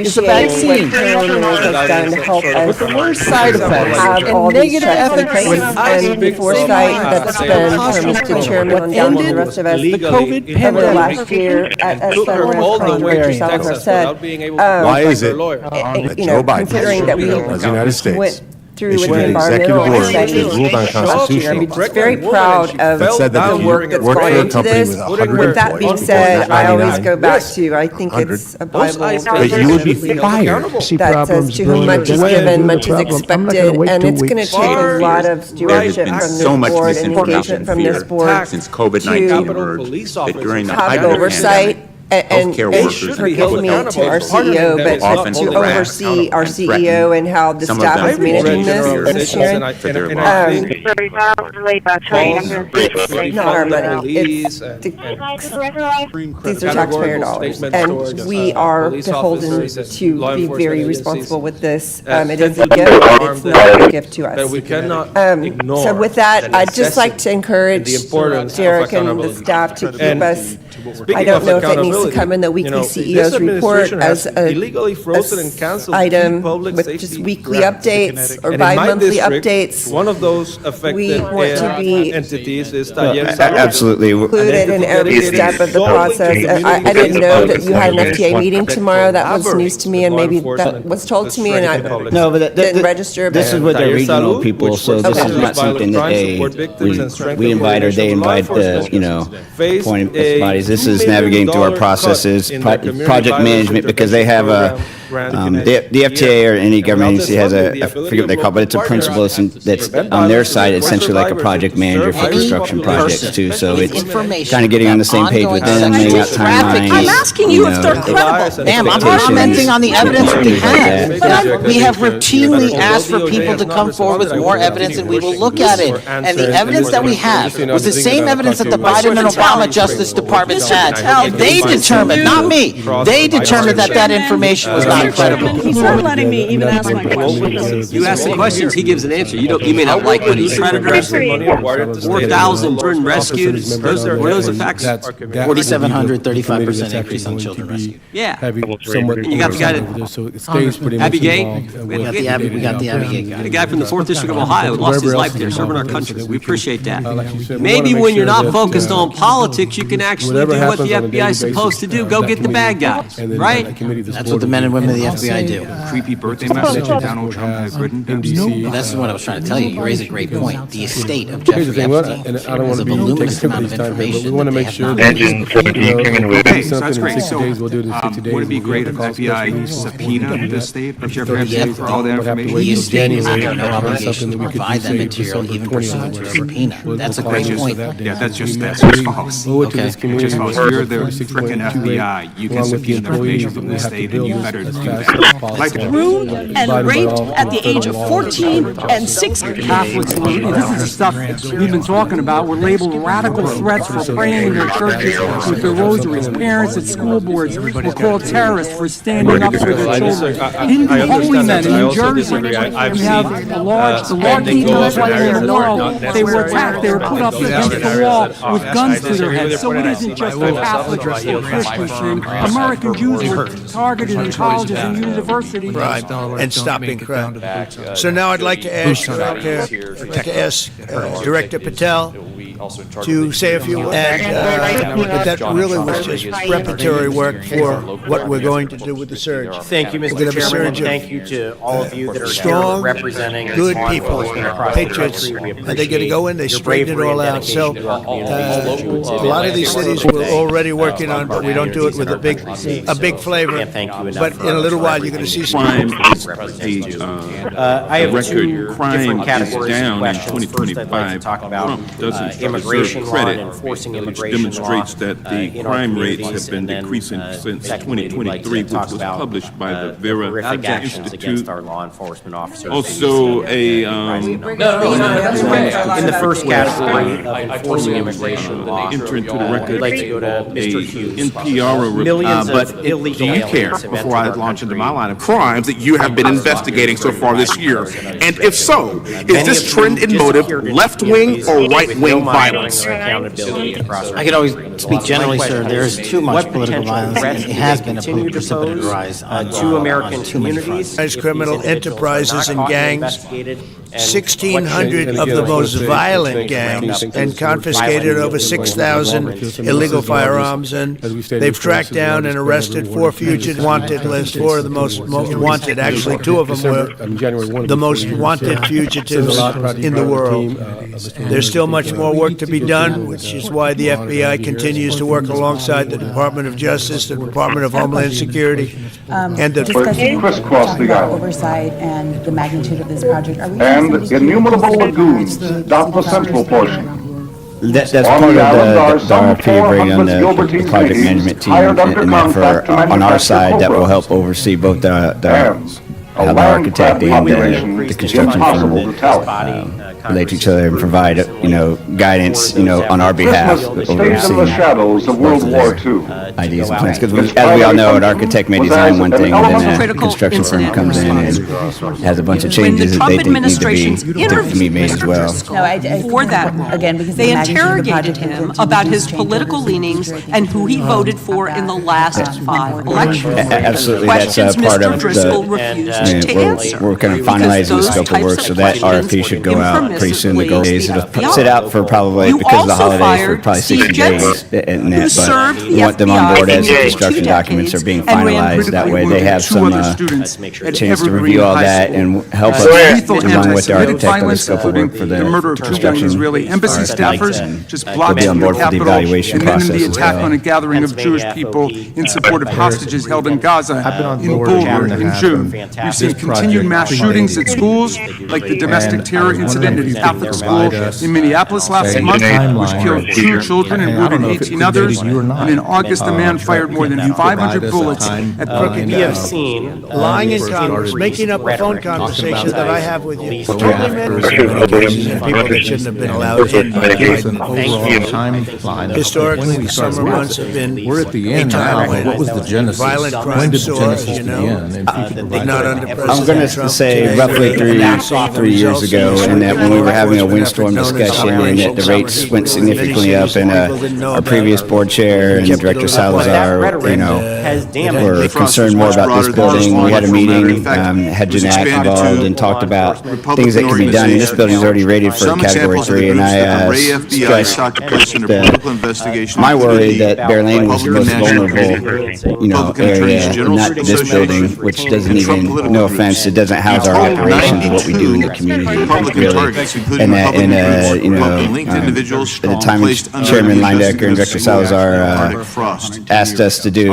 Speaker 13: is the vaccine
Speaker 8: done to help us
Speaker 13: with the worst side effects
Speaker 8: have all
Speaker 13: and
Speaker 8: these
Speaker 13: negative
Speaker 8: checks in
Speaker 13: efficacy
Speaker 8: place and the foresight that's been from Mr. Chairman on down to the rest of us
Speaker 13: the COVID
Speaker 8: over the
Speaker 13: pandemic?
Speaker 8: last year, as Senator yourself have said,
Speaker 12: Why is it
Speaker 8: you
Speaker 12: that
Speaker 8: know,
Speaker 12: Joe Biden,
Speaker 8: considering that we
Speaker 12: President of the United States,
Speaker 8: went through with
Speaker 12: issued
Speaker 8: the
Speaker 12: an executive
Speaker 8: environmental
Speaker 12: order that
Speaker 8: studies
Speaker 12: ruled unconstitutional
Speaker 8: I'm just very proud of
Speaker 12: that said that
Speaker 8: the
Speaker 12: the
Speaker 8: work that's
Speaker 12: worked
Speaker 8: gone
Speaker 12: for a
Speaker 8: into
Speaker 12: company
Speaker 8: this.
Speaker 12: with 100
Speaker 8: With that being
Speaker 12: employees,
Speaker 8: said, I always
Speaker 12: 99,
Speaker 8: go back to, I think it's a Bible
Speaker 12: But you would be fired.
Speaker 8: that says to whom much is given, much is expected, and it's going to take a lot of stewardship
Speaker 7: been
Speaker 8: from
Speaker 7: so
Speaker 8: this
Speaker 7: much
Speaker 8: board and
Speaker 7: misinformation
Speaker 8: engagement from this
Speaker 7: here
Speaker 8: board
Speaker 7: since COVID-19 emerged, that during the height
Speaker 8: have
Speaker 7: of the
Speaker 8: oversight.
Speaker 7: pandemic,
Speaker 8: And
Speaker 7: healthcare workers and
Speaker 8: forgive
Speaker 7: public
Speaker 8: me
Speaker 7: health
Speaker 8: to our
Speaker 7: officials
Speaker 8: CEO, but
Speaker 7: often
Speaker 8: to
Speaker 7: harassed
Speaker 8: oversee our
Speaker 7: and
Speaker 8: CEO and how the
Speaker 7: some of
Speaker 8: staff
Speaker 7: them
Speaker 8: is managing this,
Speaker 7: volunteers
Speaker 8: Sharon.
Speaker 7: for their
Speaker 9: and
Speaker 7: lives.
Speaker 9: I think
Speaker 8: Not our money, it's, these are taxpayer dollars, and we are beholden to be very responsible with this. It is a gift, but it's not a gift to
Speaker 9: that
Speaker 8: us.
Speaker 9: we cannot ignore.
Speaker 8: So with that, I'd just like to encourage
Speaker 9: the importance of
Speaker 8: Derek and the
Speaker 9: accountability.
Speaker 8: staff to keep
Speaker 9: And
Speaker 8: us,
Speaker 9: speaking
Speaker 8: I don't
Speaker 9: of
Speaker 8: know if it needs to
Speaker 9: accountability,
Speaker 8: come in the
Speaker 9: you
Speaker 8: weekly
Speaker 9: know,
Speaker 8: CEO's
Speaker 9: this
Speaker 8: report
Speaker 9: administration
Speaker 8: as
Speaker 9: has
Speaker 8: a
Speaker 9: illegally frozen and canceled
Speaker 8: item
Speaker 9: key public
Speaker 8: with
Speaker 9: safety
Speaker 8: just weekly
Speaker 9: grants.
Speaker 8: updates or
Speaker 9: And in my
Speaker 8: bi-monthly
Speaker 9: district,
Speaker 8: updates.
Speaker 9: one of those affected
Speaker 8: We want to be
Speaker 9: entities is Taller Salud.
Speaker 26: Absolutely.
Speaker 8: Included in every step of the process. I didn't know that you had an FTA meeting tomorrow. That was news to me, and maybe that was told to me, and I
Speaker 26: No, but
Speaker 8: didn't register.
Speaker 26: this is
Speaker 8: But
Speaker 26: what they're
Speaker 9: Taller
Speaker 26: regional
Speaker 9: Salud,
Speaker 26: people,
Speaker 9: which
Speaker 26: so
Speaker 9: works
Speaker 26: this
Speaker 9: to
Speaker 26: is
Speaker 9: reduce
Speaker 26: not something that
Speaker 9: violent crime,
Speaker 26: they,
Speaker 9: support victims, and strengthen
Speaker 26: we invite or they
Speaker 9: coordination with law
Speaker 26: invite the,
Speaker 9: enforcement. Faced
Speaker 26: appointed bodies. This
Speaker 9: a
Speaker 26: is
Speaker 9: $2
Speaker 26: navigating through our
Speaker 9: million
Speaker 26: processes,
Speaker 9: cut in the community
Speaker 26: project
Speaker 9: violence
Speaker 26: management, because they have a,
Speaker 9: intervention program
Speaker 26: the FTA or any government agency has a, I forget what they call it, but it's a principal that's on their side, essentially like a project manager for construction projects too, so it's kind of getting on the same page with them, laying out timelines.
Speaker 17: I'm asking you if they're credible.
Speaker 13: Ma'am, I'm commenting on the evidence that we have. We have routinely asked for people to come forward with more evidence, and we will look at it. And the evidence that we have was the same evidence that the Biden and Obama Justice Departments had. And they determined, not me, they determined that that information was not credible.
Speaker 17: He's not letting me even ask my questions.
Speaker 25: You ask the questions, he gives an answer. You may not like what he tried to address. 4,000 children rescued. Those are the facts.
Speaker 13: 4,700, 35% increase on children rescued.
Speaker 25: Yeah.
Speaker 9: And
Speaker 25: you got the guy that,
Speaker 9: so it stays pretty much
Speaker 25: Abbey Gate.
Speaker 9: involved
Speaker 25: We
Speaker 9: with
Speaker 25: got
Speaker 13: the Abbey Gate guy.
Speaker 25: the guy from the 4th District of Ohio who lost his life there serving our country. We appreciate that.
Speaker 9: like you said, we
Speaker 25: Maybe
Speaker 9: wanna
Speaker 25: when
Speaker 9: make
Speaker 25: you're
Speaker 9: sure
Speaker 25: not
Speaker 9: that,
Speaker 25: focused on politics, you can actually do
Speaker 9: whatever
Speaker 25: what the
Speaker 9: happens on a daily
Speaker 25: FBI is supposed to
Speaker 9: basis,
Speaker 25: do. Go
Speaker 9: that
Speaker 25: get the bad
Speaker 9: committee,
Speaker 25: guys,
Speaker 9: and then
Speaker 25: right?
Speaker 9: that committee, this
Speaker 13: That's
Speaker 9: board
Speaker 13: what the men and
Speaker 9: will
Speaker 13: women of
Speaker 9: be-
Speaker 13: the FBI do.
Speaker 7: Creepy birthday message that Donald Trump has written.
Speaker 13: That's what I was trying to tell you. You raise a great point. The estate of
Speaker 9: Here's the
Speaker 13: Jeffrey
Speaker 9: thing,
Speaker 13: Epstein
Speaker 9: and I don't want
Speaker 13: has
Speaker 9: to
Speaker 13: a
Speaker 9: be
Speaker 13: voluminous
Speaker 9: taking
Speaker 13: amount of
Speaker 9: everybody's time here, but we
Speaker 13: information
Speaker 9: want to
Speaker 13: that
Speaker 9: make
Speaker 13: they
Speaker 9: sure
Speaker 13: have
Speaker 9: that
Speaker 13: not
Speaker 9: you know, if
Speaker 7: Okay,
Speaker 9: do
Speaker 7: so that's
Speaker 9: something in
Speaker 7: great.
Speaker 9: 60
Speaker 7: So,
Speaker 9: days, we'll do it in 60 days.
Speaker 7: would it be
Speaker 9: We'll
Speaker 7: great
Speaker 9: do
Speaker 7: if
Speaker 9: the calls
Speaker 7: FBI
Speaker 9: committees,
Speaker 7: subpoena
Speaker 9: we'll do
Speaker 7: the
Speaker 9: that.
Speaker 7: state of
Speaker 9: The
Speaker 7: Jeffrey
Speaker 9: 30
Speaker 7: Epstein
Speaker 9: days,
Speaker 7: for all that
Speaker 9: we'll have to
Speaker 7: information?
Speaker 9: wait
Speaker 13: The
Speaker 9: till
Speaker 13: estate is
Speaker 9: January,
Speaker 13: under no
Speaker 9: or
Speaker 13: obligation
Speaker 9: something
Speaker 13: to
Speaker 9: that we could
Speaker 13: provide
Speaker 9: do,
Speaker 13: that
Speaker 9: say,
Speaker 13: material
Speaker 9: December
Speaker 13: even
Speaker 9: 20th or
Speaker 13: pursuant to
Speaker 9: whatever.
Speaker 13: subpoena.
Speaker 9: We'll
Speaker 13: That's a
Speaker 9: call
Speaker 13: great
Speaker 9: it
Speaker 13: point.
Speaker 9: that day.
Speaker 7: Yeah, that's just
Speaker 9: We
Speaker 7: false.
Speaker 9: owe it to
Speaker 13: Okay.
Speaker 9: this community.
Speaker 7: Just false.
Speaker 9: We're
Speaker 7: You're the
Speaker 9: 36
Speaker 7: frickin'
Speaker 9: point 28,
Speaker 7: FBI. You can
Speaker 9: along with the
Speaker 7: subpoena information
Speaker 9: employees,
Speaker 7: from
Speaker 9: we
Speaker 7: the
Speaker 9: have to
Speaker 7: state, and
Speaker 9: build
Speaker 7: you
Speaker 9: this
Speaker 7: better
Speaker 9: as
Speaker 7: do
Speaker 9: fast
Speaker 7: that.
Speaker 9: as possible.
Speaker 7: Like the
Speaker 17: Rude and
Speaker 9: Abiding by
Speaker 17: raped
Speaker 9: all
Speaker 17: at the age of
Speaker 9: federal laws.
Speaker 17: 14 and 16.
Speaker 21: Catholics, this is the stuff we've been talking about. We're labeled radical threats for praying in their churches with their rosaries. Parents at school boards were called terrorists for standing up for their children. Hindu holy men in New Jersey, we have the largest Hindus right in the world. They were attacked. They were put up against the wall with guns to their heads. So it isn't just the Catholics or Christians. American Jews were targeted in colleges and universities.
Speaker 10: Right, and stopping crime. So now I'd like to ask Director Patel, to say a few words. But that really was just preparatory work for what we're going to do with the surge.
Speaker 5: Thank you, Mr. Chairman, and thank you to all of you that are
Speaker 10: strong,
Speaker 5: here representing
Speaker 10: good people, patriots, and they're going to go in, they straighten it all out. So a lot of these cities we're already working on, but we don't do it with a big flavor. But in a little while, you're going to see some.
Speaker 7: Crime is
Speaker 5: I have two
Speaker 7: crime
Speaker 5: different
Speaker 7: is
Speaker 5: categories
Speaker 7: down
Speaker 5: of
Speaker 7: in
Speaker 5: questions. First, I'd like to talk about
Speaker 7: Trump doesn't
Speaker 5: immigration
Speaker 7: deserve
Speaker 5: law
Speaker 7: credit,
Speaker 5: and enforcing
Speaker 7: which
Speaker 5: immigration law
Speaker 7: demonstrates that the
Speaker 5: in our
Speaker 7: crime rates
Speaker 5: communities.
Speaker 7: have been
Speaker 5: And then,
Speaker 7: decreasing since
Speaker 5: secondly, we'd like to
Speaker 7: 2023, which
Speaker 5: talk
Speaker 7: was
Speaker 5: about,
Speaker 7: published by the Vera
Speaker 5: horrific actions against
Speaker 7: Institute.
Speaker 5: our law enforcement officers.
Speaker 7: Also,
Speaker 5: in the first category of enforcing immigration law,
Speaker 7: enter into the record
Speaker 5: I'd like to go to Mr. Hughes.
Speaker 7: NPR
Speaker 5: Millions
Speaker 6: but
Speaker 5: of illegal
Speaker 6: do you care,
Speaker 5: aliens have
Speaker 6: before I
Speaker 5: entered our
Speaker 6: launch into
Speaker 5: country.
Speaker 6: my line of crimes, that you have been investigating so far this year? And if so, is this trend in motive left-wing or right-wing violence?
Speaker 13: I could always speak generally, sir. There is too much political violence, and it has been a precipitous rise
Speaker 5: to American communities.
Speaker 10: Criminal enterprises and gangs, 1,600 of the most violent gangs, and confiscated over 6,000 illegal firearms, and they've tracked down and arrested 4 fugitive wanted list, 4 of the most wanted. Actually, 2 of them were the most wanted fugitives in the world. There's still much more work to be done, which is why the FBI continues to work alongside the Department of Justice, the Department of Homeland Security, and the
Speaker 2: Crisscross the island. Oversight and the magnitude of this project. Are we
Speaker 18: And innumerable lagoons dot the central portion.
Speaker 26: That's part of the RFP, bringing on the project management team and that for, on our side, that will help oversee both the architect and the construction firm relate to each other and provide, guidance, on our behalf, overseeing
Speaker 18: the shadows of World War II.
Speaker 26: ideas and plans. Because as we all know, an architect may design one thing, and then a construction firm comes in and has a bunch of changes that they think need to be made as well.
Speaker 2: No, I
Speaker 17: For that role.
Speaker 2: again, because
Speaker 17: They
Speaker 2: the magnitude of the
Speaker 17: interrogated
Speaker 2: project
Speaker 17: him
Speaker 2: and
Speaker 17: about
Speaker 2: to
Speaker 17: his
Speaker 2: change
Speaker 17: political
Speaker 2: over
Speaker 17: leanings and who he voted for in the last 5 elections.
Speaker 26: Absolutely, that's
Speaker 17: Questions
Speaker 26: part
Speaker 17: Mr.
Speaker 26: of
Speaker 17: Driscoll
Speaker 26: the,
Speaker 17: refused to answer.
Speaker 26: we're kind of
Speaker 17: because
Speaker 26: finalizing the
Speaker 17: those
Speaker 26: scope of
Speaker 17: types
Speaker 26: work, so that
Speaker 17: questions
Speaker 26: RFP should go out pretty soon. The goal is it'll
Speaker 17: FBI.
Speaker 26: sit out for probably,
Speaker 17: You
Speaker 26: because of the
Speaker 17: also
Speaker 26: holidays, for
Speaker 17: fired
Speaker 26: probably 60
Speaker 17: Steve
Speaker 26: days
Speaker 17: Jensen,
Speaker 26: and
Speaker 17: who
Speaker 26: that,
Speaker 17: served
Speaker 26: but
Speaker 17: the
Speaker 26: we want them on
Speaker 17: FBI
Speaker 26: board as the
Speaker 17: for
Speaker 26: construction
Speaker 17: 2
Speaker 26: documents are being
Speaker 17: decades and ran
Speaker 26: finalized. That way they have
Speaker 6: Two
Speaker 26: some
Speaker 6: other students at
Speaker 26: chance to
Speaker 6: Evergreen
Speaker 26: review all
Speaker 6: High
Speaker 26: that
Speaker 6: School.
Speaker 26: and help us
Speaker 6: Lethal
Speaker 26: along with the
Speaker 6: anti-Semitic
Speaker 26: architect on the
Speaker 6: violence,
Speaker 26: scope of work for
Speaker 6: the murder of 2 young
Speaker 26: construction.
Speaker 6: Israeli embassy staffers, just blocked
Speaker 26: be on
Speaker 6: the
Speaker 26: board for the
Speaker 6: Capitol,
Speaker 26: evaluation
Speaker 6: and then the
Speaker 26: process as
Speaker 6: attack
Speaker 26: well.
Speaker 6: on a gathering of Jewish people in support of hostages held in Gaza in Boulder in June. We've seen continued mass shootings at schools, like the domestic terror incident at a Catholic school in Minneapolis last month, which killed 2 children and wounded 18 others. And in August, a man fired more than 500 bullets at Crooked
Speaker 5: We have seen
Speaker 10: lying in Congress, making up a phone conversation that I have with you. Totally manipulating people that shouldn't have been allowed in. Historically, the summer months have been
Speaker 14: We're at the end now, but what was the genesis?
Speaker 10: violent
Speaker 14: When
Speaker 10: crime
Speaker 14: did the
Speaker 10: soar,
Speaker 14: genesis
Speaker 10: you know.
Speaker 14: begin? And if you could provide
Speaker 10: Not
Speaker 14: that.
Speaker 10: under
Speaker 26: I'm
Speaker 10: President
Speaker 26: going
Speaker 10: Trump
Speaker 26: to say
Speaker 10: today.
Speaker 26: roughly three years ago, and that when we were having a windstorm discussion, and that the rates went significantly up, and our previous board chair and Director Salazar, were concerned more about this building. We had a meeting, had Jeanette involved, and talked about things that could be done. And this building's already rated for Category 3, and I stressed my worry that Bear Lane was the most vulnerable, area, and not this building, which doesn't even, no offense, it doesn't house our operations and what we do in the community, really. And that, at the time, Chairman Linedecker and Director Salazar asked us to do,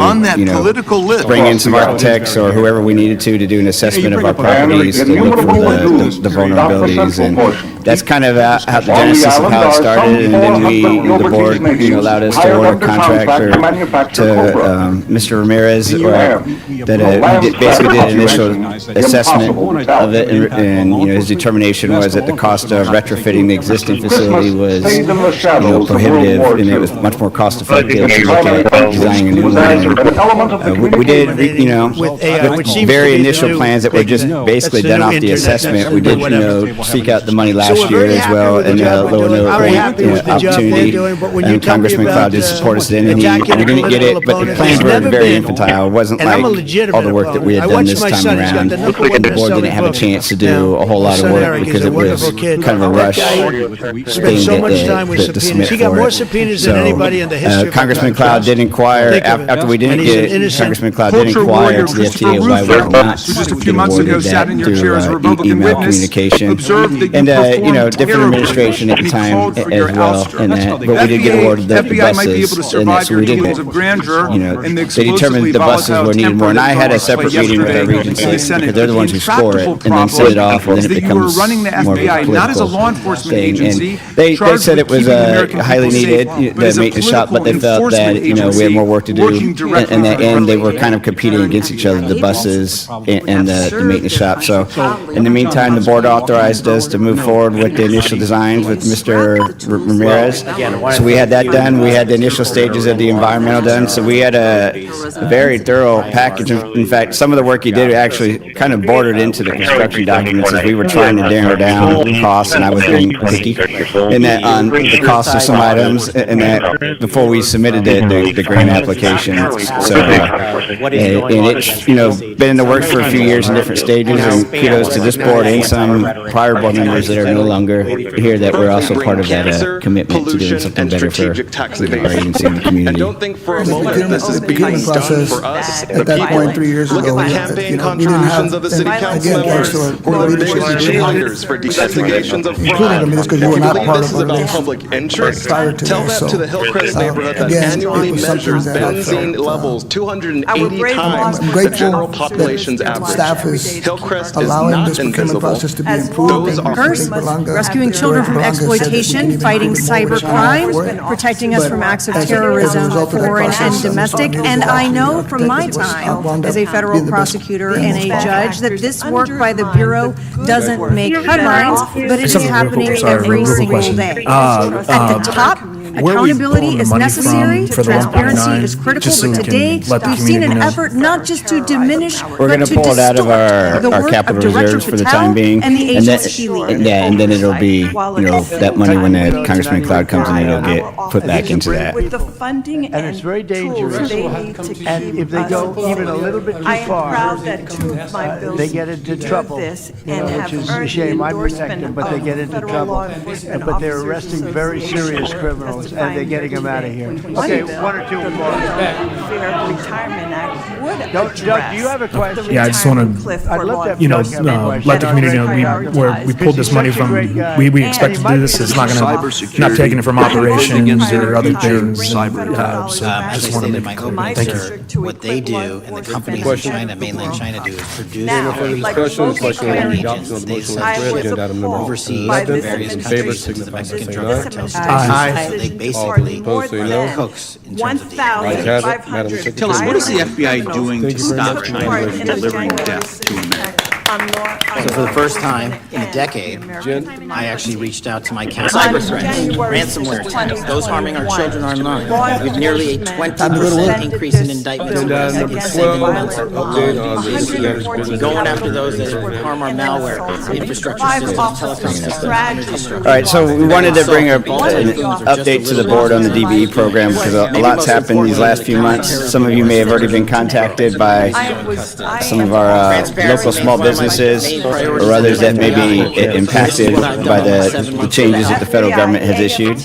Speaker 26: bring in some architects or whoever we needed to do an assessment of our properties to look for the vulnerabilities, and that's kind of how the genesis of how it started. And then the board, allowed us to order a contractor to Mr. Ramirez, that we basically did an initial assessment of it, and his determination was that the cost of retrofitting the existing facility was prohibitive, and it was much more cost effective to look at designing a new one. We did, with very initial plans that were just basically done off the assessment. We did, seek out the money last year as well, and lower opportunity. And Congressman Cloud did support us then, and we didn't get it, but the plans were very infantile. It wasn't like all the work that we had done this time around. down. The board didn't have a chance to do a whole lot of work because it was kind of a rush thing to submit
Speaker 10: He got
Speaker 26: for
Speaker 10: more
Speaker 26: it.
Speaker 10: subpoenas than anybody in the history of
Speaker 26: Congressman
Speaker 10: our country.
Speaker 26: Cloud did inquire, after we didn't get it, Congressman Cloud did inquire to the FTA why we were not
Speaker 6: just a few months ago sat in your
Speaker 26: through
Speaker 6: chair as a Republican
Speaker 26: email
Speaker 6: witness,
Speaker 26: communication.
Speaker 6: observed that you
Speaker 26: And,
Speaker 6: performed
Speaker 26: different
Speaker 6: terribly,
Speaker 26: administration at the
Speaker 6: and he
Speaker 26: time
Speaker 6: called for
Speaker 26: as
Speaker 6: your
Speaker 26: well,
Speaker 6: ouster.
Speaker 26: and that, but we did get awarded the
Speaker 6: FBI might be able to
Speaker 26: buses, and
Speaker 6: survive
Speaker 26: so
Speaker 6: your
Speaker 26: we did
Speaker 6: tools
Speaker 26: get,
Speaker 6: of grandeur and the
Speaker 26: they determined the buses were needed more, and I had a separate meeting with our Regency, because they're the ones who score it, and then send it off, and then it becomes
Speaker 6: running the
Speaker 26: more of a
Speaker 6: FBI not as a
Speaker 26: political
Speaker 6: law enforcement
Speaker 26: thing.
Speaker 6: agency,
Speaker 26: And they said it was highly needed, the maintenance shop, but they felt that, we had more work to do. And in the end, they were kind of competing against each other, the buses and the maintenance shop. So in the meantime, the board authorized us to move forward with the initial designs with Mr. Ramirez. So we had that done. We had the initial stages of the environmental done. So we had a very thorough package. In fact, some of the work he did actually kind of bordered into the construction documents as we were trying to narrow down costs, and I was being picky in that on the cost of some items, and that before we submitted the grant application. So, and it's, been in the works for a few years in different stages, and kudos to this board and some prior board members that are no longer here that were also part of that commitment to doing something better for our agency and the community.
Speaker 3: Don't think for a moment this is being done for us, at that point 3 years ago. Look at the campaign contributions of the city council members who are the biggest cheerleaders for investigations of fraud. If you believe this is about public interest, tell that to the Hillcrest neighborhood that annually measures benzene levels 280 times the general population's average. Hillcrest is not invisible. Those are
Speaker 1: First, rescuing children from exploitation, fighting cyber crime, protecting us from acts of terrorism, foreign and domestic. And I know from my time as a federal prosecutor and a judge that this work by the Bureau doesn't make headlines, but it is happening every single day. At the top, accountability is necessary, transparency is critical, but today we've seen an effort not just to diminish,
Speaker 26: We're going
Speaker 1: but
Speaker 26: to
Speaker 1: to
Speaker 26: pull it out of
Speaker 1: distort the
Speaker 26: our
Speaker 1: work
Speaker 26: capital
Speaker 1: of Director
Speaker 26: reserves for the
Speaker 1: Patel
Speaker 26: time being.
Speaker 1: and the
Speaker 26: And
Speaker 1: agents he leads.
Speaker 26: and then it'll be, that money when the Congressman Cloud comes in, it'll get put back into that.
Speaker 1: With the funding
Speaker 10: And it's very dangerous.
Speaker 1: they need to keep
Speaker 10: And if they go even a little bit too
Speaker 1: I am
Speaker 10: far,
Speaker 1: proud that two of my bills
Speaker 10: they get into
Speaker 1: do
Speaker 10: trouble.
Speaker 1: this
Speaker 10: You
Speaker 1: and
Speaker 10: know,
Speaker 1: have
Speaker 10: which is a
Speaker 1: earned the
Speaker 10: shame. I protect
Speaker 1: endorsement
Speaker 10: them, but they get
Speaker 1: of
Speaker 10: into
Speaker 1: federal
Speaker 10: trouble.
Speaker 1: law enforcement
Speaker 10: But they're
Speaker 1: officers
Speaker 10: arresting very
Speaker 1: association
Speaker 10: serious criminals, and they're getting them out of here.
Speaker 1: One
Speaker 10: Okay,
Speaker 1: bill,
Speaker 10: one or two
Speaker 1: the
Speaker 10: more.
Speaker 1: Fair Retirement Act would
Speaker 10: Doug, do you have a question?
Speaker 16: Yeah, I just want to, let the community know where we pulled this money from. We expect to do this. It's not going to, not taking it from operations or other things. So I just want to make it clear. Thank you.
Speaker 13: What they do and the companies in China, mainland China do is produce overseas various countries to the Mexican drug cartels. They basically cooks in terms of the
Speaker 7: Tell us, what is the FBI doing to stop China from delivering death to America?
Speaker 13: So for the first time in a decade, I actually reached out to my cyber threats, ransomware attacks, those harming our children online. We have nearly a 20% increase in indictments in the 7 months alone. Going after those that harm our malware, infrastructure systems, telecom systems, energy structure.
Speaker 26: All right, so we wanted to bring an update to the board on the DBE program because a lot's happened these last few months. Some of you may have already been contacted by some of our local small businesses or others that may be impacted by the changes that the federal government has issued.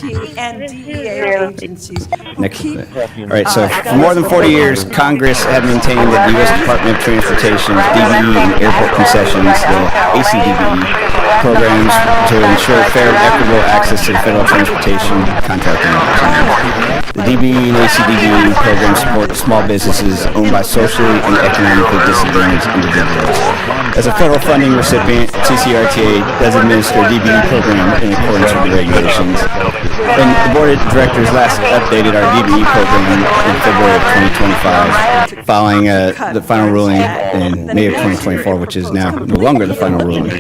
Speaker 26: All right, so for more than 40 years, Congress had maintained that the U.S. Department of Transportation's DBE and airport concessions, the ACDBE programs to ensure fair and equitable access to the federal transportation contracting opportunities. The DBE and ACDBE programs support small businesses owned by socially and economically disadvantaged individuals. As a federal funding recipient, CCRTA does administer a DBE program in accordance with the regulations. And the board of directors last updated our DBE program in February of 2025, following the final ruling in May of 2024, which is now no longer the final ruling.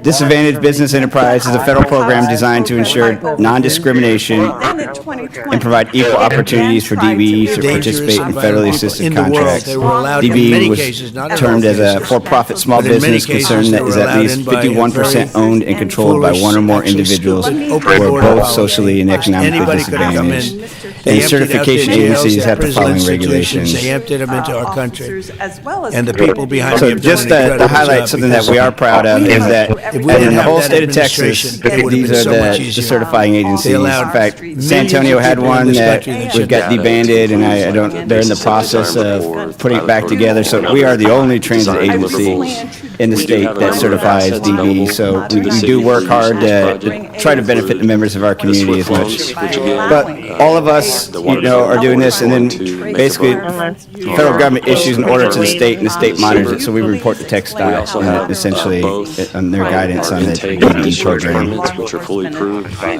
Speaker 26: Disadvantaged Business Enterprise is a federal program designed to ensure non-discrimination and provide equal opportunities for DBEs to participate in federally assisted contracts. DBE was termed as a for-profit small business concern that is at least 51% owned and controlled by one or more individuals who are both socially and economically disadvantaged.
Speaker 10: They
Speaker 26: And
Speaker 10: emptied out their
Speaker 26: certification
Speaker 10: jails,
Speaker 26: agencies
Speaker 10: their
Speaker 26: have to
Speaker 10: prison
Speaker 26: follow
Speaker 10: institutions.
Speaker 26: regulations.
Speaker 10: They emptied them into our country.
Speaker 8: Officers as well as
Speaker 10: And the people behind me
Speaker 26: So
Speaker 10: have done
Speaker 26: just
Speaker 10: an
Speaker 26: to
Speaker 10: incredible
Speaker 26: highlight
Speaker 10: job
Speaker 26: something that
Speaker 10: because
Speaker 26: we are proud of is that
Speaker 10: if we didn't
Speaker 26: in the
Speaker 10: have
Speaker 26: whole
Speaker 10: that
Speaker 26: state of Texas,
Speaker 10: administration, it would have
Speaker 26: these
Speaker 10: been
Speaker 26: are
Speaker 10: so much
Speaker 26: the
Speaker 10: easier.
Speaker 26: certifying agencies.
Speaker 10: They allowed
Speaker 26: In fact,
Speaker 10: millions
Speaker 26: San
Speaker 10: of
Speaker 26: Antonio had
Speaker 10: people in
Speaker 26: one
Speaker 10: this
Speaker 26: that
Speaker 10: country that
Speaker 26: we've
Speaker 10: should
Speaker 26: got
Speaker 10: have
Speaker 26: debanded, and I don't, they're in the process of putting it back together. So we are the only transit agency in the state that certifies DV. So we do work hard to try to benefit the members of our community as much. But all of us, are doing this, and then basically the federal government issues an order to the state, and the state monitors it. So we report to Textile, essentially, on their guidance on the DV program.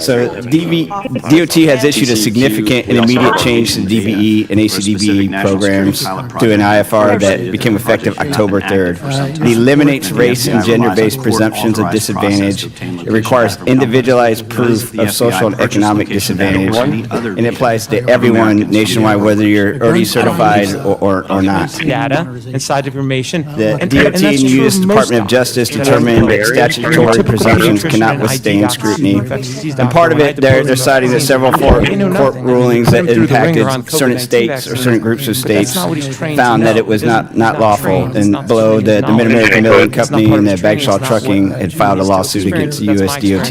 Speaker 26: So DOT has issued a significant and immediate change to the DBE and ACDBE programs through an IFR that became effective October 3rd. It eliminates race and gender-based presumptions of disadvantage. It requires individualized proof of social and economic disadvantage, and it applies to everyone nationwide, whether you're already certified or not.
Speaker 4: Data and side information.
Speaker 26: The DOT and U.S. Department of Justice determined that statutory presumptions cannot withstand scrutiny. And part of it, they're citing that several court rulings that impacted certain states or certain groups of states found that it was not lawful. And below, the Mid-American Milling Company and the Bagshaw Trucking had filed a lawsuit against the U.S. DOT.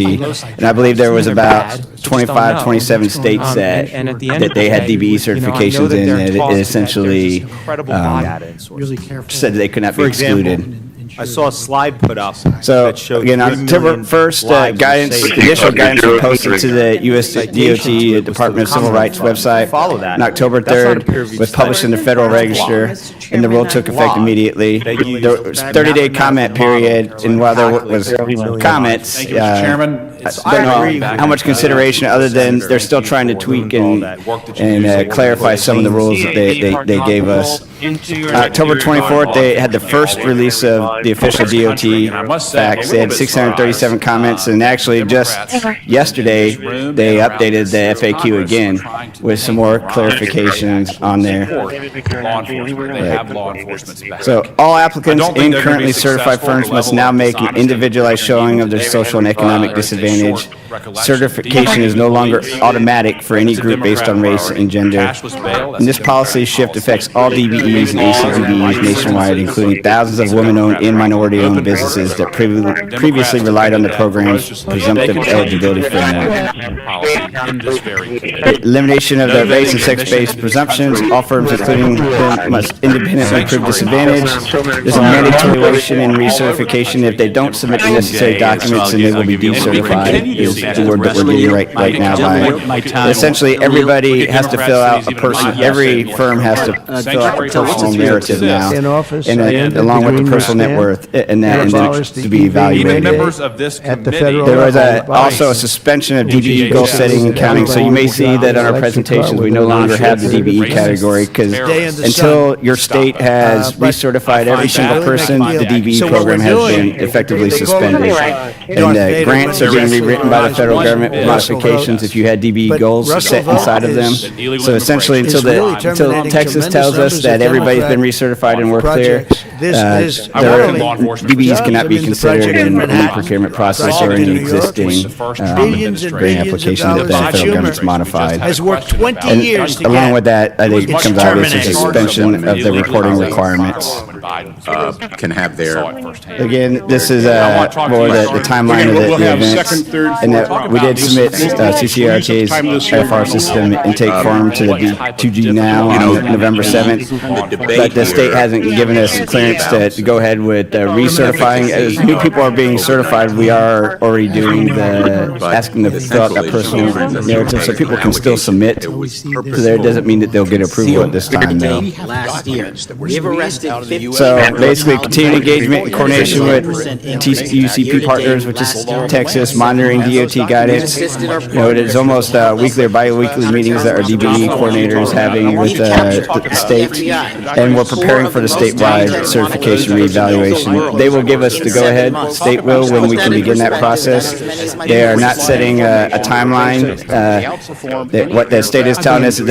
Speaker 26: And I believe there was about 25, 27 states that they had DBE certifications in, and it essentially said they could not be excluded.
Speaker 15: I saw a slide put up.
Speaker 26: So, again, October 1st, initial guidance was posted to the U.S. DOT Department of Civil Rights website. And October 3rd was published in the Federal Register, and the rule took effect immediately. There was a 30-day comment period, and while there was comments, I don't know how much consideration, other than they're still trying to tweak and clarify some of the rules that they gave us. October 24th, they had the first release of the official DOT facts. They had 637 comments, and actually just yesterday, they updated the FAQ again with some more clarifications on there. So all applicants and currently certified firms must now make an individualized showing of their social and economic disadvantage. Certification is no longer automatic for any group based on race and gender. And this policy shift affects all DBEs and ACDBEs nationwide, including thousands of women-owned and minority-owned businesses that previously relied on the program's presumptive eligibility framework. Elimination of the race and sex-based presumptions. All firms, including them, must independently prove disadvantage. There's a mandatory in recertification. If they don't submit the necessary documents, then they will be decertified. Is the word that we're getting right now by. Essentially, everybody has to fill out every firm has to fill out a personal narrative now, and along with the personal net worth, and then to be evaluated. There was also a suspension of DBE goal setting and counting, so you may see that on our presentations, we no longer have the DBE category, because until your state has recertified every single person, the DBE program has been effectively suspended. And grants are being rewritten by the federal government with modifications if you had DBE goals set inside of them. So essentially, until Texas tells us that everybody's been recertified and we're clear, DBEs cannot be considered in any procurement process or any existing grant application that the federal government's modified. And along with that, I think it becomes obvious a suspension of the reporting requirements.
Speaker 7: Can have their.
Speaker 26: Again, this is more the timeline of the events, and that we did submit CCRTA's FR system intake form to the B2G now on November 7th, but the state hasn't given us clearance to go ahead with recertifying. As new people are being certified, we are already doing asking them to fill out that personal narrative, so people can still submit. So there doesn't mean that they'll get approval at this time, though. So basically, continued engagement and coordination with TUCP partners, which is Texas, monitoring DOT guidance. There's almost weekly or bi-weekly meetings that our DBE coordinators having with the state, and we're preparing for the statewide certification reevaluation. They will give us the go-ahead, state will, when we can begin that process. They are not setting a timeline. What the state is telling us is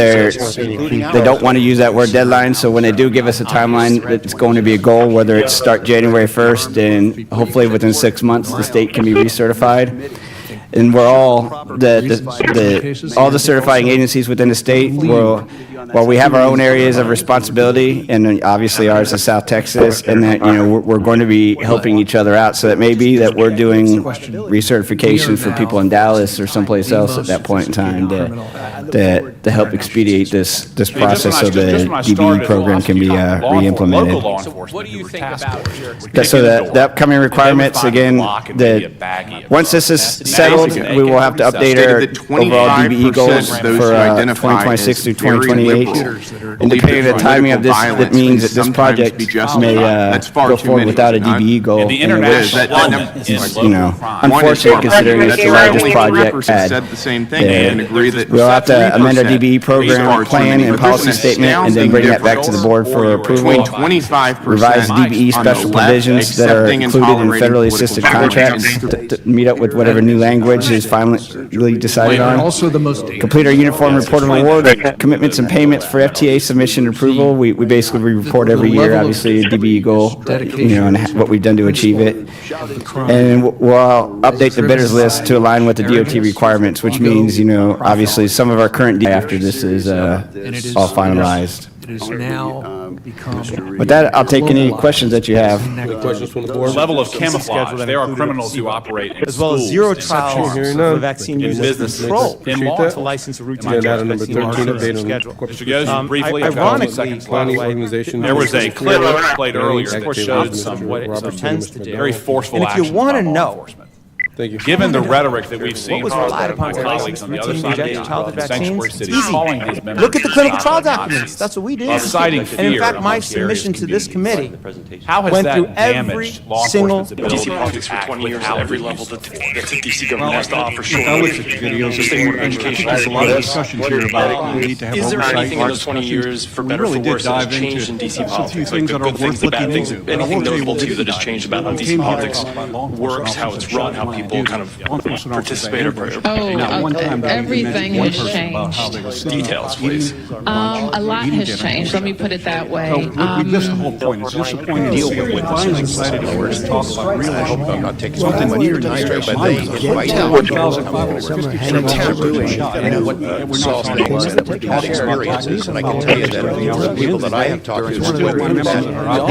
Speaker 26: they don't want to use that word deadline, so when they do give us a timeline, it's going to be a goal, whether it's start January 1st, and hopefully within 6 months the state can be recertified. and we're all all the certifying agencies within the state. While we have our own areas of responsibility, and obviously ours is South Texas, and that we're going to be helping each other out. So it may be that we're doing recertification for people in Dallas or someplace else at that point in time to help expedite this process so the DBE program can be re-implemented.
Speaker 25: What do you think about
Speaker 26: So the upcoming requirements, again, once this is settled, we will have to update our overall DBE goals for 2026 through 2028. And depending on the timing of this, that means that this project may go forward without a DBE goal.
Speaker 7: And the international
Speaker 26: which is, unfortunate considering it's the largest project had. We'll have to amend our DBE program plan and policy statement and then bring that back to the board for approval. Revise DBE special provisions that are included in federally assisted contracts to meet up with whatever new language is finally decided on. Complete our uniform report of award, commitments and payments for FTA submission and approval. We basically report every year, obviously, a DBE goal, and what we've done to achieve it. And we'll update the bidders list to align with the DOT requirements, which means, obviously some of our current after this is all finalized.
Speaker 11: It is now become.
Speaker 26: With that, I'll take any questions that you have.
Speaker 7: Questions from the board?
Speaker 19: Level of camouflage. There are criminals who operate in
Speaker 4: as well as
Speaker 19: schools,
Speaker 4: zero
Speaker 19: in
Speaker 4: trials
Speaker 19: sections,
Speaker 4: for vaccine
Speaker 19: in
Speaker 4: use
Speaker 19: business
Speaker 4: control
Speaker 19: in law to license a routine
Speaker 7: Item number
Speaker 19: vaccine
Speaker 7: 13,
Speaker 19: market
Speaker 7: update on
Speaker 19: schedule.
Speaker 7: Corpus
Speaker 19: Mr. Gozzi, briefly,
Speaker 4: ironically,
Speaker 19: planning
Speaker 7: organization.
Speaker 19: there was a clip played earlier that
Speaker 7: Activity
Speaker 19: showed
Speaker 7: Manager
Speaker 19: what it
Speaker 7: Robert
Speaker 19: pretends to
Speaker 7: Simmons.
Speaker 19: do. Very forceful
Speaker 4: And if you
Speaker 19: action
Speaker 4: want to
Speaker 19: by law
Speaker 4: know,
Speaker 19: enforcement.
Speaker 7: Thank you.
Speaker 19: Given the rhetoric that we've seen
Speaker 4: what was
Speaker 19: from
Speaker 4: relied upon
Speaker 19: my
Speaker 4: to
Speaker 19: colleagues on the other side
Speaker 4: inject
Speaker 19: of
Speaker 4: childhood
Speaker 19: the sanctuary
Speaker 4: vaccines?
Speaker 19: cities
Speaker 4: Easy.
Speaker 19: calling these members
Speaker 4: Look at the clinical trial
Speaker 19: Nazis,
Speaker 4: documents. That's what we did.
Speaker 19: inciting
Speaker 4: And in
Speaker 19: fear
Speaker 4: fact, my
Speaker 19: amongst various
Speaker 4: submission to this committee
Speaker 19: How has
Speaker 4: went
Speaker 19: that
Speaker 4: through every
Speaker 19: damaged law
Speaker 4: single
Speaker 19: enforcement's ability
Speaker 20: DC politics
Speaker 19: to
Speaker 20: for
Speaker 19: act
Speaker 20: 20 years
Speaker 19: without
Speaker 20: at every
Speaker 19: abuse?
Speaker 20: level that the DC government has to offer short.
Speaker 22: I looked at the videos. There's a lot of discussions here about we need to have
Speaker 20: Is there
Speaker 22: oversight.
Speaker 20: anything in those 20 years, for better or for worse, that has changed in DC politics? Like the good things, the bad things, anything notable to you that has changed about how DC politics works, how it's run, how people kind of participate or
Speaker 23: everything has changed.
Speaker 20: Details, please.
Speaker 23: A lot has changed. Let me put it that way.
Speaker 22: That's the whole point. It's disappointing to see the violence decided to talk about real issues.
Speaker 7: I'm not taking
Speaker 22: Something
Speaker 7: something
Speaker 22: near
Speaker 7: but they invite had experiences, and I can tell you that the people that I have talked to are deeply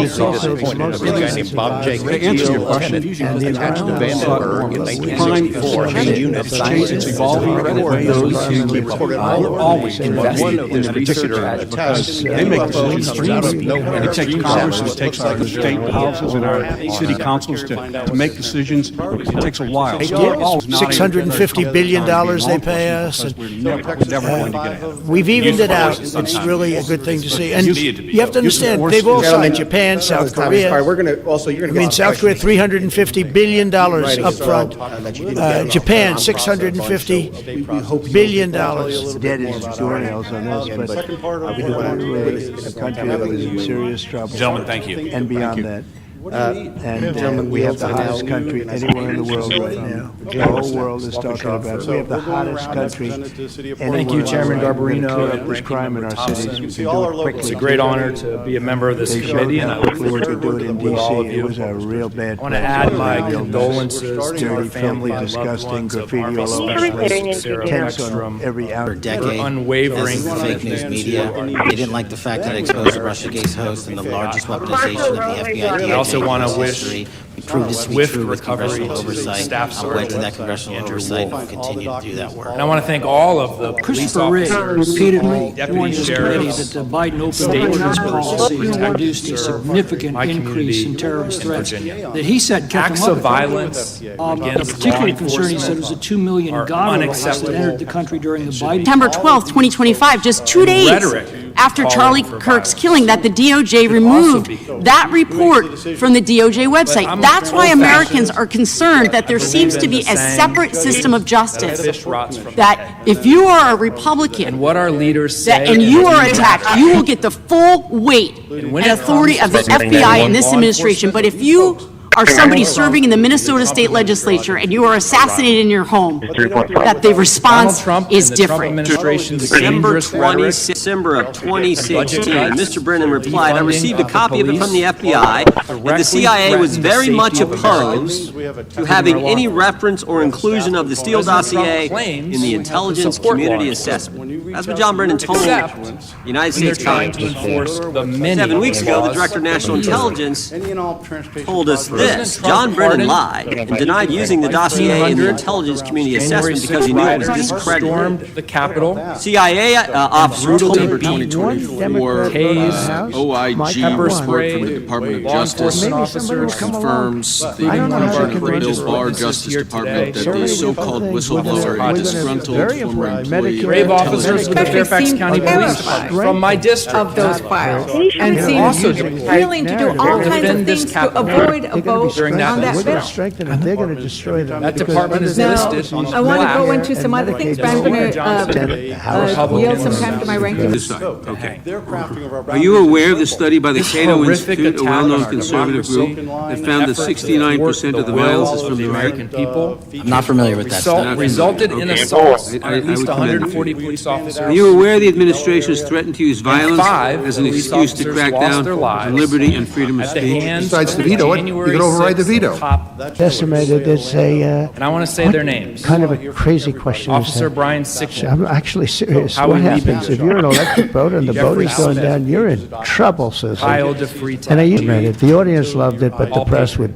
Speaker 7: disappointed. There was a guy named Bob Jenkins, attached to Vandenberg in 1964, had units.
Speaker 22: It's evolving with those who always invested in this particular task. They make decisions out of nowhere. It takes Congress, it takes our state houses and our city councils to make decisions. It takes a while.
Speaker 10: $650 billion they pay us. We've evened it out. It's really a good thing to see. And you have to understand, they've all signed Japan, South Korea. South Korea, $350 billion up front. Japan, $650 billion.
Speaker 24: Dead as doornails on this, but we do want to raise a country that was in serious trouble.
Speaker 19: Gentlemen, thank you.
Speaker 24: And beyond that. And we have the hottest country anywhere in the world right now. The whole world is talking about it. We have the hottest country anywhere.
Speaker 16: Thank you, Chairman Garbarino.
Speaker 24: This crime in our cities.
Speaker 16: It's a great honor to be a member of this committee, and I look forward to working with all of
Speaker 24: It
Speaker 16: you.
Speaker 24: was a real bad.
Speaker 16: I want to add my condolences to our
Speaker 24: dirty,
Speaker 16: family
Speaker 24: filthy,
Speaker 16: and loved
Speaker 24: disgusting
Speaker 16: ones of
Speaker 24: graffiti
Speaker 16: Army
Speaker 24: all over the
Speaker 16: Specialist
Speaker 24: place.
Speaker 16: Sarah
Speaker 24: Tents on
Speaker 16: Ekstrom
Speaker 24: every hour.
Speaker 13: For a decade,
Speaker 16: unwavering
Speaker 13: as the fake news media. They didn't like the fact that I exposed the Russiagate host and the largest weaponization of the FBI.
Speaker 16: I also want to wish
Speaker 13: we proved this to be
Speaker 16: swift
Speaker 13: true with
Speaker 16: recovery
Speaker 13: congressional
Speaker 16: to
Speaker 13: oversight.
Speaker 16: Staff
Speaker 13: I went to that
Speaker 16: Sergeant
Speaker 13: congressional
Speaker 16: Andrew
Speaker 13: oversight and
Speaker 16: Wolf.
Speaker 13: will continue to do that work.
Speaker 16: And I want to thank all of the police
Speaker 11: Christopher Rigg
Speaker 16: officers,
Speaker 11: repeatedly
Speaker 16: deputy
Speaker 11: warned this committee
Speaker 16: sheriffs,
Speaker 11: that the Biden open
Speaker 16: state
Speaker 11: borders
Speaker 16: troopers
Speaker 11: policy
Speaker 16: who
Speaker 11: introduced a
Speaker 16: serve
Speaker 11: significant
Speaker 16: my
Speaker 11: increase in
Speaker 16: community
Speaker 11: terrorist
Speaker 16: in
Speaker 11: threats.
Speaker 16: Virginia.
Speaker 11: That he said kept
Speaker 16: Acts
Speaker 11: them up.
Speaker 16: of violence
Speaker 11: A
Speaker 16: against
Speaker 11: particular
Speaker 16: law
Speaker 11: concern, he said, was the 2 million
Speaker 16: are
Speaker 11: God that
Speaker 16: unacceptable
Speaker 11: entered the country during the Biden.
Speaker 1: September 12th, 2025, just 2 days
Speaker 16: rhetoric
Speaker 1: after
Speaker 16: calling
Speaker 1: Charlie
Speaker 16: for
Speaker 1: Kirk's
Speaker 16: violence
Speaker 1: killing, that the DOJ removed that report from the DOJ website. That's why Americans are concerned that there seems to be a separate system of justice. That if you are a Republican
Speaker 16: what our leaders say
Speaker 1: and you are attacked, you will get the full weight and authority of the FBI in this administration. But if you
Speaker 2: are somebody serving in the Minnesota State Legislature and you are assassinated in your home, that the response is different.
Speaker 25: December of 2016, Mr. Brennan replied, I received a copy of it from the FBI, and the CIA was very much opposed to having any reference or inclusion of the Steele dossier in the intelligence community assessment. That's what John Brennan told the United States Congress. 7 weeks ago, the Director of National Intelligence told us this. John Brennan lied and denied using the dossier in the intelligence community assessment because he knew it was discredited.
Speaker 5: The Capitol.
Speaker 25: CIA officer told
Speaker 5: December 2024, OIG report from the Department of Justice confirms the conclusion of the Bill Barr Justice Department that the so-called whistleblower, a disgruntled former employee,
Speaker 2: Brave
Speaker 5: officers
Speaker 2: with the Fairfax County Police Department
Speaker 5: from my district
Speaker 2: of those files,
Speaker 5: and also
Speaker 1: willing to do all kinds of things to avoid a vote
Speaker 5: during
Speaker 1: on that bill.
Speaker 24: Strengthen them. They're going to destroy them.
Speaker 5: That department is listed on
Speaker 1: I want to go into some other things, but I'm going to yield some time to my ranking.
Speaker 5: Okay. Are you aware of the study by the Cato Institute, a well-known conservative group, that found that 69% of the violence is from the American people?
Speaker 13: I'm not familiar with that study.
Speaker 5: Resulted in assaults on at least 140 police officers.
Speaker 9: Are you aware the administration has threatened to use violence as an excuse to crack down on liberty and freedom of speech?
Speaker 6: Decides to veto it, you can override the veto.
Speaker 24: Estimated it's a.
Speaker 5: And I want to say their names.
Speaker 24: Kind of a crazy question.
Speaker 5: Officer Brian Sickle.
Speaker 24: I'm actually serious.
Speaker 5: How
Speaker 24: What
Speaker 5: would we
Speaker 24: happens
Speaker 5: be?
Speaker 24: if you're an electric boat and the boat is going down? You're in trouble, says he.
Speaker 5: Kyle DeFrita.
Speaker 24: And I read it. The audience loved it, but the press would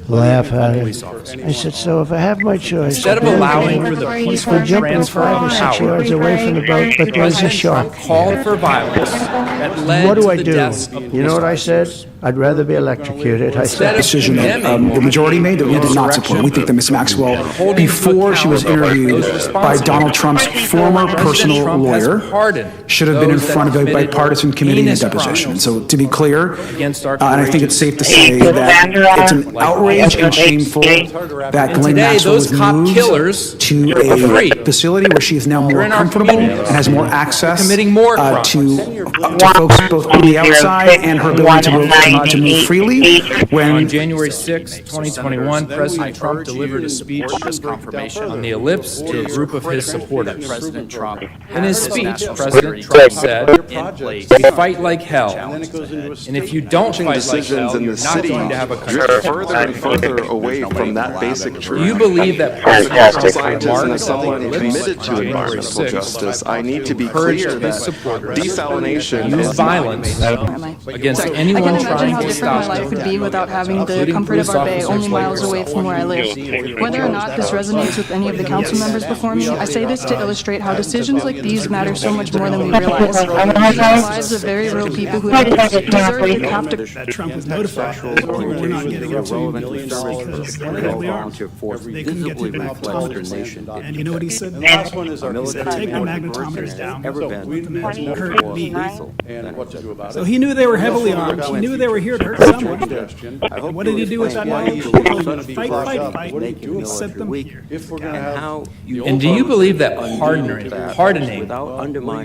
Speaker 24: laugh at it. I said, so if I have my choice,
Speaker 5: Instead of allowing for the peaceful
Speaker 24: we're jumping
Speaker 5: transfer
Speaker 24: 5 or
Speaker 5: of
Speaker 24: 6
Speaker 5: power,
Speaker 24: yards away from the boat, but there's a shark.
Speaker 5: called for violence that led
Speaker 24: What do
Speaker 5: to
Speaker 24: I
Speaker 5: the
Speaker 24: do?
Speaker 5: deaths of
Speaker 24: You know what I said? I'd rather be electrocuted. I said.
Speaker 16: Decision that the majority made that we did not support. We think that Ms. Maxwell, before she was interviewed by Donald Trump's former personal lawyer, should have been in front of a bipartisan committee in a deposition. So to be clear, and I think it's safe to say that it's an outrage and shameful that Ghislaine Maxwell was moved to a facility where she is now more comfortable and has more access to folks both on the outside and her ability to move freely.
Speaker 5: On January 6, 2021, President Trump delivered a speech on the ellipse to a group of his supporters. President Trump. In his speech, President Trump said, "We fight like hell, and if you don't fight like hell, you're not going to have a country."
Speaker 20: Further and further away from that basic truth.
Speaker 5: Do you believe that President Trump
Speaker 20: scientist and as someone committed to environmental justice, I need to be clear that desalination
Speaker 5: use
Speaker 20: is
Speaker 5: violence against anyone trying to stop
Speaker 12: my life would be without having the comfort of our bay only miles away from where I live. Whether or not this resonates with any of the council members before me, I say this to illustrate how decisions like these matter so much more than we realize. These are the lives of very real people who deserve to have to.
Speaker 11: That Trump was notified. We're not getting up to millions volunteer force visibly reflects their nation. And you know what he said? The last one is our take the magnetometers down. Hurt me. So he knew they were heavily armed. He knew they were here to hurt someone. And what did he do with that knowledge? Fight, fight, fight. He set them here.
Speaker 5: And do you believe that pardoning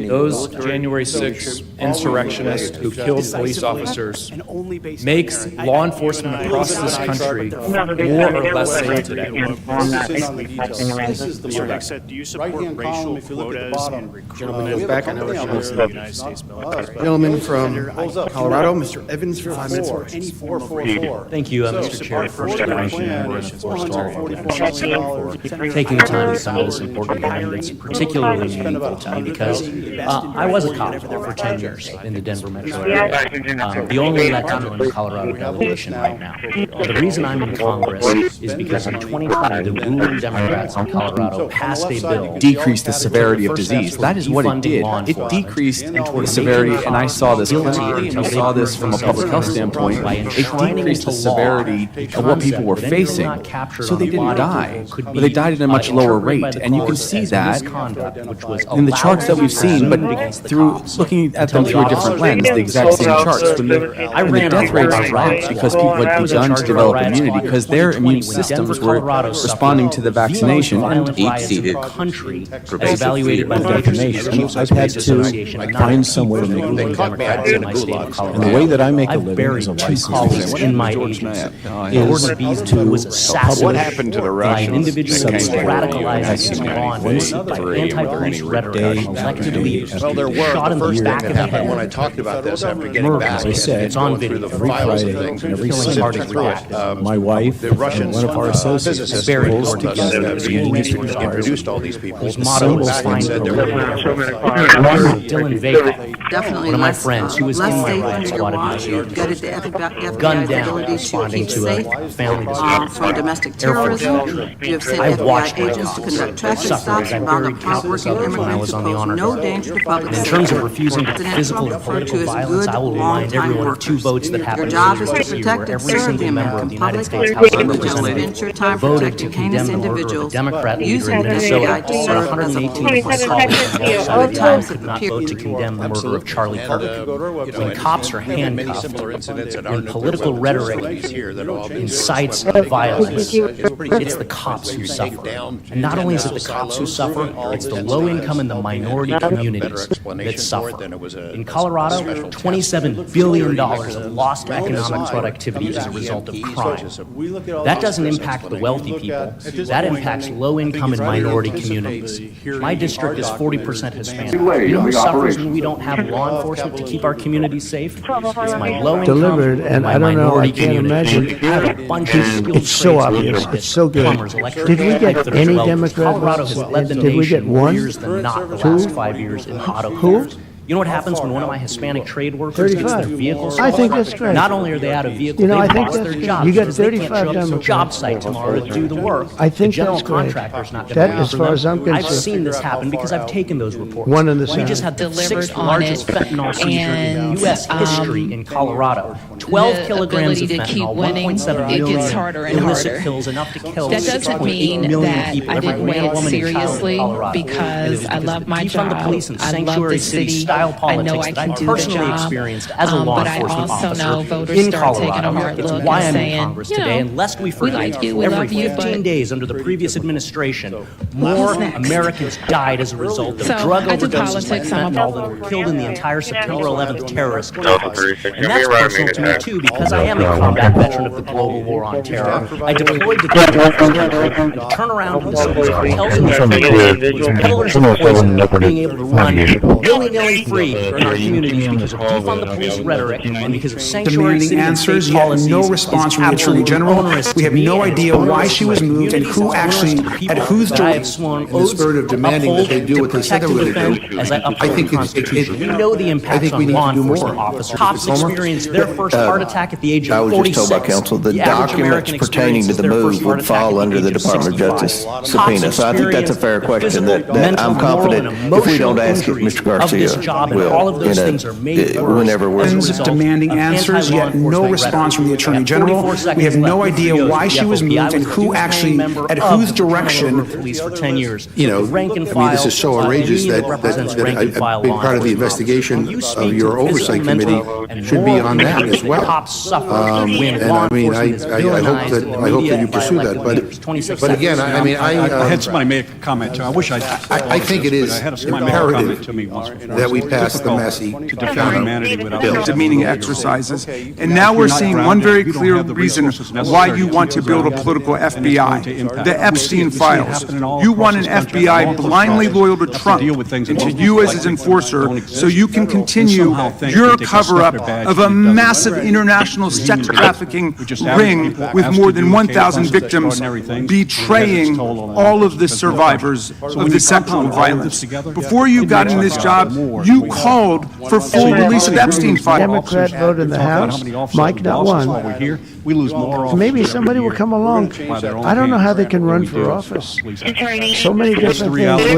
Speaker 5: those January 6 insurrectionists who killed police officers makes law enforcement across this country more or less safe today?
Speaker 11: This is the said, do you support racial quotas in recruitment? Back, I know the United States military.
Speaker 4: Gentleman from Colorado, Mr. Evans, for 5 minutes.
Speaker 17: Thank you, Mr. Chair, First Generation member and for taking the time to come to this important hearing. It's particularly meaningful to me because I was a cop for 10 years in the Denver metro area, the only Latino in the Colorado delegation right now. The reason I'm in Congress is because in 2020, the ruling Democrats in Colorado passed a bill.
Speaker 18: Decreased the severity of disease. That is what it did. It decreased the severity, and I saw this clinically, and I saw this from a public health standpoint. It decreased the severity of what people were
Speaker 17: then you will
Speaker 18: facing.
Speaker 17: not capture
Speaker 18: So
Speaker 17: on
Speaker 18: they
Speaker 17: a
Speaker 18: didn't
Speaker 17: lot of
Speaker 18: die,
Speaker 17: people could
Speaker 18: but they
Speaker 17: be,
Speaker 18: died at a much lower
Speaker 17: interpreted by
Speaker 18: rate.
Speaker 17: the
Speaker 18: And you can
Speaker 17: courts
Speaker 18: see
Speaker 17: as
Speaker 18: that
Speaker 17: misconduct, which was
Speaker 18: in the charts that we've seen, but through looking at them through a different lens, the exact same charts. When the death rates dropped because people had begun to develop immunity, because their immune systems were responding to the vaccination and
Speaker 17: deep-seated country as evaluated by the
Speaker 3: defamation. I've had to find some way to make a living. And the way that I make a living as a licensed
Speaker 17: in my agency is to
Speaker 3: what happened to the Russians?
Speaker 17: By an individual who radicalized law enforcement by anti-police rhetoric, elected leaders,
Speaker 11: Well, there were.
Speaker 17: shot in
Speaker 11: The first
Speaker 17: the back
Speaker 11: thing
Speaker 17: of
Speaker 11: that
Speaker 17: the head.
Speaker 11: happened when I talked about this after getting
Speaker 17: Murder,
Speaker 11: back,
Speaker 17: as I said,
Speaker 11: it's on
Speaker 17: video.
Speaker 11: through the
Speaker 3: every
Speaker 11: files
Speaker 3: Friday
Speaker 11: of things,
Speaker 3: and every
Speaker 11: specifically,
Speaker 3: my wife
Speaker 11: the Russian
Speaker 3: and one of our associates
Speaker 11: physicists
Speaker 3: very
Speaker 11: who
Speaker 3: close
Speaker 11: told us
Speaker 3: together.
Speaker 11: that we introduced all these people.
Speaker 17: Whose motto was
Speaker 11: back and
Speaker 17: find
Speaker 11: said
Speaker 17: the
Speaker 11: there
Speaker 17: liberty.
Speaker 11: were
Speaker 17: Dylan Vega,
Speaker 8: Definitely
Speaker 17: one of my
Speaker 8: less,
Speaker 17: friends who was in
Speaker 8: less
Speaker 17: my
Speaker 8: safe
Speaker 17: riot
Speaker 8: under your
Speaker 17: squad
Speaker 8: watch. You've
Speaker 17: immediately,
Speaker 8: gutted the FBI's
Speaker 17: gunned down,
Speaker 8: ability to
Speaker 17: responding
Speaker 8: keep
Speaker 17: to
Speaker 8: safe
Speaker 17: a family dispute.
Speaker 8: from domestic
Speaker 17: Air Force
Speaker 8: terrorism.
Speaker 17: military.
Speaker 8: You have sent
Speaker 17: I've watched
Speaker 8: FBI
Speaker 17: my
Speaker 8: agents to
Speaker 17: officer
Speaker 8: conduct traffic
Speaker 17: suffer
Speaker 8: stops
Speaker 17: as I
Speaker 8: and round
Speaker 17: buried
Speaker 8: up
Speaker 17: countless
Speaker 8: hardworking
Speaker 17: others when I
Speaker 8: immigrants
Speaker 17: was
Speaker 8: who
Speaker 17: on the
Speaker 8: pose
Speaker 17: honor
Speaker 8: no
Speaker 17: guard.
Speaker 8: danger to public
Speaker 17: In
Speaker 8: safety.
Speaker 17: terms of refusing
Speaker 8: President
Speaker 17: physical
Speaker 8: Trump
Speaker 17: and
Speaker 8: referred to
Speaker 17: political
Speaker 8: as
Speaker 17: violence,
Speaker 8: good,
Speaker 17: I will remind
Speaker 8: long-time
Speaker 17: everyone of
Speaker 8: workers.
Speaker 17: two votes that
Speaker 8: Your
Speaker 17: happened
Speaker 8: job is to
Speaker 17: this year, where
Speaker 8: protect and
Speaker 17: every
Speaker 8: serve
Speaker 17: single
Speaker 8: the
Speaker 17: member of
Speaker 8: American
Speaker 17: the United
Speaker 8: public.
Speaker 17: States House of
Speaker 8: Until
Speaker 17: Representatives
Speaker 8: spent your time
Speaker 17: voted to
Speaker 8: protecting heinous
Speaker 17: condemn the murder of a
Speaker 8: individuals
Speaker 17: Democrat leader
Speaker 8: using
Speaker 17: in
Speaker 8: the
Speaker 17: Minnesota.
Speaker 8: FBI to serve as a
Speaker 17: 118
Speaker 8: political
Speaker 17: colleagues on the
Speaker 8: Other
Speaker 17: side
Speaker 8: times
Speaker 17: could
Speaker 8: it
Speaker 17: not
Speaker 8: appears.
Speaker 17: vote to condemn the murder of Charlie Kirk. When cops are handcuffed, when political rhetoric incites violence, it's the cops who suffer. And not only is it the cops who suffer, it's the low-income and the minority communities that suffer. In Colorado, $27 billion of lost economic productivity as a result of crime. That doesn't impact the wealthy people. That impacts low-income and minority communities. My district is 40% Hispanic. You know who suffers when we don't have law enforcement to keep our communities safe? It's my low-income
Speaker 24: Delivered, and
Speaker 17: my
Speaker 24: I don't know, I
Speaker 17: minority
Speaker 24: can't
Speaker 17: community.
Speaker 24: imagine.
Speaker 17: I have a bunch of skilled
Speaker 24: It's so
Speaker 17: trades
Speaker 24: obvious,
Speaker 17: people,
Speaker 24: it's so good.
Speaker 17: plumbers, electricians,
Speaker 24: Did we get
Speaker 17: that are
Speaker 24: any
Speaker 17: developers.
Speaker 24: Democrat
Speaker 17: Colorado
Speaker 24: votes?
Speaker 17: has led the
Speaker 24: Did we
Speaker 17: nation
Speaker 24: get
Speaker 17: more
Speaker 24: one?
Speaker 17: years than not the
Speaker 24: Two?
Speaker 17: last 5 years in auto
Speaker 24: Who?
Speaker 17: clearance. You know what happens when one of my Hispanic trade workers gets their
Speaker 24: 35.
Speaker 17: vehicles?
Speaker 24: I think that's great.
Speaker 17: Not only are they out of vehicle,
Speaker 24: You know, I
Speaker 17: they've
Speaker 24: think
Speaker 17: lost
Speaker 24: that's
Speaker 17: their
Speaker 24: good.
Speaker 17: jobs
Speaker 24: You got
Speaker 17: because they can't
Speaker 24: 35
Speaker 17: show up to the
Speaker 24: Democrats.
Speaker 17: job site tomorrow to do the work.
Speaker 24: I think
Speaker 17: the general
Speaker 24: that's great.
Speaker 17: contractor's not going
Speaker 24: That,
Speaker 17: to pay
Speaker 24: as
Speaker 17: for
Speaker 24: far
Speaker 17: them.
Speaker 24: as I'm
Speaker 17: I've
Speaker 24: concerned.
Speaker 17: seen this happen because I've taken those reports.
Speaker 24: One in the
Speaker 17: We
Speaker 24: Senate.
Speaker 17: just had the
Speaker 23: Delivered
Speaker 17: 6th
Speaker 23: on
Speaker 17: largest
Speaker 23: it,
Speaker 17: fentanyl seizure in
Speaker 23: and,
Speaker 17: U.S. history in Colorado. 12
Speaker 23: the
Speaker 17: kilograms of
Speaker 23: ability to keep
Speaker 17: fentanyl,
Speaker 23: winning,
Speaker 17: 1.7
Speaker 23: it
Speaker 17: million
Speaker 23: gets harder and
Speaker 17: illicit
Speaker 23: harder.
Speaker 17: pills, enough to kill
Speaker 23: That doesn't
Speaker 17: 6.8
Speaker 23: mean
Speaker 17: million
Speaker 23: that
Speaker 17: people,
Speaker 23: I
Speaker 17: every
Speaker 23: didn't
Speaker 17: man,
Speaker 23: weigh it
Speaker 17: woman, and child in
Speaker 23: seriously
Speaker 17: Colorado. And it
Speaker 23: because
Speaker 17: was
Speaker 23: I love my
Speaker 17: defund the
Speaker 23: job.
Speaker 17: police and
Speaker 23: I love
Speaker 17: sanctuary
Speaker 23: the
Speaker 17: city
Speaker 23: city.
Speaker 17: style
Speaker 23: I know
Speaker 17: politics
Speaker 23: I
Speaker 17: that I
Speaker 23: can do the
Speaker 17: personally
Speaker 23: job.
Speaker 17: experienced as a law
Speaker 23: But I
Speaker 17: enforcement
Speaker 23: also
Speaker 17: officer
Speaker 23: know voters
Speaker 17: in
Speaker 23: start taking a
Speaker 17: Colorado.
Speaker 23: hard
Speaker 17: It's
Speaker 23: look
Speaker 17: why
Speaker 23: and
Speaker 17: I'm in
Speaker 23: saying,
Speaker 17: Congress
Speaker 23: you know,
Speaker 17: today. And lest we
Speaker 23: we
Speaker 17: forget,
Speaker 23: like you, we
Speaker 17: every
Speaker 23: love you,
Speaker 17: 15
Speaker 23: but
Speaker 17: days under the previous administration, more Americans died as a result of
Speaker 23: So,
Speaker 17: drug
Speaker 23: I do
Speaker 17: overdoses like
Speaker 23: politics, I'm a-
Speaker 17: fentanyl than were killed in the entire September 11th terrorist complex. And that's personal to me too, because I am a combat veteran of the global war on terror. I deployed to and to turn around and so these cartels in the peddlers of poison being able to run willy-nilly free in our communities because of defund the police rhetoric and because of sanctuary
Speaker 6: Demanding
Speaker 17: city and
Speaker 6: answers,
Speaker 17: state
Speaker 6: yet
Speaker 17: policies
Speaker 6: no response
Speaker 17: is
Speaker 6: from the Attorney
Speaker 17: absolutely
Speaker 6: General.
Speaker 17: onerous
Speaker 6: We have
Speaker 17: to me
Speaker 6: no
Speaker 17: and
Speaker 6: idea why
Speaker 17: onerous
Speaker 6: she
Speaker 17: to
Speaker 6: was
Speaker 17: our
Speaker 6: moved and
Speaker 17: communities,
Speaker 6: who
Speaker 17: it's onerous
Speaker 6: actually,
Speaker 17: to people
Speaker 6: at whose
Speaker 17: that I have
Speaker 6: direction.
Speaker 17: sworn
Speaker 14: In the
Speaker 17: oaths
Speaker 14: spirit of
Speaker 17: to
Speaker 14: demanding that they
Speaker 17: uphold,
Speaker 14: do
Speaker 17: to
Speaker 14: what they said they
Speaker 17: protect
Speaker 14: were
Speaker 17: and
Speaker 14: going to
Speaker 17: defend
Speaker 14: do.
Speaker 17: as I uphold
Speaker 14: I think
Speaker 17: the
Speaker 14: it's-
Speaker 17: Constitution. We know the impacts
Speaker 14: we
Speaker 17: on
Speaker 14: need
Speaker 17: law
Speaker 14: to do more.
Speaker 17: enforcement officers. Cops
Speaker 14: Palmer?
Speaker 17: experience their first heart attack at the age
Speaker 14: I
Speaker 17: of
Speaker 14: was
Speaker 17: 46.
Speaker 14: just told by counsel the
Speaker 17: average
Speaker 14: documents
Speaker 17: American
Speaker 14: pertaining to
Speaker 17: experiences
Speaker 14: the
Speaker 17: their
Speaker 14: move
Speaker 17: first heart
Speaker 14: would
Speaker 17: attack
Speaker 14: fall
Speaker 17: at
Speaker 14: under the
Speaker 17: age of
Speaker 14: Department of
Speaker 17: 65.
Speaker 14: Justice
Speaker 17: Cops
Speaker 14: subpoena. So I think that's a fair
Speaker 17: experience
Speaker 14: question
Speaker 17: the
Speaker 14: that
Speaker 17: physical,
Speaker 14: I'm confident
Speaker 17: mental,
Speaker 14: if we don't
Speaker 17: emotional
Speaker 14: ask it,
Speaker 17: injuries
Speaker 14: Mr.
Speaker 17: of this
Speaker 14: Garcia
Speaker 17: job, and
Speaker 14: will,
Speaker 17: all of those things are made worse
Speaker 14: whenever we're
Speaker 17: as a result
Speaker 6: demanding
Speaker 17: of
Speaker 6: answers,
Speaker 17: anti-law
Speaker 6: yet no
Speaker 17: enforcement
Speaker 6: response from the
Speaker 17: rhetoric.
Speaker 6: Attorney
Speaker 17: I have
Speaker 6: General.
Speaker 17: 44 seconds
Speaker 6: We have no
Speaker 17: left.
Speaker 6: idea
Speaker 17: Kudos
Speaker 6: why
Speaker 17: to
Speaker 6: she
Speaker 17: the
Speaker 6: was
Speaker 17: FOP.
Speaker 6: moved
Speaker 17: I
Speaker 6: and
Speaker 17: was a
Speaker 6: who
Speaker 17: dues-paying
Speaker 6: actually,
Speaker 17: member
Speaker 6: at
Speaker 17: of
Speaker 6: whose
Speaker 17: the Fraternal
Speaker 6: direction.
Speaker 17: Order of Police for 10 years.
Speaker 14: You know,
Speaker 17: Rank and
Speaker 14: I mean, this
Speaker 17: file,
Speaker 14: is so
Speaker 17: a
Speaker 14: outrageous
Speaker 17: union
Speaker 14: that
Speaker 17: represents
Speaker 14: a
Speaker 17: rank and file
Speaker 14: big
Speaker 17: law
Speaker 14: part of the
Speaker 17: enforcement
Speaker 14: investigation
Speaker 17: officers. When you
Speaker 14: of
Speaker 17: speak
Speaker 14: your
Speaker 17: to the
Speaker 14: oversight
Speaker 17: physical, mental,
Speaker 14: committee
Speaker 17: and
Speaker 14: should be
Speaker 17: moral
Speaker 14: on that
Speaker 17: injuries
Speaker 14: as well.
Speaker 17: that cops suffer when
Speaker 14: And
Speaker 17: law
Speaker 14: I mean,
Speaker 17: enforcement is
Speaker 14: I
Speaker 17: villainized
Speaker 14: hope
Speaker 17: in the
Speaker 14: that you
Speaker 17: media by
Speaker 14: pursue that.
Speaker 17: elected leaders. 26
Speaker 14: But again,
Speaker 17: seconds.
Speaker 14: I mean,
Speaker 22: I had somebody make a comment, too. I wish
Speaker 14: I think it is imperative that we pass the Massey
Speaker 22: to defend humanity without
Speaker 6: bill, demeaning exercises. And now we're seeing one very clear reason why you want to build a political FBI, the Epstein files. You want an FBI blindly loyal to Trump and to you as his enforcer so you can continue your cover-up of a massive international sex trafficking ring with more than 1,000 victims betraying all of the survivors of the sexual violence. Before you got in this job, You called for full release of Epstein files.
Speaker 24: Democrat vote in the House, Mike not one.
Speaker 22: We lose more
Speaker 24: Maybe somebody will come along. I don't know how they can run for office. So many different things.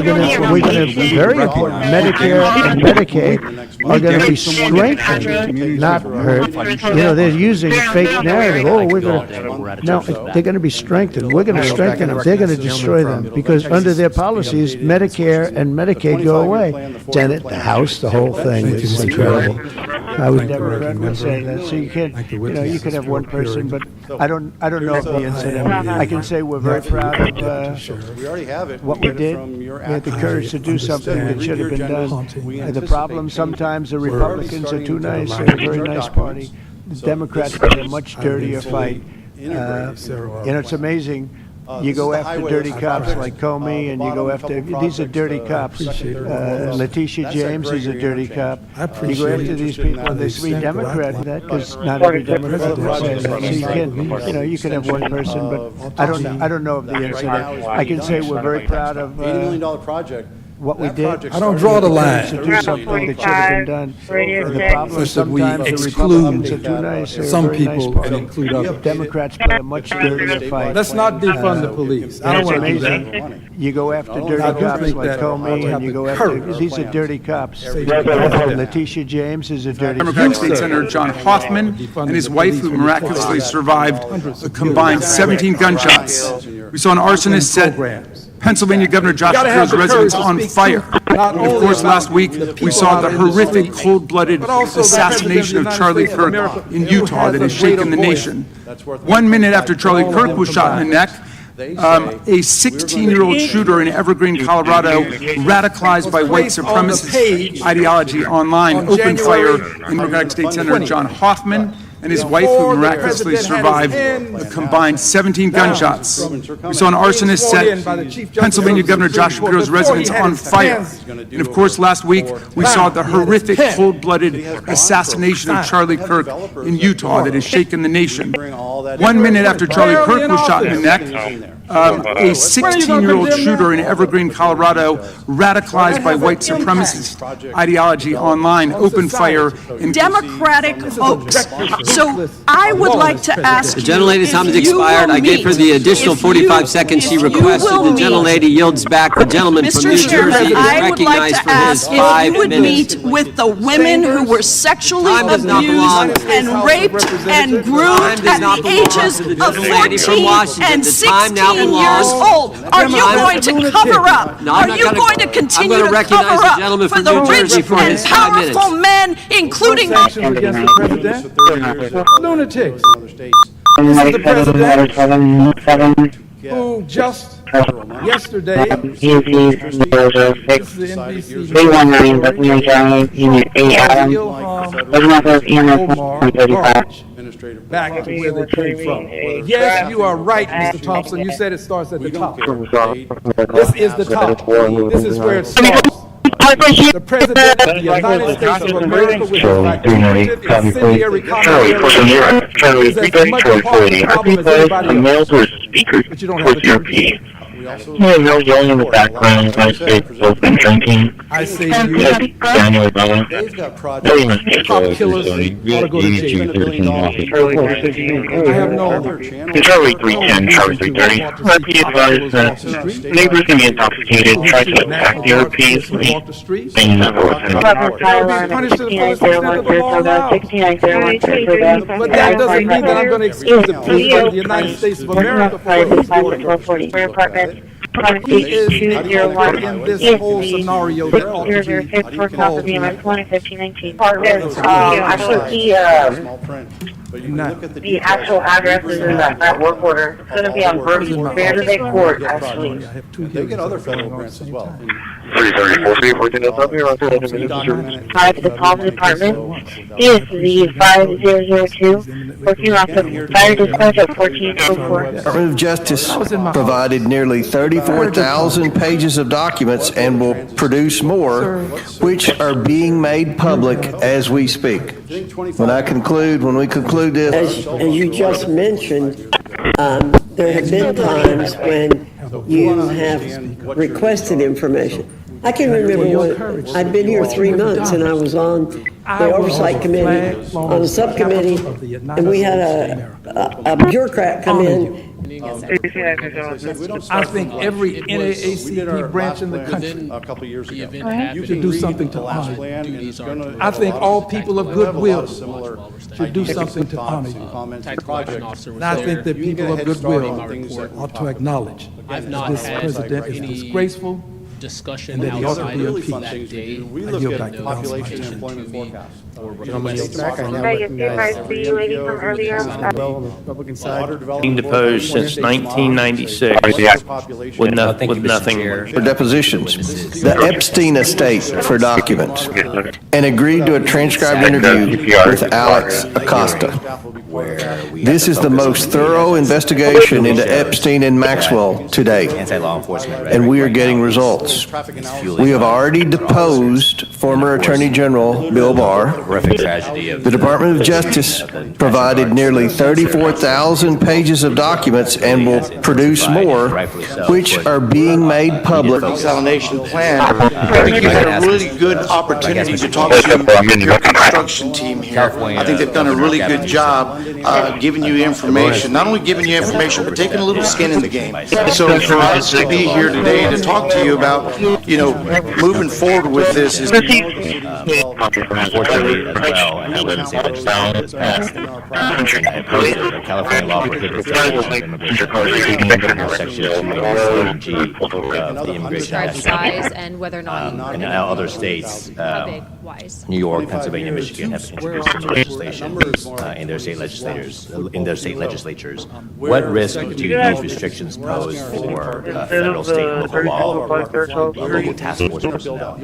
Speaker 24: We're going to very important. Medicare and Medicaid are going to be strengthened, not hurt. They're using a fake narrative. Oh, we're going to. No, they're going to be strengthened. We're going to strengthen them. They're going to destroy them because under their policies, Medicare and Medicaid go away. Senate, the House, the whole thing is incredible. I would never say that. So you can't. You could have one person. But I don't know of the incident. I can say we're very proud of what we did. We had the courage to do something that should have been done. The problem sometimes the Republicans are too nice. They're a very nice party. The Democrats play a much dirtier fight. It's amazing. You go after dirty cops like Comey, and you go after these are dirty cops. Letitia James is a dirty cop. You go after these people, and they be Democrat. That because not every Democrat will say that. So you can, you can have one person, but I don't know of the incident. I can say we're very proud of
Speaker 4: $80 million project.
Speaker 24: What we did.
Speaker 7: I don't draw the line.
Speaker 24: To do something that should have been done. The problem sometimes the Republicans are too nice.
Speaker 7: Some people and include others.
Speaker 24: Democrats play a much dirtier fight.
Speaker 7: Let's not defund the police. I don't want to do that.
Speaker 24: You go after dirty cops like Comey, and you go after these are dirty cops. Letitia James is a dirty.
Speaker 6: Democratic State Senator John Hoffman and his wife, who miraculously survived a combined 17 gunshots. We saw an arsonist set Pennsylvania Governor Josh Shapiro's residence on fire. And of course, last week, we saw the horrific, cold-blooded assassination of Charlie Kirk in Utah that has shaken the nation. 1 minute after Charlie Kirk was shot in the neck, a 16-year-old shooter in Evergreen, Colorado, radicalized by white supremacist ideology online, opened fire in Democratic State Senator John Hoffman and his wife, who miraculously survived a combined 17 gunshots. We saw an arsonist set Pennsylvania Governor Josh Shapiro's residence on fire. And of course, last week, we saw the horrific, cold-blooded assassination of Charlie Kirk in Utah that has shaken the nation. 1 minute after Charlie Kirk was shot in the neck, a 16-year-old shooter in Evergreen, Colorado, radicalized by white supremacist ideology online, opened fire in
Speaker 1: Democratic hoax. So I would like to ask
Speaker 25: the gentlelady's time has expired. I gave her the additional 45 seconds she requested. The gentlelady yields back. The gentleman from New Jersey is recognized for his 5 minutes.
Speaker 1: If you would meet with the women who were sexually abused and raped and groomed at the ages of 14 and 16 years old. Are you going to cover up? Are you going to continue to cover up for the rich and powerful men, including
Speaker 7: lunatics? This is the president who just yesterday, back to where they came from. Yes, you are right, Mr. Thompson. You said it starts at the top. This is the top. This is where it starts. The President of the United States of America with his incendiary comment is as much a part of the problem as anybody else. But you don't have to
Speaker 8: no yelling in the background. I say open drinking.
Speaker 7: I say
Speaker 8: Daniel Bella. Very much killers
Speaker 7: I have no
Speaker 8: Charlie 310, Charlie 330. Let's be advised that neighbors can be intoxicated, try to attack the other piece. They never listen.
Speaker 7: But that doesn't mean that I'm going to excuse the President of the United States of America for what he's doing. He is in this whole scenario that ought to
Speaker 8: the actual addresses in that work order is going to be on Thursday Court, actually.
Speaker 4: They get other federal grants as well.
Speaker 8: 334, Five, the Palm Department is the 5002, working off of fire dispatch at 1404.
Speaker 10: Department of Justice provided nearly 34,000 pages of documents and will produce more, which are being made public as we speak. When we conclude this.
Speaker 15: As you just mentioned, there have been times when you have requested information I can remember when, I'd been here 3 months and I was on the oversight committee, on the subcommittee, and we had a bureaucrat come in.
Speaker 7: I think every NAACP branch in the country should do something to honor you. I think all people of goodwill should do something to honor you. And I think that people of goodwill ought to acknowledge that this president is disgraceful
Speaker 2: discussion
Speaker 7: and that he ought to be
Speaker 2: outside
Speaker 7: impeached.
Speaker 2: that day.
Speaker 7: I yield back to
Speaker 2: Population
Speaker 7: employment
Speaker 2: forecast.
Speaker 10: Being deposed since 1996 with nothing for depositions. The Epstein estate for documents, and agreed to a transcribed interview with Alex Acosta. This is the most thorough investigation into Epstein and Maxwell to date, and we are getting results. We have already deposed former Attorney General Bill Barr. The Department of Justice provided nearly 34,000 pages of documents and will produce more, which are being made public.
Speaker 14: Examination plan. I think you had a really good opportunity to talk to your construction team here. I think they've done a really good job giving you information, not only giving you information, but taking a little skin in the game. So for us to be here today to talk to you about, moving forward with this is.
Speaker 17: Unfortunately, as well, and I wouldn't say legislation was passed, and posted, the California law prohibits separation of immigration under Section 2G of the Immigration Act.
Speaker 9: Size and whether or not
Speaker 17: And now other states, New York, Pennsylvania, Michigan, have introduced similar legislation in their state legislatures. What risk do these restrictions pose for federal, state, and local law, local task force personnel?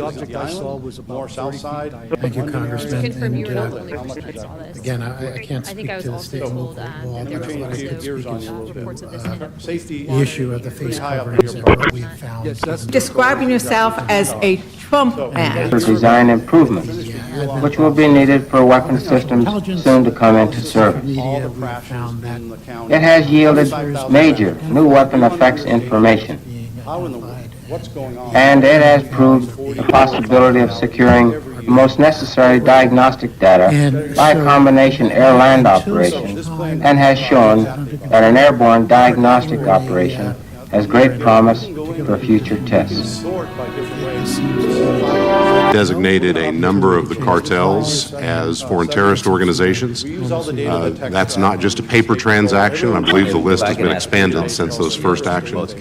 Speaker 4: More south side.
Speaker 2: Thank you, Congressman.
Speaker 9: confirm you were not the
Speaker 2: And,
Speaker 9: only person that saw this.
Speaker 2: again, I can't
Speaker 9: I
Speaker 2: speak
Speaker 9: think I was
Speaker 2: to the
Speaker 9: also
Speaker 2: state and
Speaker 9: told
Speaker 2: local law,
Speaker 9: that there
Speaker 2: but
Speaker 9: was
Speaker 2: what I can
Speaker 9: also
Speaker 2: speak is
Speaker 9: reports of this in a
Speaker 4: Safety.
Speaker 2: the issue of the face coverings and what we have found.
Speaker 1: Describing yourself as a Trump ad.
Speaker 13: For design improvements, which will be needed for weapon systems soon to come into service. It has yielded major new weapon effects information,
Speaker 4: What's going on?
Speaker 13: and it has proved the possibility of securing the most necessary diagnostic data by a combination air-land operation, and has shown that an airborne diagnostic operation has great promise for future tests.
Speaker 19: Designated a number of the cartels as foreign terrorist organizations. That's not just a paper transaction. I believe the list has been expanded since those first actions.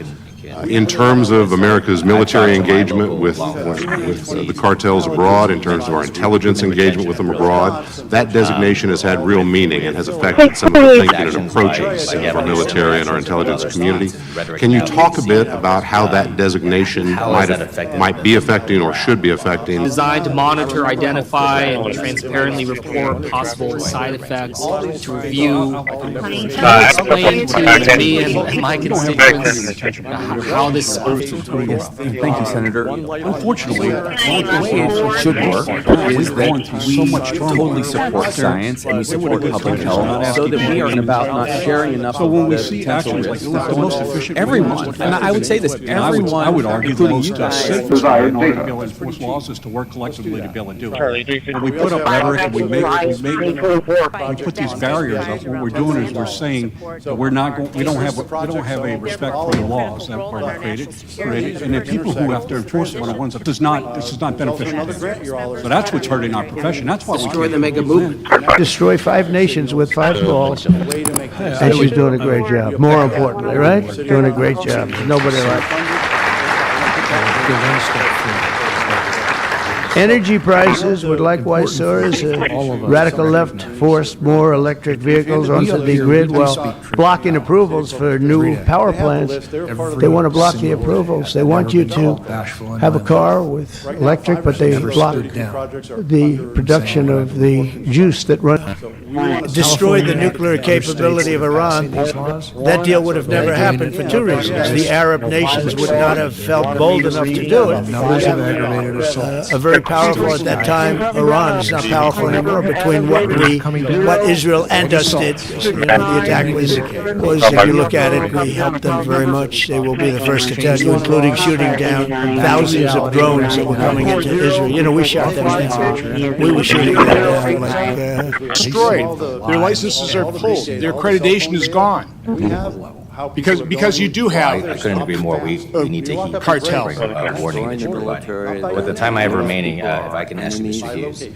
Speaker 19: In terms of America's military engagement with the cartels abroad, in terms of our intelligence engagement with them abroad, that designation has had real meaning and has affected some of the thinking and approaches of our military and our intelligence community. Can you talk a bit about how that designation might be affecting or should be affecting?
Speaker 21: Designed to monitor, identify, and transparently report possible side effects, to review, explain to me and my constituents how this
Speaker 18: Thank you, Senator. Unfortunately, one of the ways it should work is that we totally support science and we support public health, so that we are about not sharing enough
Speaker 22: So when
Speaker 18: of
Speaker 22: we
Speaker 18: the
Speaker 22: see
Speaker 18: potential
Speaker 22: actions like
Speaker 18: risks.
Speaker 22: this, the most efficient.
Speaker 18: Everyone, and I would say this, everyone,
Speaker 22: I would argue the
Speaker 18: including
Speaker 22: most
Speaker 18: you guys,
Speaker 22: safest way in order to be able to enforce laws is to work collectively to be able to do it. And we put up rhetoric and we put these barriers up. What we're doing is we're saying that we don't have a respect for the laws that were created, and the people who have to enforce them are the ones that this is not beneficial to them. So that's what's hurting our profession. That's why we can't make a movement.
Speaker 24: Destroy 5 nations with 5 balls. And she's doing a great job. More importantly, right? Doing a great job. Nobody like her. Energy prices would likewise soar as radical left forced more electric vehicles onto the grid while blocking approvals for new power plants. They want to block the approvals. They want you to have a car with electric, but they block the production of the juice that runs.
Speaker 26: Destroyed the nuclear capability of Iran. That deal would have never happened for 2 reasons. The Arab nations would not have felt bold enough to do it. A very very powerful at that time. Iran is not powerful anymore between what Israel and us did. The attack was, if you look at it, we helped them very much. They will be the first to tell you, including shooting down thousands of drones that were coming into Israel. We shot them down. We were shooting them down like...
Speaker 22: Destroyed. Their licenses are pulled. Their accreditation is gone. Because you do have.
Speaker 3: I couldn't agree more. We need to heed
Speaker 22: cartels.
Speaker 3: Warning that you're providing. With the time I have remaining, if I can ask Mr. Hughes,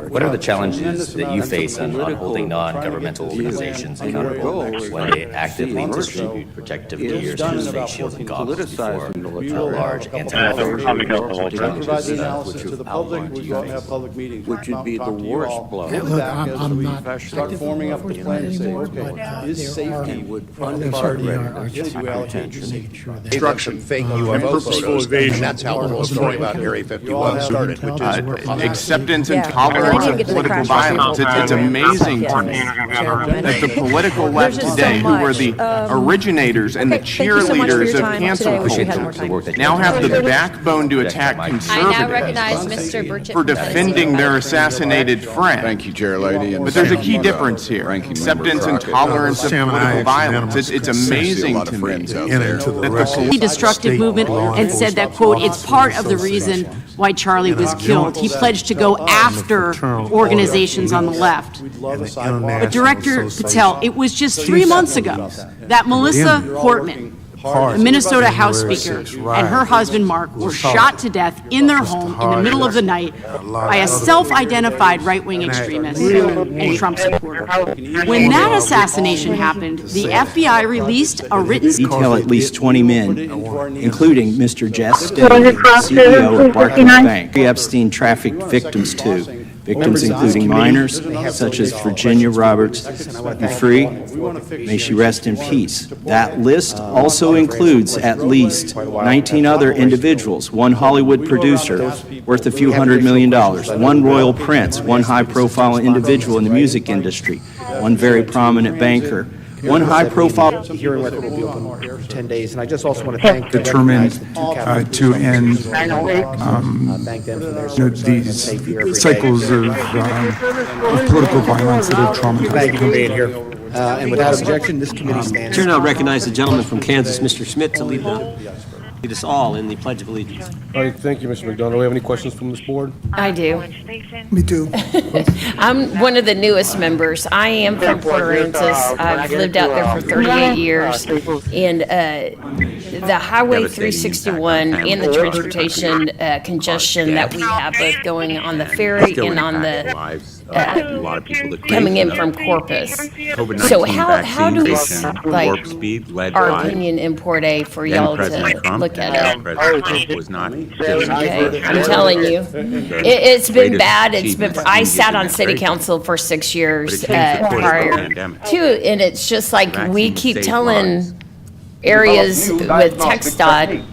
Speaker 3: what are the challenges that you face on holding non-governmental organizations accountable when they actively distribute protective gear such as face shields and goggles for large anti-terrorist
Speaker 14: provide the analysis to the public, we don't have public meetings.
Speaker 3: Which would be the worst blow.
Speaker 26: I'm not
Speaker 14: start forming up the plan to say, okay, is safety
Speaker 22: Destruction, fake UFO photos, and that's how the whole story about Area 51 started, which is
Speaker 6: acceptance and tolerance of political violence. It's amazing to me that the political left today, who were the originators and the cheerleaders of cancel culture, now have the backbone to attack
Speaker 9: I now
Speaker 6: conservatives
Speaker 9: recognize Mr. Burchett
Speaker 6: for defending their assassinated friend.
Speaker 22: Thank you, Chair Lady.
Speaker 6: But there's a key difference here: acceptance and tolerance of political violence. It's amazing to me that
Speaker 5: the destructive movement and said that, quote, it's part of the reason why Charlie was killed. He pledged to go after organizations on the left. But Director Patel, it was just 3 months ago that Melissa Hortman, the Minnesota House Speaker, and her husband Mark were shot to death in their home in the middle of the night by a self-identified right-wing extremist and Trump supporter. When that assassination happened, the FBI released a written
Speaker 11: detail at least 20 men, including Mr. Jess Steady, CEO of Barclays Bank. Epstein trafficked victims too. Victims including minors, such as Virginia Roberts. Be free. May she rest in peace. That list also includes at least 19 other individuals, one Hollywood producer worth a few $100 million, one royal prince, one high-profile individual in the music industry, one very prominent banker, one high-profile
Speaker 4: hearing whether it will be open here for 10 days. And I just also want to thank
Speaker 6: determined to end these cycles of political violence that have traumatized.
Speaker 4: Thank you for being here. And without objection, this committee stands.
Speaker 25: Chair now recognize the gentleman from Kansas, Mr. Schmidt, to lead us all in the Pledge of Allegiance.
Speaker 12: All right, thank you, Mr. McDonald. Do we have any questions from this board?
Speaker 23: I do.
Speaker 24: Me too.
Speaker 23: I'm one of the newest members. I am from Port Aransas. I've lived out there for 38 years. And the Highway 361 and the transportation congestion that we have both going on the ferry and on the coming in from Corpus. So how do we, our opinion in Port A for y'all to look at it? Okay, I'm telling you, it's been bad. I sat on city council for 6 years prior to, and it's just like we keep telling areas with TxDOT,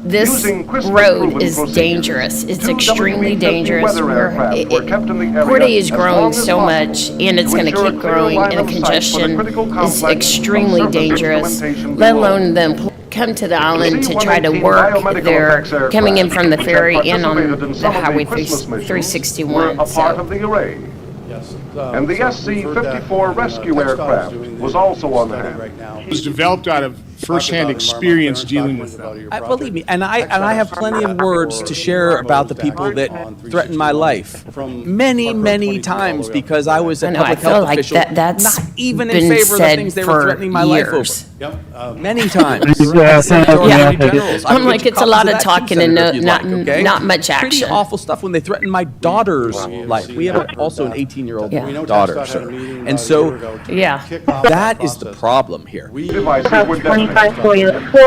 Speaker 23: this road is dangerous. It's extremely dangerous. Port A is growing so much, and it's going to keep growing, and the congestion is extremely dangerous, let alone them come to the island to try to work. They're coming in from the ferry and on the Highway 361. So.
Speaker 16: And the SC-54 rescue aircraft was also on hand.
Speaker 22: It was developed out of first-hand experience dealing with them.
Speaker 18: Believe me, and I have plenty of words to share about the people that threatened my life. Many times, because I was a public health official,
Speaker 23: that's
Speaker 18: not even in favor of the things they were threatening my life over. Many times.
Speaker 23: I'm like, it's a lot of talking and not much action.
Speaker 18: Pretty awful stuff when they threatened my daughter's life. We have also an 18-year-old daughter, sir. And so, that is the problem here.
Speaker 16: Operations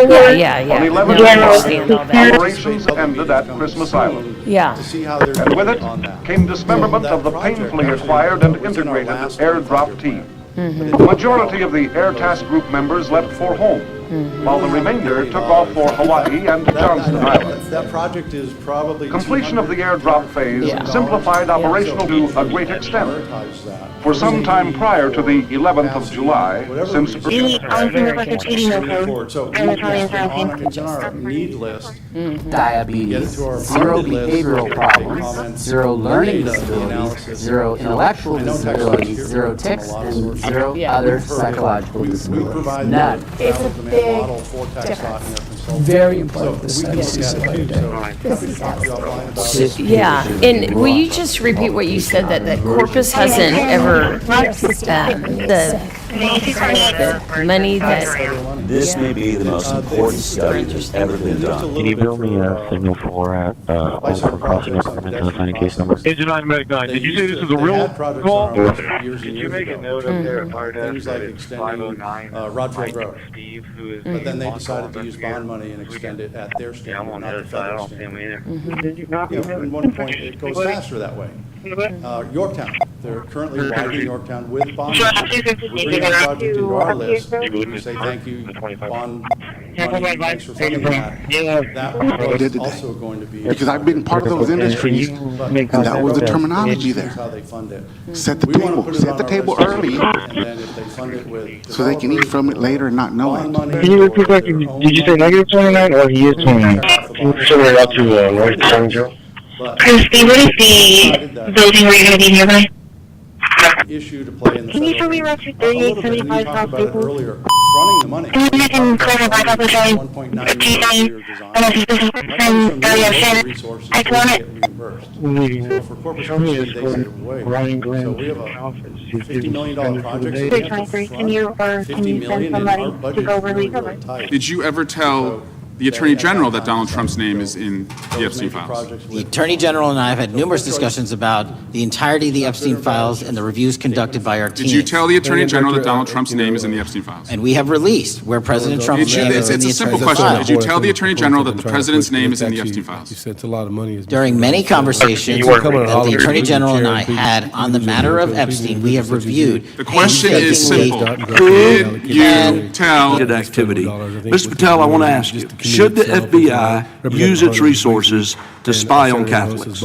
Speaker 16: ended at Christmas Island. And with it came dismemberment of the painfully acquired and integrated airdrop team. The majority of the Air Task Group members left for home, while the remainder took off for Hawaii and Johnston Island.
Speaker 4: That project is probably
Speaker 16: Completion of the airdrop phase simplified operational to a great extent. For some time prior to the 11th of July, since
Speaker 4: So it's on our need list.
Speaker 18: Diabetes, zero behavioral problems, zero learning disabilities, zero intellectual disabilities, zero tics, and zero other psychological disabilities. None.
Speaker 4: It's a big difference.
Speaker 18: Very important.
Speaker 23: Yeah, and will you just repeat what you said, that Corpus hasn't ever, the money that...
Speaker 7: This may be the most important study that's ever been done.
Speaker 8: Can you build me a signal for over crossing government and assigning case number?
Speaker 16: Agent 999, did you say this is a real call?
Speaker 8: Did you make a note of their
Speaker 4: Things like extending Rodfield Road.
Speaker 8: Steve, who is
Speaker 4: But then they decided to use bond money and extend it at their standard, not the federal standard. At one point, it goes faster that way. Yorktown, they're currently widening Yorktown with bond money. We bring that project into our list, we say thank you, bond money, thanks for funding that. That was also going to be.
Speaker 14: Because I've been part of those industries, and that was the terminology there.
Speaker 4: How they fund it.
Speaker 14: Set the table early,
Speaker 4: And then if they fund it with.
Speaker 14: so they can eat from it later and not know it.
Speaker 8: Can you repeat that? Did you say negative 29 or he is 29? So we're out to North Sanjo?
Speaker 10: Christi, what is the building where you're going to be nearby?
Speaker 4: Issue to play in the.
Speaker 10: Can you show me around 3875 South Staples?
Speaker 4: Earlier, fronting the money.
Speaker 10: Can you can clarify back up with I don't know if this is from I want it.
Speaker 4: So for Corpus Christi, they said, wait, so we have a $50 million project.
Speaker 10: 323, can you send somebody to go release it?
Speaker 6: Did you ever tell the Attorney General that Donald Trump's name is in the Epstein files?
Speaker 15: The Attorney General and I have had numerous discussions about the entirety of the Epstein files and the reviews conducted by our team.
Speaker 6: Did you tell the Attorney General that Donald Trump's name is in the Epstein files?
Speaker 15: And we have released where President Trump's name is in the
Speaker 6: It's a simple
Speaker 15: Epstein
Speaker 6: question.
Speaker 15: files.
Speaker 6: Did you tell the Attorney General that the President's name is in the Epstein files?
Speaker 12: It's a lot of money.
Speaker 15: During many conversations that the Attorney General and I had on the matter of Epstein, we have reviewed.
Speaker 6: The question is simple.
Speaker 17: Could
Speaker 6: you tell
Speaker 17: activity? Mr. Patel, I want to ask you, should the FBI use its resources to spy on Catholics?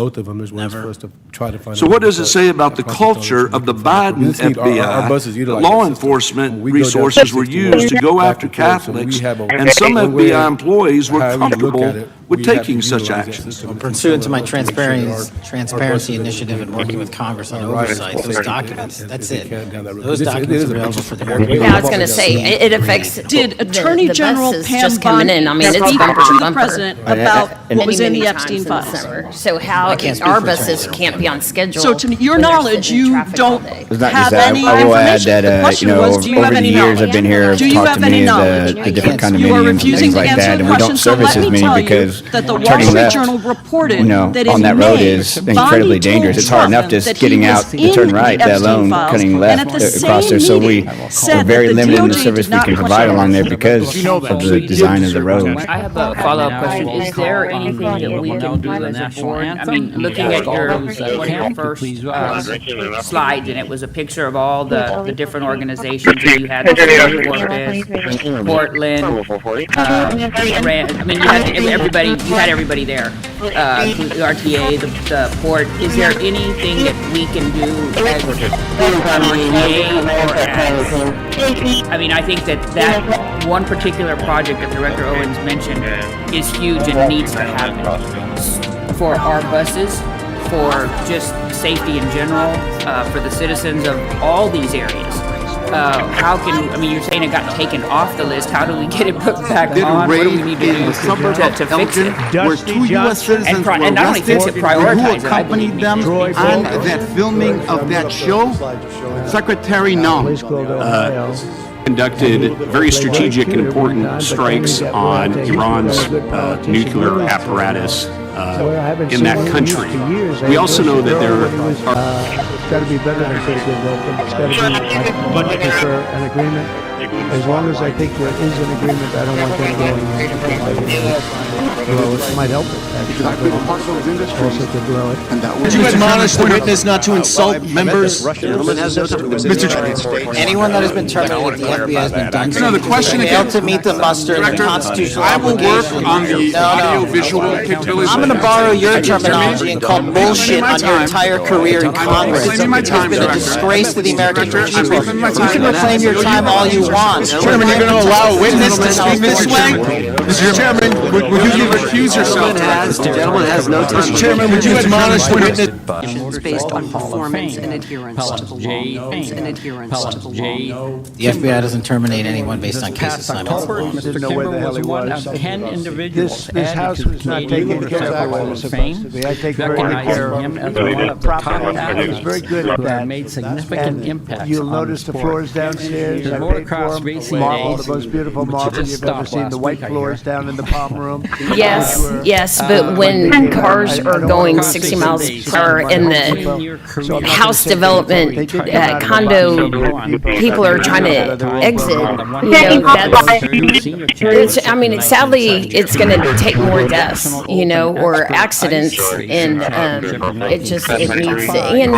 Speaker 17: So what does it say about the culture of the Biden FBI? Law enforcement resources were used to go after Catholics, and some FBI employees were comfortable with taking such actions.
Speaker 15: Pursuant to my transparency initiative and working with Congress on oversight, those documents, that's it. Those documents are available for the market.
Speaker 23: Yeah, I was going to say, it affects
Speaker 1: Did Attorney
Speaker 23: the
Speaker 1: General
Speaker 23: buses
Speaker 1: Pam
Speaker 23: just coming in. I mean, it's
Speaker 1: speak
Speaker 23: bumper
Speaker 1: to
Speaker 23: to
Speaker 1: the
Speaker 23: bumper.
Speaker 1: president about what was in the Epstein
Speaker 23: times
Speaker 1: files?
Speaker 23: summer. So how our buses can't be on schedule.
Speaker 1: So to your
Speaker 23: when they're
Speaker 1: knowledge,
Speaker 23: sitting in
Speaker 1: you
Speaker 23: traffic all
Speaker 1: don't
Speaker 23: day.
Speaker 1: have any
Speaker 20: I will add
Speaker 1: information?
Speaker 20: that,
Speaker 1: The question was, do you have
Speaker 20: over the
Speaker 1: any
Speaker 20: years
Speaker 1: knowledge?
Speaker 20: I've been here,
Speaker 1: Do you
Speaker 20: talked
Speaker 1: have
Speaker 20: to
Speaker 1: any
Speaker 20: many of
Speaker 1: knowledge?
Speaker 20: the different
Speaker 1: You are
Speaker 20: condominiums and
Speaker 1: refusing
Speaker 20: things
Speaker 1: to
Speaker 20: like
Speaker 1: answer
Speaker 20: that,
Speaker 1: the
Speaker 20: and we don't
Speaker 1: question, so
Speaker 20: service
Speaker 1: let
Speaker 20: as
Speaker 1: me
Speaker 20: many
Speaker 1: tell you
Speaker 20: because
Speaker 1: that the Wall
Speaker 20: turning
Speaker 1: Street
Speaker 20: left,
Speaker 1: Journal reported that
Speaker 20: on
Speaker 1: in
Speaker 20: that road
Speaker 1: May,
Speaker 20: is
Speaker 1: Bondi
Speaker 20: incredibly
Speaker 1: told
Speaker 20: dangerous. It's hard
Speaker 1: Trump
Speaker 20: enough just
Speaker 1: that he
Speaker 20: getting out
Speaker 1: was
Speaker 20: to
Speaker 1: in
Speaker 20: turn
Speaker 1: the
Speaker 20: right, let
Speaker 1: Epstein
Speaker 20: alone
Speaker 1: files,
Speaker 20: cutting
Speaker 1: and
Speaker 20: left
Speaker 1: at the
Speaker 20: across there.
Speaker 1: same
Speaker 20: So we're
Speaker 1: said
Speaker 20: very
Speaker 1: that the
Speaker 20: limited in the
Speaker 1: DOJ
Speaker 20: service
Speaker 1: did
Speaker 20: we
Speaker 1: not
Speaker 20: can
Speaker 1: question
Speaker 20: provide along there because of the design of the road.
Speaker 27: I have a follow-up question. Is there anything that we can do as a board? I mean, looking at one of your first slides, and it was a picture of all the different organizations that you had, Corpus, Portland, I mean, you had everybody there, the RTA, the port. Is there anything that we can do as RTA or as, I mean, I think that one particular project that Director Owens mentioned is huge and needs to happen for our buses, for just safety in general, for the citizens of all these areas. How can, I mean, you're saying it got taken off the list. How do we get it put back on? What do we need to do to fix it?
Speaker 14: Where two U.S. citizens were
Speaker 1: and not only fix it,
Speaker 14: arrested,
Speaker 1: prioritize
Speaker 14: who
Speaker 1: it, I
Speaker 14: accompanied
Speaker 1: believe.
Speaker 14: them on that filming of that show? Secretary Num
Speaker 28: conducted very strategic and important strikes on Iran's nuclear apparatus in that country. We also know that there
Speaker 24: It's got to be better than pretty good. It's got to be, I prefer an agreement. As long as I think there is an agreement, I don't want them going blow it. It might help it, actually. Also to blow it.
Speaker 11: Would you admonish the witness not to insult members?
Speaker 25: Mr. Chairman.
Speaker 15: Anyone that has been terminated, the FBI has been done.
Speaker 6: No, the question
Speaker 15: Failed
Speaker 6: again.
Speaker 15: to meet the muster and the
Speaker 6: Director,
Speaker 15: constitutional
Speaker 6: I will work
Speaker 15: obligation.
Speaker 6: on the audio-visual capabilities.
Speaker 15: I'm going to borrow your terminology and call bullshit on your entire career in Congress.
Speaker 6: Reclaiming my time,
Speaker 15: It's been a
Speaker 6: Director.
Speaker 15: disgrace to the American
Speaker 6: Director, I'm
Speaker 15: people.
Speaker 6: reclaiming my
Speaker 15: You
Speaker 6: time.
Speaker 15: can reclaim your time all you want.
Speaker 11: Chairman, you're going to allow a witness to speak this way?
Speaker 6: Mr. Chairman, would you recuse yourself?
Speaker 25: The gentleman has no time.
Speaker 11: Mr. Chairman, would you admonish the witness?
Speaker 2: Based on performance and adherence to the law. And adherence to the law.
Speaker 15: The FBI doesn't terminate anyone based on case assignments.
Speaker 24: Didn't know where the hell he was.
Speaker 27: 10 individuals
Speaker 24: This house was not taken care of where it was supposed to be. I take very good care of
Speaker 27: him as
Speaker 24: it.
Speaker 27: one of the top
Speaker 24: I was very good at that.
Speaker 27: made significant
Speaker 24: And
Speaker 27: impacts.
Speaker 24: you'll
Speaker 27: on
Speaker 24: notice the
Speaker 27: sport.
Speaker 24: floors downstairs.
Speaker 27: There's
Speaker 24: I
Speaker 27: more
Speaker 24: paid for
Speaker 27: across
Speaker 24: them.
Speaker 27: racing
Speaker 24: Marble,
Speaker 27: days,
Speaker 24: the most beautiful
Speaker 27: which
Speaker 24: marble
Speaker 27: just
Speaker 24: you've ever
Speaker 27: stopped
Speaker 24: seen. The
Speaker 27: last
Speaker 24: white
Speaker 27: week, I
Speaker 24: floors
Speaker 27: hear.
Speaker 24: down in the palm room.
Speaker 23: Yes, yes, but when cars are going 60 miles per hour and the house development condo people are trying to exit, you know, that's, I mean, sadly, it's going to take more deaths, you know, or accidents, and it needs to, and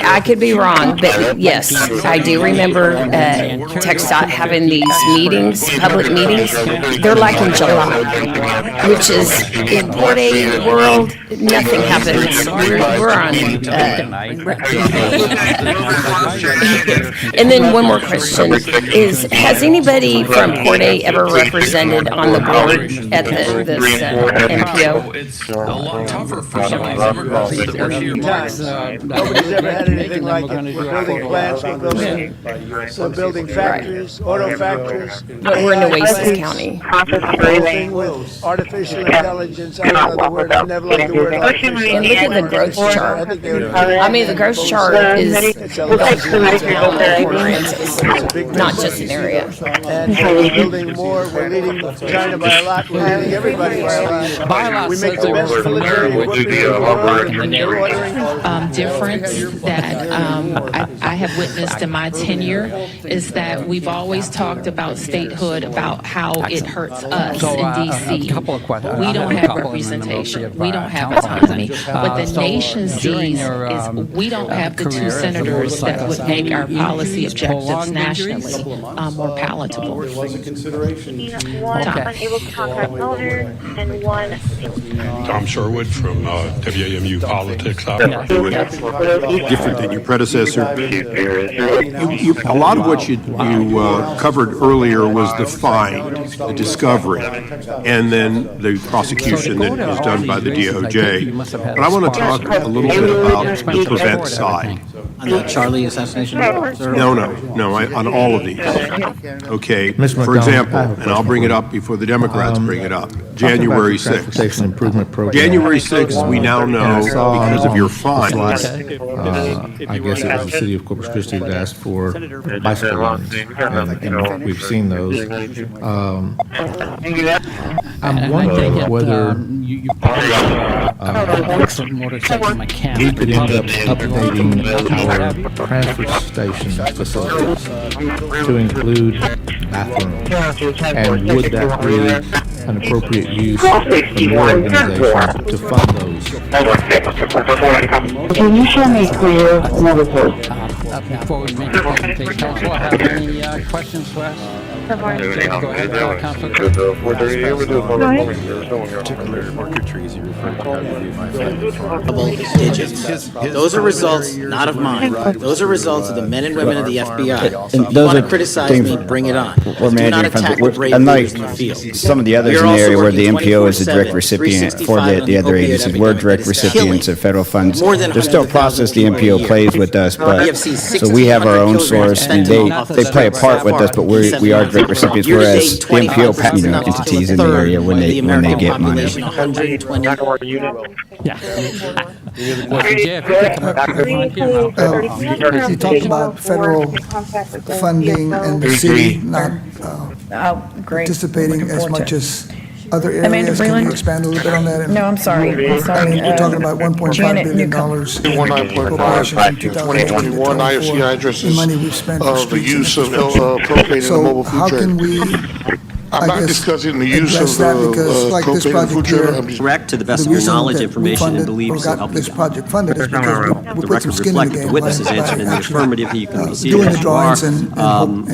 Speaker 23: I could be wrong, but yes, I do remember TxDOT having these meetings, public meetings. They're like in July, which is in Port A world, nothing happens. We're on. And then one more question is: has anybody from Port A ever represented on the board at this NPO?
Speaker 22: It's a lot tougher for some of these immigrants that work here.
Speaker 24: Nobody's ever had anything like it. We're building plants, we're building factories, auto factories.
Speaker 23: But we're in Nueces County.
Speaker 24: Everything with artificial intelligence, I don't know the word, I've never liked the word artificial.
Speaker 23: And look at the growth chart. I mean, the growth chart is not just an area.
Speaker 24: And we're building more, we're leading China by a lot, we're leading everybody by a lot. We make the best military equipment in the world.
Speaker 3: Difference that I have witnessed in my tenure is that we've always talked about statehood, about how it hurts us in D.C. We don't have representation. We don't have autonomy. What the nation sees is we don't have the two senators that would make our policy objectives nationally more palatable.
Speaker 4: There was a consideration.
Speaker 10: Unable to contact elders and one.
Speaker 5: Tom Sherwood from WAMU Politics.
Speaker 9: Different than your predecessor. A lot of what you covered earlier was the find, the discovery, and then the prosecution that is done by the DOJ. But I want to talk a little bit about the prevent side.
Speaker 15: On the Charlie assassination?
Speaker 9: No, on all of these. Okay, for example, and I'll bring it up before the Democrats bring it up, January 6th.
Speaker 13: Improvement program.
Speaker 9: January 6th, we now know because of your fine.
Speaker 13: I guess it was the city of Corpus Christi that asked for bicycle lanes, and we've seen those. I'm wondering whether we could end up updating our transfer station facilities to include bathrooms, and would that be an appropriate use from your organization to fund those?
Speaker 10: Can you show me clear notices?
Speaker 27: Before we make the presentation, council, have any questions for us? Go ahead, Councilor.
Speaker 15: Double digits. Those are results not of mine. Those are results of the men and women of the FBI.
Speaker 20: And
Speaker 15: If you want to criticize me, bring it on.
Speaker 20: We're
Speaker 15: Do not
Speaker 20: managing funds,
Speaker 15: attack
Speaker 20: but
Speaker 15: the brave
Speaker 20: unlike
Speaker 15: leaders in the field.
Speaker 20: some of the others in the area where the MPO is a direct recipient for the other agencies, we're direct recipients of federal funds. There's still a process the MPO plays with us, but so we have our own source, and they play a part with us, but we are direct recipients, whereas the MPO entities in the area when they get money.
Speaker 19: You talked about federal funding and the city not participating as much as other areas? Can you expand a little bit on that?
Speaker 7: No, I'm sorry.
Speaker 19: I mean, you're talking about $1.5
Speaker 7: Janet,
Speaker 19: billion appropriations in
Speaker 8: 2021 IFCI addresses
Speaker 19: money we've spent for
Speaker 8: the
Speaker 19: streets
Speaker 8: use
Speaker 19: and
Speaker 8: of
Speaker 19: infrastructure.
Speaker 8: propane in the
Speaker 19: So
Speaker 8: mobile food
Speaker 19: how
Speaker 8: train.
Speaker 19: can we,
Speaker 8: I'm not discussing the use of
Speaker 19: address that? Because like this
Speaker 8: propane in the food
Speaker 19: project
Speaker 8: train.
Speaker 19: here,
Speaker 8: I'm just
Speaker 25: Correct, to the best
Speaker 19: the
Speaker 25: of your
Speaker 19: reason
Speaker 25: knowledge,
Speaker 19: that we
Speaker 25: information, and
Speaker 19: funded
Speaker 25: beliefs
Speaker 19: or
Speaker 25: will
Speaker 19: got
Speaker 25: help you.
Speaker 19: this project funded is because we
Speaker 25: The
Speaker 19: put some
Speaker 25: record
Speaker 19: skin in the
Speaker 25: reflected,
Speaker 19: game.
Speaker 25: the witnesses
Speaker 19: by
Speaker 25: answered in the
Speaker 19: actually,
Speaker 25: affirmative, you can be seated
Speaker 19: doing
Speaker 25: as
Speaker 19: the
Speaker 25: you
Speaker 19: drawings
Speaker 25: are.
Speaker 19: and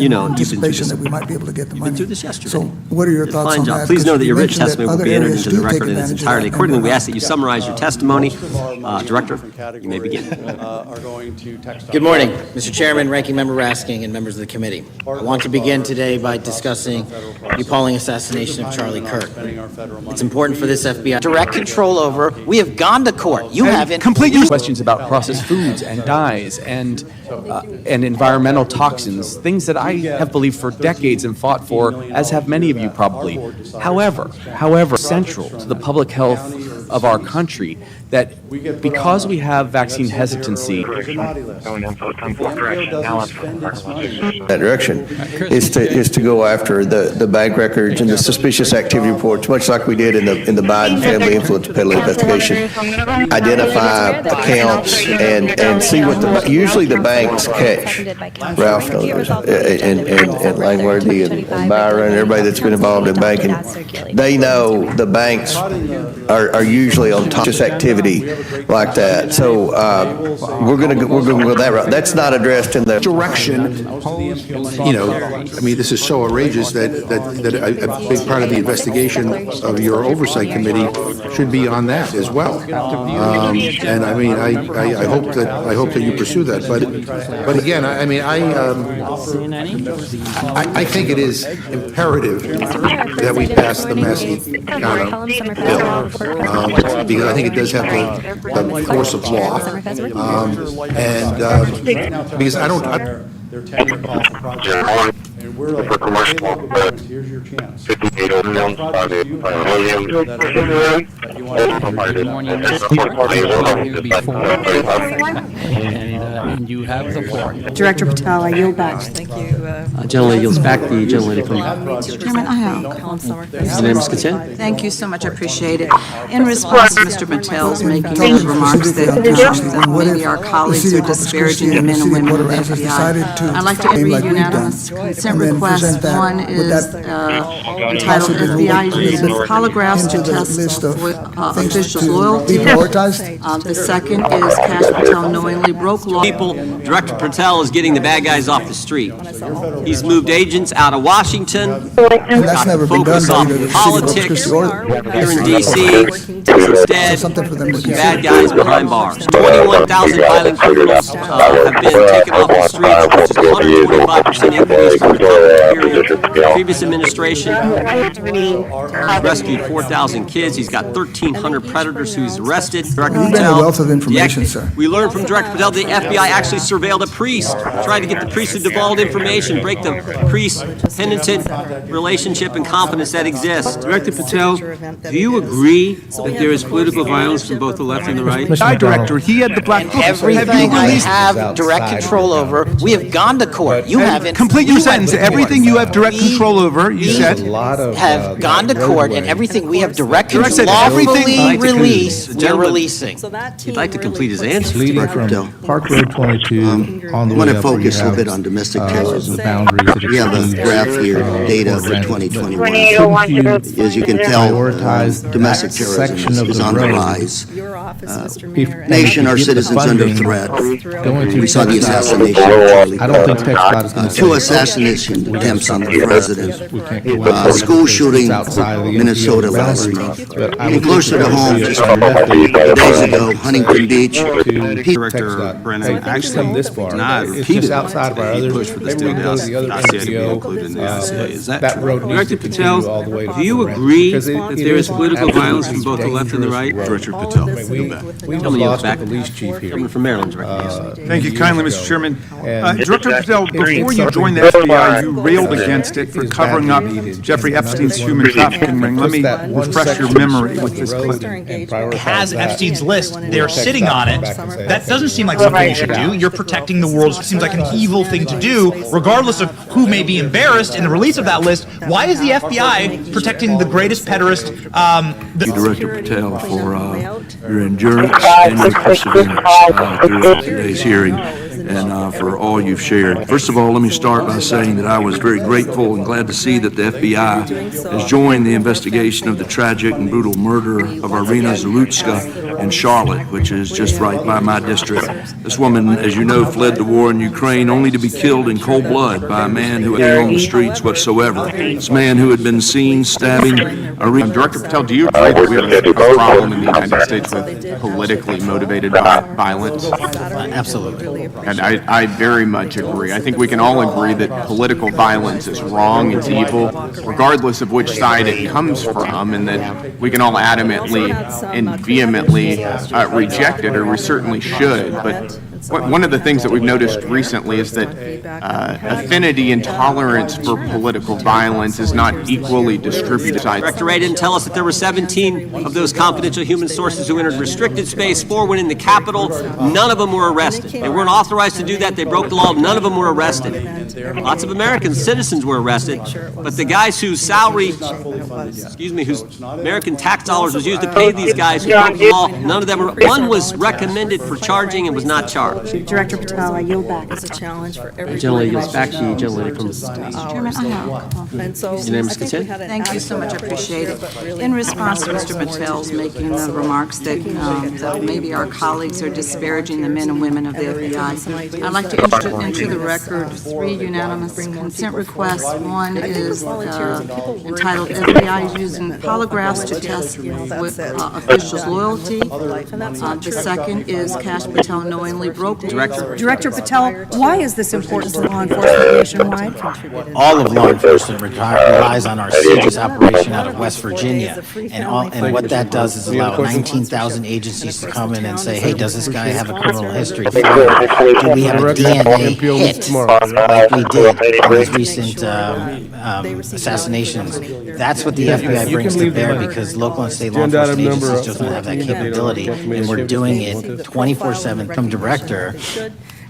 Speaker 25: You know, you've been through
Speaker 19: anticipation
Speaker 25: this.
Speaker 19: that we might be able to get the money.
Speaker 25: through this yesterday.
Speaker 19: So what are your
Speaker 25: Did a
Speaker 19: thoughts
Speaker 25: fine
Speaker 19: on
Speaker 25: job.
Speaker 19: that?
Speaker 25: Please know that your written
Speaker 19: Because you
Speaker 25: testimony will
Speaker 19: mentioned
Speaker 25: be
Speaker 19: that
Speaker 25: entered
Speaker 19: other
Speaker 25: into the
Speaker 19: areas do
Speaker 25: record
Speaker 19: take
Speaker 25: in its
Speaker 19: advantage of
Speaker 25: entirety.
Speaker 19: that,
Speaker 25: Accordingly, we
Speaker 19: and
Speaker 25: ask that you summarize your testimony. Director, you may begin.
Speaker 4: Are going to text.
Speaker 15: Good morning, Mr. Chairman, Ranking Member Raskin, and members of the committee. I want to begin today by discussing the appalling assassination of Charlie Kirk. It's important for this FBI direct control over. We have gone to court. You haven't.
Speaker 12: Complete questions about processed foods and dyes and environmental toxins, things that I have believed for decades and fought for, as have many of you probably. However, central to the public health of our country, that because we have vaccine hesitancy,
Speaker 16: that direction is to go after the bank records and the suspicious activity reports, much like we did in the Biden family influence peddling investigation. Identify accounts and see what usually the banks catch. Ralph knows, and Langworthy and Byron and everybody that's been involved in banking, they know the banks are usually on top of this activity like that. So we're going to go that route. That's not addressed in the
Speaker 22: direction. You know, I mean, this is so outrageous that a big part of the investigation of your oversight committee should be on that as well. And I mean, I hope that you pursue that. But again, I mean, I think it is imperative that we pass the Massey bill because I think it does have the force of law, and because I don't.
Speaker 4: Their 10-year call for project. And we're like, here's your chance. 58 of them,
Speaker 2: and you have the floor.
Speaker 1: Director Patel, I yield back.
Speaker 17: Thank you.
Speaker 25: Gentleman yields back. The gentlelady from
Speaker 17: Mr. Chairman, I have
Speaker 25: His name is consent.
Speaker 17: Thank you so much. I appreciate it. In response to Mr. Mattel's making his remarks that maybe our colleagues are disparaging the men and women of the FBI, I'd like to read unanimous consent requests. One is entitled FBI uses polygraphs to test officials' loyalty. The second is Cash Patel knowingly broke law.
Speaker 25: People, Director Patel is getting the bad guys off the street. He's moved agents out of Washington.
Speaker 19: And that's never been done by either the
Speaker 25: Politics
Speaker 19: city of Corpus
Speaker 25: here in D.C. Instead, bad guys behind bars. 21,000 violent criminals have been taken off the streets, which is 125% increase from the period. Previous administration rescued 4,000 kids. He's got 1,300 predators who he's arrested. Director
Speaker 19: You've been a wealth of information, sir.
Speaker 25: We learned from Director Patel the FBI actually surveilled a priest, tried to get the priest to divulge information, break the priest-penitent relationship and confidence that exists.
Speaker 12: Director Patel, do you agree that there is political violence from both the left and the right?
Speaker 22: Director, he had the black book.
Speaker 15: Everything I have direct control over. We have gone to court. You haven't.
Speaker 22: Complete your sentence. Everything you have direct control over, you said.
Speaker 15: Have gone to court, and everything we have direct
Speaker 22: Direct said
Speaker 15: lawfully
Speaker 22: everything-
Speaker 15: released, we're releasing.
Speaker 25: He'd like to complete his answer.
Speaker 13: Leading from Park Road 22 on the way up. I want to focus a little bit on domestic terrorism. The boundaries that we have a graph here, data for 2021. As you can tell, domestic terrorism is on the rise. Nation, our citizens under threat. We saw the assassination of Charlie Kirk. 2 assassination attempts on the president. School shooting, Minnesota last month. And closer to home, just days ago, Huntington Beach.
Speaker 28: Director Brennan actually
Speaker 13: this far.
Speaker 28: denied
Speaker 13: It's just outside of our
Speaker 28: he
Speaker 13: other.
Speaker 28: pushed for the
Speaker 13: Maybe we
Speaker 28: steel
Speaker 13: can go to
Speaker 28: house.
Speaker 13: the other
Speaker 28: I said to be
Speaker 13: NGO.
Speaker 28: included in the SCA. Is that
Speaker 13: That
Speaker 28: true?
Speaker 13: road needs
Speaker 28: Director
Speaker 13: to continue
Speaker 28: Patel,
Speaker 13: all the way to
Speaker 28: do you
Speaker 13: the ranch,
Speaker 28: agree
Speaker 13: because
Speaker 28: that there is political violence from both the left and the right? Director Patel,
Speaker 13: We
Speaker 25: Gentleman
Speaker 13: lost
Speaker 25: yields
Speaker 13: the
Speaker 25: back.
Speaker 13: police chief here.
Speaker 25: Gentleman from Maryland, Director.
Speaker 6: Thank you kindly, Mr. Chairman.
Speaker 13: And
Speaker 6: Director Patel, before you joined the FBI, you railed against it for covering up Jeffrey Epstein's human trafficking ring. Let me refresh your memory with this clip.
Speaker 18: Has Epstein's list. They're sitting on it. That doesn't seem like something you should do. You're protecting the world. It seems like an evil thing to do, regardless of who may be embarrassed in the release of that list, why is the FBI protecting the greatest pederast?
Speaker 3: Director Patel, for your endurance and your perseverance through today's hearing, and for all you've shared. First of all, let me start by saying that I was very grateful and glad to see that the FBI has joined the investigation of the tragic and brutal murder of Irina Zalutska in Charlotte, which is just right by my district. This woman, as you know, fled the war in Ukraine only to be killed in cold blood by a man who had on the streets whatsoever. This man who had been seen stabbing Irina.
Speaker 22: Director Patel, do you agree that we have a problem in the United States with politically motivated violence?
Speaker 15: Absolutely.
Speaker 22: And I very much agree. I think we can all agree that political violence is wrong, it's evil, regardless of which side it comes from, and that we can all adamantly and vehemently reject it, or we certainly should. But one of the things that we've noticed recently is that affinity and tolerance for political violence is not equally distributed.
Speaker 25: Director Ray didn't tell us that there were 17 of those confidential human sources who entered restricted space. 4 went in the Capitol. None of them were arrested. They weren't authorized to do that. They broke the law. None of them were arrested. Lots of American citizens were arrested, but the guys whose salary, whose American tax dollars was used to pay these guys who broke the law, none of them were. One was recommended for charging and was not charged.
Speaker 1: Director Patel, I yield back.
Speaker 7: It's a challenge for every
Speaker 25: Gentleman yields back to you, gentleman from
Speaker 17: Chairman, I have.
Speaker 7: And so
Speaker 25: Unanimous consent?
Speaker 17: Thank you so much, I appreciate it. In response to Mr. Patel's making the remarks that maybe our colleagues are disparaging the men and women of the FBI, I'd like to enter into the record 3 unanimous consent requests. One is entitled FBI is using polygraphs to test officials' loyalty. The second is Cash Patel knowingly broke.
Speaker 1: Director Patel, why is this important to law enforcement nationwide?
Speaker 15: All of law enforcement relies on our CJIS operation out of West Virginia. And what that does is allow 19,000 agencies to come in and say, hey, does this guy have a criminal history? Do we have a DNA hit like we did on these recent assassinations? That's what the FBI brings to bear, because local and state law enforcement agencies just don't have that capability. And we're doing it 24/7 from director.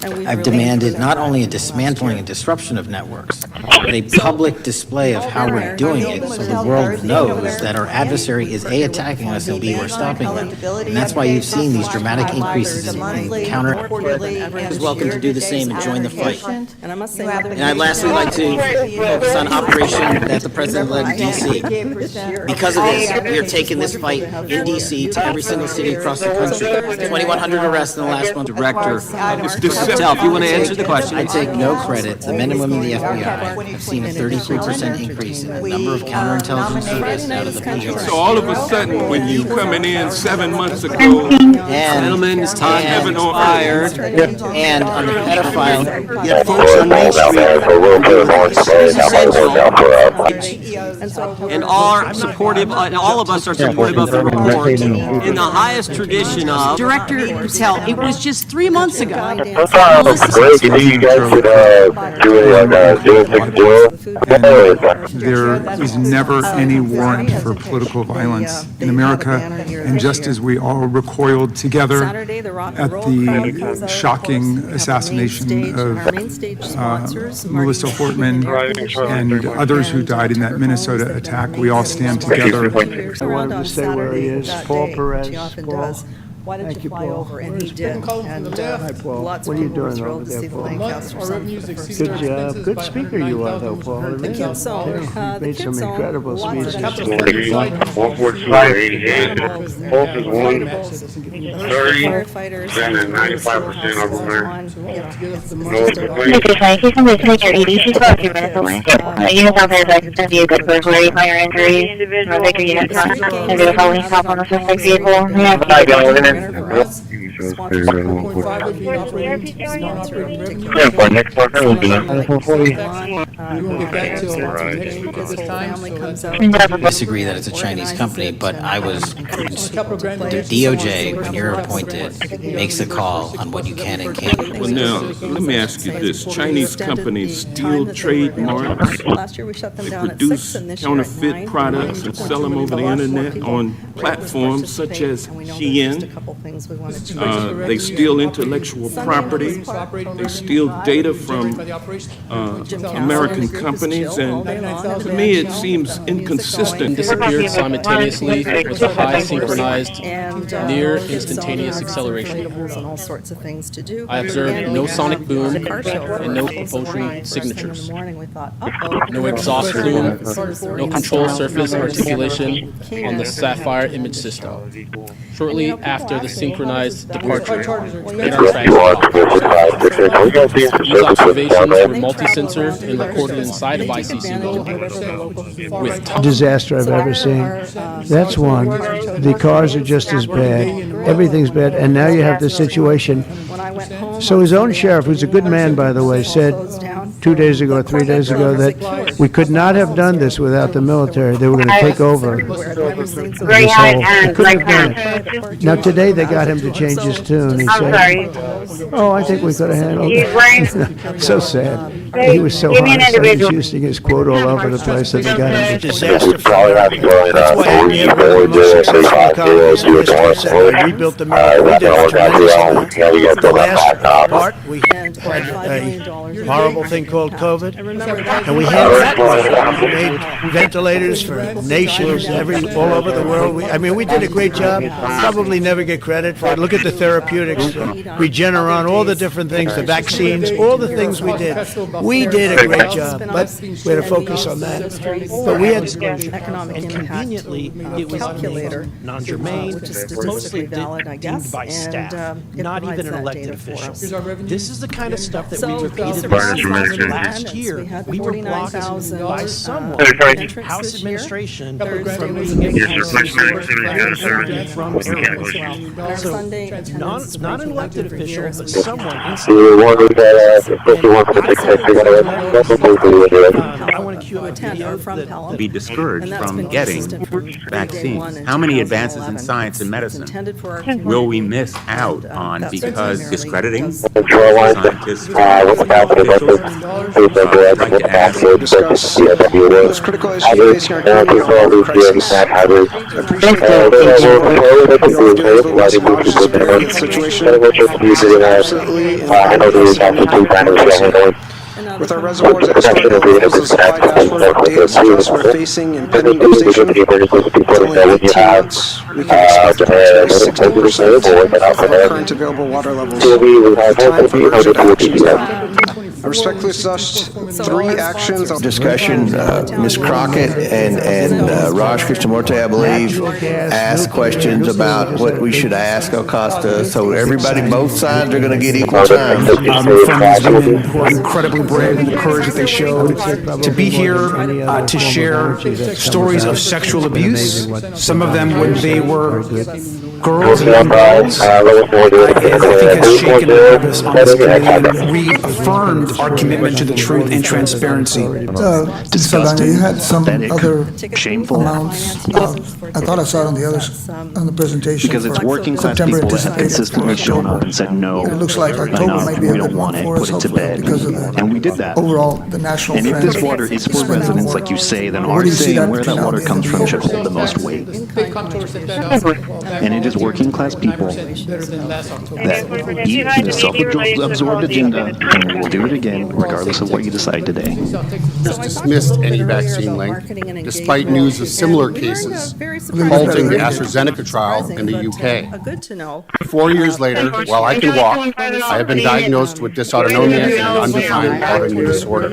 Speaker 15: I've demanded not only a dismantling and disruption of networks, but a public display of how we're doing it, so the world knows that our adversary is A, attacking us, and B, we're stopping them. And that's why you've seen these dramatic increases in counter. Is welcome to do the same and join the fight. And I'd lastly like to focus on operation that the president led in D.C. Because of this, we are taking this fight in D.C. to every single city across the country. 2,100 arrests in the last month.
Speaker 25: Director, Patel, if you want to answer the question.
Speaker 15: I take no credit. The men and women of the FBI have seen a 33% increase in the number of counterintelligence arrests out of the PO.
Speaker 9: So all of a sudden, when you coming in 7 months ago,
Speaker 25: gentlemen's time has expired,
Speaker 15: and on the pedophile,
Speaker 25: yet folks on Main Street and are supportive, and all of us are supportive of the report in the highest tradition of.
Speaker 1: Director Patel, it was just 3 months ago.
Speaker 10: You think you guys should do a 060?
Speaker 6: There is never any warrant for political violence in America, and just as we all recoiled together at the shocking assassination of Melissa Hortman and others who died in that Minnesota attack, we all stand together.
Speaker 7: I wanted to say where he is, Paul Perez. Paul. Why did you fly over? And he did. And lots of people were thrilled to see the Lancaster Sun for the first time.
Speaker 13: Good job. Good speaker you are, though, Paul.
Speaker 7: The Kids Zone.
Speaker 13: You made some incredible speeches.
Speaker 10: 145.88. Pulse is 130. And 95% of them are. Okay, so somebody's take your ED. She's about 2 minutes away. You know, sometimes like it's going to be a good burglary, minor injuries. Make a unit time. And do a following stop on the suspect vehicle. Yeah. I got it.
Speaker 15: I disagree that it's a Chinese company, but I was, the DOJ, when you're appointed, makes a call on what you can and can't.
Speaker 9: Well, now, let me ask you this. Chinese companies steal trademarks, they produce counterfeit products and sell them over the internet on platforms such as Shein.
Speaker 3: They steal intellectual property. They steal data from American companies, and to me it seems inconsistent.
Speaker 5: Disappeared simultaneously with a high synchronized, near instantaneous acceleration. I observed no sonic boom and no propulsion signatures. No exhaust plume, no control surface articulation on the Sapphire image system. Shortly after the synchronized departure, in our these observations were multi-sensor and recorded inside of ICC mode. With
Speaker 7: disaster I've ever seen. That's one. The cars are just as bad. Everything's bad. And now you have the situation. So his own sheriff, who's a good man, by the way, said 2 days ago, 3 days ago, that we could not have done this without the military. They were going to take over this whole. They couldn't have done it. Now today they got him to change his tune. He said, "Oh, I think we could have handled it." So sad. He was so hard. So he's using his quote all over the place that they got him to disaster. That's why we rebuilt the military. We did a tremendous amount. The last part, we had a horrible thing called COVID, and we handled that. We made ventilators for nations all over the world. We did a great job. Probably never get credit for it. Look at the therapeutics, Regeneron, all the different things, the vaccines, all the things we did. We did a great job, but we had to focus on that. But we had
Speaker 18: economic and conveniently, it was non-germane, mostly deemed by staff, not even an elected official. This is the kind of stuff that we repeatedly see. Last year, we were blocked by someone, House administration, from being able to from airways. So, not an elected official, but someone I want to cue a video that
Speaker 11: be discouraged from getting vaccines. How many advances in science and medicine will we miss out on because discrediting scientists?
Speaker 14: Let's critical issue facing our community for crisis. I appreciate the situation. Absolutely. With our reservoirs at strong levels of supply dashboard data suggests we're facing impending devastation. It's only 18 months. We can expect to reach 60% of current available water levels. Time for urgent action. I respectfully suggest 3 actions.
Speaker 16: Discussion, Ms. Crockett and Raj Krishnamurti, I believe, asked questions about what we should ask Acosta, so everybody, both sides are going to get equal time.
Speaker 22: From these women who are incredibly brave and the courage that they showed to be here to share stories of sexual abuse. Some of them when they were girls and young girls. I think has shaken the habits on this committee and reaffirmed our commitment to the truth and transparency.
Speaker 19: Saldana, you had some other amounts. I thought I saw it on the others, on the presentation.
Speaker 21: Because it's working class people that have consistently shown up and said no.
Speaker 19: It looks like October might be a good one for us, hopefully, because of the
Speaker 21: and we did that.
Speaker 19: Overall, the national
Speaker 21: and if this water is for residents, like you say, then our saying where that water comes from should hold the most weight. And it is working class people that eat the self-absorbed agenda, and will do it again, regardless of what you decide today.
Speaker 23: Dismissed any vaccine link, despite news of similar cases halting the AstraZeneca trial in the UK. 4 years later, while I can walk, I have been diagnosed with dysautonomia and an undefined autoimmune disorder.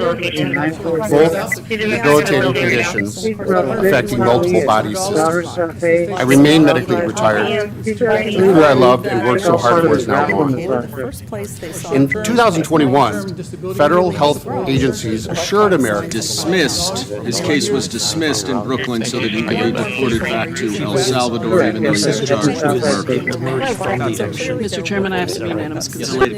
Speaker 23: Both debilitating conditions affecting multiple body systems. I remain medically retired. Who I loved and worked so hard for is now gone. In 2021, federal health agencies assured Americans
Speaker 3: His case was dismissed in Brooklyn so that he could be deported back to El Salvador, even though he was charged with murder.
Speaker 17: Mr. Chairman, I ask unanimous consent.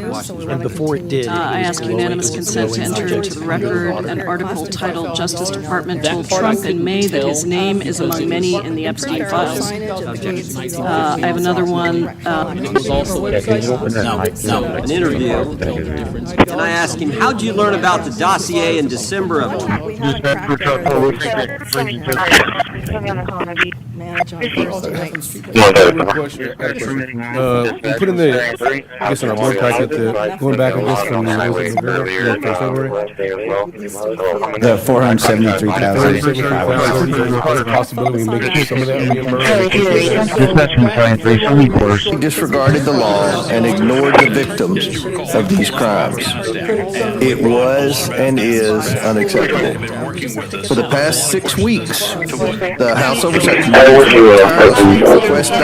Speaker 18: And before it did,
Speaker 17: I ask unanimous consent to enter into the record an article titled "Justice Department told Trump in May that his name is among many in the Epstein files." I have another one.
Speaker 25: An interview. And I asked him, how'd you learn about the dossier in December of
Speaker 10: manage on Thursday nights.
Speaker 2: We put in the, I guess in our board packet, going back, I guess, from the February.
Speaker 21: The 473,000.
Speaker 2: Possibility we make some of that reimbursed.
Speaker 16: He disregarded the law and ignored the victims of these crimes. It was and is unacceptable. For the past 6 weeks, the House Oversight Committee requested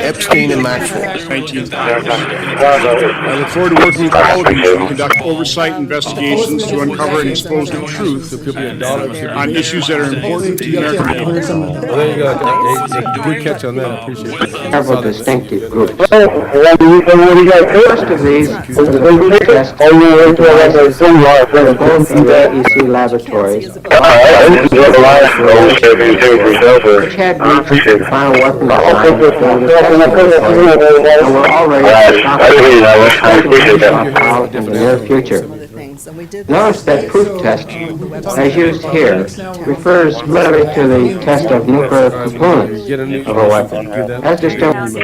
Speaker 16: Epstein and Maxwell.
Speaker 28: Thank you.
Speaker 22: I look forward to working with all of you to conduct oversight investigations to uncover and expose the truth on issues that are important to the American people.
Speaker 2: Well, there you go. Good catch on that. I appreciate it.
Speaker 4: How about this? Thank you. Good. First of these is the basic test both in the EC laboratories, which had reached final weapon design for the testing and were already out in the near future. Notice that proof test, as used here, refers merely to the test of nuclear components of a weapon. As distinct.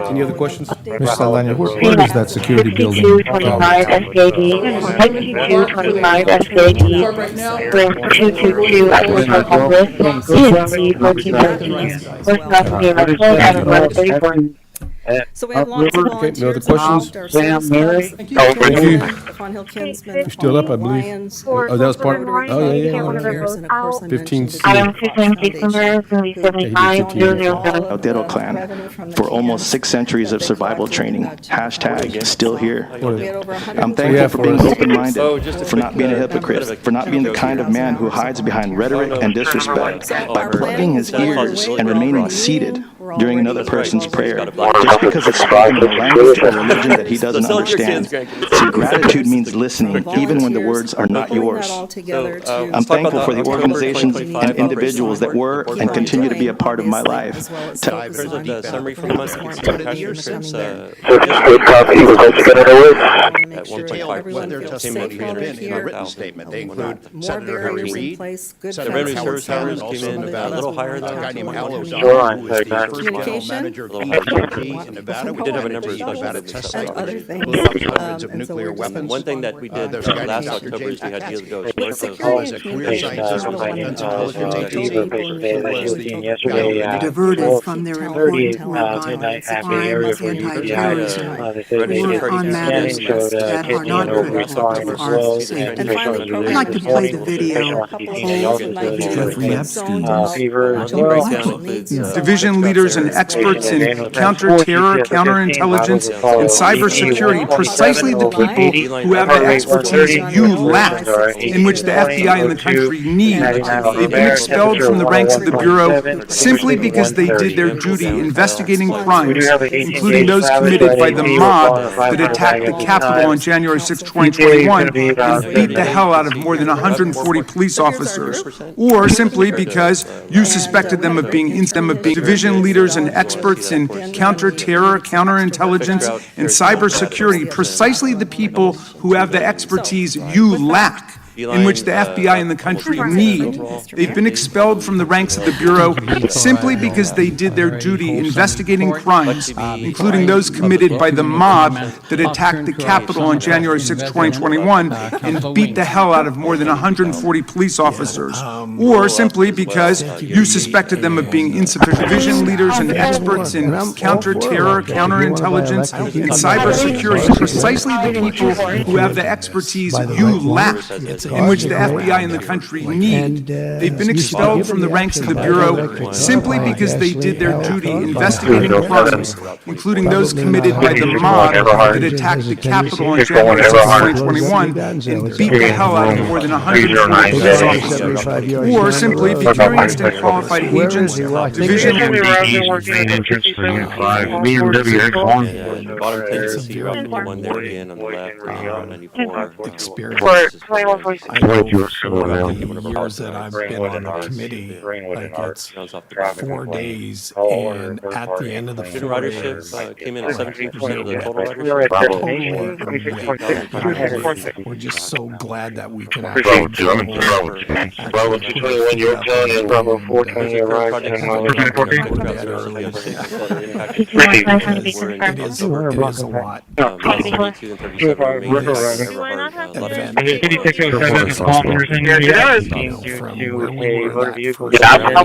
Speaker 2: Any other questions?
Speaker 13: Ms. Saldana, where does that security building?
Speaker 10: 2225 SKD, 2225 SKD, room 222 at Hotel Corpus, ENC 1419, West Massachusetts, and 1134.
Speaker 1: So we have lots of volunteers.
Speaker 2: No other questions?
Speaker 1: Thank you. Hill Kinsman.
Speaker 2: You're still up, I believe.
Speaker 1: Lions,
Speaker 2: Oh, that was part of it? Oh, yeah.
Speaker 1: volunteers, and of course I
Speaker 2: 15C.
Speaker 21: Altero clan. For almost 6 centuries of survival training. Hashtag still here. I'm thankful for being open-minded, for not being a hypocrite, for not being the kind of man who hides behind rhetoric and disrespect by plugging his ears and remaining seated during another person's prayer, just because it's spoken in a language or religion that he doesn't understand. See, gratitude means listening, even when the words are not yours. I'm thankful for the organizations and individuals that were and continue to be a part of my life.
Speaker 25: Here's a summary from the month. At
Speaker 1: 1.5
Speaker 23: in a written statement. They include Senator Harry Reid,
Speaker 25: Senator Service hours came in a little higher than
Speaker 23: a guy named Al
Speaker 25: first
Speaker 23: manager of CCPD in Nevada.
Speaker 25: We did have a number of
Speaker 23: Nevada test sites,
Speaker 1: other things.
Speaker 23: hundreds of nuclear weapons.
Speaker 25: One thing that we did
Speaker 23: There's a guy
Speaker 25: last
Speaker 23: named
Speaker 25: October is we had deals go north of
Speaker 23: as a career scientist with Defense Intelligence Agency.
Speaker 17: Diverted from their important work on arms, anti-terrorism, or on matters that are not critical to our safety. I'd like to play the video.
Speaker 1: Jeffrey Epstein.
Speaker 6: Division leaders and experts in counter-terror, counterintelligence, and cybersecurity, precisely the people who have the expertise you lack, in which the FBI and the country need. They've been expelled from the ranks of the Bureau simply because they did their duty investigating crimes, including those committed by the mob that attacked the Capitol on January 6, 2021, and beat the hell out of more than 140 police officers, or simply because you suspected them of being division leaders and experts in counter-terror, counterintelligence, and cybersecurity, precisely the people who have the expertise you lack, in which the FBI and the country need. They've been expelled from the ranks of the Bureau simply because they did their duty investigating crimes, including those committed by the mob that attacked the Capitol on January 6, 2021, and beat the hell out of more than 140 police officers, or simply because you suspected them of being insufficient. Division leaders and experts in counter-terror, counterintelligence, and cybersecurity, precisely the people who have the expertise you lack, in which the FBI and the country need. They've been expelled from the ranks of the Bureau simply because they did their duty investigating crimes, including those committed by the mob that attacked the Capitol on January 6, 2021, and beat the hell out of more than 140 police officers, or simply experienced and qualified agents, division
Speaker 25: bottom tendency, the one there again on the left, 94.
Speaker 22: I know for the years that I've been on the committee, like it's 4 days, and at the end of the 4 days,
Speaker 8: came in at 17% of the total ridership.
Speaker 22: we're just so glad that we can
Speaker 8: Bravo
Speaker 22: actually
Speaker 8: 2, I'm in Bravo 2. Bravo 221, you're Italian, Bravo 420, arrived, and
Speaker 22: it is a lot.
Speaker 8: I'll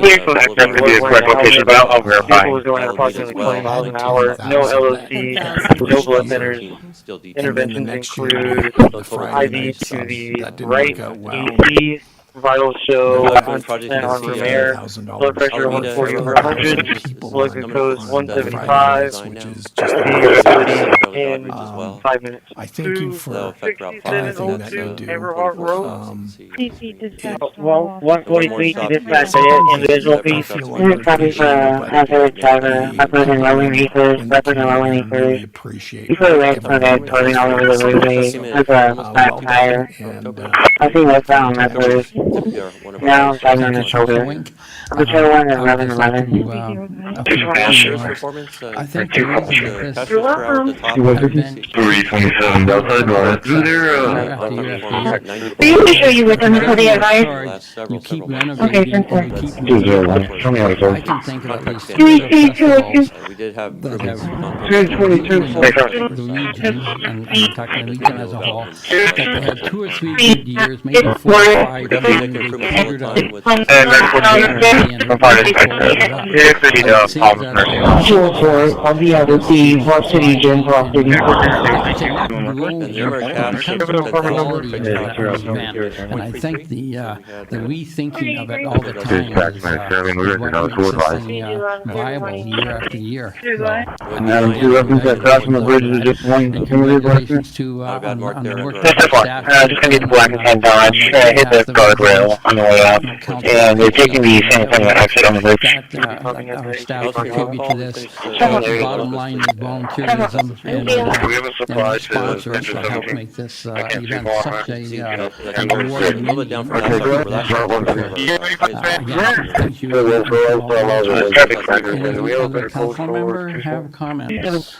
Speaker 8: be correct location, but I'll verify.
Speaker 10: No LOC, no blood centers. Interventions include IV to the right, AC, vital show, 100% on room air, blood pressure 140 over 100, blood glucose 175, in 5 minutes.
Speaker 22: I thank you for everything that you do.
Speaker 10: 143 to dispatch individual piece. Copy for hazard driver, representing rolling reefers, representing rolling reefers. You put a red flag floating all over the roadway with a flat tire. I think that's on record. Now I'm driving on the shoulder. The shoulder one is 1111.
Speaker 8: I think the reason that this 327 Delta, do you want to do there?
Speaker 10: Are you sure you were done for the advice?
Speaker 22: You keep renovating, and you keep
Speaker 8: Tell me how to go.
Speaker 22: I can think of at least
Speaker 10: 3 festivals
Speaker 8: We did have
Speaker 22: that have
Speaker 10: 322.
Speaker 22: the region and the Kentucky region as a whole, that they had 2 or 3 good years, maybe 4 or 5, and then they figured out
Speaker 10: I'll be able to see what city gyms are offering.
Speaker 22: And I think the rethinking of it all the time is what makes this thing viable year after year.
Speaker 8: And you represent crossing the bridge is just one
Speaker 22: Congratulations to on the work staff.
Speaker 10: Just gonna get the black and tan down. I'm just gonna hit the guardrail on the way out. And they're taking the San Antonio exit on the bridge.
Speaker 22: Our staff contribute to this. The bottom line is volunteerism and sponsors to help make this event such a rewarding meeting. Thank you. Any other council member have comments?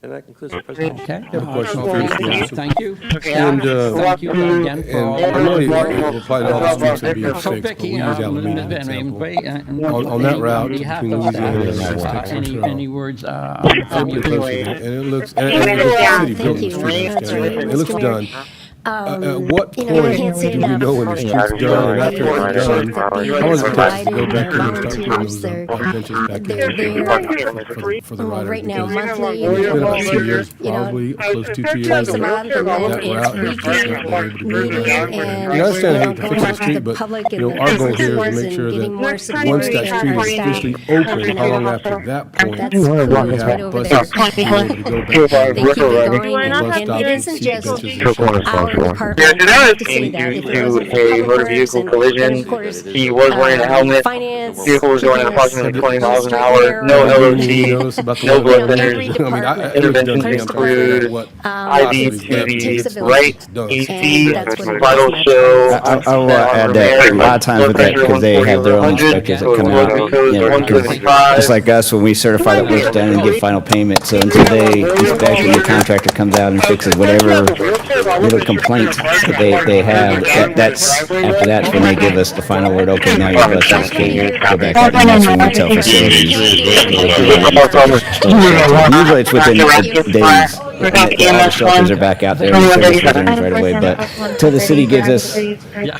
Speaker 8: And that concludes the presentation.
Speaker 22: Okay.
Speaker 2: I have a question for you.
Speaker 22: Thank you.
Speaker 2: And,
Speaker 22: Thank you again for all
Speaker 2: I know you apply to all the streets that be
Speaker 22: So
Speaker 2: fixed, but
Speaker 22: Becky,
Speaker 2: we use Alameda as an example. On that route between Louisiana and
Speaker 22: any words
Speaker 2: and it looks, and the city built the street, it looks done. At what point do we know when the street's done, and after it's done, how long does it take to go back in and start putting those benches back in for the rider?
Speaker 9: Right now, monthly,
Speaker 2: It's been about 2 years, probably, close to 2 years.
Speaker 9: twice a month, and then
Speaker 2: That
Speaker 9: it's
Speaker 2: route has
Speaker 9: weekly
Speaker 2: just not been able to do
Speaker 9: meeting,
Speaker 2: that.
Speaker 9: and
Speaker 2: I understand how to fix the street,
Speaker 9: the
Speaker 2: but,
Speaker 9: public
Speaker 2: you
Speaker 9: and
Speaker 2: know,
Speaker 9: the
Speaker 2: our goal here is to
Speaker 9: businesses
Speaker 2: make sure
Speaker 9: and getting more
Speaker 2: that
Speaker 9: support
Speaker 2: once that
Speaker 9: and
Speaker 2: street is
Speaker 9: staff.
Speaker 2: officially open, how long after that point
Speaker 9: That's
Speaker 2: do we
Speaker 9: right
Speaker 2: have
Speaker 9: over
Speaker 2: buses
Speaker 9: there.
Speaker 2: to be able to go back?
Speaker 9: They keep it going,
Speaker 2: Bus
Speaker 9: and
Speaker 2: stops
Speaker 9: it
Speaker 2: and
Speaker 9: isn't
Speaker 2: seat
Speaker 9: just
Speaker 2: benches and
Speaker 9: our
Speaker 2: stuff.
Speaker 9: department.
Speaker 10: Yeah, today
Speaker 9: I like to say that
Speaker 10: due
Speaker 9: if it
Speaker 10: to
Speaker 9: wasn't for
Speaker 10: a motor
Speaker 9: public
Speaker 10: vehicle
Speaker 9: works and
Speaker 10: collision.
Speaker 9: of course,
Speaker 10: He was wearing a helmet.
Speaker 9: finance,
Speaker 10: Vehicle was going at approximately 20 miles an hour. No
Speaker 2: You
Speaker 10: LOC,
Speaker 2: notice about the
Speaker 10: no
Speaker 2: weather?
Speaker 10: blood
Speaker 9: every
Speaker 10: thinners.
Speaker 2: I mean,
Speaker 9: department,
Speaker 2: it was done
Speaker 10: Interventions
Speaker 2: to me. I'm trying to figure
Speaker 10: include
Speaker 2: out what
Speaker 10: IV
Speaker 2: possibly
Speaker 10: to
Speaker 2: takes
Speaker 10: the
Speaker 2: a
Speaker 10: right,
Speaker 2: done.
Speaker 10: AC,
Speaker 9: that's what
Speaker 10: vital show.
Speaker 12: I'll add that a lot of times with that, because they have their own inspectors that come out, you know, because just like us, when we certify that work's done and give final payment, so until they inspect and the contractor comes out and fixes whatever little complaints that they have, that's, after that's when they give us the final word, okay, now your buses can go back out, and that's when we tell facilities. Usually it's within days. All the shelters are back out there, and service resumes right away, but until the city gives us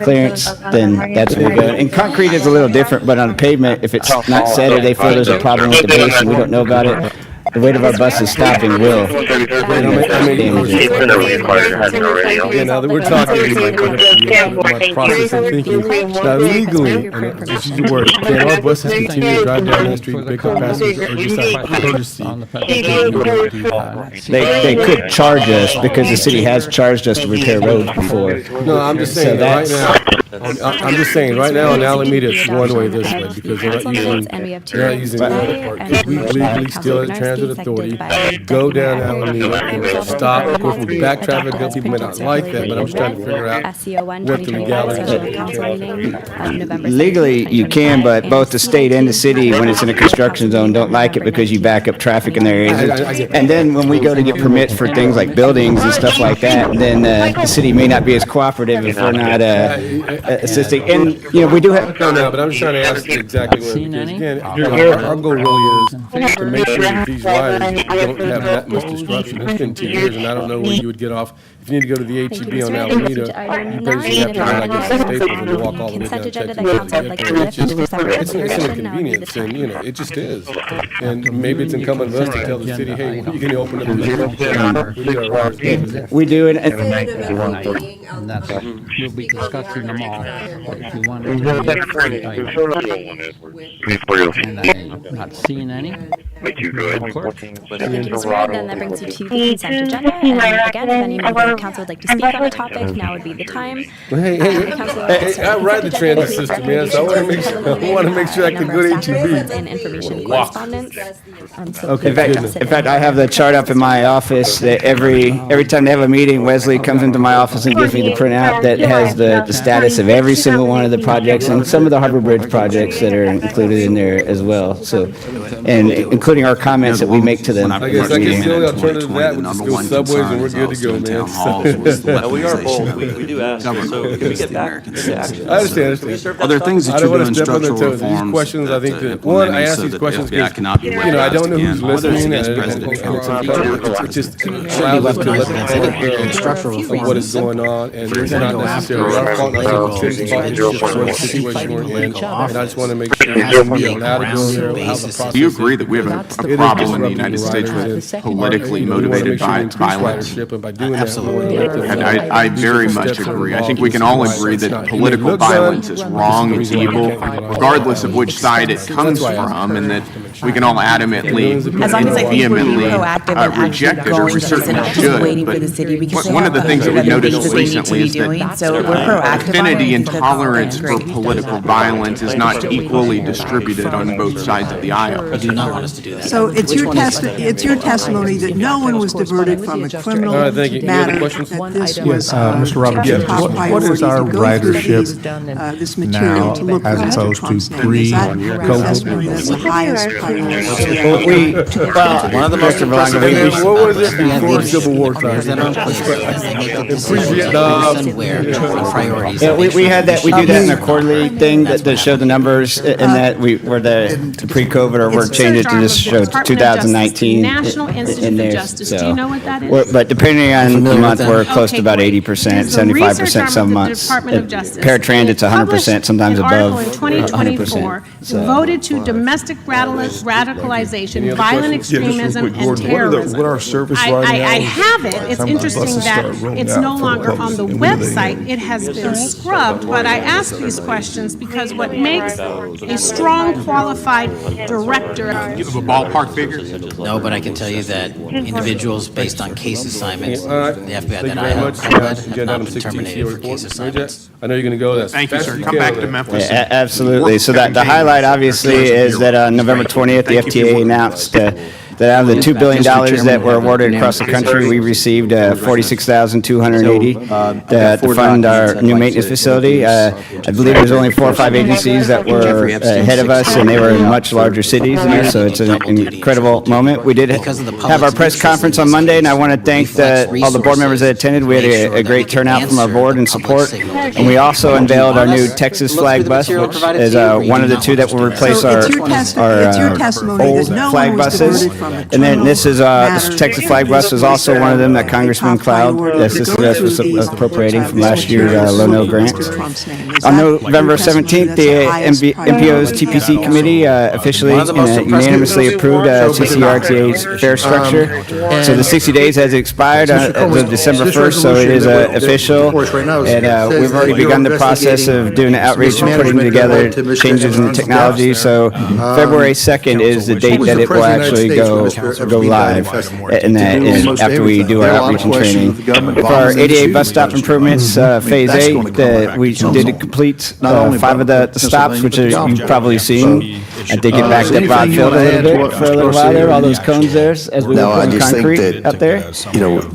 Speaker 12: clearance, then that's when we go. And concrete is a little different, but on the pavement, if it's not set or they feel there's a problem with the base and we don't know about it, the weight of our buses stopping will damage it.
Speaker 2: Yeah, now that we're talking about process of thinking, now legally, and just use the word, can our buses continue to drive down that street and pick up passengers, or just out of courtesy?
Speaker 12: They could charge us because the city has charged us to repair roads before.
Speaker 2: No, I'm just saying, right now, I'm just saying, right now in Alameda, it's one way this way, because they're not using the other part. Could we legally steal a transit transit authority, go down Alameda and stop. Of course, with back traffic, people may not like that, but I'm just trying to figure out what the legality is.
Speaker 12: Legally, you can, but both the state and the city, when it's in a construction zone, don't like it because you back up traffic in their areas. And then when we go to get permits for things like buildings and stuff like that, then the city may not be as cooperative if we're not assisting. And, we do have...
Speaker 2: No, but I'm just trying to ask exactly what, because again, our goal really is to make sure that these riders don't have that much disruption. It's been 2 years, and I don't know when you would get off. If you need to go to the HEB on Alameda, you basically have to go, I guess, to Staples and walk all the way down to Texas. It's an inconvenience, and, it just is. And maybe it's incumbent on us to tell the city, hey, you can open up this.
Speaker 12: We do, and
Speaker 13: that's, we'll be discussing them all. But if you want to, and I'm not seeing any.
Speaker 9: Then that brings you to the consent agenda. And again, if any member of the council would like to speak on the topic, now would be the time.
Speaker 2: Hey, I ride the transit system, man, so I want to make sure I can go to HEB.
Speaker 9: And information correspondence.
Speaker 12: Okay, in fact, I have the chart up in my office that every time they have a meeting, Wesley comes into my office and gives me the printout that has the status of every single one of the projects and some of the Harbor Bridge projects that are included in there as well. So, and including our comments that we make to them.
Speaker 2: I guess the only alternative to that would just go subways and we're good to go, man.
Speaker 5: No, we are bold. We do ask. So can we get back to action?
Speaker 2: I understand.
Speaker 3: Are there things that you're doing structural reforms?
Speaker 2: These questions, I think that, one, I ask these questions because, I don't know who's listening, and it's just allows us to let the public know what is going on, and it's not necessarily our fault, not the city's fault, it's just the situation we're in, and I just want to make sure we allow to go there, how the process.
Speaker 3: Do you agree that we have a problem in the United States with politically motivated violence?
Speaker 2: Absolutely.
Speaker 3: And I very much agree. I think we can all agree that political violence is wrong, it's evil, regardless of which side it comes from, and that we can all adamantly and vehemently reject it, or we certainly should. But one of the things that we noticed recently is that affinity and tolerance for political violence is not equally distributed on both sides of the aisle.
Speaker 5: You do not want us to do that.
Speaker 7: So it's your testimony that no one was diverted from a criminal matter, that this was
Speaker 13: Mr. Roberts, what is our ridership
Speaker 7: this material to look
Speaker 13: as opposed to pre-COVID?
Speaker 7: That's the highest priority.
Speaker 12: One of the most
Speaker 2: what was it before Civil War time?
Speaker 12: Yeah, we had that. We do that in a quarterly thing that showed the numbers, and that were the pre-COVID, or we're changing it to just show 2019
Speaker 11: National Institute
Speaker 12: in
Speaker 11: of
Speaker 12: there.
Speaker 11: Justice.
Speaker 12: So,
Speaker 11: do you know what that is?
Speaker 12: But depending on the month, we're close to about 80%, 75% some months. Paratransit's 100%, sometimes above
Speaker 11: 2024 devoted to domestic radicalization, violent extremism, and terrorism.
Speaker 2: What our service
Speaker 11: I have it. It's interesting that it's no longer on the website. It has been scrubbed, but I ask these questions because what makes a strong, qualified director...
Speaker 3: You have a ballpark figure?
Speaker 5: No, but I can tell you that individuals based on case assignments, the FBI that I have not been terminated for case assignments.
Speaker 2: I know you're going to go.
Speaker 3: Thank you, sir. Come back to Memphis.
Speaker 12: Yeah, absolutely. So the highlight, obviously, is that on November 20th, the FTA announced that out of the $2 billion that were awarded across the country, we received $46,280 to fund our new maintenance facility. I believe there's only 4 or 5 agencies that were ahead of us, and they were in much larger cities, so it's an incredible moment. We did have our press conference on Monday, and I want to thank all the board members that attended. We had a great turnout from our board and support, and we also unveiled our new Texas flag bus, which is one of the 2 that will replace our old flag buses. And then this Texas flag bus is also one of them that Congressman Cloud assisted us with appropriating from last year's low-no grants. On November 17th, the MPO's TPC committee officially unanimously approved CCRTA's fare structure. So the 60 days has expired as of December 1st, so it is official. And we've already begun the process of doing outreach and putting together changes in the technology. So February 2nd is the date that it will actually go go live and after we do our outreach and training. For our 88 bus stop improvements, phase 8, we did complete 5 of the stops, which you've probably seen. I think it backed up Broadfield a little bit for a little while there, all those cones there as we were putting concrete out there.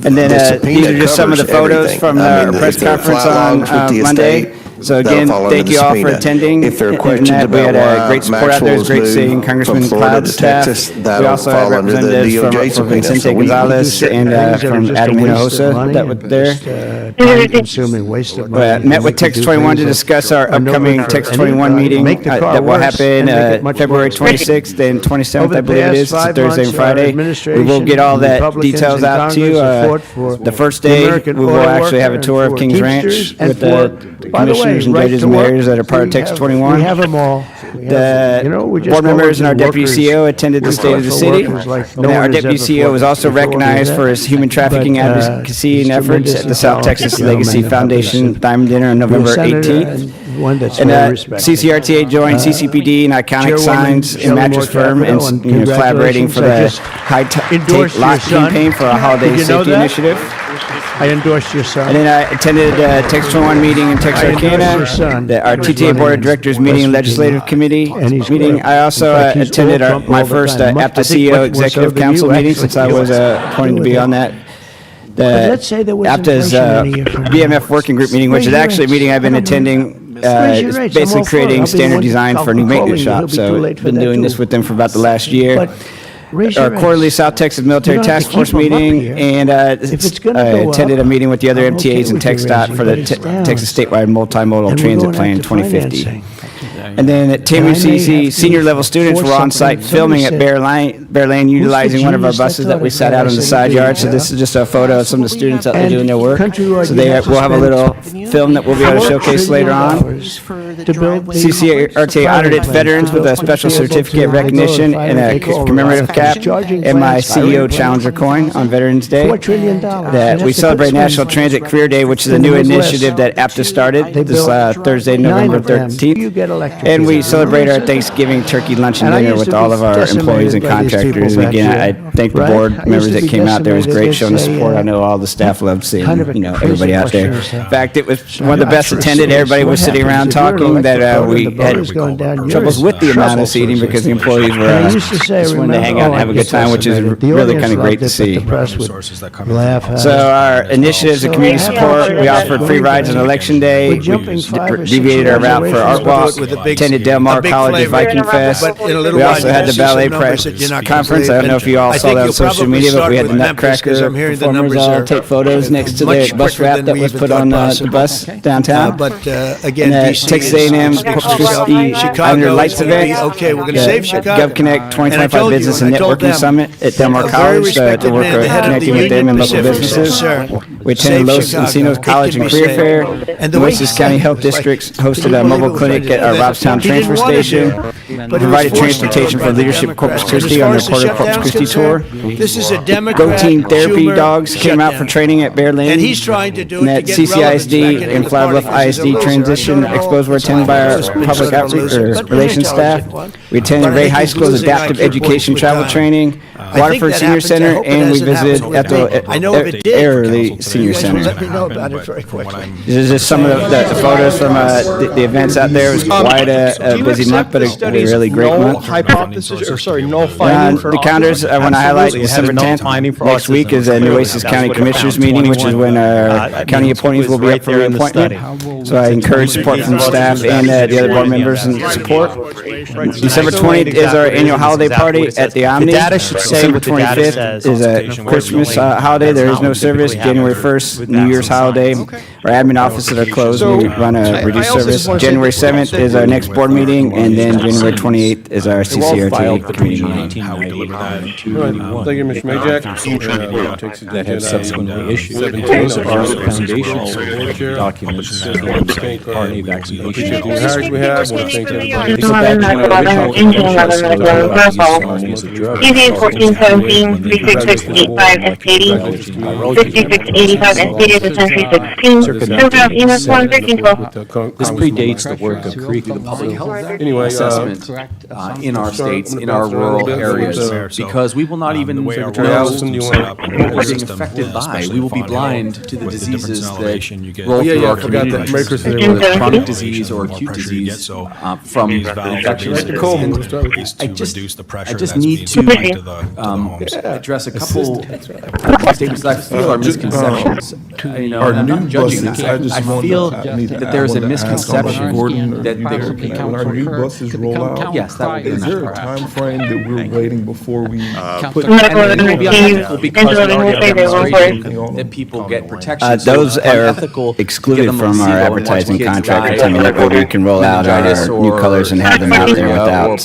Speaker 12: And then these are just some of the photos from our press conference on Monday. So again, thank you all for attending.
Speaker 16: If there are questions about
Speaker 12: we had great support out there. It was great seeing Congressman Cloud's staff. We also had representatives from Vicente Gonzalez and from Adam Hinojosa that were there. Met with Texas 21 to discuss our upcoming Texas 21 meeting that will happen February 26th and 27th, I believe it is. It's a Thursday and Friday. We will get all that details out to you. The first day, we will actually have a tour of Kings Ranch with the commissioners and judges and mayors that are part of Texas 21.
Speaker 14: We have them all.
Speaker 12: The board members and our deputy CEO attended the State of the City. And our deputy CEO was also recognized for his human trafficking advocacy and efforts at the South Texas Legacy Foundation Diamond Dinner on November 18th. And CCRTA joined CCPD and Iconic Signs and Mattress Firm and collaborating for the High Take Lock campaign for a holiday safety initiative.
Speaker 14: I endorsed your son.
Speaker 12: And then I attended Texas 21 meeting in Texarkana, our TTA Board of Directors meeting and Legislative Committee meeting. I also attended my first APTA CEO Executive Council meeting since I was appointed to be on that. The APTA's BMF Working Group meeting, which is actually a meeting I've been attending. It's basically creating standard design for new maintenance shops. So I've been doing this with them for about the last year. Our quarterly South Texas Military Task Force meeting, and I attended a meeting with the other MTAs and TxDOT for the Texas Statewide Multimodal Transit Plan 2050. And then at TMUCC, senior level students were on site filming at Bear Lane utilizing one of our buses that we sat out on the side yard. So this is just a photo of some of the students out there doing their work. So we'll have a little film that we'll be able to showcase later on. CCRTA honored its veterans with a special certificate recognition and a commemorative cap and my CEO Challenger coin on Veterans Day. That we celebrate National Transit Career Day, which is a new initiative that APTA started this Thursday, November 13th. And we celebrate our Thanksgiving turkey lunch and dinner with all of our employees and contractors. And again, I thank the board members that came out there. It was great showing the support. I know all the staff loved seeing, everybody out there. In fact, it was one of the best attended. Everybody was sitting around talking that we had troubles with the amount of seating because the employees were just wanting to hang out and have a good time, which is really kind of great to see. So our initiatives and community support, we offered free rides on Election Day. We deviated our route for Art Walk. Attended Del Mar College's Viking Fest. We also had the ballet press conference. I don't know if you all saw that on social media, but we had the Nutcracker performers all take photos next to the bus wrap that was put on the bus downtown.
Speaker 14: But again,
Speaker 12: Texas A&M Corpus Christi Under Lights event.
Speaker 14: Okay, we're going to save Chicago.
Speaker 12: GovConnect 2025 Business and Networking Summit at Del Mar College to work connecting with them and local businesses. We attended Los Encinos College and Career Fair. The Nueces County Health Districts hosted a mobile clinic at our Robstown Transfer Station. Provided transportation for leadership Corpus Christi on their Port of Corpus Christi tour.
Speaker 14: This is a Democrat.
Speaker 12: Go Team Therapy dogs came out for training at Bear Lane.
Speaker 14: And he's trying to do it
Speaker 12: at CCISD and Flower Bluff ISD transition expos were attended by our public outreach relations staff. We attended Ray High School's adaptive education travel training, Waterford Senior Center, and we visited Ethel Airley Senior Center. This is just some of the photos from the events out there. It was quite a busy month, but a really great month.
Speaker 14: Null finding for
Speaker 12: the counters, I want to highlight December 10th. Next week is a Nueces County Commissioners meeting, which is when our county appointees will be up for reappointment. So I encourage support from the staff and the other board members and support. December 20th is our annual holiday party at the Omni. December 25th is a Christmas holiday. There is no service. January 1st, New Year's holiday. Our admin offices are closed. We run a reduced service. January 7th is our next board meeting, and then January 28th is our CCRTA committee meeting.
Speaker 2: Thank you, Mr. Majak.
Speaker 13: That have subsequently issued. Those are foundational documents that party vaccination.
Speaker 2: The hires we have, want to thank everybody.
Speaker 10: CZ 1417 3685 SKD 6685 SKD to 103616
Speaker 15: This predates the work of creating the public health assessment in our states, in our rural areas, because we will not even know what we're being affected by. We will be blind to the diseases that roll through our communities, whether it's chronic disease or acute disease from infections. I just need to address a couple statements that I feel are misconceptions. I'm not judging that. I feel that there's a misconception that
Speaker 18: when our new buses roll out,
Speaker 15: yes, that would be
Speaker 18: is there a time frame that we're waiting before we put?
Speaker 15: And it will be unethical because we already have demonstrated that people get protection.
Speaker 12: Those are excluded from our advertising contract. I mean, that we can roll out our new colors and have them out there without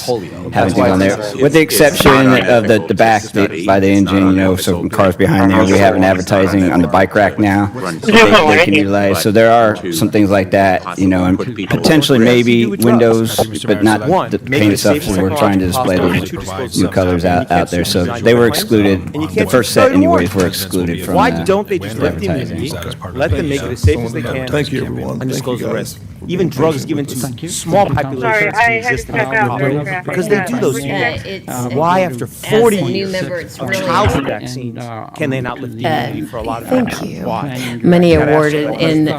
Speaker 12: having things on there. With the exception of the back by the engine, so cars behind there, we have an advertising on the bike rack now that they can utilize. So there are some things like that, and potentially maybe windows, but not the paint stuff. So we're trying to display those new colors out there. So they were excluded. The first set, anyways, were excluded from.
Speaker 14: Why don't they just let the immunity, let them make it as safe as they can?
Speaker 18: Thank you, everyone.
Speaker 14: And disclose the risk. Even drugs given to small populations to exist in our community, because they do those things. Why, after 40 years of childhood vaccines, can they not lift the immunity for a lot of
Speaker 19: Thank you. Money awarded, and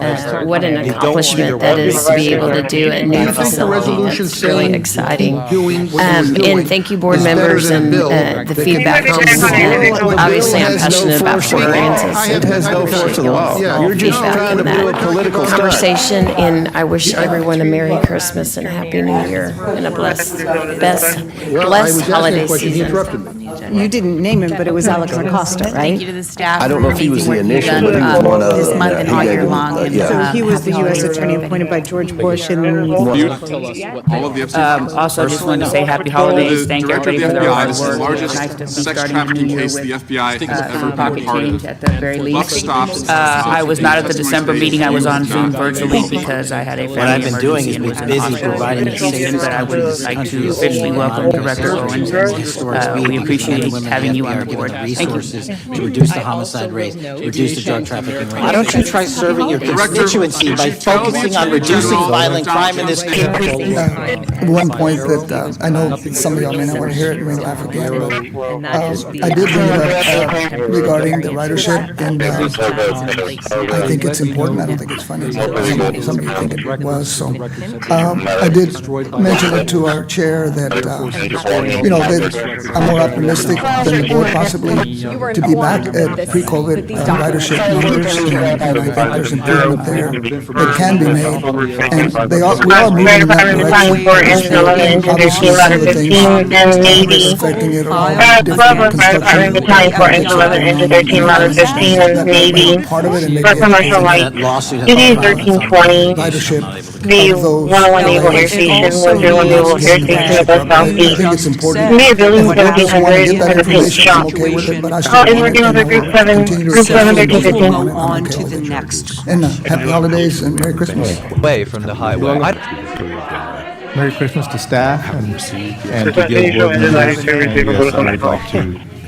Speaker 19: what an accomplishment that is to be able to do a new facility. It's really exciting. And thank you, board members, and the feedback. Obviously, I'm passionate about Fort Aransas.
Speaker 16: It has no force of law.
Speaker 19: You're just trying to do a political conversation, and I wish everyone a Merry Christmas and a Happy New Year and a blessed holiday season.
Speaker 1: You didn't name him, but it was Alex Acosta, right?
Speaker 20: Thank you to the staff.
Speaker 16: I don't know if he was the initial, but he was one of
Speaker 20: this month and all year long.
Speaker 1: So he was the U.S. attorney appointed by George Bush and.
Speaker 24: Also, I just wanted to say happy holidays. Thank everybody for their hard work.
Speaker 6: Largest
Speaker 24: Nice to be
Speaker 6: sex
Speaker 24: starting the
Speaker 6: trafficking
Speaker 24: new year
Speaker 6: case the
Speaker 24: with
Speaker 6: FBI has ever been
Speaker 24: pocket
Speaker 6: a part
Speaker 24: change
Speaker 6: of.
Speaker 24: at the very
Speaker 6: Buck
Speaker 24: least.
Speaker 6: stops.
Speaker 24: I was not at the December meeting. I was on Zoom virtually because I had a family
Speaker 5: What I've been doing
Speaker 24: emergency
Speaker 5: is
Speaker 24: and
Speaker 5: been
Speaker 24: was
Speaker 5: busy providing
Speaker 24: Houston, but I would like to officially welcome Director Owens. We appreciate having you on the board. Thank you.
Speaker 5: Resources to reduce the homicide rate, reduce the drug trafficking rate.
Speaker 20: Why don't you try serving your constituency by focusing on reducing violent crime in this community?
Speaker 26: One point that I know some of y'all may not want to hear it, you may laugh again, but I did bring it up regarding the ridership, and I think it's important. I don't think it's funny. Somebody think it was. So I did mention it to our chair that that I'm more optimistic than the board possibly to be back at pre-COVID ridership numbers, and I think there's improvement there that can be made, and we are moving in that direction. Obviously, some of the things affecting it are different construction. Part of it, and maybe
Speaker 10: commercial light, DD 1320, the 101 Naval Air Station, 101 Naval Air Station above South Beach.
Speaker 26: I think it's important.
Speaker 10: Be a building
Speaker 26: If I just want to
Speaker 10: 1700
Speaker 26: get that
Speaker 10: for the paint
Speaker 26: information,
Speaker 10: shop.
Speaker 26: I'm okay with it, but I still
Speaker 10: And
Speaker 26: want
Speaker 10: we're
Speaker 26: it,
Speaker 10: dealing
Speaker 26: and
Speaker 10: with Group 7,
Speaker 26: continue to
Speaker 10: Group 7,
Speaker 26: assess it.
Speaker 10: 1315.
Speaker 26: I'm okay with it. And happy holidays and Merry Christmas.
Speaker 27: Away from the highway.
Speaker 13: Merry Christmas to staff and to Guild board members. Yes,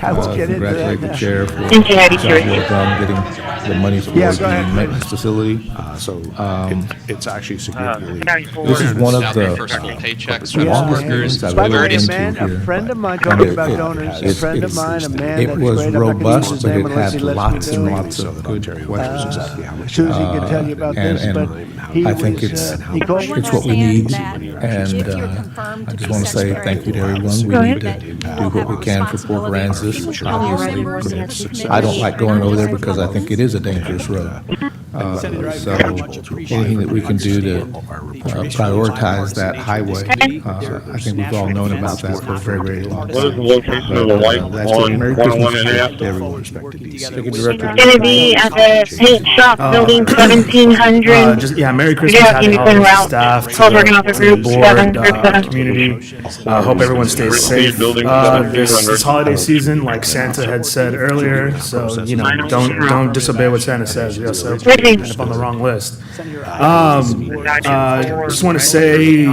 Speaker 13: I would like to congratulate the chair for job well done getting the money for the maintenance facility.
Speaker 22: It's actually significantly.
Speaker 13: This is one of the
Speaker 22: first full paychecks
Speaker 13: for longest meetings I've ever been to here.
Speaker 14: A friend of mine talking about donors, a friend of mine, a man
Speaker 13: It
Speaker 14: that
Speaker 13: was
Speaker 14: is great.
Speaker 13: robust, but it had
Speaker 14: Let's
Speaker 13: lots and
Speaker 14: go.
Speaker 13: lots of good questions.
Speaker 14: Susie can tell you about this, but he
Speaker 13: I think
Speaker 14: was,
Speaker 13: it's
Speaker 14: he called me.
Speaker 13: what we need, and I just want to say thank you to everyone. We need to do what we can for Port Aransas. Obviously, I don't like going over there because I think it is a dangerous road. So anything that we can do to prioritize that highway, I think we've all known about that for a very, very long time.
Speaker 8: What is the location of the white
Speaker 13: That's
Speaker 8: on
Speaker 13: Merry Christmas
Speaker 8: 118?
Speaker 13: to everyone respected DC.
Speaker 10: It's going to be at the paint shop, building 1700.
Speaker 28: Merry Christmas,
Speaker 10: Yeah,
Speaker 28: happy
Speaker 10: Unison
Speaker 28: holidays to
Speaker 10: route.
Speaker 28: staff, to
Speaker 10: Called working off the
Speaker 28: the
Speaker 10: group,
Speaker 28: board,
Speaker 10: 7, group 7.
Speaker 28: community. Hope everyone stays safe. This holiday season, like Santa had said earlier, so don't disobey what Santa says. You'll end up on the wrong list. Just want to say,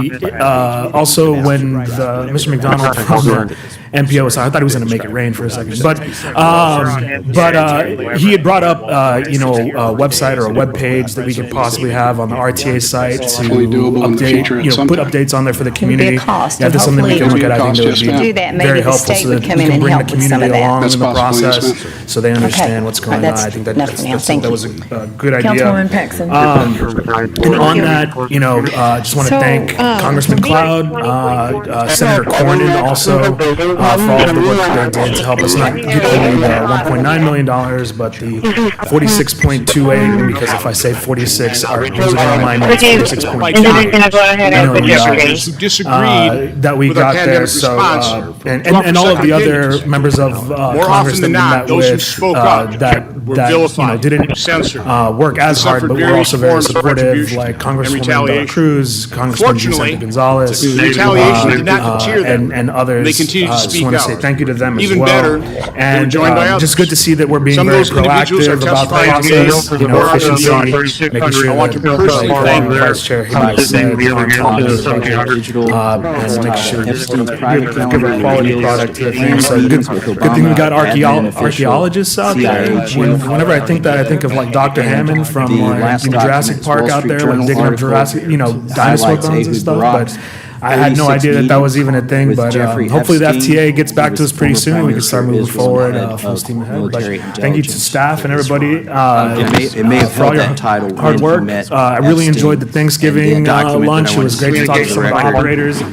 Speaker 28: also when Mr. McDonald from the MPO was, I thought he was going to make it rain for a second, but he had brought up, a website or a web page that we could possibly have on the RTA site to update, put updates on there for the community.
Speaker 4: Cost,
Speaker 28: Yeah, that's something we can look at. I think that would be
Speaker 4: do that, maybe
Speaker 28: very
Speaker 4: the
Speaker 28: helpful
Speaker 4: state
Speaker 28: so
Speaker 4: would
Speaker 28: that
Speaker 4: come
Speaker 28: we
Speaker 4: in
Speaker 28: can
Speaker 4: and
Speaker 28: bring the
Speaker 4: help with some
Speaker 28: community
Speaker 4: of that.
Speaker 28: along in the
Speaker 4: That's possibly
Speaker 28: process
Speaker 4: expensive.
Speaker 28: so they understand
Speaker 4: Okay.
Speaker 28: what's going on.
Speaker 4: That's
Speaker 28: I think that
Speaker 4: thank
Speaker 28: was a good idea.
Speaker 4: Councilwoman Paxson.
Speaker 28: And on that, just want to thank Congressman Cloud, Senator Cornyn also for all of the work that they did to help us not get only the $1.9 million, but the 46.28, because if I say 46, our user online is 46.2 that we got there. So, and all of the other members of Congress that we met with that didn't work as hard, but were also very supportive, like Congresswoman Dela Cruz, Congressman Vicente Gonzalez, and others. Just want to say thank you to them as well. And just good to see that we're being very proactive about the process, efficiency, making sure that Vice Chair Higgins said on top of the budget, and make sure to give a quality product to the thing. So good thing we got archaeologists out there. Whenever I think that, I think of like Dr. Hammond from Jurassic Park out there, like digging up Jurassic, dinosaur bones and stuff, but I had no idea that was even a thing, but hopefully the FTA gets back to us pretty soon and we can start moving forward full steam ahead. But thank you to staff and everybody for all your hard work. I really enjoyed the Thanksgiving lunch. It was great to talk to some of the operators. You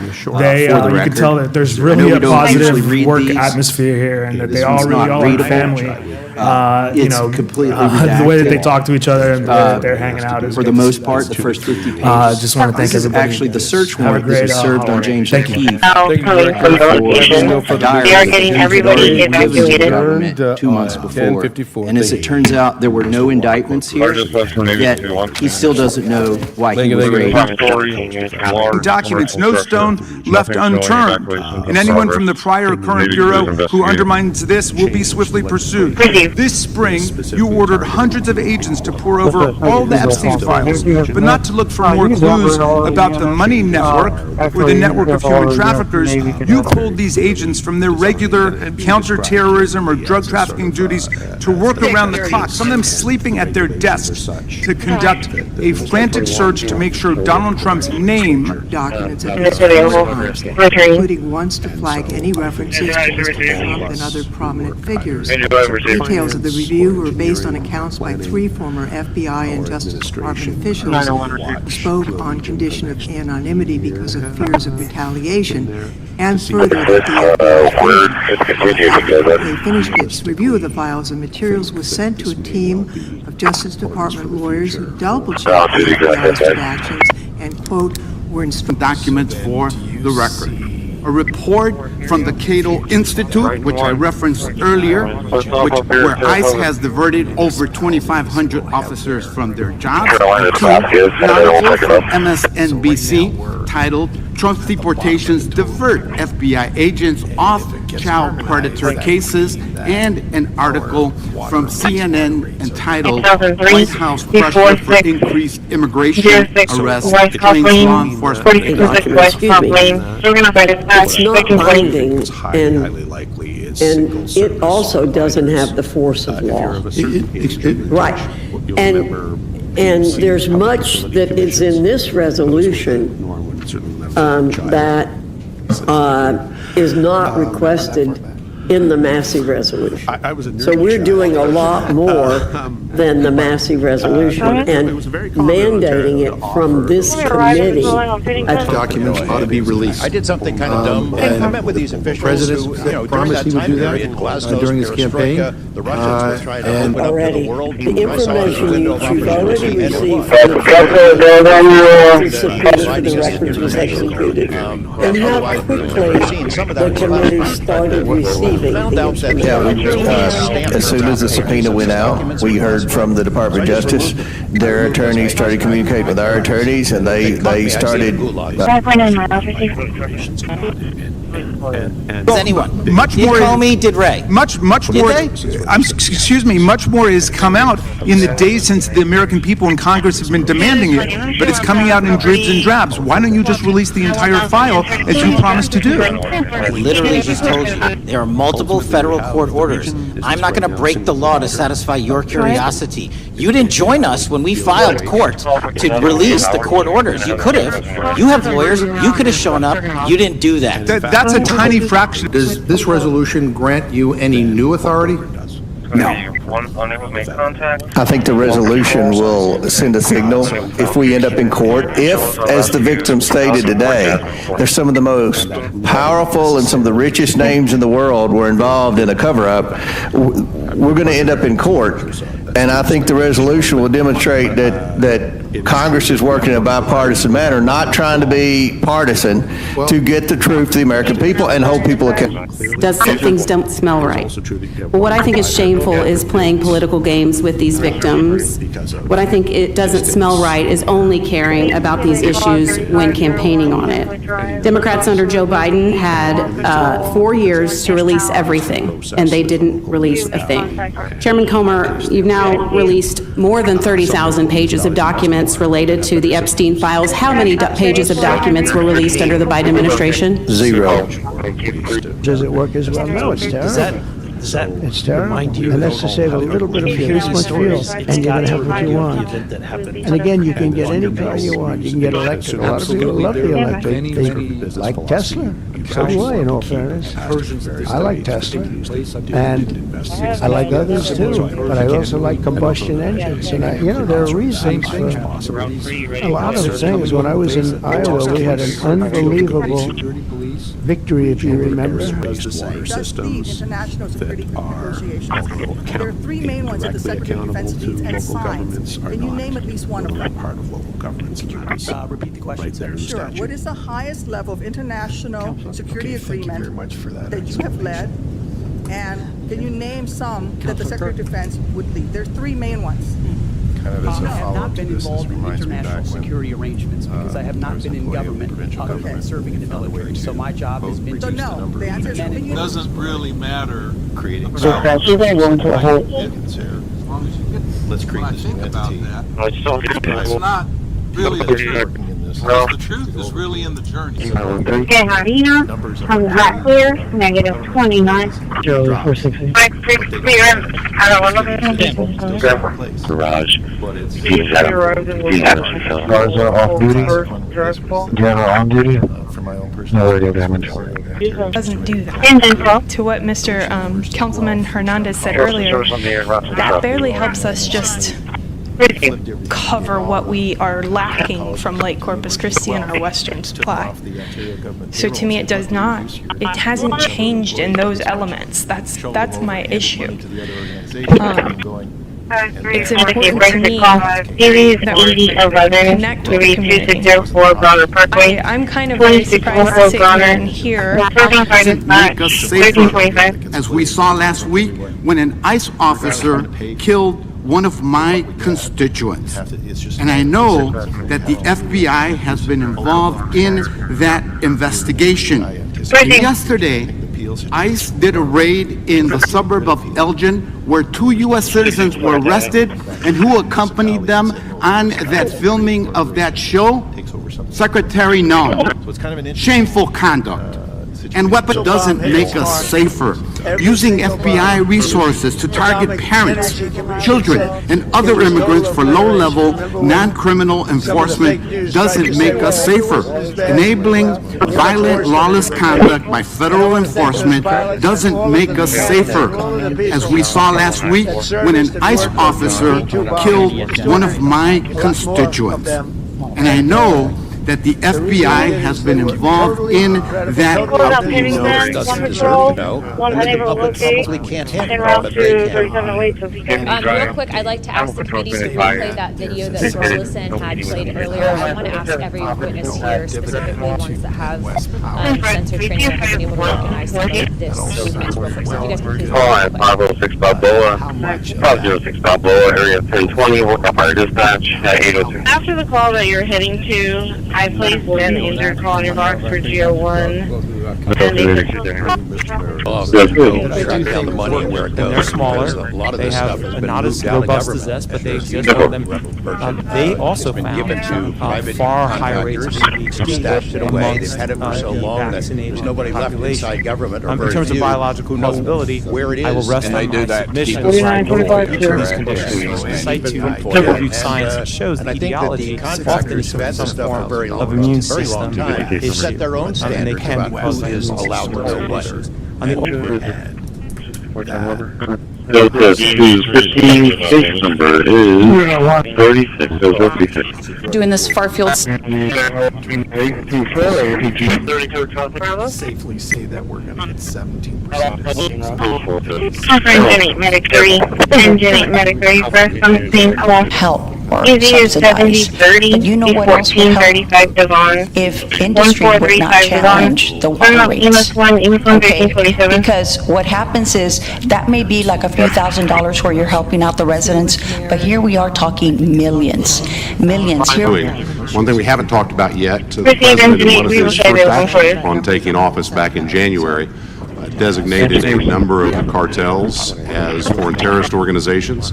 Speaker 28: could tell that there's really a positive work atmosphere here and that they all really are a family. The way that they talk to each other and the way that they're hanging out is
Speaker 15: for the most part, the first 50 pages.
Speaker 28: Just want to thank everybody.
Speaker 15: Actually, the search warrant that was served on James
Speaker 28: Thank you.
Speaker 15: Heath.
Speaker 10: They are getting everybody evacuated.
Speaker 15: 2 months before. And as it turns out, there were no indictments here, yet he still doesn't know why he was raided.
Speaker 6: Documents, no stone left unturned. And anyone from the prior or current Bureau who undermines this will be swiftly pursued. This spring, you ordered hundreds of agents to pore over all the Epstein files, but not to look for more clues about the money network or the network of human traffickers. You pulled these agents from their regular counterterrorism or drug trafficking duties to work around the clock, some of them sleeping at their desks, to conduct a frantic search to make sure Donald Trump's name
Speaker 1: documents of his crimes, including ones to flag any references to Mr. Trump and other prominent figures. Details of the review were based on accounts by 3 former FBI and Justice Department officials who spoke on condition of anonymity because of fears of retaliation, and further that the FBI finished its review of the files and materials was sent to a team of Justice Department lawyers who double-checked the FBI's actions and, quote, were instructed.
Speaker 7: Documents for the record. A report from the Cato Institute, which I referenced earlier, where ICE has diverted over 2,500 officers from their jobs. 2 articles from MSNBC titled "Trump's Deportations Divert FBI Agents Off Child Predator Cases," and an article from CNN entitled "White House Pressure for Increased Immigration Arrests Trains Law Enforcement."
Speaker 9: It's not binding, and it also doesn't have the force of law. Right. And there's much that is in this resolution that is not requested in the Massey resolution. So we're doing a lot more than the Massey resolution, and mandating it from this committee.
Speaker 17: Documents ought to be released.
Speaker 21: I did something kind of dumb. I met with these officials who,
Speaker 17: promised he would do that during his campaign.
Speaker 21: The Russians was trying to open up to the world.
Speaker 9: The information you've already received
Speaker 10: from
Speaker 9: the subpoena for the records was executed. And how quickly the committee started receiving the
Speaker 16: As soon as the subpoena went out, we heard from the Department of Justice. Their attorneys started communicating with our attorneys, and they started.
Speaker 20: Does anyone?
Speaker 6: Much
Speaker 20: Did
Speaker 6: more.
Speaker 20: Comey? Did Ray?
Speaker 6: Much
Speaker 20: Did
Speaker 6: more.
Speaker 20: they?
Speaker 6: Excuse me. Much more has come out in the days since the American people in Congress have been demanding it, but it's coming out in dribs and drabs. Why don't you just release the entire file as you promised to do?
Speaker 20: I literally just told you, there are multiple federal court orders. I'm not going to break the law to satisfy your curiosity. You didn't join us when we filed court to release the court orders. You could have. You have lawyers. You could have shown up. You didn't do that.
Speaker 6: That's a tiny fraction.
Speaker 17: Does this resolution grant you any new authority?
Speaker 6: No.
Speaker 16: I think the resolution will send a signal if we end up in court. If, as the victim stated today, there's some of the most powerful and some of the richest names in the world were involved in a cover-up, we're going to end up in court. And I think the resolution will demonstrate that Congress is working in a bipartisan manner, not trying to be partisan, to get the truth to the American people and hold people accountable.
Speaker 2: Things don't smell right. Well, what I think is shameful is playing political games with these victims. What I think it doesn't smell right is only caring about these issues when campaigning on it. Democrats under Joe Biden had 4 years to release everything, and they didn't release a thing. Chairman Comer, you've now released more than 30,000 pages of documents related to the Epstein files. How many pages of documents were released under the Biden administration?
Speaker 16: 0.
Speaker 3: Does it work as well? No, it's terrible. It's terrible. And that's to save a little bit of fuel, much fuel, and you're going to have what you want. And again, you can get any car you want. You can get electric. A lot of people love the electric. They like Tesla. So do I, in all fairness. I like Tesla. And I like others too. But I also like combustion engines. And there are reasons for a lot of things. When I was in Iowa, we had an unbelievable victory, if you remember.
Speaker 4: International security negotiations. There are three main ones that the Secretary of Defense needs and signs. Can you name at least one of them?
Speaker 11: Part of local governments.
Speaker 4: Repeat the question. Sure. What is the highest level of international security agreement that you have led? And can you name some that the Secretary of Defense would lead? There's three main ones.
Speaker 11: I have not been involved in international security arrangements because I have not been in government other than serving in the military. So my job has been to
Speaker 4: the answer is
Speaker 12: it doesn't really matter.
Speaker 11: Creating
Speaker 12: Let's
Speaker 11: create this new entity.
Speaker 12: It's not really the truth. The truth is really in the journey.
Speaker 10: Okay, Harina, comes back clear, negative 29.
Speaker 11: Joe, 460.
Speaker 10: 560, I don't want to
Speaker 8: Garage.
Speaker 10: Cars are off duty.
Speaker 8: General on duty.
Speaker 11: For my own
Speaker 8: No
Speaker 11: personal.
Speaker 8: radio damage.
Speaker 23: Doesn't do that. To what Mr. Councilman Hernandez said earlier, that barely helps us just cover what we are lacking from Lake Corpus Christi and our western supply. So to me, it does not. It hasn't changed in those elements. That's my issue. It's important to me that we connect with the community. I'm kind of very surprised to sit here and hear.
Speaker 7: Make us safer. As we saw last week when an ICE officer killed one of my constituents. And I know that the FBI has been involved in that investigation. Yesterday, ICE did a raid in the suburb of Elgin where 2 U.S. citizens were arrested, and who accompanied them on that filming of that show? Secretary Nunn. Shameful conduct. And weapon doesn't make us safer. Using FBI resources to target parents, children, and other immigrants for low-level, non-criminal enforcement doesn't make us safer. Enabling violent, lawless conduct by federal enforcement doesn't make us safer. As we saw last week when an ICE officer killed one of my constituents. And I know that the FBI has been involved in that.
Speaker 5: Real quick, I'd like to ask the committee to replay that video that Rolison had played earlier. I want to ask every witness here, specifically ones that have sensor training or have been able to recognize some of this movement real quick. So if you guys can please.
Speaker 8: Call at 506 Balboa, 506 Balboa, area 1020, work on fire dispatch at 802.
Speaker 10: After the call that you're heading to, I placed an injured call on your box for GO1.
Speaker 14: They're smaller. They have not as robust as us, but they exist. They also found far higher rates of ADHD amongst vaccinated population. In terms of biological causability, I will rest on my submission for these conditions. Cite to peer-reviewed science that shows the etiology often is some form of immune system issue, and they can be caused
Speaker 8: is allowed to know what.
Speaker 10: Notice whose 15 case number is 36.
Speaker 5: Doing this far field.
Speaker 12: Safely say that we're going to get 17%.
Speaker 10: Engine medic 3, engine medic 3, rest on the scene, help. Easy is 70-30,
Speaker 18: but you know what else would help?
Speaker 10: 1435 Devon.
Speaker 18: If industry would not challenge the water rates. Okay, because what happens is, that may be like a few $1,000s where you're helping out the residents, but here we are talking millions.
Speaker 17: One thing we haven't talked about yet, the President, in one of his first actions on taking office back in January, designated a number of the cartels as foreign terrorist organizations.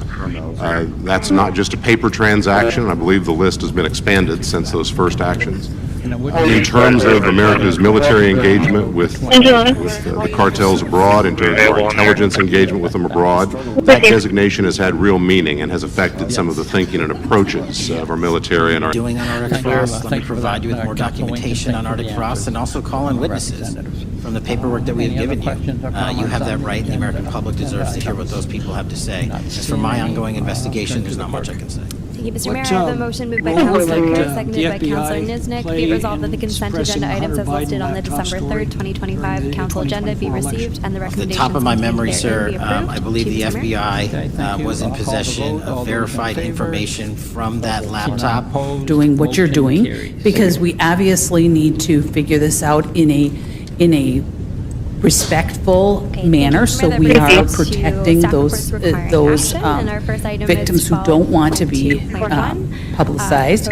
Speaker 17: That's not just a paper transaction. I believe the list has been expanded since those first actions. In terms of America's military engagement with the cartels abroad, in terms of our intelligence engagement with them abroad, that designation has had real meaning and has affected some of the thinking and approaches of our military and our...
Speaker 20: Doing on Arctic Frost, let me provide you with more documentation on Arctic Frost and also call in witnesses from the paperwork that we have given you. You have that right. The American public deserves to hear what those people have to say. As for my ongoing investigation, there's not much I can say.
Speaker 5: Thank you, Mr. Mayor. I have a motion moved by Councilor Kerr, seconded by Councilor Niznik. Be it resolved that the consent agenda items as listed on the December 3rd, 2025 council agenda be received and the recommendations.
Speaker 20: Off the top of my memory,
Speaker 5: therein be
Speaker 20: sir,
Speaker 5: approved.
Speaker 20: I believe the
Speaker 5: Thank you, Mr.
Speaker 20: FBI was in possession of verified information from that laptop.
Speaker 19: Doing what you're doing, because we obviously need to figure this out in a respectful manner, so we are protecting those victims who don't want to be publicized.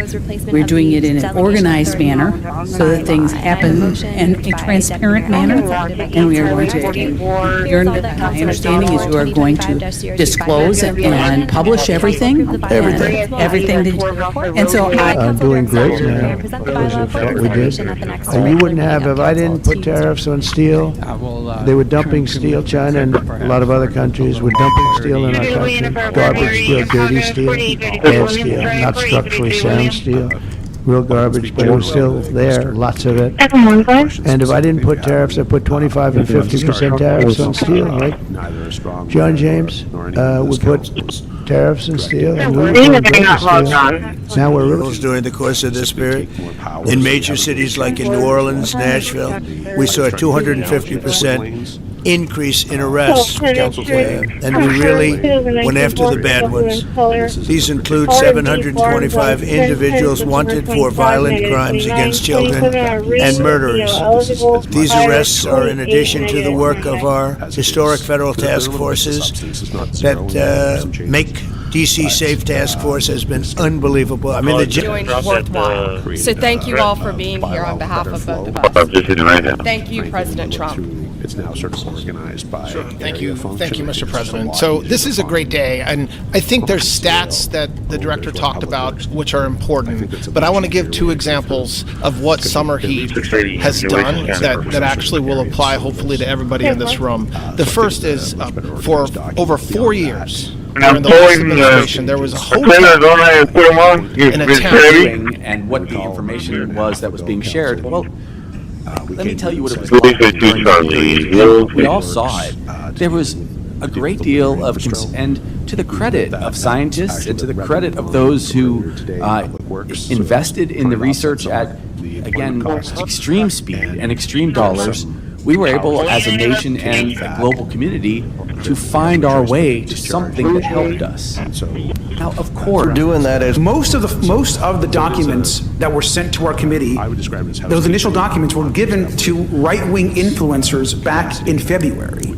Speaker 19: We're doing it in an organized manner so that things happen in a transparent manner, and we are going to, my understanding is you are going to disclose and publish everything. Everything. And so
Speaker 3: I'm doing great now, because of what we did. And you wouldn't have, if I didn't put tariffs on steel, they were dumping steel. China and a lot of other countries were dumping steel in our country. Garbage steel, dirty steel, bad steel, not structurally sound steel. Real garbage, but it was still there, lots of it. And if I didn't put tariffs, I put 25 and 50% tariffs on steel, right? John James, we put tariffs on steel, and we were doing steel. Now we're really...
Speaker 22: During the course of this period, in major cities like in New Orleans, Nashville, we saw a 250% increase in arrests, and we really went after the bad ones. These include 725 individuals wanted for violent crimes against children and murderers. These arrests are in addition to the work of our historic federal task forces that make DC Safe Task Force has been unbelievable. I mean,
Speaker 24: worthwhile. So thank you all for being here on behalf of both of us. Thank you, President Trump.
Speaker 17: It's now sort of organized by...
Speaker 25: Sure. Thank you, Mr. President. So this is a great day, and I think there's stats that the director talked about which are important, but I want to give two examples of what summer heat has done that actually will apply hopefully to everybody in this room. The first is for over 4 years, during the last administration, there was a hotel in a town.
Speaker 15: And what the information was that was being shared, well, let me tell you what it was like. We all saw it. There was a great deal of, and to the credit of scientists and to the credit of those who invested in the research at, again, extreme speed and extreme dollars, we were able, as a nation and a global community, to find our way to something that helped us. Now, of course,
Speaker 16: doing that as
Speaker 1: most of the documents that were sent to our committee, those initial documents were given to right-wing influencers back in February.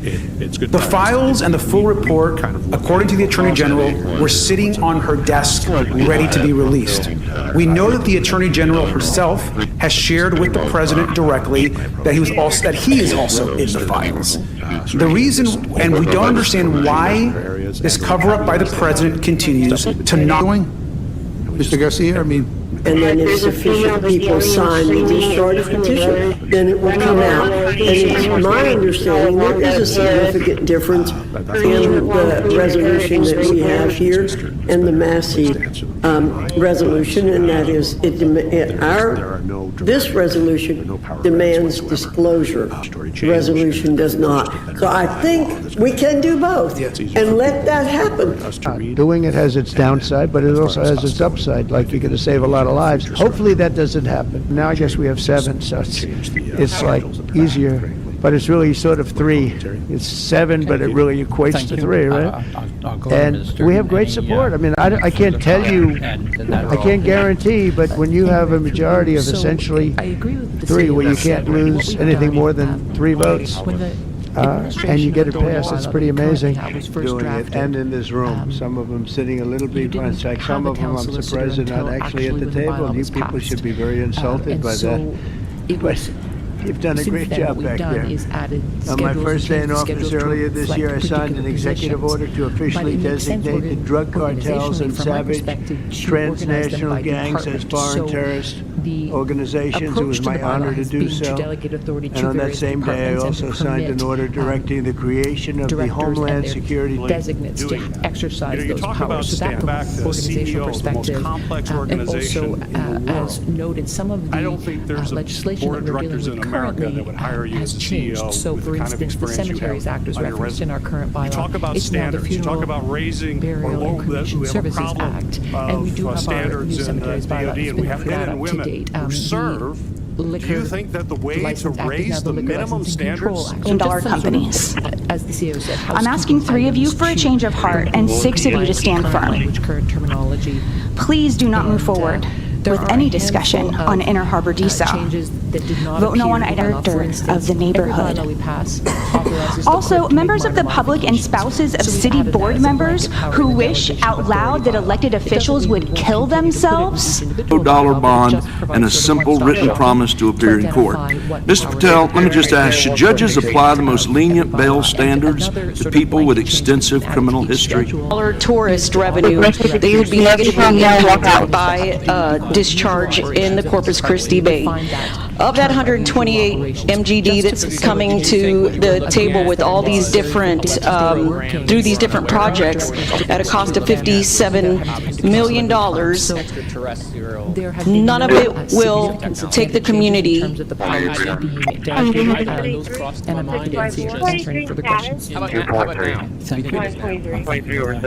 Speaker 1: The files and the full report, according to the Attorney General, were sitting on her desk, ready to be released. We know that the Attorney General herself has shared with the President directly that he is also in the files. The reason, and we don't understand why this cover-up by the President continues to not...
Speaker 3: Mr. Garcia, I mean...
Speaker 6: And then if sufficient people sign the discharge petition, then it will come out. And it's my understanding there is a significant difference in the resolution that we have here and the Massey resolution, and that is this resolution demands disclosure. The resolution does not. So I think we can do both and let that happen.
Speaker 3: Doing it has its downside, but it also has its upside, like you're going to save a lot of lives. Hopefully that doesn't happen. Now I guess we have 7, so it's like easier, but it's really sort of 3. It's 7, but it really equates to 3, right? And we have great support. I mean, I can't tell you, I can't guarantee, but when you have a majority of essentially 3, where you can't lose anything more than 3 votes, and you get it passed, it's pretty amazing. Doing it, and in this room, some of them sitting a little bit behind. Some of them, I'm surprised they're not actually at the table. You people should be very insulted by that. But you've done a great job back there. On my first day in office earlier this year, I signed an executive order to officially designate the drug cartels and savage transnational gangs as foreign terrorist organizations. It was my honor to do so. And on that same day, I also signed an order directing the creation of the Homeland Security
Speaker 9: designates to exercise those powers. So that from an organizational perspective, and also, as noted, some of the legislation that we're dealing with currently has changed. So, for instance, the Cemeteries Act is referenced in our current bylaw. It's now the Funeral, Burial, and Cremation Services Act, and we do have our new cemeteries bylaw that's been brought up to date.
Speaker 12: Do you think that the way to raise the minimum standards
Speaker 13: $1 companies?
Speaker 9: As the CEO said,
Speaker 13: I'm asking 3 of you for a change of heart and 6 of you to stand firm.
Speaker 9: Current terminology.
Speaker 13: Please do not move forward with any discussion on Inner Harbor DSO. Vote no on item of the neighborhood. Also, members of the public and spouses of city board members who wish out loud that elected officials would kill themselves.
Speaker 21: $1 bond and a simple written promise to appear in court. Mr. Patel, let me just ask, should judges apply the most lenient bail standards to people with extensive criminal history?
Speaker 26: Tourist revenue, they would be negatively impacted by discharge in the Corpus Christi Bay. Of that 128 MGD that's coming to the table with all these different, through these different projects at a cost of $57 million, none of it will take the community.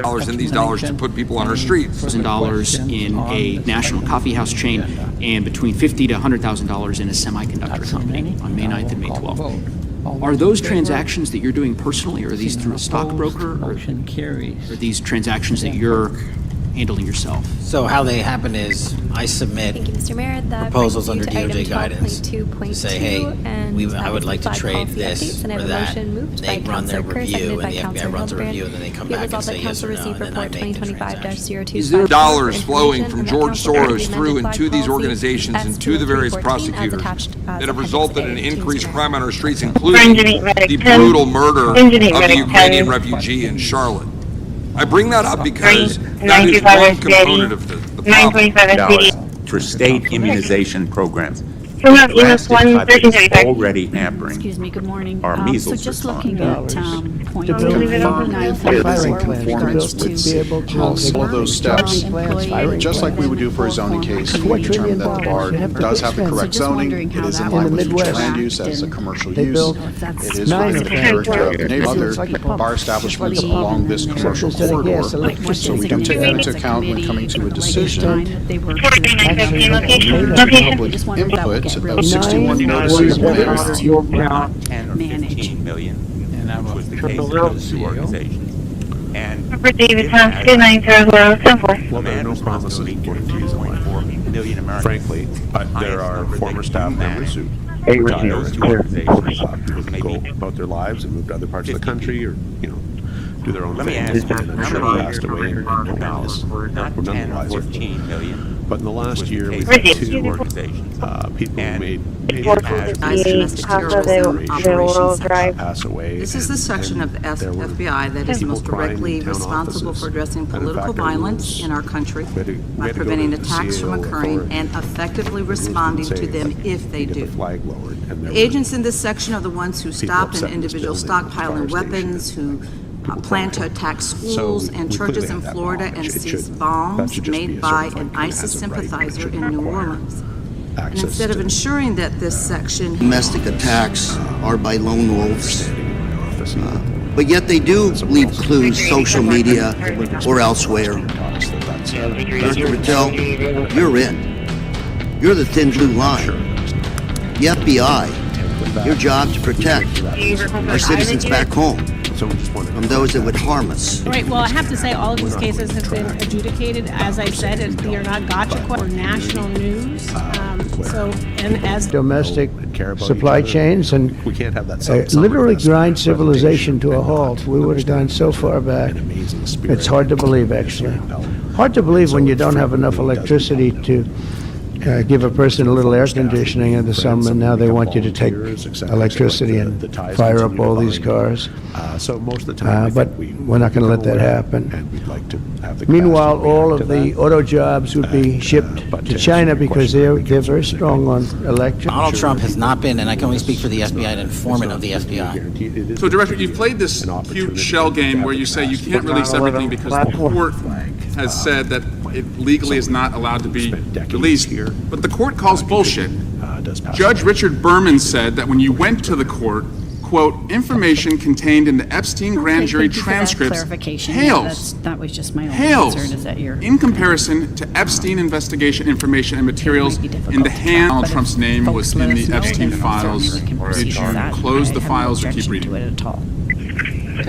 Speaker 27: Dollars in these dollars to put people on our streets.
Speaker 28: $1,000 in a national coffee house chain, and between $50,000 to $100,000 in a semiconductor company on May 9th and May 12th. Are those transactions that you're doing personally, or are these through a stockbroker, or are these transactions that you're handling yourself?
Speaker 20: So how they happen is I submit proposals under DOJ guidance to say, hey, I would like to trade this or that. They run their review, and the FBI runs a review, and then they come back and say yes or no, and then I make the transaction.
Speaker 27: Is there dollars flowing from George Soros through and to these organizations and to the various prosecutors that have resulted in increased crime on our streets, including the brutal murder of the Ukrainian refugee in Charlotte? I bring that up because that is one component of the problem.
Speaker 29: For state immunization programs.
Speaker 2: already hampering
Speaker 4: Excuse me, good morning.
Speaker 2: our
Speaker 4: So
Speaker 2: measles
Speaker 4: just
Speaker 2: response.
Speaker 4: looking at point
Speaker 3: to build firing plans,
Speaker 4: regards
Speaker 3: to be able to
Speaker 7: all of those steps, just like we would do for a zoning case, we determine that the bar does have the correct zoning, it is in line with future land use as a commercial use, it is within the character of the neighborhood, bar establishments along this commercial corridor, so we do take that into account when coming to a decision. Public input of 61 notices were made.
Speaker 2: 10 or 15 million, which was the case of those two organizations. And
Speaker 21: Well, there are no promises of guarantees in life.
Speaker 2: 4 million Americans.
Speaker 21: Frankly, there are former staff members who
Speaker 2: those two organizations
Speaker 21: people can go about their lives and move to other parts of the country or, do their own
Speaker 2: Let me
Speaker 21: thing.
Speaker 2: ask you,
Speaker 21: And I'm
Speaker 2: how
Speaker 21: sure
Speaker 2: many
Speaker 21: he passed away and no one is,
Speaker 2: were not
Speaker 21: we're
Speaker 2: 10
Speaker 21: none the
Speaker 2: or
Speaker 21: wiser.
Speaker 2: 14 million?
Speaker 21: But in the last year, we've
Speaker 2: With
Speaker 21: had
Speaker 2: the
Speaker 21: two
Speaker 2: organizations.
Speaker 21: people who made
Speaker 8: Domestic terrorism operations section.
Speaker 21: pass away.
Speaker 8: This is the section of the FBI that is most directly responsible for addressing political violence in our country by preventing attacks from occurring and effectively responding to them if they do. The agents in this section are the ones who stop an individual stockpiling weapons, who plan to attack schools and churches in Florida and seize bombs made by an ISIS sympathizer in New Orleans. And instead of ensuring that this section...
Speaker 10: Domestic attacks are by lone wolves, but yet they do leave clues social media or elsewhere. Dr. Patel, you're it. You're the thin blue line. The FBI, your job to protect our citizens back home from those that would harm us.
Speaker 11: Right, well, I have to say, all of these cases have been adjudicated. As I said, they are not gotcha questions or national news. And as
Speaker 3: domestic supply chains and
Speaker 21: we can't have that
Speaker 3: literally grind civilization to a halt. We would have gone so far back. It's hard to believe, actually. Hard to believe when you don't have enough electricity to give a person a little air conditioning in the summer, and now they want you to take electricity and fire up all these cars.
Speaker 21: So most of the time,
Speaker 3: but we're not going to let that happen. Meanwhile, all of the auto jobs would be shipped to China because they're very strong on electric.
Speaker 20: Donald Trump has not been, and I can only speak for the FBI, an informant of the FBI.
Speaker 27: So, Director, you've played this cute shell game where you say you can't release everything because the court has said that it legally is not allowed to be released. But the court calls bullshit. Judge Richard Berman said that when you went to the court, quote, information contained in the Epstein grand jury transcripts pales in comparison to Epstein investigation information and materials in the hand. Donald Trump's name was in the Epstein files. Did you close the files or keep reading?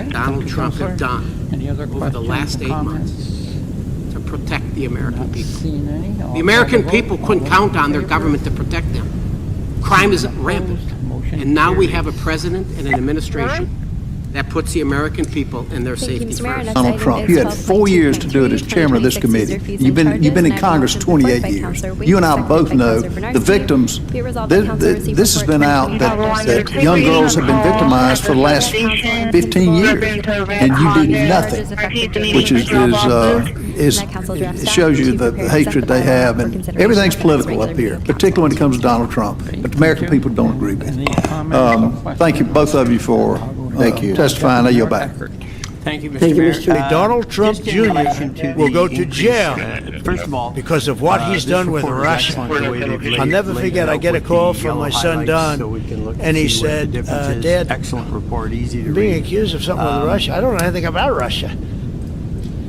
Speaker 14: Donald Trump have done over the last 8 months to protect the American people. The American people couldn't count on their government to protect them. Crime is rampant. And now we have a president and an administration that puts the American people and their safety first.
Speaker 23: Donald Trump, you had 4 years to do it as chairman of this committee. You've been in Congress 28 years. You and I both know the victims, this has been out that young girls have been victimized for the last 15 years, and you did nothing, which it shows you the hatred they have, and everything's political up here, particularly when it comes to Donald Trump. But the American people don't agree with it. Thank you, both of you, for testifying. I yield back.
Speaker 10: Thank you, Mr. Mayor.
Speaker 22: Donald Trump Jr. will go to jail because of what he's done with Russia. I'll never forget, I get a call from my son Don, and he said, Dad, I'm being accused of something with Russia. I don't know anything about Russia.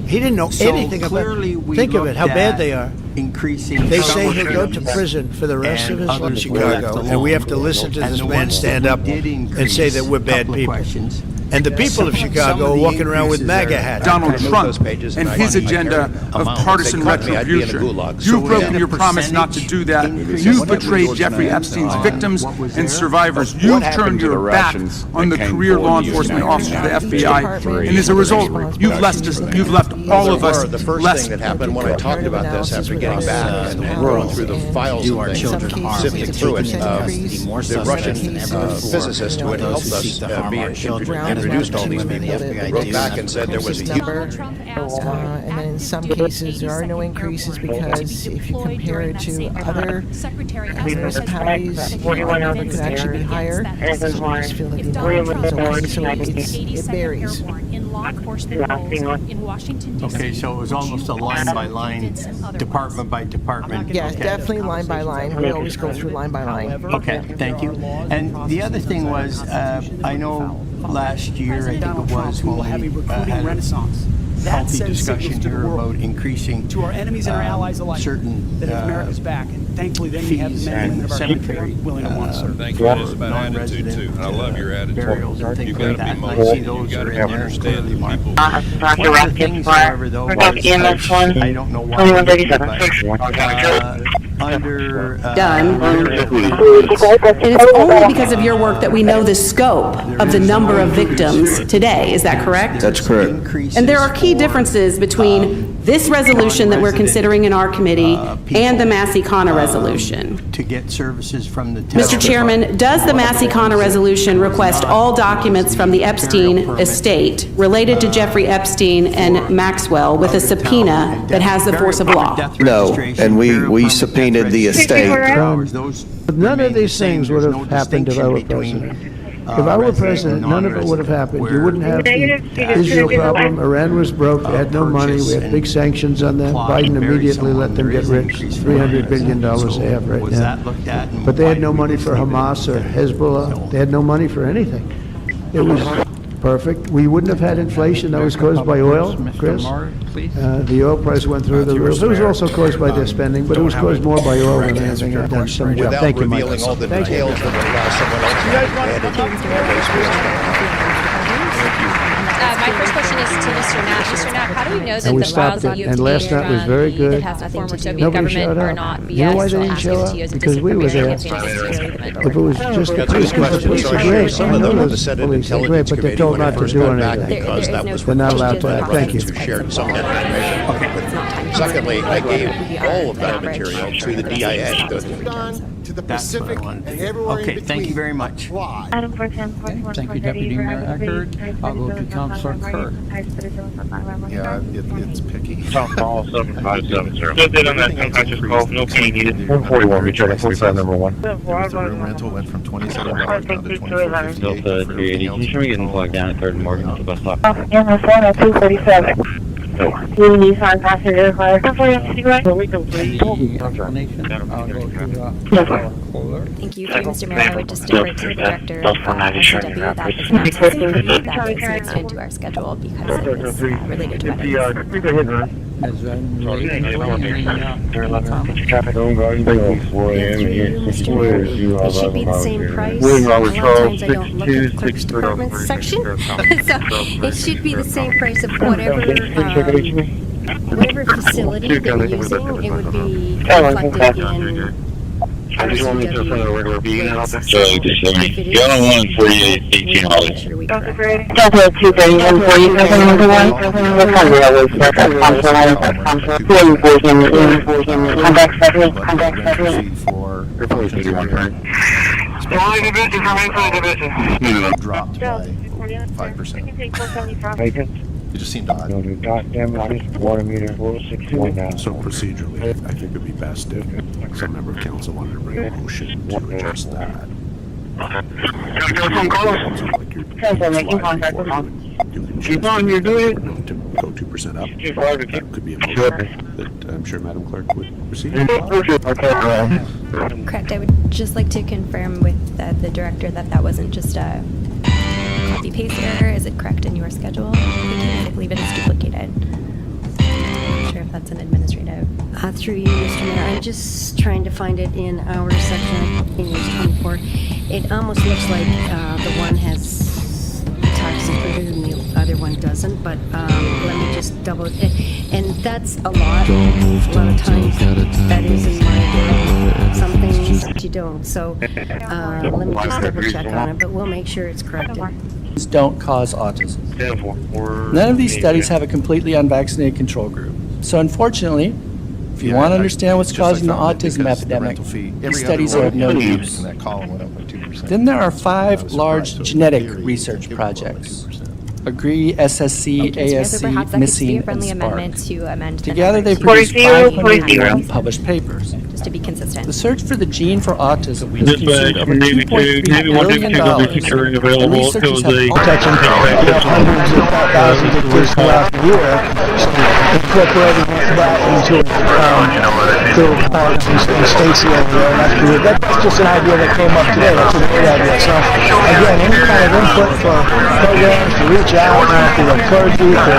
Speaker 22: He didn't know anything about it. Think of it, how bad they are. They say he'll go to prison for the rest of his life in Chicago, and we have to listen to this man stand up and say that we're bad people. And the people of Chicago are walking around with MAGA hats.
Speaker 27: Donald Trump and his agenda of partisan retribution. You've broken your promise not to do that. You've betrayed Jeffrey Epstein's victims and survivors. You've turned your back on the career law enforcement officers of the FBI. And as a result, you've left all of us
Speaker 7: The first
Speaker 27: less.
Speaker 7: thing that happened when I talked about this after getting back and going through the files and sifting through it, the Russian physicist who had helped us be in
Speaker 5: introduced all these people, wrote back and said there was a huge...
Speaker 9: And then in some cases, there are no increases because if you compare it to other municipalities, the number could actually be higher. So I just feel that the number is okay, so it varies.
Speaker 15: Okay, so it was almost a line-by-line, department-by-department.
Speaker 9: Yeah, definitely line by line. We always go through line by line.
Speaker 15: Okay, thank you. And the other thing was, I know last year, I think it was, when we had a healthy discussion here about increasing
Speaker 1: to our enemies and our allies alike
Speaker 15: certain
Speaker 1: that have America's back, and thankfully then we have many women of our country willing to want to serve.
Speaker 16: Thank you. It is about attitude too. I love your attitude.
Speaker 15: Burials and things
Speaker 16: You've
Speaker 15: like
Speaker 16: got to
Speaker 15: that.
Speaker 16: be
Speaker 15: I
Speaker 16: molded.
Speaker 15: see those
Speaker 16: You've
Speaker 15: are
Speaker 16: got
Speaker 15: in
Speaker 16: to
Speaker 15: there
Speaker 16: understand the
Speaker 15: clearly
Speaker 16: people.
Speaker 15: marked. One of the things, however, though, was, I don't know why, under...
Speaker 11: Done. And it's only because of your work that we know the scope of the number of victims today. Is that correct?
Speaker 15: That's correct.
Speaker 11: And there are key differences between this resolution that we're considering in our committee and the Massey-Connor resolution.
Speaker 15: To get services from the town.
Speaker 11: Mr. Chairman, does the Massey-Connor resolution request all documents from the Epstein estate related to Jeffrey Epstein and Maxwell with a subpoena that has the force of law?
Speaker 5: No, and we subpoenaed the estate.
Speaker 3: None of these things would have happened if I were president. If I were president, none of it would have happened. You wouldn't have the Israel problem. Iran was broke. They had no money. We had big sanctions on them. Biden immediately let them get rich. $300 billion they have right now. But they had no money for Hamas or Hezbollah. They had no money for anything. It was perfect. We wouldn't have had inflation that was caused by oil, Chris. The oil price went through the roof. It was also caused by their spending, but it was caused more by oil than anything I've done. Some job. Thank you, Michael.
Speaker 5: Without revealing all the
Speaker 3: Thank you.
Speaker 5: details that would allow someone else to
Speaker 17: My first question is to Mr. Knapp. Mr. Knapp, how do we know that
Speaker 3: And we
Speaker 17: the files
Speaker 3: stopped
Speaker 17: that
Speaker 3: it,
Speaker 17: you
Speaker 3: and last night was very good.
Speaker 17: that has nothing to do with Soviet
Speaker 3: Nobody
Speaker 17: government
Speaker 3: showed
Speaker 17: are
Speaker 3: up.
Speaker 17: not
Speaker 3: You know why
Speaker 17: BS,
Speaker 3: they didn't show up? Because we were there. If it was just the police, because the police are great.
Speaker 5: Some
Speaker 3: I
Speaker 5: of
Speaker 3: know
Speaker 5: them on the
Speaker 3: those
Speaker 5: Senate
Speaker 3: police are great,
Speaker 5: Intelligence
Speaker 3: but they're
Speaker 5: Committee
Speaker 3: told
Speaker 5: when I
Speaker 3: not to
Speaker 5: first
Speaker 3: do
Speaker 5: went back
Speaker 3: anything.
Speaker 5: because that was
Speaker 3: They're not allowed to. Thank you.
Speaker 5: who shared some of that information. Secondly, I gave all of that material to the DIA.
Speaker 12: To the Pacific and everywhere in
Speaker 15: Okay,
Speaker 12: between.
Speaker 15: thank you very much.
Speaker 18: Thank you, Deputy Mayor Eckert. I'll go to Councilor Kerr.
Speaker 7: Yeah, it's picky.
Speaker 19: Call 757, sir. Did on that unconscious call, no pain needed. 141, return to 45, number 1.
Speaker 7: The room rental went from $27 down to $24.58.
Speaker 19: Delta 380, can you show me getting plugged down at 3rd and Morgan to the bus stop?
Speaker 18: Yeah, my phone at 247.
Speaker 19: No.
Speaker 18: You need five passenger car.
Speaker 19: Thank you.
Speaker 17: Thank you. Through Mr. Mayor, I would just defer to the director of DPW. That was an absence that is mixed into our schedule because it was related to weddings.
Speaker 18: It should be the same price. A lot of times I don't look at the clerk's department section. So it should be the same price of whatever facility that you're using. It would be reflected in
Speaker 19: I just want to make sure for the regular being out there.
Speaker 18: So
Speaker 19: just let me. The other one, 48, 18 hours.
Speaker 18: Delta 231, 47, number 1. What time did I wait for? Contact 7, contact 7.
Speaker 7: For
Speaker 19: division.
Speaker 7: dropped by 5%. It just seemed odd.
Speaker 19: Water meter 461 now.
Speaker 24: So procedurally, I think it'd be best if some member of council wanted to bring a motion to adjust that.
Speaker 18: Making contact with him.
Speaker 24: Keep on, you're doing it. To go 2% up. That could be a motion that I'm sure Madam Clerk would receive.
Speaker 17: Correct. I would just like to confirm with the director that that wasn't just a copy-paste error. Is it correct in your schedule? I believe it is duplicated. I'm not sure if that's an administrative.
Speaker 18: Through you, Mr. Mayor, I'm just trying to find it in our section of English 24. It almost looks like the one has tax included and the other one doesn't, but let me just double, and that's a lot. A lot of times that is in my world. Some things you don't, so let me just double check on it, but we'll make sure it's corrected.
Speaker 25: Don't cause autism. None of these studies have a completely unvaccinated control group. So unfortunately, If you want to understand what's causing the autism epidemic, these studies are of no use. Then there are 5 large genetic research projects. Agree, SSC, ASC, Missing, and Spark. Together they produce 501 published papers.
Speaker 17: Just to be consistent.
Speaker 25: The search for the gene for autism was consumed over $2.3 billion, and researchers have
Speaker 3: touching hundreds of thousands of kids throughout the year, incorporating that into little part of the Stacy over there. That's just an idea that came up today. That's a great idea. So again, any kind of input for programs to reach out to the clergy, to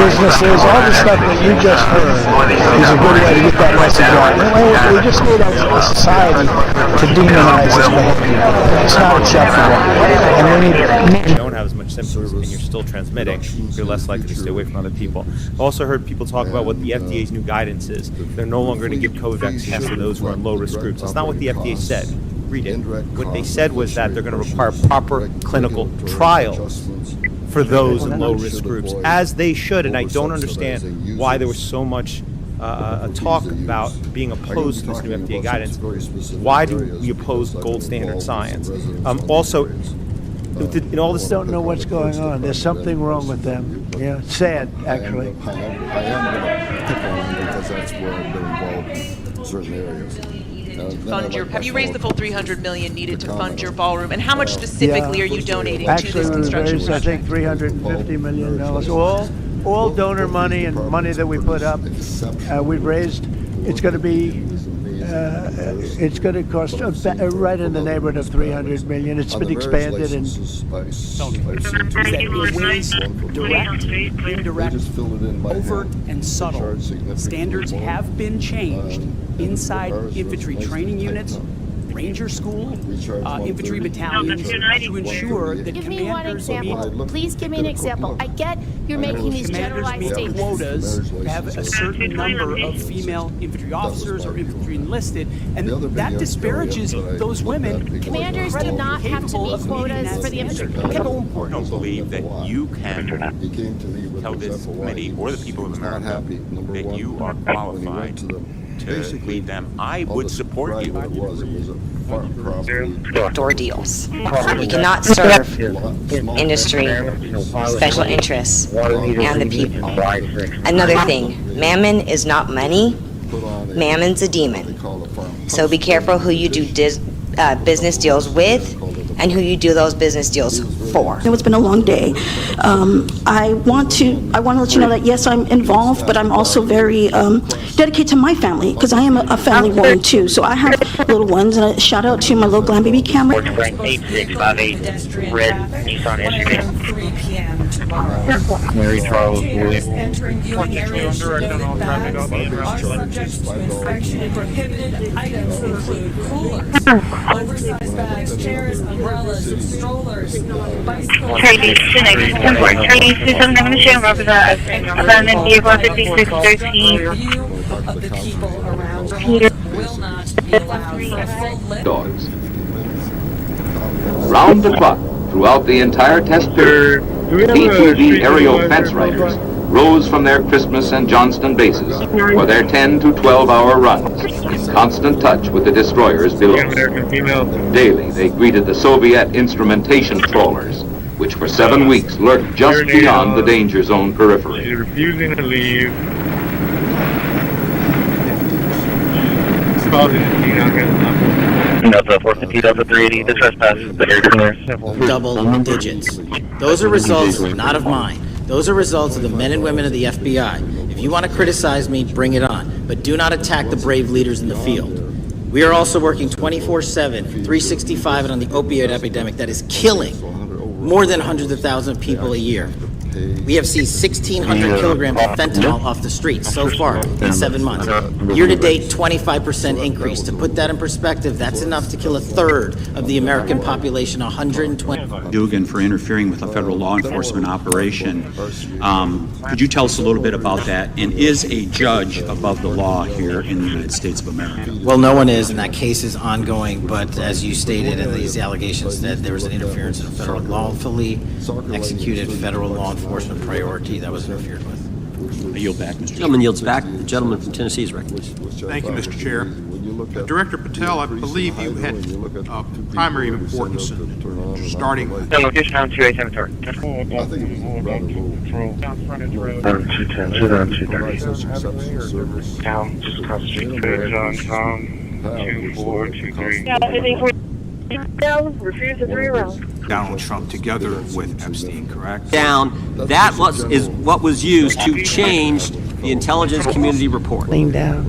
Speaker 3: businesses, all the stuff that you just heard is a good way to get that message out. We just need as a society to demonize this behavior. It's not acceptable. And we need...
Speaker 2: You don't have as much symptoms and you're still transmitting, you're less likely to stay away from other people. I've also heard people talk about what the FDA's new guidance is. They're no longer going to give COVID vaccines to those who are in low-risk groups. That's not what the FDA said. Read it. What they said was that they're going to require proper clinical trials for those in low-risk groups, as they should, and I don't understand why there was so much talk about being opposed to this new FDA guidance. Why do we oppose gold standard science? Also, in all this,
Speaker 3: don't know what's going on. There's something wrong with them. Yeah, sad actually.
Speaker 4: I am going to pick on them because that's where I've been involved in certain areas.
Speaker 6: Have you raised the full $300 million needed to fund your ballroom, and how much specifically are you donating to this construction
Speaker 3: project? I think $350 million. All donor money and money that we put up, we've raised. It's going to be. It's going to cost right in the neighborhood of $300 million. It's been expanded and.
Speaker 8: Direct, indirect, overt, and subtle. Standards have been changed inside infantry training units, Ranger School, infantry battalions, to ensure that
Speaker 13: give me one example. Please give me an example. I get you're making these generalized statements.
Speaker 8: Quotas have a certain number of female infantry officers or infantry enlisted, and that disparages those women.
Speaker 13: Commanders do not have to meet quotas for the infantry.
Speaker 21: I don't believe that you can tell this committee or the people of America that you are qualified to lead them. I would support you.
Speaker 26: Door deals. You cannot serve industry, special interests, and the people. Another thing, mammon is not money. Mammon's a demon. So be careful who you do business deals with and who you do those business deals for.
Speaker 28: It's been a long day. I want to let you know that yes, I'm involved, but I'm also very dedicated to my family because I am a family woman too. So I have little ones, and a shout out to my little glam baby camera.
Speaker 19: 8658 red Nissan SUV. Mary Charles Williams.
Speaker 8: Entering viewing areas should note that our subjects to inspection prohibited items include coolers, oversized bags, chairs, umbrellas, strollers, bicycles.
Speaker 13: Charlie, I'm going to show over the abandoned vehicle 5613.
Speaker 8: Of the people around here will not be allowed for a full list.
Speaker 29: Dogs. Round the clock, throughout the entire test period, ATV aerial fence riders rose from their Christmas and Johnston bases for their 10 to 12-hour runs, in constant touch with the destroyers below. Daily, they greeted the Soviet instrumentation trawlers, which for 7 weeks lurked just beyond the danger zone periphery.
Speaker 19: Refusing to leave. Delta 450, Delta 380, the trespass, the air cleaner.
Speaker 20: Double digits. Those are results not of mine. Those are results of the men and women of the FBI. If you want to criticize me, bring it on. But do not attack the brave leaders in the field. We are also working 24/7, 365 on the opioid epidemic that is killing more than hundreds of thousands of people a year. We have seized 1,600 kilograms of fentanyl off the streets so far in 7 months. Year to date, 25% increase. To put that in perspective, that's enough to kill a third of the American population, 120.
Speaker 30: Dugan for interfering with a federal law enforcement operation. Could you tell us a little bit about that? And is a judge above the law here in the United States of America?
Speaker 20: Well, no one is, and that case is ongoing, but as you stated in these allegations that there was an interference in a federal lawfully executed federal law enforcement priority that was interfered with.
Speaker 30: I yield back, Mr. Chair.
Speaker 1: Gentleman yields back. The gentleman from Tennessee is recognized.
Speaker 5: Thank you, Mr. Chair. Director Patel, I believe you had primary importance in starting with.
Speaker 19: The location on 287 Down, just across the street. On Tom, 2423.
Speaker 13: Refuse to 3 rounds.
Speaker 5: Donald Trump together with Epstein, correct?
Speaker 1: Down. That is what was used to change the intelligence community report.
Speaker 3: Lean down,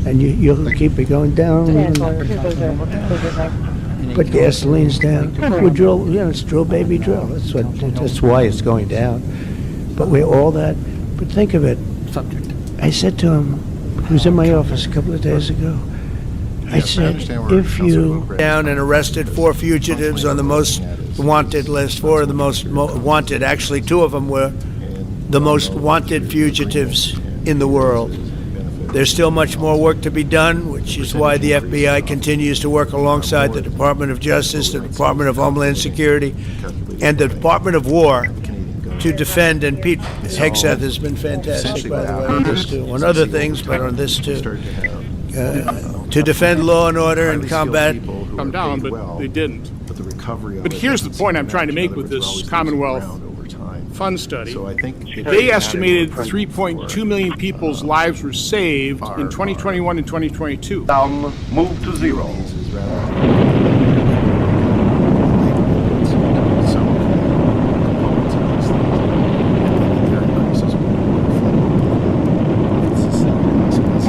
Speaker 3: and you'll keep it going down. Put gasoline's down. We drill, it's drill, baby, drill. That's why it's going down. But we're all that. But think of it. I said to him, he was in my office a couple of days ago. I said, if you down and arrested 4 fugitives on the most wanted list, 4 of the most wanted, actually 2 of them were the most wanted fugitives in the world. There's still much more work to be done, which is why the FBI continues to work alongside the Department of Justice, the Department of Homeland Security, and the Department of War to defend, and Pete Hegseth has been fantastic, by the way, on this too, on other things, but on this too. To defend law and order and combat.
Speaker 9: Come down, but they didn't. But here's the point I'm trying to make with this Commonwealth Fund study. They estimated 3.2 million people's lives were saved in 2021 and 2022.
Speaker 10: Down, move to 0.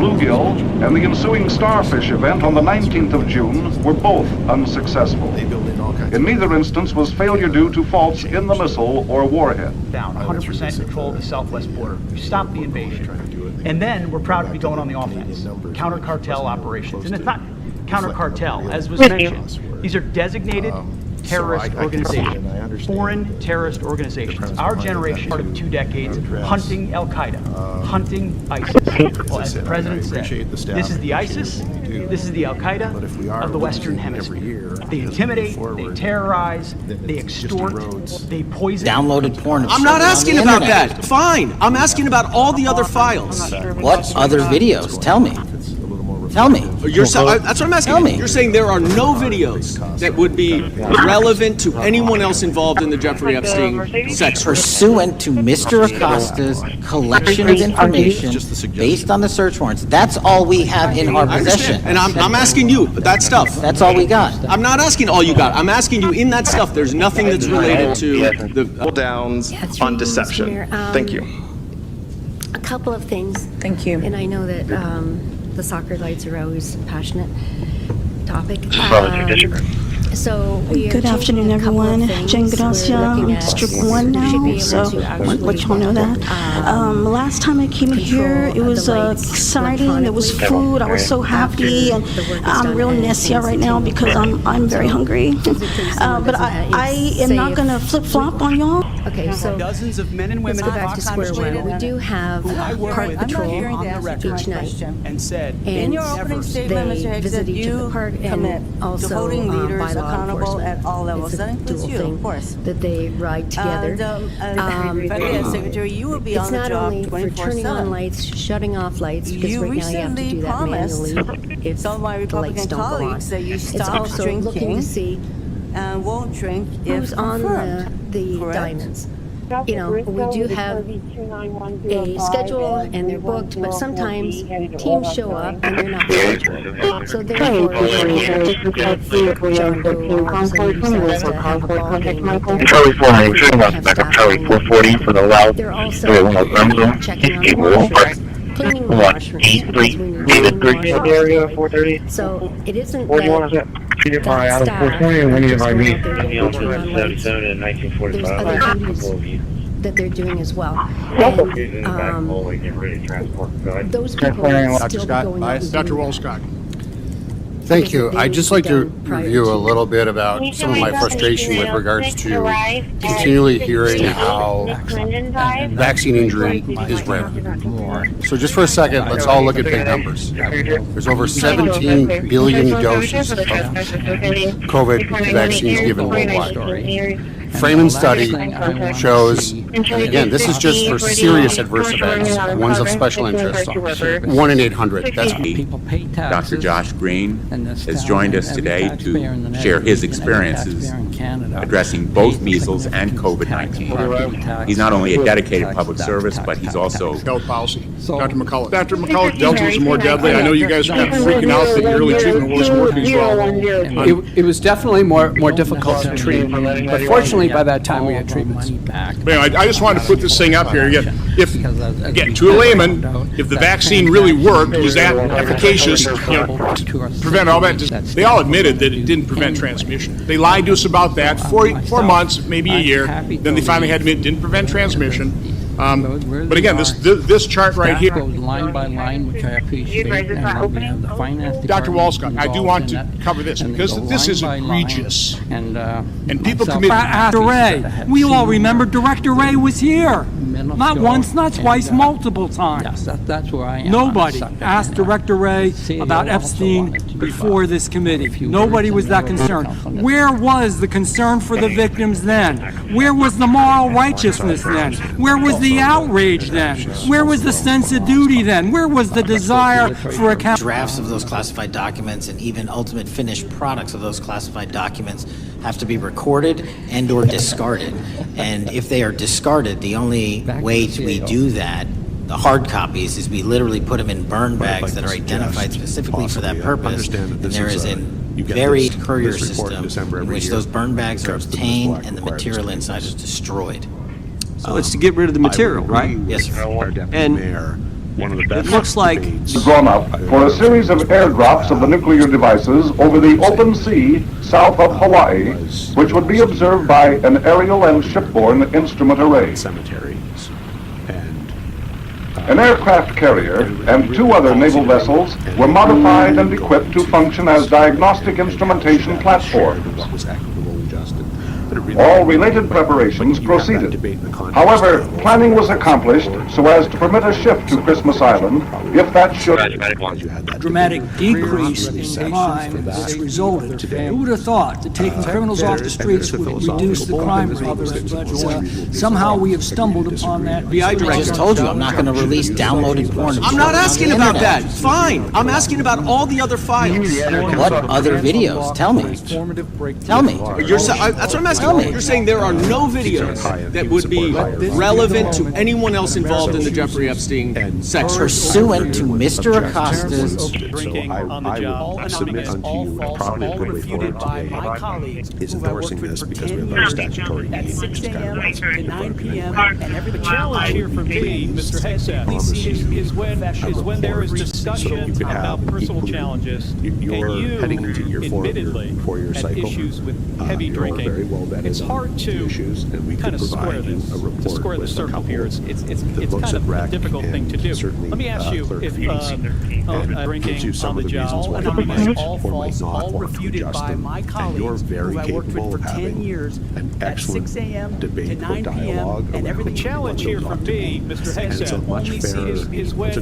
Speaker 10: Bluegill and the ensuing starfish event on the 19th of June were both unsuccessful. In neither instance was failure due to faults in the missile or warhead.
Speaker 11: Down 100% control of the southwest border. We stopped the invasion. And then we're proud to be going on the offense. Counter-cartel operations. And it's not counter-cartel, as was mentioned. These are designated terrorist organizations, foreign terrorist organizations. Our generation, part of 2 decades, hunting Al-Qaeda, hunting ISIS. Well, as the president said, this is the ISIS, this is the Al-Qaeda of the Western Hemisphere. They intimidate, they terrorize, they extort, they poison.
Speaker 20: Downloaded porn.
Speaker 1: I'm not asking about that. Fine. I'm asking about all the other files.
Speaker 20: What other videos? Tell me. Tell me.
Speaker 1: That's what I'm asking.
Speaker 20: Tell me.
Speaker 1: You're saying there are no videos that would be relevant to anyone else involved in the Jeffrey Epstein sex ring.
Speaker 20: Pursuant to Mr. Acosta's collection of information based on the search warrants. That's all we have in our possession.
Speaker 1: And I'm asking you, that stuff.
Speaker 20: That's all we got.
Speaker 1: I'm not asking all you got. I'm asking you, in that stuff, there's nothing that's related to the
Speaker 14: downs on deception. Thank you.
Speaker 18: A couple of things. Thank you. And I know that the soccer lights are always a passionate topic. So we are
Speaker 28: Good afternoon, everyone. Jen Gracia, Strip 1 now, so let y'all know that. Last time I came here, it was exciting. There was food. I was so happy, and I'm real Nessia right now because I'm very hungry. But I am not going to flip-flop on y'all.
Speaker 18: Okay, so
Speaker 11: dozens of men and women
Speaker 18: let's go back to square one. We do have park patrol each night,
Speaker 11: and said
Speaker 18: and they visit each of the park and also by law enforcement.
Speaker 16: At all levels.
Speaker 18: It's a
Speaker 16: that includes
Speaker 18: dual
Speaker 16: you,
Speaker 18: thing
Speaker 16: of course.
Speaker 18: that they ride together.
Speaker 16: Secretary, you will be on the job 24/7.
Speaker 18: It's not only for turning on lights, shutting off lights, because right now you have to do that manually if
Speaker 16: some of my
Speaker 18: the lights
Speaker 16: Republican
Speaker 18: don't go on.
Speaker 16: colleagues that you
Speaker 18: It's
Speaker 16: stop
Speaker 18: also looking to
Speaker 16: drinking
Speaker 18: see
Speaker 16: and won't drink
Speaker 18: who's
Speaker 16: if
Speaker 18: on
Speaker 16: confirmed.
Speaker 18: the diamonds. You know, we do have a schedule and they're booked, but sometimes teams show up and they're not scheduled. So therefore,
Speaker 19: Charlie 493, back up Charlie 440 for the loud.
Speaker 18: They're also
Speaker 19: checking on
Speaker 18: cleaning the
Speaker 19: what?
Speaker 18: washrooms.
Speaker 19: David 3 area 430.
Speaker 18: So it isn't
Speaker 19: What do you want to say? Senior by out of 420 and when you invite me?
Speaker 18: There's other duties that they're doing as well. And, those people still going out.
Speaker 9: Dr. Wolscott.
Speaker 22: Thank you. I'd just like to review a little bit about some of my frustration with regards to continually hearing how vaccine injury is rare. So just for a second, let's all look at big numbers. There's over 17 billion doses of COVID vaccines given worldwide. Freeman's study shows And again, this is just for serious adverse events, ones of special interest, 1 in 800. That's
Speaker 21: Dr. Josh Green has joined us today to share his experiences addressing both measles and COVID-19. He's not only a dedicated public service, but he's also
Speaker 9: health policy. Dr. McCullough. Dr. McCullough, Delta was more deadly. I know you guys are kind of freaking out that early treatment wasn't working as well.
Speaker 2: It was definitely more difficult to treat, but fortunately by that time we had treatments.
Speaker 9: Anyway, I just wanted to put this thing up here. Again, to a layman, if the vaccine really worked, was that efficacious, to prevent all that? They all admitted that it didn't prevent transmission. They lied to us about that for 4 months, maybe a year. Then they finally had to admit it didn't prevent transmission. But again, this chart right here,
Speaker 2: goes line by line, which I appreciate, and we have the finance
Speaker 9: Dr. Walscott, I do want to cover this because this is egregious. And people commit.
Speaker 4: Director Ray, we all remember Director Ray was here. Not once, not twice, multiple times.
Speaker 2: Yes, that's where I am.
Speaker 4: Nobody asked Director Ray about Epstein before this committee. Nobody was that concerned. Where was the concern for the victims then? Where was the moral righteousness then? Where was the outrage then? Where was the sense of duty then? Where was the desire for accountability?
Speaker 20: Drafts of those classified documents and even ultimate finished products of those classified documents have to be recorded and or discarded. And if they are discarded, the only way we do that, the hard copies, is we literally put them in burn bags that are identified specifically for that purpose. And there is a very courier system in which those burn bags are obtained and the material inside is destroyed.
Speaker 1: So it's to get rid of the material, right?
Speaker 20: Yes, sir.
Speaker 1: And it looks like
Speaker 10: drawn up for a series of airdrops of the nuclear devices over the open sea south of Hawaii, which would be observed by an aerial and shipborne instrument array. An aircraft carrier and 2 other naval vessels were modified and equipped to function as diagnostic instrumentation platforms. All related preparations proceeded. However, planning was accomplished so as to permit a shift to Christmas Island if that should...
Speaker 4: Dramatic decrease in crime that's resulted. Who would have thought that taking criminals off the streets would reduce the crime rate? But somehow we have stumbled upon that.
Speaker 20: I just told you I'm not going to release downloaded porn.
Speaker 1: I'm not asking about that. Fine. I'm asking about all the other files.
Speaker 20: What other videos? Tell me. Tell me.
Speaker 1: That's what I'm asking. You're saying there are no videos that would be relevant to anyone else involved in the Jeffrey Epstein sex
Speaker 20: pursuant to Mr. Acosta's
Speaker 7: drinking on the job. I submit unto you, and probably refuted by my colleagues is endorsing this because we have no statutory need. At 6 a.m. to 9 p.m. and every challenge here for me, Mr. Heaths, is when there is discussion about personal challenges, and you admittedly had issues with heavy drinking. It's hard to kind of square this, to square the circle here. It's kind of a difficult thing to do. Let me ask you if drinking on the job, anonymous, all false, all refuted by my colleagues who I worked with for 10 years at 6 a.m. to 9 p.m. and every challenge here for me, Mr. Heaths, only is when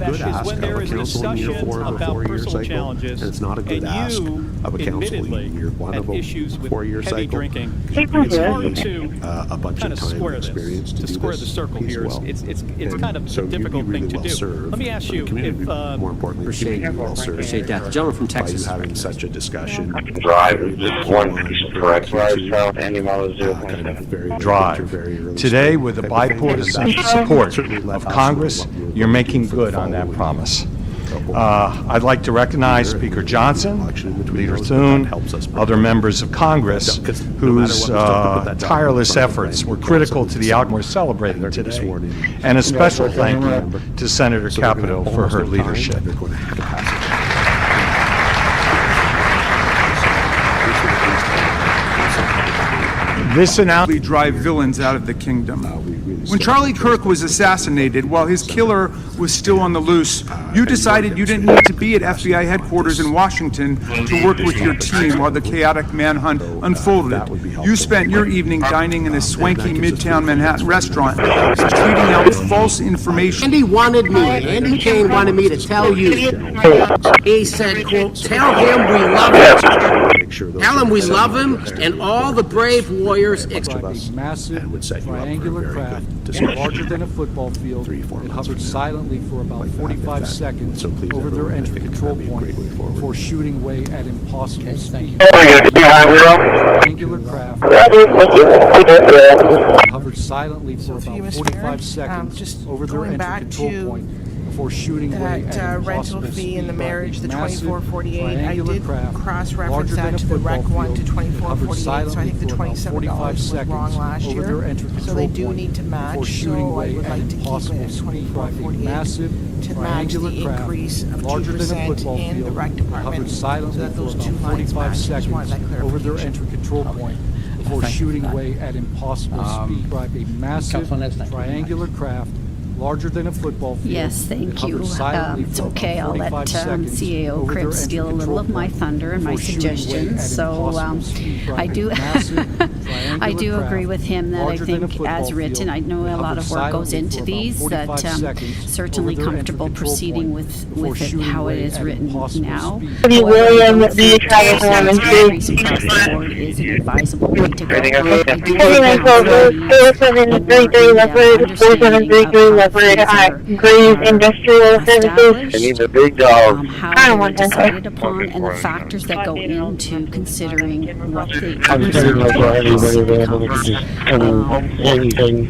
Speaker 7: there is discussion about personal challenges, and you admittedly had issues with heavy drinking. It's hard to kind of square this, to square the circle here. It's kind of a difficult thing to do. Let me ask you if more importantly, appreciate
Speaker 1: that. The gentleman from Texas
Speaker 7: having such a discussion.
Speaker 19: Drive is one piece of correct.
Speaker 12: Drive. Today, with the bipartisan support of Congress, you're making good on that promise. I'd like to recognize Speaker Johnson, Leader Thune, other members of Congress whose tireless efforts were critical to the outcome we're celebrating today. And a special thank you to Senator Capito for her leadership.
Speaker 15: This announcement drive villains out of the kingdom. When Charlie Kirk was assassinated, while his killer was still on the loose, you decided you didn't need to be at FBI headquarters in Washington to work with your team while the chaotic manhunt unfolded. You spent your evening dining in a swanky Midtown Manhattan restaurant, tweeting out false information.
Speaker 17: Andy Kane wanted me to tell you. He said, quote, tell him we love him. Tell him we love him and all the brave warriors.
Speaker 4: Massive triangular craft
Speaker 6: larger than a football field, and hovered silently for about 45 seconds over their entry control point before shooting away at impossible speed. Angular craft hovered silently for about 45 seconds over their entry control point before shooting away at
Speaker 8: rental fee in the marriage, the
Speaker 6: massive
Speaker 8: 2448, I did
Speaker 6: craft,
Speaker 8: cross-reference that to the Rec 1 to 2448, so I think the $27 was wrong last year. So they do need to match, so I would like to keep it at 2448 to match the increase of 2% in the Rec Department, so that those two lines match. Just wanted that clarification.
Speaker 6: Over their entry control point before shooting away at impossible speed. Drive a massive triangular craft larger than a football field.
Speaker 13: Yes, thank you. It's okay. I'll let CAO Cripps steal a little of my thunder and my suggestions. So I do I do agree with him that I think as written, I know a lot of work goes into these, that certainly comfortable proceeding with it how it is written now.
Speaker 23: William, the Triathlon
Speaker 13: increase across the board is an advisable way to go. I do
Speaker 23: 4733 Leopard, 4733 Leopard, Greaves Industrial Services.
Speaker 13: I need the big dog. How they're decided upon and the factors that go into considering what they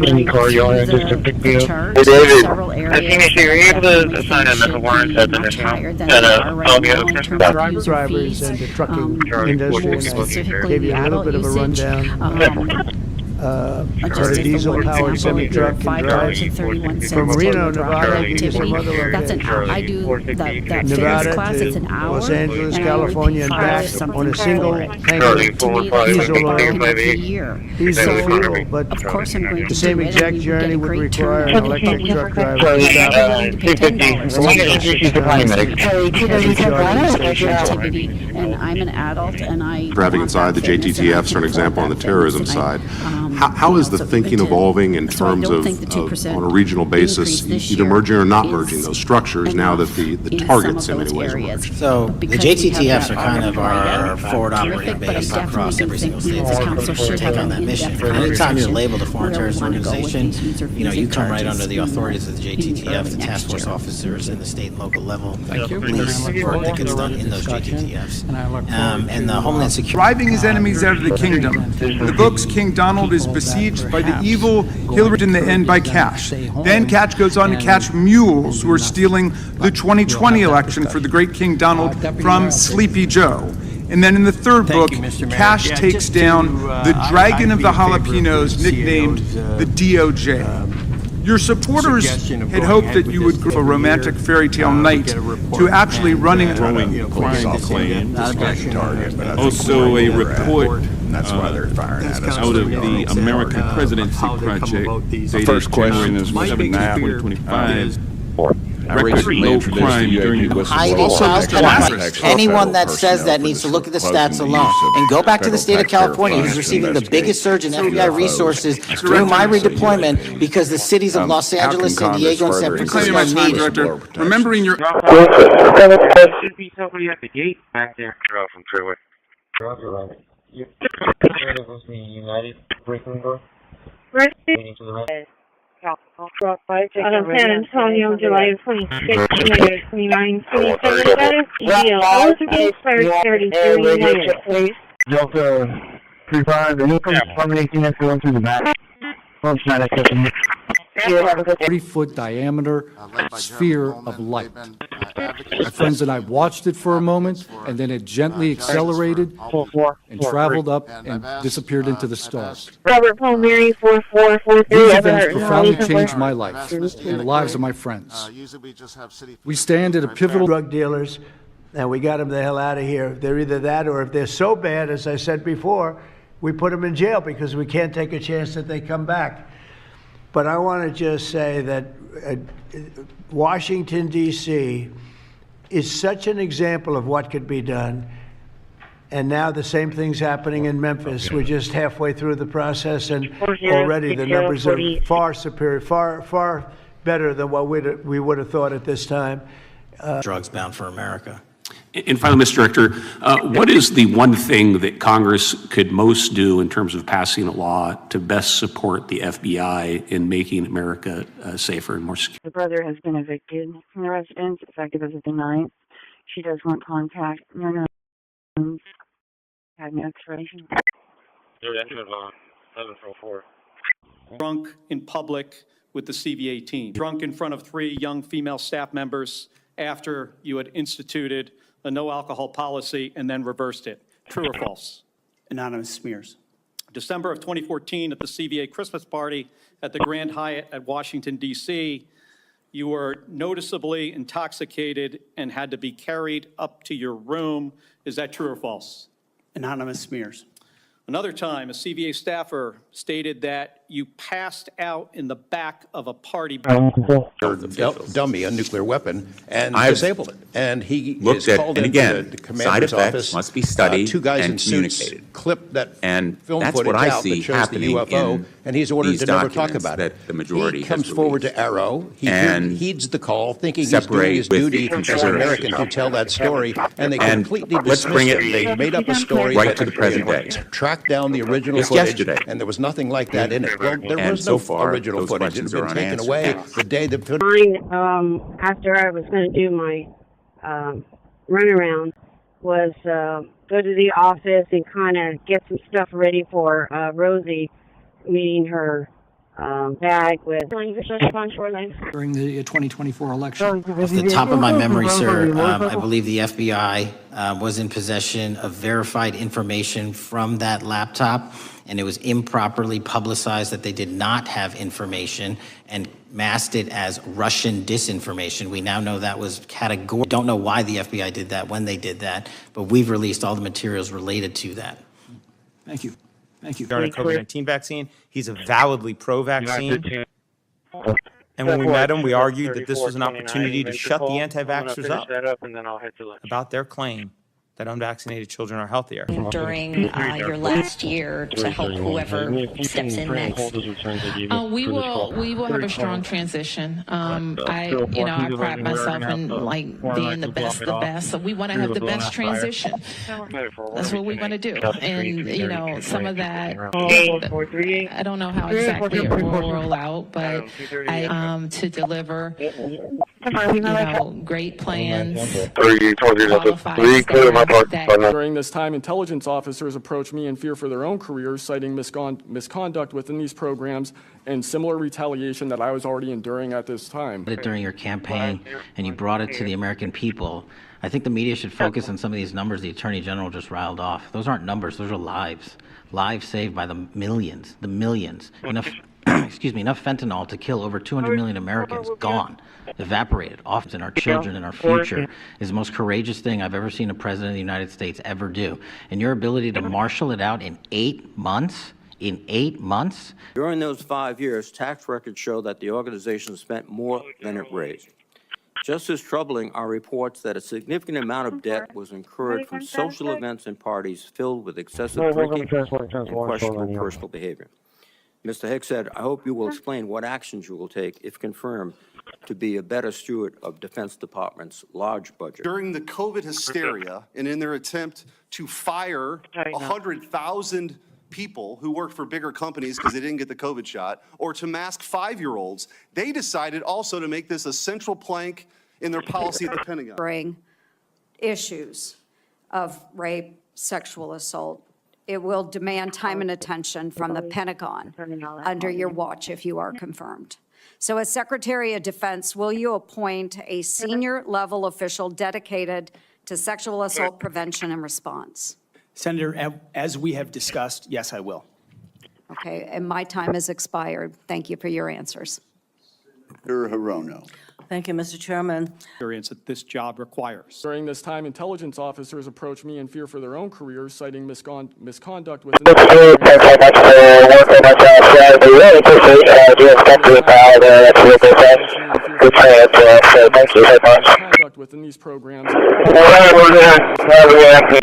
Speaker 23: any car you want just to pick me up.
Speaker 13: Hey David, I think if you're able to
Speaker 23: assign a warrant at the next round,
Speaker 3: drivers and the trucking industry, gave you a little bit of a rundown. Diesel-powered semi-truck and drives from Reno, Nevada, to some other location.
Speaker 13: I do that
Speaker 3: Nevada
Speaker 13: class. It's an
Speaker 3: to
Speaker 13: hour.
Speaker 3: Los Angeles, California, and back on a single tanker diesel fuel. But
Speaker 13: of course, I'm going to
Speaker 3: the same exact journey would require an electric truck driver.
Speaker 13: And I'm an adult, and I
Speaker 24: driving inside the JTTFs are an example on the terrorism side. How is the thinking evolving in terms of on a regional basis, either merging or not merging those structures now that the targets in many ways are merged?
Speaker 20: So the JTTFs are kind of our forward operating base across every single state. The council should take on that mission. Anytime you're labeled a foreign terrorist organization, you come right under the authorities of the JTTF, the task force officers in the state and local level, police, work that gets done in those JTTFs, and the Homeland Security.
Speaker 15: Driving his enemies out of the kingdom. In the books, King Donald is besieged by the evil Hillary in the end by Cash. Then Cash goes on to catch mules who are stealing the 2020 election for the great King Donald from Sleepy Joe. And then in the third book, Cash takes down the Dragon of the Jalapenos, nicknamed the DOJ. Your supporters had hoped that you would go from a romantic fairy tale night to actually running
Speaker 25: also a report. That's why they're firing at us. Out of the American Presidency Project, dated
Speaker 19: first question
Speaker 25: January
Speaker 19: is, what's the
Speaker 25: 2025.
Speaker 19: Record
Speaker 25: no crime during the
Speaker 20: Anyone that says that needs to look at the stats alone and go back to the state of California, who's receiving the biggest surge in FBI resources through my redeployment because the cities of Los Angeles, San Diego, and San Francisco are needed.
Speaker 15: Remembering your
Speaker 19: should be somebody at the gate back there. From Treeway. United breaking door.
Speaker 23: Out of San Antonio, July 26, 29, 27 status, EDL, eligible, first 33 United, please.
Speaker 19: Delta 35, the new from 18 and going through the back.
Speaker 6: 30-foot diameter sphere of light. My friends and I watched it for a moment, and then it gently accelerated and traveled up and disappeared into the stars.
Speaker 23: Robert Palmieri, 4443.
Speaker 6: These events profoundly changed my life and the lives of my friends. We stand at a pivotal...
Speaker 3: Drug dealers, and we got them the hell out of here. They're either that, or if they're so bad, as I said before, we put them in jail because we can't take a chance that they come back. But I want to just say that Washington, D.C. is such an example of what could be done. And now the same thing's happening in Memphis. We're just halfway through the process, and already the numbers are far superior, far better than what we would have thought at this time.
Speaker 20: Drugs bound for America.
Speaker 5: And finally, Mr. Director, what is the one thing that Congress could most do in terms of passing a law to best support the FBI in making America safer and more secure?
Speaker 23: The brother has been evicted from the residence effective as of the 9th. She does want contact. No, have no expiration.
Speaker 11: Drunk in public with the CVA team. Drunk in front of 3 young female staff members after you had instituted a no alcohol policy and then reversed it. True or false?
Speaker 14: Anonymous smears.
Speaker 11: December of 2014 at the CVA Christmas party at the Grand Hyatt at Washington, D.C., you were noticeably intoxicated and had to be carried up to your room. Is that true or false?
Speaker 14: Anonymous smears.
Speaker 11: Another time, a CVA staffer stated that you passed out in the back of a party.
Speaker 16: Dummy, a nuclear weapon, and disabled it. And he
Speaker 21: looked
Speaker 16: is
Speaker 21: at,
Speaker 16: called
Speaker 21: and
Speaker 16: into
Speaker 21: again,
Speaker 16: the
Speaker 21: side
Speaker 16: commander's
Speaker 21: effects
Speaker 16: office.
Speaker 21: must be studied
Speaker 16: 2 guys
Speaker 21: and
Speaker 16: in suits
Speaker 21: communicated.
Speaker 16: clipped that
Speaker 21: And
Speaker 16: film
Speaker 21: that's
Speaker 16: footage
Speaker 21: what I
Speaker 16: out
Speaker 21: see
Speaker 16: that shows
Speaker 21: happening
Speaker 16: the UFO,
Speaker 21: in
Speaker 16: and he's ordered
Speaker 21: these
Speaker 16: to never talk
Speaker 21: documents
Speaker 16: about
Speaker 21: that
Speaker 16: it.
Speaker 21: the majority
Speaker 16: He comes
Speaker 21: has
Speaker 16: forward to
Speaker 21: released.
Speaker 16: Arrow. He
Speaker 21: And
Speaker 16: heeds the call, thinking he's
Speaker 21: separate
Speaker 16: doing his
Speaker 21: with
Speaker 16: duty
Speaker 21: the
Speaker 16: as an American to tell that story, and they completely
Speaker 21: let's
Speaker 16: dismissed
Speaker 21: bring
Speaker 16: it.
Speaker 21: it
Speaker 16: They made up a story
Speaker 21: right
Speaker 16: that
Speaker 21: to the present
Speaker 16: they
Speaker 21: day.
Speaker 16: tracked down the original
Speaker 21: Just
Speaker 16: footage,
Speaker 21: yesterday.
Speaker 16: and there was nothing like that in it. Well, there
Speaker 21: And
Speaker 16: was
Speaker 21: so
Speaker 16: no
Speaker 21: far,
Speaker 16: original
Speaker 21: those
Speaker 16: footage. It had
Speaker 21: questions are
Speaker 16: been taken
Speaker 21: unanswered.
Speaker 16: away the day the
Speaker 23: After I was going to do my runaround, was go to the office and kind of get some stuff ready for Rosie, meeting her bag with.
Speaker 2: During the 2024 election.
Speaker 20: Off the top of my memory, sir, I believe the FBI was in possession of verified information from that laptop, and it was improperly publicized that they did not have information and masked it as Russian disinformation. We now know that was categorical. Don't know why the FBI did that, when they did that, but we've released all the materials related to that.
Speaker 2: Thank you. Thank you.
Speaker 18: Regarding COVID-19 vaccine, he's avowedly pro-vaccine. And when we met him, we argued that this was an opportunity to shut the anti-vaxxers up about their claim that unvaccinated children are healthier.
Speaker 26: During your last year to help whoever steps in next?
Speaker 27: We will have a strong transition. I pride myself in being the best. So we want to have the best transition. That's what we want to do. And some of that, I don't know how exactly it will roll out, but to deliver, great plans.
Speaker 28: During this time, intelligence officers approached me in fear for their own careers, citing misconduct within these programs and similar retaliation that I was already enduring at this time.
Speaker 20: During your campaign, and you brought it to the American people, I think the media should focus on some of these numbers the Attorney General just riled off. Those aren't numbers, those are lives. Lives saved by the millions. Enough fentanyl to kill over 200 million Americans, gone, evaporated, often our children and our future, is the most courageous thing I've ever seen a president of the United States ever do. And your ability to marshal it out in 8 months,
Speaker 29: During those 5 years, tax records show that the organization spent more than it raised. Just as troubling are reports that a significant amount of debt was incurred from social events and parties filled with excessive drinking and questionable personal behavior. Mr. Hicks said, I hope you will explain what actions you will take, if confirmed, to be a better steward of Defense Department's large budget.
Speaker 30: During the COVID hysteria and in their attempt to fire 100,000 people who worked for bigger companies because they didn't get the COVID shot, or to mask 5-year-olds, they decided also to make this a central plank in their policy at the Pentagon.
Speaker 31: Bring issues of rape, sexual assault. It will demand time and attention from the Pentagon under your watch if you are confirmed. So as Secretary of Defense, will you appoint a senior level official dedicated to sexual assault prevention and response?
Speaker 14: Senator, as we have discussed, yes, I will.
Speaker 31: Okay, and my time has expired. Thank you for your answers.
Speaker 32: Senator Hirono.
Speaker 33: Thank you, Mr. Chairman.
Speaker 28: Experience that this job requires. During this time, intelligence officers approached me in fear for their own careers, citing misconduct within the misconduct within these programs.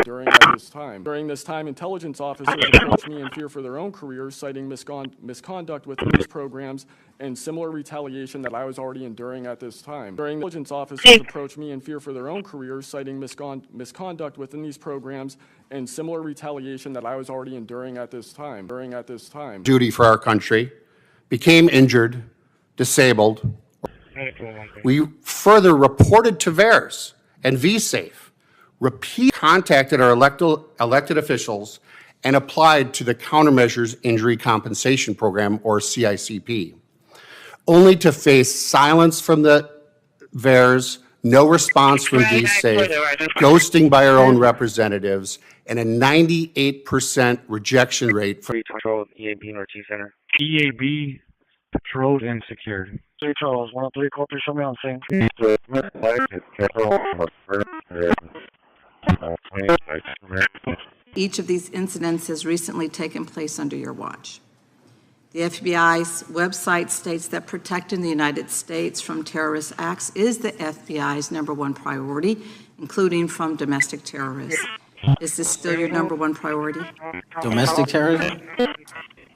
Speaker 28: During this time. During this time, intelligence officers approached me in fear for their own careers, citing misconduct within these programs and similar retaliation that I was already enduring at this time. During intelligence officers approached me in fear for their own careers, citing misconduct within these programs and similar retaliation that I was already enduring at this time.
Speaker 1: Duty for our country, became injured, disabled. We further reported to VAERS and VSafe, contacted our elected officials and applied to the Countermeasures Injury Compensation Program, or CICP, only to face silence from the VAERS, no response from VSafe, ghosting by our own representatives, and a 98% rejection rate.
Speaker 19: Patrol EAB North T Center. EAB patrolled and secured. 3 Charles, 103 Corpus, show me on scene.
Speaker 4: Each of these incidents has recently taken place under your watch. The FBI's website states that protecting the United States from terrorist acts is the FBI's #1 priority, including from domestic terrorists. Is this still your #1 priority?
Speaker 20: Domestic terrorism?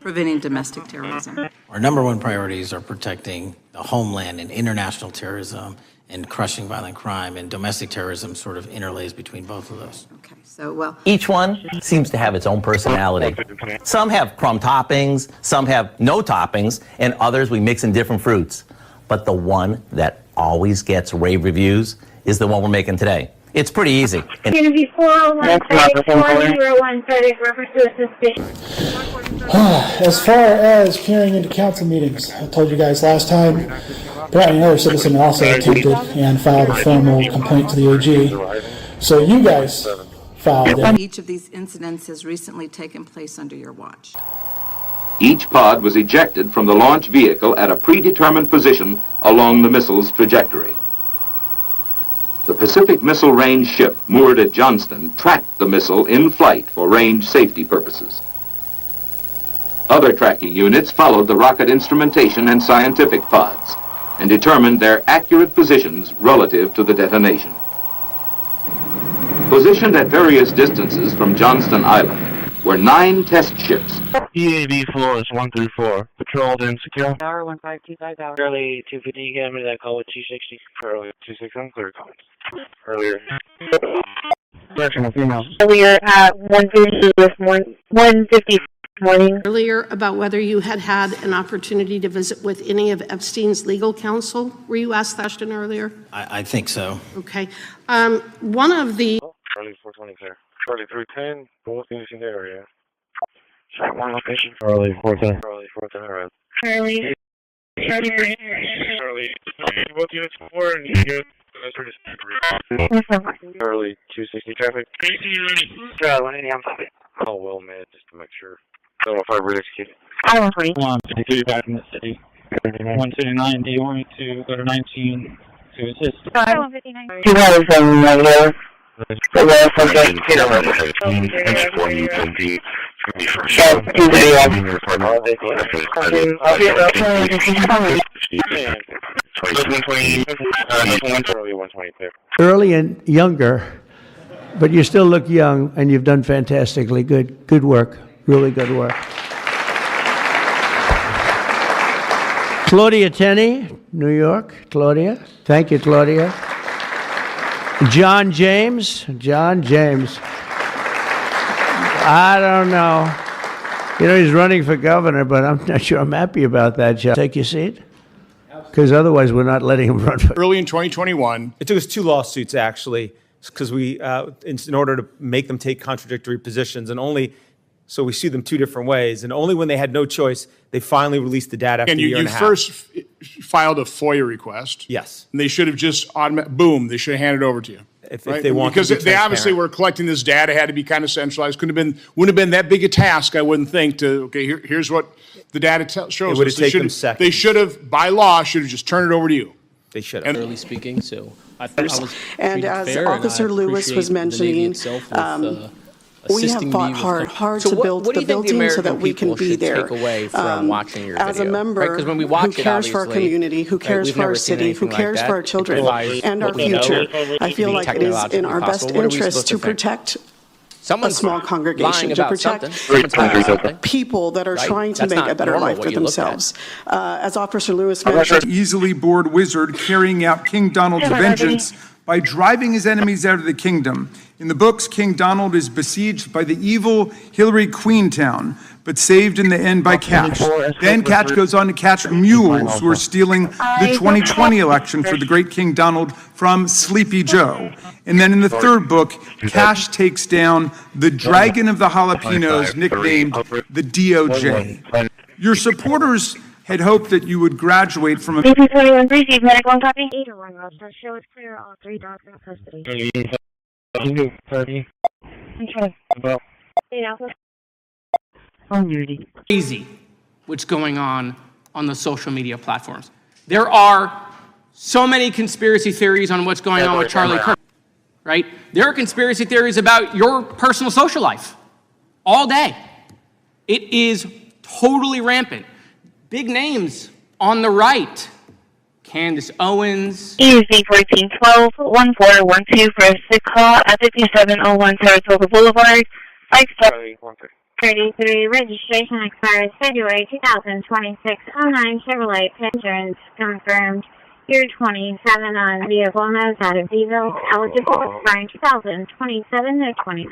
Speaker 4: Preventing domestic terrorism.
Speaker 20: Our #1 priorities are protecting the homeland and international terrorism and crushing violent crime, and domestic terrorism sort of interlays between both of those.
Speaker 4: Okay, so well.
Speaker 7: Each one seems to have its own personality. Some have crumb toppings, some have no toppings, and others we mix in different fruits. But the one that always gets rave reviews is the one we're making today. It's pretty easy.
Speaker 23: It's going to be 401 FedEx, 401 FedEx, reference to a suspicion.
Speaker 8: As far as carrying into council meetings, I told you guys last time, apparently another citizen also attempted and filed a formal complaint to the AG. So you guys filed it.
Speaker 4: Each of these incidents has recently taken place under your watch.
Speaker 9: Each pod was ejected from the launch vehicle at a predetermined position along the missile's trajectory. The Pacific Missile Range ship moored at Johnston tracked the missile in flight for range safety purposes. Other tracking units followed the rocket instrumentation and scientific pods and determined their accurate positions relative to the detonation. Positioned at various distances from Johnston Island were 9 test ships.
Speaker 19: EAB floors 1 through 4, patrolled and secure.
Speaker 23: Tower 1525 tower.
Speaker 19: Early 250, get me that call with 260. Early 261, clear comments. Earlier. Directional female.
Speaker 23: Earlier at 150 this morning, 150 morning.
Speaker 10: Earlier about whether you had had an opportunity to visit with any of Epstein's legal counsel. Were you asked that question earlier?
Speaker 20: I think so.
Speaker 10: Okay. One of the...
Speaker 19: Early 420 clear. Early 310, both in the area. Check 1 location. Early 410. Early 410, alright.
Speaker 23: Early.
Speaker 19: Early. Both units 4 and unit. Early 260 traffic. Oh, well, man, just to make sure. 705 we're executed. 152 back in the city. 129, do you want me to go to 19 to assist?
Speaker 23: 159. 207 right here.
Speaker 3: Early and younger, but you still look young, and you've done fantastically good. Good work. Really good work. Claudia Tenney, New York. Claudia. Thank you, Claudia. John James. I don't know. You know, he's running for governor, but I'm not sure I'm happy about that, John. Take your seat. Because otherwise we're not letting him run for...
Speaker 15: Early in 2021.
Speaker 18: It took us 2 lawsuits, actually, because we, in order to make them take contradictory positions, and only, so we sued them 2 different ways, and only when they had no choice, they finally released the data after a year and a half.
Speaker 15: And you first filed a FOIA request.
Speaker 18: Yes.
Speaker 15: And they should have just, boom, they should have handed it over to you.
Speaker 18: If
Speaker 15: right?
Speaker 18: they want
Speaker 15: because
Speaker 18: to be
Speaker 15: they obviously were collecting this data, had to be kind of centralized. Wouldn't have been that big a task, I wouldn't think, to, okay, here's what the data shows.
Speaker 18: It would have taken them seconds.
Speaker 15: They should have, by law, should have just turned it over to you.
Speaker 18: They should have.
Speaker 12: Early speaking, so I thought I was
Speaker 13: and as Officer Lewis was mentioning, we have fought hard to build the building so that we can be there. As a member who cares for our community, who cares for our city, who cares for our children and our future, I feel like it is in our best interest to protect a small congregation, to protect people that are trying to make a better life for themselves. As Officer Lewis mentioned,
Speaker 15: easily bored wizard carrying out King Donald's vengeance by driving his enemies out of the kingdom. In the books, King Donald is besieged by the evil Hillary Queentown, but saved in the end by Catch. Then Catch goes on to catch mules who are stealing the 2020 election for the great King Donald from Sleepy Joe. And then in the third book, Cash takes down the Dragon of the Jalapenos, nicknamed the DOJ. Your supporters had hoped that you would graduate from a...
Speaker 23: CP21 received medical and copy. 801 Roster. Show is clear. All 3 dogs in custody.
Speaker 19: 30.
Speaker 12: Crazy what's going on the social media platforms. There are so many conspiracy theories on what's going on with Charlie Kirk, right? There are conspiracy theories about your personal social life all day. It is totally rampant. Big names on the right. Candace Owens.
Speaker 23: EUC 1412 1412 for a sick call at 5701 Saratoga Boulevard. 33 registration expires February 2026. 09 Chevrolet insurance confirmed. Year 27 on vehicle knows out of diesel. Eligible expiring 2027 or 29.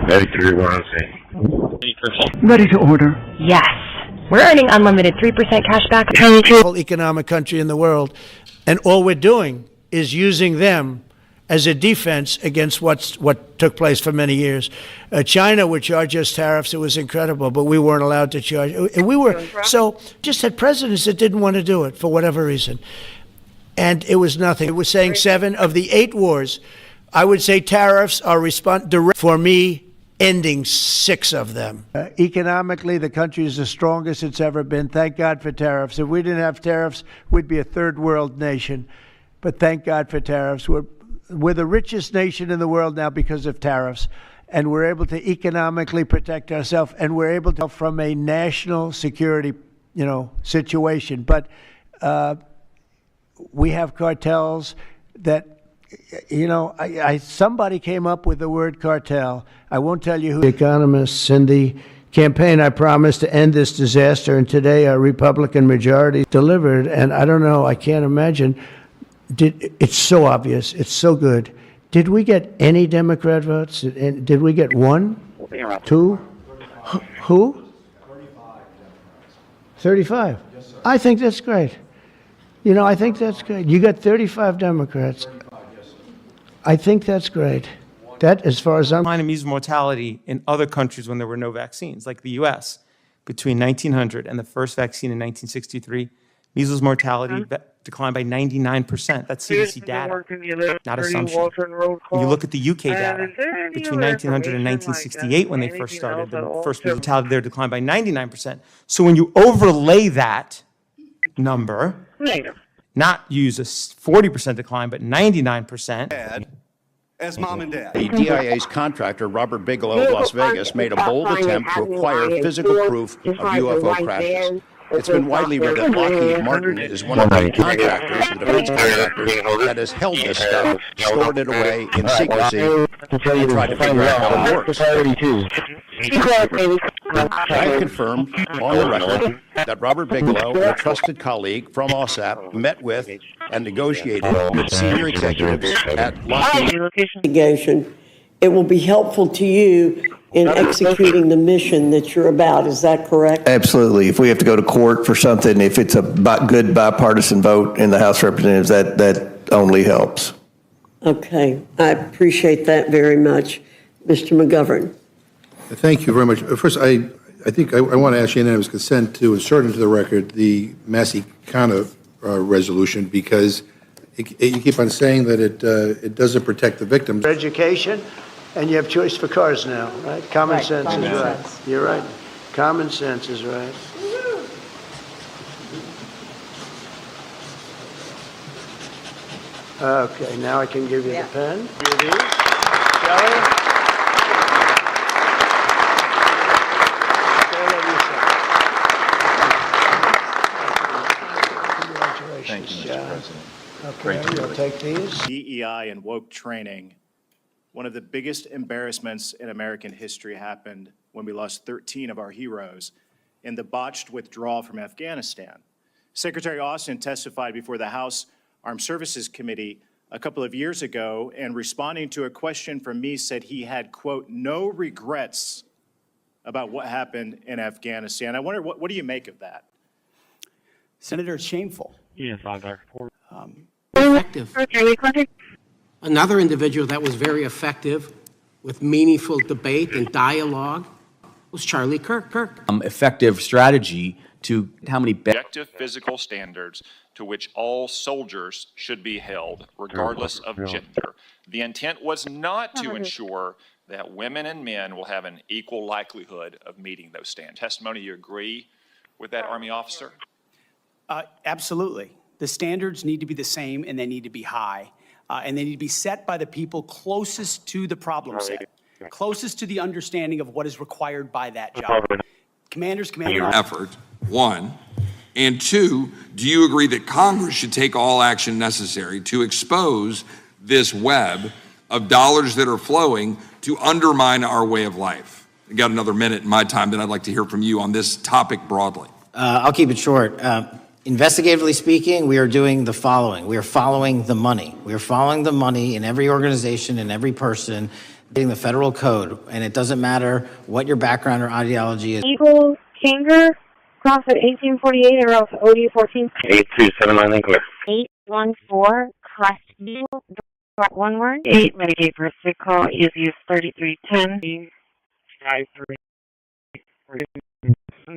Speaker 19: 33
Speaker 2: Ready to order. Yes. We're earning unlimited 3% cash back.
Speaker 3: Economic country in the world, and all we're doing is using them as a defense against what took place for many years. China would charge us tariffs. It was incredible, but we weren't allowed to charge. And we were so just had presidents that didn't want to do it for whatever reason, and it was nothing. It was saying 7 of the 8 wars. I would say tariffs are direct for me. Ending 6 of them. Economically, the country is the strongest it's ever been. Thank God for tariffs. If we didn't have tariffs, we'd be a third world nation. But thank God for tariffs. We're the richest nation in the world now because of tariffs. And we're able to economically protect ourselves. And we're able to from a national security, situation. But we have cartels that, somebody came up with the word cartel. I won't tell you who. The economists in the campaign, I promised to end this disaster, and today our Republican majority delivered. And I don't know, I can't imagine. It's so obvious. It's so good. Did we get any Democrat votes? Did we get 1, 2? Who? 35. I think that's great. I think that's great. You got 35 Democrats. I think that's great. That, as far as I'm...
Speaker 18: Decline in measles mortality in other countries when there were no vaccines, like the U.S. Between 1900 and the first vaccine in 1963, measles mortality declined by 99%. That's CDC data, not assumption. When you look at the UK data, between 1900 and 1968, when they first started, the first mortality there declined by 99%. So when you overlay that number, not use a 40% decline, but 99%.
Speaker 30: As mom and dad.
Speaker 5: The DIA's contractor, Robert Bigelow of Las Vegas, made a bold attempt to acquire physical proof of UFO crashes. It's been widely read that Lockheed Martin is one of the contractors, the defense contractors, that has held this stuff, stored it away in secrecy, and tried to figure out how it works. I have confirmed on the record that Robert Bigelow, a trusted colleague from OSAP, met with and negotiated with senior executives at Lockheed.
Speaker 6: It will be helpful to you in executing the mission that you're about. Is that correct?
Speaker 11: Absolutely. If we have to go to court for something, if it's a good bipartisan vote in the House of Representatives, that only helps.
Speaker 6: Okay. I appreciate that very much. Mr. McGovern.
Speaker 16: Thank you very much. First, I think I want to ask unanimous consent to insert into the record the Massey-Kana resolution, because you keep on saying that it doesn't protect the victims.
Speaker 3: Education, and you have choice for cars now, right? Common sense is right. You're right. Common sense is right. Okay, now I can give you the pen. Here it is. Shelley?
Speaker 17: Thank you, Mr. President.
Speaker 3: Okay, you'll take these.
Speaker 17: DEI and woke training
Speaker 14: One of the biggest embarrassments in American history happened when we lost 13 of our heroes in the botched withdrawal from Afghanistan. Secretary Austin testified before the House Armed Services Committee a couple of years ago, and responding to a question from me said he had, quote, no regrets about what happened in Afghanistan. I wonder, what do you make of that?
Speaker 17: Senator, it's shameful.
Speaker 19: Yes, Father.
Speaker 12: Effective. Another individual that was very effective with meaningful debate and dialogue was Charlie Kirk.
Speaker 21: Effective strategy to how many
Speaker 22: objective physical standards to which all soldiers should be held, regardless of gender. The intent was not to ensure that women and men will have an equal likelihood of meeting those standards. Testimony, you agree with that Army officer?
Speaker 17: Absolutely. The standards need to be the same, and they need to be high. And they need to be set by the people closest to the problem set, closest to the understanding of what is required by that job. Commanders.
Speaker 24: Effort, one. And two, do you agree that Congress should take all action necessary to expose this web of dollars that are flowing to undermine our way of life? I got another minute in my time that I'd like to hear from you on this topic broadly.
Speaker 20: I'll keep it short. Investigatively speaking, we are doing the following. We are following the money. We are following the money in every organization and every person, in the federal code, and it doesn't matter what your background or ideology is.
Speaker 23: Eagle Changer, cross at 1848 or else OD 14.
Speaker 19: 8279 clear.
Speaker 23: 814 Christi, one word.
Speaker 19: 8 mitigate for a sick call, easy is 3310. 53.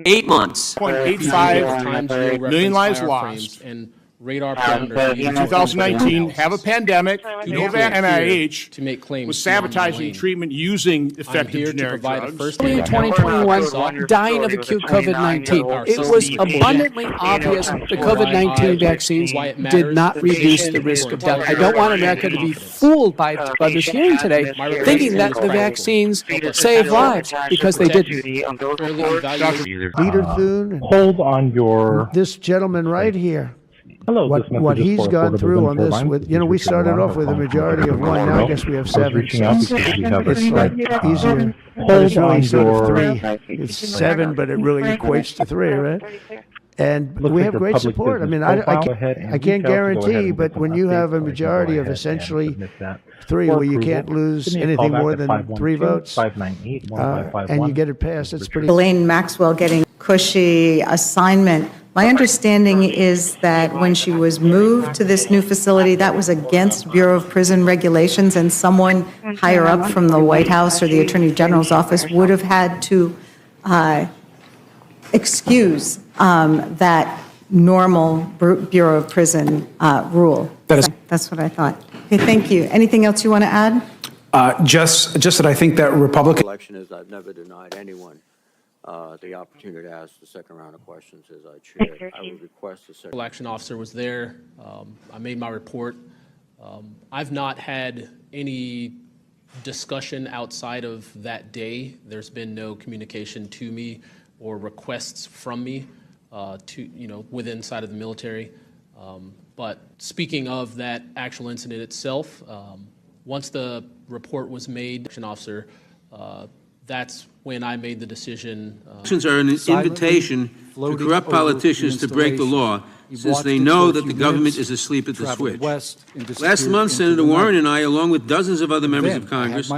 Speaker 25: 8 months.
Speaker 26: 0.85 million lives lost.
Speaker 12: And radar parameters
Speaker 26: In 2019, have a pandemic, NIH
Speaker 12: to make claims
Speaker 26: was sabotaging treatment using effective generic drugs.
Speaker 27: In 2021, dying of acute COVID-19. It was abundantly obvious the COVID-19 vaccines did not reduce the risk of death. I don't want America to be fooled by this hearing today, thinking that the vaccines saved lives, because they didn't.
Speaker 3: Leader Thune,
Speaker 19: hold on your...
Speaker 3: this gentleman right here.
Speaker 19: Hello,
Speaker 3: what he's gone through on this with, we started off with a majority of one, now I guess we have 7. It's like easier, but it's really sort of 3. It's 7, but it really equates to 3, right? And we have great support. I mean, I can't guarantee, but when you have a majority of essentially 3, where you can't lose anything more than 3 votes, and you get it passed, it's pretty...
Speaker 4: Elaine Maxwell getting cushy assignment. My understanding is that when she was moved to this new facility, that was against Bureau of Prison regulations, and someone higher up from the White House or the Attorney General's office would have had to excuse that normal Bureau of Prison rule. That's what I thought. Okay, thank you. Anything else you want to add?
Speaker 28: Just that I think that Republican
Speaker 29: election is I've never denied anyone the opportunity to ask the second round of questions as I chair. I would request the second.
Speaker 12: Election officer was there. I made my report. I've not had any discussion outside of that day. There's been no communication to me or requests from me within inside of the military. But speaking of that actual incident itself, once the report was made, election officer, that's when I made the decision.
Speaker 30: Elections are an invitation to corrupt politicians to break the law, since they know that the government is asleep at the switch. Last month, Senator Warren and I, along with dozens of other members of Congress,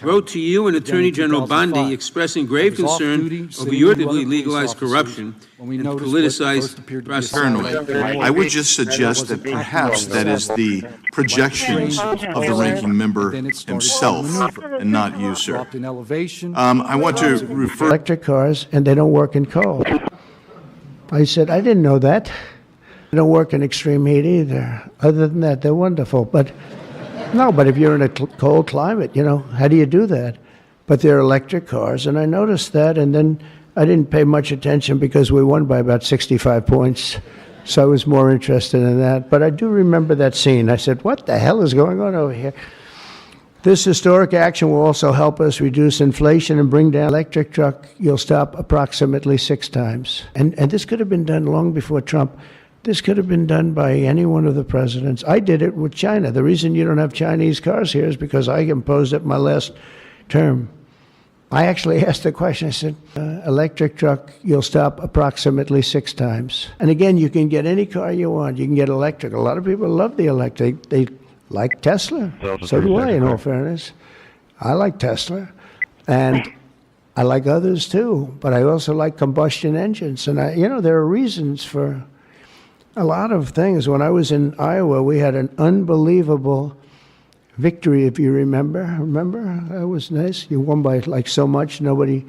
Speaker 30: wrote to you and Attorney General Bondi expressing grave concern over your legalized corruption and politicized prosecution.
Speaker 31: I would just suggest that perhaps that is the projections of the ranking member himself and not you, sir. I want to refer...
Speaker 3: Electric cars, and they don't work in cold. I said, I didn't know that. They don't work in extreme heat either. Other than that, they're wonderful. But if you're in a cold climate, how do you do that? But they're electric cars, and I noticed that, and then I didn't pay much attention because we won by about 65 points. So I was more interested in that. But I do remember that scene. I said, what the hell is going on over here? This historic action will also help us reduce inflation and bring down electric truck. You'll stop approximately 6 times. And this could have been done long before Trump. This could have been done by any one of the presidents. I did it with China. The reason you don't have Chinese cars here is because I imposed it my last term. I actually asked the question. I said, electric truck, you'll stop approximately 6 times. And again, you can get any car you want. You can get electric. A lot of people love the electric. They like Tesla. So do I, in all fairness. I like Tesla. And I like others too. But I also like combustion engines. And there are reasons for a lot of things. When I was in Iowa, we had an unbelievable victory, if you remember. Remember? That was nice. You won by like so much, nobody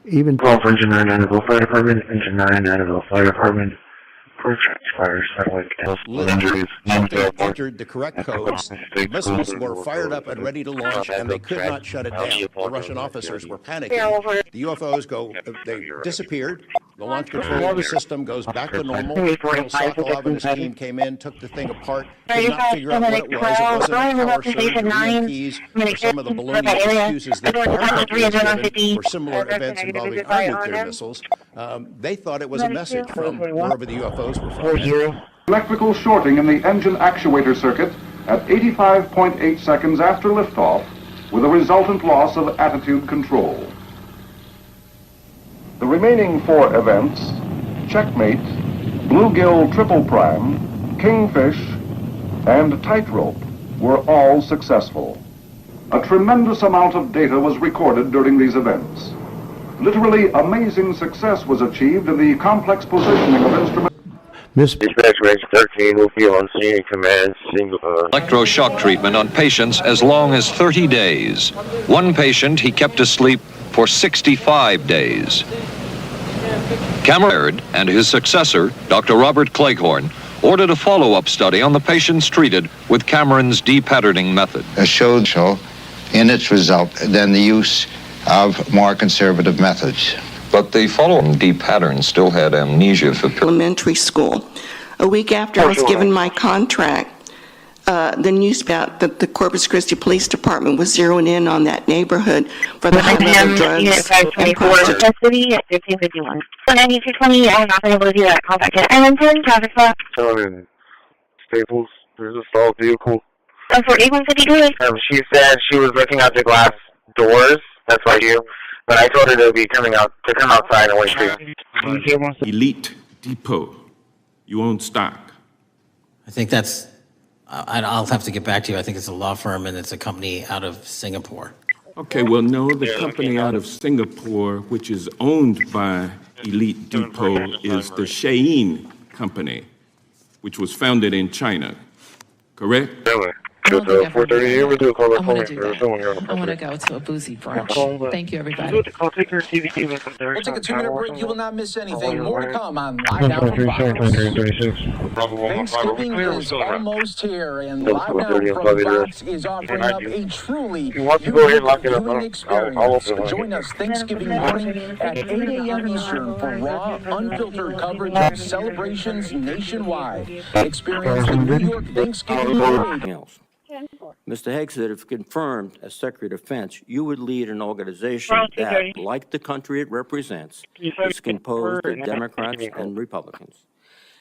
Speaker 3: even...
Speaker 19: 12 Engine 9 Annabelle Fire Department, Engine 9 Annabelle Fire Department, fire satellite injuries.
Speaker 1: They entered the correct codes, missiles were fired up and ready to launch, and they could not shut it down. The Russian officers were panicking. The UFOs they disappeared. The launch control system goes back to normal. Colonel Sokolov and his team came in, took the thing apart, could not figure out what it was. It wasn't a power surge or EMPs or some of the baloney excuses that are given for similar events involving our nuclear missiles. They thought it was a message from wherever the UFOs were from.
Speaker 2: Electrical shorting in the engine actuator circuit at 85.8 seconds after liftoff, with a resultant loss of attitude control. The remaining 4 events, Checkmate, Bluegill Triple Prime, Kingfish, and Tightrope, were all successful. A tremendous amount of data was recorded during these events. Literally amazing success was achieved in the complex positioning of instruments.
Speaker 19: Dispatch range 13 will be on scene and command
Speaker 5: Electroshock treatment on patients as long as 30 days. One patient he kept asleep for 65 days. Cameron and his successor, Dr. Robert Cleghorn, ordered a follow-up study on the patients treated with Cameron's de-patterning method.
Speaker 7: Showed in its result than the use of more conservative methods.
Speaker 5: But the follow-up de-pattern still had amnesia for
Speaker 8: elementary school. A week after I was given my contract, the news about that the Corpus Christi Police Department was zeroing in on that neighborhood for the high-level drugs and prostitution.
Speaker 23: Custody at 1551. So 9220, I was not able to do that. Call back at Arlington, traffic stop.
Speaker 19: Staples, there's a stalled vehicle.
Speaker 23: That's for 8152.
Speaker 19: She said she was looking out the glass doors. That's why but I told her to come outside and wait for you.
Speaker 9: Elite Depot. You own stock.
Speaker 20: I think that's, I'll have to get back to you. I think it's a law firm and it's a company out of Singapore.
Speaker 9: Okay, well, no, the company out of Singapore, which is owned by Elite Depot, is the Shein Company, which was founded in China, correct?
Speaker 10: I want to do that. I want to go to a boozy brunch. Thank you, everybody.
Speaker 19: We'll take a 2-minute break. You will not miss anything. More to come on Lockdown from Fox. Thanksgiving is almost here, and Lockdown from Fox is offering up a truly unique viewing experience. Join us Thanksgiving morning at 8 a.m. Eastern for raw, unfiltered coverage of celebrations nationwide. Experience the New York Thanksgiving Parade.
Speaker 29: Mr. Hegseth, if confirmed as Secretary of Defense, you would lead an organization that, like the country it represents, is composed of Democrats and Republicans.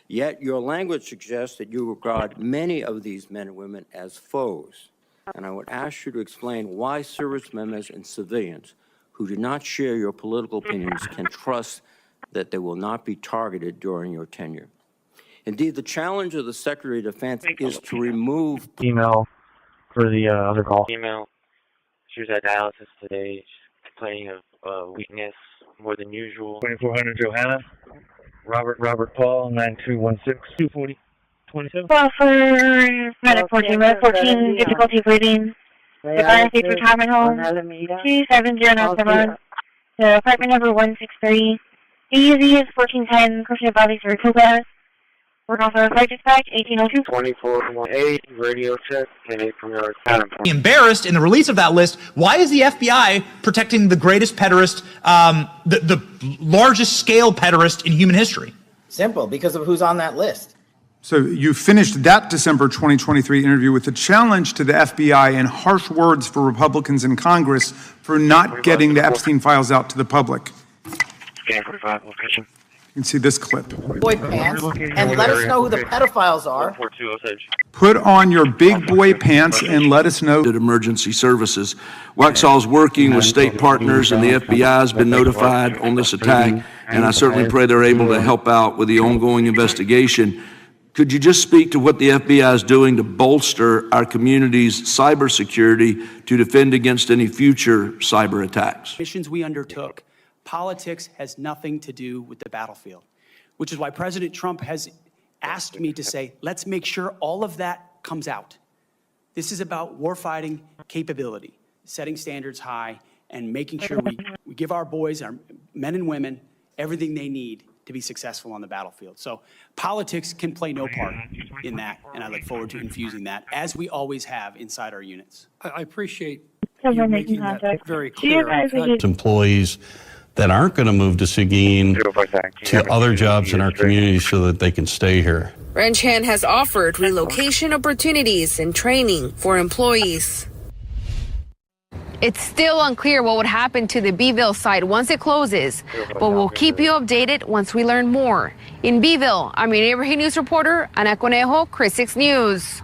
Speaker 29: Yet your language suggests that you regard many of these men and women as foes. And I would ask you to explain why service members and civilians who do not share your political opinions can trust that they will not be targeted during your tenure. Indeed, the challenge of the Secretary of Defense is to remove...
Speaker 19: Email for the other call. Email. She was at dialysis today. She's complaining of weakness more than usual. 2400 Johanna. Robert Paul, 9216 240 27.
Speaker 23: Well, for medic 14, difficulty breathing. The Garden State Retirement Home, 27097. The apartment number 163. EUV is 1410, Christian Bobby Saratoga. We're also flight dispatch, 1802.
Speaker 19: 2418, radio check, and 8 from your Adam.
Speaker 13: Embarrassed in the release of that list, why is the FBI protecting the greatest pederast, the largest scale pederast in human history?
Speaker 20: Simple, because of who's on that list.
Speaker 28: So you finished that December 2023 interview with a challenge to the FBI and harsh words for Republicans in Congress for not getting the Epstein files out to the public.
Speaker 19: Scan 45 location.
Speaker 28: You can see this clip.
Speaker 20: boy pants and let us know who the pedophiles are.
Speaker 28: Put on your big boy pants and let us know.
Speaker 6: Emergency services. Waxhaw's working with state partners, and the FBI has been notified on this attack, and I certainly pray they're able to help out with the ongoing investigation. Could you just speak to what the FBI is doing to bolster our community's cybersecurity to defend against any future cyber attacks?
Speaker 11: Missions we undertook, politics has nothing to do with the battlefield, which is why President Trump has asked me to say, let's make sure all of that comes out. This is about warfighting capability, setting standards high, and making sure we give our boys, our men and women, everything they need to be successful on the battlefield. So politics can play no part in that, and I look forward to infusing that, as we always have inside our units.
Speaker 14: I appreciate you making that very clear.
Speaker 15: Employees that aren't going to move to Seguin to other jobs in our community so that they can stay here.
Speaker 16: Renchan has offered relocation opportunities and training for employees.
Speaker 17: It's still unclear what would happen to the Beeville site once it closes, but we'll keep you updated once we learn more. In Beeville, I'm your neighborhood news reporter, Ana Conejo, Chris 6 News.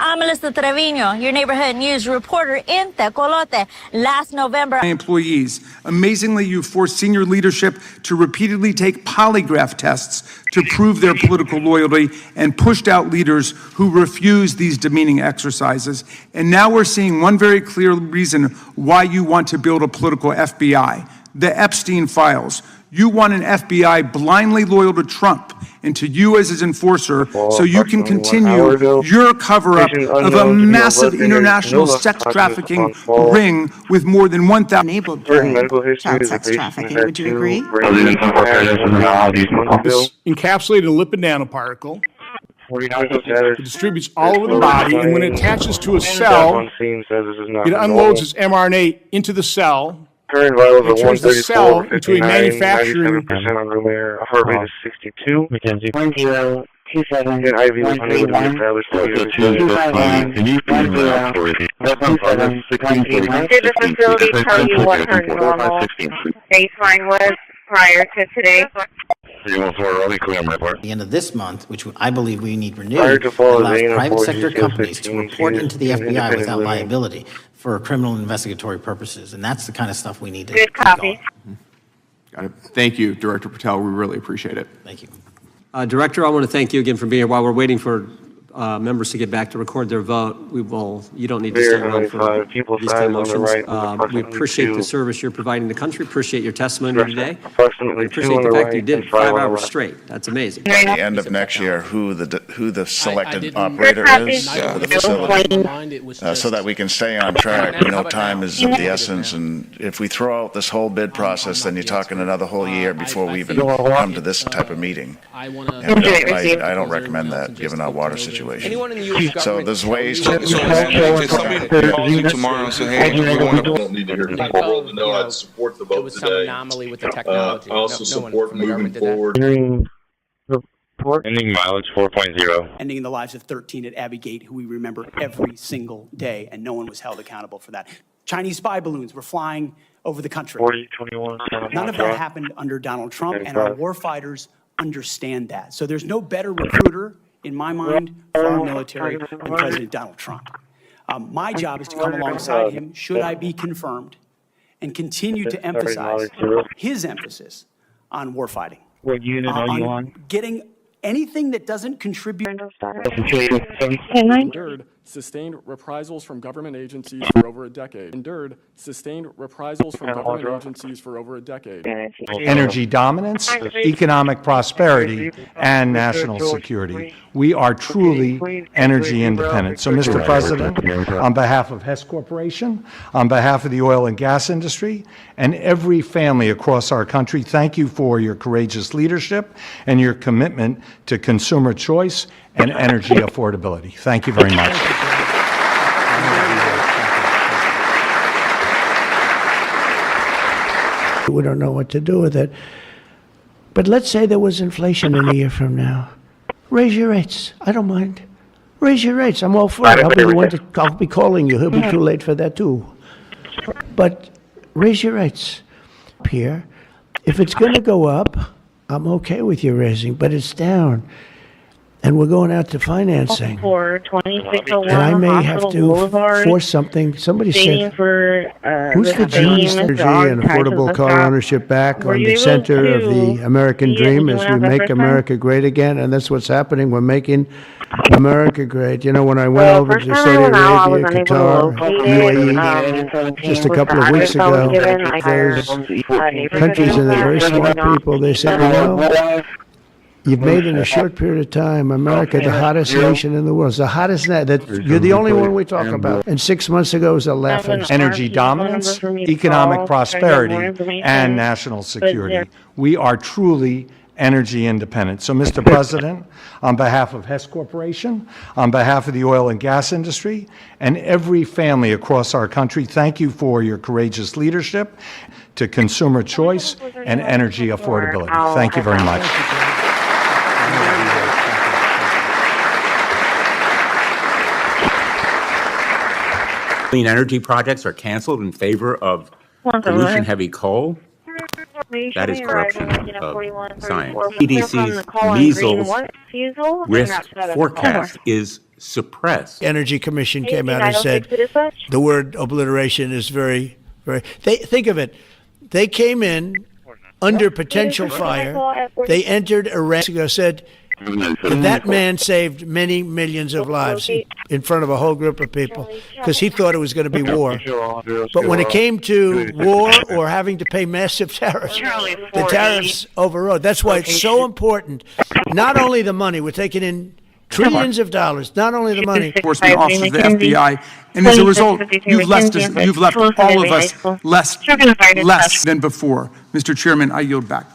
Speaker 18: I'm Melissa Trevino, your neighborhood news reporter in Tecolote. Last November,
Speaker 28: employees. Amazingly, you forced senior leadership to repeatedly take polygraph tests to prove their political loyalty and pushed out leaders who refused these demeaning exercises. And now we're seeing one very clear reason why you want to build a political FBI, the Epstein files. You want an FBI blindly loyal to Trump and to you as his enforcer, so you can continue your cover-up of a massive international sex trafficking ring with more than 1,000
Speaker 21: enabled child sex trafficking. Would you agree?
Speaker 26: This encapsulated a lipid nanoparticle. It distributes all over the body, and when it attaches to a cell, it unloads its mRNA into the cell. It turns the cell into a manufacturing.
Speaker 22: On room air. Heart rate is 62. McKenzie. 10-27. IV was unable to be established.
Speaker 24: Did the facility tell you what her normal baseline was prior to today?
Speaker 20: At the end of this month, which I believe we need renewed, allows private sector companies to report into the FBI without liability for criminal investigatory purposes, and that's the kind of stuff we need to
Speaker 24: Good copy.
Speaker 25: Got it. Thank you, Director Patel. We really appreciate it.
Speaker 20: Thank you.
Speaker 32: Director, I want to thank you again for being here. While we're waiting for members to get back to record their vote, you don't need to stay around for these kind of motions. We appreciate the service you're providing the country, appreciate your testimony today. We appreciate the fact that you did it 5 hours straight. That's amazing.
Speaker 1: At the end of next year, who the selected operator is for the facility, so that we can stay on track. We know time is of the essence, and if we throw out this whole bid process, then you're talking another whole year before we even come to this type of meeting. And I don't recommend that, given our water situation.
Speaker 32: Anyone in the U.S.
Speaker 1: So there's ways to.
Speaker 25: Somebody call you tomorrow and say, hey, we want to.
Speaker 33: Don't need to hear from people to know I support the vote
Speaker 12: It was some
Speaker 33: today.
Speaker 12: anomaly with the technology.
Speaker 33: I also support moving
Speaker 12: did that.
Speaker 33: forward.
Speaker 22: Ending mileage 4.0.
Speaker 11: Ending the lives of 13 at Abbey Gate, who we remember every single day, and no one was held accountable for that. Chinese spy balloons were flying over the country.
Speaker 22: 4021.
Speaker 11: None of that happened under Donald Trump, and our warfighters understand that. So there's no better recruiter, in my mind, for our military than President Donald Trump. My job is to come alongside him, should I be confirmed, and continue to emphasize his emphasis on warfighting.
Speaker 22: What unit are you on?
Speaker 11: Getting anything that doesn't contribute.
Speaker 26: Endured sustained reprisals from government agencies for over a decade. Endured sustained reprisals from government agencies for over a decade.
Speaker 28: Energy dominance, economic prosperity, and national security. We are truly energy independent. So, Mr. President, on behalf of Hess Corporation, on behalf of the oil and gas industry, and every family across our country, thank you for your courageous leadership and your commitment to consumer choice and energy affordability. Thank you very much.
Speaker 3: We don't know what to do with it. But let's say there was inflation in a year from now. Raise your rates. I don't mind. Raise your rates. I'm all for it. I'll be calling you. He'll be too late for that too. But raise your rates. Here, if it's going to go up, I'm okay with you raising, but it's down. And we're going out to financing.
Speaker 24: For 2601
Speaker 3: And I may have
Speaker 24: Hospital
Speaker 3: to
Speaker 24: Boulevard,
Speaker 3: force something. Somebody
Speaker 24: waiting
Speaker 3: said,
Speaker 24: for
Speaker 3: who's the genius energy and affordable car ownership back on the center of the American dream as we make America great again? And that's what's happening. We're making America great. You know, when I went over to Saudi Arabia, Qatar, UAE, just a couple of weeks ago, those countries and the very smart people, they said, you know, you've made in a short period of time America the hottest nation in the world. It's the hottest that you're the only one we talk about. And 6 months ago it was a laughing stock.
Speaker 2: Energy dominance, economic prosperity, and national security. We are truly energy independent. So, Mr. President, on behalf of Hess Corporation, on behalf of the oil and gas industry, and every family across our country, thank you for your courageous leadership to consumer choice and energy affordability. Thank you very much.
Speaker 4: Clean energy projects are canceled in favor of pollution-heavy coal. That is corruption of science. CDC's measles risk forecast is suppressed.
Speaker 3: Energy Commission came out and said the word obliteration is very, very. Think of it. They came in under potential fire. They entered Iran. Said that man saved many millions of lives in front of a whole group of people because he thought it was going to be war. But when it came to war or having to pay massive tariffs, the tariffs overrode. That's why it's so important. Not only the money, we're taking in trillions of dollars, not only the money.
Speaker 28: Enforcement officers of the FBI, and as a result, you've left all of us less than before. Mr. Chairman, I yield back.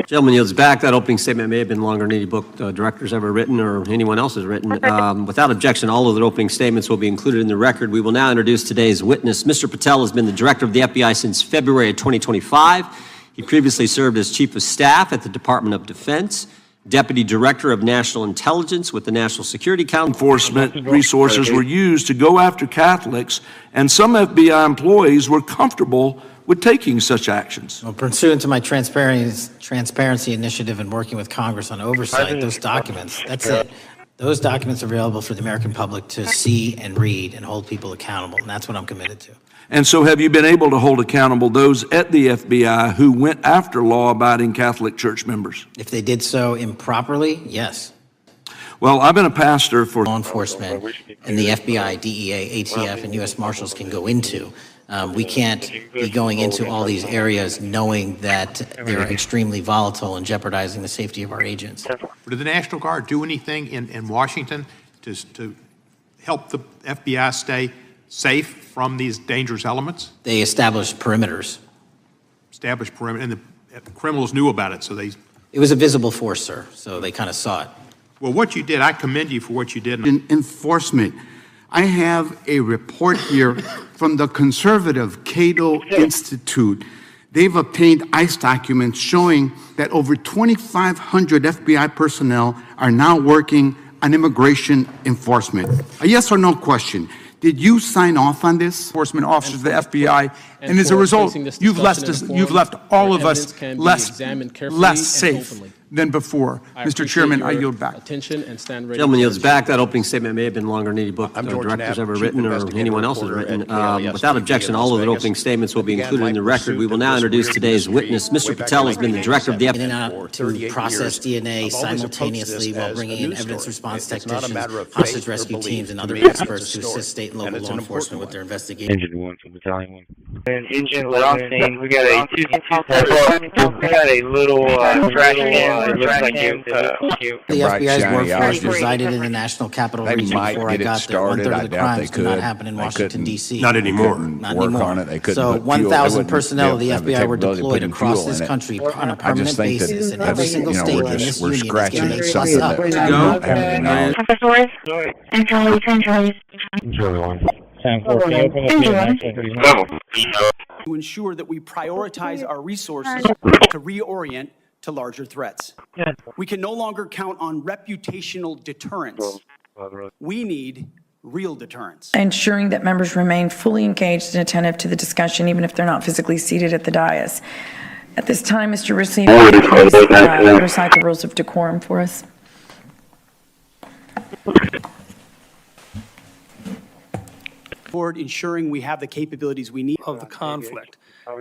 Speaker 32: Gentleman yields back. That opening statement may have been longer than any book director's ever written or anyone else has written. Without objection, all of the opening statements will be included in the record. We will now introduce today's witness. Mr. Patel has been the director of the FBI since February of 2025. He previously served as chief of staff at the Department of Defense, deputy director of national intelligence with the National Security Council.
Speaker 6: Enforcement resources were used to go after Catholics, and some FBI employees were comfortable with taking such actions.
Speaker 20: Well, pursuant to my transparency initiative and working with Congress on oversight, those documents, that's it. Those documents are available for the American public to see and read and hold people accountable, and that's what I'm committed to.
Speaker 6: And so have you been able to hold accountable those at the FBI who went after law-abiding Catholic church members?
Speaker 20: If they did so improperly, yes.
Speaker 6: Well, I've been a pastor for
Speaker 20: law enforcement, and the FBI, DEA, ATF, and U.S. Marshals can go into. We can't be going into all these areas knowing that they're extremely volatile and jeopardizing the safety of our agents.
Speaker 5: Did the National Guard do anything in Washington to help the FBI stay safe from these dangerous elements?
Speaker 20: They established perimeters.
Speaker 5: And the criminals knew about it, so they...
Speaker 20: It was a visible force, sir, so they kind of saw it.
Speaker 5: Well, what you did, I commend you for what you did.
Speaker 7: In enforcement, I have a report here from the conservative Cato Institute. They've obtained ICE documents showing that over 2,500 FBI personnel are now working on immigration enforcement. A yes or no question. Did you sign off on this?
Speaker 28: Enforcement officers of the FBI, and as a result, you've left all of us less safe than before. Mr. Chairman, I yield back.
Speaker 32: Gentleman yields back. That opening statement may have been longer than any book director's ever written or anyone else has written. Without objection, all of the opening statements will be included in the record. We will now introduce today's witness. Mr. Patel has been the director of the FBI.
Speaker 20: In and out to process DNA simultaneously while bringing in evidence response technicians, hostage rescue teams, and other experts to assist state and local law enforcement with their investigation.
Speaker 22: Engine 1 from Battalion 1.
Speaker 24: And Engine 11, we got a little trash can. It looks like
Speaker 20: the FBI's workforce resided in the National Capital Region before I got there. One-third of the crimes do not happen in Washington, D.C.
Speaker 8: Not anymore.
Speaker 20: Not anymore. So 1,000 personnel of the FBI were deployed across this country on a permanent basis, and every single state in this union is getting a plus up.
Speaker 11: To ensure that we prioritize our resources to reorient to larger threats. We can no longer count on reputational deterrence. We need real deterrence.
Speaker 9: Ensuring that members remain fully engaged and attentive to the discussion, even if they're not physically seated at the dais.
Speaker 21: At this time, Mr. Receiver, please recite the rules of decorum for us.
Speaker 11: Toward ensuring we have the capabilities we need.
Speaker 8: Of the conflict.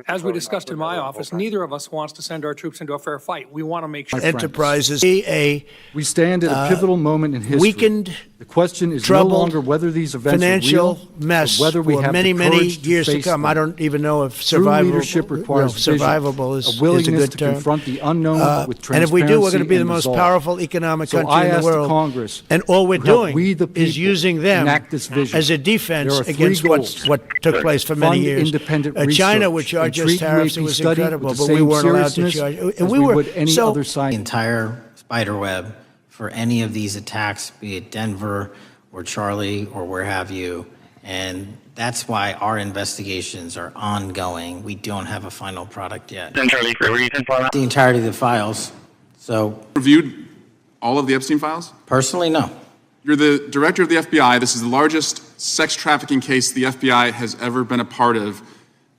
Speaker 8: As we discussed in my office, neither of us wants to send our troops into a fair fight. We want to make sure.
Speaker 3: Enterprises,
Speaker 2: We stand at a pivotal moment in history.
Speaker 3: weakened,
Speaker 2: The question is no
Speaker 3: troubled,
Speaker 2: longer whether these events are
Speaker 3: financial
Speaker 2: real,
Speaker 3: mess
Speaker 2: but whether we
Speaker 3: for
Speaker 2: have
Speaker 3: many,
Speaker 2: the
Speaker 3: many
Speaker 2: courage
Speaker 3: years to
Speaker 2: face
Speaker 3: come.
Speaker 2: them.
Speaker 3: I don't even know if
Speaker 2: True leadership requires vision,
Speaker 3: survivable is
Speaker 2: a
Speaker 3: a
Speaker 2: willingness
Speaker 3: good
Speaker 2: to
Speaker 3: term.
Speaker 2: confront the unknown with
Speaker 3: And if we do, we're going to be
Speaker 2: transparency
Speaker 3: the
Speaker 2: and
Speaker 3: most
Speaker 2: resolve.
Speaker 3: powerful economic
Speaker 2: So
Speaker 3: country
Speaker 2: I
Speaker 3: in the
Speaker 2: ask the
Speaker 3: world.
Speaker 2: Congress
Speaker 3: And all we're
Speaker 2: to help
Speaker 3: doing
Speaker 2: we the
Speaker 3: is
Speaker 2: people
Speaker 3: using them
Speaker 2: enact this vision.
Speaker 3: as a defense
Speaker 2: There are 3
Speaker 3: against
Speaker 2: goals.
Speaker 3: what took place for many
Speaker 2: Fund
Speaker 3: years.
Speaker 2: independent
Speaker 3: China would
Speaker 2: research,
Speaker 3: charge us
Speaker 2: and treat
Speaker 3: tariffs. It
Speaker 2: UAP
Speaker 3: was
Speaker 2: study
Speaker 3: incredible,
Speaker 2: with the
Speaker 3: but we
Speaker 2: same
Speaker 3: weren't allowed to
Speaker 2: seriousness
Speaker 3: charge.
Speaker 2: as
Speaker 3: And
Speaker 2: we would any
Speaker 3: so
Speaker 2: other science.
Speaker 20: The entire spider web for any of these attacks, be it Denver or Charlie or where have you. And that's why our investigations are ongoing. We don't have a final product yet.
Speaker 22: Then Charlie, for where you can find out.
Speaker 20: The entirety of the files. So
Speaker 25: Reviewed all of the Epstein files?
Speaker 20: personally, no.
Speaker 25: You're the director of the FBI. This is the largest sex trafficking case the FBI has ever been a part of.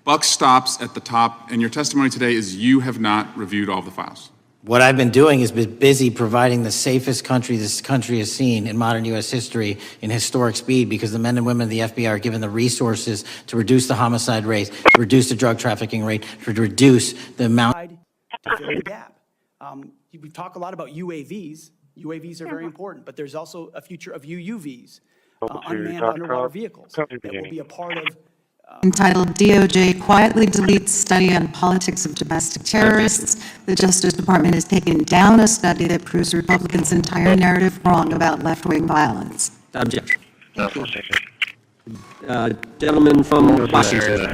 Speaker 25: Buck stops at the top, and your testimony today is you have not reviewed all of the files.
Speaker 20: What I've been doing is been busy providing the safest country this country has seen in modern U.S. history in historic speed, because the men and women of the FBI are given the resources to reduce the homicide rate, to reduce the drug trafficking rate, to reduce the amount.
Speaker 11: To fill the gap. We talk a lot about UAVs. UAVs are very important, but there's also a future of UUVs, unmanned underwater vehicles, that will be a part of.
Speaker 21: Entitled DOJ Quietly Deletes Study on Politics of Domestic Terrorists, the Justice Department has taken down a study that proves Republicans' entire narrative wrong about left-wing violence.
Speaker 32: Objection. Gentleman from Washington.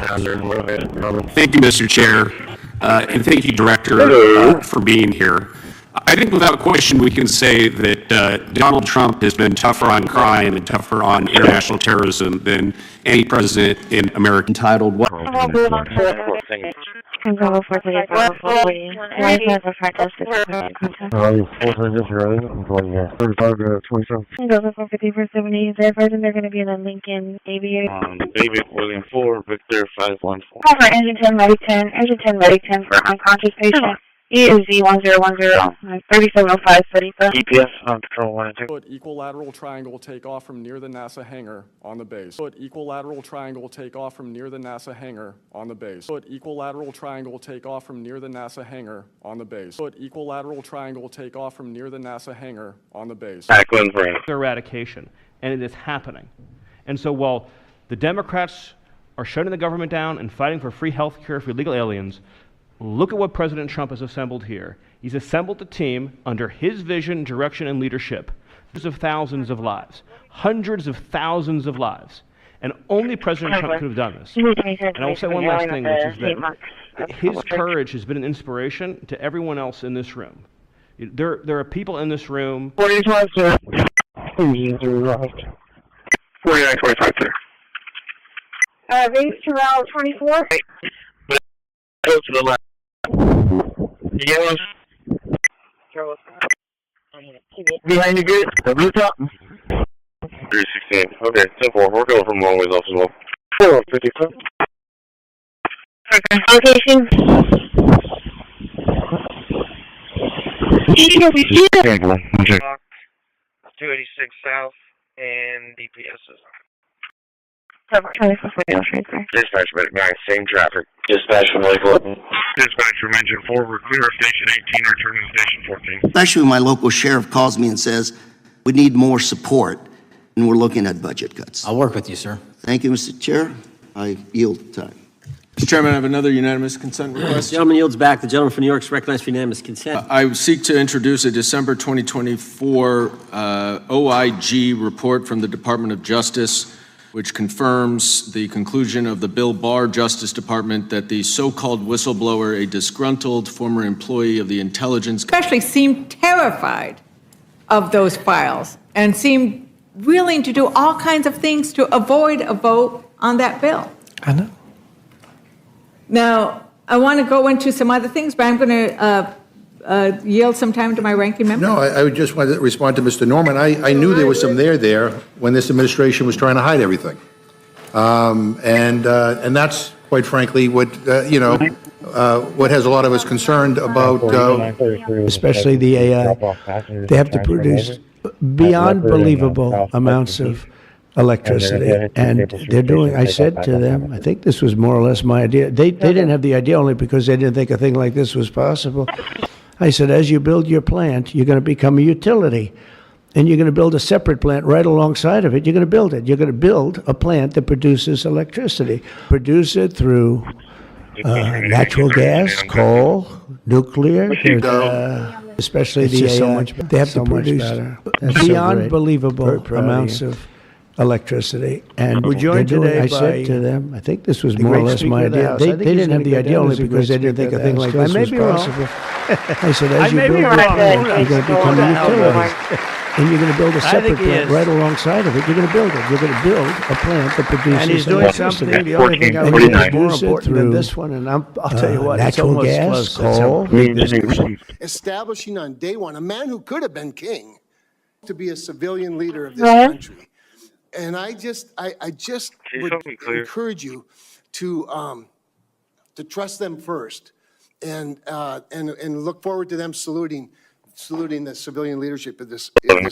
Speaker 25: Thank you, Mr. Chair, and thank you, Director, for being here. I think without question we can say that Donald Trump has been tougher on crime and tougher on international terrorism than any president in America. Entitled what?
Speaker 9: They're going to be in a Lincoln Aviator.
Speaker 22: David William 4, Victor 514.
Speaker 9: Cover engine 10, medic 10, engine 10, medic 10 for unconscious patient. EZ 1010, 3705, 35.
Speaker 22: EPS on Patrol 1 and 2.
Speaker 8: Put equilateral triangle take off from near the NASA hangar on the base. Put equilateral triangle take off from near the NASA hangar on the base. Put equilateral triangle take off from near the NASA hangar on the base. Put equilateral triangle take off from near the NASA hangar on the base.
Speaker 10: Eradication, and it is happening. And so while the Democrats are shutting the government down and fighting for free health care for illegal aliens, look at what President Trump has assembled here. He's assembled a team under his vision, direction, and leadership. Hundreds of thousands of lives. Hundreds of thousands of lives. And only President Trump could have done this. And I will say one last thing, which is that his courage has been an inspiration to everyone else in this room. There are people in this room.
Speaker 22: 45, sir. 4925, sir.
Speaker 9: Base to route 24.
Speaker 22: Go to the left. Yes. Behind the gate, the blue top. 316. Okay, 10-4. We're going from long ways off as well. 452.
Speaker 9: Location.
Speaker 22: 286 south and DPSs.
Speaker 9: Dispatch,
Speaker 22: medic 9, same traffic. Dispatch from Lake Lipton. Dispatch from engine 4, we're clear of station 18, returning to station 14.
Speaker 13: Especially when my local sheriff calls me and says, we need more support, and we're looking at budget cuts.
Speaker 20: I'll work with you, sir.
Speaker 13: Thank you, Mr. Chair. I yield time.
Speaker 25: Mr. Chairman, I have another unanimous consent request.
Speaker 32: The gentleman yields back. The gentleman from New York is recognized for unanimous consent.
Speaker 25: I seek to introduce a December 2024 OIG report from the Department of Justice, which confirms the conclusion of the Bill Barr Justice Department that the so-called whistleblower, a disgruntled former employee of the intelligence,
Speaker 14: especially seemed terrified of those files and seemed willing to do all kinds of things to avoid a vote on that bill.
Speaker 3: I know.
Speaker 14: Now, I want to go into some other things, but I'm going to yield some time to my ranking member.
Speaker 1: No, I would just want to respond to Mr. Norman. I knew there was some there when this administration was trying to hide everything. And that's, quite frankly, what,
Speaker 5: what has a lot of us concerned about,
Speaker 3: especially the AI. They have to produce beyond believable amounts of electricity. And they're doing, I said to them, I think this was more or less my idea. They didn't have the idea only because they didn't think a thing like this was possible. I said, as you build your plant, you're going to become a utility. And you're going to build a separate plant right alongside of it. You're going to build it. You're going to build a plant that produces electricity. Produce it through natural gas, coal, nuclear, especially the AI. They have to produce beyond believable amounts of electricity. And we're joined today by, I said to them, I think this was more or less my idea. They didn't have the idea only because they didn't think a thing like this was possible. I said, as you build your plant, you're going to become a utility. And you're going to build a separate plant right alongside of it. You're going to build it. You're going to build a plant that produces
Speaker 12: and he's doing something, the only thing I would think is more important than this one, and I'll tell you what,
Speaker 3: natural gas, coal.
Speaker 15: Establishing on day one, a man who could have been king, to be a civilian leader of this country. And I just would encourage you to trust them first and look forward to them saluting the civilian leadership of this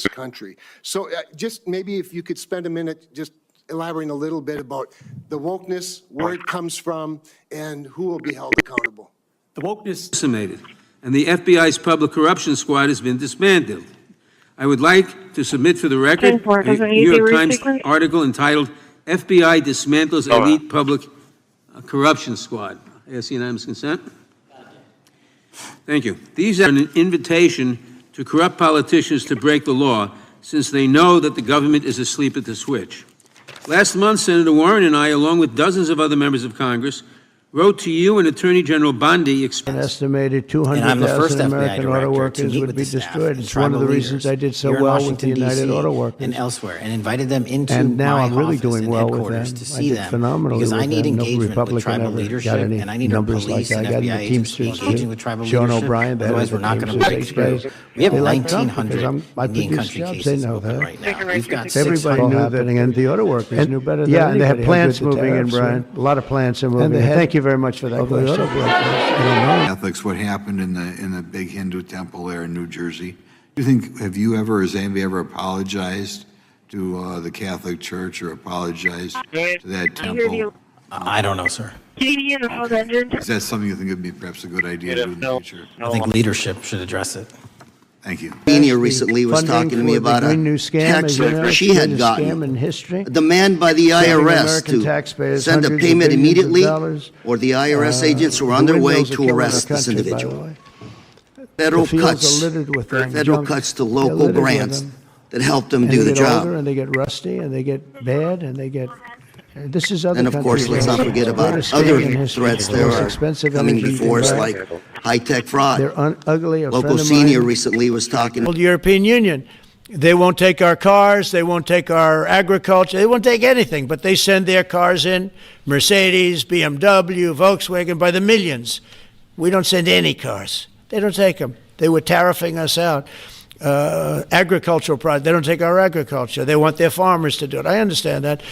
Speaker 15: country. So just maybe if you could spend a minute just elaborating a little bit about the wokeness, where it comes from, and who will be held accountable.
Speaker 11: The wokeness
Speaker 16: decimated, and the FBI's public corruption squad has been dismantled. I would like to submit for the record a New York Times article entitled FBI Dismantles Elite Public Corruption Squad. I ask unanimous consent. Thank you. These are an invitation to corrupt politicians to break the law, since they know that the government is asleep at the switch. Last month, Senator Warren and I, along with dozens of other members of Congress, wrote to you and Attorney General Bondi
Speaker 3: an estimated 200,000 American auto workers would be destroyed. It's one of the reasons I did so well with the United Auto Workers.
Speaker 20: And elsewhere, and invited them into
Speaker 3: and now
Speaker 20: my
Speaker 3: I'm really
Speaker 20: office
Speaker 3: doing
Speaker 20: and
Speaker 3: well with them.
Speaker 20: headquarters to see
Speaker 3: I did
Speaker 20: them,
Speaker 3: phenomenally
Speaker 20: because
Speaker 3: with
Speaker 20: I need
Speaker 3: them. No
Speaker 20: engagement with
Speaker 3: Republican
Speaker 20: tribal
Speaker 3: ever
Speaker 20: leadership,
Speaker 3: got any
Speaker 20: and I need our
Speaker 3: numbers like
Speaker 20: police
Speaker 3: that.
Speaker 20: and
Speaker 3: I got
Speaker 20: FBI
Speaker 3: the
Speaker 20: agents
Speaker 3: Teamsters
Speaker 20: engaging
Speaker 3: too.
Speaker 20: with tribal
Speaker 3: Sean
Speaker 20: leadership.
Speaker 3: O'Brien, the head
Speaker 20: Otherwise,
Speaker 3: of
Speaker 20: we're not
Speaker 3: the
Speaker 20: going to break
Speaker 3: Teamsters
Speaker 20: through.
Speaker 3: guys.
Speaker 20: We have
Speaker 3: They like Trump
Speaker 20: 1,900
Speaker 3: I
Speaker 20: Indian
Speaker 3: produced
Speaker 20: country
Speaker 3: jobs.
Speaker 20: cases
Speaker 3: They know
Speaker 20: open
Speaker 3: that.
Speaker 20: right now. We've got
Speaker 3: Everybody knew that, and the auto workers knew better than
Speaker 12: Yeah, and they have
Speaker 3: anybody how
Speaker 12: plants
Speaker 3: good the
Speaker 12: moving in,
Speaker 3: tariffs were.
Speaker 12: Brian. A lot of plants are moving
Speaker 3: And
Speaker 12: in.
Speaker 3: they had-
Speaker 12: Thank you very much for that
Speaker 3: Of the auto
Speaker 12: question.
Speaker 3: workers. I don't know.
Speaker 17: Catholics, what happened in the big Hindu temple there in New Jersey. Do you think, has anybody ever apologized to the Catholic Church or apologized to that temple?
Speaker 20: I don't know, sir.
Speaker 17: Is that something you think would be perhaps a good idea to do in the future?
Speaker 20: I think leadership should address it.
Speaker 17: Thank you.
Speaker 13: Senior recently was talking to me about a text that she had gotten, a demand by the IRS to send a payment immediately, or the IRS agents were on their way to arrest this individual. Federal cuts to local grants that help them do the job.
Speaker 3: And they get rusty, and they get bad, and they get. This is other
Speaker 13: And of course, let's not forget about other threats there are coming before us, like high-tech fraud.
Speaker 3: They're ugly.
Speaker 13: Local senior recently was talking.
Speaker 3: The European Union, they won't take our cars, they won't take our agriculture, they won't take anything, but they send their cars in, Mercedes, BMW, Volkswagen, by the millions. We don't send any cars. They don't take them. They were tariffing us out. Agricultural products, they don't take our agriculture. They want their farmers to do it. I understand that.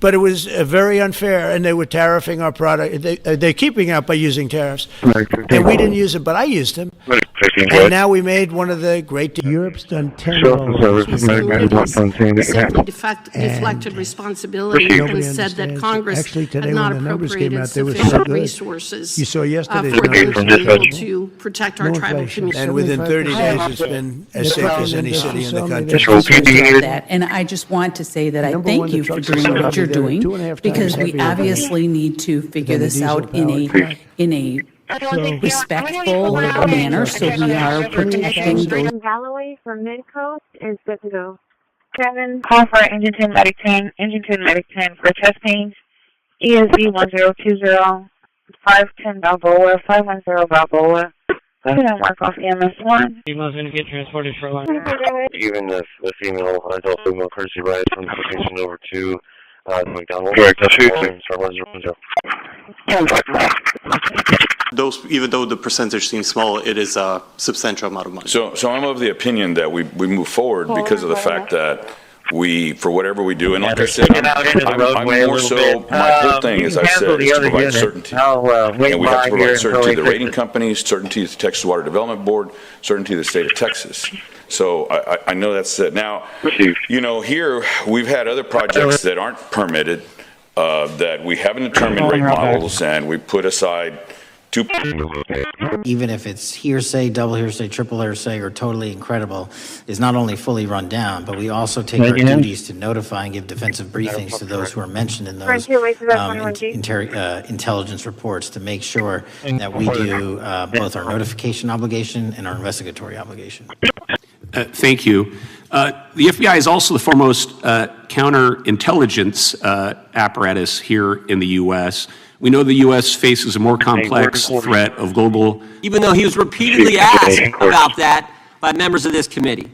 Speaker 3: But it was very unfair, and they were tariffing our product. They're keeping out by using tariffs. And we didn't use them, but I used them. And now we made one of the great... Europe's done 10
Speaker 18: deflected responsibility and said that Congress had not appropriated sufficient resources
Speaker 3: you saw yesterday's
Speaker 18: for them to be able to protect our tribal communities.
Speaker 3: And within 30 days, it's been as safe as any city in the country.
Speaker 19: And I just want to say that I thank you for doing what you're doing, because we obviously need to figure this out in a respectful manner, so we are protecting those.
Speaker 9: Galloway from Midcoast is good to go. Kevin, call for Engine 10 Medic 10, Engine 10 Medic 10 for testing. ESD 1020, 510 Balboa, 510 Balboa. Go ahead and mark off EMS1.
Speaker 24: Female's going to get transported for lunch. Even the female, adult female courtesy ride from the location over to McDonald's. Correct, I'll shoot.
Speaker 23: Even though the percentage seems small, it is a substantial amount of money.
Speaker 26: So I'm of the opinion that we move forward because of the fact that
Speaker 2: for whatever we do, and like I said, I'm more so, my whole thing, as I said, is to provide certainty. And we have to provide certainty to the rating companies, certainty to the Texas Water Development Board, certainty to the state of Texas. So I know that's it. Now, you know, here we've had other projects that aren't permitted, that we haven't determined rate models, and we put aside
Speaker 20: even if it's hearsay, double hearsay, triple hearsay, or totally incredible, is not only fully run down, but we also take our duties to notify and give defensive briefings to those who are mentioned in those intelligence reports to make sure that we do both our notification obligation and our investigatory obligation.
Speaker 25: Thank you. The FBI is also the foremost counterintelligence apparatus here in the U.S. We know the U.S. faces a more complex threat of global...
Speaker 32: Even though he was repeatedly asked about that by members of this committee.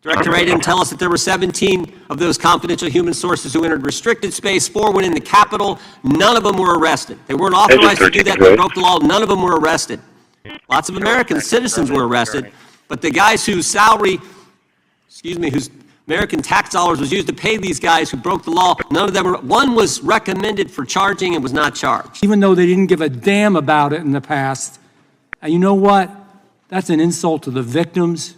Speaker 32: Director Wray didn't tell us that there were 17 of those confidential human sources who entered restricted space, 4 went in the Capitol, none of them were arrested. They weren't authorized to do that, they broke the law, none of them were arrested. Lots of American citizens were arrested, but the guys whose whose American tax dollars was used to pay these guys who broke the law, none of them were, one was recommended for charging and was not charged.
Speaker 4: Even though they didn't give a damn about it in the past. And you know what? That's an insult to the victims,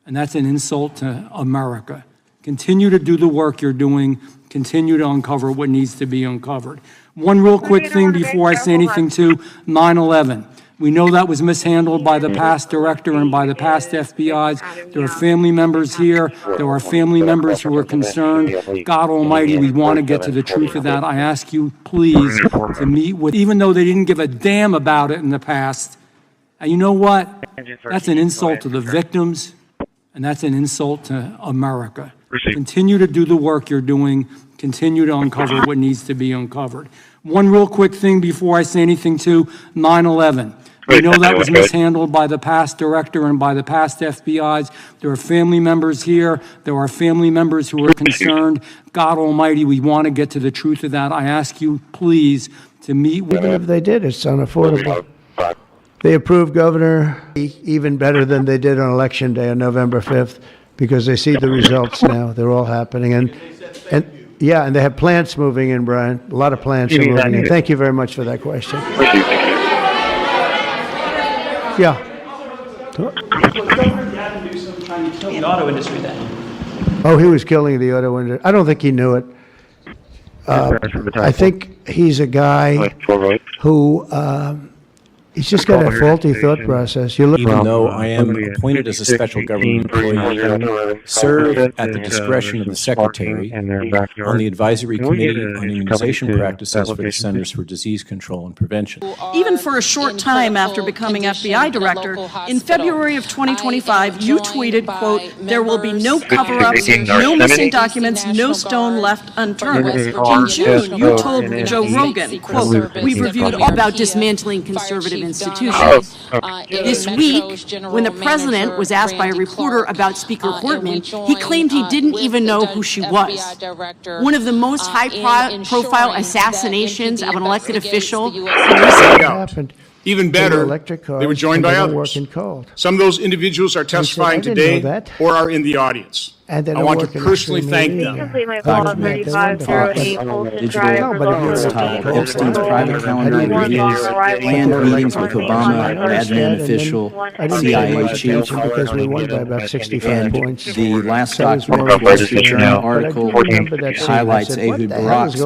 Speaker 4: and that's an insult to America. Continue to do the work you're doing. Continue to uncover what needs to be uncovered. One real quick thing before I say anything to 9/11. We know that was mishandled by the past director and by the past FBIs. There are family members here. There are family members who are concerned. God Almighty, we want to get to the truth of that. I ask you, please, to meet with, even though they didn't give a damn about it in the past. And you know what? That's an insult to the victims, and that's an insult to America. Continue to do the work you're doing. Continue to uncover what needs to be uncovered. One real quick thing before I say anything to 9/11. We know that was mishandled by the past director and by the past FBIs. There are family members here. There are family members who are concerned. God Almighty, we want to get to the truth of that. I ask you, please, to meet with...
Speaker 3: Even if they did, it's unaffordable. They approved Governor even better than they did on Election Day on November 5th because they see the results now. They're all happening. And yeah, and they have plants moving in, Brian. A lot of plants are moving in. Thank you very much for that question. Yeah.
Speaker 11: The auto industry then.
Speaker 3: Oh, he was killing the auto industry. I don't think he knew it. I think he's a guy who he's just got a faulty thought process.
Speaker 6: Even though I am appointed as a special government employee, serve at the discretion of the Secretary on the Advisory Committee on Immunization Practices for the Centers for Disease Control and Prevention.
Speaker 7: Even for a short time after becoming FBI director, in February of 2025, you tweeted, quote, "There will be no cover-ups, no missing documents, no stone left unturned." In June, you told Joe Rogan, quote, "We've reviewed all about dismantling conservative institutions." This week, when the president was asked by a reporter about Speaker Hortman, he claimed he didn't even know who she was. One of the most high-profile assassinations of an elected official.
Speaker 8: Even better, they were joined by others. Some of those individuals are testifying today or are in the audience. I want to personally thank them.
Speaker 6: Epstein's private calendar reviews, planned meetings with Obama, admin official, CIA chief,
Speaker 3: because we won by about 65 points.
Speaker 6: The last document Wall Street Journal article highlights Ehud Barak's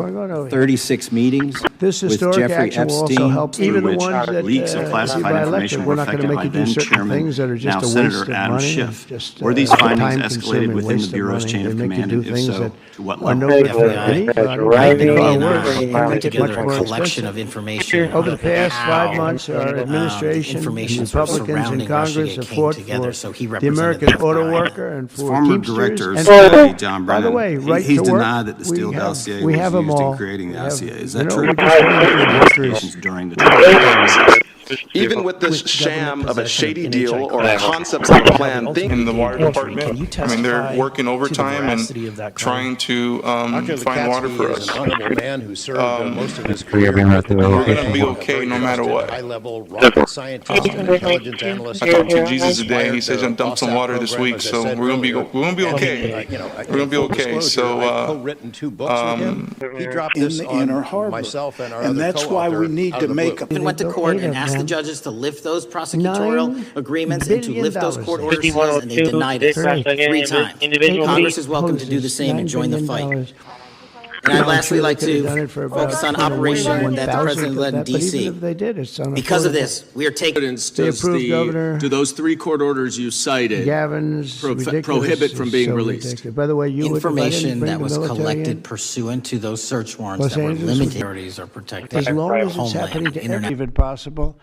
Speaker 6: 36 meetings with Jeffrey Epstein,
Speaker 3: even the ones that
Speaker 6: leaks of classified information were affected by then Chairman, now Senator Adam Schiff. Were these findings escalated within the Bureau's chain of command, and if so, to what level?
Speaker 20: The FBI put together a collection of information.
Speaker 3: Over the past 5 months, our administration, Republicans in Congress have fought for the American auto worker and for
Speaker 6: former
Speaker 3: Teamsters.
Speaker 6: director John Brennan,
Speaker 3: by the way, right
Speaker 6: he's
Speaker 3: to work,
Speaker 6: denied that the Steele dossier was used in creating the dossier. Is that true?
Speaker 3: Workers
Speaker 6: During the trial.
Speaker 1: Even with this sham of a shady deal or concepts of a plan,
Speaker 5: in the water department, I mean, they're working overtime and trying to find water for us.
Speaker 10: Man who served most of his career.
Speaker 5: We're going to be okay no matter what.
Speaker 10: High-level rocket scientist and intelligence analyst.
Speaker 5: I talked to Jesus today, and he says, "I'm dump some water this week, so we're going to be okay. We're going to be okay." So,
Speaker 10: co-written 2 books with him. He dropped this on myself and our other
Speaker 14: and that's why we need to make.
Speaker 20: Even went to court and asked the judges to lift those prosecutorial agreements and to lift those court orders, and they denied it 3 times. Congress is welcome to do the same and join the fight. And I'd lastly like to focus on operation that the president led in D.C. Because of this, we are taking
Speaker 3: evidence. Do
Speaker 14: those 3 court orders you cited prohibit from being released?
Speaker 3: By the way,
Speaker 20: information that was collected pursuant to those search warrants that were limited or protected.
Speaker 3: As long as it's happening to everyone possible.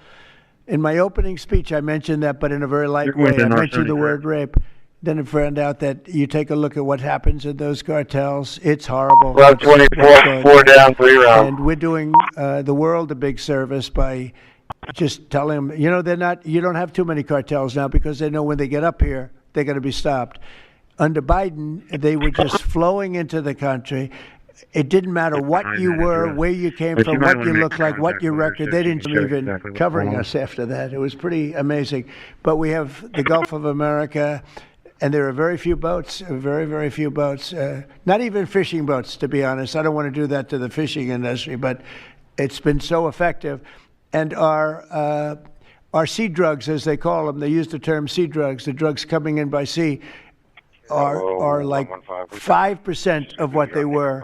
Speaker 3: In my opening speech, I mentioned that, but in a very light way. I mentioned the word rape. Then it found out that you take a look at what happens in those cartels. It's horrible.
Speaker 21: 24, 4 down, 3 rounds.
Speaker 3: And we're doing the world a big service by just telling them, you don't have too many cartels now because they know when they get up here, they're going to be stopped. Under Biden, they were just flowing into the country. It didn't matter what you were, where you came from, what you looked like, what your record. They didn't even covering us after that. It was pretty amazing. But we have the Gulf of America. And there are very few boats, very, very few boats, not even fishing boats, to be honest. I don't want to do that to the fishing industry, but it's been so effective. And our sea drugs, as they call them, they use the term sea drugs, the drugs coming in by sea, are like 5% of what they were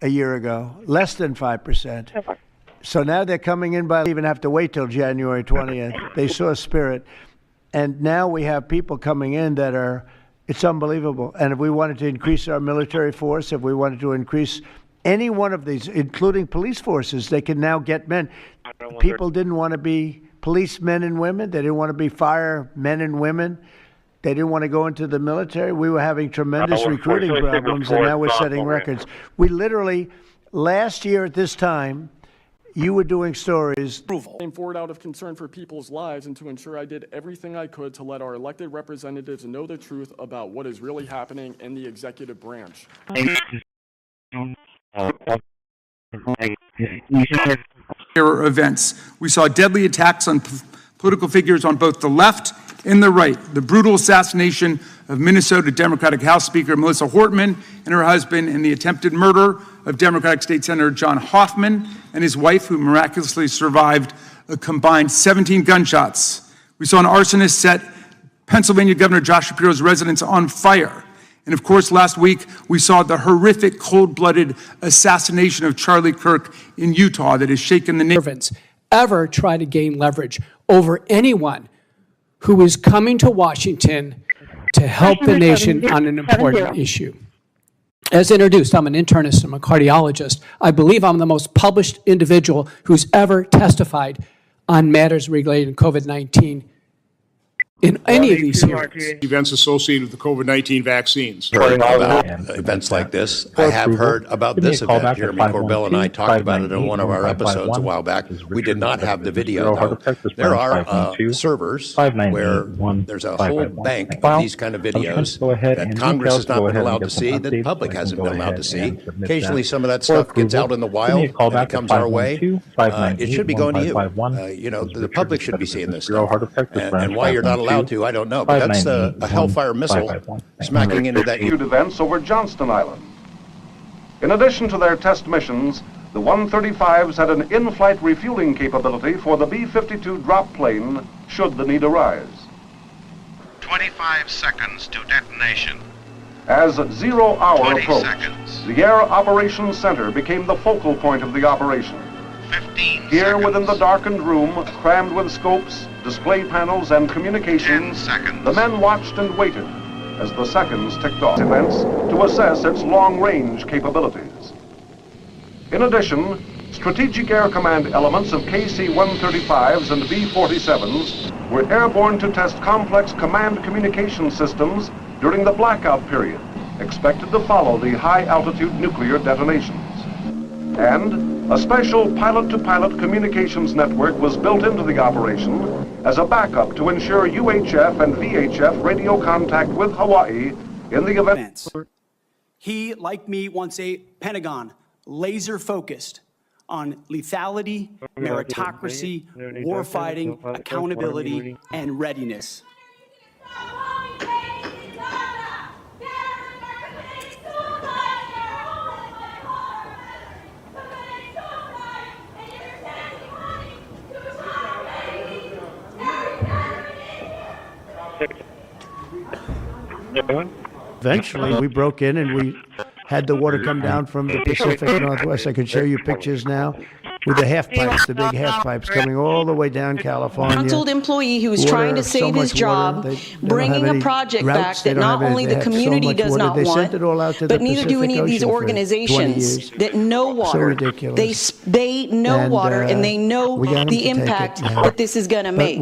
Speaker 3: a year ago, less than 5%. So now they're coming in by, even have to wait till January 20th. They saw spirit. And now we have people coming in that it's unbelievable. And if we wanted to increase our military force, if we wanted to increase any one of these, including police forces, they can now get men. People didn't want to be policemen and women. They didn't want to be firemen and women. They didn't want to go into the military. We were having tremendous recruiting problems, and now we're setting records. We literally, last year at this time, you were doing stories.
Speaker 22: I came forward out of concern for people's lives and to ensure I did everything I could to let our elected representatives know the truth about what is really happening in the executive branch.
Speaker 26: Events. We saw deadly attacks on political figures on both the left and the right. The brutal assassination of Minnesota Democratic House Speaker Melissa Hortman and her husband, and the attempted murder of Democratic State Senator John Hoffman and his wife, who miraculously survived a combined 17 gunshots. We saw an arsonist set Pennsylvania Governor Josh Shapiro's residence on fire. And of course, last week, we saw the horrific, cold-blooded assassination of Charlie Kirk in Utah that has shaken the nation.
Speaker 27: Ever try to gain leverage over anyone who is coming to Washington to help the nation on an important issue. As introduced, I'm an internist, I'm a cardiologist. I believe I'm the most published individual who's ever testified on matters related to COVID-19 in any of these hearings.
Speaker 8: Events associated with the COVID-19 vaccines.
Speaker 10: Heard about events like this. I have heard about this event. Jeremy Corbell and I talked about it in one of our episodes a while back. We did not have the video, though. There are servers where there's a whole bank of these kind of videos that Congress has not been allowed to see, that the public hasn't been allowed to see. Occasionally, some of that stuff gets out in the wild and it comes our way. It should be going to you. The public should be seeing this stuff. And why you're not allowed to, I don't know, but that's a Hellfire missile smacking into that.
Speaker 28: Events over Johnston Island. In addition to their test missions, the 135s had an in-flight refueling capability for the B-52 drop plane should the need arise.
Speaker 29: 25 seconds to detonation.
Speaker 28: As 0 hour approached, the Air Operations Center became the focal point of the operation.
Speaker 29: 15
Speaker 28: Here
Speaker 29: seconds.
Speaker 28: within the darkened room, crammed with scopes, display panels, and communications, the men watched and waited as the seconds ticked off events to assess its long-range capabilities. In addition, Strategic Air Command elements of KC-135s and B-47s were airborne to test complex command communication systems during the blackout period, expected to follow the high-altitude nuclear detonations. And A special pilot-to-pilot communications network was built into the operation as a backup to ensure UHF and VHF radio contact with Hawaii in the event.
Speaker 11: He, like me, wants a Pentagon laser-focused on lethality, meritocracy, warfighting, accountability, and readiness.
Speaker 3: Eventually, we broke in and we had the water come down from the Pacific Northwest. I could show you pictures now with the half pipes, the big half pipes coming all the way down California.
Speaker 7: Disgruntled employee who was trying to save his job, bringing a project back that not only the community does not want, but neither do any of these organizations that know water. They know water and they know the impact that this is going to make.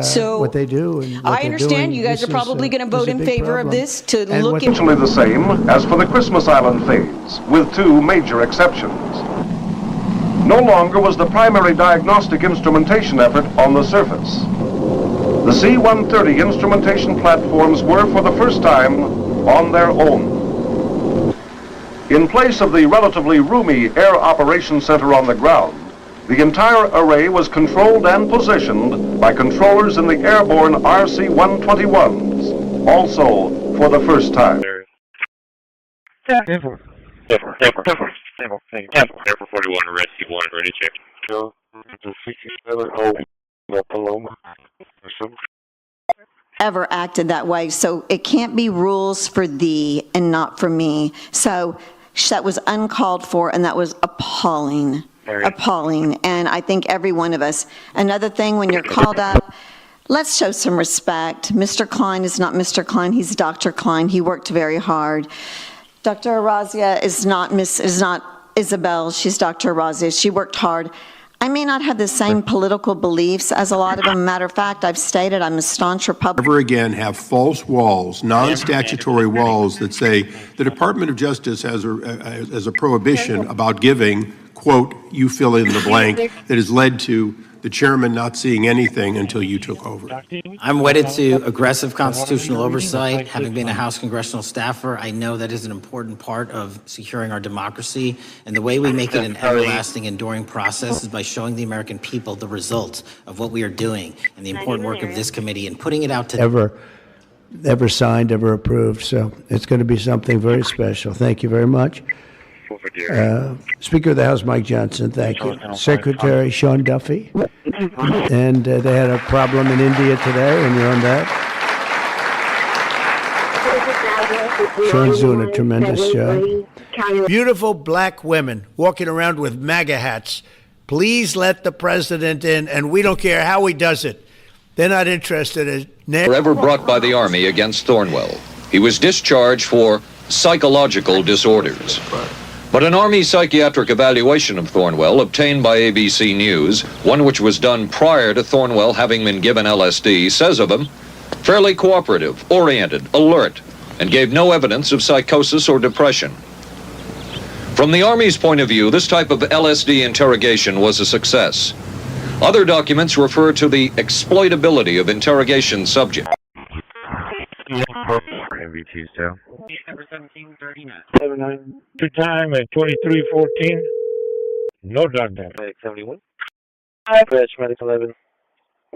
Speaker 7: So
Speaker 3: what they do,
Speaker 7: I understand you guys are probably going to vote in favor of this to look into.
Speaker 28: Essentially the same as for the Christmas Island phase, with two major exceptions. No longer was the primary diagnostic instrumentation effort on the surface. The C-130 instrumentation platforms were for the first time on their own. In place of the relatively roomy Air Operations Center on the ground, the entire array was controlled and positioned by controllers in the airborne RC-121s, also for the first time.
Speaker 21: Airport 41, rescue 1, ready to check.
Speaker 9: Ever acted that way, so it can't be rules for thee and not for me. So that was uncalled for, and that was appalling. Appalling, and I think every one of us. Another thing, when you're called up, let's show some respect. Mr. Klein is not Mr. Klein, he's Dr. Klein. He worked very hard. Dr. Arazia is not Isabel, she's Dr. Arazia. She worked hard. I may not have the same political beliefs as a lot of them. Matter of fact, I've stated I'm a staunch Republican.
Speaker 12: Never again have false walls, non-statutory walls that say the Department of Justice has a prohibition about giving, quote, you fill in the blank, that has led to the chairman not seeing anything until you took over.
Speaker 20: I'm wedded to aggressive constitutional oversight. Having been a House congressional staffer, I know that is an important part of securing our democracy. And the way we make it an everlasting, enduring process is by showing the American people the results of what we are doing and the important work of this committee and putting it out to
Speaker 3: ever signed, ever approved. So it's going to be something very special. Thank you very much. Speaker of the House, Mike Johnson, thank you. Secretary Sean Duffy. And they had a problem in India today, and you're on that. Sean's doing a tremendous job. Beautiful black women walking around with MAGA hats. Please let the president in, and we don't care how he does it. They're not interested in
Speaker 13: forever brought by the Army against Thornwell. He was discharged for psychological disorders. But an Army psychiatric evaluation of Thornwell obtained by ABC News, one which was done prior to Thornwell having been given LSD, says of him, fairly cooperative, oriented, alert, and gave no evidence of psychosis or depression. From the Army's point of view, this type of LSD interrogation was a success. Other documents refer to the exploitability of interrogation subjects.
Speaker 21: MVT's down. Number 1739. Two time at 2314. No dog down. 71. Patch Medic 11.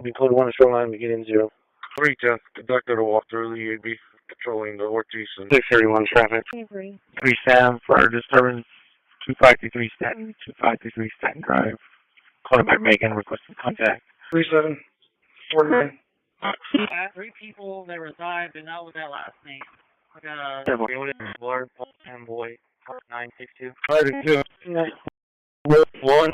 Speaker 21: We code 1 shoreline beginning 0. 3 10. Conductor to walk through the UAB patrolling the Ortiz and 631 traffic. 3 Sam for disturbance 2523 Staten. 2523 Staten Drive. Calling back Macon requesting contact. 37 49.
Speaker 15: 3 people that reside, but not with that last name. I got a blurred boy, 962.
Speaker 21: 1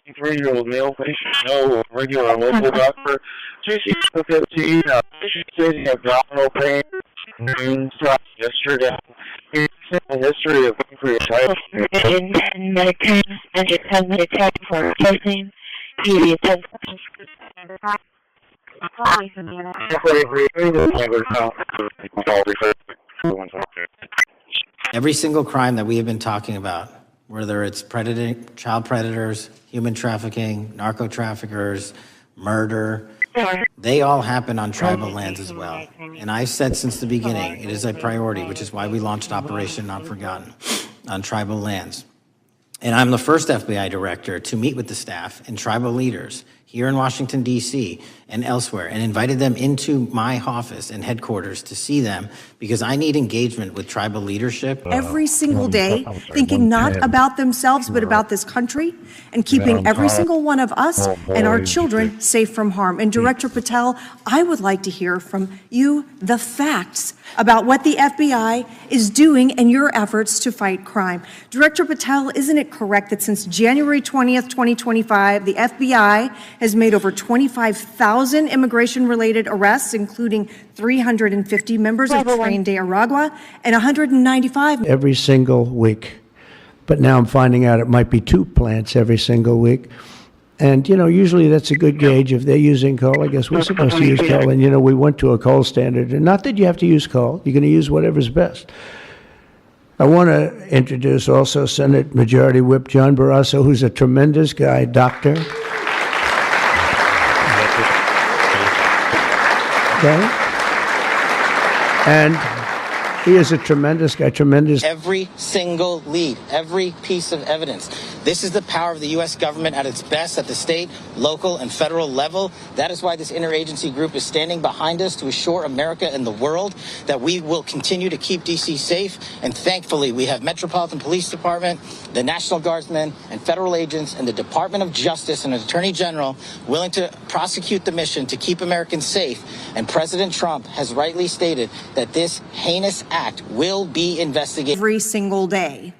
Speaker 21: 3-year-old male patient, no regular local doctor. She said he had abdominal pain, yesterday. He sent a history of pancreatitis. For testing.
Speaker 20: Every single crime that we have been talking about whether it's child predators, human trafficking, narco traffickers, murder, they all happen on tribal lands as well. And I've said since the beginning, it is a priority, which is why we launched Operation Not Forgotten on tribal lands. And I'm the first FBI director to meet with the staff and tribal leaders here in Washington, D.C. and elsewhere, and invited them into my office and headquarters to see them because I need engagement with tribal leadership.
Speaker 2: Every single day, thinking not about themselves, but about this country, and keeping every single one of us and our children safe from harm. And Director Patel, I would like to hear from you the facts about what the FBI is doing and your efforts to fight crime. Director Patel, isn't it correct that since January 20th, 2025, the FBI has made over 25,000 immigration-related arrests, including 350 members of Tren de Aragua and 195
Speaker 3: every single week. But now I'm finding out it might be 2 plants every single week. And, you know, usually that's a good gauge. If they're using coal, I guess we're supposed to use coal. And, you know, we went to a coal standard. And not that you have to use coal. You're going to use whatever's best. I want to introduce also Senate Majority Whip John Barrasso, who's a tremendous guy, doctor. Okay? And he is a tremendous guy, tremendous.
Speaker 20: Every single lead, every piece of evidence. This is the power of the U.S. government at its best at the state, local, and federal level. That is why this interagency group is standing behind us to assure America and the world that we will continue to keep D.C. safe. And thankfully, we have Metropolitan Police Department, the National Guardsmen, and federal agents, and the Department of Justice and Attorney General willing to prosecute the mission to keep Americans safe. And President Trump has rightly stated that this heinous act will be investigated
Speaker 2: every single day.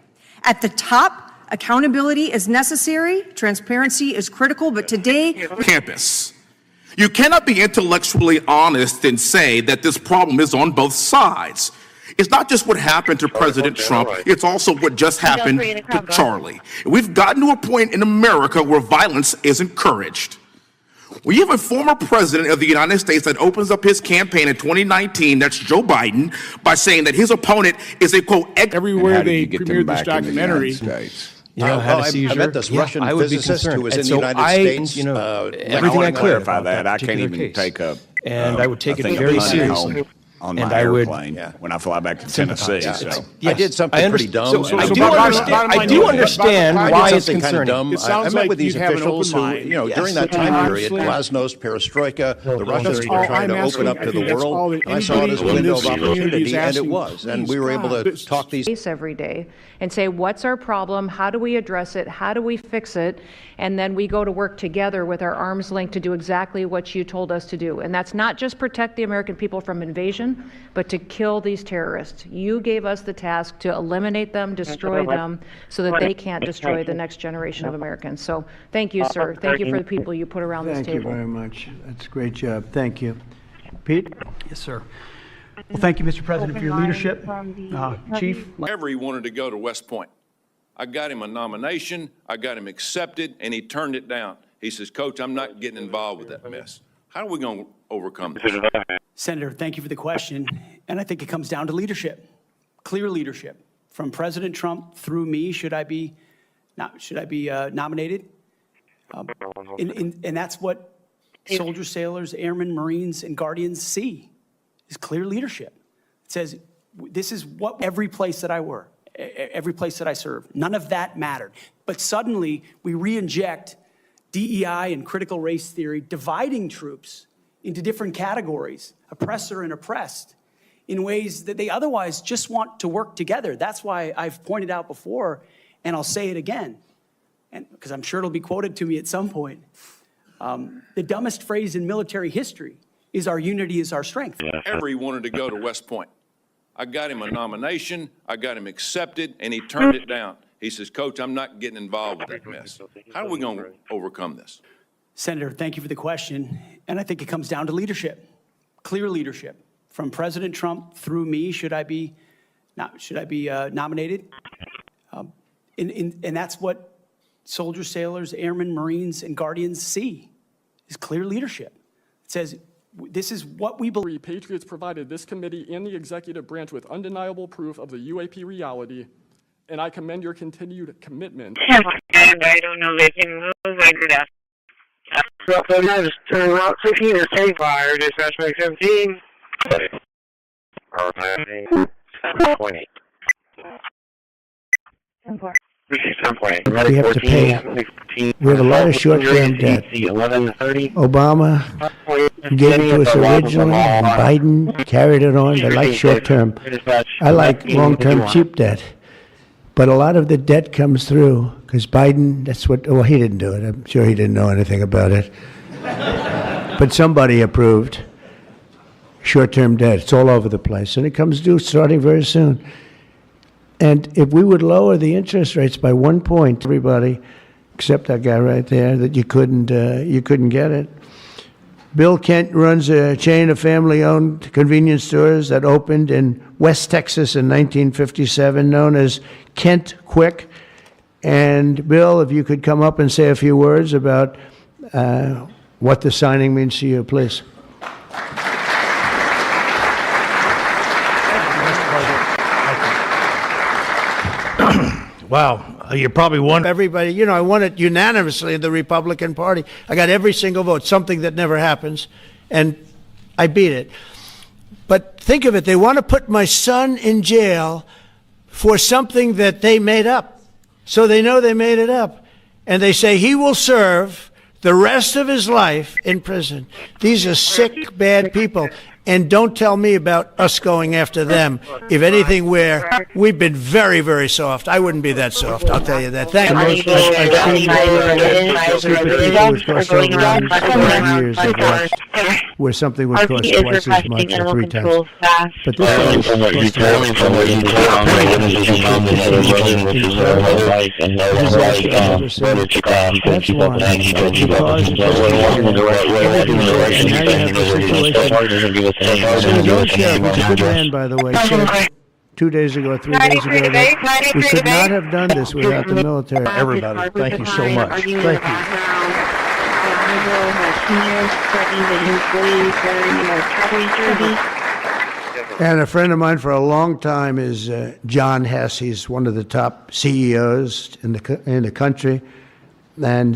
Speaker 2: At the top, accountability is necessary, transparency is critical, but today...
Speaker 4: Campus. You cannot be intellectually honest and say that this problem is on both sides. It's not just what happened to President Trump, it's also what just happened to Charlie. We've gotten to a point in America where violence is encouraged. We have a former president of the United States that opens up his campaign in 2019, that's Joe Biden, by saying that his opponent is a, quote,
Speaker 8: everywhere they premiered this documentary.
Speaker 6: You know, had a seizure.
Speaker 10: I met this Russian
Speaker 6: I would be
Speaker 10: physicist
Speaker 6: concerned.
Speaker 10: who was
Speaker 6: And
Speaker 10: in
Speaker 6: so
Speaker 10: the United States.
Speaker 6: You know,
Speaker 10: everything
Speaker 6: I
Speaker 10: I
Speaker 6: clarify
Speaker 16: that. I can't
Speaker 6: particular
Speaker 16: even
Speaker 6: case.
Speaker 16: take a
Speaker 6: And I would take it
Speaker 16: thing of
Speaker 6: very
Speaker 16: honey
Speaker 6: seriously.
Speaker 16: home on
Speaker 6: And
Speaker 16: my
Speaker 6: I would
Speaker 16: airplane when I fly back to Tennessee. So.
Speaker 10: I did something pretty dumb.
Speaker 6: I do understand why it's concerning.
Speaker 10: I met with these officials who, you know, during that time period, glasnost, perestroika, the Russians were trying to open up to the world. I saw it as a window of opportunity, and it was. And we were able to talk these
Speaker 17: every day and say, what's our problem? How do we address it? How do we fix it? And then we go to work together with our arms linked to do exactly what you told us to do. And that's not just protect the American people from invasion, but to kill these terrorists. You gave us the task to eliminate them, destroy them, so that they can't destroy the next generation of Americans. So thank you, sir. Thank you for the people you put around this table.
Speaker 3: Thank you very much. That's a great job. Thank you. Pete?
Speaker 18: Yes, sir. Well, thank you, Mr. President, for your leadership. Chief?
Speaker 19: Whenever he wanted to go to West Point, I got him a nomination, I got him accepted, and he turned it down. He says, Coach, I'm not getting involved with that mess. How are we going to overcome this?
Speaker 11: Senator, thank you for the question. And I think it comes down to leadership, clear leadership. From President Trump through me, should I be nominated? And that's what soldiers, sailors, airmen, Marines, and Guardians see, is clear leadership. It says, this is what every place that I work, every place that I serve, none of that mattered. But suddenly we re-inject DEI and critical race theory, dividing troops into different categories, oppressor and oppressed, in ways that they otherwise just want to work together. That's why I've pointed out before, and I'll say it again, and because I'm sure it'll be quoted to me at some point. The dumbest phrase in military history is our unity is our strength.
Speaker 19: Whenever he wanted to go to West Point, I got him a nomination, I got him accepted, and he turned it down. He says, Coach, I'm not getting involved with that mess. How are we going to overcome this?
Speaker 11: Senator, thank you for the question. And I think it comes down to leadership, clear leadership. From President Trump through me, should I be nominated? And that's what soldiers, sailors, airmen, Marines, and Guardians see, is clear leadership. It says, this is what we believe.
Speaker 22: Patriots provided this committee and the executive branch with undeniable proof of the UAP reality and I commend your continued commitment.
Speaker 15: And I don't know if they can move. I did ask. Route 39 is turn Route 16 is safe fire. Dispatch 17. 7.8.
Speaker 3: We have to pay. We have a lot of short-term debt. Obama gave it to us originally, and Biden carried it on. They like short-term. I like long-term cheap debt. But a lot of the debt comes through because Biden, well, he didn't do it. I'm sure he didn't know anything about it. But somebody approved short-term debt. It's all over the place. And it comes due starting very soon. And if we would lower the interest rates by 1 point, everybody, except that guy right there, that you couldn't get it. Bill Kent runs a chain of family-owned convenience stores that opened in West Texas in 1957, known as Kent Quick. And Bill, if you could come up and say a few words about what the signing means to you, please.
Speaker 1: Wow. You probably won.
Speaker 3: Everybody, I won it unanimously in the Republican Party. I got every single vote, something that never happens, and I beat it. But think of it, they want to put my son in jail for something that they made up. So they know they made it up. And they say he will serve the rest of his life in prison. These are sick, bad people. And don't tell me about us going after them. If anything, we've been very, very soft. I wouldn't be that soft, I'll tell you that. Thank you. Where something would cost twice as much or 3 times. But this that's why. The North Sheriff was a good man, by the way. Said 2 days ago, 3 days ago, that we could not have done this without the military.
Speaker 1: Everybody, thank you so much. Thank you.
Speaker 3: And a friend of mine for a long time is John Hess. He's one of the top CEOs in the country. And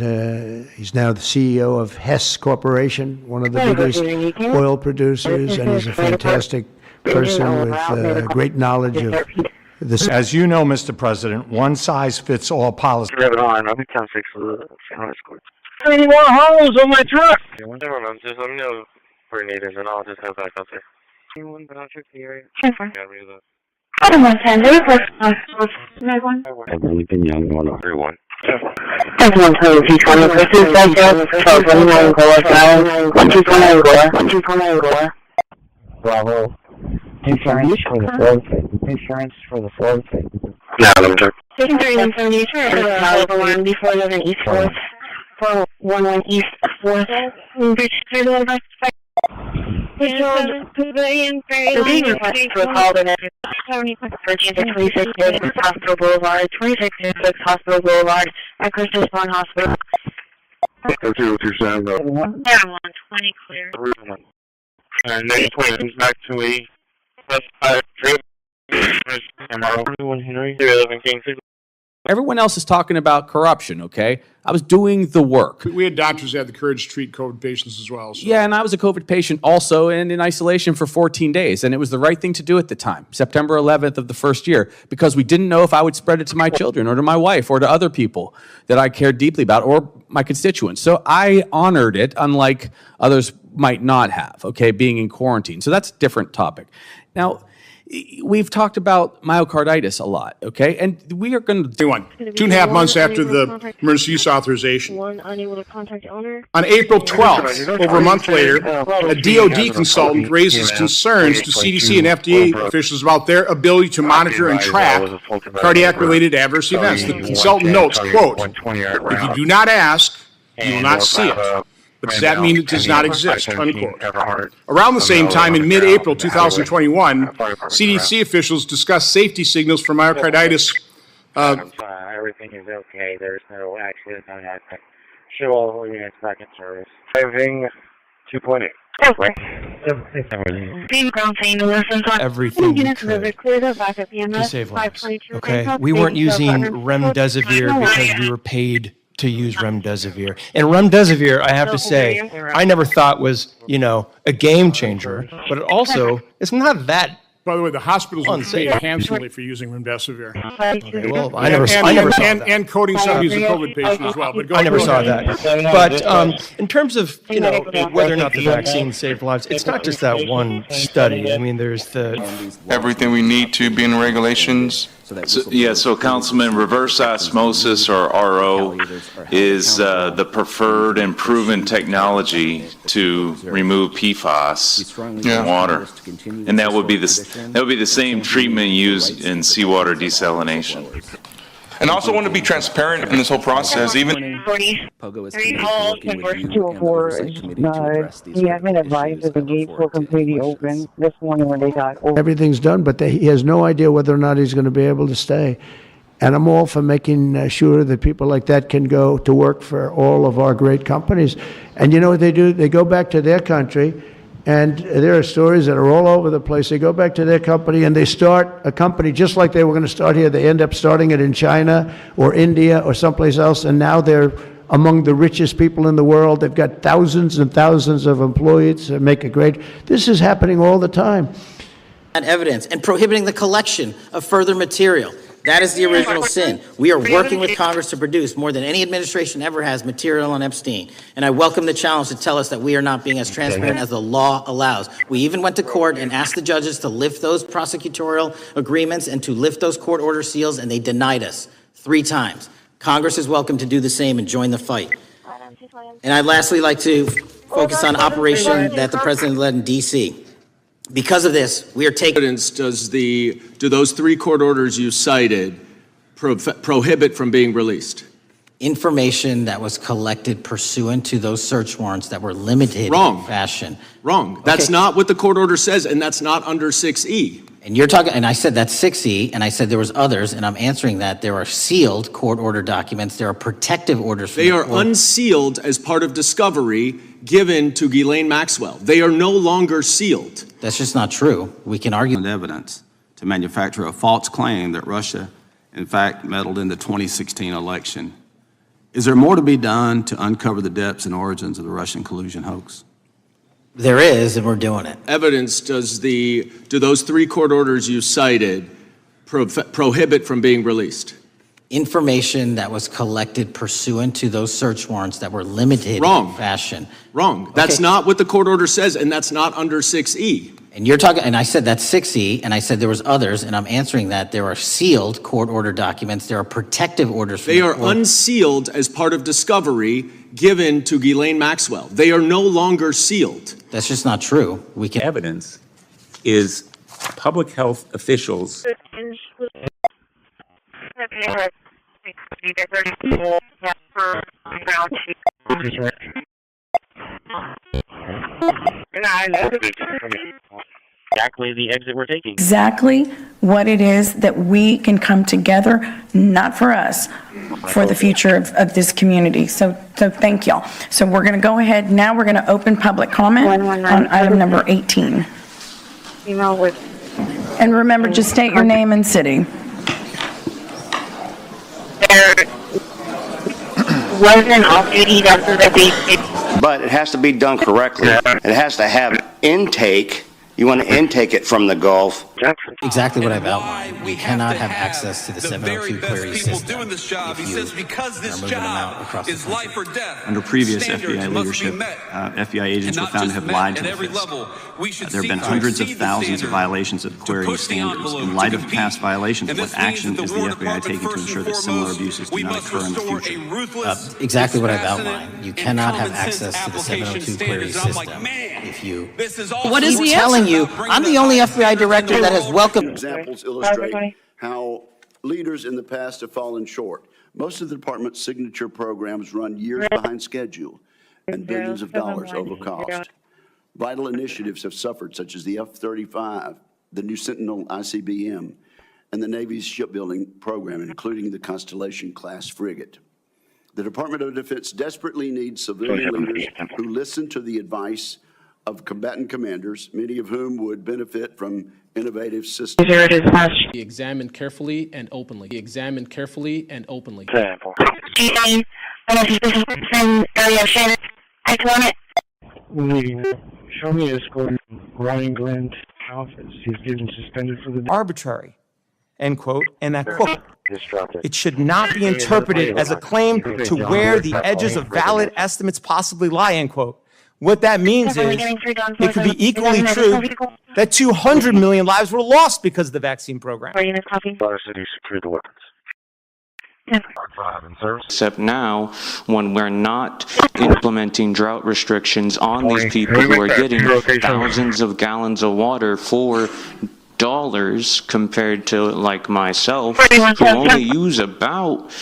Speaker 3: he's now the CEO of Hess Corporation, one of the biggest oil producers, and he's a fantastic person with great knowledge of this.
Speaker 1: As you know, Mr. President, one-size-fits-all policy.
Speaker 15: I need more holes on my truck. Just let me know where it is, and I'll just head back up there.
Speaker 5: Item 110, the report next one.
Speaker 15: I've only been young, 101.
Speaker 5: Everyone tell you, P20, Christi, Psycho, 1229, Goa, Silence, 1229, Goa.
Speaker 15: Bravo. Insurance for the fourth thing. Insurance for the fourth thing. Yeah, let me check.
Speaker 5: Station 3178, alarm before 11 East 4th, 411 East 4th, Bridge 31 Pavilion, the being requested to a call to 2606 Hospital Boulevard, 2606 Hospital Boulevard, at Christi Spawn Hospital.
Speaker 15: 0227.
Speaker 5: Yeah, 120 clear.
Speaker 15: And next 20 comes back to a specified trip. Henry, 11 King 6.
Speaker 6: Everyone else is talking about corruption, okay? I was doing the work.
Speaker 8: We had doctors that had the courage to treat COVID patients as well. So.
Speaker 6: Yeah, and I was a COVID patient also and in isolation for 14 days. And it was the right thing to do at the time, September 11th of the first year, because we didn't know if I would spread it to my children or to my wife or to other people that I cared deeply about or my constituents. So I honored it, unlike others might not have, okay, being in quarantine. So that's a different topic. Now, we've talked about myocarditis a lot, okay? And we are going to...
Speaker 8: 2.5 months after the emergency use authorization.
Speaker 5: One unable to contact owner.
Speaker 8: On April 12th, over a month later, a DOD consultant raises concerns to CDC and FDA officials about their ability to monitor and track cardiac-related adverse events. The consultant notes, quote, "If you do not ask, you will not see it. But does that mean it does not exist?" Unquote. Around the same time, in mid-April 2021, CDC officials discussed safety signals for myocarditis.
Speaker 15: Everything is okay. There's no accident. Show all units back in service. Driving 2.8.
Speaker 7: Everything we could to save lives. Okay, we weren't using remdesivir because we were paid to use remdesivir. And remdesivir, I have to say, I never thought was, a game changer, but it's not that.
Speaker 8: By the way, the hospitals were paid handsomely for using remdesivir.
Speaker 7: Okay, well, I never saw that.
Speaker 8: And coding somebody as a COVID patient as well. But
Speaker 7: I never saw that. But in terms of, whether or not the vaccine saved lives, it's not just that one study. I mean, there's
Speaker 14: everything we need to be in regulations.
Speaker 23: So Councilman, reverse osmosis, or RO, is the preferred and proven technology to remove PFAS in water, and that would be the same treatment used in seawater desalination.
Speaker 14: And I also want to be transparent in this whole process. Even
Speaker 5: Pogo is working with you and the Oversight Committee to address these. He hasn't advised that the gates were completely open this morning when they got open.
Speaker 3: Everything's done, but he has no idea whether or not he's going to be able to stay. And I'm all for making sure that people like that can go to work for all of our great companies. And you know what they do? They go back to their country, and there are stories that are all over the place. They go back to their company and they start a company just like they were going to start here. They end up starting it in China or India or someplace else, and now they're among the richest people in the world. They've got thousands and thousands of employees that make it great. This is happening all the time.
Speaker 20: And evidence and prohibiting the collection of further material. That is the original sin. We are working with Congress to produce more than any administration ever has material on Epstein. And I welcome the challenge to tell us that we are not being as transparent as the law allows. We even went to court and asked the judges to lift those prosecutorial agreements and to lift those court order seals, and they denied us 3 times. Congress is welcome to do the same and join the fight. And I'd lastly like to focus on operation that the president led in D.C. Because of this, we are taking...
Speaker 24: Do those 3 court orders you cited prohibit from being released?
Speaker 20: Information that was collected pursuant to those search warrants that were limited in fashion.
Speaker 24: Wrong. That's not what the court order says, and that's not under 6E.
Speaker 20: And you're talking, and I said that's 6E, and I said there was others, and I'm answering that there are sealed court order documents. There are protective orders.
Speaker 24: They are unsealed as part of discovery given to Ghislaine Maxwell. They are no longer sealed.
Speaker 20: That's just not true. We can argue.
Speaker 25: Evidence to manufacture a false claim that Russia, in fact, meddled in the 2016 election. Is there more to be done to uncover the depths and origins of the Russian collusion hoax?
Speaker 20: There is, and we're doing it.
Speaker 24: Evidence, do those 3 court orders you cited prohibit from being released?
Speaker 20: Information that was collected pursuant to those search warrants that were limited in fashion.
Speaker 24: Wrong. That's not what the court order says, and that's not under 6E.
Speaker 20: And you're talking, and I said that's 6E, and I said there was others, and I'm answering that there are sealed court order documents. There are protective orders.
Speaker 24: They are unsealed as part of discovery given to Ghislaine Maxwell. They are no longer sealed.
Speaker 20: That's just not true. We can.
Speaker 26: Evidence is public health officials.
Speaker 21: Exactly the exit we're taking.
Speaker 27: Exactly what it is that we can come together, not for us, for the future of this community. So thank y'all. So we're going to go ahead. Now we're going to open public comment on item number 18. And remember, just state your name and city.
Speaker 5: Wasn't off-duty
Speaker 28: but it has to be done correctly. It has to have intake. You want to intake it from the Gulf.
Speaker 20: Exactly what I've outlined. We cannot have access to the 702 query system
Speaker 29: doing this job. He says because this job is life or death.
Speaker 25: Under previous FBI leadership, FBI agents were found to have lied to the FISC. There have been hundreds of thousands of violations of query standards. In light of past violations, what action is the FBI taking to ensure that similar abuses do not occur in the future?
Speaker 20: Exactly what I've outlined. You cannot have access to the 702 query system. If you
Speaker 29: what is
Speaker 20: he telling you? I'm the only FBI director that has welcomed.
Speaker 30: Examples illustrate how leaders in the past have fallen short. Most of the department's signature programs run years behind schedule and billions of dollars over cost. Vital initiatives have suffered, such as the F-35, the new Sentinel ICBM, and the Navy's shipbuilding program, including the Constellation-class frigate. The Department of Defense desperately needs civilian leaders who listen to the advice of combatant commanders, many of whom would benefit from innovative systems.
Speaker 2: Be examined carefully and openly. Be examined carefully and openly.
Speaker 21: Show me a score. Ryan Glenn's office. He's getting suspended for the
Speaker 4: arbitrary, end quote, and that quote. It should not be interpreted as a claim to where the edges of valid estimates possibly lie, end quote. What that means is it could be equally true that 200 million lives were lost because of the vaccine program.
Speaker 9: Except now, when we're not implementing drought restrictions on these people who are getting thousands of gallons of water for dollars compared to like myself, who only use about,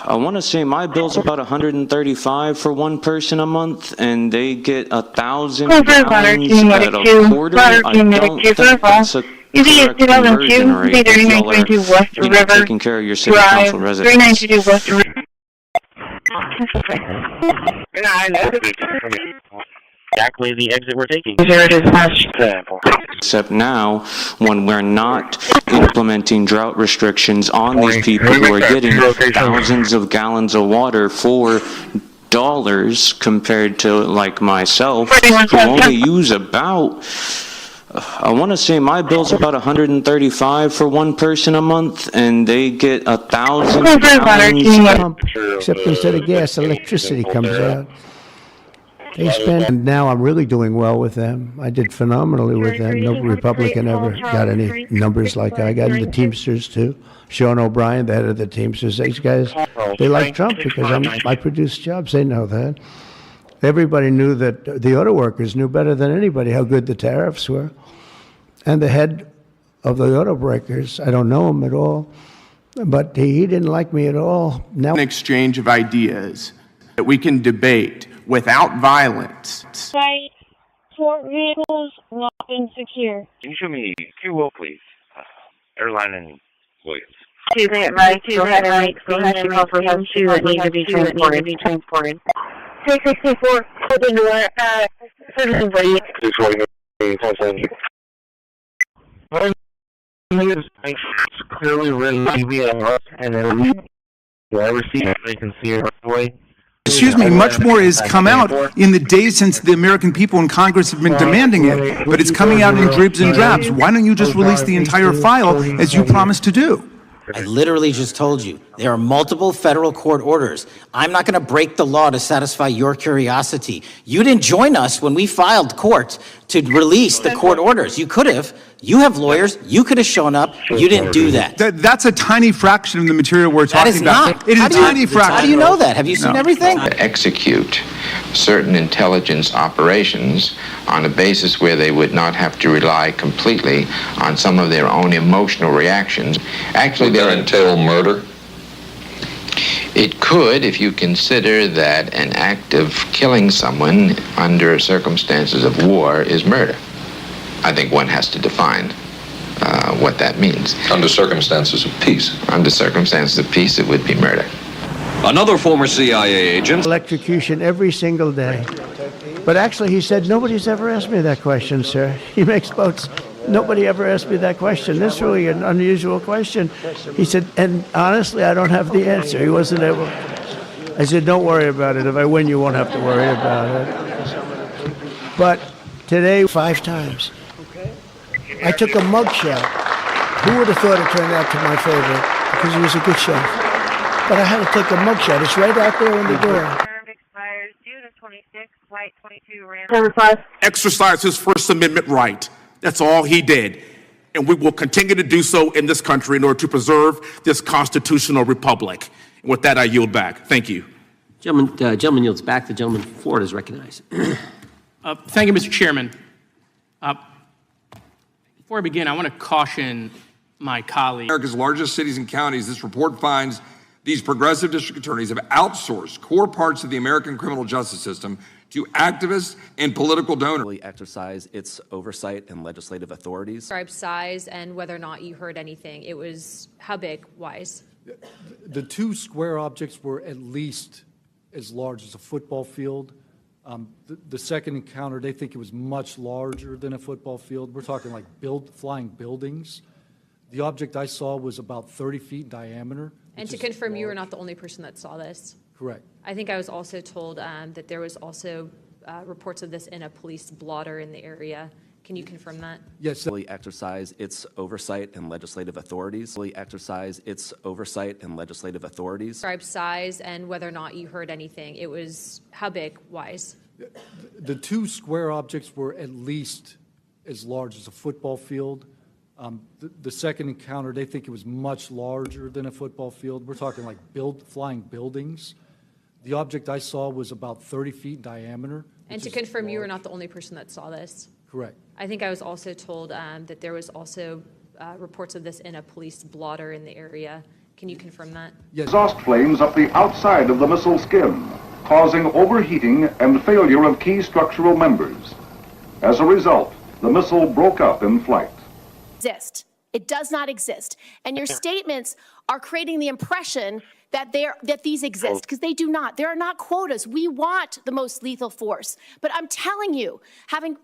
Speaker 9: I want to say my bill's about 135 for one person a month, and they get 1,000 gallons at a quarter. I don't think that's a correct conversion rate if y'all are taking care of your city council residents.
Speaker 21: Exactly the exit we're taking.
Speaker 9: Except now, when we're not implementing drought restrictions on these people who are getting thousands of gallons of water for dollars compared to like myself, who only use about, I want to say my bill's about 135 for one person a month, and they get 1,000 gallons.
Speaker 3: Except instead of gas, electricity comes out. They spend, and now I'm really doing well with them. I did phenomenally with them. No Republican ever got any numbers like I got. And the Teamsters too. Sean O'Brien, the head of the Teamsters. These guys, they like Trump because I produce jobs. They know that. Everybody knew that. The auto workers knew better than anybody how good the tariffs were. And the head of the auto breakers, I don't know him at all, but he didn't like me at all. Now,
Speaker 10: an exchange of ideas that we can debate without violence.
Speaker 15: Site for vehicles not insecure.
Speaker 21: Can you show me QO, please? Airline and Williams.
Speaker 5: Two that right, go ahead and call for help, two that need to be transported. 664, open door, citizen break.
Speaker 21: 640, it's clearly written and then I receive it, they can see it right away.
Speaker 12: Excuse me, much more has come out in the days since the American people in Congress have been demanding it, but it's coming out in dribs and drabs. Why don't you just release the entire file as you promised to do?
Speaker 20: I literally just told you, there are multiple federal court orders. I'm not going to break the law to satisfy your curiosity. You didn't join us when we filed court to release the court orders. You could have. You have lawyers. You could have shown up. You didn't do that.
Speaker 12: That's a tiny fraction of the material we're talking about.
Speaker 20: That is not.
Speaker 12: It is a tiny fraction.
Speaker 20: How do you know that? Have you seen everything?
Speaker 13: To execute certain intelligence operations on a basis where they would not have to rely completely on some of their own emotional reactions. Actually,
Speaker 16: would that entail murder?
Speaker 13: It could, if you consider that an act of killing someone under circumstances of war is murder. I think one has to define what that means.
Speaker 16: Under circumstances of peace.
Speaker 13: Under circumstances of peace, it would be murder.
Speaker 16: Another former CIA agent.
Speaker 3: Electrocution every single day. But actually, he said, nobody's ever asked me that question, sir. He makes boats. Nobody ever asked me that question. This is really an unusual question. He said, and honestly, I don't have the answer. He wasn't able. I said, don't worry about it. If I win, you won't have to worry about it. But today, 5 times. I took a mug shot. Who would have thought it turned out to my favor? Because he was a good shot. But I had to take a mug shot. It's right out there in the door.
Speaker 8: Exercise his First Amendment right. That's all he did. And we will continue to do so in this country in order to preserve this constitutional republic. And with that, I yield back. Thank you.
Speaker 17: Gentleman yields back. The gentleman from Florida is recognized.
Speaker 2: Thank you, Mr. Chairman. Before I begin, I want to caution my colleague.
Speaker 18: America's largest cities and counties, this report finds these progressive district attorneys have outsourced core parts of the American criminal justice system to activists and political donors.
Speaker 19: Exercise its oversight and legislative authorities.
Speaker 31: Describe size and whether or not you heard anything. It was how big, wise?
Speaker 32: The 2 square objects were at least as large as a football field.
Speaker 1: The second encounter, they think it was much larger than a football field. We're talking like flying buildings. The object I saw was about 30 feet in diameter.
Speaker 31: And to confirm, you were not the only person that saw this.
Speaker 1: Correct.
Speaker 31: I think I was also told that there was also reports of this in a police blotter in the area. Can you confirm that?
Speaker 1: Yes.
Speaker 19: Exercise its oversight and legislative authorities. Exercise its oversight and legislative authorities.
Speaker 31: Describe size and whether or not you heard anything. It was how big, wise?
Speaker 1: The two square objects were at least as large as a football field. The second encounter, they think it was much larger than a football field. We're talking like flying buildings. The object I saw was about 30 feet in diameter.
Speaker 31: And to confirm, you were not the only person that saw this.
Speaker 1: Correct.
Speaker 31: I think I was also told that there was also reports of this in a police blotter in the area. Can you confirm that?
Speaker 1: Yes.
Speaker 6: Exhaust flames up the outside of the missile skin, causing overheating and failure of key structural members. As a result, the missile broke up in flight.
Speaker 7: It does not exist. And your statements are creating the impression that these exist, because they do not. There are not quotas. We want the most lethal force. But I'm telling you, having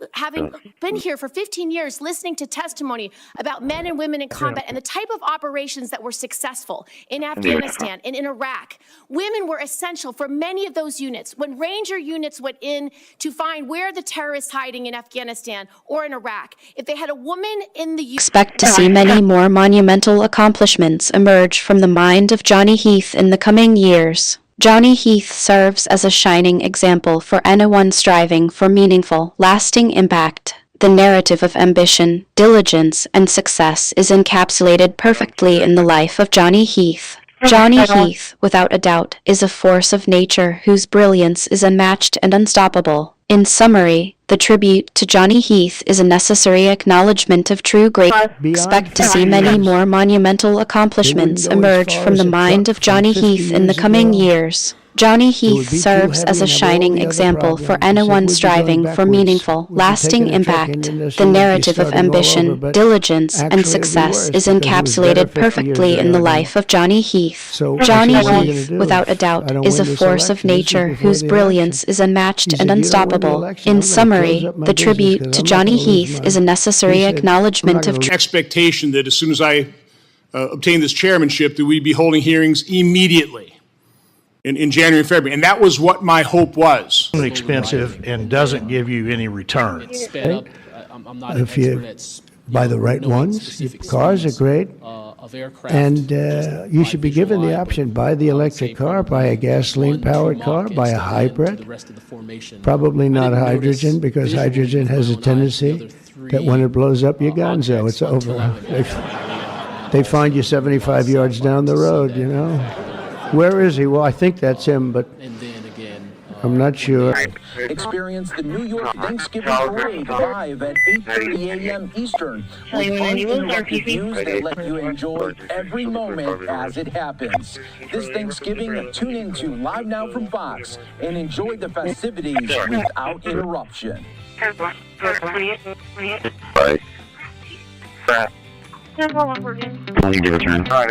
Speaker 7: been here for 15 years, listening to testimony about men and women in combat and the type of operations that were successful in Afghanistan and in Iraq, women were essential for many of those units. When Ranger units went in to find where the terrorists hiding in Afghanistan or in Iraq, if they had a woman in the
Speaker 11: Expect to see many more monumental accomplishments emerge from the mind of Johnny Heath in the coming years. Johnny Heath serves as a shining example for anyone striving for meaningful, lasting impact. The narrative of ambition, diligence, and success is encapsulated perfectly in the life of Johnny Heath. Johnny Heath, without a doubt, is a force of nature whose brilliance is unmatched and unstoppable. In summary, the tribute to Johnny Heath is a necessary acknowledgement of true greatness. Expect to see many more monumental accomplishments emerge from the mind of Johnny Heath in the coming years. Johnny Heath serves as a shining example for anyone striving for meaningful, lasting impact. The narrative of ambition, diligence, and success is encapsulated perfectly in the life of Johnny Heath. Johnny Heath, without a doubt, is a force of nature whose brilliance is unmatched and unstoppable. In summary, the tribute to Johnny Heath is a necessary acknowledgement of
Speaker 8: expectation that as soon as I obtain this chairmanship, that we'd be holding hearings immediately. In January and February, and that was what my hope was.
Speaker 14: Expensive and doesn't give you any return.
Speaker 2: I'm not
Speaker 3: if you buy the right ones, cars are great, and you should be given the option: buy the electric car, buy a gasoline-powered car, buy a hybrid. Probably not hydrogen, because hydrogen has a tendency that when it blows up, you're gonzo. It's over. They find you 75 yards down the road, you know. Where is he? Well, I think that's him, but I'm not sure.
Speaker 22: Experience the New York Thanksgiving Parade live at 8:30 a.m. Eastern with fun interactive views that let you enjoy every moment as it happens. This Thanksgiving, tune into Live Now from Fox and enjoy the festivities without interruption.
Speaker 21: All right,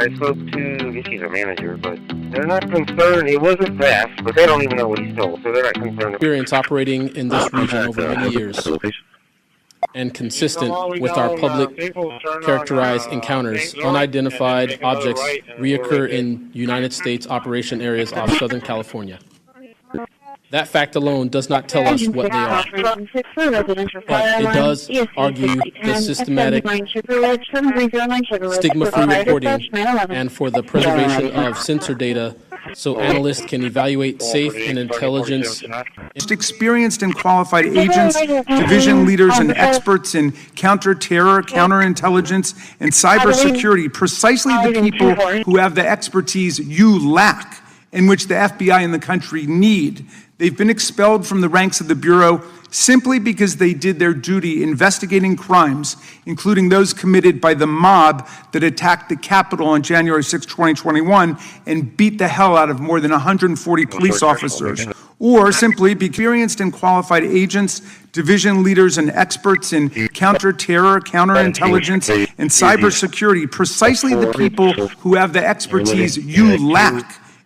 Speaker 21: I spoke to, I guess he's a manager, but they're not concerned. It wasn't theft, but they don't even know what he stole, so they're not concerned.
Speaker 2: Experience operating in this region over many years and consistent with our public characterized encounters, unidentified objects reoccur in United States operation areas off Southern California. That fact alone does not tell us what they are, but it does argue the systematic stigma-free reporting and for the preservation of sensor data so analysts can evaluate safe and intelligence.
Speaker 12: Most experienced and qualified agents, division leaders, and experts in counter-terror, counterintelligence, and cybersecurity, precisely the people who have the expertise you lack and which the FBI and the country need. They've been expelled from the ranks of the Bureau simply because they did their duty investigating crimes, including those committed by the mob that attacked the Capitol on January 6, 2021, and beat the hell out of more than 140 police officers. Or simply be experienced and qualified agents, division leaders, and experts in counter-terror, counterintelligence, and cybersecurity, precisely the people who have the expertise you lack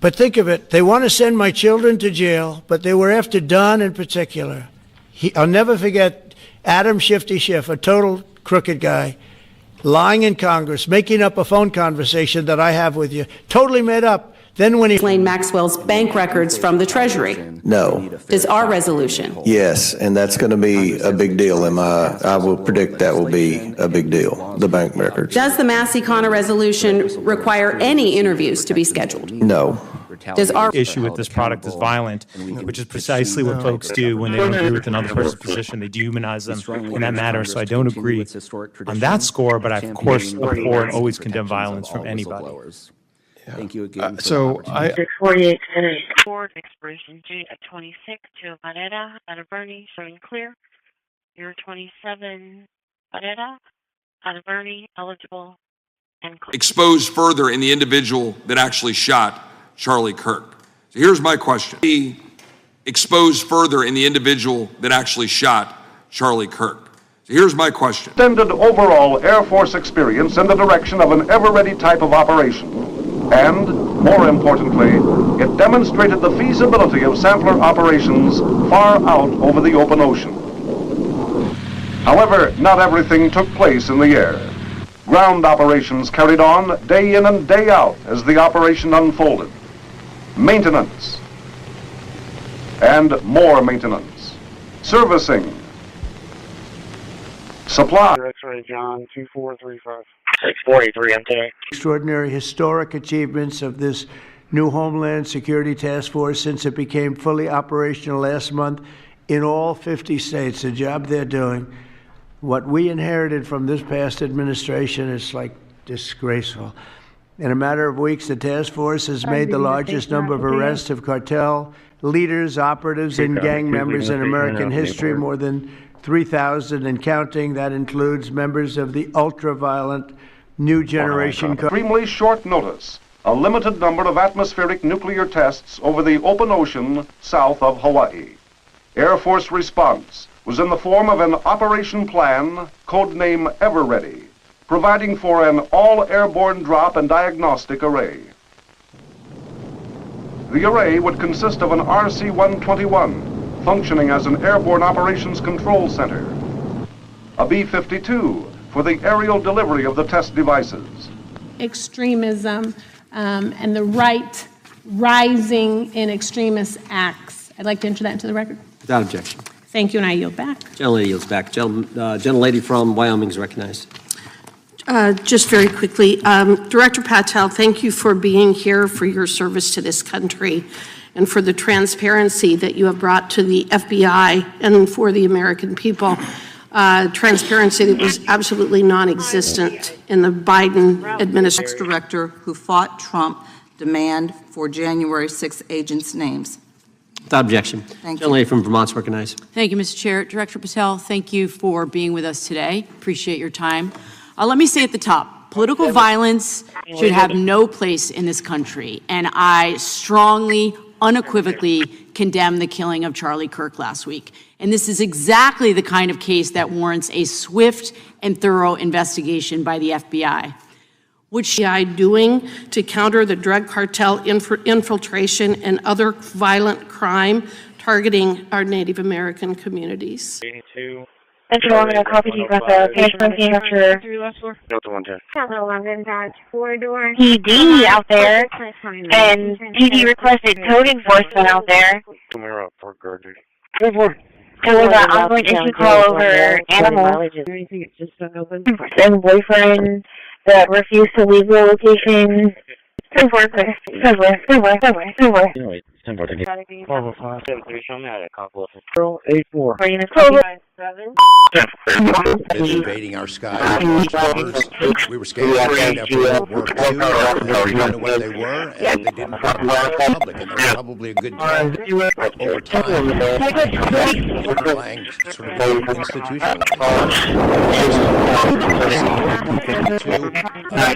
Speaker 3: But think of it, they want to send my children to jail, but they were after Don in particular. I'll never forget Adam Shifty Schiff, a total crooked guy, lying in Congress, making up a phone conversation that I have with you, totally made up. Then when he
Speaker 5: Ghislaine Maxwell's bank records from the Treasury.
Speaker 13: No.
Speaker 5: Does our resolution?
Speaker 13: Yes, and that's going to be a big deal. I will predict that will be a big deal, the bank records.
Speaker 5: Does the Massey Connor resolution require any interviews to be scheduled?
Speaker 13: No.
Speaker 5: Does our
Speaker 15: issue with this product is violent, which is precisely what folks do when they don't agree with another person's position. They dehumanize them in that matter. So I don't agree on that score, but I, of course, abhor and always condemn violence from anybody.
Speaker 19: Thank you again.
Speaker 20: So I
Speaker 24: 648 Ford expiration date at 26 to Barrera out of Bernie, showing clear. You're 27 Barrera out of Bernie, eligible and clear.
Speaker 18: Exposed further in the individual that actually shot Charlie Kirk. So here's my question. He exposed further in the individual that actually shot Charlie Kirk. So here's my question.
Speaker 6: Extended overall Air Force experience in the direction of an ever-ready type of operation. And, more importantly, it demonstrated the feasibility of sampler operations far out over the open ocean. However, not everything took place in the air. Ground operations carried on day in and day out as the operation unfolded. Maintenance. And more maintenance. Servicing. Supply.
Speaker 21: X-ray John 2435. 643 MTA.
Speaker 3: Extraordinary historic achievements of this new Homeland Security Task Force since it became fully operational last month in all 50 states, the job they're doing. What we inherited from this past administration is like disgraceful. In a matter of weeks, the task force has made the largest number of arrests of cartel leaders, operatives, and gang members in American history, more than 3,000 and counting. That includes members of the ultra-violent new generation.
Speaker 6: Extremely short notice, a limited number of atmospheric nuclear tests over the open ocean south of Hawaii. Air Force response was in the form of an operation plan, codename Ever Ready, providing for an all-airborne drop and diagnostic array. The array would consist of an RC-121, functioning as an airborne operations control center, a B-52 for the aerial delivery of the test devices.
Speaker 25: Extremism and the right rising in extremist acts. I'd like to enter that into the record.
Speaker 17: Without objection.
Speaker 25: Thank you, and I yield back.
Speaker 17: Gentlelady yields back. Gentlelady from Wyoming is recognized.
Speaker 26: Just very quickly, Director Patel, thank you for being here, for your service to this country, and for the transparency that you have brought to the FBI and for the American people. Transparency that was absolutely non-existent in the Biden administration.
Speaker 27: Ex-director who fought Trump demand for January 6th agents' names.
Speaker 17: Without objection.
Speaker 27: Thank you.
Speaker 17: Gentlelady from Vermont is recognized.
Speaker 28: Thank you, Mr. Chair. Director Patel, thank you for being with us today. Appreciate your time. Let me say at the top, political violence should have no place in this country, and I strongly, unequivocally condemn the killing of Charlie Kirk last week. And this is exactly the kind of case that warrants a swift and thorough investigation by the FBI.
Speaker 26: Which FBI doing to counter the drug cartel infiltration and other violent crime targeting our Native American communities?
Speaker 21: 82.
Speaker 24: Central London, copy to you, got the patient structure.
Speaker 21: Delta 110.
Speaker 24: Hello, London, that's 4-door. PD out there, and PD requested code enforcement out there.
Speaker 21: Tomorrow up for Gardner.
Speaker 24: There was an ongoing issue call over animals. And boyfriend that refused to leave the location. Somewhere.
Speaker 29: Invading our skies. We were scared after World War II. We didn't know what they were, and they didn't come public, and they're probably a good time. Over time, the underlying sort of institutional.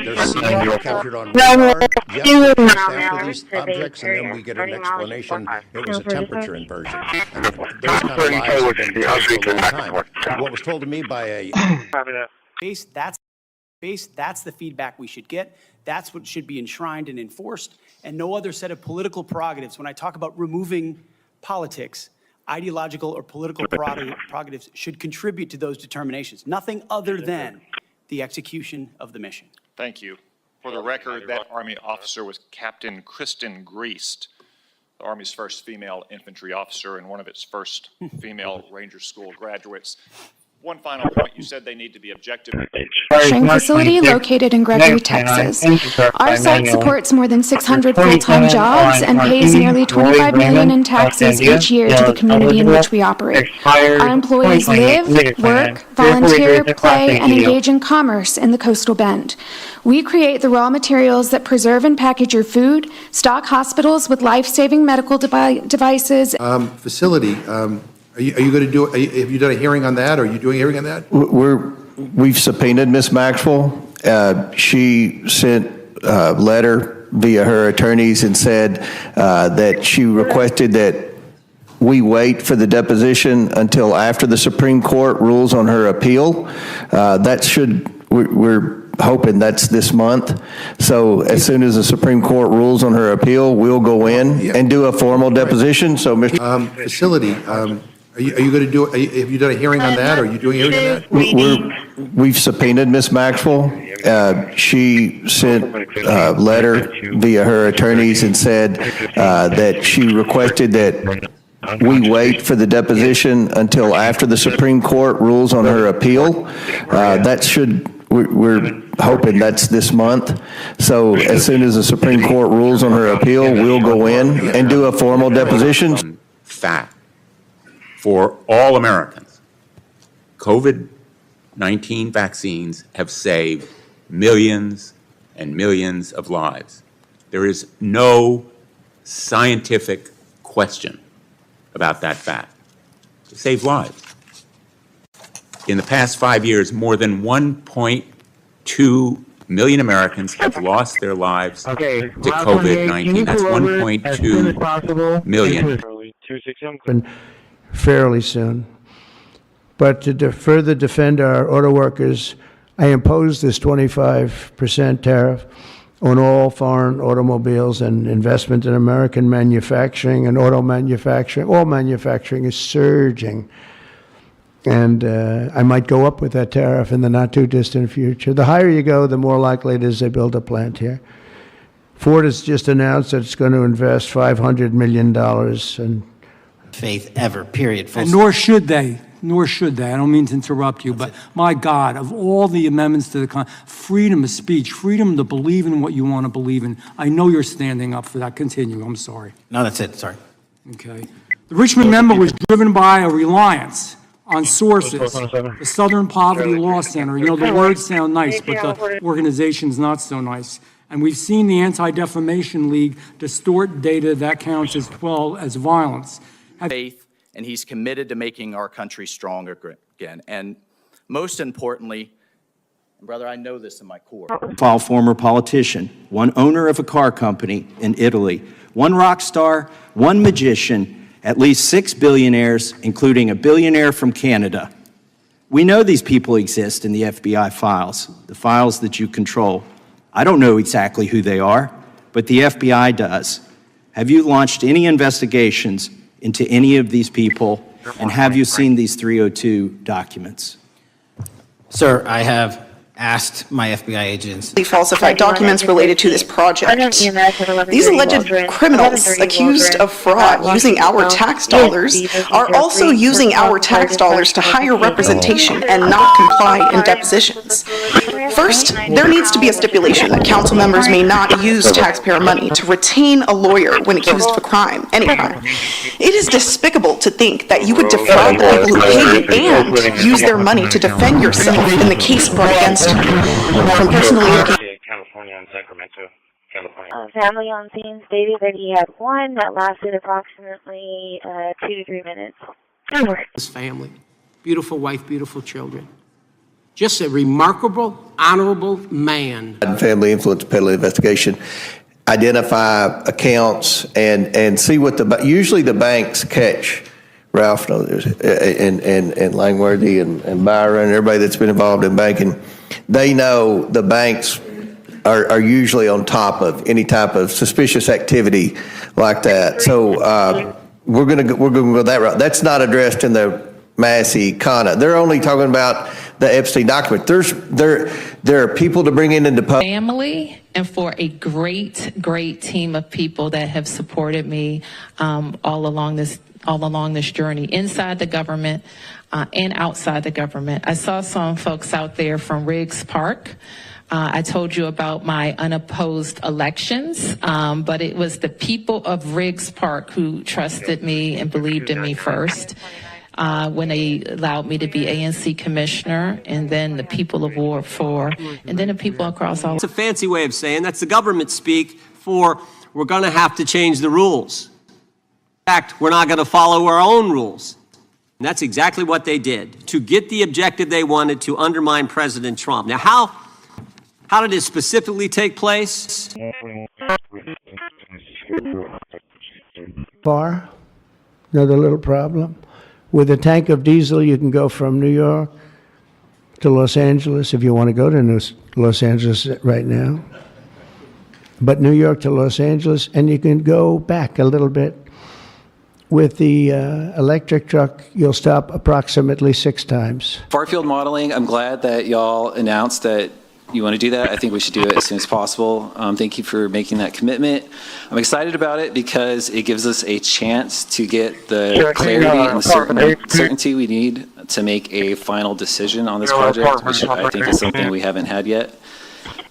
Speaker 29: They're seen captured on radar. Yes, after these objects, and then we get an explanation. It was a temperature inversion. And those kind of lies have been told for a long time. What was told to me by a
Speaker 4: That's the feedback we should get.
Speaker 1: That's what should be enshrined and enforced, and no other set of political prerogatives. When I talk about removing politics, ideological or political prerogatives should contribute to those determinations, nothing other than the execution of the mission.
Speaker 7: Thank you. For the record, that Army officer was Captain Kristen Griest, the Army's first female infantry officer and one of its first female Ranger School graduates. One final point, you said they need to be objective.
Speaker 8: Facility located in Gregory, Texas. Our site supports more than 600 full-time jobs and pays nearly $25 million in taxes each year to the community in which we operate. Our employees live, work, volunteer, play, and engage in commerce in the coastal bend. We create the raw materials that preserve and package your food, stock hospitals with life-saving medical devices.
Speaker 29: Facility, are you going to do, have you done a hearing on that? Or are you doing a hearing on that?
Speaker 13: We've subpoenaed Ms. Maxwell. She sent a letter via her attorneys and said that she requested that we wait for the deposition until after the Supreme Court rules on her appeal. We're hoping that's this month. So as soon as the Supreme Court rules on her appeal, we'll go in and do a formal deposition. So, Mr.
Speaker 29: Facility, are you going to do, have you done a hearing on that? Or are you doing a hearing on that?
Speaker 13: We've subpoenaed Ms. Maxwell. She sent a letter via her attorneys and said that she requested that we wait for the deposition until after the Supreme Court rules on her appeal. We're hoping that's this month. So as soon as the Supreme Court rules on her appeal, we'll go in and do a formal deposition.
Speaker 11: Fact for all Americans, COVID-19 vaccines have saved millions and millions of lives. There is no scientific question about that fact. It saved lives. In the past 5 years, more than 1.2 million Americans have lost their lives to COVID-19. That's 1.2 million.
Speaker 3: Fairly soon. But to further defend our auto workers, I impose this 25% tariff on all foreign automobiles and investment in American manufacturing and auto manufacturing. All manufacturing is surging. And I might go up with that tariff in the not too distant future. The higher you go, the more likely it is they build a plant here. Ford has just announced that it's going to invest $500 million in
Speaker 12: faith ever, period.
Speaker 14: And nor should they. Nor should they. I don't mean to interrupt you, but my God, of all the amendments to the freedom of speech, freedom to believe in what you want to believe in, I know you're standing up for that. Continue. I'm sorry.
Speaker 12: No, that's it. Sorry.
Speaker 14: Okay. The Richmond member was driven by a reliance on sources. The Southern Poverty Law Center. You know, the words sound nice, but the organization's not so nice. And we've seen the Anti-Defamation League distort data that counts as well as violence.
Speaker 4: Faith, and he's committed to making our country strong again. And most importantly, brother, I know this in my core.
Speaker 16: Former politician, one owner of a car company in Italy, one rock star, one magician, at least 6 billionaires, including a billionaire from Canada. We know these people exist in the FBI files, the files that you control. I don't know exactly who they are, but the FBI does. Have you launched any investigations into any of these people, and have you seen these 302 documents?
Speaker 12: Sir, I have asked my FBI agents.
Speaker 20: Falsified documents related to this project. These alleged criminals accused of fraud using our tax dollars are also using our tax dollars to hire representation and not comply in depositions. First, there needs to be a stipulation that council members may not use taxpayer money to retain a lawyer when accused of a crime, any crime. It is despicable to think that you would defraud the people who pay you and use their money to defend yourself in the case brought against you. From personally looking
Speaker 21: California and Sacramento, California.
Speaker 24: Family on scene stated that he had one that lasted approximately 2 to 3 minutes.
Speaker 14: His family, beautiful wife, beautiful children. Just a remarkable, honorable man.
Speaker 13: Family influence peddling investigation. Identify accounts and see what usually the banks catch. Ralph and Langworthy and Byron and everybody that's been involved in banking, they know the banks are usually on top of any type of suspicious activity like that. So we're going to go that route. That's not addressed in the Massey Kana. They're only talking about the Epstein document. There are people to bring into public.
Speaker 2: Family, and for a great team of people that have supported me all along this journey, inside the government and outside the government. I saw some folks out there from Riggs Park. I told you about my unopposed elections, but it was the people of Riggs Park who trusted me and believed in me first. When they allowed me to be ANC commissioner, and then the people of Ward 4, and then the people across all.
Speaker 17: It's a fancy way of saying that's the government speak for we're going to have to change the rules. In fact, we're not going to follow our own rules. And that's exactly what they did to get the objective they wanted, to undermine President Trump. Now, how did it specifically take place?
Speaker 3: Far, another little problem. With a tank of diesel, you can go from New York to Los Angeles if you want to go to Los Angeles right now. But New York to Los Angeles, and you can go back a little bit. With the electric truck, you'll stop approximately 6 times.
Speaker 5: Far field modeling, I'm glad that y'all announced that you want to do that. I think we should do it as soon as possible. Thank you for making that commitment. I'm excited about it because it gives us a chance to get the clarity and the certainty we need to make a final decision on this project, which I think is something we haven't had yet.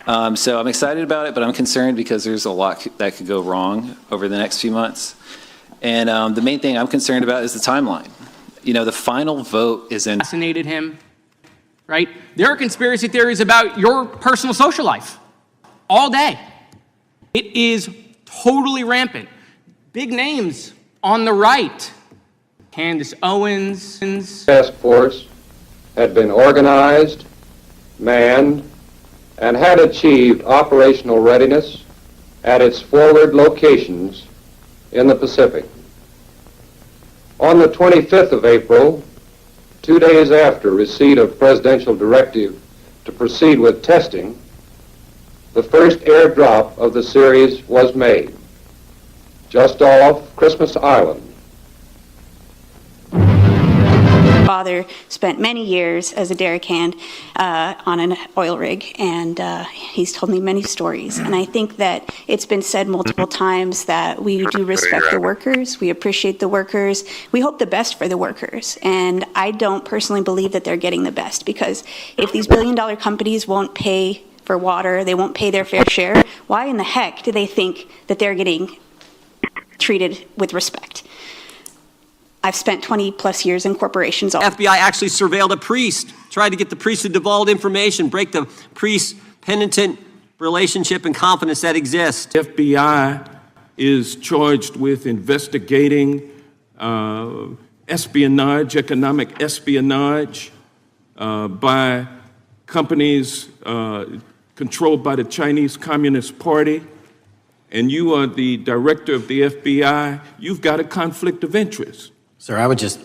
Speaker 5: So I'm excited about it, but I'm concerned because there's a lot that could go wrong over the next few months. And the main thing I'm concerned about is the timeline. You know, the final vote is in.
Speaker 9: Assassinated him. Right? There are conspiracy theories about your personal social life all day. It is totally rampant. Big names on the right. Candace Owens.
Speaker 10: Task force had been organized, manned, and had achieved operational readiness at its forward locations in the Pacific. On the 25th of April, 2 days after receipt of presidential directive to proceed with testing, the first airdrop of the series was made, just off Christmas Island.
Speaker 15: Father spent many years as a derrick hand on an oil rig, and he's told me many stories. And I think that it's been said multiple times that we do respect the workers, we appreciate the workers, we hope the best for the workers. And I don't personally believe that they're getting the best, because if these billion-dollar companies won't pay for water, they won't pay their fair share, why in the heck do they think that they're getting treated with respect? I've spent 20 plus years in corporations.
Speaker 17: FBI actually surveilled a priest, tried to get the priest to divulge information, break the priest-penitent relationship and confidence that exists.
Speaker 18: FBI is charged with investigating espionage, economic espionage by companies controlled by the Chinese Communist Party. And you are the director of the FBI. You've got a conflict of interest.
Speaker 12: Sir, I would just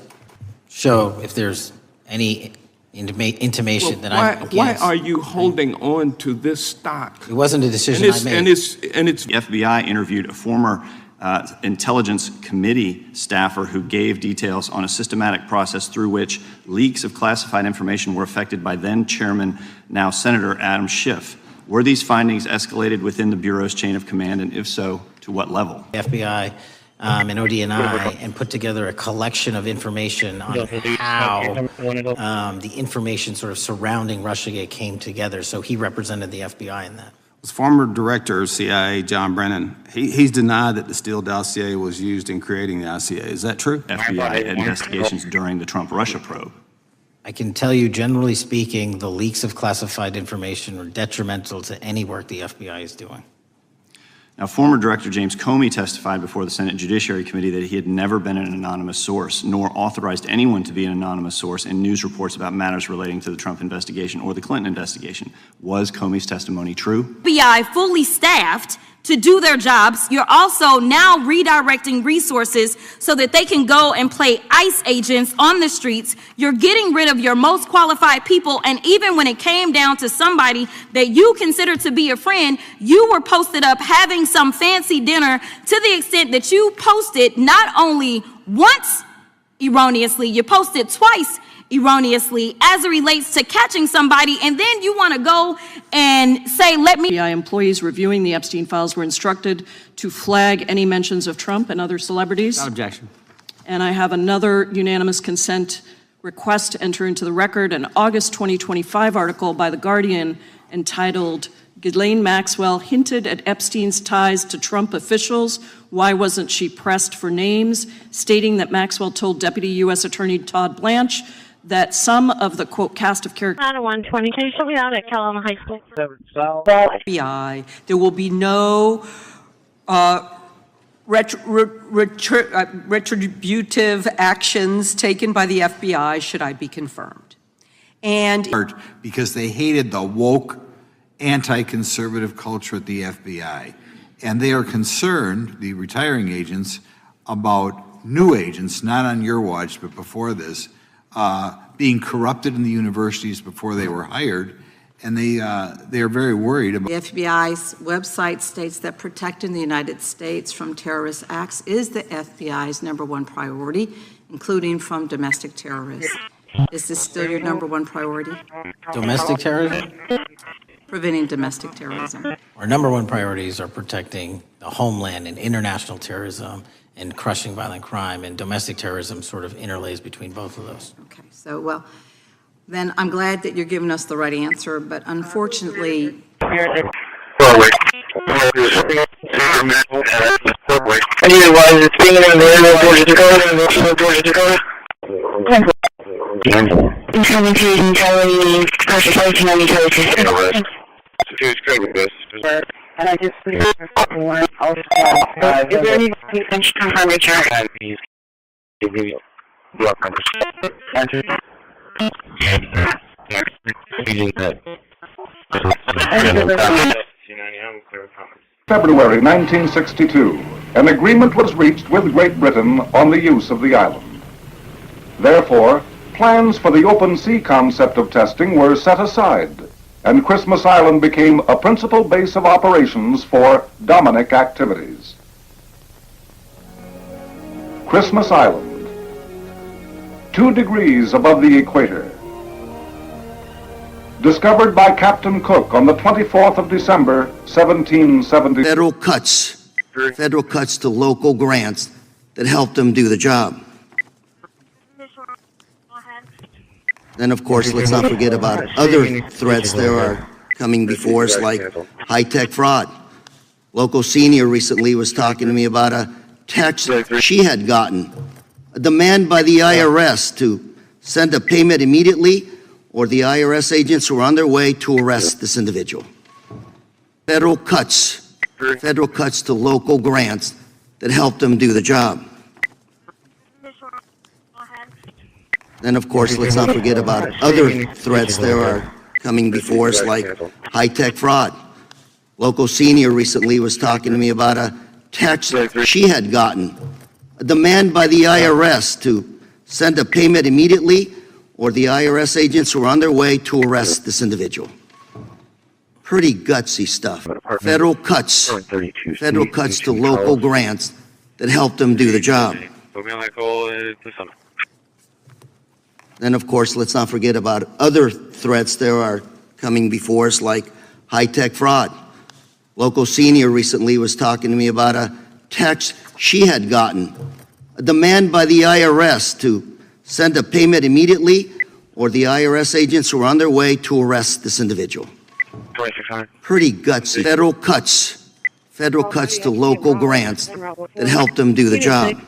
Speaker 12: show if there's any intimation that I'm against.
Speaker 18: Why are you holding on to this stock?
Speaker 12: It wasn't a decision I made.
Speaker 18: And it's
Speaker 19: The FBI interviewed a former intelligence committee staffer who gave details on a systematic process through which leaks of classified information were affected by then Chairman, now Senator Adam Schiff. Were these findings escalated within the Bureau's chain of command, and if so, to what level?
Speaker 12: FBI and ODNI and put together a collection of information on how the information sort of surrounding Russiagate came together. So he represented the FBI in that.
Speaker 22: Was former director of CIA, John Brennan, he's denied that the Steele dossier was used in creating the dossier. Is that true?
Speaker 19: FBI investigations during the Trump-Russia probe.
Speaker 12: I can tell you, generally speaking, the leaks of classified information are detrimental to any work the FBI is doing.
Speaker 19: Now, former Director James Comey testified before the Senate Judiciary Committee that he had never been an anonymous source, nor authorized anyone to be an anonymous source in news reports about matters relating to the Trump investigation or the Clinton investigation. Was Comey's testimony true?
Speaker 23: FBI fully staffed
Speaker 1: to do their jobs. You're also now redirecting resources so that they can go and play ICE agents on the streets. You're getting rid of your most qualified people, and even when it came down to somebody that you consider to be a friend, you were posted up having some fancy dinner to the extent that you posted not only once erroneously, you posted twice erroneously as it relates to catching somebody, and then you want to go and say, let me.
Speaker 6: FBI employees reviewing the Epstein files were instructed to flag any mentions of Trump and other celebrities.
Speaker 9: Without objection.
Speaker 6: And I have another unanimous consent request to enter into the record an August 2025 article by The Guardian entitled, Ghislaine Maxwell hinted at Epstein's ties to Trump officials. Why wasn't she pressed for names? Stating that Maxwell told Deputy U.S. Attorney Todd Blanche that some of the, quote, cast of characters.
Speaker 24: Out of 120, can you show me out at Kelowna High School?
Speaker 6: FBI, there will be no retributive actions taken by the FBI should I be confirmed. And
Speaker 7: because they hated the woke, anti-conservative culture at the FBI. And they are concerned, the retiring agents, about new agents, not on your watch, but before this, being corrupted in the universities before they were hired, and they are very worried about.
Speaker 8: The FBI's website states that protecting the United States from terrorist acts is the FBI's #1 priority, including from domestic terrorists. Is this still your #1 priority?
Speaker 12: Domestic terrorism?
Speaker 8: Preventing domestic terrorism.
Speaker 12: Our #1 priorities are protecting the homeland and international terrorism and crushing violent crime, and domestic terrorism sort of interlays between both of those.
Speaker 8: Okay, so, well, then I'm glad that you're giving us the right answer, but unfortunately...
Speaker 24: And I just is there any confirmation?
Speaker 23: February 1962, an agreement was reached with Great Britain on the use of the island. Therefore, plans for the open sea concept of testing were set aside, and Christmas Island became a principal base of operations for Dominic activities. Christmas Island, 2 degrees above the equator. Discovered by Captain Cook on the 24th of December, 1770.
Speaker 25: Federal cuts to local grants that help them do the job. Then, of course, let's not forget about other threats that are coming before us, like high-tech fraud. Local senior recently was talking to me about a text she had gotten, a demand by the IRS to send a payment immediately, or the IRS agents were on their way to arrest this individual. Federal cuts to local grants that help them do the job. Then, of course, let's not forget about other threats that are coming before us, like high-tech fraud. Local senior recently was talking to me about a text she had gotten, a demand by the IRS to send a payment immediately, or the IRS agents were on their way to arrest this individual. Pretty gutsy stuff. Federal cuts to local grants that help them do the job. Then, of course, let's not forget about other threats that are coming before us, like high-tech fraud. Local senior recently was talking to me about a text she had gotten, a demand by the IRS to send a payment immediately, or the IRS agents were on their way to arrest this individual. Pretty gutsy. Federal cuts to local grants that help them do the job.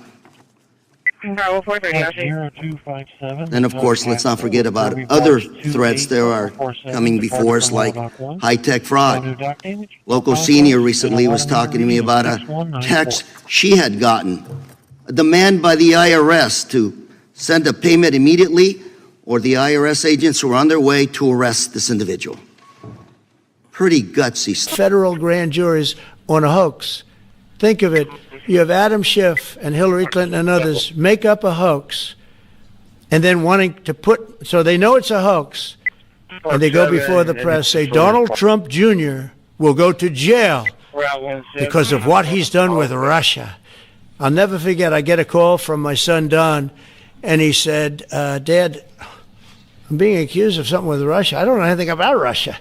Speaker 25: Then, of course, let's not forget about other threats that are coming before us, like high-tech fraud. Local senior recently was talking to me about a text she had gotten, a demand by the IRS to send a payment immediately, or the IRS agents were on their way to arrest this individual. Pretty gutsy stuff.
Speaker 3: Federal grand juries on a hoax. Think of it. You have Adam Schiff and Hillary Clinton and others make up a hoax, and then wanting to put, so they know it's a hoax, and they go before the press, say Donald Trump Jr. will go to jail because of what he's done with Russia. I'll never forget, I get a call from my son Don, and he said, Dad, I'm being accused of something with Russia. I don't know anything about Russia.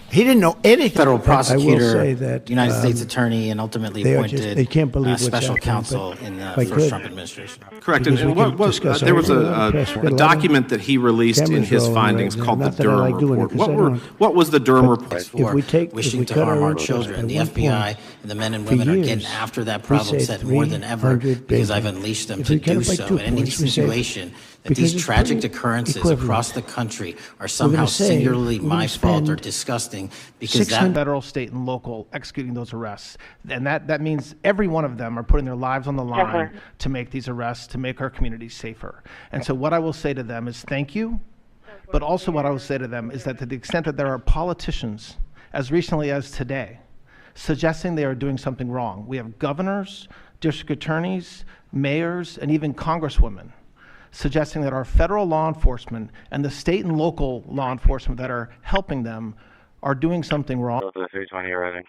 Speaker 3: He didn't know anything.
Speaker 12: Federal prosecutor,
Speaker 3: I will say that,
Speaker 12: United States attorney, and ultimately appointed
Speaker 3: they can't believe what's
Speaker 12: special
Speaker 3: happening,
Speaker 12: counsel
Speaker 3: but
Speaker 12: in the
Speaker 3: if I
Speaker 12: first
Speaker 3: could.
Speaker 12: Trump administration.
Speaker 22: Correct. And there was a document that he released in his findings called the Durham Report. What was the Durham Report?
Speaker 12: Wishing to harm our children. The FBI and the men and women are getting after that problem set more than ever because I've unleashed them to do so. And any situation that these tragic occurrences across the country are somehow singularly my fault or disgusting because that
Speaker 4: federal, state, and local executing those arrests. And that means every one of them are putting their lives on the line to make these arrests, to make our communities safer. And so what I will say to them is thank you, but also what I will say to them is that to the extent that there are politicians, as recently as today, suggesting they are doing something wrong. We have governors, district attorneys, mayors, and even congresswomen suggesting that our federal law enforcement and the state and local law enforcement that are helping them are doing something wrong.
Speaker 24: 320 arriving.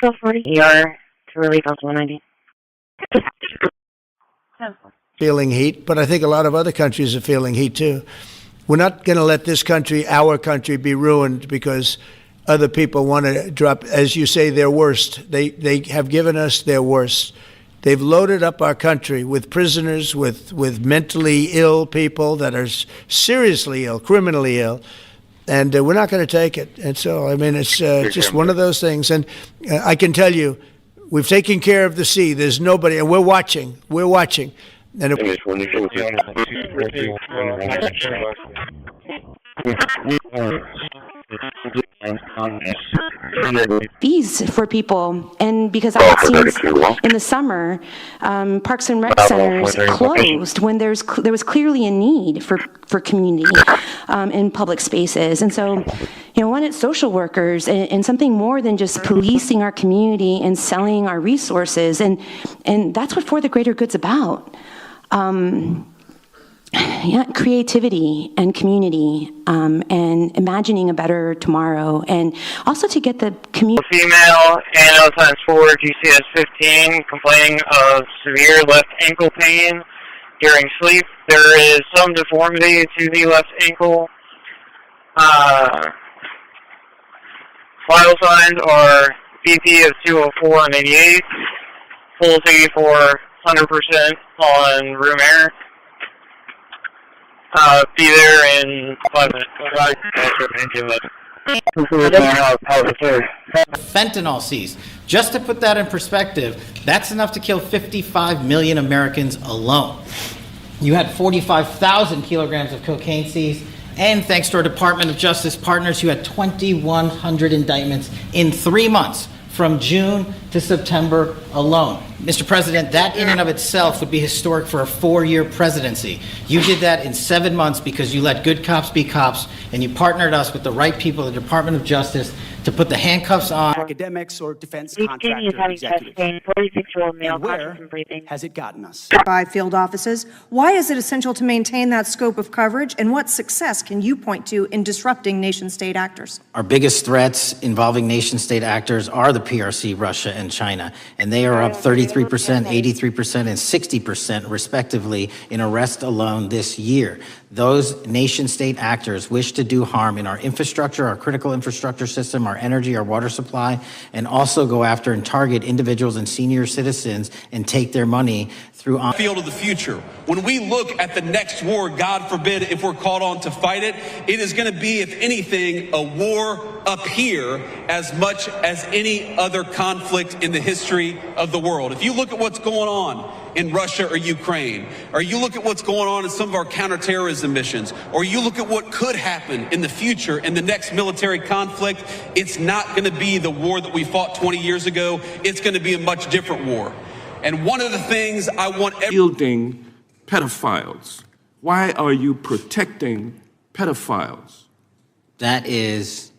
Speaker 24: 1240 ER to relief house 190.
Speaker 3: Feeling heat, but I think a lot of other countries are feeling heat too. We're not going to let this country, our country, be ruined because other people want to drop, as you say, their worst. They have given us their worst. They've loaded up our country with prisoners, with mentally ill people that are seriously ill, criminally ill, and we're not going to take it. And so, I mean, it's just one of those things. And I can tell you, we've taken care of the sea. There's nobody, and we're watching. We're watching. And
Speaker 11: fees for people, and because I've seen in the summer, parks and rec centers closed when there was clearly a need for community in public spaces. And so, one, it's social workers and something more than just policing our community and selling our resources, and that's what For the Greater Good's about. Creativity and community, and imagining a better tomorrow, and also to get the community.
Speaker 16: Female, ANO times 4, GCS 15, complaining of severe left ankle pain during sleep. There is some deformity to the left ankle. Vital signs are BP of 204 and 88, pulse for 100% on room air. Be there in 5 minutes.
Speaker 12: Fentanyl seized. Just to put that in perspective, that's enough to kill 55 million Americans alone. You had 45,000 kilograms of cocaine seized, and thanks to our Department of Justice partners, you had 2,100 indictments in 3 months, from June to September alone. Mr. President, that in and of itself would be historic for a 4-year presidency. You did that in 7 months because you let good cops be cops, and you partnered us with the right people, the Department of Justice, to put the handcuffs on.
Speaker 20: Academics or defense contractor executives. And where has it gotten us?
Speaker 21: By field offices, why is it essential to maintain that scope of coverage, and what success can you point to in disrupting nation-state actors?
Speaker 12: Our biggest threats involving nation-state actors are the PRC, Russia, and China, and they are up 33%, 83%, and 60% respectively in arrests alone this year. Those nation-state actors wish to do harm in our infrastructure, our critical infrastructure system, our energy, our water supply, and also go after and target individuals and senior citizens and take their money through
Speaker 26: field of the future. When we look at the next war, God forbid, if we're called on to fight it, it is going to be, if anything, a war up here as much as any other conflict in the history of the world. If you look at what's going on in Russia or Ukraine, or you look at what's going on in some of our counterterrorism missions, or you look at what could happen in the future in the next military conflict, it's not going to be the war that we fought 20 years ago. It's going to be a much different war. And one of the things I want...
Speaker 18: Shielding pedophiles. Why are you protecting pedophiles?
Speaker 12: That is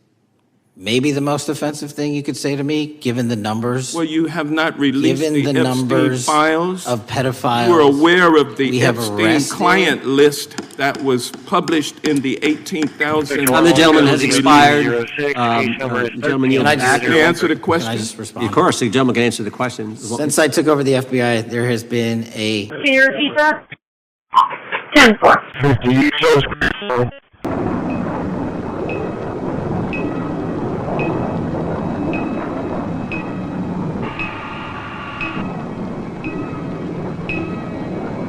Speaker 12: maybe the most offensive thing you could say to me, given the numbers.
Speaker 18: Well, you have not released
Speaker 12: Given the
Speaker 18: Epstein
Speaker 12: numbers
Speaker 18: files
Speaker 12: of pedophiles.
Speaker 18: You are aware of the
Speaker 12: we have
Speaker 18: Epstein
Speaker 12: arrested.
Speaker 18: client list that was published in the 18,000.
Speaker 17: The gentleman has expired. The gentleman yields back.
Speaker 18: Can I answer the question?
Speaker 12: Can I just respond?
Speaker 17: Of course, the gentleman can answer the question.
Speaker 12: Since I took over the FBI, there has been a...
Speaker 24: Can you repeat that? 10-4.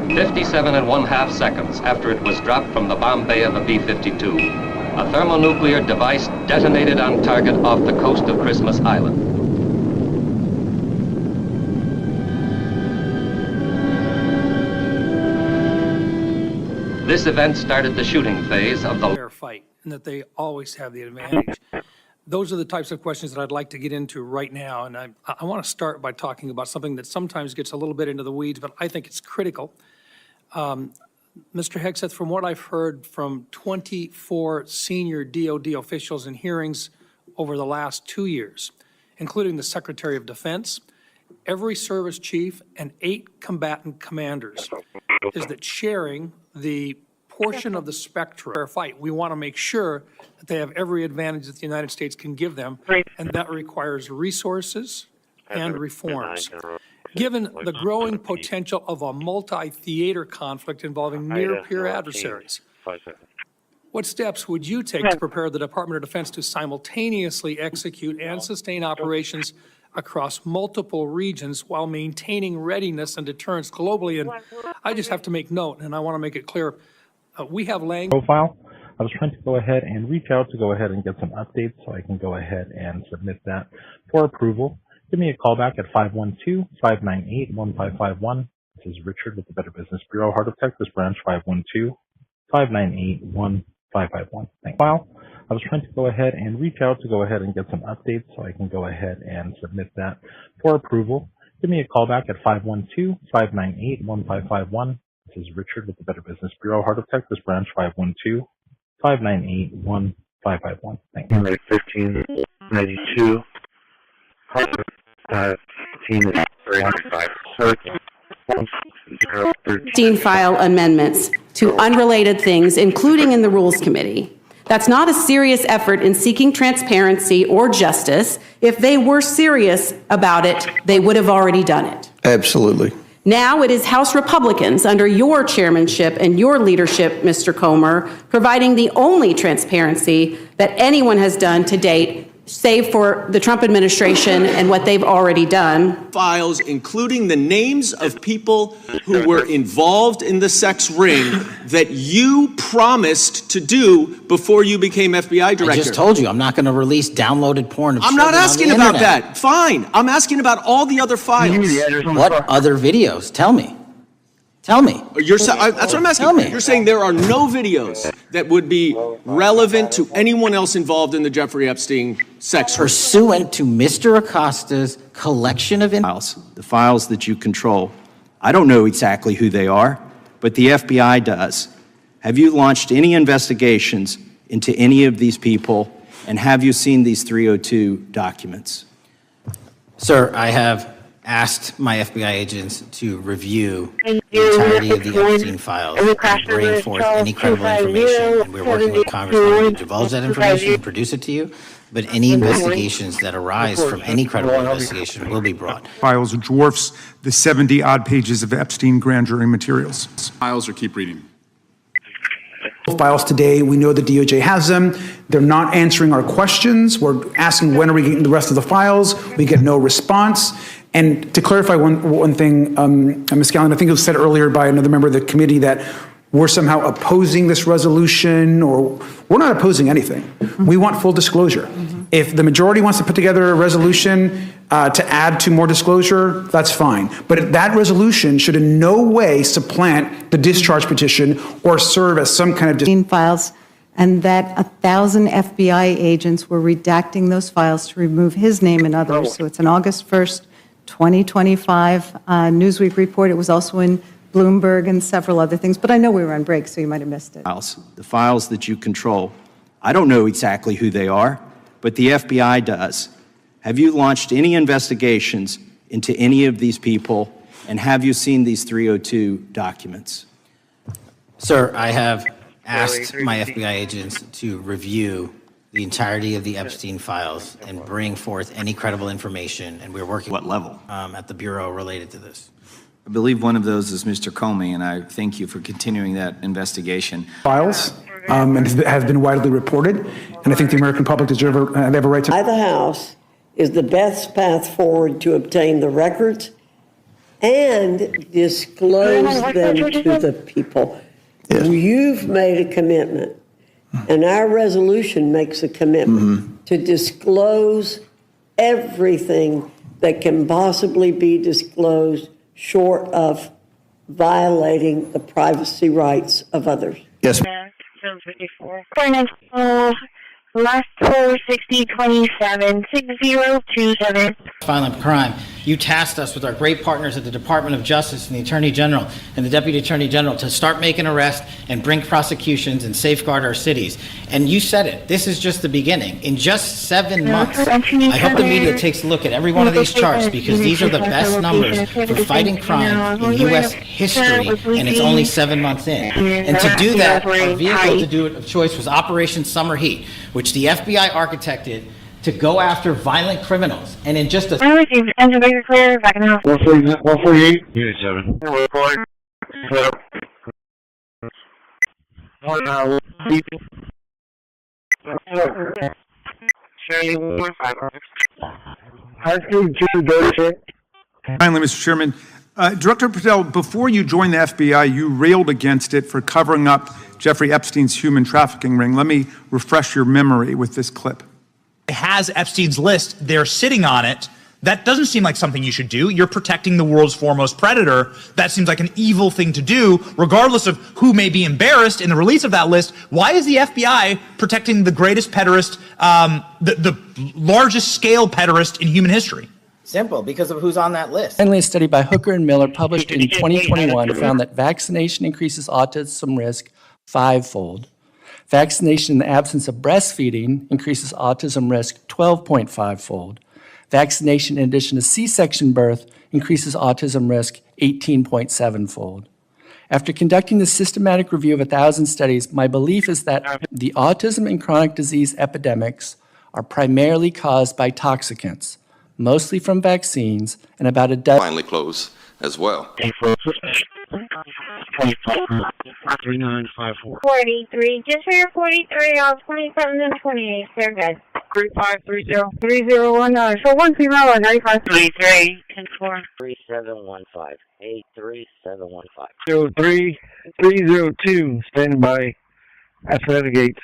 Speaker 2: 57 1/2 seconds after it was dropped from the bomb bay of a B-52, a thermonuclear device detonated on target off the coast of Christmas Island. This event started the shooting phase of the
Speaker 5: fair fight, and that they always have the advantage. Those are the types of questions that I'd like to get into right now, and I want to start by talking about something that sometimes gets a little bit into the weeds, but I think it's critical. Mr. Hegseth, from what I've heard from 24 senior DOD officials in hearings over the last 2 years, including the Secretary of Defense, every service chief, and 8 combatant commanders, is that sharing the portion of the spectrum fair fight. We want to make sure that they have every advantage that the United States can give them, and that requires resources and reforms. Given the growing potential of a multi-theater conflict involving near-peer adversaries, what steps would you take to prepare the Department of Defense to simultaneously execute and sustain operations across multiple regions while maintaining readiness and deterrence globally? And I just have to make note, and I want to make it clear, we have language.
Speaker 10: Profile. I was trying to go ahead and reach out to go ahead and get some updates so I can go ahead and submit that for approval. Give me a call back at 512-598-1551. This is Richard with the Better Business Bureau, Heart of Texas Branch, 512-598-1551. Thanks. File. I was trying to go ahead and reach out to go ahead and get some updates so I can go ahead and submit that for approval. Give me a call back at 512-598-1551. This is Richard with the Better Business Bureau, Heart of Texas Branch, 512-598-1551. Thanks.
Speaker 13: 1592.
Speaker 14: 13 file amendments to unrelated things, including in the Rules Committee. That's not a serious effort in seeking transparency or justice. If they were serious about it, they would have already done it.
Speaker 15: Absolutely.
Speaker 14: Now it is House Republicans under your chairmanship and your leadership, Mr. Comer, providing the only transparency that anyone has done to date, save for the Trump administration and what they've already done.
Speaker 17: Files, including the names of people who were involved in the sex ring that you promised to do before you became FBI director.
Speaker 12: I just told you, I'm not going to release downloaded porn of
Speaker 17: I'm not
Speaker 12: children on the
Speaker 17: asking about
Speaker 12: internet.
Speaker 17: that. Fine. I'm asking about all the other files.
Speaker 12: What other videos? Tell me. Tell me.
Speaker 17: That's what I'm asking.
Speaker 12: Tell me.
Speaker 17: You're saying there are no videos that would be relevant to anyone else involved in the Jeffrey Epstein sex ring.
Speaker 12: Pursuant to Mr. Acosta's collection of
Speaker 19: files, the files that you control. I don't know exactly who they are, but the FBI does. Have you launched any investigations into any of these people, and have you seen these 302 documents?
Speaker 12: Sir, I have asked my FBI agents to review the entirety of the Epstein files and bring forth any credible information, and we're working with Congressman to divulge that information and produce it to you. But any investigations that arise from any credible investigation will be brought.
Speaker 27: Files dwarfs the 70-odd pages of Epstein grand jury materials.
Speaker 22: Files, or keep reading.
Speaker 28: Files today, we know the DOJ has them. They're not answering our questions. We're asking when are we getting the rest of the files. We get no response. And to clarify one thing, Ms. Gallant, I think it was said earlier by another member of the committee that we're somehow opposing this resolution, or we're not opposing anything. We want full disclosure. If the majority wants to put together a resolution to add to more disclosure, that's fine. But that resolution should in no way supplant the discharge petition or serve as some kind of
Speaker 29: files, and that 1,000 FBI agents were redacting those files to remove his name and others. So it's an August 1st, 2025 Newsweek report. It was also in Bloomberg and several other things, but I know we were on break, so you might have missed it.
Speaker 19: The files that you control. I don't know exactly who they are,
Speaker 1: but the FBI does. Have you launched any investigations into any of these people, and have you seen these 302 documents?
Speaker 12: Sir, I have asked my FBI agents to review the entirety of the Epstein files and bring forth any credible information, and we're working.
Speaker 19: What level?
Speaker 12: At the Bureau related to this.
Speaker 6: I believe one of those is Mr. Comey, and I thank you for continuing that investigation.
Speaker 28: Files, and has been widely reported, and I think the American public deserve they have a right to.
Speaker 7: By the House is the best path forward to obtain the records and disclose them to the people.
Speaker 3: Yes.
Speaker 7: You've made a commitment, and our resolution makes a commitment to disclose everything that can possibly be disclosed short of violating the privacy rights of others.
Speaker 3: Yes.
Speaker 24: 54. Last 46027 6027.
Speaker 12: Violent crime. You tasked us with our great partners at the Department of Justice and the Attorney General and the Deputy Attorney General to start making arrests and bring prosecutions and safeguard our cities. And you said it. This is just the beginning. In just 7 months, I hope the media takes a look at every one of these charts, because these are the best numbers for fighting crime in U.S. history, and it's only 7 months in. And to do that, our vehicle to do it of choice was Operation Summer Heat, which the FBI architected to go after violent criminals. And in just a...
Speaker 24: Engine breaker clear, back in the house.
Speaker 8: 148. Unit 7.
Speaker 16: Report.
Speaker 27: Finally, Mr. Chairman, Director Patel, before you joined the FBI, you railed against it for covering up Jeffrey Epstein's human trafficking ring. Let me refresh your memory with this clip.
Speaker 9: It has Epstein's list. They're sitting on it. That doesn't seem like something you should do. You're protecting the world's foremost predator. That seems like an evil thing to do, regardless of who may be embarrassed in the release of that list. Why is the FBI protecting the greatest pederast, the largest scale pederast in human history?
Speaker 12: Simple, because of who's on that list.
Speaker 13: Finally, a study by Hooker and Miller published in 2021 found that vaccination increases autism risk 5-fold. Vaccination in the absence of breastfeeding increases autism risk 12.5-fold. Vaccination in addition to C-section birth increases autism risk 18.7-fold. After conducting the systematic review of 1,000 studies, my belief is that the autism and chronic disease epidemics are primarily caused by toxicants, mostly from vaccines, and about a dozen.
Speaker 15: Finally close as well.
Speaker 8: 3954.
Speaker 24: 43. Just for your 43, I was 27 and 28. They're good.
Speaker 8: 3530.
Speaker 24: 3019. So 101, 95.
Speaker 16: 33.
Speaker 9: 10-4.
Speaker 8: 3715. 83715. 03302. Stand by. Athletic Gates.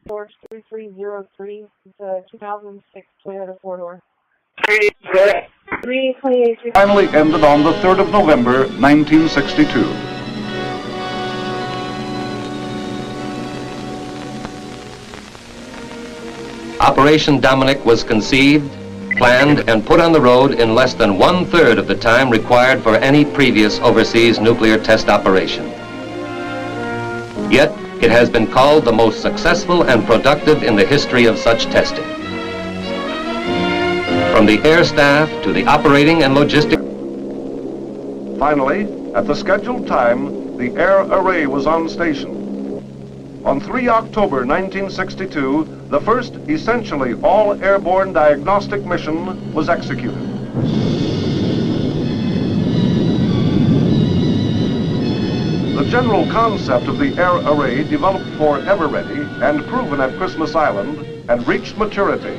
Speaker 24: 43303. 2006 Toyota 4-door.
Speaker 23: Finally ended on the 3rd of November, 1962.
Speaker 2: Operation Dominic was conceived, planned, and put on the road in less than 1/3 of the time required for any previous overseas nuclear test operation. Yet, it has been called the most successful and productive in the history of such testing. From the air staff to the operating and logistic.
Speaker 23: Finally, at the scheduled time, the air array was on station. On 3 October 1962, the first essentially all-airborne diagnostic mission was executed. The general concept of the air array developed for Ever-Ready and proven at Christmas Island and reached maturity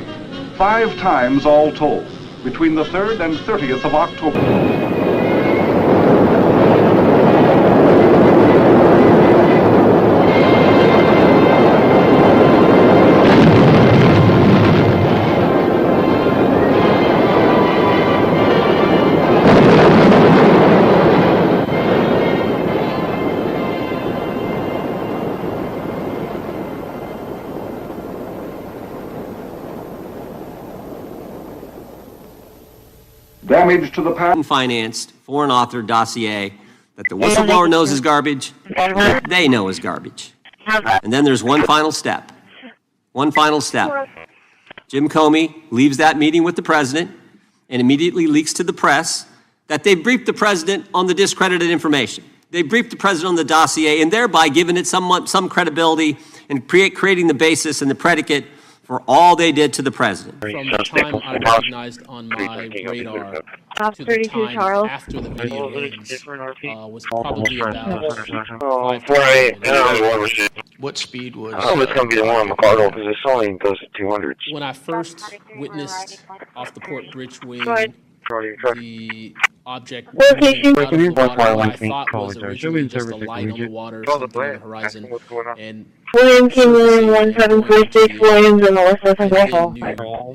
Speaker 23: 5 times all told, between the 3rd and 30th of October. Damage to the
Speaker 17: financed, foreign authored dossier that the whistleblower knows is garbage, they know is garbage. And then there's one final step. One final step. Jim Comey leaves that meeting with the president and immediately leaks to the press that they briefed the president on the discredited information. They briefed the president on the dossier and thereby giving it some credibility and creating the basis and the predicate for all they did to the president.
Speaker 4: From the time I recognized on my radar to the time after the video ends was probably about 5
Speaker 5: What speed was?
Speaker 8: Oh, it's going to be the one on the Cardinal because this only goes to 200.
Speaker 4: When I first witnessed off the port bridge wing the object moving out of the water, what I thought was originally just a light on the water, something on the horizon, and
Speaker 24: William King, William 1746, Williams, and Melissa from Greyhall.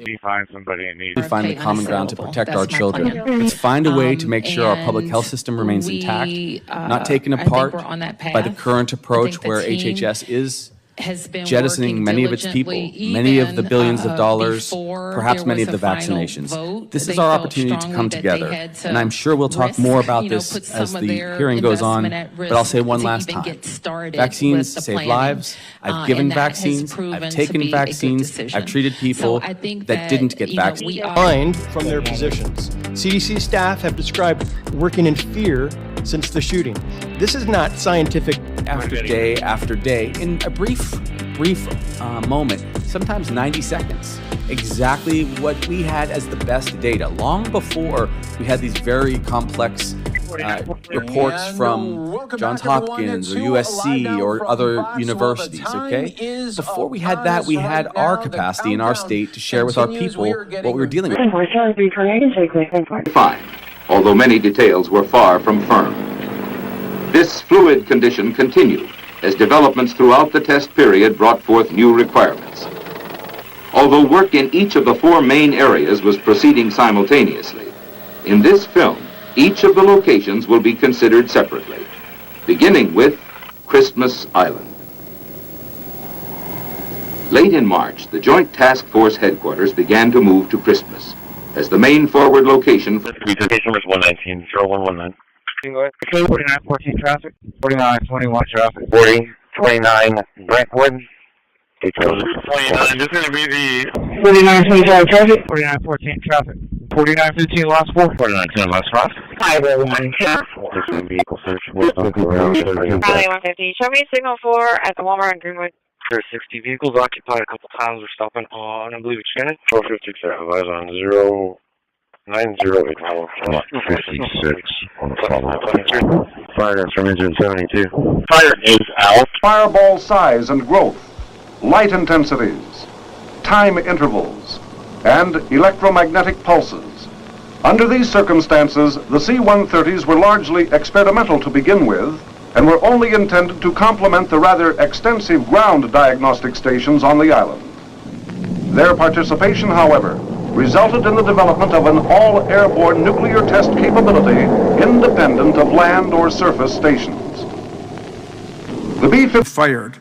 Speaker 10: We find the common ground to protect our children. Let's find a way to make sure our public health system remains intact, not taken apart by the current approach where HHS is jettisoning many of its people, many of the billions of dollars, perhaps many of the vaccinations. This is our opportunity to come together, and I'm sure we'll talk more about this as the hearing goes on, but I'll say one last time. Vaccines save lives. I've given vaccines. I've taken vaccines. I've treated people that didn't get vaccinated.
Speaker 11: From their positions. CDC staff have described working in fear since the shooting. This is not scientific.
Speaker 10: After day, in a brief moment, sometimes 90 seconds, exactly what we had as the best data, long before we had these very complex reports from Johns Hopkins or USC or other universities, okay? Before we had that, we had our capacity in our state to share with our people what we were dealing with.
Speaker 18: Fine, although many details were far from firm. This fluid condition continued as developments throughout the test period brought forth new requirements. Although work in each of the 4 main areas was proceeding simultaneously, in this film, each of the locations will be considered separately, beginning with Christmas Island. Late in March, the Joint Task Force headquarters began to move to Christmas as the main forward location for...
Speaker 8: Location was 119-0119. 4914 traffic, 4921 traffic, 4029 Brentwood. 49, this is going to be the 4925 traffic, 4914 traffic, 4915 lost 4, 4910 lost 5, 501 traffic. Vehicle search,
Speaker 24: Raleigh 150, show me signal 4 at the Walmart in Greenwood.
Speaker 8: There's 60 vehicles occupied a couple times. We're stopping on, I believe it's Shannon. 456, eyes on 0908. 56 on the follow-up. Fire from engine 72. Fire is out.
Speaker 23: Fireball size and growth, light intensities, time intervals, and electromagnetic pulses. Under these circumstances, the C-130s were largely experimental to begin with and were only intended to complement the rather extensive ground diagnostic stations on the island. Their participation, however, resulted in the development of an all-airborne nuclear test capability independent of land or surface stations. The B-50
Speaker 27: fired.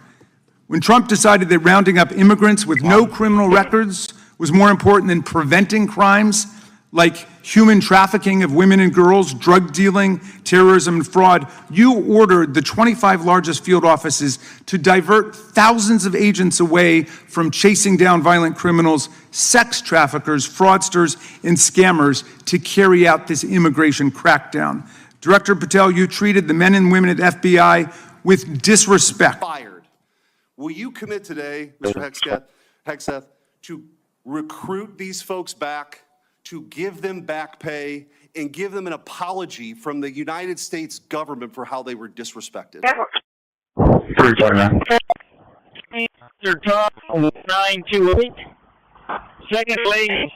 Speaker 27: When Trump decided that rounding up immigrants with no criminal records was more important than preventing crimes like human trafficking of women and girls, drug dealing, terrorism, and fraud, you ordered the 25 largest field offices to divert thousands of agents away from chasing down violent criminals, sex traffickers, fraudsters, and scammers to carry out this immigration crackdown. Director Patel, you treated the men and women at FBI with disrespect.
Speaker 22: Fired. Will you commit today, Mr. Hegseth, to recruit these folks back, to give them back pay, and give them an apology from the United States government for how they were disrespected?
Speaker 8: 349. Third top 928. Second lady,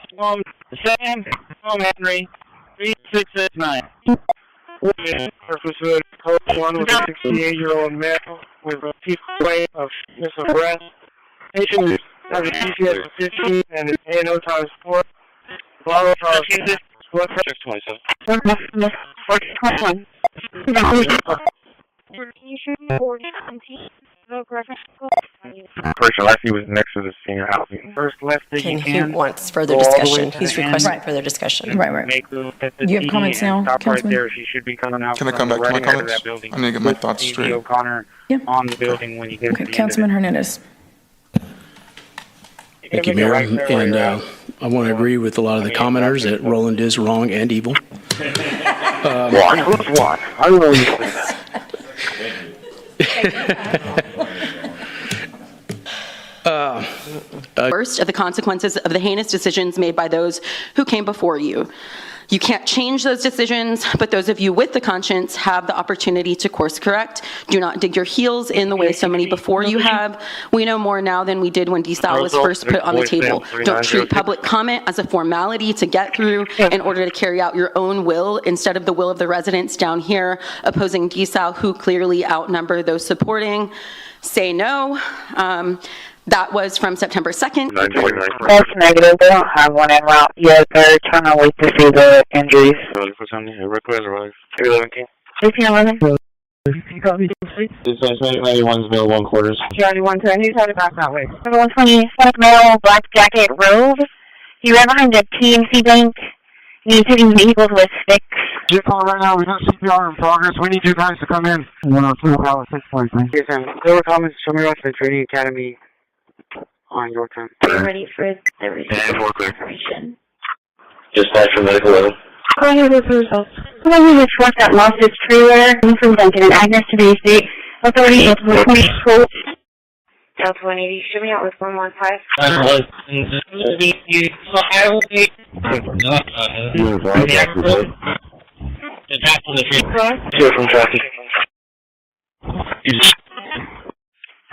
Speaker 8: second, Henry, 3669. Corpus Hood, one with a 68-year-old male with a peak weight of missile breast. Patient has a GPS of 15 and an ANO times 4. Blood pressure 27. Person left, he was next to the senior housing. First left,
Speaker 20: he wants further discussion. He's requesting further discussion. Right. You have comments now,
Speaker 8: top right
Speaker 20: Councilman?
Speaker 8: there, she should be coming out.
Speaker 21: Can I come back to my comments? I need to get my thoughts straight.
Speaker 8: O'Connor on the building when you get
Speaker 20: Okay, Councilman Hernandez.
Speaker 1: Thank you, Mayor. And I want to agree with a lot of the commenters that Roland is wrong and evil.
Speaker 8: What? I will use that.
Speaker 5: Worst of the consequences of the heinous decisions made by those who came before you. You can't change those decisions, but those of you with the conscience have the opportunity to course correct. Do not dig your heels in the way so many before you have. We know more now than we did when desal was first put on the table. Don't treat public comment as a formality to get through in order to carry out your own will instead of the will of the residents down here opposing desal, who clearly outnumber those supporting. Say no. That was from September 2nd.
Speaker 24: That's negative. They don't have one en route yet. They're trying to wait to see the injuries. 1811. You got me.
Speaker 8: This is 91's middle 1/4.
Speaker 24: 91, so he's headed back that way. 120, black male, black jacket, robe. He ran behind the TMC bank. He's hitting vehicles with sticks.
Speaker 8: Just call right now. We got CPR in progress. We need you guys to come in. 102, power 6.3.
Speaker 16: Yes, sir. There were comments from the Western Training Academy on your time.
Speaker 24: Are you ready for the
Speaker 8: information? Dispatch for medical level.
Speaker 24: Go ahead with the results. Somebody who truck that lost its trailer from Duncan and Agnes to Bay State. Authority is 120. Delta 180, should be out with 115.
Speaker 8: Clear from traffic.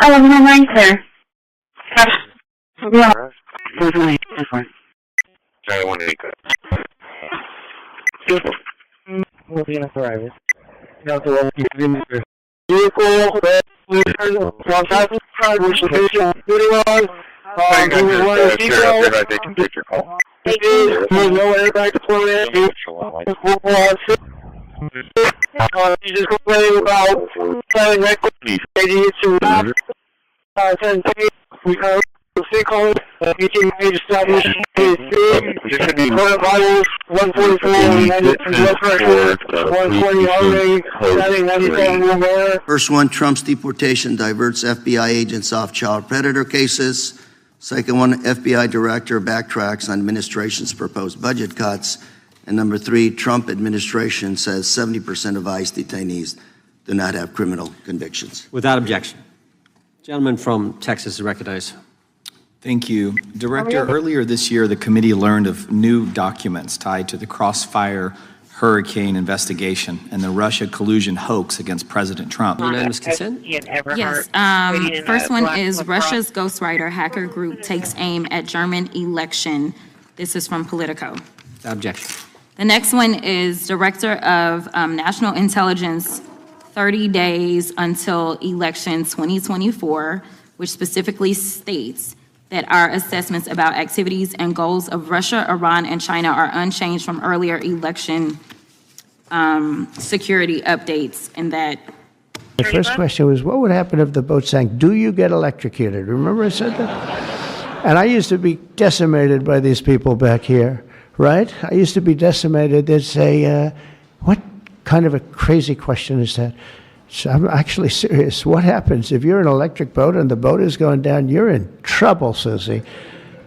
Speaker 24: I wasn't on line, sir.
Speaker 8: Try 180.
Speaker 16: We'll be in a driver.
Speaker 8: Vehicle,
Speaker 16: no airbag deployment. You just complaining about planning reckless to we are sinkhole, eating major established coronavirus 144, blood pressure 120, hearting 97
Speaker 6: First one, Trump's deportation diverts FBI agents off child predator cases. Second one, FBI director backtracks on administration's proposed budget cuts. And number three, Trump administration says 70% of ICE detainees do not have criminal convictions.
Speaker 17: Without objection. Gentleman from Texas is recognized.
Speaker 14: Thank you. Director, earlier this year, the committee learned of new documents tied to the Crossfire Hurricane investigation and the Russia collusion hoax against President Trump.
Speaker 17: Unanimous consent?
Speaker 19: Yes. First one is Russia's ghostwriter hacker group takes aim at German election. This is from Politico.
Speaker 17: Objection.
Speaker 19: The next one is Director of National Intelligence, 30 days until election 2024, which specifically states that our assessments about activities and goals of Russia, Iran, and China are unchanged from earlier election security updates, and that.
Speaker 3: The first question was, what would happen if the boat sank? Do you get electrocuted? Remember I said that? And I used to be decimated by these people back here, right? I used to be decimated. They'd say, what kind of a crazy question is that? So I'm actually serious. What happens if you're in an electric boat and the boat is going down? You're in trouble, Susie.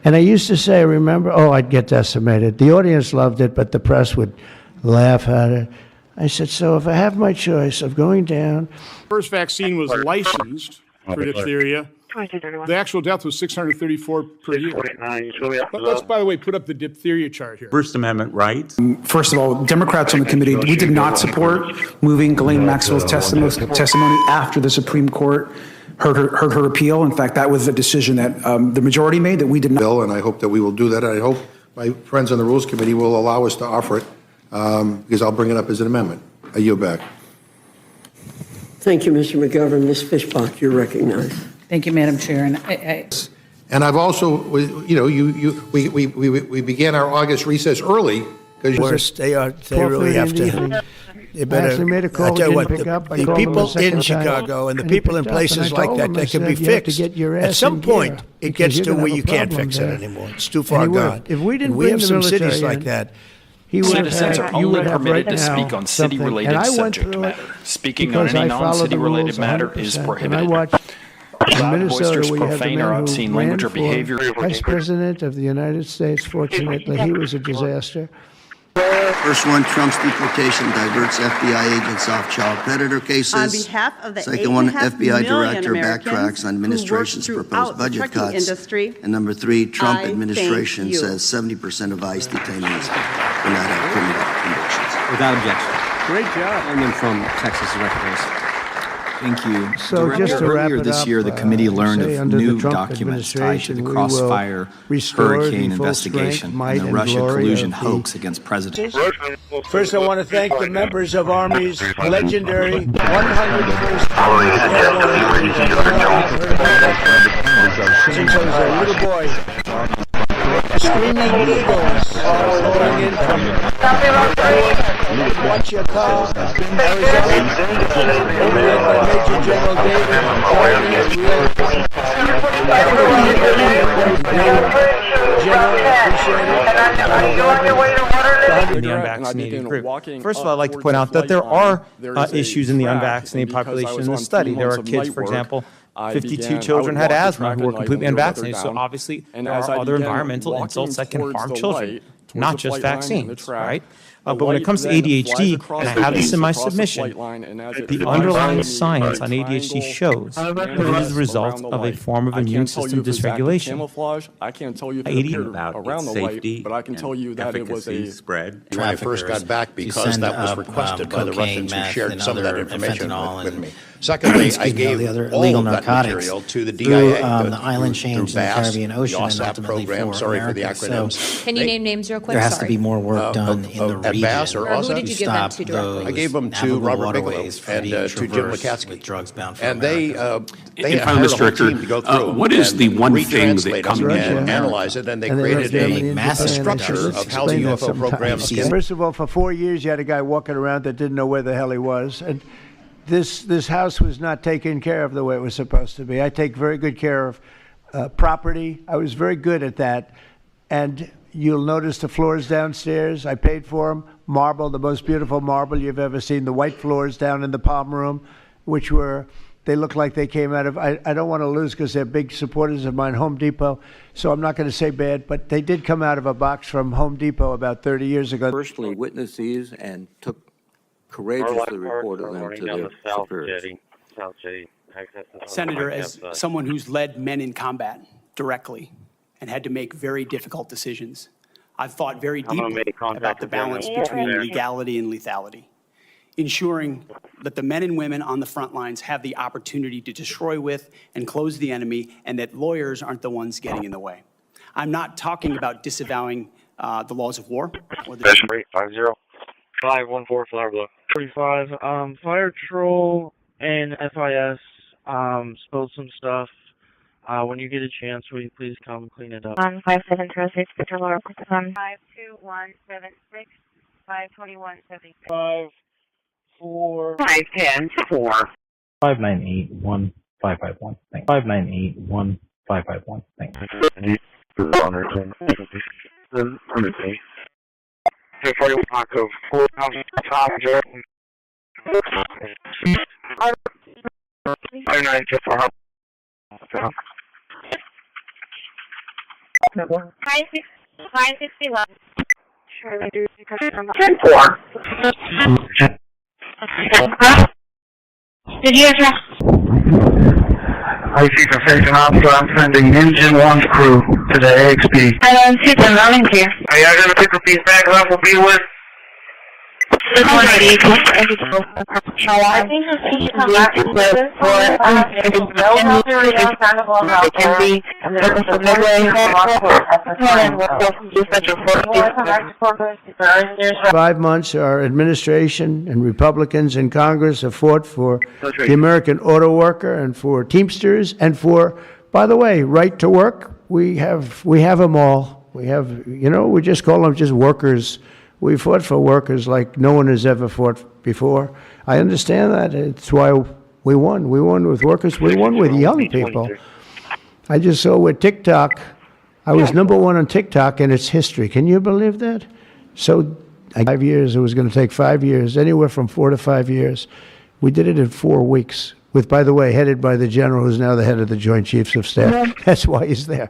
Speaker 3: And I used to say, remember, I'd get decimated. The audience loved it, but the press would laugh at it. I said, so if I have my choice of going down.
Speaker 25: First vaccine was licensed for diphtheria. The actual death was 634 per year. But let's, by the way, put up the diphtheria chart here.
Speaker 26: First Amendment right.
Speaker 27: First of all, Democrats on the committee, we did not support moving Ghislaine Maxwell's testimony after the Supreme Court heard her appeal. In fact, that was a decision that the majority made that we did not.
Speaker 28: Bill, and I hope that we will do that. I hope my friends on the Rules Committee will allow us to offer it because I'll bring it up as an amendment. I yield back.
Speaker 7: Thank you, Mr. McGovern. Ms. Fishbach, you're recognized.
Speaker 29: Thank you, Madam Chair.
Speaker 28: And I've also, we began our August recess early because
Speaker 3: they really have to. They better. I tell you what, the people in Chicago and the people in places like that can be fixed. At some point, it gets to where you can't fix it anymore. It's too far gone. If we didn't, we have some cities like that.
Speaker 30: Citizens are only permitted to speak on city-related subject matter. Speaking on any non-city-related matter is prohibited.
Speaker 3: In Minnesota, we have the
Speaker 30: profane or
Speaker 3: man
Speaker 30: obscene
Speaker 3: who
Speaker 30: language
Speaker 3: ran
Speaker 30: or behavior.
Speaker 3: for Vice President of the United States. Fortunately, he was a disaster.
Speaker 6: First one, Trump's deportation diverts FBI agents off child predator cases.
Speaker 2: On behalf of the
Speaker 6: Second one,
Speaker 2: 8.5
Speaker 6: FBI
Speaker 2: million
Speaker 6: director
Speaker 2: Americans
Speaker 6: backtracks on administration's
Speaker 2: who work
Speaker 6: proposed
Speaker 2: throughout the
Speaker 6: budget
Speaker 2: trucking
Speaker 6: cuts.
Speaker 2: industry,
Speaker 6: And number three, Trump
Speaker 2: I
Speaker 6: administration
Speaker 2: thank you.
Speaker 6: says 70% of ICE detainees do not have criminal convictions.
Speaker 17: Without objection.
Speaker 25: Great job.
Speaker 17: Gentleman from Texas is recognized.
Speaker 14: Thank you.
Speaker 3: So
Speaker 14: Director,
Speaker 3: just to wrap
Speaker 14: earlier
Speaker 3: it
Speaker 14: this
Speaker 3: up,
Speaker 14: year, the committee learned
Speaker 3: say
Speaker 14: of
Speaker 3: under the
Speaker 14: new
Speaker 3: Trump
Speaker 14: documents tied to the
Speaker 3: administration, we will
Speaker 14: Crossfire
Speaker 3: restore
Speaker 14: hurricane
Speaker 3: the full
Speaker 14: investigation
Speaker 3: strength, might,
Speaker 14: and the
Speaker 3: and
Speaker 14: Russia
Speaker 3: glory
Speaker 14: collusion
Speaker 3: of the-
Speaker 14: hoax against President.
Speaker 3: First, I want to thank the members of Army's legendary 101st since I was a little boy. Screaming Eagles rolling in from Huachicol, Arizona, led by Major General David.
Speaker 4: In the unvaccinated group. First of all, I'd like to point out that there are issues in the unvaccinated population in the study. There are kids, for example, 52 children had asthma who were completely unvaccinated. So obviously, there are other environmental insults that can harm children, not just vaccines, right? But when it comes to ADHD, and I have this in my submission, the underlying science on ADHD shows that it is the result of a form of immune system dysregulation.
Speaker 9: I can't tell you
Speaker 10: about safety,
Speaker 9: but I can tell you that it was a
Speaker 10: spread.
Speaker 9: When I first got back, because that was requested by the Russians who shared some of that information with me. Secondly, I gave all
Speaker 11: illegal
Speaker 9: of that
Speaker 11: narcotics
Speaker 9: material to the
Speaker 11: through,
Speaker 9: DIA,
Speaker 11: the island chains in the Caribbean Ocean and
Speaker 9: the OSAP
Speaker 11: ultimately
Speaker 9: program,
Speaker 11: for
Speaker 9: sorry for the
Speaker 11: America.
Speaker 9: acronyms.
Speaker 11: So
Speaker 12: Can you name names real quick?
Speaker 11: there has to
Speaker 12: Sorry.
Speaker 11: be more work done in the region.
Speaker 9: Bass or
Speaker 12: Who did you give them to directly?
Speaker 9: I gave them to
Speaker 11: navigable
Speaker 9: Robert Bigelow
Speaker 11: waterways from
Speaker 9: and
Speaker 11: being
Speaker 9: to Jim
Speaker 11: traversed
Speaker 9: Lukatsky.
Speaker 11: with drugs bound for
Speaker 9: And
Speaker 11: America.
Speaker 9: they
Speaker 10: In front of
Speaker 9: hired
Speaker 10: this
Speaker 9: a whole
Speaker 10: director,
Speaker 9: team to go through
Speaker 10: what is the one thing that
Speaker 9: retranslate
Speaker 10: comes
Speaker 9: them
Speaker 10: to
Speaker 9: and
Speaker 10: America?
Speaker 9: analyze it, and they
Speaker 3: And
Speaker 9: created
Speaker 3: Germany
Speaker 9: a
Speaker 3: massive
Speaker 9: structure
Speaker 3: productions.
Speaker 9: of how the
Speaker 3: Explain that
Speaker 9: UFO program
Speaker 3: sometimes.
Speaker 9: is.
Speaker 3: First of all, for 4 years, you had a guy walking around that didn't know where the hell he was. And this house was not taken care of the way it was supposed to be. I take very good care of property. I was very good at that. And you'll notice the floors downstairs. I paid for them. Marble, the most beautiful marble you've ever seen. The white floors down in the palm room, which were, they look like they came out of, I don't want to lose because they're big supporters of mine, Home Depot. So I'm not going to say bad, but they did come out of a box from Home Depot about 30 years ago.
Speaker 10: Personally witnessed these and took courageously reported them to their superiors.
Speaker 13: Senator, as someone who's led men in combat directly and had to make very difficult decisions, I've thought very deeply about the balance between legality and lethality, ensuring that the men and women on the front lines have the opportunity to destroy with and close the enemy, and that lawyers aren't the ones getting in the way. I'm not talking about disavowing the laws of war. Or the
Speaker 16: 514 Flower Block. 45. Fire Patrol and FIS spilled some stuff. When you get a chance, will you please come clean it up?
Speaker 24: 5706, Patrol or 52176, 52176.
Speaker 16: 5, 4,
Speaker 24: 510 4.
Speaker 10: 598-1551. 598-1551. Thanks.
Speaker 16: Hey, 41 Taco, 4,000 Tom Jordan. 594.
Speaker 24: 561. Sure, I do.
Speaker 16: 10-4.
Speaker 24: Did you address?
Speaker 16: I see Station Officer, I'm sending Engine 1's crew to the AXP.
Speaker 24: I don't see them running here.
Speaker 16: Are y'all gonna pick up these bags up and be with?
Speaker 24: I think you should come back to this for no military understandable health care and the purpose of midway and
Speaker 3: 5 months, our administration and Republicans in Congress have fought for the American auto worker and for Teamsters and for, by the way, right to work. We have them all. We have, we just call them just workers. We fought for workers like no one has ever fought before. I understand that. It's why we won. We won with workers. We won with young people. I just saw with TikTok, I was #1 on TikTok in its history. Can you believe that? So 5 years, it was going to take 5 years, anywhere from 4 to 5 years. We did it in 4 weeks. by the way, headed by the general who's now the head of the Joint Chiefs of Staff. That's why he's there.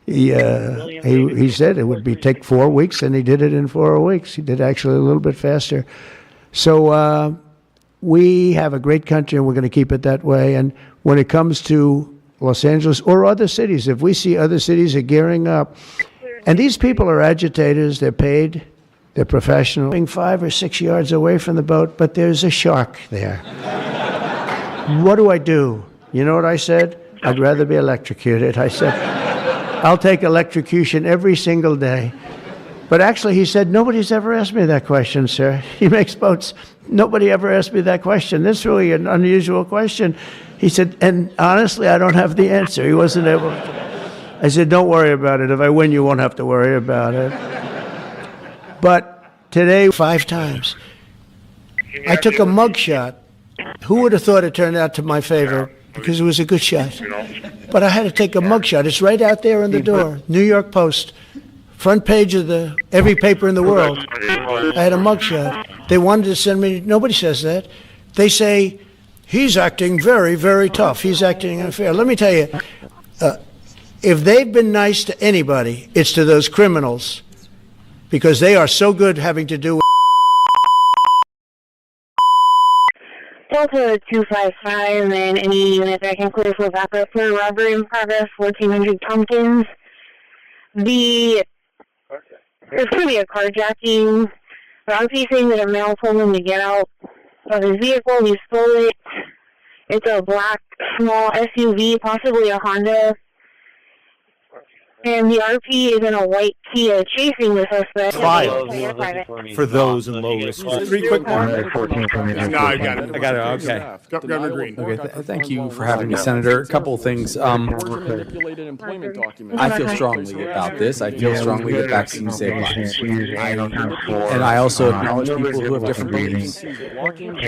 Speaker 3: He said it would take 4 weeks, and he did it in 4 weeks. He did actually a little bit faster. So we have a great country, and we're going to keep it that way. And when it comes to Los Angeles or other cities, if we see other cities are gearing up, and these people are agitators, they're paid, they're professional, 5 or 6 yards away from the boat, but there's a shark there. What do? You know what I said? I'd rather be electrocuted. I said, I'll take electrocution every single day. But actually, he said, nobody's ever asked me that question, sir. He makes boats. Nobody ever asked me that question. This is really an unusual question. He said, and honestly, I don't have the answer. He wasn't able to. I said, don't worry about it. If I win, you won't have to worry about it. But today, 5 times, I took a mugshot. Who would have thought it turned out to my favor? Because it was a good shot. But I had to take a mugshot. It's right out there on the door. New York Post. Front page of every paper in the world. I had a mugshot. They wanted to send me, nobody says that. They say, he's acting very, very tough. He's acting unfair. Let me tell you, if they've been nice to anybody, it's to those criminals. Because they are so good having to do with
Speaker 24: Delta 255 and any unit that can clear for backup for robbery in progress, 1400 Tompkins. There's going to be a carjacking. RP saying that a male told him to get out of his vehicle. He stole it. It's a black small SUV, possibly a Honda. And the RP is in a white Kia chasing the suspect.
Speaker 4: For those in low risk.
Speaker 25: 3 quick more.
Speaker 4: No, I got it. Okay.
Speaker 25: Governor Green.
Speaker 1: Okay, thank you for having me, Senator. A couple of things. I feel strongly about this. I feel strongly that vaccines save lives. And I also acknowledge people who have different beliefs.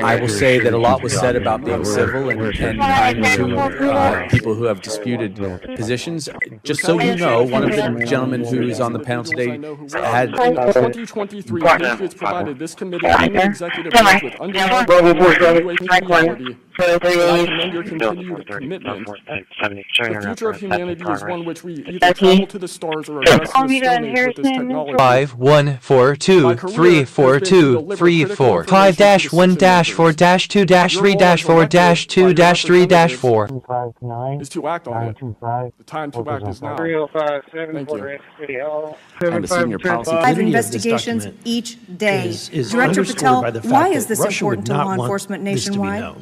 Speaker 1: I will say that a lot was said about being civil and kind to people who have disputed positions. Just so you know, one of the gentlemen who's on the panel today had
Speaker 25: 2023 Patriots provided this committee and the executive branch with undeniable reality. I commend your continued commitment. The future of humanity is one which we either travel to the stars or address the Stone Age with this technology.
Speaker 4: 5-1-4-2-3-4-2-3-4 5-1-4-2-3-4-2-3-4
Speaker 25: is to act on it. The time to act is now.
Speaker 8: 3057
Speaker 1: I'm a senior policy.
Speaker 12: 5 investigations each day. Director Patel, why is this important to law enforcement nationwide?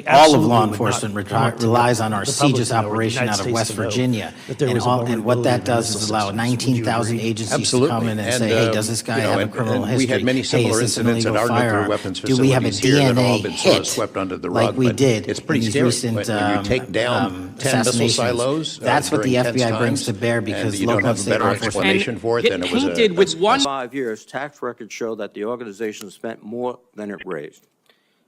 Speaker 11: All of law enforcement relies on our CGIS operation out of West Virginia. And what that does is allow 19,000 agencies to come in and say, hey, does this guy have a criminal history?
Speaker 9: We had many similar incidents at our nuclear weapons
Speaker 11: Do we have a
Speaker 9: facilities here that have all been
Speaker 11: DNA
Speaker 9: sort of
Speaker 11: hit
Speaker 9: swept under the rug.
Speaker 11: like we
Speaker 9: but
Speaker 11: did
Speaker 9: it's pretty
Speaker 11: in these
Speaker 9: scary.
Speaker 11: recent
Speaker 9: When you take down 10 missile
Speaker 11: assassinations?
Speaker 9: silos,
Speaker 11: That's what the
Speaker 9: during tense
Speaker 11: FBI brings
Speaker 9: times,
Speaker 11: to bear because
Speaker 9: and you don't
Speaker 11: local
Speaker 9: have a
Speaker 11: state
Speaker 9: better
Speaker 11: law enforcement
Speaker 9: explanation for it than it was
Speaker 10: painted with 5 years, tax records show that the organization spent more than it raised.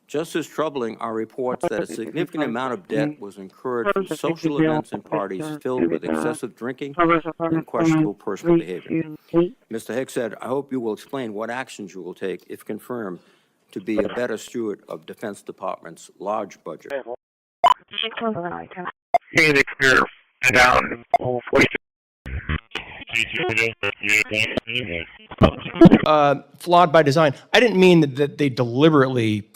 Speaker 10: Just as troubling are reports that a significant amount of debt was incurred for social events and parties filled with excessive drinking and questionable personal behavior. Mr. Hicks said, I hope you will explain what actions you will take, if confirmed, to be a better steward of Defense Department's large budget.
Speaker 4: Flawed by design. I didn't mean that they deliberately,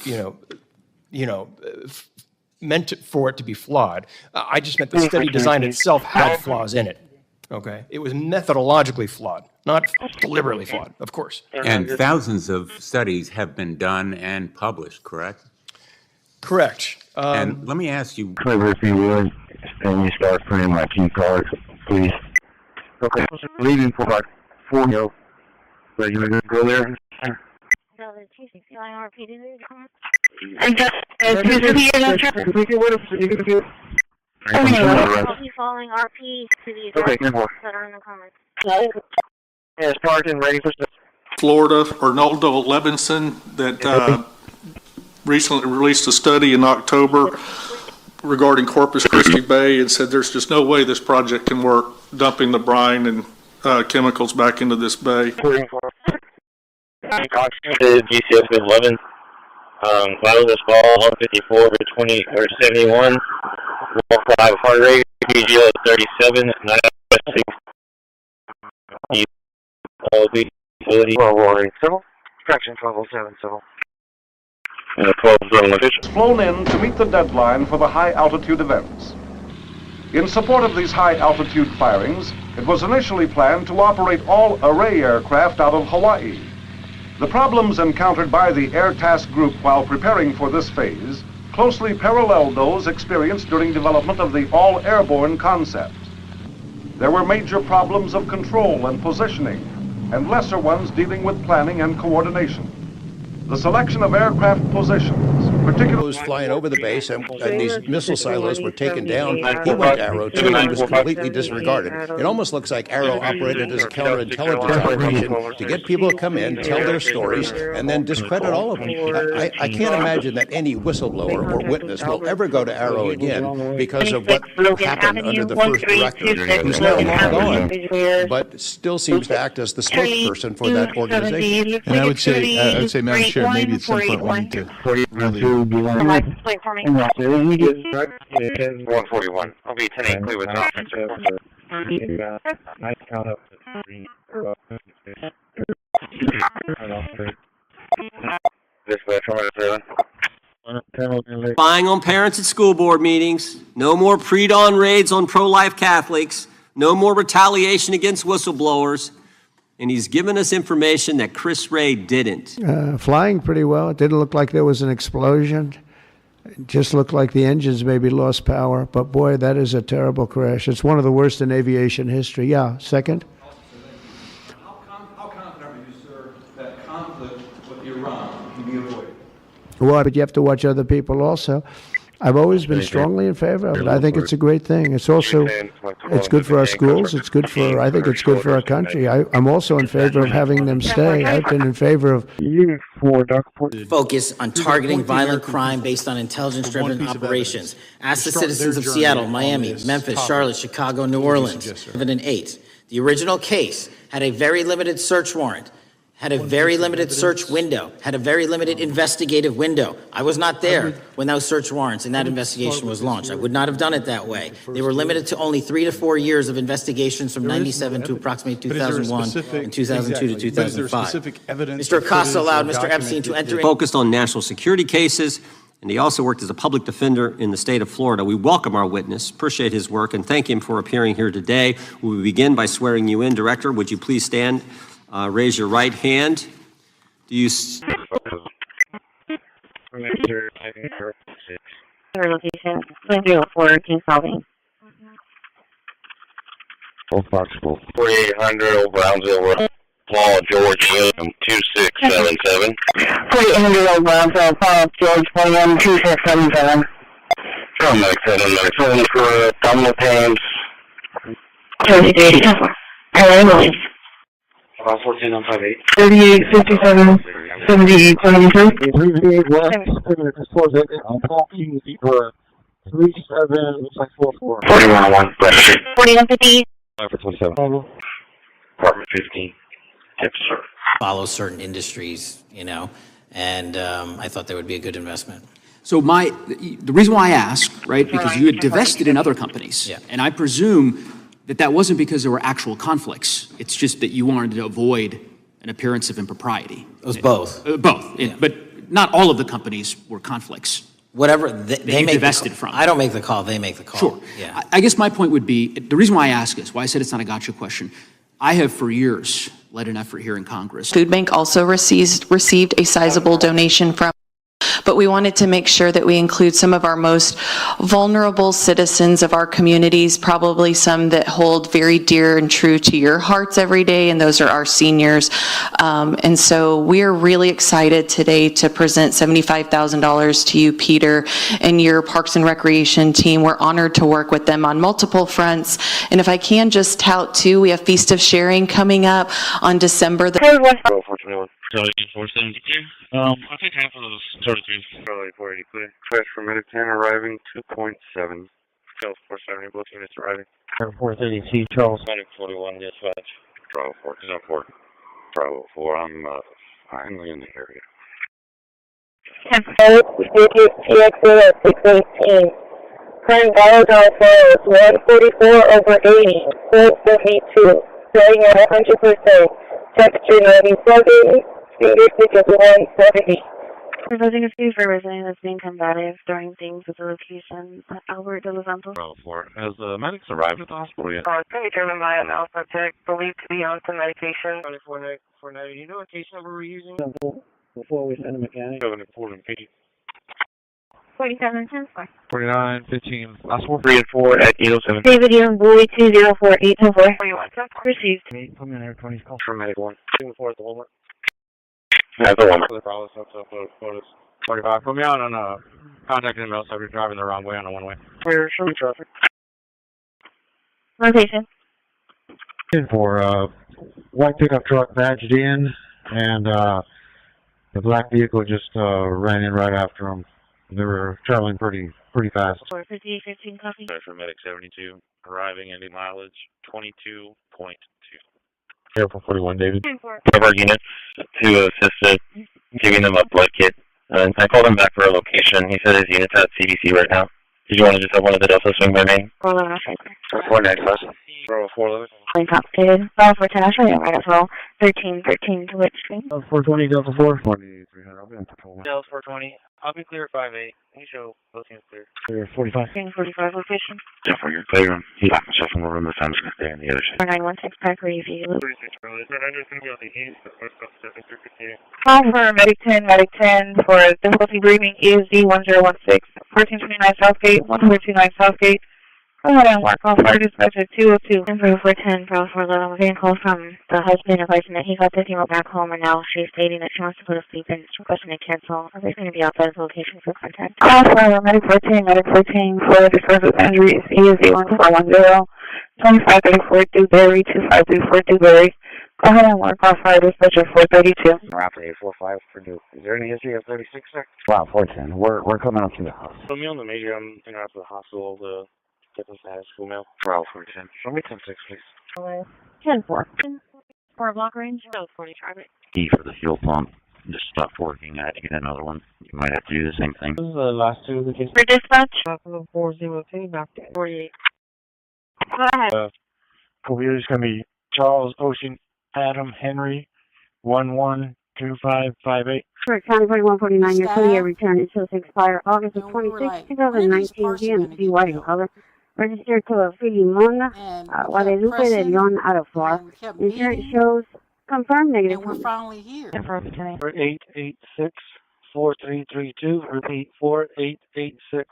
Speaker 4: meant for it to be flawed. I just meant the study design itself had flaws in it. Okay, it was methodologically flawed, not deliberately flawed, of course.
Speaker 2: And thousands of studies have been done and published, correct?
Speaker 4: Correct.
Speaker 2: And let me ask you.
Speaker 8: Clever, if you would, and you start putting my key cards, please. Okay, leaving for about 4 minutes. Are you going to go there?
Speaker 24: Following RP to the addresses that are in the comments.
Speaker 8: Yes, Spartan, ready for
Speaker 15: Florida, Arnoldo Levinson, that recently released a study in October regarding Corpus Christi Bay and said there's just no way this project can work, dumping the brine and chemicals back into this bay.
Speaker 8: GCS 11. Wireless ball 154 over 20 or 71. Wall 5 heart rate. PGO 37. 9 utility. 1208 civil. Fraction 1207 civil. 12
Speaker 5: flown in to meet the deadline for the high-altitude events. In support of these high-altitude firings, it was initially planned to operate all array aircraft out of Hawaii. The problems encountered by the Air Task Group while preparing for this phase closely paralleled those experienced during development of the all-airborne concept. There were major problems of control and positioning, and lesser ones dealing with planning and coordination. The selection of aircraft positions, particularly
Speaker 9: was flying over the base, and these missile silos were taken down. He went to Arrow too and was completely disregarded. It almost looks like Arrow operated as a counterintelligence operation to get people to come in, tell their stories, and then discredit all of them. I can't imagine that any whistleblower or witness will ever go to Arrow again because of what happened under the first director, who's now gone, but still seems to act as the spokesperson for that organization.
Speaker 18: And I would say, Madam Chair, maybe at some point we need to really.
Speaker 8: 141. I'll be 10-8 clear with offense.
Speaker 17: Spying on parents at school board meetings, no more pre-dawn raids on pro-life Catholics, no more retaliation against whistleblowers, and he's given us information that Chris Wray didn't.
Speaker 3: Flying pretty well. It didn't look like there was an explosion. It just looked like the engines maybe lost power. But boy, that is a terrible crash. It's one of the worst in aviation history. Yeah, second?
Speaker 19: How confident are you, sir, that conflict with Iran can be avoided?
Speaker 3: Well, but you have to watch other people also. I've always been strongly in favor of it. I think it's a great thing. It's also, it's good for our schools. It's good for, I think it's good for our country. I'm also in favor of having them stay. I've been in favor of
Speaker 11: focus on targeting violent crime based on intelligence-driven operations. Ask the citizens of Seattle, Miami, Memphis, Charlotte, Chicago, New Orleans. 7-8. The original case had a very limited search warrant, had a very limited search window, had a very limited investigative window. I was not there when those search warrants and that investigation was launched. I would not have done it that way. They were limited to only 3 to 4 years of investigations from 97 to approximately 2001 and 2002 to 2005. Mr. Acosta allowed Mr. Epstein to enter.
Speaker 17: Focused on national security cases, and he also worked as a public defender in the state of Florida. We welcome our witness, appreciate his work, and thank him for appearing here today. We will begin by swearing you in. Director, would you please stand? Raise your right hand. Do you...
Speaker 16: Location, 204, King Salving.
Speaker 8: Old Foxville. 4800 Old Brownsville Road. Paul George William 2677.
Speaker 16: 4800 Old Brownsville, Paul George William 2677.
Speaker 8: Paramedic 797 for abdominal pains.
Speaker 16: 3384. Ambulance.
Speaker 8: 14158.
Speaker 16: 3857. 7873.
Speaker 8: 38 West. I'm talking for 37, looks like 44. 4101, Brett Street.
Speaker 16: 4150.
Speaker 8: 27. Apartment 15. Yes, sir.
Speaker 11: Follow certain industries, you know, and I thought that would be a good investment.
Speaker 30: So the reason why I ask, right, because you had divested in other companies, and I presume that wasn't because there were actual conflicts. It's just that you wanted to avoid an appearance of impropriety.
Speaker 11: It was both.
Speaker 30: Both, yeah. But not all of the companies were conflicts.
Speaker 11: Whatever they make
Speaker 30: divested from.
Speaker 11: I don't make the call, they make the call.
Speaker 30: Sure.
Speaker 11: Yeah.
Speaker 30: I guess my point would be, the reason why I ask is, why I said it's not a gotcha question, I have for years led an effort here in Congress.
Speaker 20: Food Bank also received a sizable donation from, but we wanted to make sure that we include some of our most vulnerable citizens of our communities, probably some that hold very dear and true to your hearts every day, and those are our seniors. And so we're really excited today to present $75,000 to you, Peter, and your Parks and Recreation team. We're honored to work with them on multiple fronts. And if I can just tout too, we have Feast of Sharing coming up on December the...
Speaker 8: Charlie 472. I think half of those 33. Charlie 480 clear. Crash for minute 10 arriving 2.7. Charles 470 both units arriving. 430 Charles. 41 dispatch. Bravo 4 4. Bravo 4. I'm finally in the area.
Speaker 16: 10-4, persecute TXA at 618. Current dollar follows 144 over 80, 0.72, starting at 100%. Temperature 97, speed is 170.
Speaker 24: Proposing a speed for a resident that's being combative, throwing things at the location. Albert de los Santos.
Speaker 8: Bravo 4. Has the medics arrived at the hospital yet?
Speaker 16: It's been determined by an alpha tech, believed to be on some medication.
Speaker 8: 2490. Do you know what case number we're using?
Speaker 3: Before we send a mechanic.
Speaker 8: 740.
Speaker 24: 47, 10-4.
Speaker 8: 49, 15, last 4. 3 and 4 at 807.
Speaker 24: David Young, Bowie 204, 810-4. Received.
Speaker 8: Come in there, 20 calls. From medic 1. 2 and 4 at the Walmart. At the Walmart. The problem is photos. 45. Put me out on contact email so you're driving the wrong way on a one-way.
Speaker 16: We're showing traffic.
Speaker 24: Location.
Speaker 8: For white pickup truck badged in, and the black vehicle just ran in right after them. They were traveling pretty fast.
Speaker 24: 450, 15 copy.
Speaker 8: For medic 72, arriving ending mileage 22.2. Airport 41, David.
Speaker 24: One
Speaker 8: of our units to assist giving them a blood kit. I called him back for a location. He said his unit's at CDC right now. Did you want to just have one of the Delta swing by me? 490 plus. Bravo 411.
Speaker 24: Complicated. File for Tash, I might as well. 1313 to which street?
Speaker 3: 420 Delta 4.
Speaker 8: 2300. I'll be on patrol.
Speaker 16: Delta 420. I'll be clear at 58. You show both units clear.
Speaker 3: Clear 45.
Speaker 24: 45 location.
Speaker 8: Therefore, you're clear. He's locked myself in the room. The sun's going to stay on the other side.
Speaker 24: 4916 Park Review.
Speaker 16: 36 Charlie. Is that going to be on the heath? The first stop stepping through Christi. Call for Medic 10 for difficulty breathing ESD 1016. 1429 Southgate, 1429 Southgate. Go ahead and work off fire dispatcher 202. Number 410, Bravo 411. We're getting call from the husband advising that he got the female back home, and now she's stating that she wants to go to sleep and is requesting to cancel. Are they going to be outside of the location for contact? Call for Medic 14 for disposal of injuries ESD 1410. 2534 Dewberry, 2534 Dewberry. Go ahead and work off fire dispatcher 432.
Speaker 8: Rapid 845 for Duke. Is there any history of 36, sir? Wow, 410. We're coming up to the house. Put me on the major. I'm going to the hospital to get the status school mail. Wow, 410. Show me 10-6, please.
Speaker 24: 10-4. 4 block range. 40 traffic.
Speaker 8: E for the fuel pump. Just stopped working. I had to get another one. You might have to do the same thing.
Speaker 16: This is the last two of the cases.
Speaker 24: For dispatch.
Speaker 16: 402, back to 48.
Speaker 24: Go ahead.
Speaker 8: Computer's going to be Charles Ocean Adam Henry 112558.
Speaker 24: For County 4149, your 20-year return is supposed to expire August of 26, 2019, GMC white in color. Registered to a Filimon, Guadalupe de Leon out of Florida. Insurance shows confirmed negative.
Speaker 11: And we're finally here.
Speaker 8: 886 4332. Repeat 4886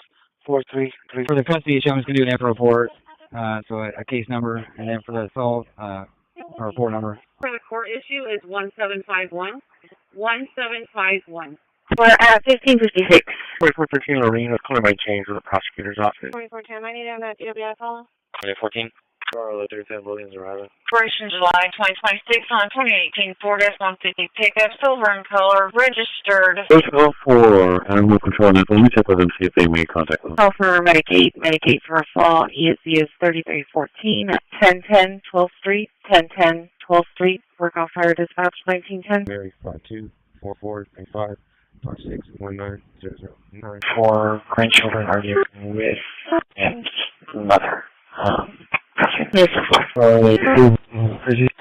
Speaker 8: 4332.
Speaker 16: For the custody issue, I'm just going to do an F report. So a case number, and then for the assault, a report number.
Speaker 24: For the court issue is 1751. 1751. We're at 1556.
Speaker 8: 4413 Lorraine was calling my change with the prosecutor's office.
Speaker 24: 2410, I need to have that DWI follow.
Speaker 8: 2014. Charlotte 310 Williams arriving.
Speaker 24: Expiration July 2026 on 2018 Ford F-150 pickup, silver in color, registered.
Speaker 8: Let's go for animal control. Let me check with them, see if they made contact with them.
Speaker 24: Call for Medicaid for assault. ESC is 3314 at 1010 12th Street, 1010 12th Street. Work off fire dispatch 1910.
Speaker 8: Mary 524435 561900. 4 grandchildren are you with and mother.
Speaker 24: Yes.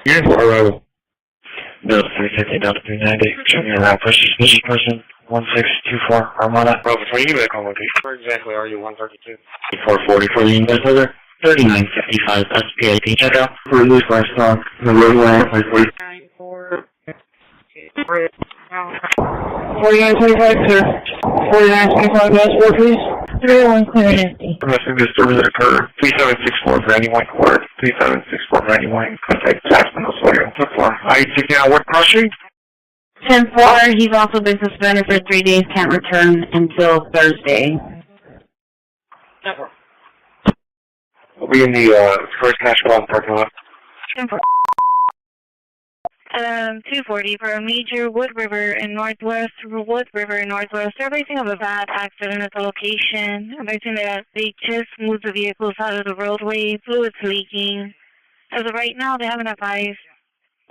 Speaker 8: Yes, arrival. Bill 350 down to 390. Checking around. This person 1624 Armada. Bravo 4, you back on location. Where exactly are you? 132. 440 for the English weather. 3955 SPIP. Check out for release by stock. The roadway.
Speaker 16: 4925, sir. 4925, passport, please.
Speaker 24: 3150.
Speaker 8: Domestic disturbance occurred. 3764 for any white court. 3764 for any white. Contact Jackson Osorio. 10-4. I taking out what crossing?
Speaker 24: 10-4. He's also been suspended for 3 days. Can't return until Thursday.
Speaker 8: We'll be in the first cash bomb parking lot.
Speaker 24: 10-4. 240 for a major Wood River in Northwest. Everything of a bad accident at the location. Everything that they just moved the vehicles out of the roadway. Fluids leaking. As of right now, they haven't advised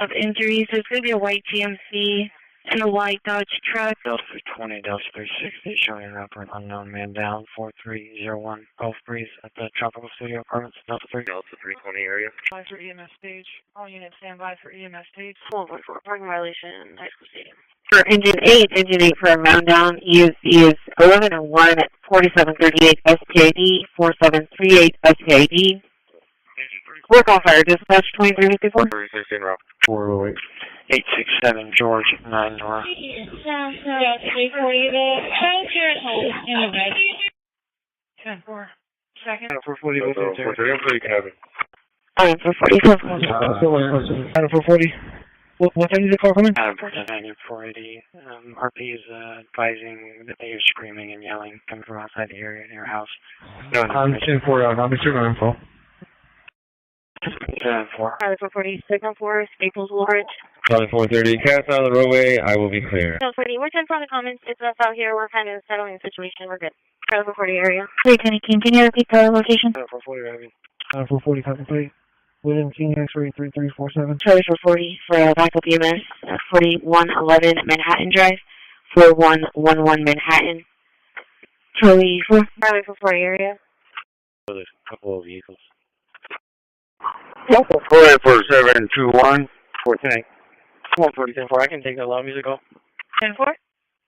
Speaker 24: of injuries. There's going to be a white GMC
Speaker 16: and a white Dodge truck.
Speaker 8: Delta 320, Delta 360, showing an upper unknown man down, 4301 Gulf Breeze at the Tropical Studio Apartments, Delta 3. Delta 320 area.
Speaker 24: By for EMS stage. All units stand by for EMS stage. 4.4, parking violation, high school stadium.
Speaker 16: For engine 8 for a round down, is 11 and 1 at 4738 SPID, 4738 SPID. Work on fire, dispatch 2354.
Speaker 8: 316 route. 408. 867 George, 9 North.
Speaker 24: 340, the child care at home in the red. 10-4. Second.
Speaker 8: 440, what's up there? 430, cabin.
Speaker 16: 440.
Speaker 8: 440. What time did the call come in? 480. RP is advising that they are screaming and yelling coming from outside the area in your house. No, I'm 10-4 out. I'll be sure I'm full. 10-4.
Speaker 24: 440, signal for Staples Woolridge.
Speaker 8: 430. Cats on the roadway. I will be clear.
Speaker 24: 440, we're 10 from the comments. It's us out here. We're kind of settling the situation. We're good. 440 area.
Speaker 16: 320 King, can you repeat the location?
Speaker 8: 440, Raven. 440, copy 3. William King, X-ray 3347.
Speaker 16: Charlie 440 for backup EMS, 4111 Manhattan Drive, 4111 Manhattan. Charlie 4.
Speaker 24: Charlie 440 area.
Speaker 8: There's a couple of vehicles. 4721. 410. 140, 10-4. I can take the loud music off.
Speaker 24: 10-4.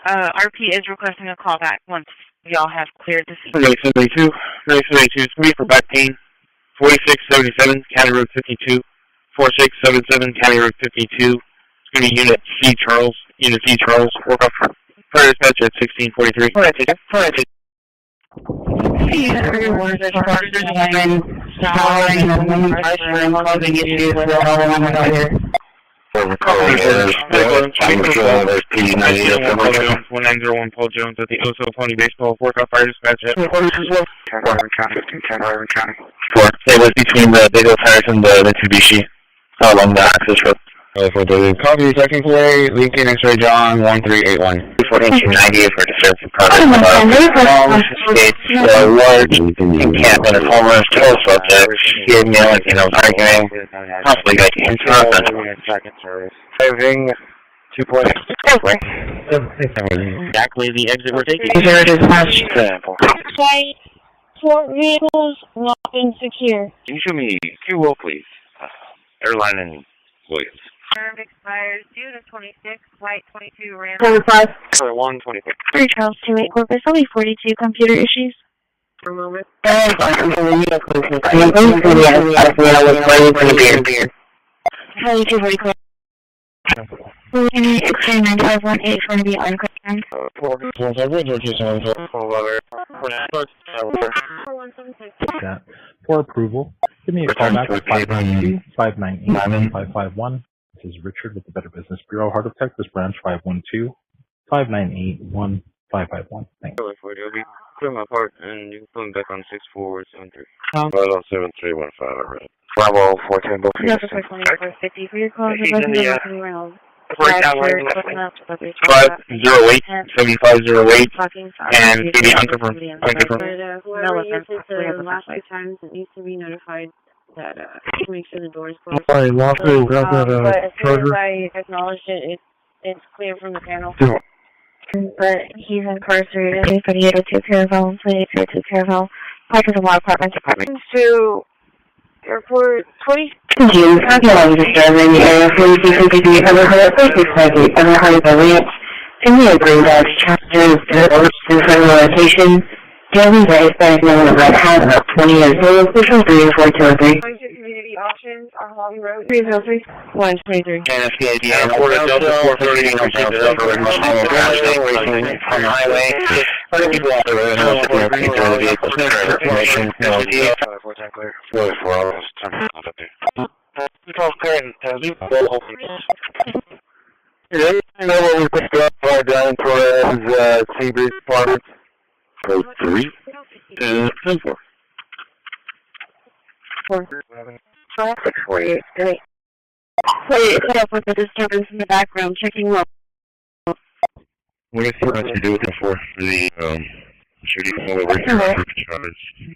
Speaker 24: RP is requesting a callback once y'all have cleared the scene.
Speaker 8: 972. 972. 3 for back pain. 4677, County Road 52. 4677, County Road 52. It's going to be Unit C, Charles. Unit C, Charles. Work off fire dispatch at 1643. All right, take it. All right, take it.
Speaker 16: Everyone's showering and causing issues with all around here.
Speaker 8: One 901 Paul Jones at the Oso Pony Baseball. Work off fire dispatch at 10 County. It was between the Big O Tires and the Mitsubishi along the access road. Copy, second floor, Lincoln X-ray John 1381. 1490 for disturbance project. States large encampment of homeless total subjects, arguing, possibly like interrupt. Driving 2.8. Exactly the exit we're taking.
Speaker 24: Site, 4 vehicles, locked and secure.
Speaker 8: Can you show me, if you will, please, airline and Williams.
Speaker 24: Term expires June of 26, Flight 22 ran.
Speaker 16: 45.
Speaker 8: 126.
Speaker 16: 3 Charles 28 Corpus, only 42 computer issues.
Speaker 24: For a moment.
Speaker 16: Charlie 240 Corpus. X-ray 9518 for the unconfirmed.
Speaker 24: 4176.
Speaker 6: For approval, give me a call back at 592-598-551. This is Richard with the Better Business Bureau, Heart of Texas Branch 512-598-1551. Thanks.
Speaker 8: Clear my part, and you can put them back on 6473. 57315, Bravo 410, both feet.
Speaker 24: 450 for your calls.
Speaker 8: He's in the, 508, 7508, and maybe unconfirmed.
Speaker 24: Whoever uses the last 2 times, it needs to be notified that, make sure the door is closed.
Speaker 8: Sorry, lost it, grab that,
Speaker 24: but as soon
Speaker 8: charger.
Speaker 24: as I acknowledged it, it's clear from the panel.
Speaker 16: But he's incarcerated for the 802 Caravel, 802 Caravel, Park of the Law Apartment.
Speaker 24: To Airport 20.
Speaker 16: Continue. Calculating disturbing the area for the CCPD ever heard of the ranch. And we agree that chapters in front of the location. Daily raised by no one red hat about 20 years old, which was 3 and 423.
Speaker 24: Community options on Holly Road.
Speaker 16: 303. 123.
Speaker 8: NSPID and order Delta 430 and proceed to Delta Red Mustang racing from the highway. Other people off the road and also clear the vehicle for information. No, 410 clear. 4 hours. We call clear and leave the whole open. Yeah, you know what we picked up down towards Seabreeze Apartments. Code 3 and 10-4.
Speaker 16: 648. Great. Wait, set up with the disturbance in the background, checking low.
Speaker 8: What do you want to do with the 4 for the shooting over here?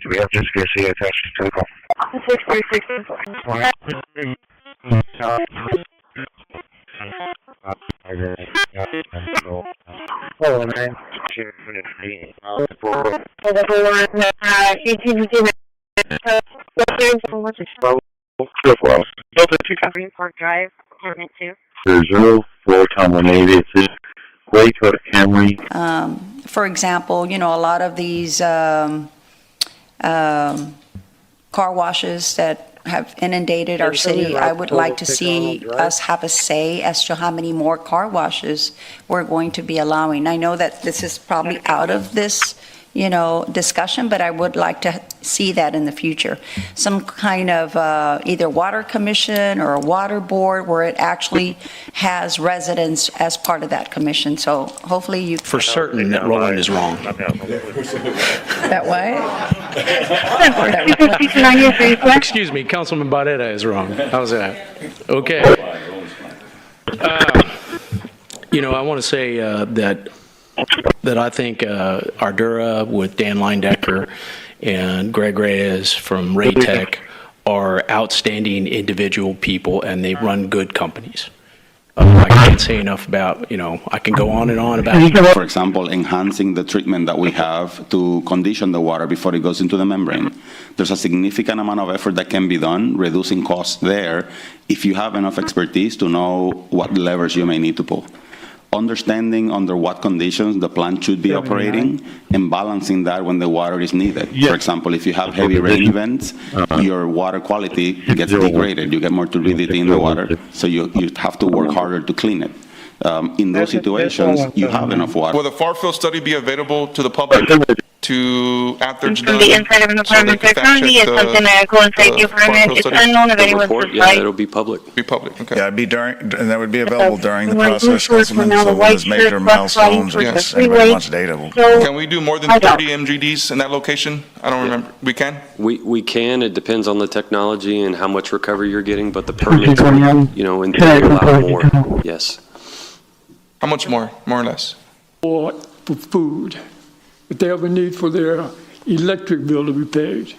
Speaker 8: Do we have Jessica Garcia attached to the call?
Speaker 16: 636. Park Drive, Apartment 2.
Speaker 8: 04-188, Way to Camry.
Speaker 12: For example, you know, a lot of these car washes that have inundated our city, I would like to see us have a say as to how many more car washes we're going to be allowing. I know that this is probably out of this, you know, discussion, but I would like to see that in the future. Some kind of either water commission or a water board where it actually has residents as part of that commission. So hopefully you...
Speaker 7: For certain that Roland is wrong.
Speaker 12: That what?
Speaker 7: Excuse me, Councilman Barrera is wrong. How's that? Okay. You know, I want to say that I think Ardura with Dan Leindecker and Greg Reyes from Raytech are outstanding individual people, and they run good companies. I can't say enough about, you know, I can go on and on about.
Speaker 13: For example, enhancing the treatment that we have to condition the water before it goes into the membrane. There's a significant amount of effort that can be done, reducing costs there, if you have enough expertise to know what levers you may need to pull. Understanding under what conditions the plant should be operating and balancing that when the water is needed. For example, if you have heavy rain events, your water quality gets degraded. You get more turbidity in the water, so you have to work harder to clean it. In those situations, you have enough water.
Speaker 14: Will the far-field study be available to the public to after it's done?
Speaker 16: The inside of an apartment currently is something that go inside the apartment. It's unknown if anyone's
Speaker 2: Yeah, it'll be public.
Speaker 14: Be public, okay.
Speaker 21: Yeah, it'd be during, and that would be available during the process, Councilman, so when there's major milestones or just anybody wants data.
Speaker 14: Can we do more than 30 MGDs in that location? I don't remember. We can?
Speaker 22: We can. It depends on the technology and how much recovery you're getting, but the permits, you know, and they allow more. Yes.
Speaker 14: How much more or less?
Speaker 23: Or for food. If they have a need for their electric bill to be paid.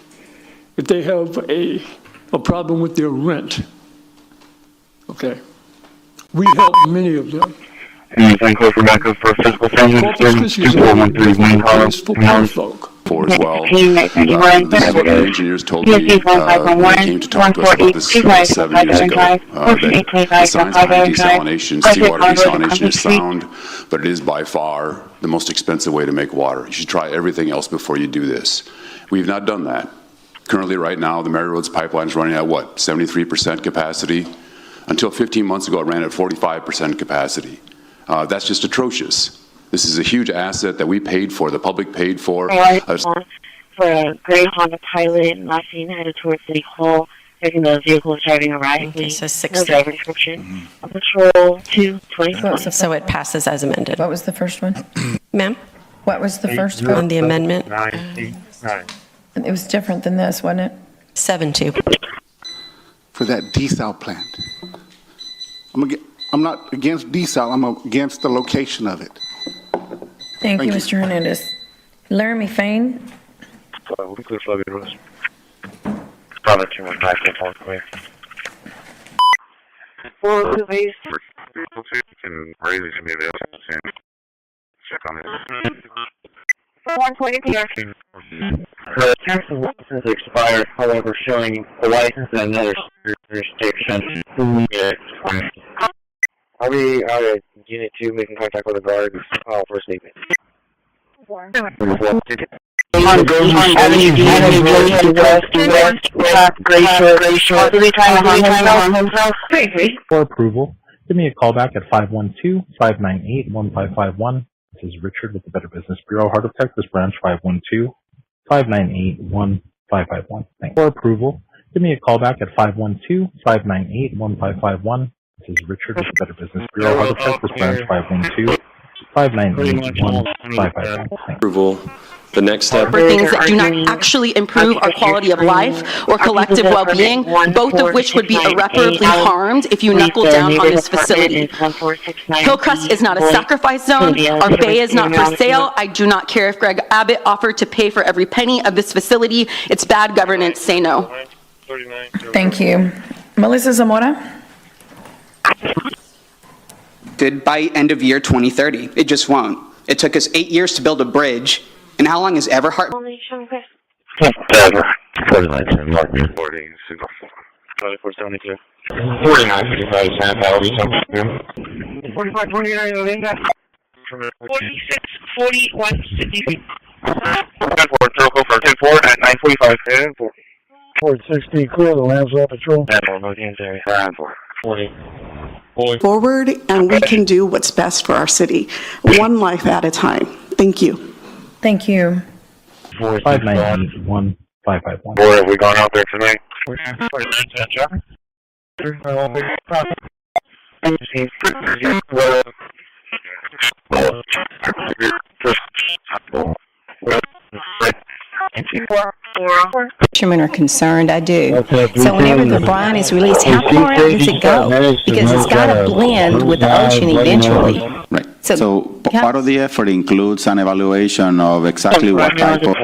Speaker 23: If they have a problem with their rent. Okay. We help many of them.
Speaker 8: Corpus Christi is a place for poor folk.
Speaker 13: For as well. This is what our engineers told me when they came to talk to us about this 7 years ago. That the science behind desalination, seawater desalination is sound, but it is by far the most expensive way to make water. You should try everything else before you do this. We've not done that. Currently, right now, the Mary Roads pipeline is running at what, 73% capacity? Until 15 months ago, it ran at 45% capacity. That's just atrocious. This is a huge asset that we paid for, the public paid for.
Speaker 16: For a gray Honda Pilot, last seen headed towards City Hall. Taking the vehicle is driving erratically.
Speaker 26: Okay, so 6.
Speaker 16: No driver description. Patrol 224.
Speaker 26: So it passes as amended.
Speaker 12: What was the first one?
Speaker 26: Ma'am?
Speaker 12: What was the first
Speaker 26: On
Speaker 12: one?
Speaker 26: the amendment?
Speaker 8: 9.
Speaker 12: It was different than this, wasn't it?
Speaker 26: 7-2.
Speaker 27: For that desal plant. I'm not against desal, I'm against the location of it.
Speaker 12: Thank you, Mr. Hernandez. Laramie Fain.
Speaker 16: For 120 PR.
Speaker 8: The tax license expired, however, showing the license in another jurisdiction. I'll be out at Unit 2 making contact with the guards for a statement.
Speaker 6: For approval, give me a call back at 512-598-1551. This is Richard with the Better Business Bureau, Heart of Texas Branch, 512-598-1551. Thanks. For approval, give me a call back at 512-598-1551. This is Richard with the Better Business Bureau, Heart of Texas Branch, 512-598-1551.
Speaker 22: Approval. The next step.
Speaker 20: For things that do not actually improve our quality of life or collective well-being, both of which would be irreparably harmed if you knuckle down on this facility. Hillcrest is not a sacrifice zone. Our bay is not for sale. I do not care if Greg Abbott offered to pay for every penny of this facility. It's bad governance. Say no.
Speaker 12: Thank you. Melissa Zamora.
Speaker 1: enacted by end of year 2030. It just won't. It took us 8 years to build a bridge. And how long has Everhart?
Speaker 8: 4910, mark me. 4472. 4955, San Paulo. 4529, Olinda. 4641, 10-4 at 945. 460, clear the lamps off patrol. 40.
Speaker 4: Forward, and we can do what's best for our city, one life at a time. Thank you.
Speaker 12: Thank you.
Speaker 8: 591, 551. Where have we gone out there tonight?
Speaker 26: Fishermen are concerned, I do. So whenever the brine is released, how far out does it go? Because it's got to blend with the ocean eventually.
Speaker 13: Right. So part of the effort includes an evaluation of exactly what type of...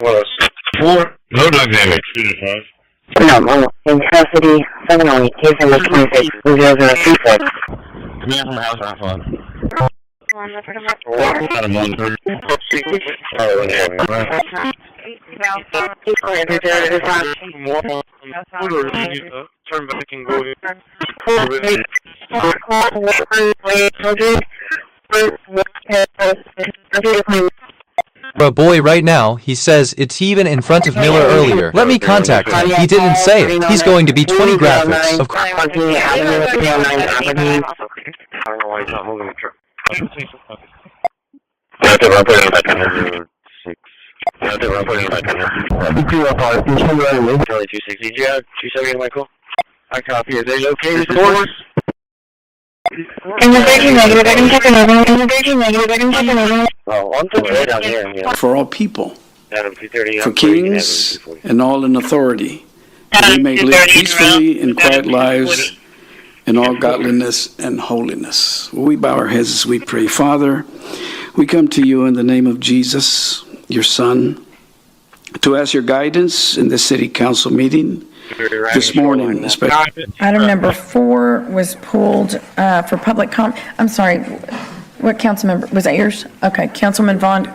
Speaker 8: No dynamic.
Speaker 24: No, in custody, 708, case number 26, 003.
Speaker 8: Command from the house on phone.
Speaker 5: A boy right now, he says it's even in front of Miller earlier. Let me contact him. He didn't say it. He's going to be 20 graphics. Of course.
Speaker 8: I don't know why he's not moving the truck. Charlie 260, do you have 270 Michael? I copy. Is they located the source?
Speaker 27: For all people, for kings and all in authority, that we may live peacefully and quiet lives in all godliness and holiness. We bow our heads as we pray. Father, we come to you in the name of Jesus, your Son, to ask your guidance in this city council meeting this morning.
Speaker 12: Item number 4 was pulled for public comment. I'm sorry, what council member, was that yours? Okay, Councilman Vaughn.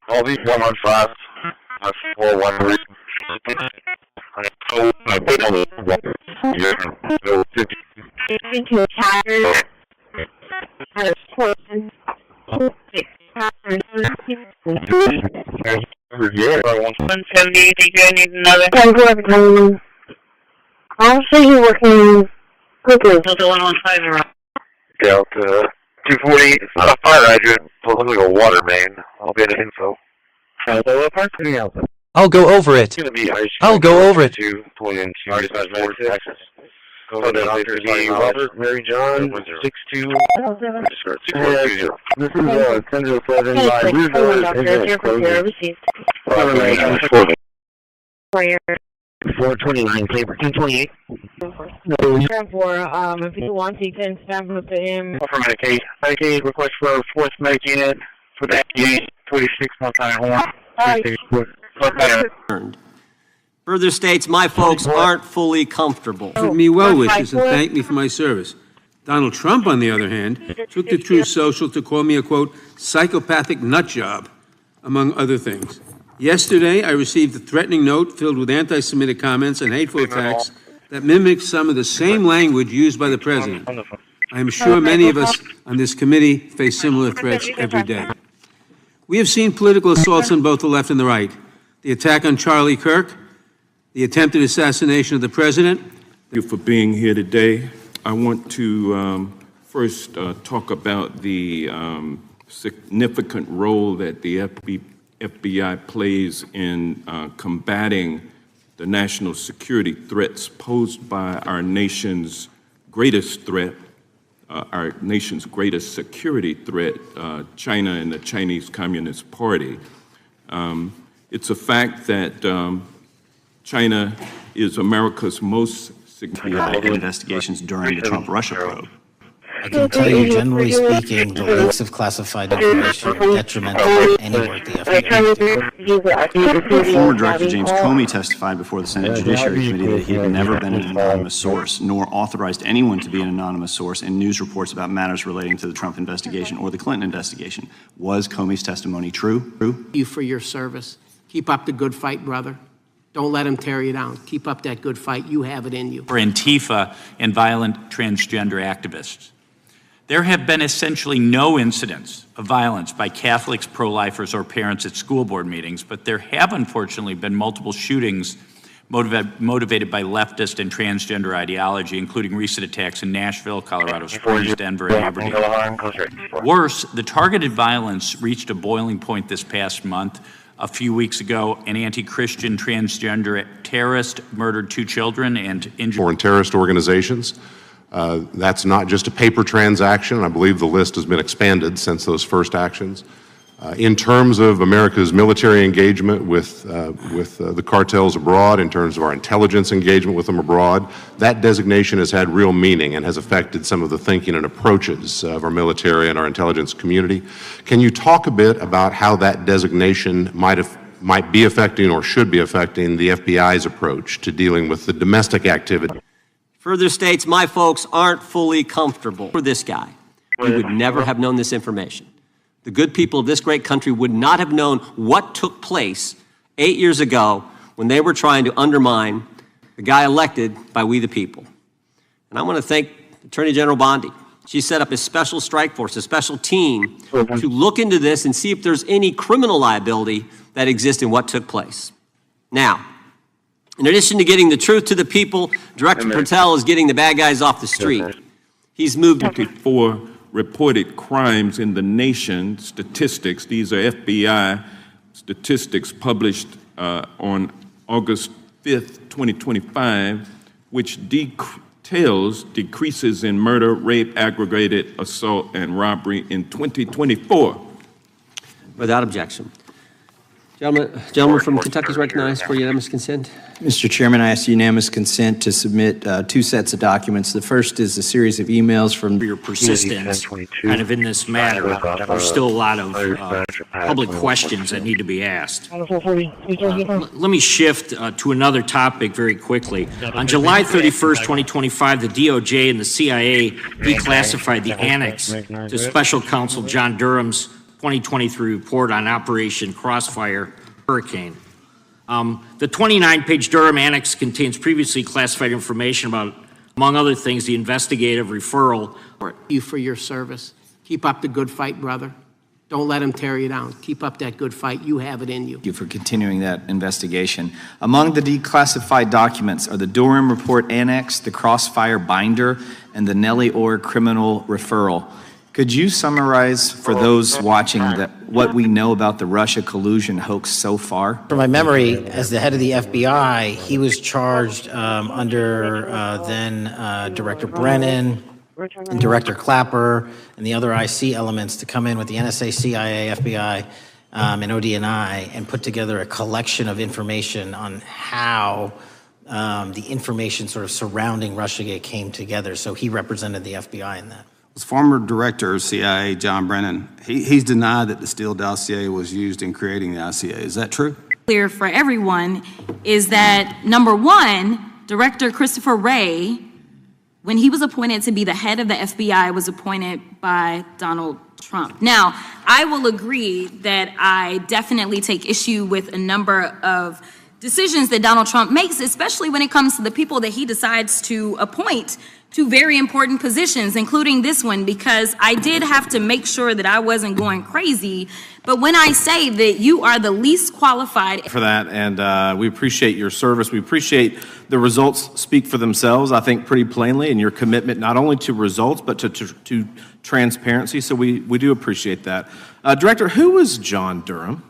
Speaker 8: All these 115, 413.
Speaker 24: Honestly, you're working quickly.
Speaker 8: Delta 240, it's not a fire hydrant, it looks like a water main. I'll get info.
Speaker 5: I'll go over it. I'll go over it.
Speaker 8: Robert, Mary John, 62. This is 1007 429, paper 1028.
Speaker 24: If you want, you can stand with him.
Speaker 8: For Medicaid. Medicaid request for a fourth Medicaid for the FDA 26 multi-horn.
Speaker 17: Further states, my folks aren't fully comfortable.
Speaker 9: Offered me well wishes and thanked me for my service. Donald Trump, on the other hand, took to Truth Social to call me a, quote, psychopathic nut job, among other things. Yesterday, I received a threatening note filled with anti-Semitic comments and hateful attacks that mimics some of the same language used by the president. I am sure many of us on this committee face similar threats every day. We have seen political assaults on both the left and the right. The attack on Charlie Kirk, the attempted assassination of the president.
Speaker 10: Thank you for being here today. I want to first talk about the significant role that the FBI plays in combating the national security threats posed by our nation's greatest threat, our nation's greatest security threat, China and the Chinese Communist Party. It's a fact that China is America's most significant
Speaker 15: investigations during the Trump-Russia probe.
Speaker 3: I can tell you, generally speaking, the leaks of classified information are detrimental to any work the FBI.
Speaker 7: Former Director James Comey testified before the Senate Judiciary Committee that he had never been an anonymous source, nor authorized anyone to be an anonymous source in news reports about matters relating to the Trump investigation or the Clinton investigation. Was Comey's testimony true?
Speaker 11: You for your service. Keep up the good fight, brother. Don't let them tear you down. Keep up that good fight. You have it in you.
Speaker 15: For Antifa and violent transgender activists. There have been essentially no incidents of violence by Catholics, pro-lifers, or parents at school board meetings, but there have unfortunately been multiple shootings motivated by leftist and transgender ideology, including recent attacks in Nashville, Colorado Springs, Denver, and Aberdeen. Worse, the targeted violence reached a boiling point this past month. A few weeks ago, an anti-Christian transgender terrorist murdered 2 children and injured
Speaker 18: foreign terrorist organizations. That's not just a paper transaction. I believe the list has been expanded since those first actions. In terms of America's military engagement with the cartels abroad, in terms of our intelligence engagement with them abroad, that designation has had real meaning and has affected some of the thinking and approaches of our military and our intelligence community. Can you talk a bit about how that designation might be affecting or should be affecting the FBI's approach to dealing with the domestic activity?
Speaker 17: Further states, my folks aren't fully comfortable for this guy. We would never have known this information. The good people of this great country would not have known what took place 8 years ago when they were trying to undermine the guy elected by we the people. And I want to thank Attorney General Bondi. She set up a special strike force, a special team to look into this and see if there's any criminal liability that exists in what took place. Now, in addition to getting the truth to the people, Director Patel is getting the bad guys off the street. He's moved
Speaker 10: 54 reported crimes in the nation, statistics. These are FBI statistics published on August 5th, 2025, which details decreases in murder, rape, aggravated assault, and robbery in 2024.
Speaker 17: Without objection. Gentleman from Kentucky is recognized for unanimous consent.
Speaker 3: Mr. Chairman, I ask unanimous consent to submit 2 sets of documents. The first is a series of emails from
Speaker 19: your persistence kind of in this matter. There's still a lot of public questions that need to be asked. Let me shift to another topic very quickly. On July 31st, 2025, the DOJ and the CIA declassified the annex to Special Counsel John Durham's 2023 report on Operation Crossfire Hurricane. The 29-page Durham Annex contains previously classified information about, among other things, the investigative referral.
Speaker 11: You for your service. Keep up the good fight, brother. Don't let them tear you down. Keep up that good fight. You have it in you.
Speaker 3: Thank you for continuing that investigation. Among the declassified documents are the Durham Report Annex, the Crossfire Binder, and the Nellie Orr Criminal Referral. Could you summarize for those watching what we know about the Russia collusion hoax so far? From my memory, as the head of the FBI, he was charged under then Director Brennan and Director Clapper and the other IC elements to come in with the NSA, CIA, FBI, and ODNI and put together a collection of information on how the information sort of surrounding Russiagate came together. So he represented the FBI in that.
Speaker 25: Was former director of CIA, John Brennan, he's denied that the Steele dossier was used in creating the ICA. Is that true?
Speaker 28: Clear for everyone is that, number one, Director Christopher Wray, when he was appointed to be the head of the FBI, was appointed by Donald Trump. Now, I will agree that I definitely take issue with a number of decisions that Donald Trump makes, especially when it comes to the people that he decides to appoint to very important positions, including this one, because I did have to make sure that I wasn't going crazy. But when I say that you are the least qualified
Speaker 29: for that, and we appreciate your service. We appreciate the results speak for themselves, I think, pretty plainly, and your commitment not only to results, but to transparency. So we do appreciate that. Director, who was John Durham?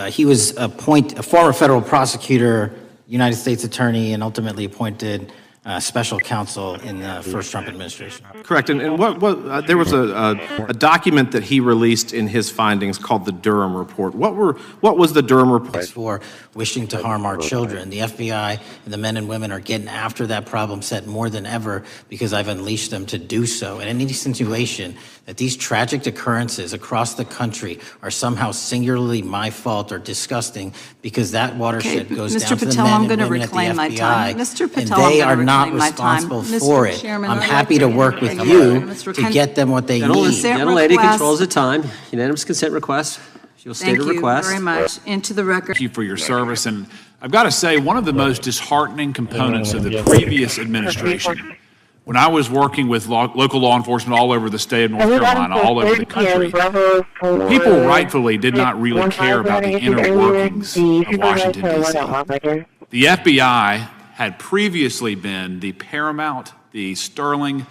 Speaker 3: He was a former federal prosecutor, United States attorney, and ultimately appointed
Speaker 1: special counsel in the first Trump administration.
Speaker 29: Correct. And there was a document that he released in his findings called the Durham Report. What was the Durham Report?
Speaker 1: For wishing to harm our children. The FBI and the men and women are getting after that problem set more than ever because I've unleashed them to do so. And any insinuation that these tragic occurrences across the country are somehow singularly my fault or disgusting because that watershed goes
Speaker 12: Mr.
Speaker 1: down to the
Speaker 12: Patel,
Speaker 1: men
Speaker 12: I'm
Speaker 1: and
Speaker 12: going to
Speaker 1: women at the
Speaker 12: reclaim my
Speaker 1: FBI,
Speaker 12: time. Mr. Patel,
Speaker 1: and they
Speaker 12: I'm
Speaker 1: are
Speaker 12: going to
Speaker 1: not
Speaker 12: reclaim my time.
Speaker 1: responsible
Speaker 12: Mr.
Speaker 1: for it.
Speaker 12: Chairman,
Speaker 1: I'm
Speaker 12: I'd
Speaker 1: happy
Speaker 12: like
Speaker 1: to
Speaker 12: to
Speaker 1: work with
Speaker 12: interject.
Speaker 1: you
Speaker 12: Mr.
Speaker 1: to
Speaker 12: Ken-
Speaker 1: get them what they
Speaker 17: Gentleman,
Speaker 1: need.
Speaker 17: gentle lady controls the time. Unanimous consent request. She'll state
Speaker 12: Thank
Speaker 17: a
Speaker 12: you
Speaker 17: request.
Speaker 12: very much. Into the record.
Speaker 2: Thank you for your service. And I've got to say, one of the most disheartening components of the previous administration, when I was working with local law enforcement all over the state of North Carolina, all over the country, people rightfully did not really care about the inner workings of Washington, D.C. The FBI had previously been the paramount, the sterling,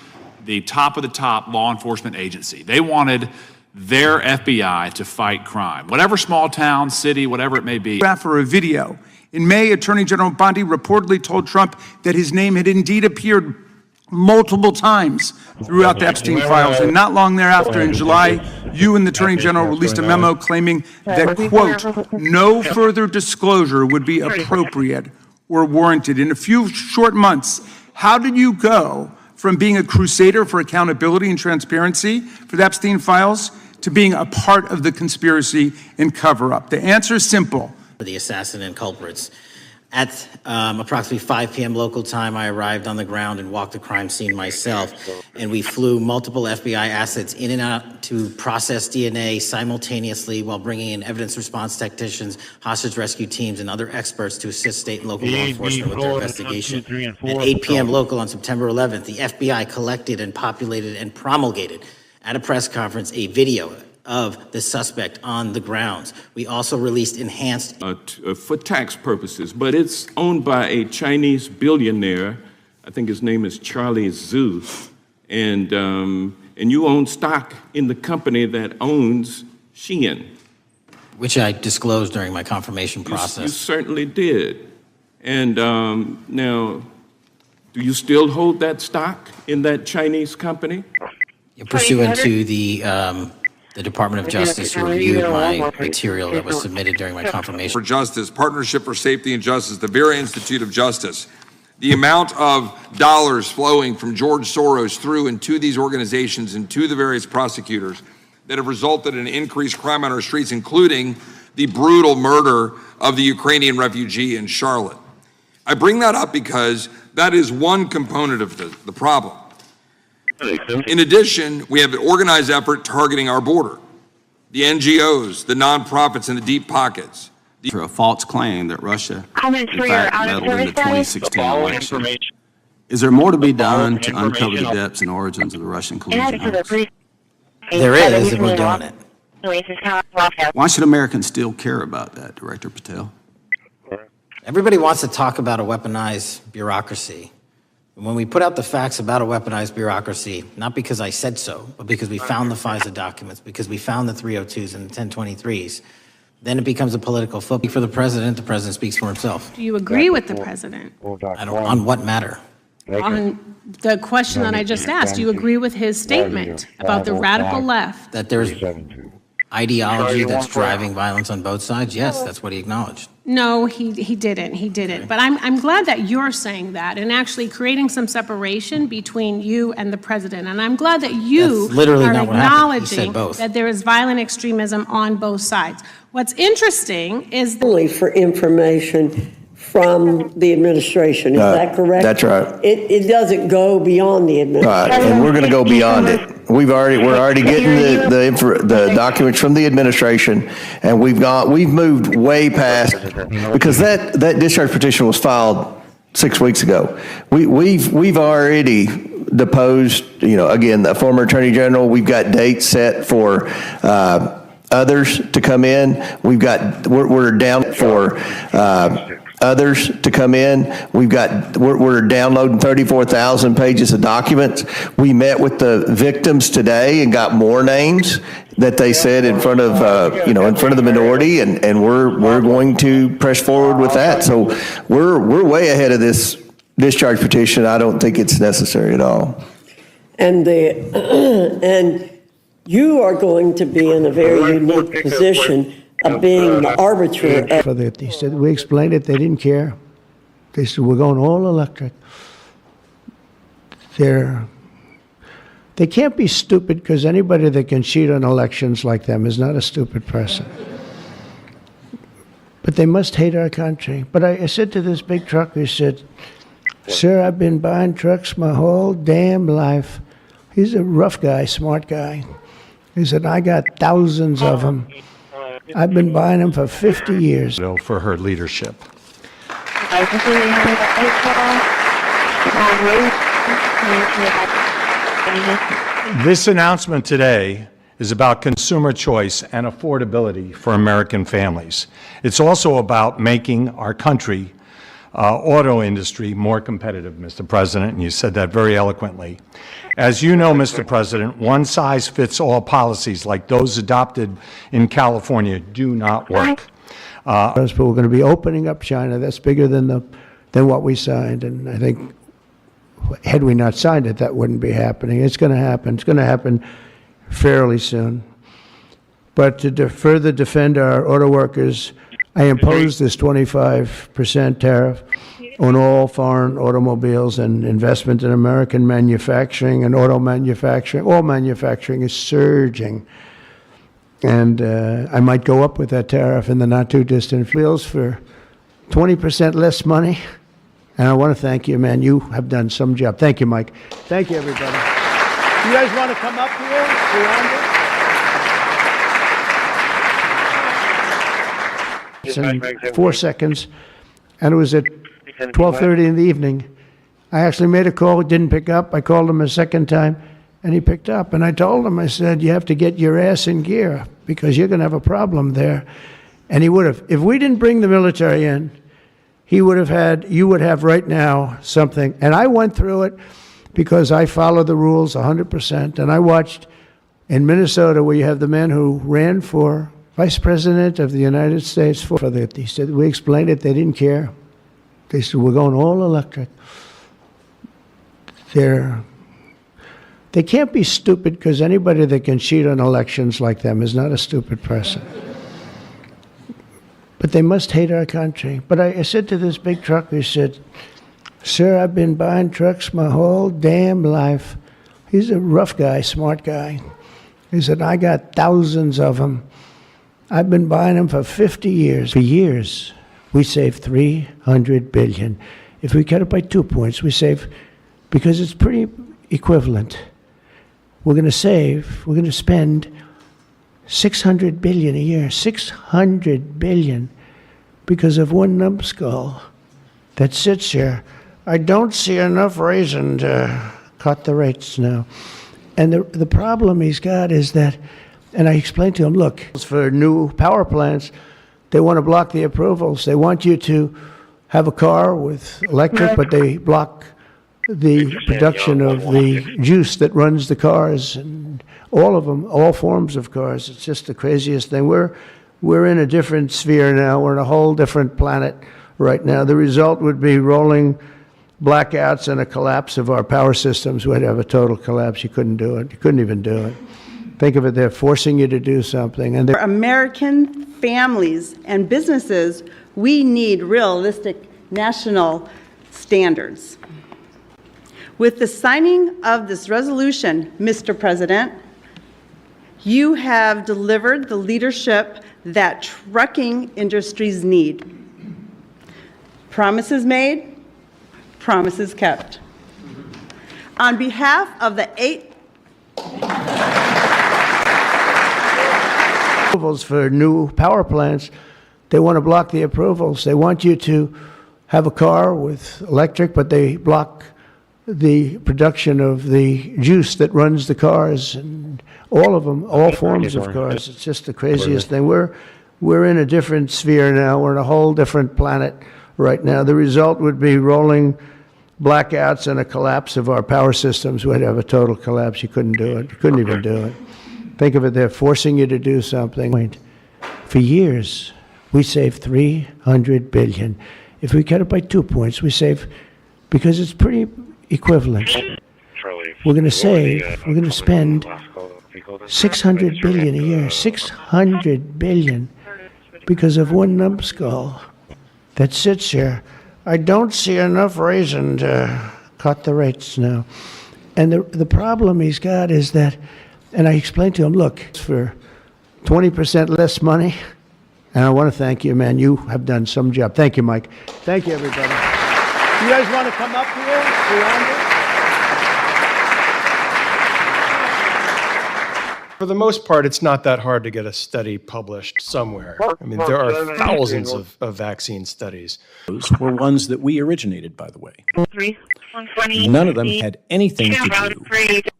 Speaker 2: the top of the top law enforcement agency. They wanted their FBI to fight crime, whatever small town, city, whatever it may be.
Speaker 6: For a video. In May, Attorney General Bondi reportedly told Trump that his name had indeed appeared multiple times throughout the Epstein files. And not long thereafter, in July, you and the Attorney General released a memo claiming that, quote, no further disclosure would be appropriate or warranted. In a few short months, how did you go from being a crusader for accountability and transparency for the Epstein files to being a part of the conspiracy and cover-up? The answer is simple.
Speaker 1: For the assassin and culprits. At approximately 5 p.m. local time, I arrived on the ground and walked the crime scene myself, and we flew multiple FBI assets in and out to process DNA simultaneously while bringing in evidence response technicians, hostage rescue teams, and other experts to assist state and local law enforcement with their investigation. At 8 p.m. local on September 11th, the FBI collected and populated and promulgated at a press conference a video of the suspect on the grounds. We also released enhanced
Speaker 10: for tax purposes, but it's owned by a Chinese billionaire. I think his name is Charlie Zhu, and you own stock in the company that owns Shein,
Speaker 1: which I disclosed during my confirmation process.
Speaker 10: You certainly did. And now, do you still hold that stock in that Chinese company?
Speaker 1: Pursuant to the Department of Justice reviewed my material that was submitted during my confirmation.
Speaker 14: For Justice, Partnership for Safety and Justice, the Vera Institute of Justice. The amount of dollars flowing from George Soros through and to these organizations and to the various prosecutors that have resulted in increased crime on our streets, including the brutal murder of the Ukrainian refugee in Charlotte. I bring that up because that is one component of the problem. In addition, we have an organized effort targeting our border, the NGOs, the nonprofits, and the deep pockets.
Speaker 25: For a false claim that Russia, in fact, meddled in the 2016 election. Is there more to be done to uncover the depths and origins of the Russian collusion?
Speaker 1: There is, and we're doing it.
Speaker 25: Why should Americans still care about that, Director Patel?
Speaker 1: Everybody wants to talk about a weaponized bureaucracy. When we put out the facts about a weaponized bureaucracy, not because I said so, but because we found the FISA documents, because we found the 302s and the 1023s, then it becomes a political football. For the president speaks for himself.
Speaker 16: Do you agree with the president?
Speaker 1: On what matter?
Speaker 16: On the question that I just asked, do you agree with his statement about the radical left?
Speaker 1: That there's ideology that's driving violence on both sides? Yes, that's what he acknowledged.
Speaker 16: No, he didn't. He didn't. But I'm glad that you're saying that and actually creating some separation between you and the president. And I'm glad that you are acknowledging that there is violent extremism on both sides. What's interesting is
Speaker 20: only for information from the administration. Is that correct?
Speaker 21: That's right.
Speaker 20: It doesn't go beyond the administration.
Speaker 21: Right, and we're going to go beyond it. We're already getting the documents from the administration, and we've moved way past, because that discharge petition was filed 6 weeks ago. We've already deposed, again, the former Attorney General. We've got dates set for others to come in. We're down for others to come in. We're downloading 34,000 pages of documents. We met with the victims today and got more names that they said in front of the minority, and we're going to press forward with that. So we're way ahead of this discharge petition, I don't think it's necessary at all.
Speaker 20: And and you are going to be in a very unique position of being the arbiter.
Speaker 4: They said, we explained it, they didn't care. They said, we're going all electric. They can't be stupid because anybody that can cheat on elections like them is not a stupid person. But they must hate our country. But I said to this big trucker, he said, sir, I've been buying trucks my whole damn life. He's a rough guy, smart guy. He said, I got thousands of them. I've been buying them for 50 years.
Speaker 5: For her leadership. This announcement today is about consumer choice and affordability for American families. It's also about making our country auto industry more competitive, Mr. President, and you said that very eloquently. As you know, Mr. President, one-size-fits-all policies like those adopted in California do not work.
Speaker 4: But we're going to be opening up China. That's bigger than what we signed, and I think had we not signed it, that wouldn't be happening. It's going to happen. It's going to happen fairly soon. But to further defend our auto workers, I imposed this 25% tariff on all foreign automobiles and investment in American manufacturing and auto manufacturing. All manufacturing is surging. And I might go up with that tariff in the not-too-distant fields for 20% less money. And I want to thank you, man. You have done some job. Thank you, Mike. Thank you, everybody. You guys want to come up here? In 4 seconds, and it was at 12:30 in the evening. I actually made a call, didn't pick up. I called him a second time, and he picked up. And I told him, I said, you have to get your ass in gear because you're going to have a problem there. And he would have. If we didn't bring the military in, he would have had, you would have right now something. And I went through it because I follow the rules 100%. And I watched in Minnesota where you have the man who ran for Vice President of the United States. He said, we explained it, they didn't care. They said, we're going all electric. They can't be stupid because anybody that can cheat on elections like them is not a stupid person. But they must hate our country. But I said to this big trucker, he said, sir, I've been buying trucks my whole damn life. He's a rough guy, smart guy. He said, I got thousands of them. I've been buying them for 50 years. For years, we save $300 billion. If we cut it by 2 points, we save, because it's pretty equivalent. We're going to spend $600 billion a year, $600 billion, because of one numbskull that sits here. I don't see enough reason to cut the rates now. And the problem he's got is that, and I explained to him, look, for new power plants, they want to block the approvals. They want you to have a car with electric, but they block the production of the juice that runs the cars, and all of them, all forms of cars. It's just the craziest thing. We're in a different sphere now. We're in a whole different planet right now. The result would be rolling blackouts and a collapse of our power systems. We'd have a total collapse. You couldn't do it. You couldn't even do it. Think of it, they're forcing you to do something. And
Speaker 8: for American families and businesses, we need realistic national standards. With the signing of this resolution, Mr. President, you have delivered the leadership that trucking industries need. Promises made, promises kept. On behalf of the 8
Speaker 4: approvals for new power plants, they want to block the approvals. They want you to have a car with electric, but they block the production of the juice that runs the cars, and all of them, all forms of cars. It's just the craziest thing. We're in a different sphere now. We're in a whole different planet right now. The result would be rolling blackouts and a collapse of our power systems. We'd have a total collapse. You couldn't do it. You couldn't even do it. Think of it, they're forcing you to do something. For years, we save $300 billion. If we cut it by 2 points, we're because it's pretty equivalent. We're going to save, we're going to spend $600 billion a year, $600 billion, because of one numbskull that sits here. I don't see enough reason to cut the rates now. And the problem he's got is that, and I explained to him, look, it's for 20% less money, and I want to thank you, man. You have done some job. Thank you, Mike. Thank you, everybody. You guys want to come up here?
Speaker 7: For the most part, it's not that hard to get a study published somewhere. I mean, there are thousands of vaccine studies.
Speaker 9: Those were ones that we originated, by the way. None of them had anything to do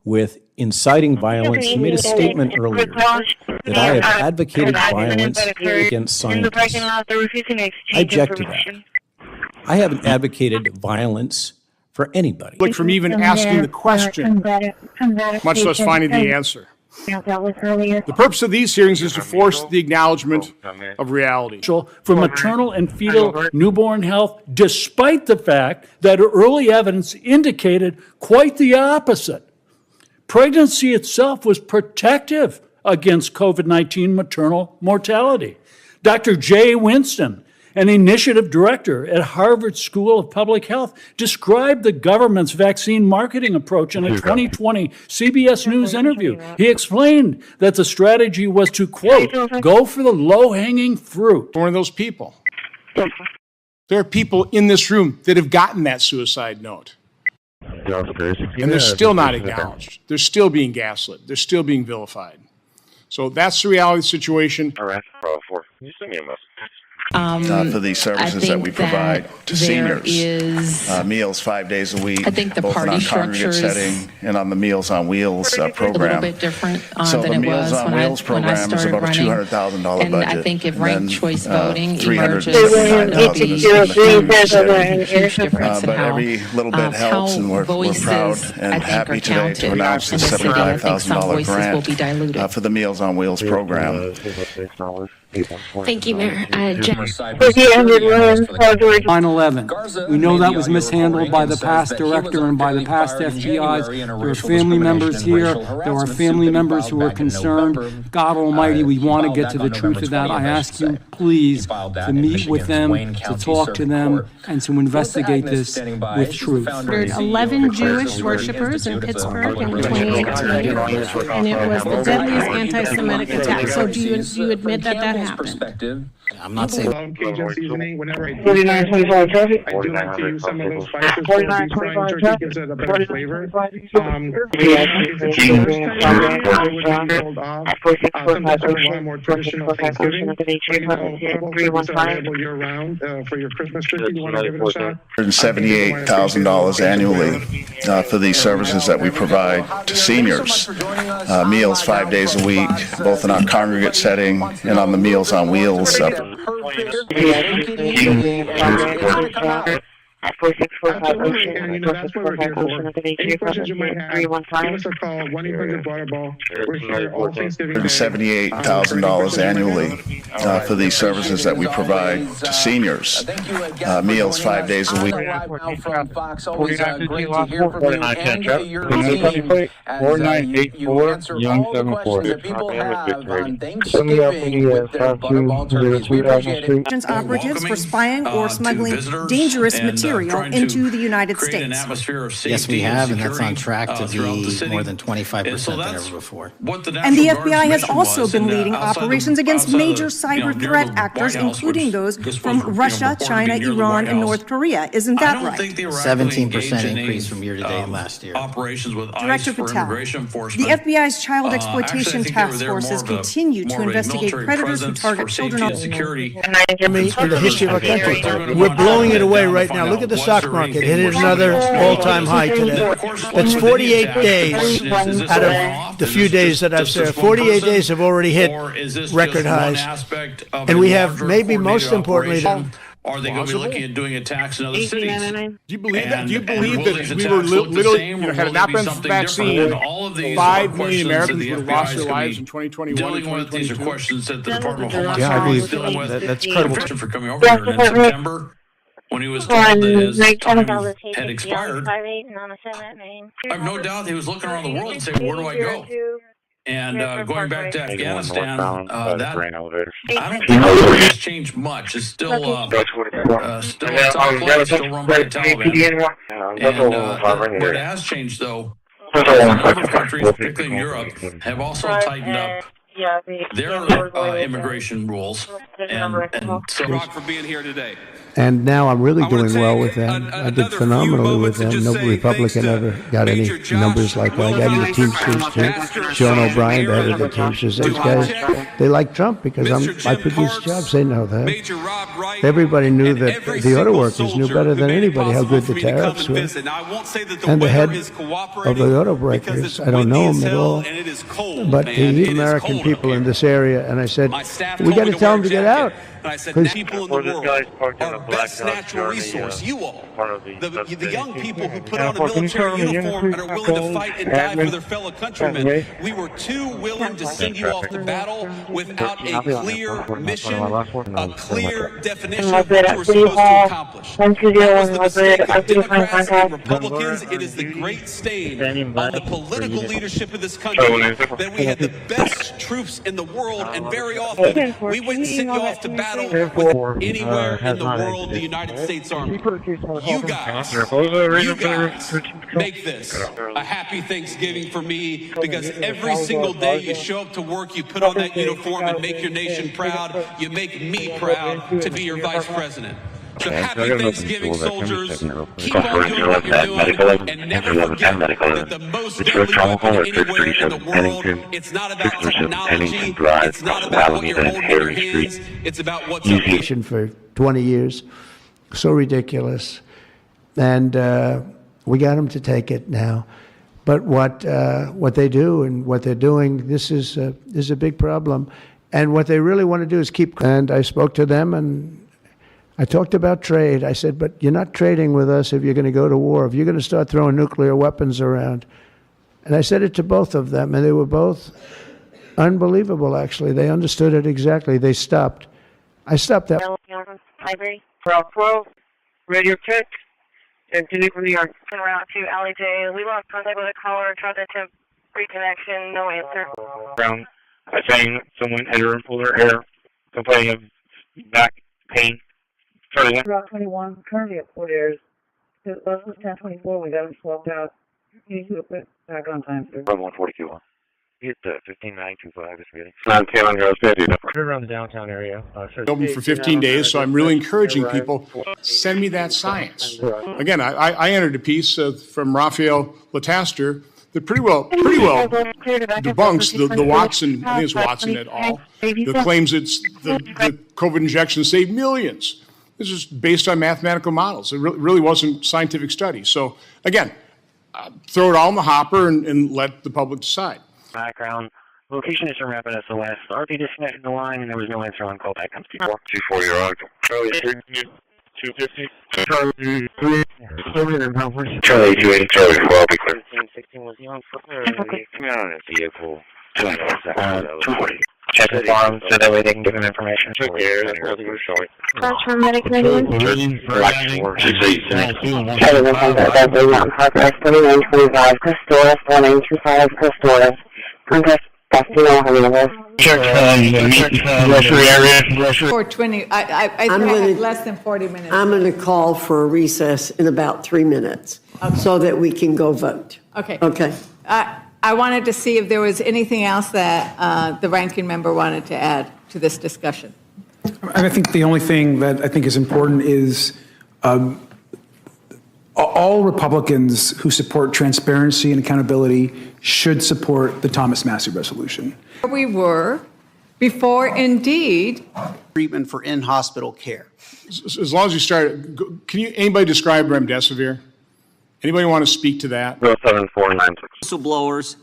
Speaker 9: with inciting violence. You made a statement earlier that I have advocated violence against scientists. I object to that. I haven't advocated violence for anybody.
Speaker 13: Like from even asking the question, much less finding the answer. The purpose of these hearings is to force the acknowledgement of reality.
Speaker 15: For maternal and fetal newborn health, despite the fact that early evidence indicated quite the opposite. Pregnancy itself was protective against COVID-19 maternal mortality. Dr. Jay Winston, an initiative director at Harvard School of Public Health, described the government's vaccine marketing approach in a 2020 CBS News interview. He explained that the strategy was to, quote, go for the low-hanging fruit.
Speaker 13: One of those people. There are people in this room that have gotten that suicide note. And they're still not acknowledged. They're still being gaslit. They're still being vilified. So that's the reality of the situation.
Speaker 21: For these services that we provide to seniors, meals 5 days a week,
Speaker 22: I think the
Speaker 21: both in
Speaker 22: party
Speaker 21: our congregate
Speaker 22: structure
Speaker 21: setting and on the Meals on Wheels program.
Speaker 22: a little bit different
Speaker 21: So
Speaker 22: than
Speaker 21: the
Speaker 22: it
Speaker 21: Meals
Speaker 22: was
Speaker 21: on
Speaker 22: when
Speaker 21: Wheels
Speaker 22: I
Speaker 21: program is
Speaker 22: started
Speaker 21: about a
Speaker 22: running.
Speaker 21: $200,000
Speaker 22: And
Speaker 21: budget.
Speaker 22: I think if
Speaker 21: And
Speaker 22: ranked
Speaker 21: then,
Speaker 22: choice voting emerges,
Speaker 21: $369,000
Speaker 22: it'll be
Speaker 21: in
Speaker 22: a huge difference in
Speaker 21: but
Speaker 22: how,
Speaker 21: every little bit helps, and we're
Speaker 22: voices,
Speaker 21: proud
Speaker 22: I
Speaker 21: and
Speaker 22: think,
Speaker 21: happy
Speaker 22: are
Speaker 21: today
Speaker 22: counted
Speaker 21: to announce the
Speaker 22: in the city. I think some
Speaker 21: $75,000
Speaker 22: voices will
Speaker 21: grant
Speaker 22: be diluted.
Speaker 21: for the Meals on Wheels program.
Speaker 22: Thank you, Mayor.
Speaker 23: 9/11. We know that was mishandled by the past director and by the past FBIs. There are family members here. There are family members who are concerned. God Almighty, we want to get to the truth of that. I ask you, please, to meet with them, to talk to them, and to investigate this with truth.
Speaker 16: 11 Jewish worshipers in Pittsburgh in 2018, and it was the deadliest anti-Semitic attack. So do you admit that that happened?
Speaker 1: I'm not saying.
Speaker 13: 4925 traffic. I do like to use some of those spices. 4925 traffic gives it a better flavor. If it's the first time I would be sold off. Sometimes we want a more traditional Thanksgiving. Available year round for your Christmas turkey. You want to give it a shot?
Speaker 21: $178,000 annually for these services that we provide to seniors. Meals 5 days a week, both in our congregate setting and on the Meals on Wheels.
Speaker 13: And you know, that's what we're here for. Any questions you might have, give us a call, 1-800-BUTTERBALL. We're here all Thanksgiving Day.
Speaker 21: $178,000 annually for these services that we provide to seniors. Meals 5 days a week.
Speaker 24: Fox, always great to hear from you and your team as you answer all the questions that people have on Thanksgiving with their Butterball turkeys. We appreciate it.
Speaker 26: Operatives for spying or smuggling dangerous material into the United States.
Speaker 1: Yes, we have, and that's on track to be more than 25% than ever before.
Speaker 26: And the FBI has also been leading operations against major cyber threat actors, including those from Russia, China, Iran, and North Korea. Isn't that right?
Speaker 1: 17% increase from year to date last year.
Speaker 26: Director Patel, the FBI's child exploitation task forces continue to investigate predators who target children on
Speaker 4: security. In the history of our country, we're blowing it away right now. Look at the stock market. It hit another all-time high today. That's 48 days out of the few days that I've served. 48 days have already hit record highs. And we have, maybe most importantly,
Speaker 27: Are they going to be looking at doing attacks in other cities?
Speaker 13: Do you believe that? Do you believe that we were literally, had it not been for vaccine, 5 million Americans would have lost their lives in 2021 and 2022?
Speaker 27: These are questions that the Department of Homeland
Speaker 13: Yeah, I believe
Speaker 27: Security is dealing with.
Speaker 13: that's credible.
Speaker 27: For coming over here in September. when he was told that his time had expired, I have no doubt he was looking around the world and saying, where do I go? And going back to Afghanistan, I don't think it's changed much. It's still a tough place, still run by the Taliban. And what has changed, though, a number of countries, particularly in Europe, have also tightened up their immigration rules. And so,
Speaker 2: Rock for being here today.
Speaker 4: And now I'm really doing well with them. I did phenomenally with them. No Republican ever got any numbers like that. I got in the Teamsters too. Sean O'Brien, the head of the Teamsters. Those guys, they like Trump because I produce jobs. They know that. Everybody knew that the auto workers knew better than anybody how good the tariffs were. And the head of the auto breakers, I don't know him at all. But the American people in this area, and I said, we got to tell them to get out.
Speaker 2: And I said, people in the world, our best natural resource, you all, the young people who put on a military uniform and are willing to fight and die for their fellow countrymen. We were too willing to send you off to battle without a clear mission, a clear definition of what you were supposed to accomplish. That was the mistake of Democrats and Republicans. It is the great stain on the political leadership of this country that we had the best troops in the world, and very often we wouldn't send you off to battle with anywhere in the world the United States Army. You guys make this a happy Thanksgiving for me, because every single day you show up to work, you put on that uniform and make your nation proud. You make me proud to be your vice president. So happy Thanksgiving, soldiers. Keep on doing what you're doing, and never forget that the most deadly weapon anywhere in the world, it's not about technology, it's not about what you're holding in your hands, it's about what's up here.
Speaker 4: For 20 years, so ridiculous. And we got them to take it now. But what they do and what they're doing, this is a big problem. And what they really want to do is keep, and I spoke to them and I talked about trade. I said, but you're not trading with us if you're going to go to war, if you're going to start throwing nuclear weapons around. And I said it to both of them, and they were both unbelievable, actually. They understood it exactly. They stopped. I stopped that.
Speaker 22: Library. Route 12, radio check, and continue from New York. Route to Alley J. We lost contact with a caller, tried to attempt reconnection, no answer.
Speaker 24: Brown, saying someone entered and pulled their hair, complaining of back pain.
Speaker 22: Route 21, currently at Fort Ayers. It was 1024, we got him swapped out. He's back on time, sir.
Speaker 24: 142. Hit 15925 is getting. 910 on your steady. Around the downtown area.
Speaker 13: Open for 15 days, so I'm really encouraging people, send me that science. Again, I entered a piece from Raphael Lataster that pretty well debunks the Watson, I think it's Watson et al., that claims it's the COVID injection saved millions. This is based on mathematical models. It really wasn't scientific study. So again, throw it all in the hopper and let the public decide.
Speaker 24: Background. Location is from Rapid SOS. RP disconnected the line and there was no answer on call back. Comes 240, you're on. Charlie 250. Charlie 3. Charlie 280. Charlie 4, I'll be clear. 16 was young for clarity. Come on, vehicle. 240. Check the farm so that way they can give him information.
Speaker 22: That's from Medic 91. Custoras, 1825, Custoras. Contact Castillo, Hollywood.
Speaker 24: Check the area.
Speaker 3: 420, I think I have less than 40 minutes.
Speaker 20: I'm going to call for a recess in about 3 minutes so that we can go vote.
Speaker 3: Okay.
Speaker 20: Okay.
Speaker 3: I wanted to see if there was anything else that the ranking member wanted to add to this discussion.
Speaker 11: I think the only thing that I think is important is all Republicans who support transparency and accountability should support the Thomas Massey resolution.
Speaker 3: We were before, indeed.
Speaker 12: Treatment for in-hospital care.
Speaker 13: As long as you start, anybody describe remdesivir? Anybody want to speak to that?
Speaker 24: 07496.
Speaker 17: Whistleblowers,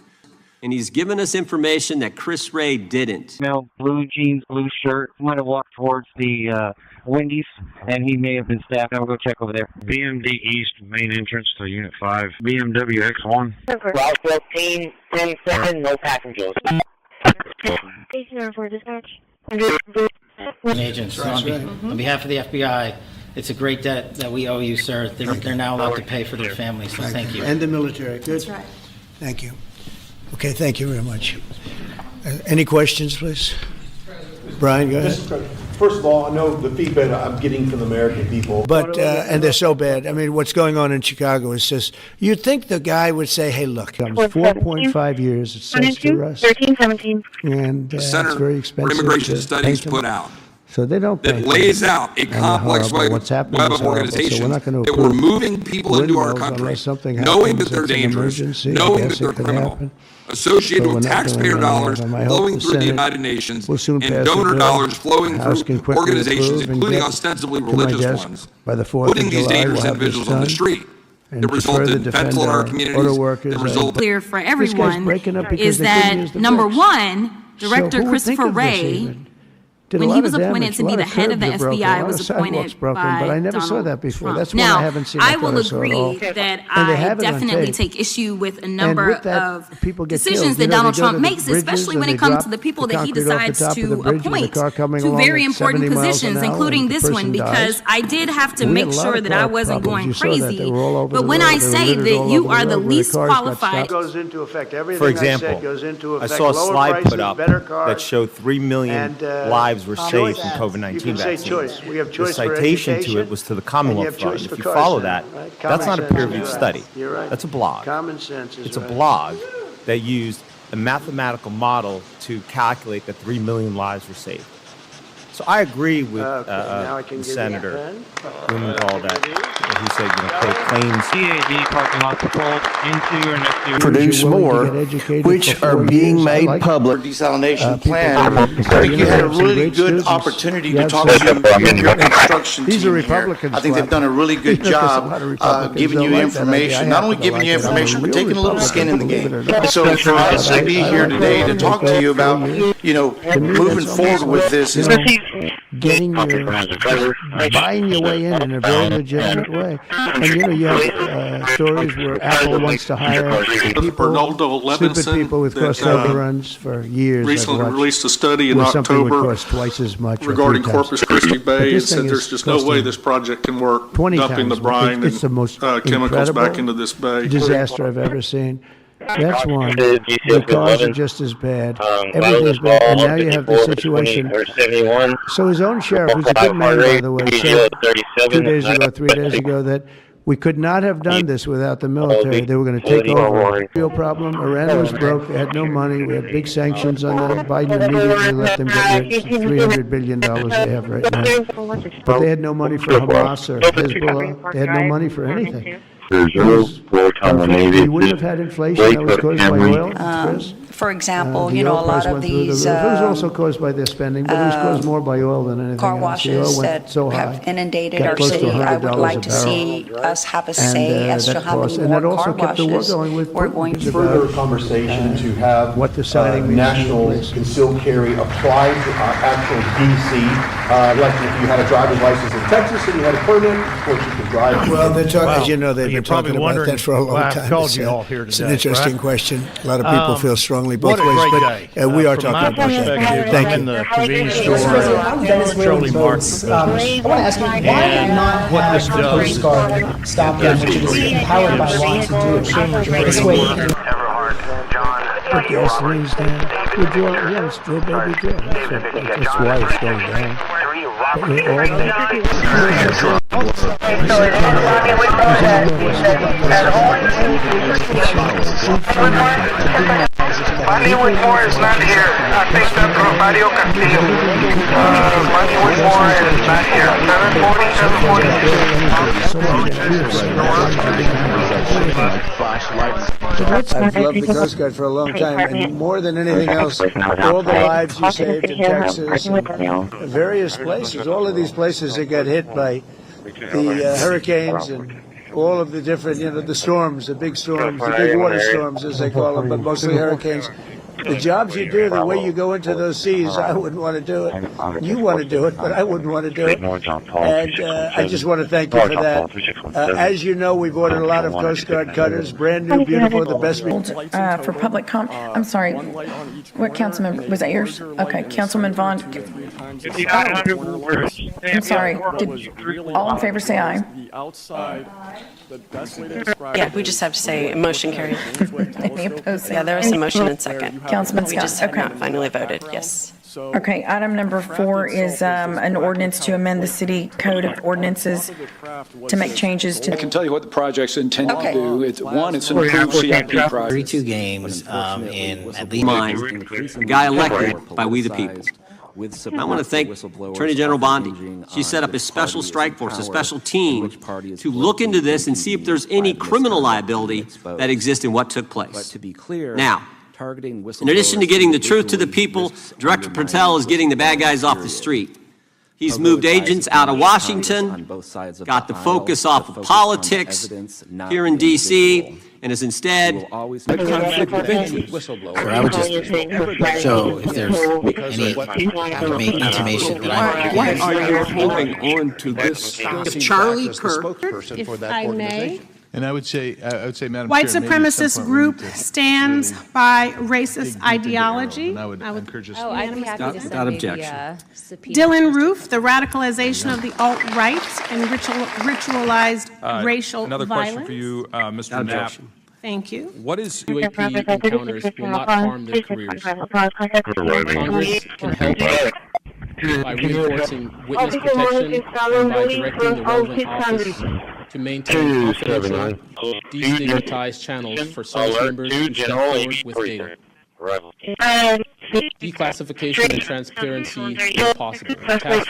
Speaker 17: and he's given us information that Chris Wray didn't.
Speaker 24: Now, blue jeans, blue shirt, might have walked towards the Wendy's, and he may have been staffed. I'll go check over there. BMD East, main entrance to Unit 5. BMW X1.
Speaker 22: Route 14, 10-7, no passengers. Station 4 dispatch.
Speaker 1: Agents, on behalf of the FBI, It's a great debt that we owe you, sir. They're now allowed to pay for their families, so thank you.
Speaker 4: And the military. Good.
Speaker 26: That's right.
Speaker 4: Thank you. Okay, thank you very much. Any questions, please? Brian, go ahead.
Speaker 5: First of all, I know the feedback I'm getting from the American people.
Speaker 4: But, and they're so bad. I mean, what's going on in Chicago is just, you'd think the guy would say, hey, look, 4.5 years, it says to us.
Speaker 22: 13, 17.
Speaker 4: And
Speaker 6: The
Speaker 4: it's
Speaker 6: Center
Speaker 4: very
Speaker 6: for
Speaker 4: expensive.
Speaker 6: Immigration
Speaker 4: to
Speaker 6: Studies
Speaker 4: paint
Speaker 6: put
Speaker 4: them.
Speaker 6: out
Speaker 4: So they don't
Speaker 6: that
Speaker 4: pay
Speaker 6: lays
Speaker 4: them.
Speaker 6: out a
Speaker 4: And they're
Speaker 6: complex
Speaker 4: horrible. What's happening
Speaker 6: web
Speaker 4: is
Speaker 6: of
Speaker 4: horrible.
Speaker 6: organizations
Speaker 4: So we're not going to
Speaker 6: that were
Speaker 4: approve
Speaker 6: moving people into our
Speaker 4: windmills
Speaker 6: country,
Speaker 4: unless something
Speaker 6: knowing
Speaker 4: happens
Speaker 6: that they're
Speaker 4: that's an
Speaker 6: dangerous,
Speaker 4: emergency. I
Speaker 6: knowing
Speaker 4: guess
Speaker 6: that they're
Speaker 4: it could
Speaker 6: criminal,
Speaker 4: happen.
Speaker 6: associated
Speaker 4: So we're
Speaker 6: with
Speaker 4: not doing
Speaker 6: taxpayer
Speaker 4: any of
Speaker 6: dollars
Speaker 4: them. I hope
Speaker 6: flowing
Speaker 4: the
Speaker 6: through the
Speaker 4: Senate
Speaker 6: United Nations
Speaker 4: will soon
Speaker 6: and
Speaker 4: pass a
Speaker 6: donor
Speaker 4: bill.
Speaker 6: dollars flowing
Speaker 4: The House can
Speaker 6: through
Speaker 4: quickly
Speaker 6: organizations,
Speaker 4: approve and
Speaker 6: including
Speaker 4: get
Speaker 6: ostensibly
Speaker 4: to my
Speaker 6: religious
Speaker 4: desk
Speaker 6: ones,
Speaker 4: by the 4th
Speaker 6: putting
Speaker 4: of
Speaker 6: these
Speaker 4: July.
Speaker 6: dangerous
Speaker 4: We'll have
Speaker 6: individuals
Speaker 4: this
Speaker 6: on the
Speaker 4: done.
Speaker 6: street.
Speaker 4: And
Speaker 6: That
Speaker 4: to
Speaker 6: resulted
Speaker 4: further
Speaker 6: in
Speaker 4: defend
Speaker 6: fentanyl in our
Speaker 4: our
Speaker 6: communities.
Speaker 4: auto workers,
Speaker 6: That resulted
Speaker 10: Clear for
Speaker 4: This guy's
Speaker 10: everyone
Speaker 4: breaking up because
Speaker 10: is
Speaker 4: they couldn't
Speaker 10: that
Speaker 4: use the
Speaker 10: number
Speaker 4: bricks.
Speaker 10: one,
Speaker 4: So
Speaker 10: Director
Speaker 4: who would think
Speaker 10: Christopher
Speaker 4: of this
Speaker 10: Wray,
Speaker 4: even? Did a
Speaker 10: when
Speaker 4: lot
Speaker 10: he
Speaker 4: of
Speaker 10: was appointed
Speaker 4: damage.
Speaker 10: to
Speaker 4: A
Speaker 10: be
Speaker 4: lot
Speaker 10: the
Speaker 4: of
Speaker 10: head of the
Speaker 4: curbs are broken, a
Speaker 10: FBI,
Speaker 4: lot
Speaker 10: was
Speaker 4: of sidewalks
Speaker 10: appointed
Speaker 4: broken,
Speaker 10: by
Speaker 4: but I never saw
Speaker 10: Donald
Speaker 4: that before.
Speaker 10: Trump.
Speaker 4: That's one
Speaker 10: now,
Speaker 4: I haven't seen.
Speaker 10: I
Speaker 4: thought
Speaker 10: will
Speaker 4: I saw it all.
Speaker 10: agree that
Speaker 4: And they
Speaker 10: I
Speaker 4: have it on
Speaker 10: definitely
Speaker 4: tape.
Speaker 10: take issue with a
Speaker 4: And
Speaker 10: number
Speaker 4: with that,
Speaker 10: of
Speaker 4: people get
Speaker 10: decisions
Speaker 4: killed. You
Speaker 10: that
Speaker 4: know,
Speaker 10: Donald
Speaker 4: they go to
Speaker 10: Trump
Speaker 4: the
Speaker 10: makes,
Speaker 4: bridges
Speaker 10: especially
Speaker 4: and
Speaker 10: when
Speaker 4: they
Speaker 10: it comes
Speaker 4: drop
Speaker 10: to the people
Speaker 4: the
Speaker 10: that he
Speaker 4: concrete off the
Speaker 10: decides
Speaker 4: top of the
Speaker 10: to
Speaker 4: bridge with the
Speaker 10: appoint
Speaker 4: car coming
Speaker 10: to
Speaker 4: along
Speaker 10: very
Speaker 4: at
Speaker 10: important
Speaker 4: 70 miles an
Speaker 10: positions,
Speaker 4: hour
Speaker 10: including
Speaker 4: and the
Speaker 10: this one,
Speaker 4: person
Speaker 10: because
Speaker 4: dies.
Speaker 10: I did have to
Speaker 4: We
Speaker 10: make
Speaker 4: had a lot
Speaker 10: sure
Speaker 4: of
Speaker 10: that I
Speaker 4: car
Speaker 10: wasn't
Speaker 4: problems.
Speaker 10: going
Speaker 4: You saw that.
Speaker 10: crazy.
Speaker 4: They were all over
Speaker 10: But
Speaker 4: the
Speaker 10: when
Speaker 4: road.
Speaker 10: I
Speaker 4: They were
Speaker 10: say
Speaker 4: littered
Speaker 10: that
Speaker 4: all
Speaker 10: you
Speaker 4: over
Speaker 10: are
Speaker 4: the
Speaker 10: the
Speaker 4: road where
Speaker 10: least
Speaker 4: cars got
Speaker 10: qualified.
Speaker 4: stopped. Goes into effect. Everything
Speaker 14: For
Speaker 4: I
Speaker 14: example,
Speaker 4: said goes into
Speaker 14: I
Speaker 4: effect.
Speaker 14: saw a
Speaker 4: Lower
Speaker 14: slide
Speaker 4: prices,
Speaker 14: put up
Speaker 4: better cars,
Speaker 14: that showed 3 million
Speaker 4: and,
Speaker 14: lives were saved
Speaker 4: choice.
Speaker 14: from
Speaker 4: You
Speaker 14: COVID-19
Speaker 4: can say
Speaker 14: vaccines.
Speaker 4: choice. We have
Speaker 14: The
Speaker 4: choice for
Speaker 14: citation to
Speaker 4: education,
Speaker 14: it was to the
Speaker 4: and you
Speaker 14: Commonwealth
Speaker 4: have
Speaker 14: Fund.
Speaker 4: choice
Speaker 14: If
Speaker 4: for
Speaker 14: you
Speaker 4: car
Speaker 14: follow
Speaker 4: center,
Speaker 14: that,
Speaker 4: right?
Speaker 14: that's
Speaker 4: Common
Speaker 14: not a
Speaker 4: sense,
Speaker 14: peer-reviewed
Speaker 4: you're right.
Speaker 14: study.
Speaker 4: You're right.
Speaker 14: That's a blog.
Speaker 4: Common sense is
Speaker 14: It's a
Speaker 4: right.
Speaker 14: blog that used a mathematical model to calculate that 3 million lives were saved. So I agree with
Speaker 4: now I can give you a
Speaker 14: Senator
Speaker 4: pen.
Speaker 14: Blumenthal that who said, pay claims.
Speaker 27: CAD parking lot patrol into or next to
Speaker 21: Produce more, which are being made public.
Speaker 18: Desalination plan. I think you had a really good opportunity to talk to your construction team.
Speaker 4: These are
Speaker 18: here.
Speaker 4: Republicans.
Speaker 18: I think they've done a really good job giving you information, not only giving you information, but taking a little skin in the game. So for us to be here today to talk to you about, moving forward with this is
Speaker 4: getting buying your way in a very legitimate way. And you have stories where Apple wants to hire stupid people with cross overruns for years.
Speaker 19: Recently released a study in
Speaker 4: where something would
Speaker 19: October
Speaker 4: cost twice as much
Speaker 19: regarding
Speaker 4: or 3 times.
Speaker 19: Corpus Christi Bay. It said there's just no way
Speaker 4: costing
Speaker 19: this project can work,
Speaker 4: 20
Speaker 19: dumping the
Speaker 4: times.
Speaker 19: brine
Speaker 4: It's the most
Speaker 19: and chemicals
Speaker 4: incredible
Speaker 19: back into this bay.
Speaker 4: disaster I've ever seen. That's one. The cars are just as bad. Everything's bad. And now you have the situation. So his own sheriff, who's a good man, by the way, said 2 days ago, 3 days ago, that we could not have done this without the military. They were going to take over. Real problem. Iran was broke. They had no money. We had big sanctions on them. Biden immediately let them get rich. $300 billion they have right now. But they had no money for Hamas or Hezbollah. They had no money for anything. We wouldn't have had inflation that was caused by oil, Chris.
Speaker 25: For example,
Speaker 4: The
Speaker 25: a
Speaker 4: oil price
Speaker 25: lot of
Speaker 4: went through the
Speaker 25: these
Speaker 4: roof. It was also caused by their spending, but it was caused more by oil than anything
Speaker 25: car
Speaker 4: else. The
Speaker 25: washes
Speaker 4: oil went
Speaker 25: that
Speaker 4: so high.
Speaker 25: have inundated
Speaker 4: Got
Speaker 25: our
Speaker 4: close to
Speaker 25: city. I would
Speaker 4: $100
Speaker 25: like
Speaker 4: a
Speaker 25: to
Speaker 4: barrel.
Speaker 25: see us have a say as to
Speaker 4: that
Speaker 25: how
Speaker 4: cost-
Speaker 25: many
Speaker 4: and that
Speaker 25: more
Speaker 4: also
Speaker 25: car
Speaker 4: kept the war
Speaker 25: washes
Speaker 4: going with
Speaker 25: we're going to
Speaker 5: further conversation to have
Speaker 4: what the signing means
Speaker 5: national
Speaker 4: to the police.
Speaker 5: concealed carry applied to actual DC. Like if you had a driver's license in Texas and you had a permit, of course you could drive.
Speaker 4: Well, they're talking, as you know, they've
Speaker 5: You're
Speaker 4: been talking
Speaker 5: probably
Speaker 4: about that for a long
Speaker 5: wondering why
Speaker 4: time.
Speaker 5: I've called
Speaker 4: It's,
Speaker 5: you all here
Speaker 4: it's an
Speaker 5: today,
Speaker 4: interesting
Speaker 5: right?
Speaker 4: question. A lot of people feel strongly both
Speaker 5: what a
Speaker 4: ways,
Speaker 5: great
Speaker 4: but
Speaker 5: day.
Speaker 4: we are
Speaker 5: From my
Speaker 4: talking about that.
Speaker 5: perspective,
Speaker 4: Thank
Speaker 5: I'm
Speaker 4: you.
Speaker 5: in the convenience
Speaker 28: Mr.
Speaker 5: store,
Speaker 28: President, I'm Venezuelan votes. I want to ask you, why not
Speaker 5: what this
Speaker 28: have a
Speaker 5: does
Speaker 28: Coast Guard stop them, which it is empowered by law to do? This way we can
Speaker 4: Put gasoline's down. We're drawing, yeah, it's drill, baby, drill. That's why it's going down. But we're all
Speaker 27: Manny Whitmore is not here. I think that's Rosario Castillo. Manny Whitmore is not here. 740,
Speaker 4: I've loved the Coast Guard for a long time, and more than anything else, all the lives you saved in Texas and various places, all of these places that got hit by the hurricanes and all of the different, the storms, the big storms, the big water storms, as they call them, but mostly hurricanes. The jobs you do, the way you go into those seas, I wouldn't want to do it. You want to do it, but I wouldn't want to do it. And I just want to thank you for that. As you know, we've ordered a lot of Coast Guard cutters, brand new, beautiful, the best we
Speaker 6: For public comment, I'm sorry, what councilman, was that yours? Okay, Councilman Vaughn. I'm sorry, all in favor say aye.
Speaker 7: Yeah, we just have to say motion carried.
Speaker 6: Any opposed?
Speaker 7: Yeah, there was a motion and second.
Speaker 6: Councilman
Speaker 7: We
Speaker 6: Scott,
Speaker 7: just have
Speaker 6: okay.
Speaker 7: not finally voted, yes.
Speaker 6: Okay, item number 4 is an ordinance to amend the city code of ordinances to make changes to.
Speaker 8: I can tell you what the project's intended
Speaker 6: Okay.
Speaker 8: to do. It's one, it's an improved CIP project.
Speaker 1: 32 games in at least.
Speaker 17: Mine, the guy elected by we the people. I want to thank Attorney General Bondi. She set up a special strike force, a special team to look into this and see if there's any criminal liability that exists in what took place. Now, in addition to getting the truth to the people, Director Patel is getting the bad guys off the street. He's moved agents out of Washington, got the focus off of politics here in D.C., and is instead a conflict of interest.
Speaker 1: Or I would just, so if there's any intimation that I.
Speaker 9: Why are you holding on to this?
Speaker 1: If Charlie Kirk.
Speaker 9: If I may.
Speaker 10: And I would say, Madam
Speaker 26: White
Speaker 10: Chair, maybe
Speaker 26: supremacist
Speaker 10: some point
Speaker 26: group
Speaker 10: we need to
Speaker 26: stands by racist ideology.
Speaker 10: And I would encourage us.
Speaker 15: Oh, I'd be happy to send
Speaker 17: objection.
Speaker 26: Dylan Roof, the radicalization of the alt-right and ritualized racial
Speaker 16: Another
Speaker 26: violence.
Speaker 16: question for you, Mr. Knapp.
Speaker 26: Thank you.
Speaker 16: What is UAP encounters will not harm their careers? Congress can help by reinforcing witness protection and by directing the relevant office to maintain confidential, destigmatized channels for service members who step forward with data. Declassification and transparency where possible. The task force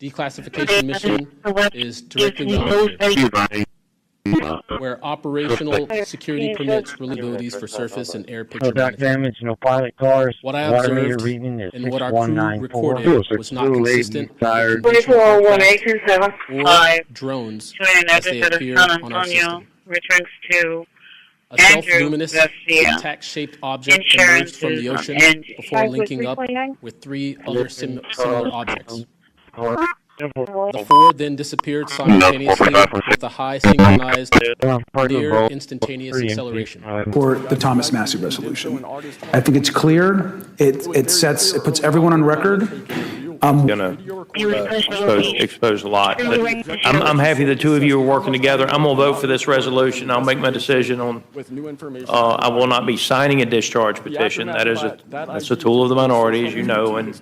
Speaker 16: declassification mission is directly monitored, where operational security permits reliabilities for surface and air picture management.
Speaker 24: No pilot cars.
Speaker 16: What I observed and what our crew recorded was not consistent with or drones as they appear on our system.
Speaker 22: Returns to
Speaker 16: A self-luminous, attack-shaped object emerged from the ocean before linking up with 3 other similar objects. The 4 then disappeared simultaneously with a high synchronized, near instantaneous acceleration.
Speaker 11: For the Thomas Massey resolution. I think it's clear. It puts everyone on record.
Speaker 24: Gonna expose a lot. But I'm happy the two of you are working together. I'm gonna vote for this resolution. I'll make my decision on. I will not be signing a discharge petition. That's a tool of the minority, as you know, and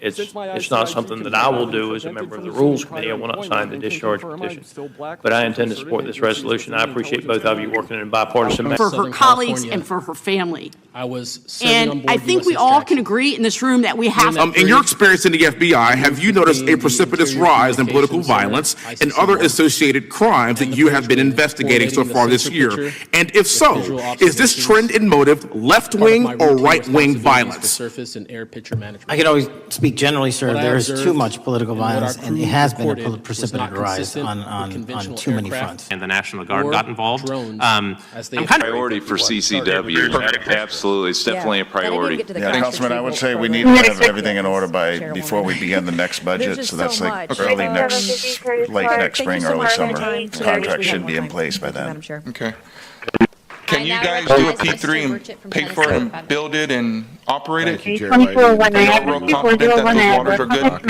Speaker 24: it's not something that I will do as a member of the Rules Committee. I will not sign the discharge petition. But I intend to support this resolution. I appreciate both of you working in a bipartisan manner.
Speaker 23: For her colleagues and for her family.
Speaker 16: I was serving on
Speaker 23: And
Speaker 16: board
Speaker 23: I think we all can agree in this room that we have.
Speaker 5: In your experience in the FBI, have you noticed a precipitous rise in political violence and other associated crimes that you have been investigating so far this year? And if so, is this trend in motive left-wing or right-wing violence?
Speaker 16: Surface and air picture management.
Speaker 1: I can always speak generally, sir.
Speaker 16: What I
Speaker 1: There is
Speaker 16: observed
Speaker 1: too much political
Speaker 16: and what our
Speaker 1: violence, and it
Speaker 16: crew
Speaker 1: has been a
Speaker 16: reported was
Speaker 1: precipitous
Speaker 16: not
Speaker 1: rise
Speaker 16: consistent
Speaker 1: on
Speaker 16: with conventional
Speaker 1: too many
Speaker 16: aircraft
Speaker 1: fronts.
Speaker 29: And the National Guard
Speaker 16: or
Speaker 29: got involved.
Speaker 16: drones as they
Speaker 29: I'm kind of
Speaker 30: priority for CCW. Absolutely, it's definitely a priority.
Speaker 31: Yeah, Councilman, I would say we need to have everything in order before we begin the next budget, so that's like late next spring, early summer. Contract should be in place by then.
Speaker 32: Okay. Can you guys do a P3 and pay for it and build it and operate it? Are y'all real confident that those waters are good?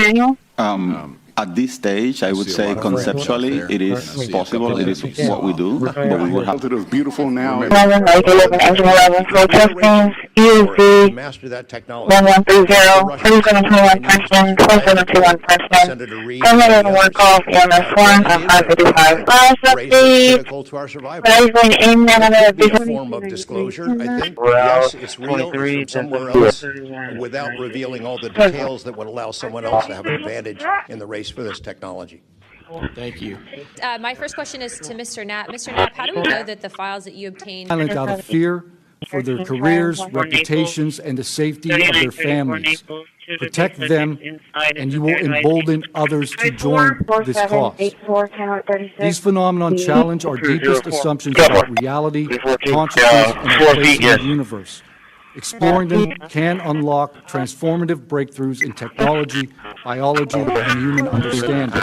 Speaker 33: At this stage, I would say conceptually it is possible, it is what we do, but we would have to do beautiful now.
Speaker 34: Master that technology. 1130, 3721 Princeton, 4721 Princeton. Go ahead and work off EMS 1 on 555. Critical to our survival. A form of disclosure, I think. Yes, it's real, it's from somewhere else, without revealing all the details that would allow someone else to have an advantage in the race for this technology.
Speaker 16: Thank you.
Speaker 35: My first question is to Mr. Knapp. Mr. Knapp, how do we know that the files that you obtained...
Speaker 36: Out of fear for their careers, reputations, and the safety of their families. Protect them, and you will embolden others to join this cause. These phenomena challenge our deepest assumptions about reality, consciousness, and our place in the universe. Exploring them can unlock transformative breakthroughs in technology, biology, and human understanding.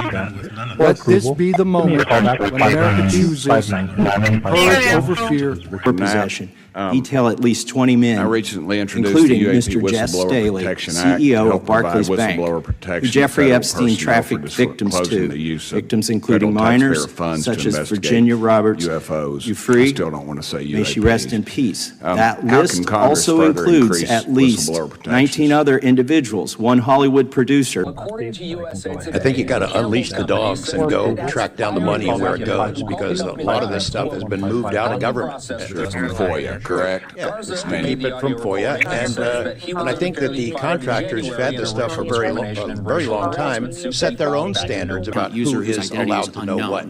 Speaker 36: Let this be the moment when America chooses courage over fear.
Speaker 2: For possession. Detail at least 20 men, including Mr. Jess Staley, CEO of Barclays Bank, who Jeffrey Epstein trafficked victims to. Victims including minors, such as Virginia Roberts. You free? May she rest in peace. That list also includes at least 19 other individuals, one Hollywood producer.
Speaker 34: I think you got to unleash the dogs and go track down the money where it goes, because a lot of this stuff has been moved out of government. From FOIA, correct? Yeah, just to keep it from FOIA, and I think that the contractors who've had this stuff for a very long time set their own standards about who is allowed to know what.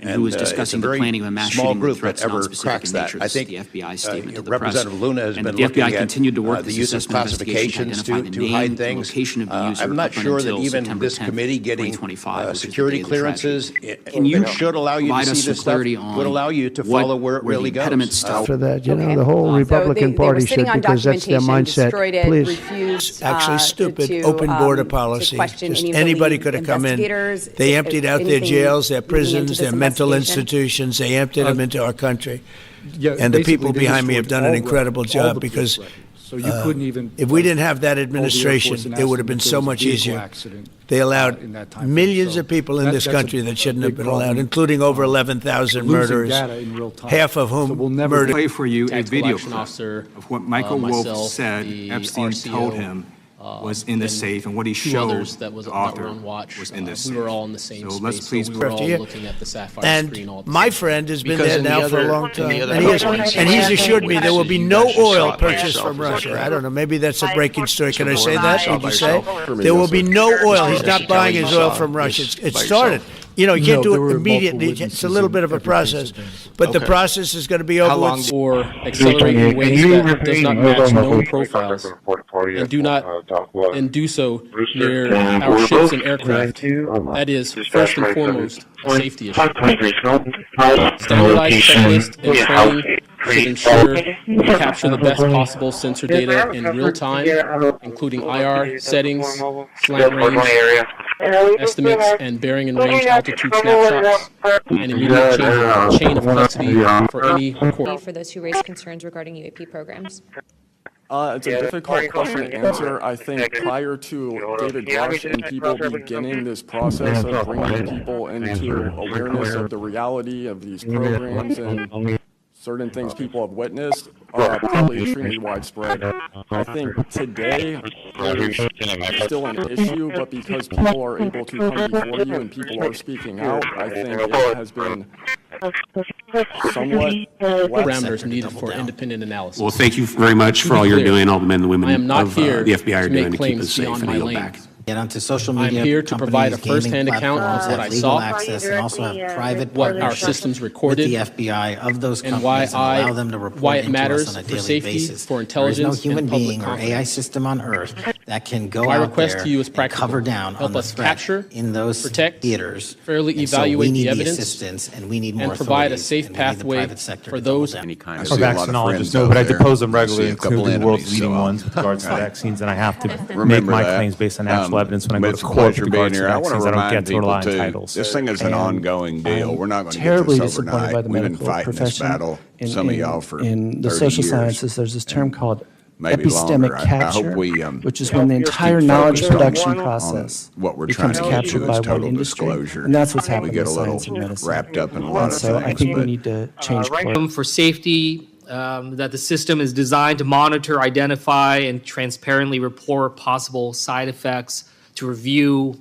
Speaker 17: And who was discussing the planning of a mass shooting with threats
Speaker 34: ever cracks that. I think
Speaker 17: the FBI statement to the
Speaker 34: Representative Luna has been looking at the use of classifications to hide things. I'm not sure that even this committee getting security clearances should allow you to see this stuff, would allow you to follow where it really goes. After that, the whole Republican Party should, because that's their mindset. Please.
Speaker 3: It's actually stupid, open border policy. Just anybody could have come in. They emptied out their jails, their prisons, their mental institutions. They emptied them into our country. And the people behind me have done an incredible job, because
Speaker 36: So you couldn't even.
Speaker 11: if we didn't have that administration, it would have been so much easier. They allowed millions of people in this country that shouldn't have been allowed, including over 11,000 murderers, half of whom murdered.
Speaker 4: Play for you a video
Speaker 16: officer,
Speaker 4: of what Michael Wolff
Speaker 16: myself,
Speaker 4: said
Speaker 16: the
Speaker 4: Epstein
Speaker 16: RCO,
Speaker 4: told him was in the safe, and what he
Speaker 16: two
Speaker 4: showed
Speaker 16: others that was
Speaker 4: the
Speaker 16: that
Speaker 4: author
Speaker 16: were on watch.
Speaker 4: was in this
Speaker 16: We were all in the same
Speaker 4: So
Speaker 16: space.
Speaker 4: let's please
Speaker 16: we were all
Speaker 11: here.
Speaker 16: looking at the sapphire
Speaker 11: And
Speaker 16: screen all at the
Speaker 11: my
Speaker 16: same
Speaker 11: friend has been
Speaker 16: Because
Speaker 11: there
Speaker 16: in the
Speaker 11: now for a
Speaker 16: other-
Speaker 11: long
Speaker 16: in the
Speaker 11: time,
Speaker 16: other
Speaker 11: and he's assured me there will be no oil purchased
Speaker 34: yourself,
Speaker 11: from
Speaker 34: is that
Speaker 11: Russia.
Speaker 34: correct?
Speaker 11: I don't know, maybe that's a breaking story. Can I say
Speaker 34: Shot
Speaker 11: that? Did
Speaker 34: by
Speaker 11: you say?
Speaker 34: yourself? For me,
Speaker 11: There will
Speaker 34: that's
Speaker 11: be
Speaker 34: a-
Speaker 11: no oil. He's
Speaker 34: Jesse
Speaker 11: not buying
Speaker 34: Kelly
Speaker 11: his oil
Speaker 34: shot
Speaker 11: from
Speaker 34: this
Speaker 11: Russia. It
Speaker 34: by
Speaker 11: started.
Speaker 34: yourself.
Speaker 11: You know, you can't
Speaker 36: No,
Speaker 11: do
Speaker 36: there
Speaker 11: it
Speaker 36: were multiple
Speaker 11: immediately. It's a
Speaker 36: witnesses
Speaker 11: little
Speaker 36: in
Speaker 11: bit of a
Speaker 36: every
Speaker 11: process.
Speaker 36: incident.
Speaker 11: But the process is going to be over with.
Speaker 16: Or accelerate in ways that does not match known profiles and do so near our ships and aircraft. That is, first and foremost, a safety issue. Standardized checklist and training should ensure we capture the best possible sensor data in real time, including IR settings, slant range, estimates, and bearing and range altitude snapshots, and immediate chain of custody for any court.
Speaker 35: For those who raise concerns regarding UAP programs.
Speaker 7: It's a difficult question to answer. I think prior to David Rush and people beginning this process of bringing people into awareness of the reality of these programs and certain things people have witnessed are probably extremely widespread. I think today there's still an issue, but because people are able to come before you and people are speaking out, I think it has been somewhat
Speaker 16: parameters needed for independent analysis.
Speaker 4: Well, thank you very much for all you're doing, all the men and women
Speaker 16: I am not
Speaker 4: of
Speaker 16: here
Speaker 4: the FBI are
Speaker 16: to make
Speaker 4: doing to keep
Speaker 16: claims
Speaker 4: us safe.
Speaker 16: beyond
Speaker 4: And I
Speaker 16: my
Speaker 4: yield
Speaker 16: lane.
Speaker 4: back.
Speaker 1: Get onto social
Speaker 16: I'm
Speaker 1: media.
Speaker 16: here to provide a
Speaker 1: companies,
Speaker 16: first-hand
Speaker 1: gaming
Speaker 16: account of
Speaker 1: platforms
Speaker 16: what
Speaker 1: have
Speaker 16: I
Speaker 1: legal
Speaker 16: saw,
Speaker 1: access and also have private
Speaker 16: what our
Speaker 1: partnerships
Speaker 16: systems recorded,
Speaker 1: with the FBI of those
Speaker 16: and
Speaker 1: companies
Speaker 16: why
Speaker 1: and allow them to report
Speaker 16: why it
Speaker 1: into us
Speaker 16: matters
Speaker 1: on a
Speaker 16: for
Speaker 1: daily
Speaker 16: safety,
Speaker 1: basis.
Speaker 16: for intelligence,
Speaker 1: there is no human
Speaker 16: and public
Speaker 1: being or
Speaker 16: confidence.
Speaker 1: AI system on Earth that can go
Speaker 16: My
Speaker 1: out
Speaker 16: request
Speaker 1: there
Speaker 16: to you is
Speaker 1: and
Speaker 16: practical.
Speaker 1: cover down
Speaker 16: Help
Speaker 1: on the
Speaker 16: us
Speaker 1: threat
Speaker 16: capture,
Speaker 1: in those
Speaker 16: protect,
Speaker 1: theaters.
Speaker 16: fairly
Speaker 1: And so
Speaker 16: evaluate
Speaker 1: we need
Speaker 16: the evidence,
Speaker 1: assistance, and we need more
Speaker 16: and provide a
Speaker 1: authorities,
Speaker 16: safe
Speaker 1: and we need the
Speaker 16: pathway
Speaker 1: private sector
Speaker 16: for
Speaker 1: to double
Speaker 16: those.
Speaker 1: down.
Speaker 12: Or vaccinologists, no, but I depose them regularly, including the world's leading ones with regards to vaccines, and I have to make my claims based on actual evidence when I go to court with regards to vaccines. I don't get to rely on titles.
Speaker 33: This thing is an ongoing deal. We're not going to get
Speaker 13: terribly
Speaker 33: this
Speaker 13: disappointed
Speaker 33: overnight.
Speaker 13: by the
Speaker 33: We've been
Speaker 13: medical
Speaker 33: fighting this
Speaker 13: profession.
Speaker 33: battle, some of y'all, for
Speaker 13: in the
Speaker 33: 30
Speaker 13: social
Speaker 33: years.
Speaker 13: sciences, there's this term called
Speaker 33: Maybe
Speaker 13: epistemic
Speaker 33: longer. I
Speaker 13: capture,
Speaker 33: hope we,
Speaker 13: which is when the
Speaker 33: keep
Speaker 13: entire knowledge
Speaker 33: focused on-
Speaker 13: production
Speaker 33: on
Speaker 13: process
Speaker 33: what we're trying
Speaker 13: becomes
Speaker 33: to get
Speaker 13: captured
Speaker 33: to
Speaker 13: by
Speaker 33: is
Speaker 13: one
Speaker 33: total
Speaker 13: industry.
Speaker 33: disclosure.
Speaker 13: And that's what's happening
Speaker 33: We get
Speaker 13: in
Speaker 33: a little
Speaker 13: science and medicine.
Speaker 33: wrapped up in a lot
Speaker 13: And
Speaker 33: of
Speaker 13: so
Speaker 33: things.
Speaker 13: I think we
Speaker 33: but-
Speaker 13: need to change course.
Speaker 14: For safety, that the system is designed to monitor, identify, and transparently report possible side effects, to review.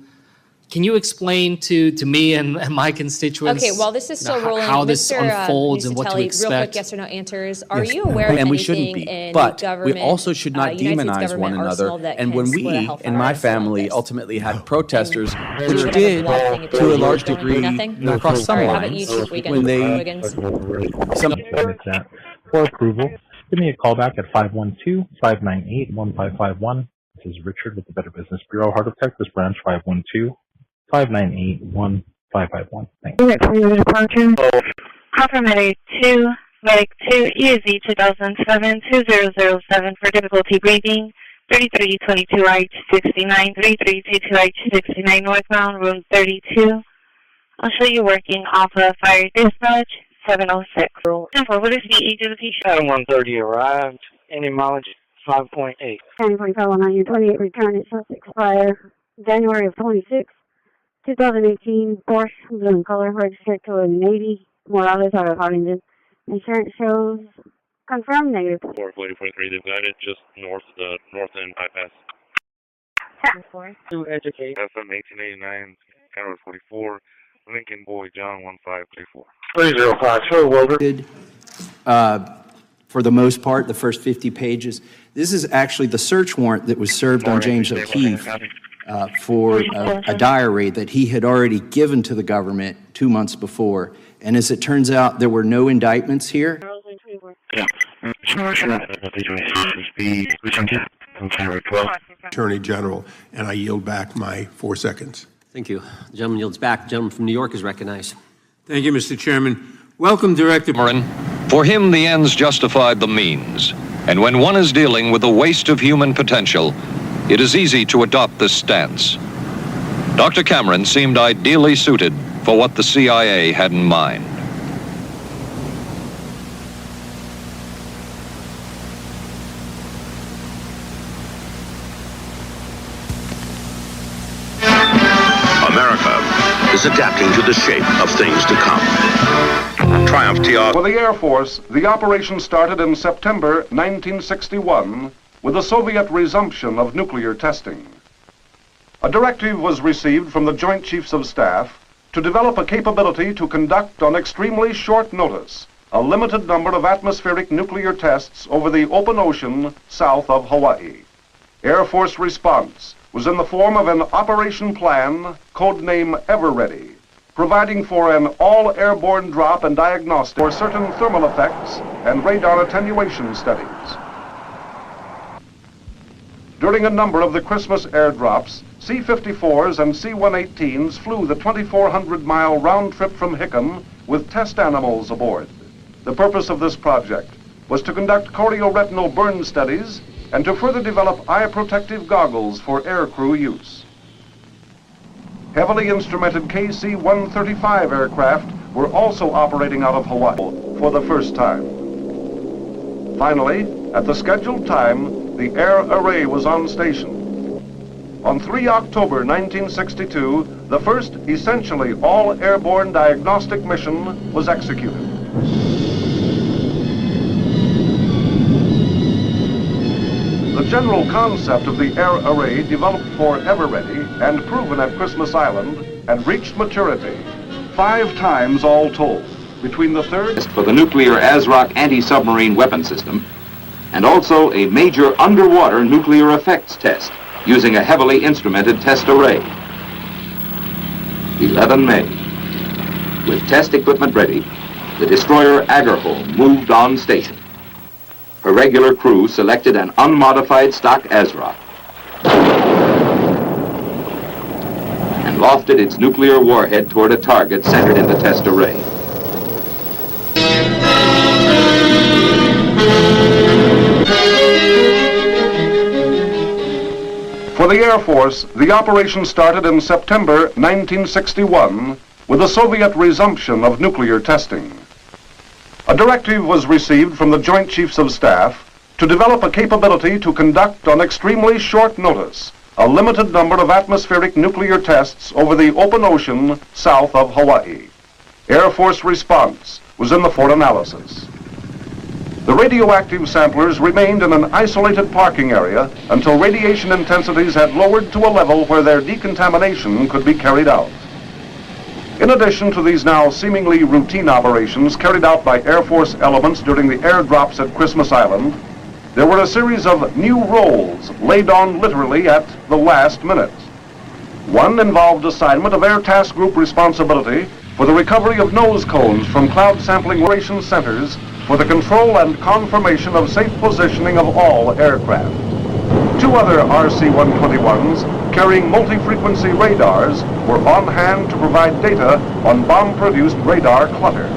Speaker 14: Can you explain to me and my constituents?
Speaker 35: Okay, while this is still rolling,
Speaker 14: how this
Speaker 35: Mr.
Speaker 14: unfolds and what to
Speaker 35: Nusatelli,
Speaker 14: expect?
Speaker 35: real quick, yes or no answers. Are
Speaker 15: Yes.
Speaker 35: you aware of
Speaker 15: And we
Speaker 35: anything
Speaker 15: shouldn't be.
Speaker 35: in
Speaker 15: But
Speaker 35: government,
Speaker 15: we also should not
Speaker 35: United States
Speaker 15: demonize
Speaker 35: government
Speaker 15: one another.
Speaker 35: arsenal that
Speaker 15: And
Speaker 35: can
Speaker 15: when
Speaker 35: split a
Speaker 15: we,
Speaker 35: health
Speaker 15: in my
Speaker 35: arsenal like
Speaker 15: family,
Speaker 35: this?
Speaker 15: ultimately had protesters,
Speaker 35: Would
Speaker 15: which
Speaker 35: you have
Speaker 15: did,
Speaker 35: a blessing if
Speaker 15: to a
Speaker 35: you
Speaker 15: large
Speaker 35: don't do
Speaker 15: degree,
Speaker 35: nothing?
Speaker 15: cross some
Speaker 35: Sorry, how about
Speaker 15: lines,
Speaker 35: you, Chief Wiggins?
Speaker 15: when they,
Speaker 35: Wiggins?
Speaker 18: For approval, give me a call back at 512-598-1551. This is Richard with the Better Business Bureau, Heart of Texas branch, 512-598-1551. Thank you.
Speaker 22: Unit for your departure. Confirmatory 2 Medic 2 EZ 2007-2007 for difficulty breathing. 3322 RH69, 3322 RH69 northbound, room 32. I'll show you working off of fire dispatch 706. Simple, what is the age of the patient?
Speaker 5: 130 arrived. Any mileage 5.8.
Speaker 6: 1045 on 28 return at Sussex Fire, January of 26, 2018. Porsche, blue in color, registered to a Navy. Morales out of Harlingen. Insurance shows confirmed negative.
Speaker 8: 443, they've got it just north end bypass.
Speaker 22: To educate.
Speaker 8: FM 1889, Tower 44, Lincoln Boy John 1534.
Speaker 5: 305, show Wilder.
Speaker 2: For the most part, the first 50 pages. This is actually the search warrant that was served on James O'Keefe for a diary that he had already given to the government 2 months before. And as it turns out, there were no indictments here.
Speaker 9: Attorney General, and I yield back my 4 seconds.
Speaker 17: Thank you. The gentleman yields back. The gentleman from New York is recognized.
Speaker 10: Thank you, Mr. Chairman. Welcome, Director.
Speaker 19: For him, the ends justified the means. And when one is dealing with the waste of human potential, it is easy to adopt this stance. Dr. Cameron seemed ideally suited for what the CIA had in mind.
Speaker 20: America is adapting to the shape of things to come. Triumph TR.
Speaker 21: For the Air Force, the operation started in September 1961 with the Soviet resumption of nuclear testing. A directive was received from the Joint Chiefs of Staff to develop a capability to conduct on extremely short notice a limited number of atmospheric nuclear tests over the open ocean south of Hawaii. Air Force response was in the form of an operation plan, codename Ever-Ready, providing for an all-airborne drop and diagnostic for certain thermal effects and radar attenuation studies. During a number of the Christmas airdrops, C-54s and C-118s flew the 2,400-mile round trip from Hickam with test animals aboard. The purpose of this project was to conduct chorioretinal burn studies and to further develop eye protective goggles for aircrew use. Heavily instrumented KC-135 aircraft were also operating out of Hawaii for the first time. Finally, at the scheduled time, the air array was on station. On 3 October 1962, the first essentially all-airborne diagnostic mission was executed. The general concept of the air array developed for Ever-Ready and proven at Christmas Island had reached maturity, 5 times all told, between the third...
Speaker 23: For the nuclear ASROC anti-submarine weapon system, and also a major underwater nuclear effects test using a heavily instrumented test array. 11 May. With test equipment ready, the destroyer Agarholm moved on station. Her regular crew selected an unmodified stock ASROC and lofted its nuclear warhead toward a target centered in the test array.
Speaker 21: For the Air Force, the operation started in September 1961 with the Soviet resumption of nuclear testing. A directive was received from the Joint Chiefs of Staff to develop a capability to conduct on extremely short notice a limited number of atmospheric nuclear tests over the open ocean south of Hawaii. Air Force response was in the for analysis. The radioactive samplers remained in an isolated parking area until radiation intensities had lowered to a level where their decontamination could be carried out. In addition to these now seemingly routine operations carried out by Air Force elements during the airdrops at Christmas Island, there were a series of new roles laid on literally at the last minute. One involved assignment of Air Task Group responsibility for the recovery of nose cones from cloud sampling operation centers for the control and confirmation of safe positioning of all aircraft. 2 other RC-121s carrying multi-frequency radars were on hand to provide data on bomb-produced radar clutter.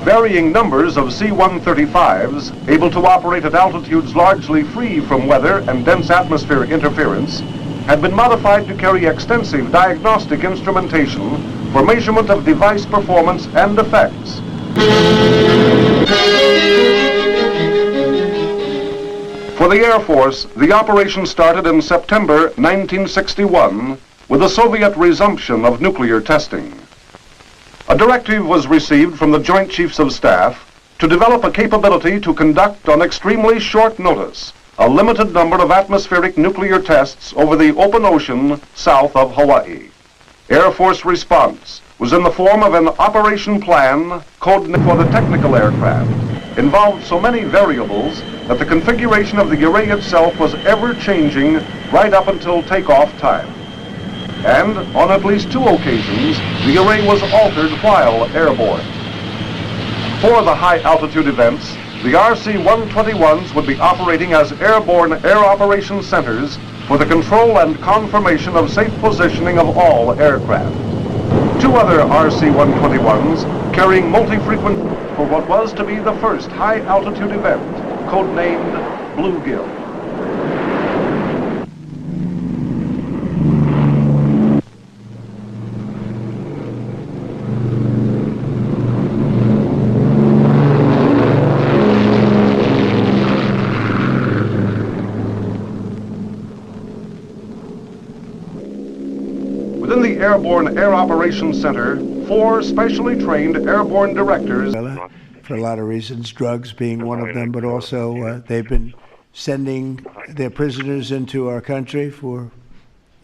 Speaker 21: Varying numbers of C-135s, able to operate at altitudes largely free from weather and dense atmospheric interference, had been modified to carry extensive diagnostic instrumentation for measurement of device performance and effects. For the Air Force, the operation started in September 1961 with the Soviet resumption of nuclear testing. A directive was received from the Joint Chiefs of Staff to develop a capability to conduct on extremely short notice a limited number of atmospheric nuclear tests over the open ocean south of Hawaii. Air Force response was in the form of an operation plan, code for the technical aircraft, involved so many variables that the configuration of the array itself was ever changing right up until takeoff time. And on at least 2 occasions, the array was altered while airborne. For the high-altitude events, the RC-121s would be operating as airborne air operations centers for the control and confirmation of safe positioning of all aircraft. 2 other RC-121s carrying multi-frequent for what was to be the first high-altitude event, codenamed Bluegill. Within the Airborne Air Operations Center, 4 specially trained airborne directors.
Speaker 3: For a lot of reasons, drugs being one of them, but also they've been sending their prisoners into our country for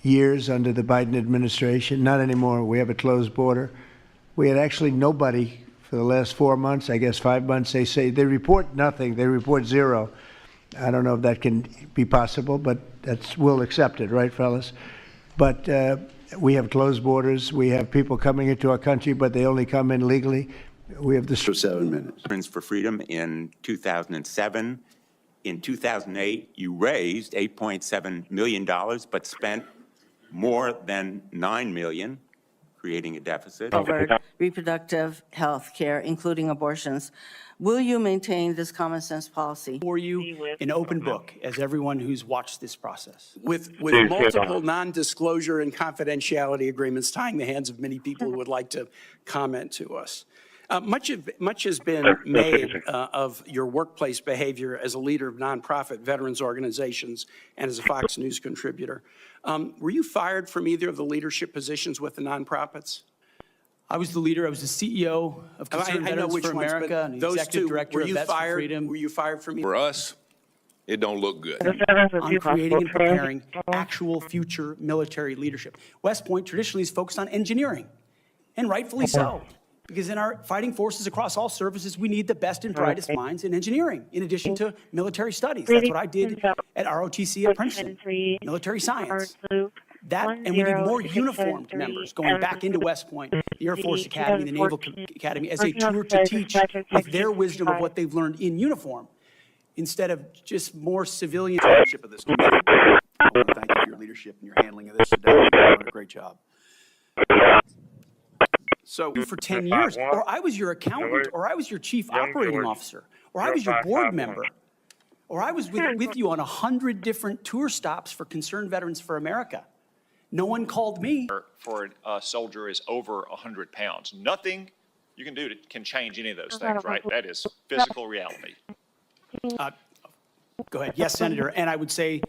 Speaker 3: years under the Biden administration. Not anymore. We have a closed border. We had actually nobody for the last 4 months, I guess 5 months. They say they report nothing. They report 0. I don't know if that can be possible, but we'll accept it, right, fellas? But we have closed borders. We have people coming into our country, but they only come in legally. We have this for 7 minutes.
Speaker 4: Friends for Freedom in 2007. In 2008, you raised $8.7 million, but spent more than $9 million, creating a deficit.
Speaker 7: Over reproductive health care, including abortions. Will you maintain this common sense policy?
Speaker 11: For you, an open book, as everyone who's watched this process. With multiple non-disclosure and confidentiality agreements tying the hands of many people who would like to comment to us. Much has been made of your workplace behavior as a leader of nonprofit veterans organizations and as a Fox News contributor. Were you fired from either of the leadership positions with the nonprofits?
Speaker 12: I was the leader. I was the CEO of Concerned Veterans for America and the executive director of Vets for Freedom.
Speaker 11: Were you fired from either?
Speaker 16: For us, it don't look good.
Speaker 11: On creating and preparing actual future military leadership. West Point traditionally is focused on engineering, and rightfully so. Because in our fighting forces across all services, we need the best and brightest minds in engineering, in addition to military studies. That's what I did at ROTC at Princeton, military science. That, and we need more uniformed members going back into West Point, the Air Force Academy, the Naval Academy, as a tour to teach with their wisdom of what they've learned in uniform, instead of just more civilian leadership of this committee. Thank you for your leadership and your handling of this today. You're doing a great job. So for 10 years, or I was your accountant, or I was your chief operating officer, or I was your board member, or I was with you on 100 different tour stops for Concerned Veterans for America. No one called me.
Speaker 24: For a soldier is over 100 pounds. Nothing you can do can change any of those things, right? That is physical reality.
Speaker 11: Go ahead. Yes, Senator. And I would say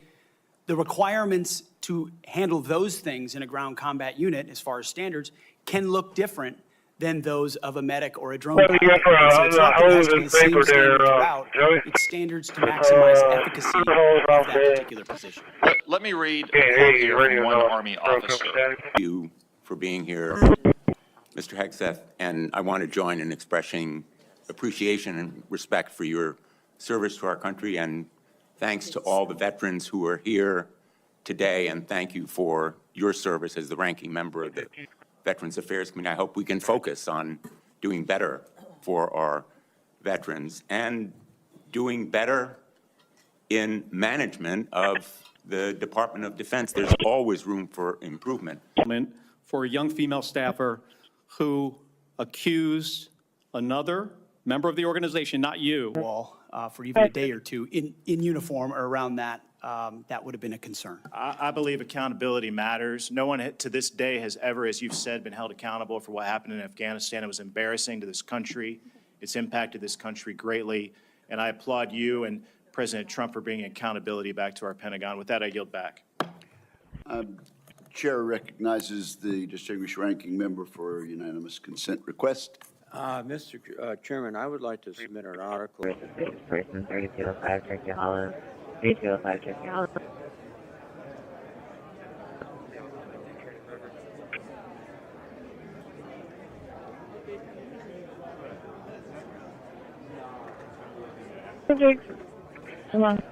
Speaker 11: the requirements to handle those things in a ground combat unit, as far as standards, can look different than those of a medic or a drone pilot. So it's not that it has to be the same standard throughout. It's standards to maximize efficacy of that particular position.
Speaker 24: Let me read a quote here from one Army officer.
Speaker 4: Thank you for being here, Mr. Hegseth, and I want to join in expressing appreciation and respect for your service to our country, and thanks to all the veterans who are here today, and thank you for your service as the ranking member of the Veterans Affairs Committee. I hope we can focus on doing better for our veterans and doing better in management of the Department of Defense. There's always room for improvement.
Speaker 25: For a young female staffer who accused another
Speaker 11: member of the organization, not you, Wall, for even a day or two in uniform or around that, that would have been a concern.
Speaker 12: I believe accountability matters. No one to this day has ever, as you've said, been held accountable for what happened in Afghanistan. It was embarrassing to this country. It's impacted this country greatly. And I applaud you and President Trump for bringing accountability back to our Pentagon. With that, I yield back.
Speaker 1: Chair recognizes the distinguished ranking member for unanimous consent request.
Speaker 13: Mr. Chairman, I would like to submit an article.
Speaker 22: Come on.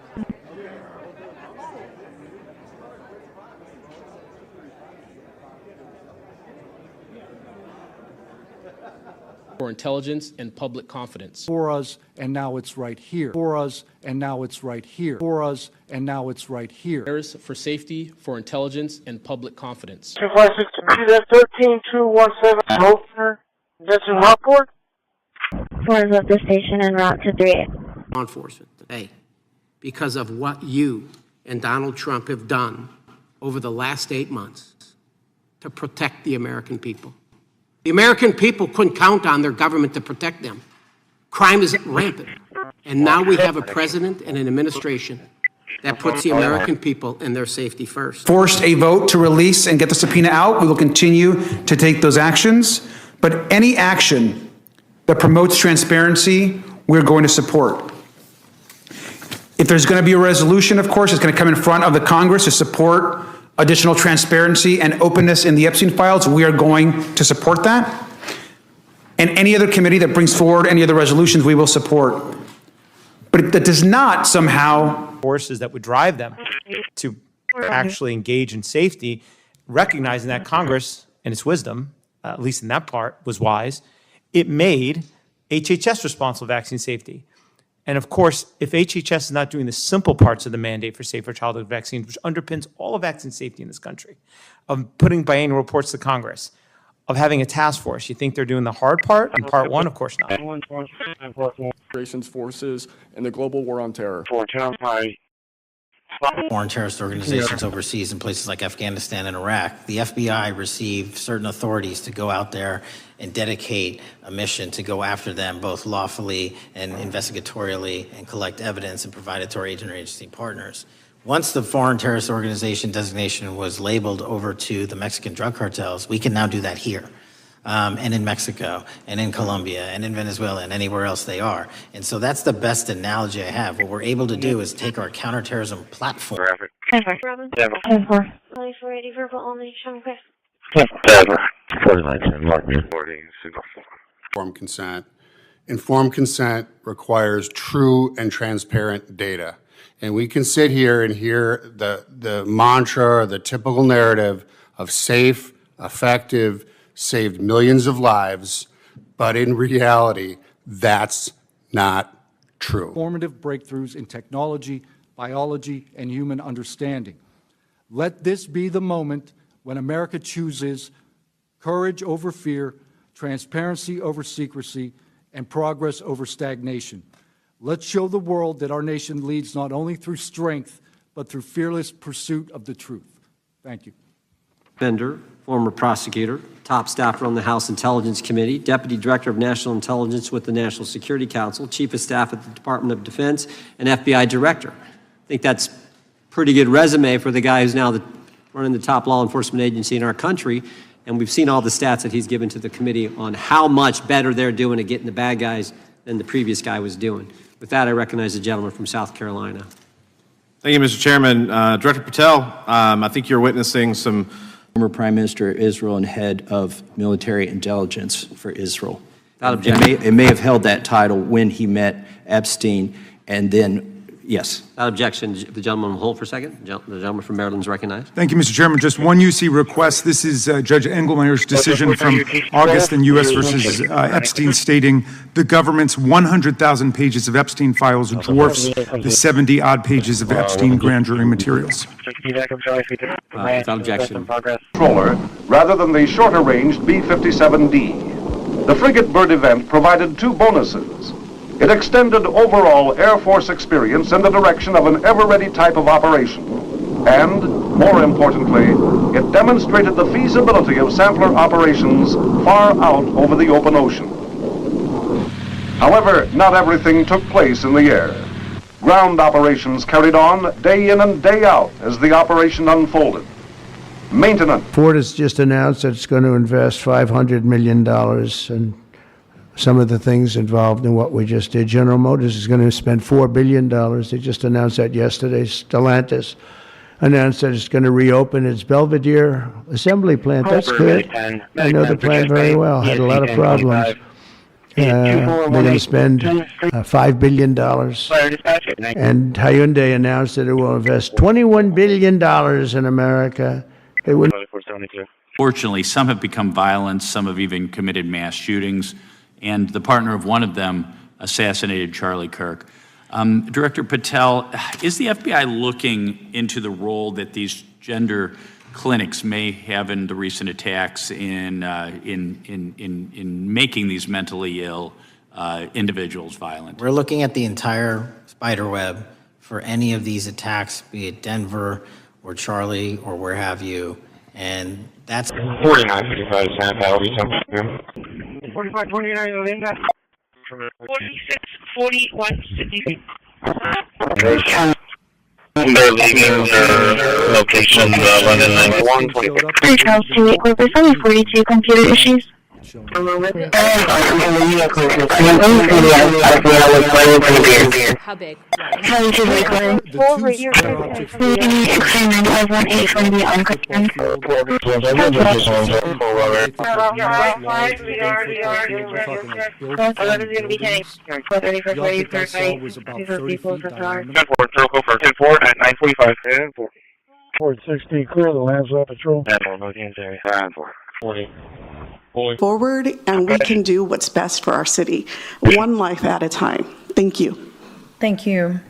Speaker 14: For intelligence and public confidence.
Speaker 15: For us, and now it's right here. For us, and now it's right here. For us, and now it's right here.
Speaker 14: For safety, for intelligence, and public confidence.
Speaker 22: 13217, Molester, that's in Rockport. 4 is up the station en route to 3.
Speaker 14: Law enforcement today, because of what you and Donald Trump have done over the last 8 months to protect the American people. The American people couldn't count on their government to protect them. Crime is rampant. And now we have a president and an administration that puts the American people and their safety first.
Speaker 25: Forced a vote to release and get the subpoena out. We will continue to take those actions. But any action that promotes transparency, we're going to support. If there's going to be a resolution, of course, it's going to come in front of the Congress to support additional transparency and openness in the Epstein files. We are going to support that. And any other committee that brings forward any other resolutions, we will support. But that does not somehow
Speaker 12: Forces that would drive them to actually engage in safety, recognizing that Congress, in its wisdom, at least in that part, was wise. It made HHS responsible for vaccine safety. And of course, if HHS is not doing the simple parts of the mandate for safer childhood vaccines, which underpins all of vaccine safety in this country, of putting biannual reports to Congress, of having a task force, you think they're doing the hard part in part one? Of course not.
Speaker 26: Forces and the global war on terror.
Speaker 27: Foreign terrorist organizations overseas in places like Afghanistan and Iraq. The FBI received certain authorities to go out there and dedicate a mission to go after them both lawfully and investigatorially and collect evidence and provide it to our agency partners. Once the foreign terrorist organization designation was labeled over to the Mexican drug cartels, we can now do that here. And in Mexico, and in Colombia, and in Venezuela, and anywhere else they are. And so that's the best analogy I have. What we're able to do is take our counterterrorism platform.
Speaker 22: Robin. 2480 verbal only, show request.
Speaker 9: Informed consent. Informed consent requires true and transparent data. And we can sit here and hear the mantra, the typical narrative of safe, effective, saved millions of lives, but in reality, that's not true.
Speaker 15: Formative breakthroughs in technology, biology, and human understanding. Let this be the moment when America chooses courage over fear, transparency over secrecy, and progress over stagnation. Let's show the world that our nation leads not only through strength, but through fearless pursuit of the truth. Thank you.
Speaker 17: Bender, former prosecutor, top staffer on the House Intelligence Committee, Deputy Director of National Intelligence with the National Security Council, Chief of Staff at the Department of Defense, and FBI Director. I think that's a pretty good resume for the guy who's now running the top law enforcement agency in our country, and we've seen all the stats that he's given to the committee on how much better they're doing at getting the bad guys than the previous guy was doing. With that, I recognize the gentleman from South Carolina.
Speaker 28: Thank you, Mr. Chairman. Director Patel, I think you're witnessing some
Speaker 2: former Prime Minister of Israel and head of military intelligence for Israel. It may have held that title when he met Epstein, and then, yes.
Speaker 17: Without objection, the gentleman will hold for a second. The gentleman from Maryland is recognized.
Speaker 29: Thank you, Mr. Chairman. Just one UC request. This is Judge Engelmeyer's decision from August in U.S. versus Epstein, stating the government's 100,000 pages of Epstein files dwarfs the 70-odd pages of Epstein grand jury materials.
Speaker 17: Without objection.
Speaker 21: Controller, rather than the shorter-ranged B-57D. The frigate bird event provided two bonuses. It extended overall Air Force experience in the direction of an ever-ready type of operation, and, more importantly, it demonstrated the feasibility of sampler operations far out over the open ocean. However, not everything took place in the air. Ground operations carried on day in and day out as the operation unfolded. Maintenance.
Speaker 3: Ford has just announced that it's going to invest $500 million in some of the things involved in what we just did. General Motors is going to spend $4 billion. They just announced that yesterday. Stellantis announced that it's going to reopen its Belvedere assembly plant. That's good. I know the plant very well. Had a lot of problems. They're going to spend $5 billion. And Hyundai announced that it will invest $21 billion in America. They would.
Speaker 5: Fortunately, some have become violent, some have even committed mass shootings, and the partner of one of them assassinated Charlie Kirk. Director Patel, is the FBI looking into the role that these gender clinics may have in the recent attacks in making these mentally ill individuals violent?
Speaker 27: We're looking at the entire spider web for any of these attacks, be it Denver or Charlie or where have you, and that's
Speaker 22: 4955 San Pablo. 4529 4641 Sydney. They're leaving their location, London 91. Charles 28 Corpus, only 42 computer issues. How big? Forward your
Speaker 6: Ford 16 clear, the land's on patrol.
Speaker 8: Forward, and we can do what's best for our city, one life at a time. Thank you.
Speaker 27: Thank you.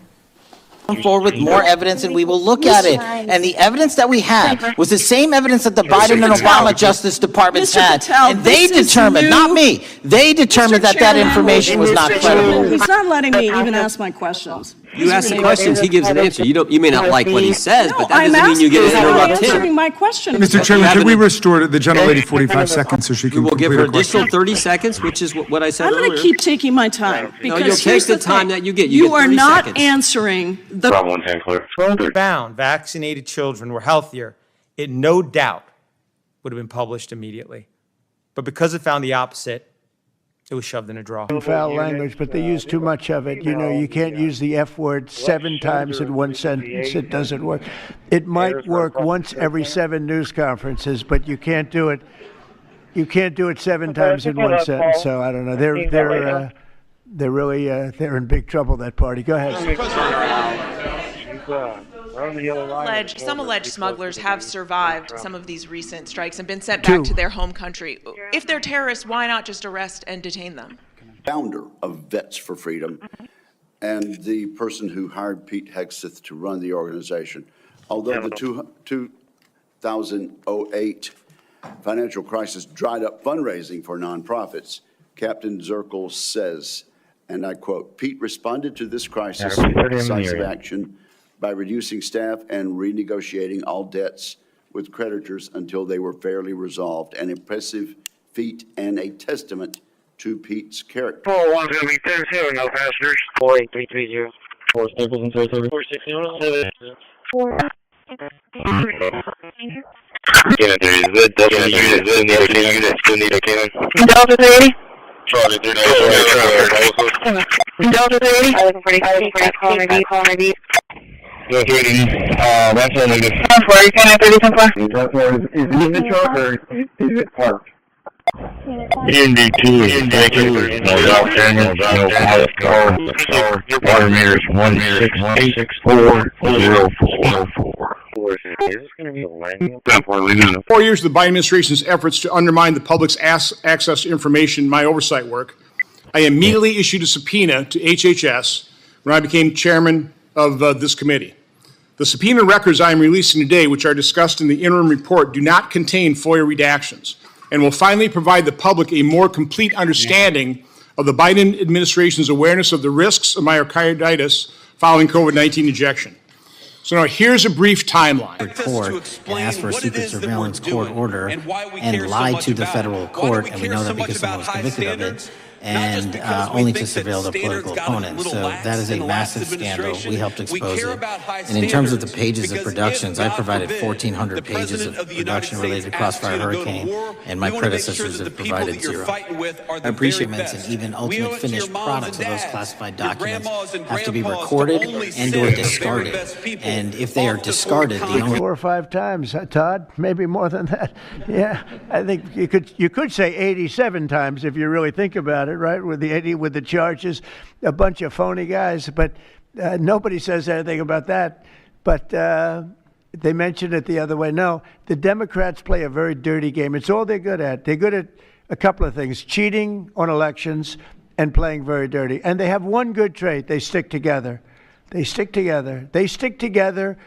Speaker 27: Come forward with more evidence and we will look at it. And the evidence that we had was the same evidence that the Biden and Obama Justice Departments had. And they determined, not me, they determined that that information was not credible.
Speaker 10: He's not letting me even ask my questions.
Speaker 17: You ask the questions, he gives an answer. You may not like what he says, but that doesn't mean you get to interrupt him.
Speaker 10: Answering my question.
Speaker 29: Mr. Chairman, can we restore the gentlelady 45 seconds so she can
Speaker 17: We will give
Speaker 29: complete
Speaker 17: her
Speaker 29: her question?
Speaker 17: additional 30 seconds, which is what I said
Speaker 10: I'm
Speaker 17: earlier.
Speaker 10: going to keep taking my time.
Speaker 17: No,
Speaker 10: Because
Speaker 17: you'll take
Speaker 10: here's
Speaker 17: the
Speaker 10: the
Speaker 17: time
Speaker 10: thing.
Speaker 17: that you get.
Speaker 10: You
Speaker 17: get
Speaker 10: are
Speaker 17: 30
Speaker 10: not
Speaker 17: seconds.
Speaker 10: answering the...
Speaker 22: Problem 10 clear.
Speaker 12: Found vaccinated children were healthier, it no doubt would have been published immediately. But because it found the opposite, it was shoved in a drawer.
Speaker 3: Foul language, but they use too much of it. You know, you can't use the F word 7 times in one sentence. It doesn't work. It might work once every 7 news conferences, but you can't do it. You can't do it 7 times in one sentence. So I don't know. They're really they're in big trouble. That party. Go ahead.
Speaker 18: Some alleged smugglers have survived some of these recent strikes and been sent back to their home country. If they're terrorists, why not just arrest and detain them?
Speaker 1: Founder of Vets for Freedom and the person who hired Pete Hegseth to run the organization. Although the 2008 financial crisis dried up fundraising for nonprofits, Captain Zirkle says, and I quote, Pete responded to this crisis with decisive action by reducing staff and renegotiating all debts with creditors until they were fairly resolved. An impressive feat and a testament to Pete's character.
Speaker 22: 401 going to be 10-0, no passengers. 48330. 4 Staples and 330. 4607. 4. Delta 380. Charlie 390. Delta 380. I was pretty call me. That's only good. 4, can I 30 so far? Is he in the truck or is it parked? ND2 is no doubt Daniel, no water meters 1686404. Is this going to be a landing?
Speaker 19: 4 years of the Biden administration's efforts to undermine the public's access to information in my oversight work, I immediately issued a subpoena to HHS when I became chairman of this committee. The subpoena records I am releasing today, which are discussed in the interim report, do not contain FOIA redactions. and will finally provide the public a more complete understanding of the Biden administration's awareness of the risks of myocarditis following COVID-19 injection. So now here's a brief timeline.
Speaker 27: Court and asked for a secret surveillance court order and lied to the federal court, and we know that because someone was convicted of it, and only to surveil the political opponent. So that is a massive scandal. We helped expose it. And in terms of the pages of productions, I provided 1,400 pages of production related to Crossfire Hurricane, and my predecessors have provided 0. I appreciate it, and even ultimate finished products of those classified documents have to be recorded and or discarded. And if they are discarded, the only
Speaker 3: 4 or 5 times, Todd, maybe more than that. Yeah, I think you could say 87 times if you really think about it, right? With the charges, a bunch of phony guys, but nobody says anything about that. But they mentioned it the other way. No, the Democrats play a very dirty game. It's all they're good at. They're good at a couple of things: cheating on elections and playing very dirty. And they have one good trait: they stick together. They stick together. They stick together.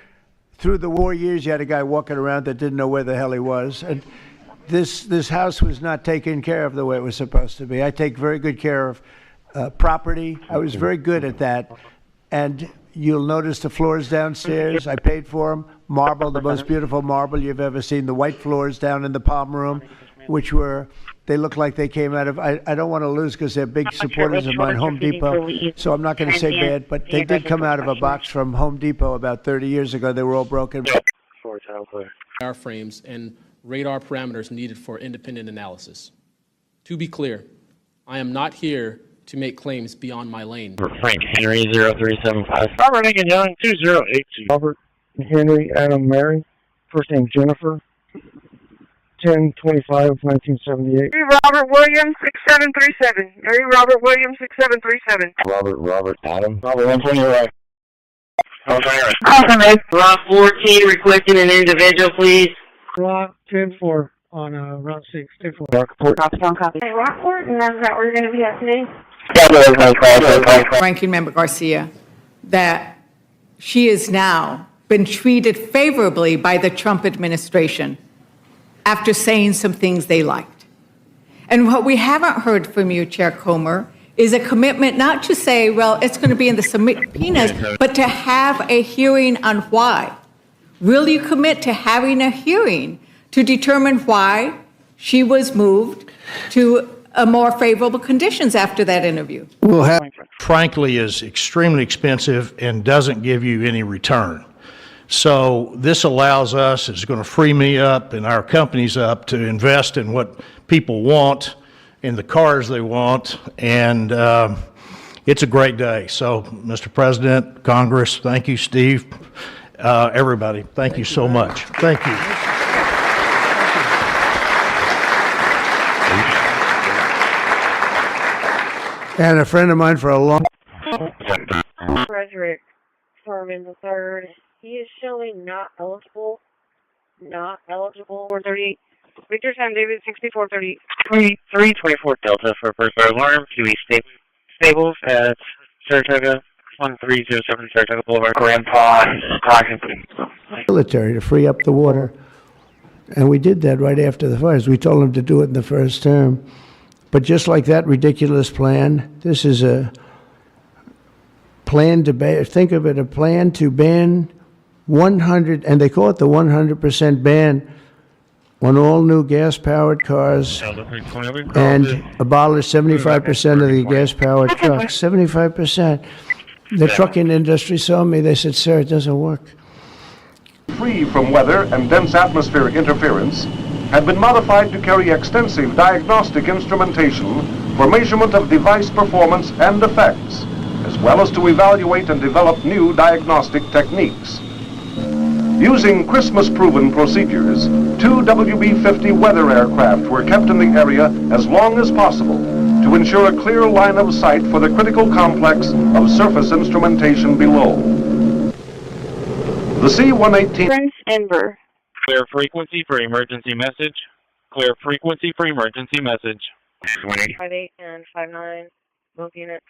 Speaker 3: Through the war years, you had a guy walking around that didn't know where the hell he was. And this house was not taken care of the way it was supposed to be. I take very good care of property. I was very good at that. And you'll notice the floors downstairs, I paid for them. Marble, the most beautiful marble you've ever seen. The white floors down in the palm room, which they look like they came out of, I don't want to lose because they're big supporters of mine, Home Depot, so I'm not going to say bad, but they did come out of a box from Home Depot about 30 years ago. They were all broken.
Speaker 4: Our frames and radar parameters needed for independent analysis. To be clear, I am not here to make claims beyond my lane.
Speaker 6: Frank Henry 0375. Robert Lincoln Young 2082. Robert Henry Adam Mary. First name Jennifer. 10/25/1978.
Speaker 22: Robert Williams 6737. Mary Robert Williams 6737.
Speaker 6: Robert Adam. Robert 120 right.
Speaker 22: Rock 14 requesting an individual, please.
Speaker 6: Rock 10-4 on Route 6. 10-4.
Speaker 22: Copy. Rockport, and that's what we're going to be at today.
Speaker 7: Ranking Member Garcia, that she has now been treated favorably by the Trump administration after saying some things they liked. And what we haven't heard from you, Chair Comer, is a commitment not to say, well, it's going to be in the subpoenas, but to have a hearing on why. Will you commit to having a hearing to determine why she was moved to a more favorable conditions after that interview?
Speaker 11: Well, frankly, is extremely expensive and doesn't give you any return. So this allows us, it's going to free me up and our companies up to invest in what people want, in the cars they want, and it's a great day. So, Mr. President, Congress, thank you, Steve, everybody, thank you so much. Thank you.
Speaker 3: And a friend of mine for a long
Speaker 22: Frederick Furman III. He is showing not eligible. 430. Victor Sam David 6430.
Speaker 6: 324 Delta for first alarm. QE stables at Saratoga 1307 Saratoga Boulevard. Grandpa talking.
Speaker 3: military to free up the water. And we did that right after the fires. We told them to do it in the first term. But just like that ridiculous plan, this is a plan to ban, think of it, a plan to ban 100, and they call it the 100% ban on all new gas-powered cars and abolish 75% of the gas-powered trucks. 75%. The trucking industry saw me. They said, sir, it doesn't work.
Speaker 21: Free from weather and dense atmospheric interference, had been modified to carry extensive diagnostic instrumentation for measurement of device performance and effects, as well as to evaluate and develop new diagnostic techniques. Using Christmas-proven procedures, 2 WB-50 weather aircraft were kept in the area as long as possible to ensure a clear line of sight for the critical complex of surface instrumentation below. The C-118...
Speaker 22: Prince Enver.
Speaker 6: Clear frequency for emergency message. Clear frequency for emergency message.
Speaker 22: 58 and 59, both units.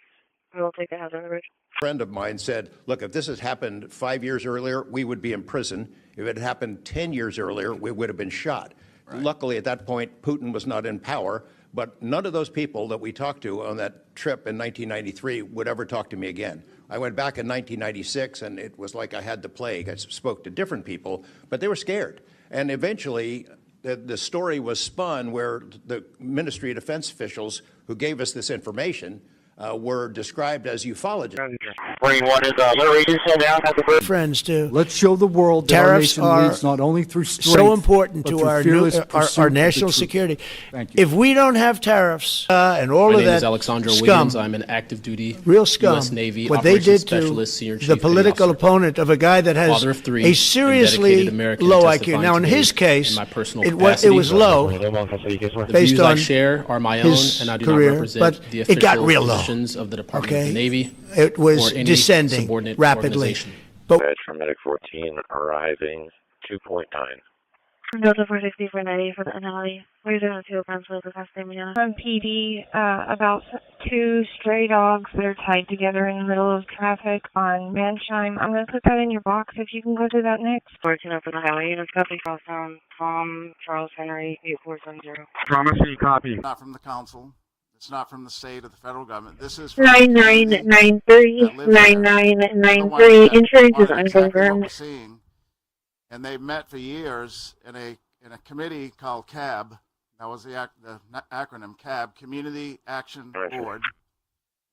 Speaker 22: We will take the hazard on the bridge.
Speaker 13: A friend of mine said, look, if this had happened 5 years earlier, we would be in prison. If it had happened 10 years earlier, we would have been shot. Luckily, at that point, Putin was not in power, but none of those people that we talked to on that trip in 1993 would ever talk to me again. I went back in 1996, and it was like I had the plague. I spoke to different people, but they were scared. And eventually, the story was spun where the Ministry of Defense officials who gave us this information were described as ufologists.
Speaker 3: Friends too.
Speaker 9: Let's show the world that our
Speaker 3: Tariffs
Speaker 9: nation
Speaker 3: are
Speaker 9: leads not only through strength,
Speaker 3: so important
Speaker 9: but
Speaker 3: to
Speaker 9: through
Speaker 3: our
Speaker 9: fearless pursuit
Speaker 3: our
Speaker 9: of the
Speaker 3: national
Speaker 9: truth.
Speaker 3: security.
Speaker 9: Thank you.
Speaker 3: If we don't have tariffs and all
Speaker 4: My
Speaker 3: of
Speaker 4: name
Speaker 3: that
Speaker 4: is Alexandra
Speaker 3: scum,
Speaker 4: Williams. I'm an active duty
Speaker 3: real scum,
Speaker 4: U.S. Navy
Speaker 3: what they
Speaker 4: operations
Speaker 3: did to
Speaker 4: specialist, senior chief
Speaker 3: the
Speaker 4: petty
Speaker 3: political
Speaker 4: officer.
Speaker 3: opponent of a guy that has
Speaker 4: Father of three,
Speaker 3: a
Speaker 4: and
Speaker 3: seriously
Speaker 4: dedicated American
Speaker 3: low IQ.
Speaker 4: testifying
Speaker 3: Now, in
Speaker 4: today
Speaker 3: his case,
Speaker 4: in my personal
Speaker 3: it was
Speaker 4: capacity.
Speaker 3: low
Speaker 4: The
Speaker 3: based
Speaker 4: views I
Speaker 3: on
Speaker 4: share are my own,
Speaker 3: his
Speaker 4: and I do
Speaker 3: career,
Speaker 4: not represent
Speaker 3: but
Speaker 4: the
Speaker 3: it got
Speaker 4: official
Speaker 3: real low.
Speaker 4: positions of the Department of
Speaker 3: Okay?
Speaker 4: the Navy
Speaker 3: It was
Speaker 4: or any
Speaker 3: descending
Speaker 4: subordinate
Speaker 3: rapidly.
Speaker 4: organization.
Speaker 3: But
Speaker 14: from Medic 14 arriving 2.9.
Speaker 22: Delta 460 for 90 for the anomaly. We're doing a 2 pounds with the past name. From PD, about 2 stray dogs that are tied together in the middle of traffic on Manshime. I'm going to put that in your box if you can go do that next. Working up in the highway unit, copy from Tom Charles Henry 8470.
Speaker 15: Promise me copy. Not from the council. It's not from the state or the federal government. This is from
Speaker 22: 9993 9993. Insurance is unconfirmed.
Speaker 15: And they've met for years in a committee called CAB. That was the acronym CAB, Community Action Board,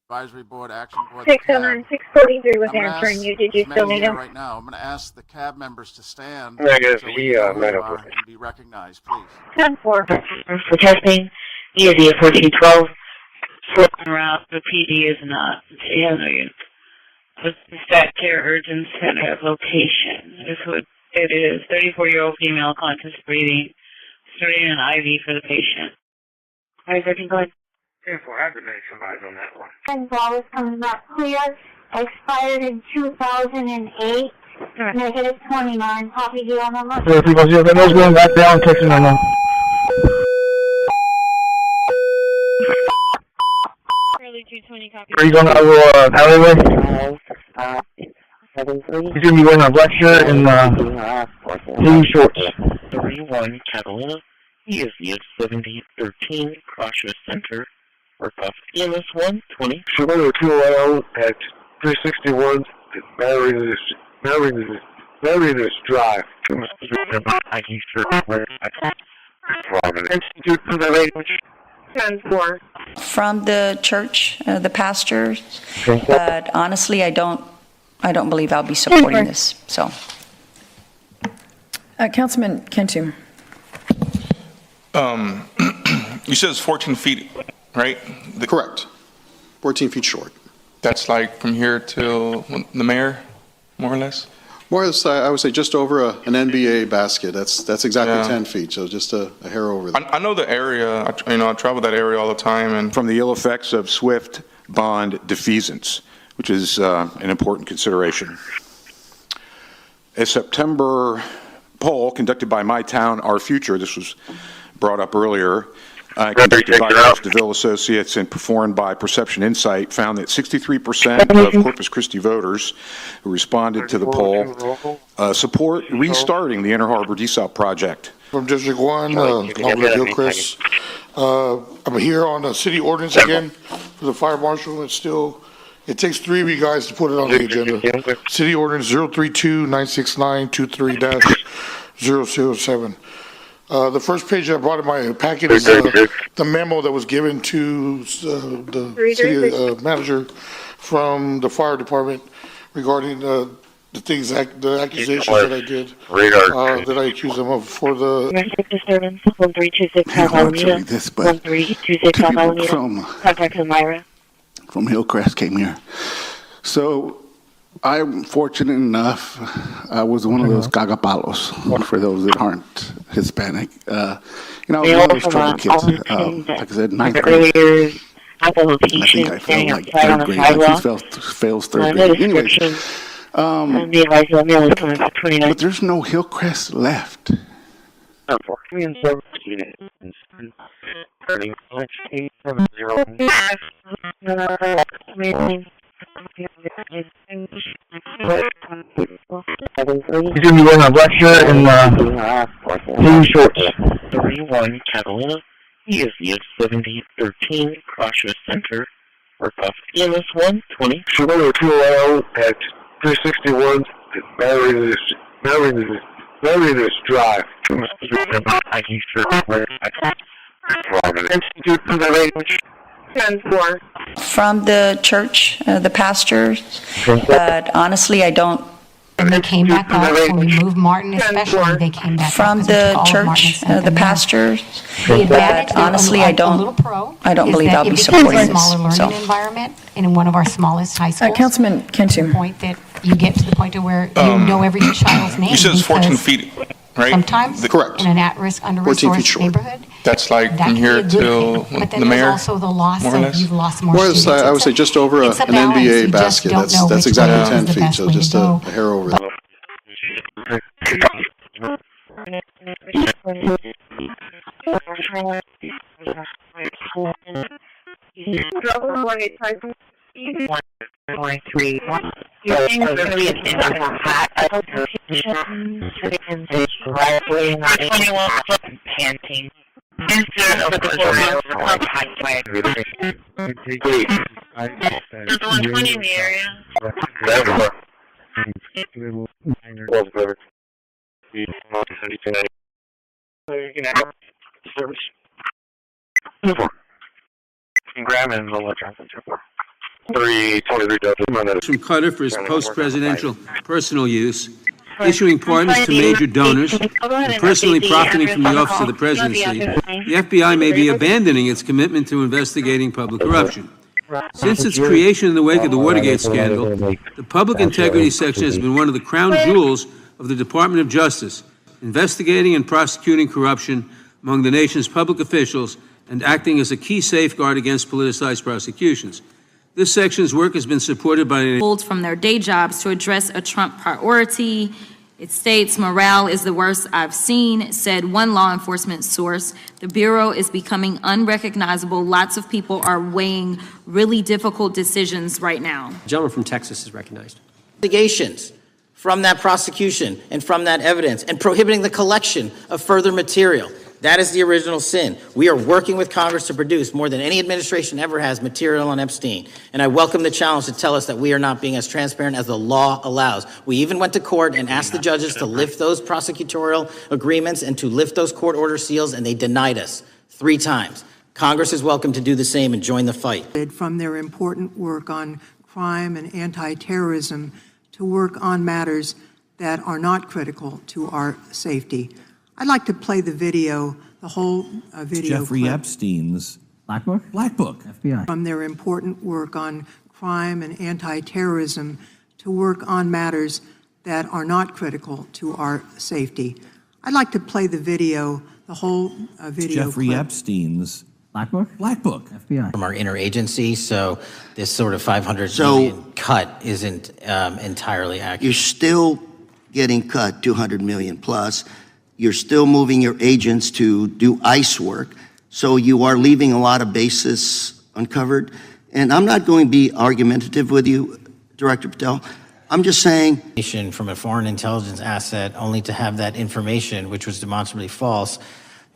Speaker 15: Advisory Board, Action Board.
Speaker 22: 643 was answering you. Did you still need him?
Speaker 15: Right now, I'm going to ask the CAB members to stand so
Speaker 14: we
Speaker 15: and be recognized, please.
Speaker 22: 10-4. For testing, ESD 1412. Around the PD is not. The stat care urgent center location is what it is. 34-year-old female conscious breathing, starting an IV for the patient. Are you looking good?
Speaker 14: 10-4, I've been somebody on that one.
Speaker 22: And ball is coming back clear. Expired in 2008. Negative 29. Copy deal number.
Speaker 14: So people see the nose going back down, texting number.
Speaker 22: Early 220 copy.
Speaker 14: Are you going to alleyway? He's going to be wearing a black shirt and blue shorts.
Speaker 22: 31 Catalina. He is the 7013 Crossroads Center. Work off EMS 120.
Speaker 14: Sugar 2 at 361. Marion Drive. Institute for the language.
Speaker 22: 10-4.
Speaker 16: From the church, the pastors, but honestly, I don't believe I'll be supporting this, so.
Speaker 20: Councilman Cantu.
Speaker 23: You said it's 14 feet, right?
Speaker 24: Correct. 14 feet short.
Speaker 23: That's like from here till the mayor, more or less?
Speaker 24: More or less, I would say just over an NBA basket. That's exactly 10 feet, so just a hair over there.
Speaker 23: I know the area. I travel that area all the time. And
Speaker 25: from the ill effects of swift bond defeasance, which is an important consideration. A September poll conducted by My Town, Our Future, this was brought up earlier, conducted by Ernst DeVille Associates and performed by Perception Insight, found that 63% of Corpus Christi voters who responded to the poll support restarting the Inner Harbor Desal project.
Speaker 26: From District 1, I'm Hillcrest. I'm here on the city ordinance again for the fire marshal. It takes 3 of you guys to put it on the agenda. City ordinance 032-969-23-007. The first page I brought in my packet is the memo that was given to the city manager from the fire department regarding the accusations that I did, that I accused them of for the.
Speaker 22: Disturbance 1326 South Alameda. 1326 South Alameda. Contact with Myra.
Speaker 30: From Hillcrest came here. So I'm fortunate enough, I was one of those cagapalos, for those that aren't Hispanic. I was one of those trouble kids. Like I said, 9th grade. I think I failed like 3rd grade. Like he fails 3rd grade. Anyways, but there's no Hillcrest left.
Speaker 14: He's going to be wearing a black shirt and blue shorts.
Speaker 6: 31 Catalina. He is ES 7013, cautious center. Work off EMS 120.
Speaker 2: Surrender 2 at 361. Marry this drive.
Speaker 16: From the church, the pastors, but honestly, I don't.
Speaker 5: And they came back up when we moved Martin, especially. They came back
Speaker 16: From
Speaker 5: up 'cause we
Speaker 16: the
Speaker 5: took all of
Speaker 16: church,
Speaker 5: Martin's and
Speaker 16: the
Speaker 5: them.
Speaker 16: pastors,
Speaker 5: The advantage
Speaker 16: but
Speaker 5: there,
Speaker 16: honestly,
Speaker 5: a
Speaker 16: I don't believe I'll be supporting
Speaker 5: It becomes a smaller
Speaker 16: this.
Speaker 5: learning environment, and in one of our smallest high schools.
Speaker 8: Councilman Kentu.
Speaker 5: Point that you get to the point to where you know every child's name.
Speaker 23: You said it's 14
Speaker 5: because
Speaker 23: feet, right?
Speaker 5: Sometimes,
Speaker 23: Correct.
Speaker 5: in an at-risk,
Speaker 23: 14 feet
Speaker 5: under-resourced
Speaker 23: short.
Speaker 5: neighborhood,
Speaker 23: That's like
Speaker 5: that
Speaker 23: from
Speaker 5: can be
Speaker 23: here
Speaker 5: a good
Speaker 23: till
Speaker 5: thing. But then
Speaker 23: the
Speaker 5: there's
Speaker 23: mayor,
Speaker 5: also the loss
Speaker 23: more or
Speaker 5: of,
Speaker 23: less?
Speaker 5: you've lost more
Speaker 24: More or less,
Speaker 5: students.
Speaker 24: I would say just over
Speaker 5: It's a
Speaker 24: an
Speaker 5: balance. You
Speaker 24: NBA
Speaker 5: just
Speaker 24: basket.
Speaker 5: don't know
Speaker 24: That's
Speaker 5: which
Speaker 24: exactly
Speaker 5: way
Speaker 24: 10
Speaker 5: is the
Speaker 24: feet,
Speaker 5: best
Speaker 24: so
Speaker 5: way to
Speaker 24: just
Speaker 5: go.
Speaker 24: a hair over.
Speaker 6: Panting. There's 120 in the area.
Speaker 10: From Qatar for his post-presidential personal use, issuing pardons to major donors, and personally profiting from the office of the presidency, the FBI may be abandoning its commitment to investigating public corruption. Since its creation in the wake of the Watergate scandal, the Public Integrity Section has been one of the crown jewels of the Department of Justice, investigating and prosecuting corruption among the nation's public officials and acting as a key safeguard against politicized prosecutions. This section's work has been supported by
Speaker 12: pulled from their day jobs to address a Trump priority. It states, morale is the worst I've seen, said one law enforcement source. The Bureau is becoming unrecognizable. Lots of people are weighing really difficult decisions right now.
Speaker 17: The gentleman from Texas is recognized.
Speaker 27: Investigations from that prosecution and from that evidence and prohibiting the collection of further material. That is the original sin. We are working with Congress to produce more than any administration ever has material on Epstein. And I welcome the challenge to tell us that we are not being as transparent as the law allows. We even went to court and asked the judges to lift those prosecutorial agreements and to lift those court order seals, and they denied us 3 times. Congress is welcome to do the same and join the fight.
Speaker 18: From their important work on crime and anti-terrorism to work on matters that are not critical to our safety. I'd like to play the video, the whole video
Speaker 20: Jeffrey
Speaker 18: clip.
Speaker 20: Epstein's Black Book? Black Book, FBI.
Speaker 18: From their important work on crime and anti-terrorism to work on matters that are not critical to our safety. I'd like to play the video, the whole video
Speaker 20: Jeffrey
Speaker 18: clip.
Speaker 20: Epstein's Black Book? Black Book, FBI.
Speaker 27: From our interagency, so this sort of 500 million cut isn't entirely accurate.
Speaker 28: You're still getting cut 200 million plus. You're still moving your agents to do ICE work. So you are leaving a lot of bases uncovered. And I'm not going to be argumentative with you, Director Patel. I'm just saying.
Speaker 27: From a foreign intelligence asset, only to have that information, which was demonstrably false,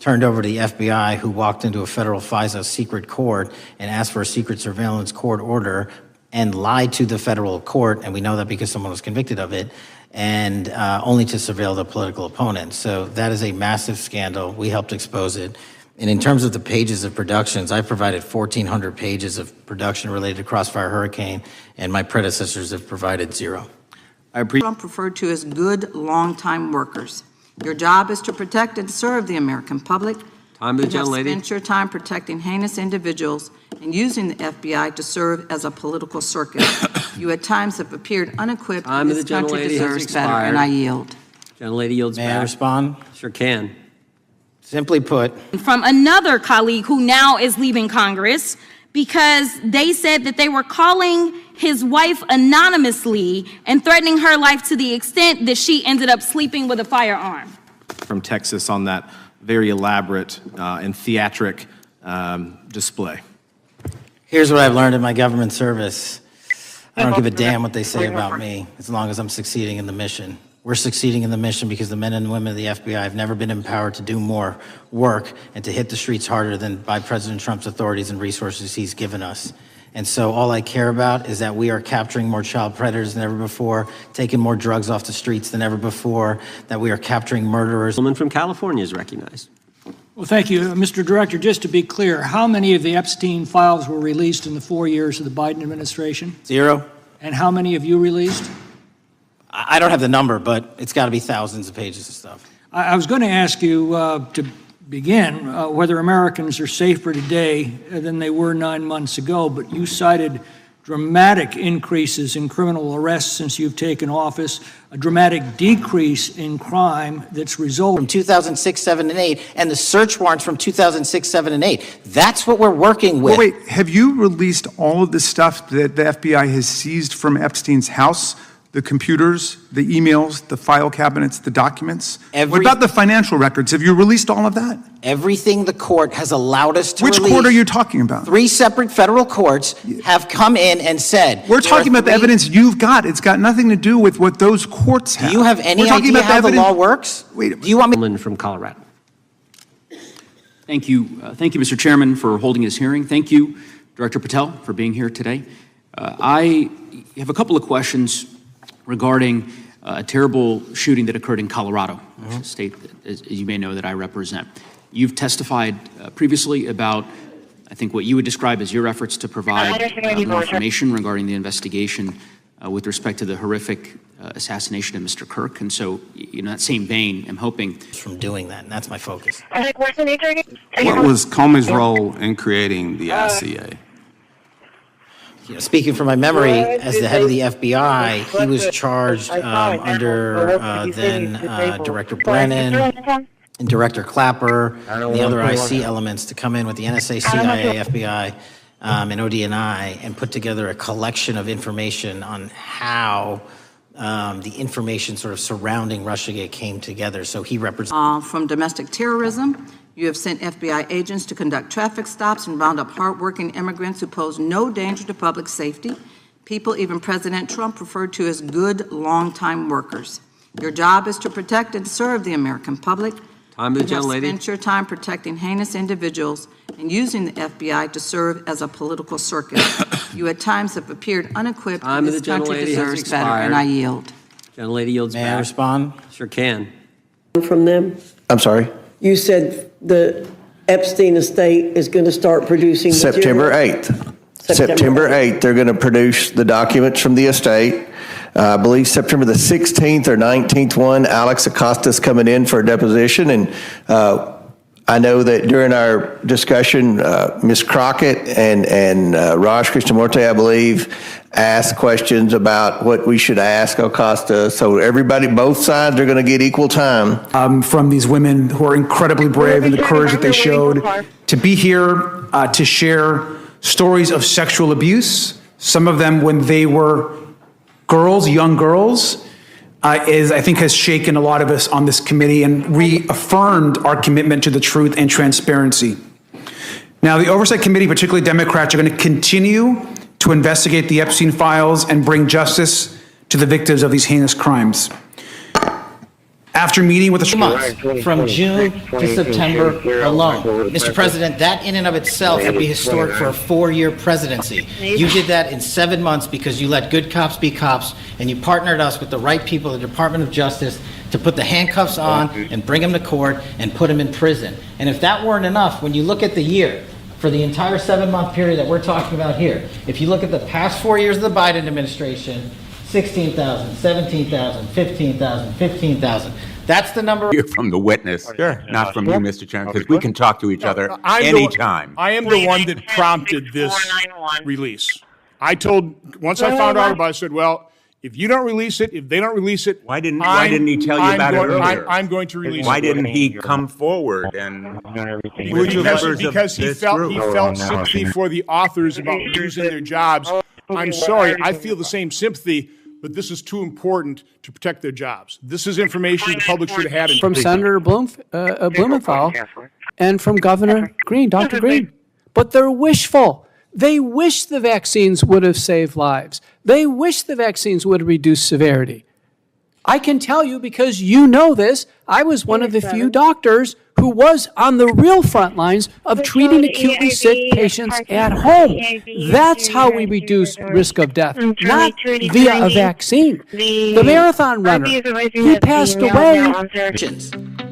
Speaker 27: turned over to the FBI, who walked into a federal FISA secret court and asked for a secret surveillance court order and lied to the federal court, and we know that because someone was convicted of it, and only to surveil the political opponent. So that is a massive scandal. We helped expose it. And in terms of the pages of productions, I provided 1,400 pages of production related to Crossfire Hurricane, and my predecessors have provided 0.
Speaker 29: Trump referred to as good, long-time workers. Your job is to protect and serve the American public.
Speaker 17: Time to the
Speaker 29: You have
Speaker 17: gentlelady.
Speaker 29: spent your time protecting heinous individuals and using the FBI to serve as a political circus. You at times have appeared unequipped.
Speaker 17: Time of
Speaker 29: This
Speaker 17: the
Speaker 29: country
Speaker 17: gentlelady has
Speaker 29: deserves better,
Speaker 17: expired.
Speaker 29: and I yield.
Speaker 17: Gentlelady yields back.
Speaker 27: May I respond?
Speaker 17: Sure can.
Speaker 27: Simply put,
Speaker 12: From another colleague who now is leaving Congress because they said that they were calling his wife anonymously and threatening her life to the extent that she ended up sleeping with a firearm.
Speaker 31: From Texas on that very elaborate and theatric display.
Speaker 27: here's what I've learned in my government service. I don't give a damn what they say about me as long as I'm succeeding in the mission. We're succeeding in the mission because the men and women of the FBI have never been empowered to do more work and to hit the streets harder than by President Trump's authorities and resources he's given us. And so all I care about is that we are capturing more child predators than ever before, taking more drugs off the streets than ever before, that we are capturing murderers.
Speaker 17: A woman from California is recognized.
Speaker 1: Well, thank you. Mr. Director, just to be clear, how many of the Epstein files were released in the 4 years of the Biden administration?
Speaker 27: 0.
Speaker 1: And how many have you released?
Speaker 27: I don't have the number, but it's got to be thousands of pages of stuff.
Speaker 1: I was going to ask you to begin whether Americans are safer today than they were 9 months ago, but you cited dramatic increases in criminal arrests since you've taken office, a dramatic decrease in crime that's resulted
Speaker 27: from 2006, 7, and 8, and the search warrants from 2006, 7, and 8. That's what we're working with.
Speaker 3: Well, wait, have you released all of the stuff that the FBI has seized from Epstein's house? The computers, the emails, the file cabinets, the documents? What about the financial records? Have you released all of that?
Speaker 27: Everything the court has allowed us to
Speaker 3: Which
Speaker 27: release.
Speaker 3: court are you talking about?
Speaker 27: 3 separate federal courts have come in and said.
Speaker 3: We're talking about the evidence you've got. It's got nothing to do with what those courts have.
Speaker 27: Do you have any idea how the law works?
Speaker 3: Wait,
Speaker 27: do you want me?
Speaker 17: From Colorado.
Speaker 4: Thank you. Thank you, Mr. Chairman, for holding this hearing. Thank you, Director Patel, for being here today. I have a couple of questions regarding a terrible shooting that occurred in Colorado, a state, as you may know, that I represent. You've testified previously about, I think, what you would describe as your efforts to provide more information regarding the investigation with respect to the horrific assassination of Mr. Kirk. And so, in that same vein, I'm hoping
Speaker 27: from doing that, and that's my focus.
Speaker 7: What was Comey's role in creating the ICA?
Speaker 27: Speaking from my memory, as the head of the FBI, he was charged under then Director Brennan and Director Clapper and the other IC elements to come in with the NSA, CIA, FBI, and ODNI and put together a collection of information on how the information sort of surrounding Russiagate came together. So he represents
Speaker 29: from domestic terrorism. You have sent FBI agents to conduct traffic stops and round up hardworking immigrants who pose no danger to public safety. People even President Trump referred to as good, long-time workers. Your job is to protect and serve the American public.
Speaker 17: Time of the
Speaker 29: You have
Speaker 17: gentlelady.
Speaker 29: spent your time protecting heinous individuals and using the FBI to serve as a political circus. You at times have appeared unequipped.
Speaker 17: Time of
Speaker 29: This
Speaker 17: the
Speaker 29: country
Speaker 17: gentlelady has
Speaker 29: deserves better,
Speaker 17: expired.
Speaker 29: and I yield.
Speaker 17: Gentlelady yields
Speaker 27: May
Speaker 17: back.
Speaker 27: I respond?
Speaker 17: Sure can.
Speaker 8: From them?
Speaker 9: I'm sorry?
Speaker 8: You said the Epstein estate is going to start producing
Speaker 9: September
Speaker 8: material?
Speaker 9: 8th. September 8th, they're going to produce the documents from the estate. I believe September the 16th or 19th one, Alex Acosta's coming in for a deposition. And I know that during our discussion, Ms. Crockett and Raj Krishnamurti, I believe, asked questions about what we should ask Acosta. So everybody, both sides are going to get equal time.
Speaker 11: From these women who are incredibly brave and the courage that they showed to be here to share stories of sexual abuse, some of them when they were girls, young girls, I think has shaken a lot of us on this committee and reaffirmed our commitment to the truth and transparency. Now, the Oversight Committee, particularly Democrats, are going to continue to investigate the Epstein files and bring justice to the victims of these heinous crimes. After meeting with the
Speaker 27: months, from June to September alone. Mr. President, that in and of itself would be historic for a 4-year presidency. You did that in 7 months because you let good cops be cops, and you partnered us with the right people, the Department of Justice, to put the handcuffs on and bring them to court and put them in prison. And if that weren't enough, when you look at the year, for the entire 7-month period that we're talking about here, if you look at the past 4 years of the Biden administration, 16,000, 17,000, 15,000, 15,000. That's the number.
Speaker 13: Hear from the witness, not from you, Mr. Chairman, because we can talk to each other anytime.
Speaker 15: I am the one that prompted this release. Once I found out about it, I said, well, if you don't release it, if they don't release it,
Speaker 13: why didn't he tell you about it earlier?
Speaker 15: I'm going to release it.
Speaker 13: Why didn't he come forward and
Speaker 15: because he felt sympathy for the authors about losing their jobs. I'm sorry, I feel the same sympathy, but this is too important to protect their jobs. This is information the public should have had.
Speaker 19: From Senator Blumenthal and from Governor Green, Dr. Green. But they're wishful. They wish the vaccines would have saved lives. They wish the vaccines would have reduced severity. I can tell you because you know this. I was one of the few doctors who was on the real front lines of treating acutely sick patients at home. That's how we reduce risk of death, not via a vaccine. The marathon runner, he passed away.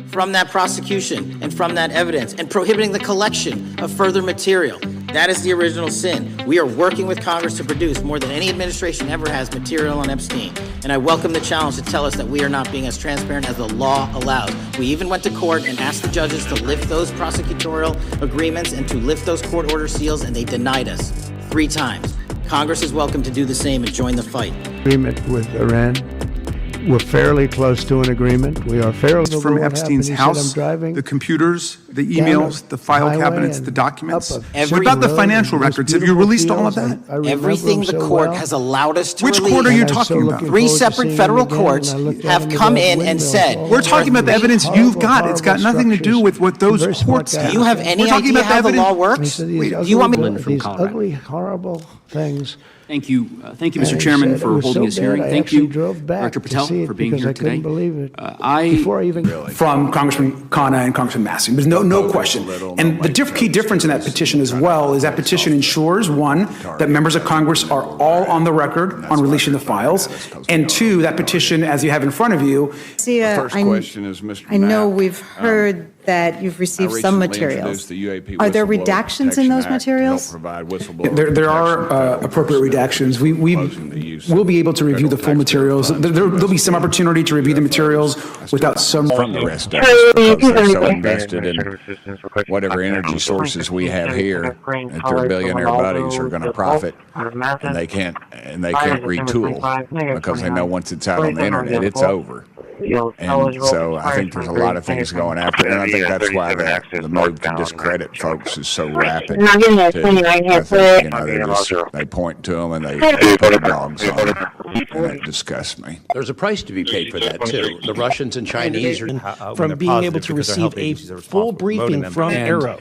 Speaker 27: From that prosecution and from that evidence and prohibiting the collection of further material. That is the original sin. We are working with Congress to produce more than any administration ever has material on Epstein. And I welcome the challenge to tell us that we are not being as transparent as the law allows. We even went to court and asked the judges to lift those prosecutorial agreements and to lift those court order seals, and they denied us 3 times. Congress is welcome to do the same and join the fight.
Speaker 2: Agreement with Iran. We're fairly close to an agreement. We are fairly
Speaker 3: from Epstein's house, the computers, the emails, the file cabinets, the documents. What about the financial records? Have you released all of that?
Speaker 27: Everything the court has allowed us to
Speaker 3: Which
Speaker 27: release.
Speaker 3: court are you talking about?
Speaker 27: 3 separate federal courts have come in and said.
Speaker 3: We're talking about the evidence you've got. It's got nothing to do with what those courts have.
Speaker 27: Do you have any idea how the law works? Do you want me to?
Speaker 2: These ugly, horrible things.
Speaker 4: Thank you, Mr. Chairman, for holding this hearing. Thank you, Dr. Patel, for being here today.
Speaker 11: From Congressman Khanna and Congressman Massey. There's no question. And the key difference in that petition as well is that petition ensures, 1, that members of Congress are all on the record on releasing the files, and 2, that petition, as you have in front of you.
Speaker 5: The first question is, Mr. I know we've heard that you've received some materials. Are there redactions in those materials?
Speaker 11: There are appropriate redactions. We will be able to review the full materials. There'll be some opportunity to review the materials without some.
Speaker 14: From the rest of us, because they're so invested in whatever energy sources we have here, that their billionaire buddies are going to profit, and they can't retool because they know once it's out on the internet, it's over. And so I think there's a lot of things going after it, and I think that's why the move to discredit folks is so rapid. They point to them and they put dogs on them, and that disgusts me.
Speaker 16: There's a price to be paid for that, too. The Russians and Chinese are from being able to receive a full briefing from Arrow.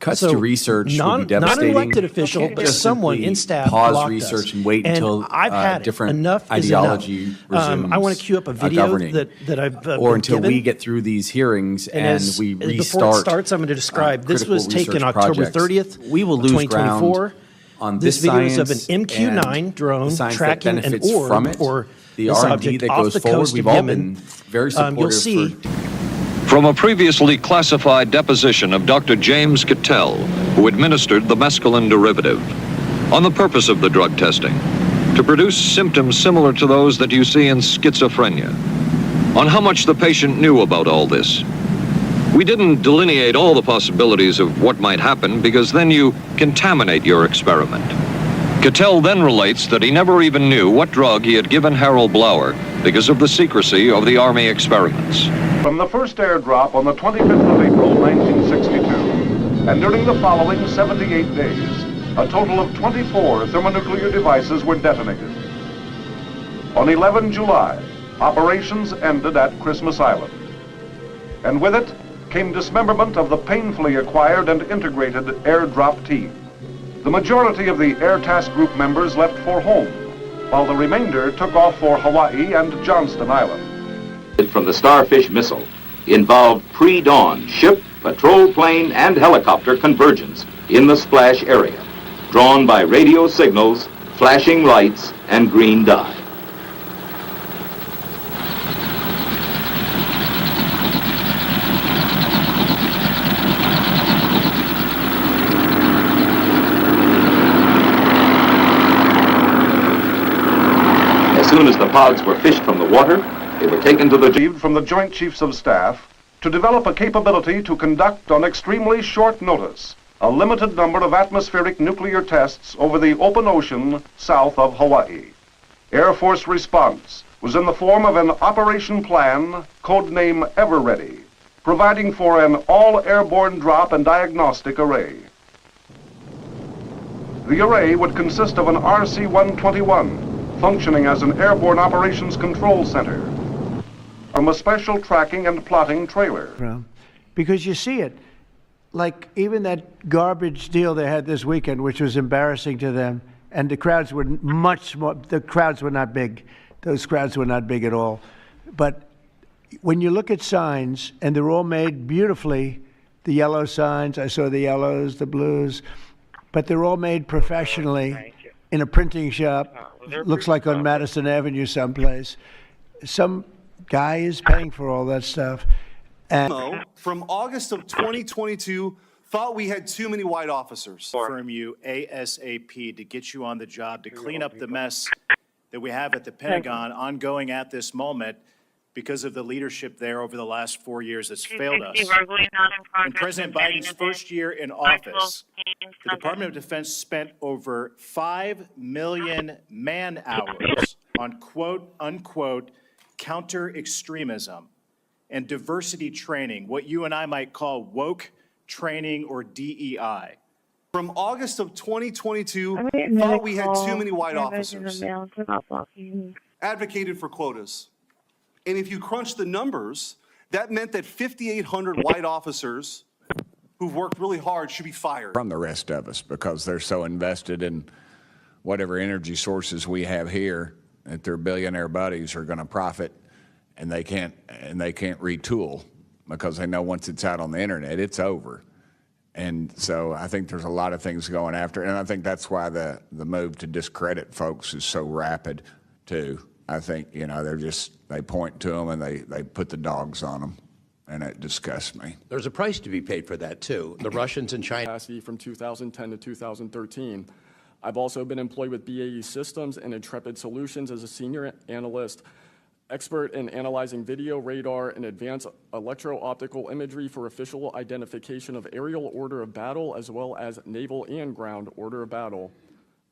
Speaker 21: Cuts to research would be devastating.
Speaker 16: Not an elected official, but someone in staff
Speaker 21: pause research and wait until
Speaker 16: I've had
Speaker 21: different
Speaker 16: enough
Speaker 21: ideology resumes.
Speaker 16: I want to queue up a video that I've
Speaker 21: or until
Speaker 16: given.
Speaker 21: we get through these hearings and we restart.
Speaker 16: Before it starts, I'm going to describe. This was taken October 30th,
Speaker 21: we will lose
Speaker 16: 2024.
Speaker 21: On
Speaker 16: this video is of an MQ-9 drone tracking an orb or
Speaker 21: the
Speaker 16: this
Speaker 21: R&D
Speaker 16: object
Speaker 21: that
Speaker 16: off
Speaker 21: goes
Speaker 16: the
Speaker 21: forward.
Speaker 16: coast
Speaker 21: We've
Speaker 16: of
Speaker 21: all
Speaker 16: Yemen.
Speaker 21: been very supportive.
Speaker 16: You'll see.
Speaker 22: From a previously classified deposition of Dr. James Cattell, who administered the mescaline derivative, on the purpose of the drug testing, to produce symptoms similar to those that you see in schizophrenia, on how much the patient knew about all this. We didn't delineate all the possibilities of what might happen because then you contaminate your experiment. Cattell then relates that he never even knew what drug he had given Harold Blauer because of the secrecy of the Army experiments.
Speaker 21: From the first airdrop on the 25th of April, 1962, and during the following 78 days, a total of 24 thermonuclear devices were detonated. On 11 July, operations ended at Christmas Island. And with it came dismemberment of the painfully acquired and integrated airdrop team. The majority of the Air Task Group members left for home, while the remainder took off for Hawaii and Johnston Island.
Speaker 23: From the Starfish missile involved pre-dawn ship, patrol plane, and helicopter convergence in the splash area, drawn by radio signals, flashing lights, and green dye. As soon as the pods were fished from the water, they were taken to the
Speaker 21: from the Joint Chiefs of Staff to develop a capability to conduct on extremely short notice a limited number of atmospheric nuclear tests over the open ocean south of Hawaii. Air Force response was in the form of an operation plan, codename Ever-Ready, providing for an all-airborne drop and diagnostic array. The array would consist of an RC-121, functioning as an airborne operations control center, from a special tracking and plotting trailer.
Speaker 2: Because you see it, like even that garbage deal they had this weekend, which was embarrassing to them, and the crowds were much more, the crowds were not big. Those crowds were not big at all. But when you look at signs, and they're all made beautifully, the yellow signs, I saw the yellows, the blues, but they're all made professionally in a printing shop. Looks like on Madison Avenue someplace. Some guy is paying for all that stuff. And
Speaker 6: from August of 2022 thought we had too many white officers. From you ASAP to get you on the job to clean up the mess that we have at the Pentagon ongoing at this moment because of the leadership there over the last 4 years that's failed us. In President Biden's first year in office, the Department of Defense spent over 5 million man-hours on quote-unquote counter-extremism and diversity training, what you and I might call woke training or DEI. From August of 2022, thought we had too many white officers. Advocated for quotas. And if you crunch the numbers, that meant that 5,800 white officers who've worked really hard should be fired.
Speaker 14: From the rest of us, because they're so invested in whatever energy sources we have here that their billionaire buddies are going to profit, and they can't retool because they know once it's out on the internet, it's over. And so I think there's a lot of things going after, and I think that's why the move to discredit folks is so rapid too. I think, you know, they point to them and they put the dogs on them, and it disgusts me.
Speaker 16: There's a price to be paid for that too. The Russians and China.
Speaker 10: From 2010 to 2013. I've also been employed with BAE Systems and Intrepid Solutions as a senior analyst, expert in analyzing video, radar, and advanced electro-optical imagery for official identification of aerial order of battle, as well as naval and ground order of battle.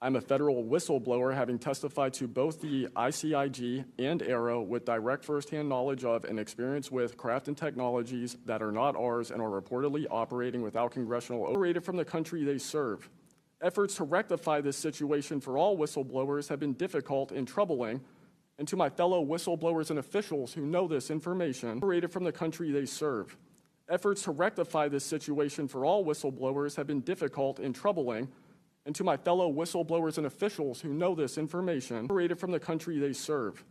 Speaker 10: I'm a federal whistleblower, having testified to both the ICIG and ARROW with direct firsthand knowledge of and experience with craft and technologies that are not ours and are reportedly operating without congressional oversight from the country they serve. Efforts to rectify this situation for all whistleblowers have been difficult and troubling, and to my fellow whistleblowers and officials who know this information, operated from the country they serve. Efforts to rectify this situation for all whistleblowers have been difficult and troubling, and to my fellow whistleblowers and officials who know this information, operated from the country they serve.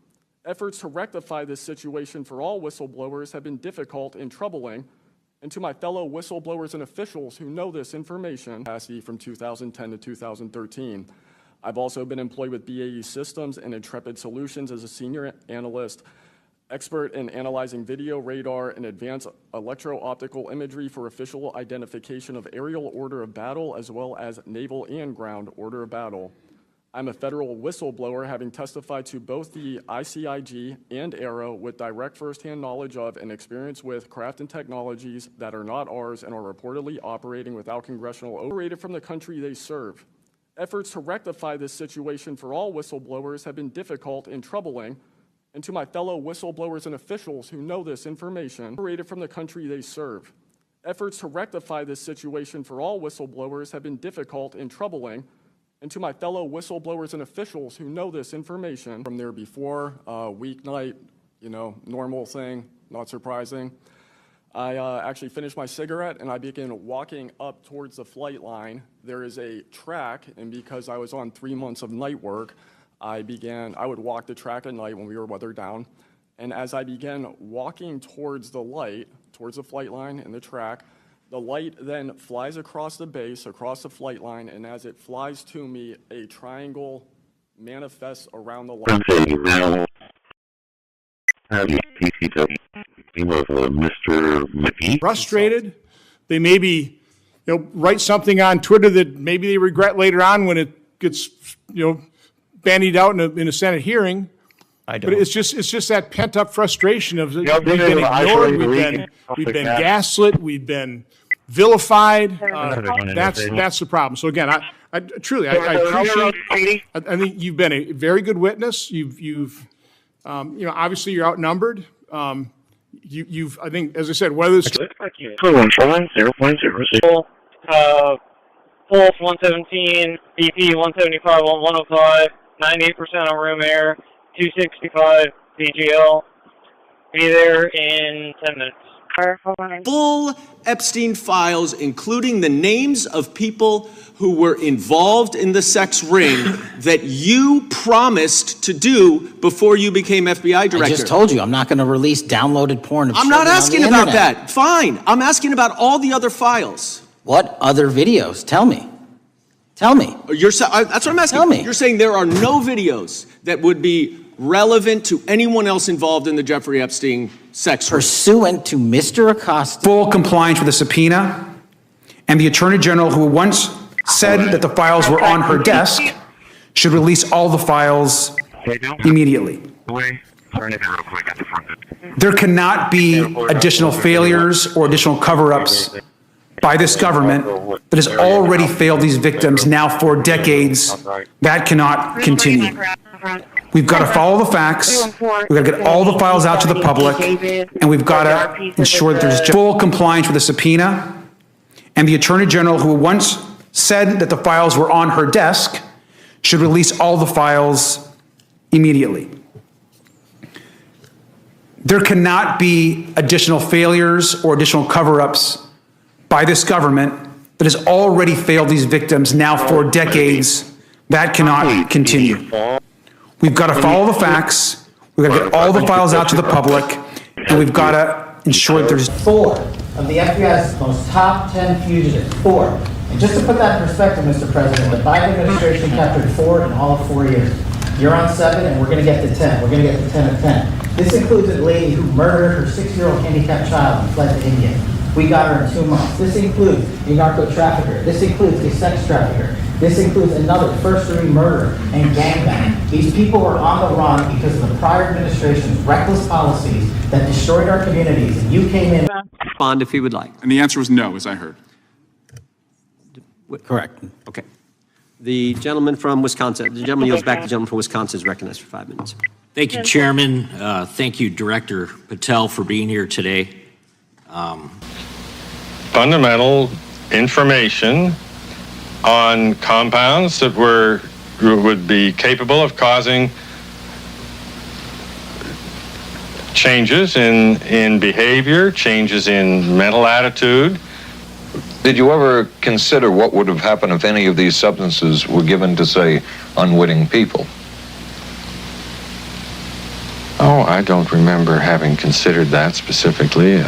Speaker 10: Efforts to rectify this situation for all whistleblowers have been difficult and troubling, and to my fellow whistleblowers and officials who know this information, from 2010 to 2013. I've also been employed with BAE Systems and Intrepid Solutions as a senior analyst, expert in analyzing video, radar, and advanced electro-optical imagery for official identification of aerial order of battle, as well as naval and ground order of battle. I'm a federal whistleblower, having testified to both the ICIG and ARROW with direct firsthand knowledge of and experience with craft and technologies that are not ours and are reportedly operating without congressional oversight, operated from the country they serve. Efforts to rectify this situation for all whistleblowers have been difficult and troubling, and to my fellow whistleblowers and officials who know this information, operated from the country they serve. Efforts to rectify this situation for all whistleblowers have been difficult and troubling, and to my fellow whistleblowers and officials who know this information. From there before, weeknight, normal thing, not surprising. I actually finished my cigarette and I began walking up towards the flight line. There is a track, and because I was on 3 months of night work, I would walk the track at night when we were weather down. And as I began walking towards the light, towards the flight line and the track, the light then flies across the base, across the flight line, and as it flies to me, a triangle manifests around the light.
Speaker 15: Mr. McGee. Frustrated. They maybe, write something on Twitter that maybe they regret later on when it gets, bandied out in a Senate hearing.
Speaker 16: I don't.
Speaker 15: But it's just that pent up frustration of we've been ignored, we've been gaslit, we've been vilified. That's the problem. So again, I truly appreciate. I think you've been a very good witness. You've obviously you're outnumbered. You've I think, as I said, whether it's
Speaker 12: Pulse 117, BP 175, 105, 98% on room air, 265 VGL. Be there in 10 minutes.
Speaker 1: full Epstein files, including the names of people who were involved in the sex ring that you promised to do before you became FBI director.
Speaker 27: I just told you, I'm not going to release downloaded porn.
Speaker 1: I'm not asking about that. Fine. I'm asking about all the other files.
Speaker 27: What other videos? Tell me. Tell me.
Speaker 1: That's what I'm asking.
Speaker 27: Tell me.
Speaker 1: You're saying there are no videos that would be relevant to anyone else involved in the Jeffrey Epstein sex ring.
Speaker 27: Pursuant to Mr. Acosta.
Speaker 11: Full compliance with a subpoena, and the Attorney General, who once said that the files were on her desk, should release all the files immediately. There cannot be additional failures or additional cover-ups by this government that has already failed these victims now for decades. That cannot continue. We've got to follow the facts, we've got to get all the files out to the public, and we've got to ensure that there's full compliance with a subpoena, and the Attorney General, who once said that the files were on her desk, should release all the files immediately. There cannot be additional failures or additional cover-ups by this government that has already failed these victims now for decades. That cannot continue. We've got to follow the facts, we've got to get all the files out to the public, and we've got to ensure that there's
Speaker 27: 4 of the FBI's most top 10 fugitives. 4. And just to put that in perspective, Mr. President, the Biden administration captured 4 in all of 4 years. You're on 7, and we're going to get to 10. We're going to get to 10 of 10. This includes a lady who murdered her 6-year-old handicapped child and fled to India. We got her in 2 months. This includes a narco trafficker. This includes a sex trafficker. This includes another first-degree murder and gangbang. These people were on the run because of the prior administration's reckless policies that destroyed our communities, and you came in.
Speaker 17: Respond if you would like.
Speaker 3: And the answer was no, as I heard.
Speaker 27: Correct.
Speaker 17: Okay. The gentleman from Wisconsin, the gentleman yields back. The gentleman from Wisconsin is recognized for 5 minutes.
Speaker 7: Thank you, Chairman. Thank you, Director Patel, for being here today.
Speaker 18: Fundamental information on compounds that would be capable of causing changes in behavior, changes in mental attitude.
Speaker 22: Did you ever consider what would have happened if any of these substances were given to, say, unwitting people?
Speaker 18: Oh, I don't remember having considered that specifically.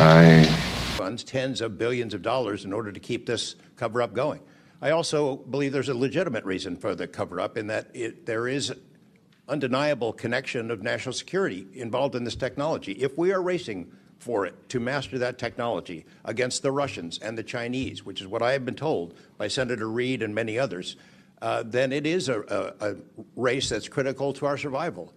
Speaker 20: Funds tens of billions of dollars in order to keep this cover-up going. I also believe there's a legitimate reason for the cover-up in that there is undeniable connection of national security involved in this technology. If we are racing for it to master that technology against the Russians and the Chinese, which is what I have been told by Senator Reid and many others, then it is a race that's critical to our survival.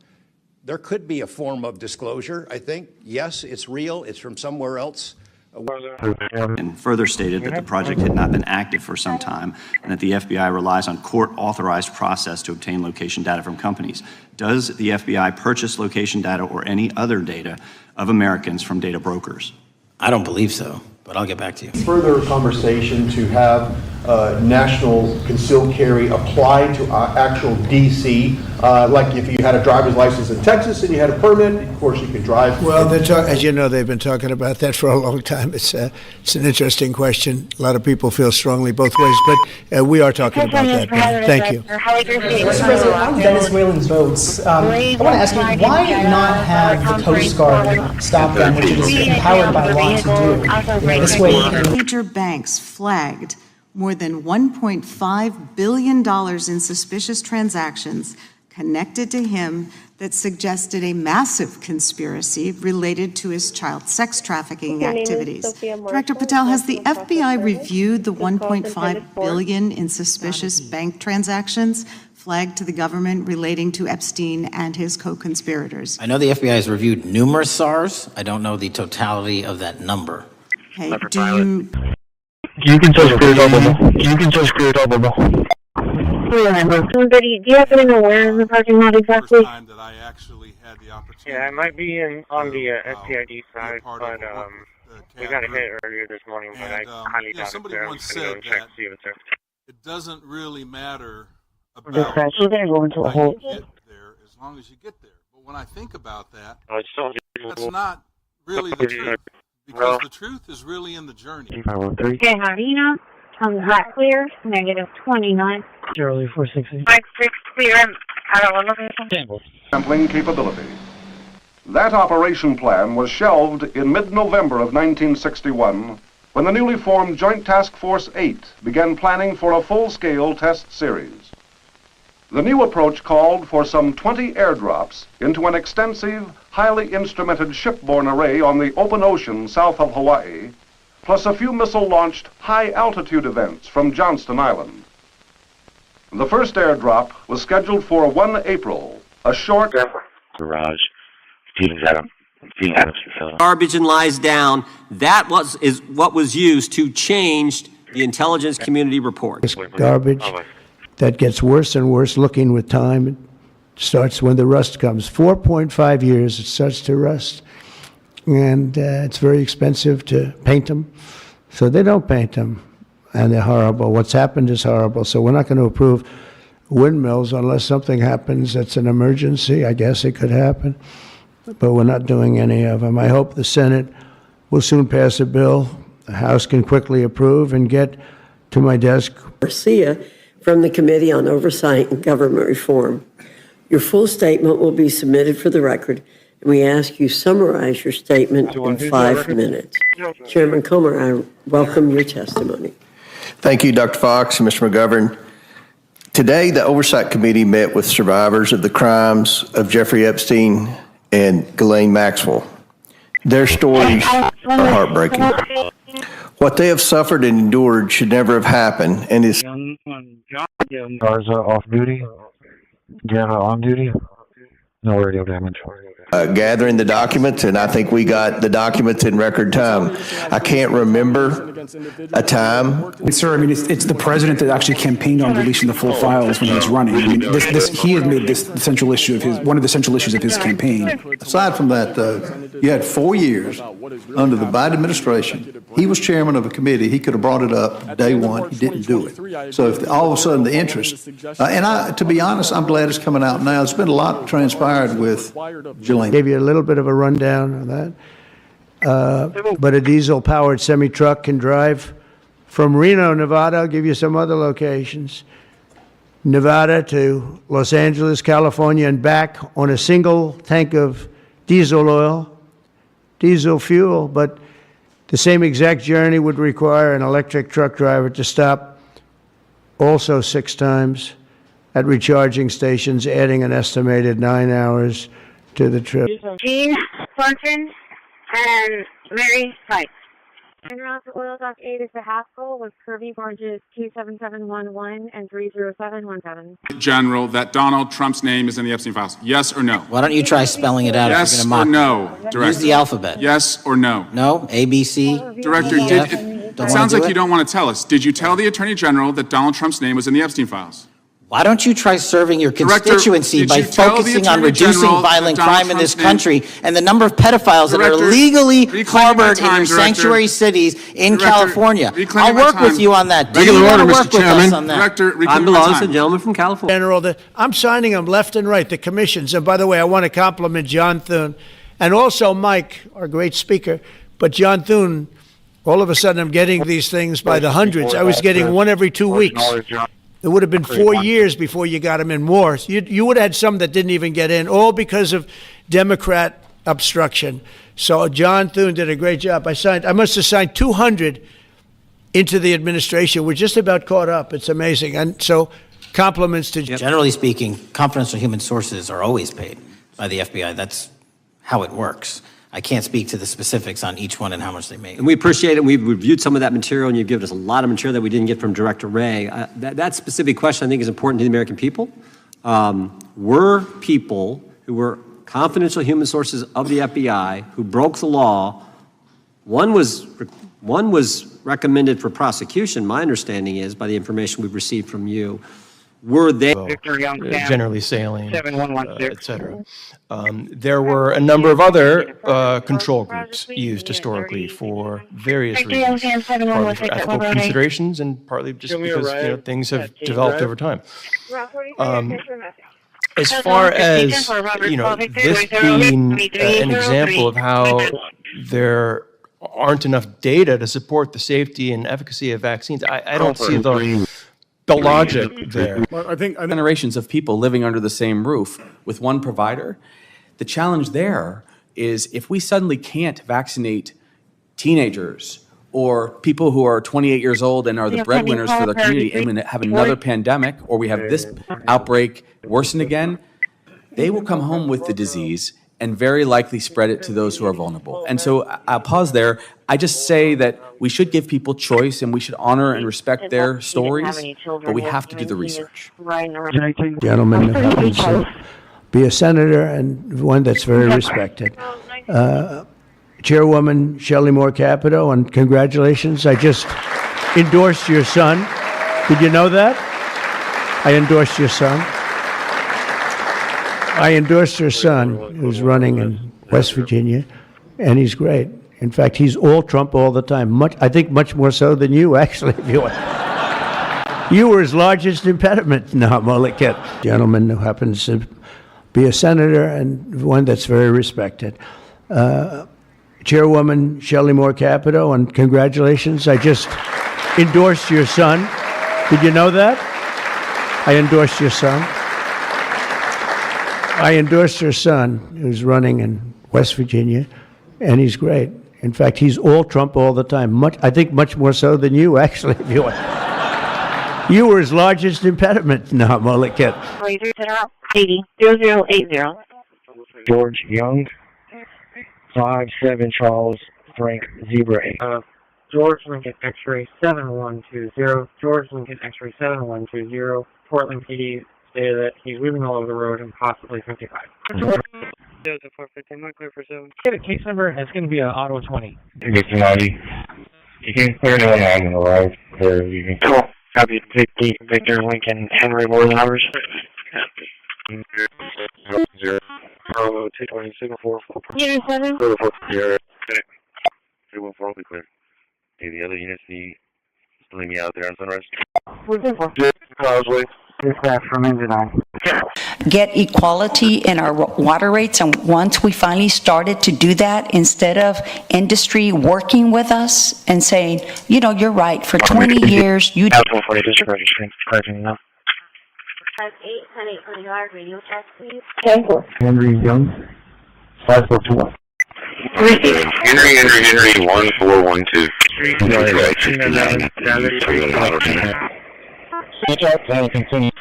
Speaker 20: There could be a form of disclosure, I think. Yes, it's real. It's from somewhere else.
Speaker 24: And further stated that the project had not been active for some time and that the FBI relies on court-authorized process to obtain location data from companies. Does the FBI purchase location data or any other data of Americans from data brokers?
Speaker 27: I don't believe so, but I'll get back to you.
Speaker 25: Further conversation to have national concealed carry apply to actual DC. Like if you had a driver's license in Texas and you had a permit, of course you could drive.
Speaker 2: Well, as you know, they've been talking about that for a long time. It's an interesting question. A lot of people feel strongly both ways, but we are talking about that. Thank you.
Speaker 26: Mr. President, on Venezuelan boats, I want to ask you, why not have the Coast Guard stop them, which it is empowered by law to do? This way,
Speaker 5: major banks flagged more than $1.5 billion in suspicious transactions connected to him that suggested a massive conspiracy related to his child sex trafficking activities. Director Patel, has the FBI reviewed the $1.5 billion in suspicious bank transactions flagged to the government relating to Epstein and his co-conspirators?
Speaker 27: I know the FBI has reviewed numerous SARs. I don't know the totality of that number.
Speaker 5: Okay, do
Speaker 12: you can just screw it up. You can just screw it up.
Speaker 28: Somebody, do you happen to know where in the parking lot exactly?
Speaker 29: Time that I actually had the opportunity.
Speaker 12: Yeah, I might be on the SCID side, but we got a hit earlier this morning, but I highly doubt
Speaker 29: somebody
Speaker 12: it's
Speaker 29: once
Speaker 12: there.
Speaker 29: said that it doesn't really matter about
Speaker 28: You're going to go into a
Speaker 29: how
Speaker 28: hole.
Speaker 29: you get there as long as you get there. But when I think about that,
Speaker 12: Oh,
Speaker 29: that's not really the truth. Because the truth is really in the journey.
Speaker 28: Okay, Harina, comes back clear, negative 29.
Speaker 12: Charlie 460.
Speaker 28: 56 clear, out of elevation.
Speaker 4: Sampling capability. That operation plan was shelved in mid-November of 1961 when the newly formed Joint Task Force 8 began planning for a full-scale test series. The new approach called for some 20 airdrops into an extensive, highly instrumented shipborne array on the open ocean south of Hawaii, plus a few missile-launched high-altitude events from Johnston Island. The first airdrop was scheduled for 1 April, a short...
Speaker 12: Garage. Feeling Adams facility.
Speaker 17: Garbage and lies down. That is what was used to change the intelligence community report.
Speaker 2: It's garbage that gets worse and worse looking with time. It starts when the rust comes. 4.5 years it starts to rust. And it's very expensive to paint them. So they don't paint them. And they're horrible. What's happened is horrible. So we're not going to approve windmills unless something happens that's an emergency. I guess it could happen. But we're not doing any of them. I hope the Senate will soon pass a bill the House can quickly approve and get to my desk.
Speaker 6: Garcia from the Committee on Oversight and Government Reform. Your full statement will be submitted for the record, and we ask you summarize your statement in 5 minutes. Chairman Comer, I welcome your testimony.
Speaker 8: Thank you, Dr. Fox and Mr. McGovern. Today, the Oversight Committee met with survivors of the crimes of Jeffrey Epstein and Ghislaine Maxwell. Their stories are heartbreaking. What they have suffered and endured should never have happened, and is
Speaker 12: Garza off duty. Gamma on duty. No radio damage.
Speaker 8: Gathering the documents, and I think we got the documents in record time. I can't remember a time.
Speaker 11: Sir, I mean, it's the president that actually campaigned on releasing the full files when he was running. I mean, he had made this the central issue of one of the central issues of his campaign.
Speaker 9: Aside from that, you had 4 years under the Biden administration. He was chairman of a committee. He could have brought it up day one. He didn't do it. So if all of a sudden the interest, to be honest, I'm glad it's coming out now. There's been a lot transpired with Ghislaine.
Speaker 2: Gave you a little bit of a rundown on that. But a diesel-powered semi-truck can drive from Reno, Nevada. I'll give you some other locations. Nevada to Los Angeles, California, and back on a single tank of diesel oil, diesel fuel. But the same exact journey would require an electric truck driver to stop also 6 times at recharging stations, adding an estimated 9 hours to the trip.
Speaker 28: Jean Thornton and Mary Sykes. En route to Oil Dock 8 is the Haskell with Kirby barges 27711 and 30717.
Speaker 13: General, that Donald Trump's name is in the Epstein files. Yes or no?
Speaker 27: Why don't you try spelling it out
Speaker 13: yes
Speaker 27: if you're going to mock
Speaker 13: or no, Director?
Speaker 27: Use the alphabet.
Speaker 13: Yes or no?
Speaker 27: No? A, B, C,
Speaker 13: Director,
Speaker 27: D, E, F?
Speaker 13: it sounds like you don't want to tell us. Did you tell the Attorney General that Donald Trump's name was in the Epstein files?
Speaker 27: Why don't you try serving your constituency by focusing on reducing violent crime in this country and the number of pedophiles that are legally harbored in your sanctuary cities in California? I'll work with you on that. Do you want to work with us on that?
Speaker 17: I'm belongs to the gentleman from California.
Speaker 2: General, I'm signing them left and right, the commissions. And by the way, I want to compliment John Thune and also Mike, our great speaker. But John Thune, all of a sudden I'm getting these things by the hundreds. I was getting one every 2 weeks. It would have been 4 years before you got them in more. You would have had some that didn't even get in, all because of Democrat obstruction. So John Thune did a great job. I must have signed 200 into the administration. We're just about caught up. It's amazing. And so compliments to...
Speaker 27: Generally speaking, confidential human sources are always paid by the FBI. That's how it works. I can't speak to the specifics on each one and how much they make.
Speaker 17: And we appreciate it. We've reviewed some of that material, and you've given us a lot of material that we didn't get from Director Wray. That specific question, I think, is important to the American people. Were people who were confidential human sources of the FBI who broke the law, one was recommended for prosecution, my understanding is, by the information we've received from you. Were they
Speaker 16: generally sailing, et cetera. There were a number of other control groups used historically for various reasons, partly for ethical considerations and partly just because things have developed over time. As far as this being an example of how there aren't enough data to support the safety and efficacy of vaccines. I don't see the logic there.
Speaker 1: Well, I think generations of people living under the same roof with one provider. The challenge there is if we suddenly can't vaccinate teenagers or people who are 28 years old and are the breadwinners for their community and we have another pandemic, or we have this outbreak worsen again, they will come home with the disease and very likely spread it to those who are vulnerable. And so I'll pause there. I just say that we should give people choice and we should honor and respect their stories, but we have to do the research.
Speaker 2: Gentleman who happens to be a senator and one that's very respected. Chairwoman Shelley Moore Capito, and congratulations. I just endorsed your son. Did you know that? I endorsed your son. I endorsed your son, who's running in West Virginia, and he's great. In fact, he's all Trump all the time. I think much more so than you, actually. If you want. You were his largest impediment. No, Molester. Gentleman who happens to be a senator and one that's very respected. Chairwoman Shelley Moore Capito, and congratulations. I just endorsed your son. Did you know that? I endorsed your son. I endorsed your son, who's running in West Virginia, and he's great. In fact, he's all Trump all the time. I think much more so than you, actually. If you want. You were his largest impediment. No, Molester.
Speaker 12: 80-0080. George Young, 5-7 Charles Frank Zebra 8. George Lincoln X-ray 7120. George Lincoln X-ray 7120. Portland PD stated that he's moving all over the road and possibly 55. Get a case number, and it's going to be an auto 20.
Speaker 3: It's naughty. You can clear it out on the live.
Speaker 12: Cool. Copy. Victor Lincoln Henry more than ours.
Speaker 3: 0 220 signal 4
Speaker 12: Unit 7.
Speaker 3: 4 clear. 314 will be clear. Hey, the other units need to leave me out there on Sunrise. Causeway.
Speaker 12: Dispatch from engine on.
Speaker 7: Get equality in our water rates, and once we finally started to do that, instead of industry working with us and saying, you know, you're right, for 20 years you...
Speaker 12: 140 district registry. Correcting now.
Speaker 28: 8 radio check, please.
Speaker 12: Henry Young, 5421.
Speaker 3: Henry 1412.
Speaker 12: Continue.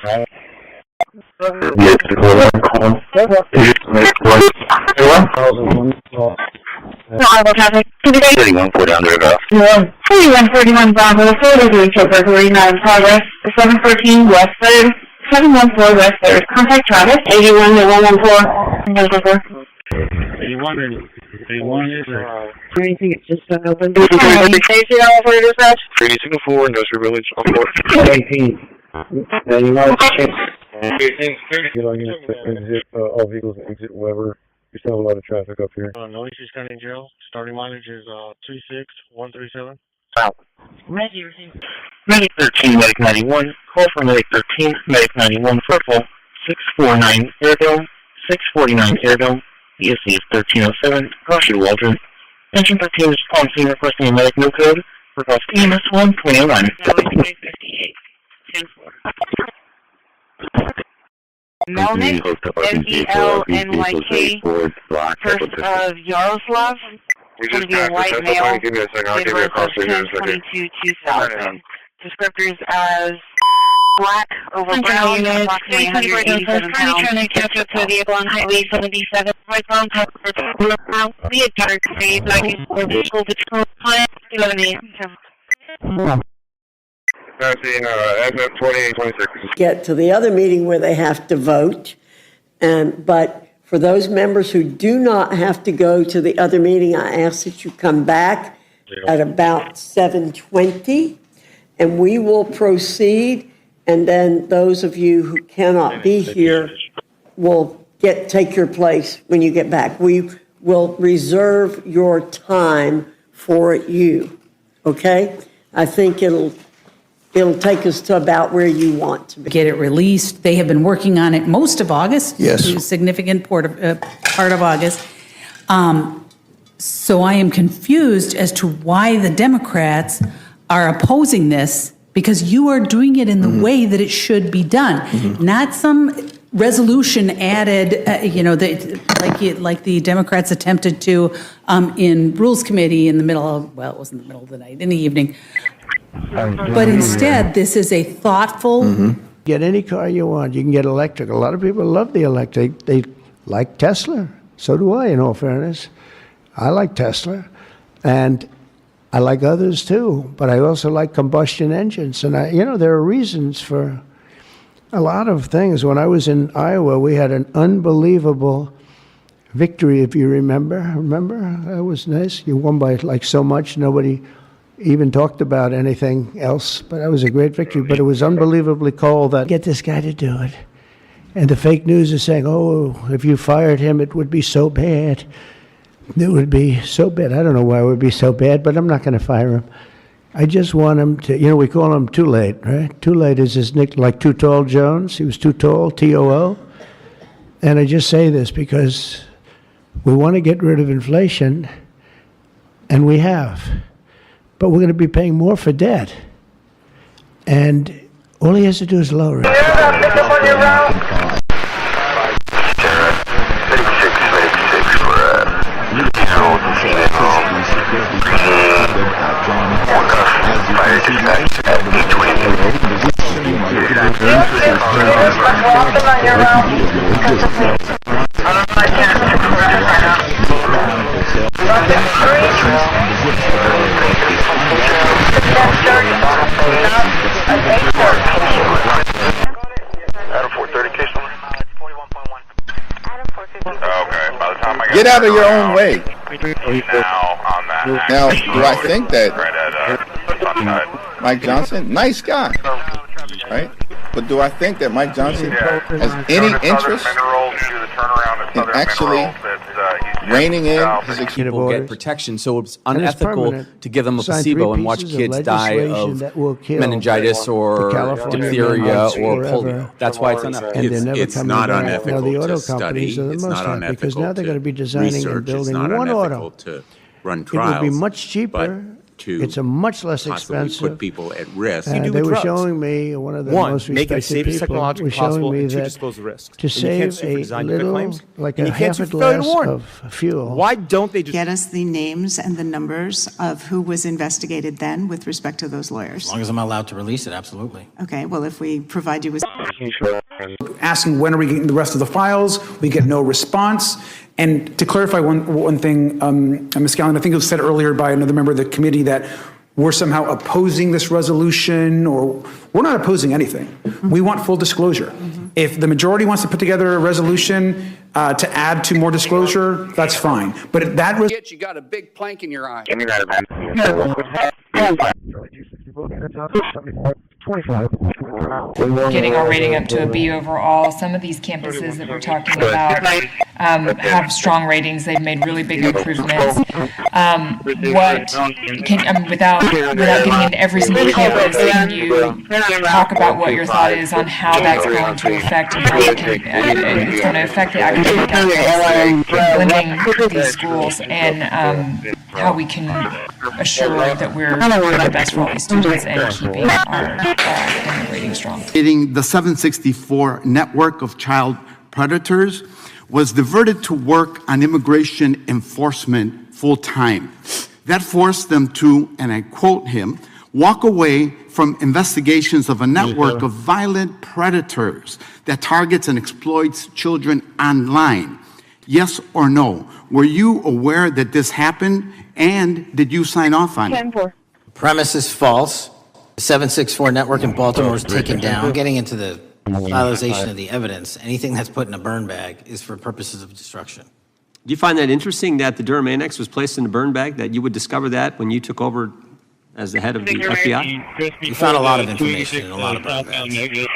Speaker 28: Auto traffic.
Speaker 3: 31 down there,
Speaker 28: 4141 Bravo, 4 Chopper 49 progress. 714 West 3rd, 714 West 3rd. Contact Travis. 81 to 114.
Speaker 12: 81 is
Speaker 28: anything, it's just open.
Speaker 12: Safety all for dispatch.
Speaker 3: 364 Industrial Village on board.
Speaker 12: 18. Then you want to check.
Speaker 3: Get on unit exit, all vehicles exit Weber. We still have a lot of traffic up here.
Speaker 12: Nueces County Jail. Starting mileage is 26137.
Speaker 28: Wow.
Speaker 12: Ready, receive. Medic 13, Medic 91. Call for Medic 13, Medic 91, purple. 649 Airdome. 649 Airdome. ESC is 1307. Roger Walter. Engine 13 is on scene requesting a medic no code. Request EMS 1.09. 58. 10-4.
Speaker 28: Melnick, MELNYK, first of Yaroslav. It's going to be a white male.
Speaker 3: Give me a second. I'll give you a call.
Speaker 28: 10-22-2000. Descriptors as black over brown, approximately 187 pounds. Trying to catch up to a vehicle on Highway 77. Right on top of the ground. The entire trade, like a vehicle patrol client, 11 a.m.
Speaker 3: Passing SF 2826.
Speaker 6: Get to the other meeting where they have to vote. But for those members who do not have to go to the other meeting, I ask that you come back at about 7:20, and we will proceed. And then those of you who cannot be here will take your place when you get back. We will reserve your time for you. Okay? I think it'll take us to about where you want to be.
Speaker 10: Get it released. They have been working on it most of August.
Speaker 8: Yes.
Speaker 10: A significant part of August. So I am confused as to why the Democrats are opposing this, because you are doing it in the way that it should be done, not some resolution added, like the Democrats attempted to in Rules Committee in the middle of, well, it wasn't the middle of the night, in the evening. But instead, this is a thoughtful.
Speaker 2: Get any car you want. You can get electric. A lot of people love the electric. They like Tesla. So do I, in all fairness. I like Tesla. And I like others too. But I also like combustion engines. And there are reasons for a lot of things. When I was in Iowa, we had an unbelievable victory, if you remember. Remember? That was nice. You won by like so much, nobody even talked about anything else. But that was a great victory. But it was unbelievably cold that get this guy to do it. And the fake news is saying, oh, if you fired him, it would be so bad. It would be so bad. I don't know why it would be so bad, but I'm not going to fire him. I just want him to, we call him Too Late, right? Too Late is his nickname, like Too Tall Jones. He was too tall, T-O-O. And I just say this because we want to get rid of inflation, and we have. But we're going to be paying more for debt. And all he has to do is lower it.
Speaker 14: Get out of your own way. Now, do I think that Mike Johnson, nice guy, right? But do I think that Mike Johnson has any interest in actually reining in his
Speaker 1: people get protection, so it's unethical to give them a placebo and watch kids die of meningitis or diphtheria or polio. That's why it's unethical.
Speaker 15: It's not unethical to study. It's not unethical
Speaker 2: because now they're going to be designing and building one auto.
Speaker 15: To run
Speaker 2: It
Speaker 15: trials.
Speaker 2: will be much cheaper. It's a much less expensive.
Speaker 15: Put people at risk.
Speaker 2: They were showing me, one of the most respected people was showing me that to save a little, like a half a glass of fuel.
Speaker 18: Why don't they just
Speaker 5: get us the names and the numbers of who was investigated then with respect to those lawyers?
Speaker 27: As long as I'm allowed to release it, absolutely.
Speaker 5: Okay, well, if we provide you with...
Speaker 11: Asking when are we getting the rest of the files, we get no response. And to clarify one thing, Ms. Gallen, I think it was said earlier by another member of the committee that we're somehow opposing this resolution, or we're not opposing anything. We want full disclosure. If the majority wants to put together a resolution to add to more disclosure, that's fine. But that
Speaker 19: you got a big plank in your eye.
Speaker 20: Getting our rating up to a B overall. Some of these campuses that we're talking about have strong ratings. They've made really big improvements. Without getting into every single campus, can you talk about what your thought is on how that's going to affect and how it's going to affect the academic outcomes in blending these schools, and how we can assure that we're doing the best for all these students and keeping our academic rating strong.
Speaker 21: The 764 network of child predators was diverted to work on immigration enforcement full-time. That forced them to, and I quote him, walk away from investigations of a network of violent predators that targets and exploits children online. Yes or no? Were you aware that this happened, and did you sign off on it?
Speaker 27: The premise is false. The 764 network in Baltimore was taken down. Getting into the finalization of the evidence, anything that's put in a burn bag is for purposes of destruction.
Speaker 17: Do you find that interesting that the Durham Annex was placed in a burn bag, that you would discover that when you took over as the head of the FBI?
Speaker 27: We found a lot of information in a lot of burn bags.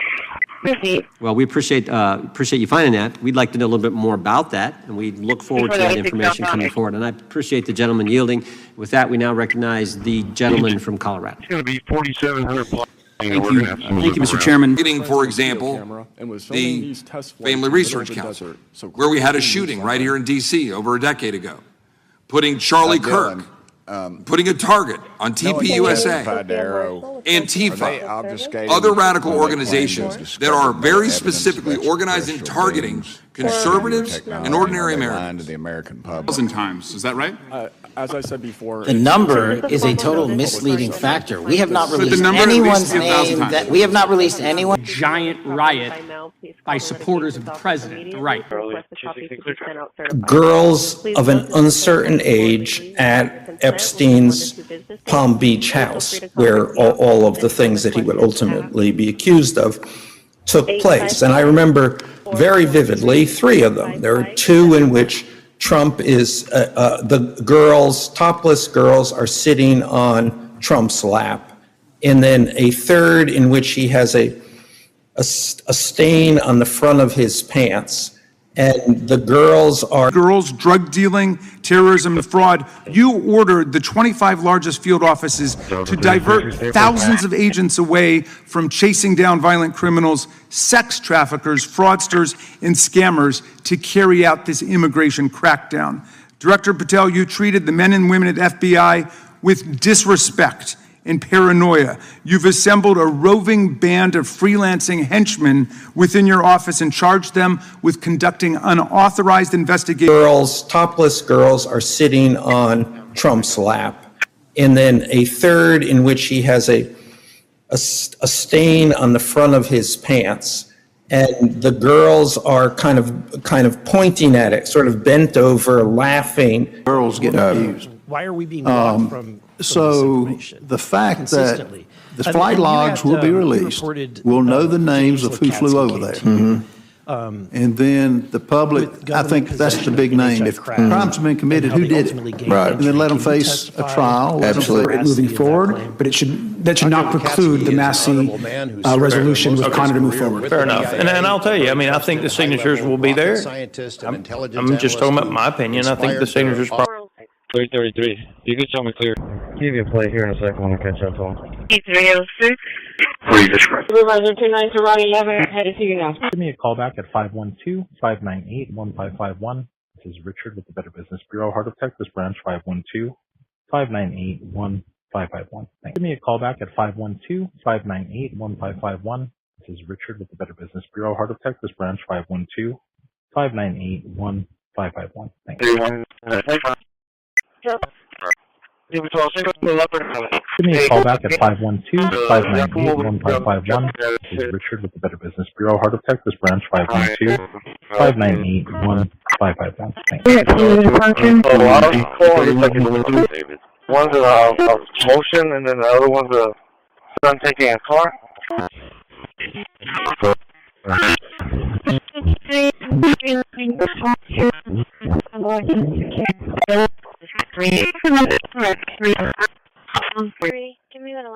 Speaker 17: Well, we appreciate you finding that. We'd like to know a little bit more about that, and we look forward to that information coming forward. And I appreciate the gentleman yielding. With that, we now recognize the gentleman from Colorado.
Speaker 3: It's going to be 4,700 blocks.
Speaker 18: Thank you, Mr. Chairman. For example, the Family Research Council, where we had a shooting right here in D.C. over a decade ago. putting Charlie Kirk, putting a target on TPUSA, Antifa, other radical organizations that are very specifically organized in targeting conservatives and ordinary Americans.
Speaker 4: Thousand times, is that right?
Speaker 9: As I said before,
Speaker 27: The number is a total misleading factor. We have not released anyone's name. We have not released anyone.
Speaker 13: Giant riot by supporters of the president, the right.
Speaker 22: Girls of an uncertain age at Epstein's Palm Beach house, where all of the things that he would ultimately be accused of took place. And I remember very vividly 3 of them. There are 2 in which Trump is, the girls, topless girls, are sitting on Trump's lap. And then a 3rd in which he has a stain on the front of his pants. And the girls are...
Speaker 11: Girls, drug dealing, terrorism, and fraud. You ordered the 25 largest field offices to divert thousands of agents away from chasing down violent criminals, sex traffickers, fraudsters, and scammers to carry out this immigration crackdown. Director Patel, you treated the men and women at FBI with disrespect and paranoia. You've assembled a roving band of freelancing henchmen within your office and charged them with conducting unauthorized investigations.
Speaker 22: Girls, topless girls, are sitting on Trump's lap. And then a 3rd in which he has a stain on the front of his pants. And the girls are kind of pointing at it, sort of bent over, laughing.
Speaker 23: Girls get abused.
Speaker 13: Why are we being blocked from
Speaker 23: So the fact that the flight logs will be released, we'll know the names of who flew over there. And then the public, I think that's the big name. If crimes have been committed, who did it? Right. And then let them face a trial. Absolutely.
Speaker 11: Moving forward, but that should not preclude the Massey resolution with Connor to move forward.
Speaker 16: Fair enough. And I'll tell you, I mean, I think the signatures will be there. I'm just talking about my opinion. I think the signatures probably...
Speaker 3: 333. You can tell me clear. Give you a play here in a second when I catch up on.
Speaker 28: 306. Supervisor 29 to Ronnie Lever, headed to you now.
Speaker 24: Give me a call back at 512-598-1551. This is Richard with the Better Business Bureau, Heart of Texas Branch, 512-598-1551. Give me a call back at 512-598-1551. This is Richard with the Better Business Bureau, Heart of Texas Branch, 512-598-1551. Thank you. Give me a call back at 512-598-1551. This is Richard with the Better Business Bureau, Heart of Texas Branch, 512-598-1551. Thank you.
Speaker 3: One's a motion, and then the other one's a son taking a car.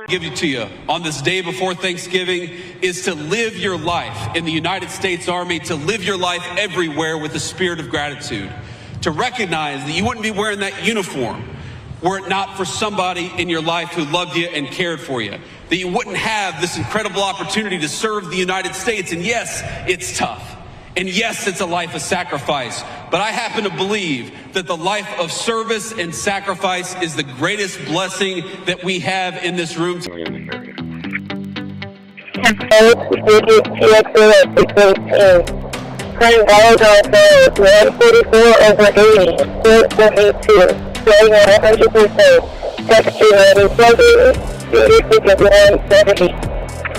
Speaker 19: Give it to you on this day before Thanksgiving is to live your life in the United States Army, to live your life everywhere with the spirit of gratitude, to recognize that you wouldn't be wearing that uniform were it not for somebody in your life who loved you and cared for you, that you wouldn't have this incredible opportunity to serve the United States. And yes, it's tough. And yes, it's a life of sacrifice, but I happen to believe that the life of service and sacrifice is the greatest blessing that we have in this room.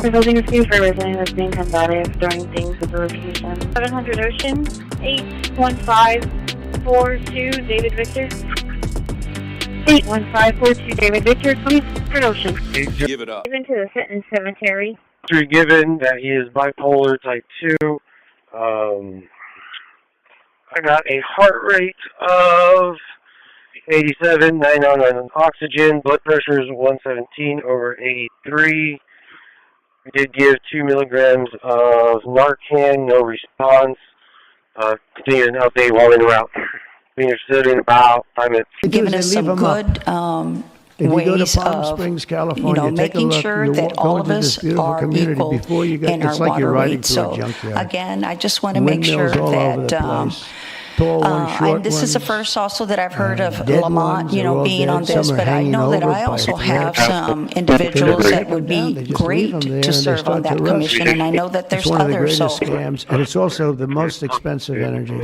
Speaker 28: Proposing a scheme for resident that's being combative during things with the location. 700 Ocean, 81542, David Victor. 81542, David Victor, 700 Ocean.
Speaker 3: Give it up.
Speaker 28: Given to the fitness cemetery.
Speaker 3: Given that he is bipolar type 2, I got a heart rate of 87, 9 on oxygen, blood pressure is 117 over 83. We did give 2 milligrams of Narcan, no response. Continue an update while in route. Being interested in about 5 minutes.
Speaker 7: Giving us some good
Speaker 2: If you go to
Speaker 7: ways
Speaker 2: Palm
Speaker 7: of,
Speaker 2: Springs, California, take a
Speaker 7: making
Speaker 2: look.
Speaker 7: sure
Speaker 2: You
Speaker 7: that
Speaker 2: go
Speaker 7: all
Speaker 2: into
Speaker 7: of
Speaker 2: this
Speaker 7: us
Speaker 2: beautiful
Speaker 7: are
Speaker 2: community
Speaker 7: equal
Speaker 2: before you get,
Speaker 7: in our
Speaker 2: it's like you're
Speaker 7: water
Speaker 2: riding
Speaker 7: rates.
Speaker 2: through a
Speaker 7: So
Speaker 2: junkyard.
Speaker 7: again, I just want to make sure
Speaker 2: Windmills all over
Speaker 7: that
Speaker 2: the place. tall, one short.
Speaker 7: And this is the
Speaker 2: ones.
Speaker 7: first also that I've heard of
Speaker 2: Dead
Speaker 7: Lamont,
Speaker 2: ones
Speaker 7: you
Speaker 2: are
Speaker 7: know,
Speaker 2: all
Speaker 7: being
Speaker 2: dead.
Speaker 7: on this,
Speaker 2: Some are
Speaker 7: but I
Speaker 2: hanging
Speaker 7: know that
Speaker 2: over
Speaker 7: I also
Speaker 2: by
Speaker 7: have
Speaker 2: threads.
Speaker 7: some individuals that would
Speaker 2: They
Speaker 7: be
Speaker 2: just leave
Speaker 7: great
Speaker 2: them there
Speaker 7: to
Speaker 2: and they
Speaker 7: serve on
Speaker 2: start to
Speaker 7: that
Speaker 2: rust.
Speaker 7: commission, and I know that
Speaker 2: It's
Speaker 7: there's
Speaker 2: one of the
Speaker 7: others,
Speaker 2: greatest
Speaker 7: so.
Speaker 2: scams, and it's also the most expensive energy.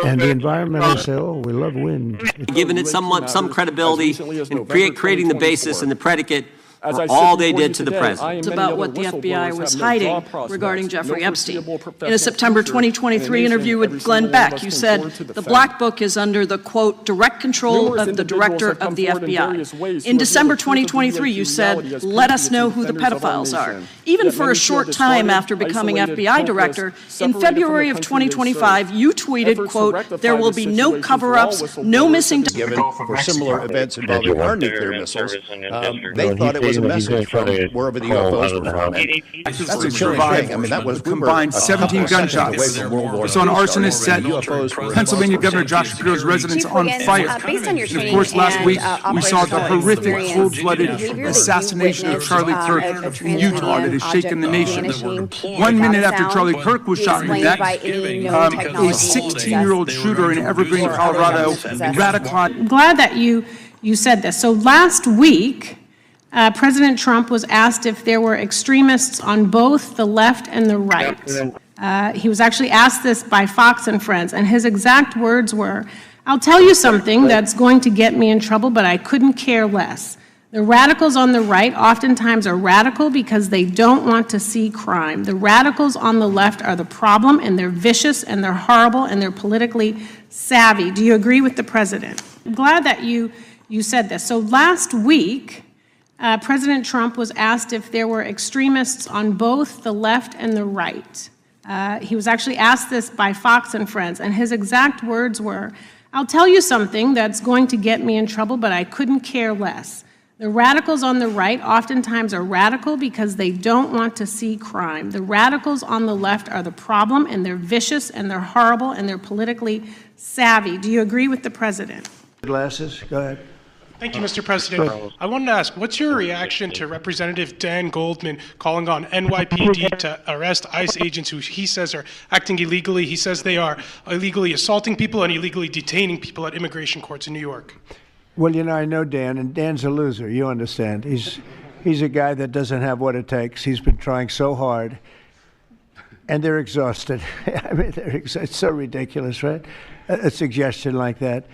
Speaker 2: And the environmentalists say, "Oh, we love wind."
Speaker 17: Giving it some credibility and creating the basis and the predicate for all they did to the president.
Speaker 13: It's about what the FBI was hiding regarding Jeffrey Epstein. In a September 2023 interview with Glenn Beck, you said the Black Book is under the, quote, direct control of the director of the FBI. In December 2023, you said, let us know who the pedophiles are. Even for a short time after becoming FBI director, in February of 2025, you tweeted, quote, there will be no cover-ups, no missing...
Speaker 6: Given for similar events involving our nuclear missiles, they thought it was a message from wherever the UFOs were from. And that's a chilling thing. I mean, that was
Speaker 11: combined 17 gunshots. We saw an arsonist set Pennsylvania Governor Josh Shapiro's residence on fire.
Speaker 8: Based on your
Speaker 11: And
Speaker 8: training,
Speaker 11: of course, last week we saw the horrific,
Speaker 8: experience,
Speaker 11: cold-blooded
Speaker 8: behavior that
Speaker 11: assassination
Speaker 8: you
Speaker 11: of Charlie
Speaker 8: witnessed,
Speaker 11: Kirk
Speaker 8: of
Speaker 11: in Utah that has shaken the nation.
Speaker 8: vanishing
Speaker 11: 1 minute
Speaker 8: without
Speaker 11: after
Speaker 8: sound,
Speaker 11: Charlie Kirk was shot in the neck, a 16-year-old shooter in Evergreen, Colorado, radicalized.
Speaker 8: Glad that you said this. So last week, President Trump was asked if there were extremists on both the left and the right. He was actually asked this by Fox and Friends, and his exact words were, I'll tell you something that's going to get me in trouble, but I couldn't care less. The radicals on the right oftentimes are radical because they don't want to see crime. The radicals on the left are the problem, and they're vicious, and they're horrible, and they're politically savvy. Do you agree with the president? I'm glad that you said this. So last week, President Trump was asked if there were extremists on both the left and the right. He was actually asked this by Fox and Friends, and his exact words were, I'll tell you something that's going to get me in trouble, but I couldn't care less. The radicals on the right oftentimes are radical because they don't want to see crime. The radicals on the left are the problem, and they're vicious, and they're horrible, and they're politically savvy. Do you agree with the president?
Speaker 2: Glasses, go ahead.
Speaker 9: Thank you, Mr. President. I wanted to ask, what's your reaction to Representative Dan Goldman calling on NYPD to arrest ICE agents who he says are acting illegally? He says they are illegally assaulting people and illegally detaining people at immigration courts in New York.
Speaker 2: Well, you know, I know Dan, and Dan's a loser, you understand. He's a guy that doesn't have what it takes. He's been trying so hard, and they're exhausted. I mean, it's so ridiculous, right? A suggestion like that.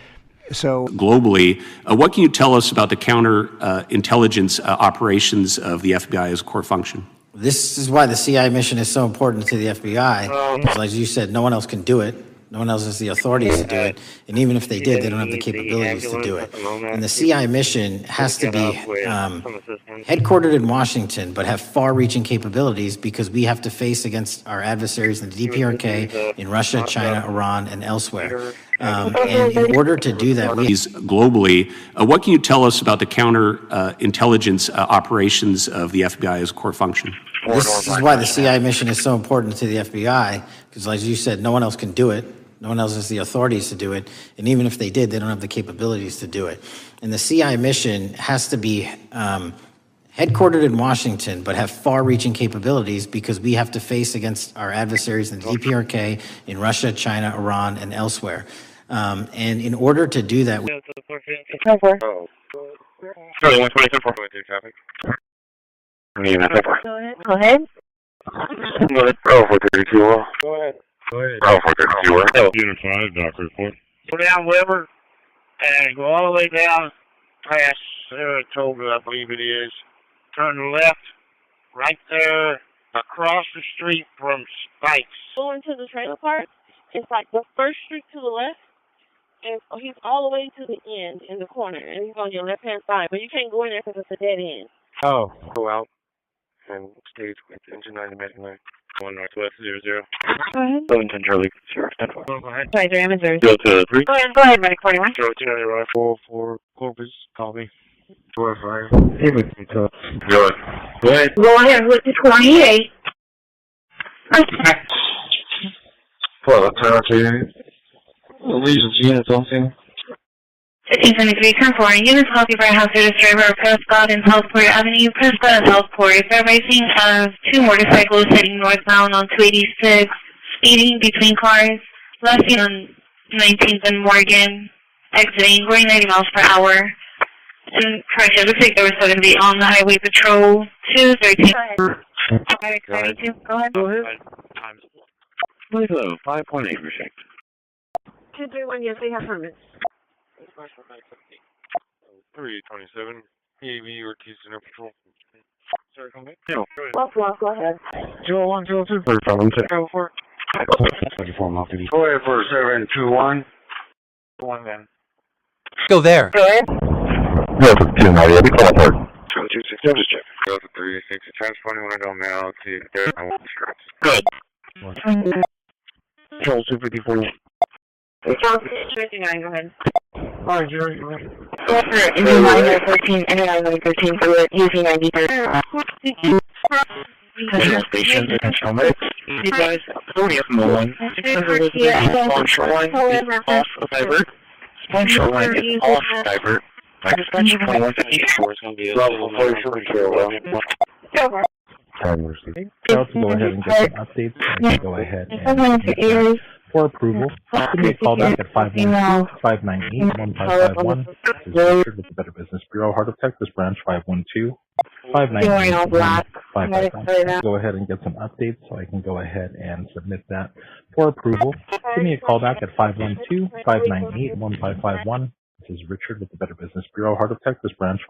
Speaker 2: So
Speaker 10: globally, what can you tell us about the counter-intelligence operations of the FBI as a core function?
Speaker 27: This is why the CIA mission is so important to the FBI, because like you said, no one else can do it. No one else has the authorities to do it. And even if they did, they don't have the capabilities to do it. And the CIA mission has to be headquartered in Washington, but have far-reaching capabilities because we have to face against our adversaries in the DPRK, in Russia, China, Iran, and elsewhere. And in order to do that,
Speaker 10: globally, what can you tell us about the counter-intelligence operations of the FBI as a core function?
Speaker 27: This is why the CIA mission is so important to the FBI, because like you said, no one else can do it. No one else has the authorities to do it. And even if they did, they don't have the capabilities to do it. And the CIA mission has to be headquartered in Washington, but have far-reaching capabilities because we have to face against our adversaries in the DPRK, in Russia, China, Iran, and elsewhere. And in order to do that...
Speaker 28: Go ahead.
Speaker 24: Go ahead. Unit 5, Dr. Report.
Speaker 3: Go down Weber and go all the way down past Saratoga, I believe it is. Turn left, right there, across the street from Spikes.
Speaker 28: Go into the trailer park. It's like the first street to the left, and he's all the way to the end in the corner, and he's on your left-hand side. But you can't go in there because it's a dead end.
Speaker 3: Oh. Go out and stage with engine 9 American 9. 1 Northwest 00.
Speaker 28: Go ahead.
Speaker 3: Wellington Charlie, Sheriff. Go ahead.
Speaker 28: Sorry, I'm Missouri.
Speaker 3: Go to 3.
Speaker 28: Go ahead, ready for you.
Speaker 3: 0290 4 Corpus, copy. 45. Hey, with me, Go ahead.
Speaker 28: Go ahead with the 28.
Speaker 3: Well, turn to allegiance units, also.
Speaker 28: 1573, turn 4. Units occupied house service driver Prescott and Southport Avenue, Prescott and Southport. They're racing of 2 motorcycles heading northbound on 286, speeding between cars, left on 19th and Morgan, exiting, going 90 miles per hour. Soon, correct, it looks like they were still going to be on the highway patrol 213. Go ahead. Go ahead.
Speaker 24: Please low, 5.8%.
Speaker 28: 231, yes, we have permits.
Speaker 24: 327, EAV or Keystone Patrol. Sorry, come back.
Speaker 28: Go ahead.
Speaker 24: 201, 202, go for it. Go ahead for 721. One then.
Speaker 17: Go there.
Speaker 28: Go ahead.
Speaker 24: Go for 2 now, yeah, we call for 226, just check. Go for 360, transponding when I don't now to there, I want the straps. Good. Control 254.
Speaker 28: Control 259, go ahead.
Speaker 24: Alright, you're ready.
Speaker 28: Go for Indian line 13, Indian line 13, for using 93.
Speaker 24: Control station, control mix. You guys, 40 up from 1. 600 is on shoreline, is off of divert. On shoreline, is off divert. My dispatch 2154 is going to be a level 47 control.
Speaker 1: Now to go ahead and get some updates, I can go ahead and for approval. Give me a call back at 512-598-1551. This is Richard with the Better Business Bureau, Heart of Texas Branch 512-598-1551. Go ahead and get some updates so I can go ahead and submit that for approval. Give me a call back at 512-598-1551. This is Richard with the Better Business Bureau, Heart of Texas Branch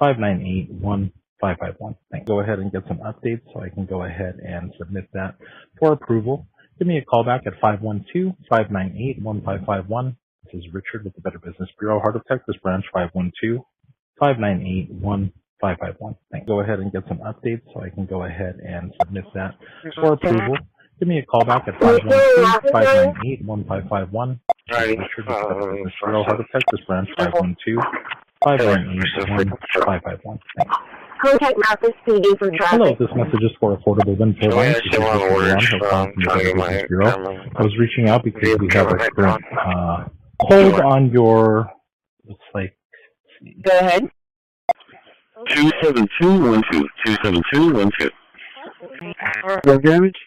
Speaker 1: 512-598-1551. Go ahead and get some updates so I can go ahead and submit that for approval. Give me a call back at 512-598-1551. This is Richard with the Better Business Bureau, Heart of Texas Branch 512-598-1551. Go ahead and get some updates so I can go ahead and submit that for approval. Give me a call back at 512-598-1551. This is Richard with the Better Business Bureau, Heart of Texas Branch 512-598-1551.
Speaker 28: Contact Mathis PD for traffic.
Speaker 1: Hello, this message is for Affordable Info Line. This is Bureau. I was reaching out because we have a current hold on your, looks like.
Speaker 28: Go ahead.
Speaker 24: 27212. 27212. What damage?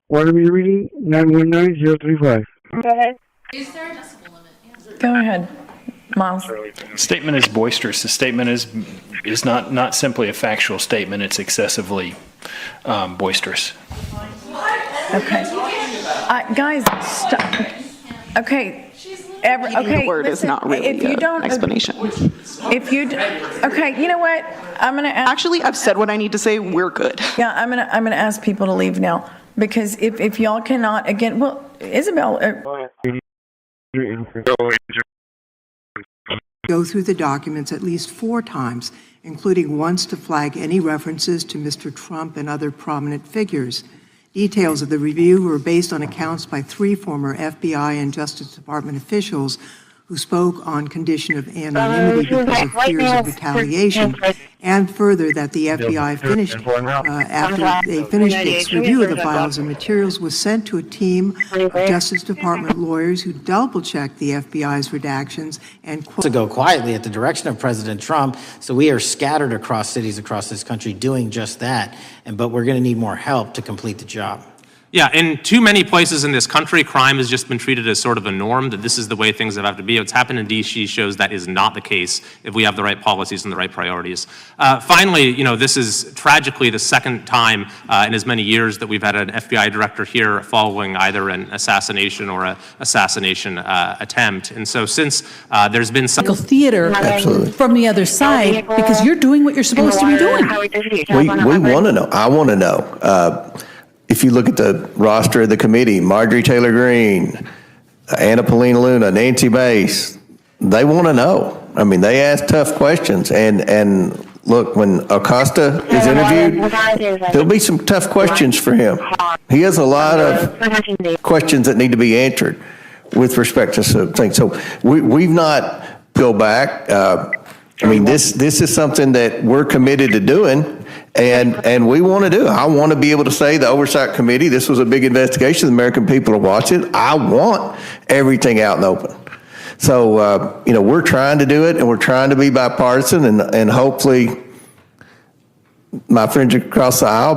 Speaker 24: Water meter reading 919035.
Speaker 28: Go ahead.
Speaker 5: Is there a decibel limit?
Speaker 7: Go ahead, Miles.
Speaker 12: Statement is boisterous. The statement is not simply a factual statement. It's excessively boisterous.
Speaker 7: Okay. Guys, stop. Okay.
Speaker 14: The word is not really an explanation.
Speaker 7: If you, okay, you know what? I'm gonna ask.
Speaker 14: Actually, I've said what I need to say. We're good.
Speaker 7: Yeah, I'm gonna ask people to leave now because if y'all cannot again, well, Isabel.
Speaker 15: Go through the documents at least 4 times, including once to flag any references to Mr. Trump and other prominent figures. Details of the review were based on accounts by 3 former FBI and Justice Department officials who spoke on condition of anonymity because of fears of retaliation, and further that the FBI finished, after they finished its review of the files and materials, was sent to a team of Justice Department lawyers who double-checked the FBI's redactions and
Speaker 27: to go quietly at the direction of President Trump. So we are scattered across cities across this country doing just that. But we're going to need more help to complete the job.
Speaker 20: Yeah, in too many places in this country, crime has just been treated as sort of a norm, that this is the way things have to be. What's happened in D.C. shows that is not the case if we have the right policies and the right priorities. Finally, this is tragically the second time in as many years that we've had an FBI director here following either an assassination or an assassination attempt. And so since there's been some
Speaker 25: theater from the other side, because you're doing what you're supposed to be doing.
Speaker 6: We want to know. I want to know. If you look at the roster of the committee, Marjorie Taylor Greene, Anna Paulina Luna, Nancy Bass, they want to know. I mean, they ask tough questions. And look, when Acosta is interviewed, there'll be some tough questions for him. He has a lot of questions that need to be answered with respect to some things. So we've not go back. I mean, this is something that we're committed to doing. And we want to do it. I want to be able to say the Oversight Committee, this was a big investigation. The American people are watching. I want everything out and open. So, we're trying to do it, and we're trying to be bipartisan, and hopefully my friends across the aisle,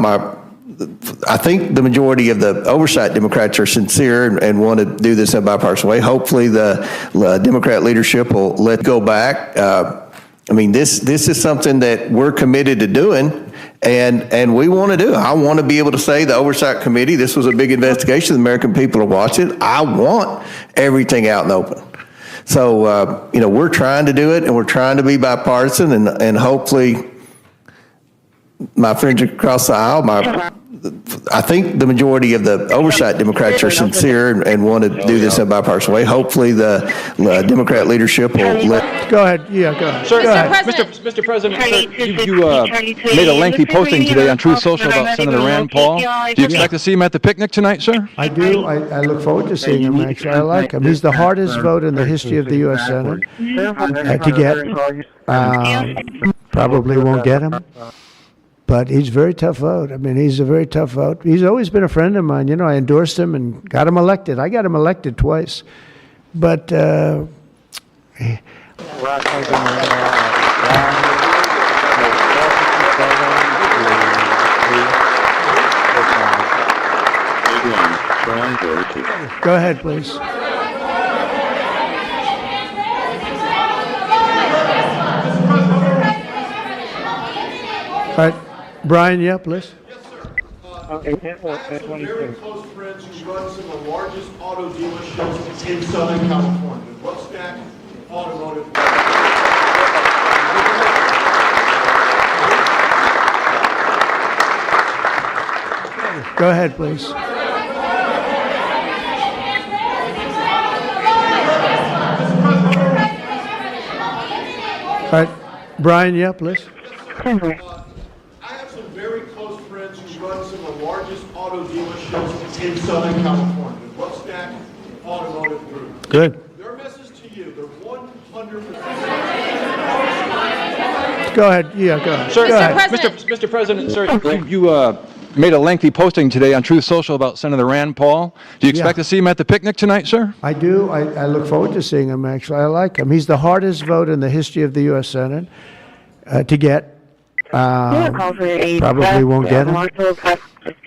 Speaker 6: I think the majority of the oversight Democrats are sincere and want to do this in a bipartisan way. Hopefully the Democrat leadership will let go back. I mean, this is something that we're committed to doing, and we want to do. I want to be able to say the Oversight Committee, this was a big investigation. The American people are watching. I want everything out and open. So, you know, we're trying to do it, and we're trying to be bipartisan, and hopefully my friends across the aisle, I think the majority of the oversight Democrats are sincere and want to do this in a bipartisan way. Hopefully the Democrat leadership will let...
Speaker 2: Go ahead. Yeah, go ahead.
Speaker 4: Sir,
Speaker 2: go ahead.
Speaker 4: Mr. President, sir, you made a lengthy posting today on Truth Social about Senator Rand Paul. Do you expect to see him at the picnic tonight, sir?
Speaker 2: I do. I look forward to seeing him, actually. I like him. He's the hardest vote in the history of the U.S. Senate to get. Probably won't get him. But he's a very tough vote. I mean, he's a very tough vote. He's always been a friend of mine. You know, I endorsed him and got him elected. I got him elected twice. But
Speaker 3: Go
Speaker 2: ahead, please. All right. Brian, yeah, please.
Speaker 4: Very close friends who run some of the largest auto dealerships in Southern California. What's that automotive?
Speaker 2: Go ahead, please. All right. Brian, yeah, please.
Speaker 4: Very close friends who run some of the largest auto dealerships in Southern California. What's that automotive group?
Speaker 2: Good.
Speaker 4: Their message to you, they're 100%.
Speaker 2: Go ahead. Yeah, go ahead.
Speaker 4: Sir,
Speaker 2: go ahead.
Speaker 4: Mr. President, sir, you made a lengthy posting today on Truth Social about Senator Rand Paul. Do you expect to see him at the picnic tonight, sir?
Speaker 2: I do. I look forward to seeing him, actually. I like him. He's the hardest vote in the history of the U.S. Senate to get. Probably won't get him,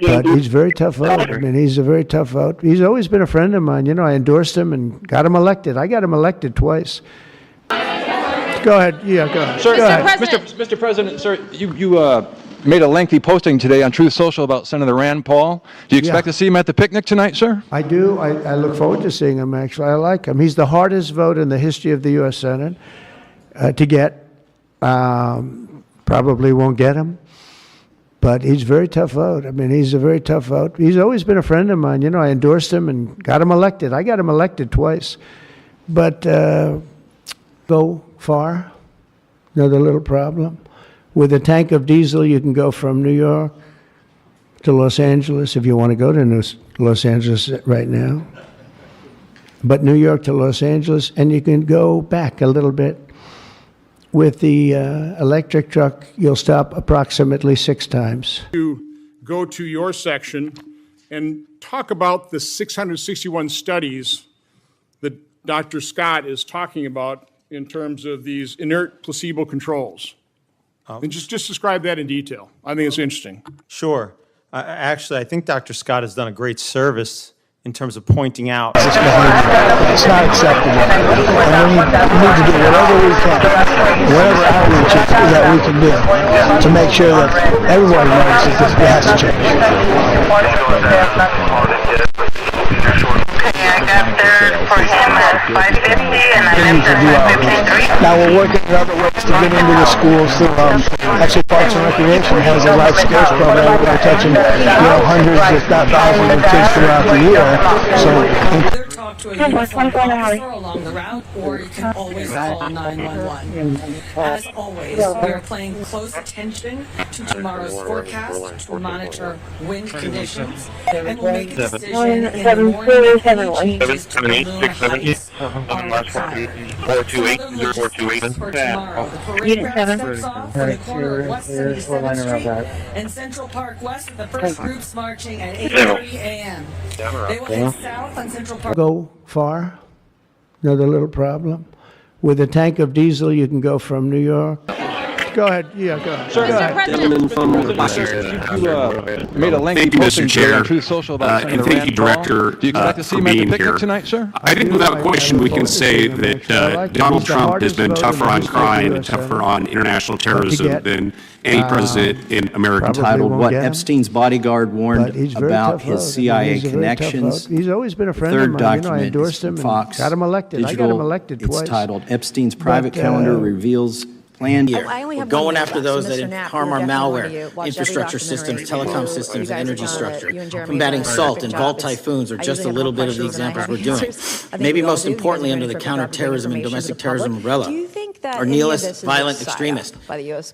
Speaker 2: but he's a very tough vote. I mean, he's a very tough vote. He's always been a friend of mine. You know, I endorsed him and got him elected. I got him elected twice. Go ahead. Yeah, go ahead.
Speaker 4: Sir,
Speaker 2: go ahead.
Speaker 4: Mr. President, sir, you made a lengthy posting today on Truth Social about Senator Rand Paul. Do you expect to see him at the picnic tonight, sir?
Speaker 2: I do. I look forward to seeing him, actually. I like him. He's the hardest vote in the history of the U.S. Senate to get. Probably won't get him, but he's a very tough vote. I mean, he's a very tough vote. He's always been a friend of mine. You know, I endorsed him and got him elected. I got him elected twice. But go far, another little problem. With a tank of diesel, you can go from New York to Los Angeles if you want to go to Los Angeles right now. But New York to Los Angeles, and you can go back a little bit. With the electric truck, you'll stop approximately 6 times.
Speaker 4: To go to your section and talk about the 661 studies that Dr. Scott is talking about in terms of these inert placebo controls. And just describe that in detail. I think it's interesting.
Speaker 16: Sure. Actually, I think Dr. Scott has done a great service in terms of pointing out.
Speaker 2: It's not acceptable. And we need to do whatever we can, whatever outreach that we can do to make sure that everyone knows that this has to change.
Speaker 28: I got third for him at 550 and I left at 553.
Speaker 2: Now we're working on other ways to get into the schools through, actually Parks and Recreation has a life skills program where they're touching, hundreds, if not thousands of kids throughout the year. So
Speaker 18: talk to a uniformed officer along the route, or you can always call 911. As always, we are paying close attention to tomorrow's forecast to monitor wind conditions, and we'll make a decision in the morning if any changes to the lunar heights are required. For tomorrow, the parade route steps off from the corner of West 77th Street and Central Park West, the first groups marching at 8:30 a.m. They will head south on Central Park.
Speaker 2: Go far, another little problem. With a tank of diesel, you can go from New York Go ahead. Yeah, go ahead.
Speaker 8: Sure.
Speaker 2: Go ahead.
Speaker 8: Gentleman from
Speaker 10: Made
Speaker 8: made a lengthy
Speaker 10: Thank you,
Speaker 8: posting
Speaker 10: Mr. Chair,
Speaker 8: on Truth Social about
Speaker 10: and thank you, Director,
Speaker 8: Do you expect to see
Speaker 10: for
Speaker 8: him at the
Speaker 10: being
Speaker 8: picnic
Speaker 10: here.
Speaker 8: tonight, sir?
Speaker 10: I think without question we can say that Donald Trump has been tougher on crime and tougher on international terrorism than any president in American
Speaker 11: Titled What
Speaker 2: get him,
Speaker 11: Epstein's Bodyguard Warned About His CIA Connections.
Speaker 2: He's always been a friend
Speaker 11: Third
Speaker 2: of mine. You know, I
Speaker 11: document
Speaker 2: endorsed
Speaker 11: is
Speaker 2: him
Speaker 11: Fox
Speaker 2: and got him elected. I got him elected twice.
Speaker 11: It's titled Epstein's Private Calendar Reveals Planned Year.
Speaker 27: We're going after those that harm our malware, infrastructure systems, telecom systems, and energy structure. Combating salt and Vault typhoons are just a little bit of the examples we're doing. Maybe most importantly, under the counterterrorism and domestic terrorism umbrella, are nihilists, violent extremists,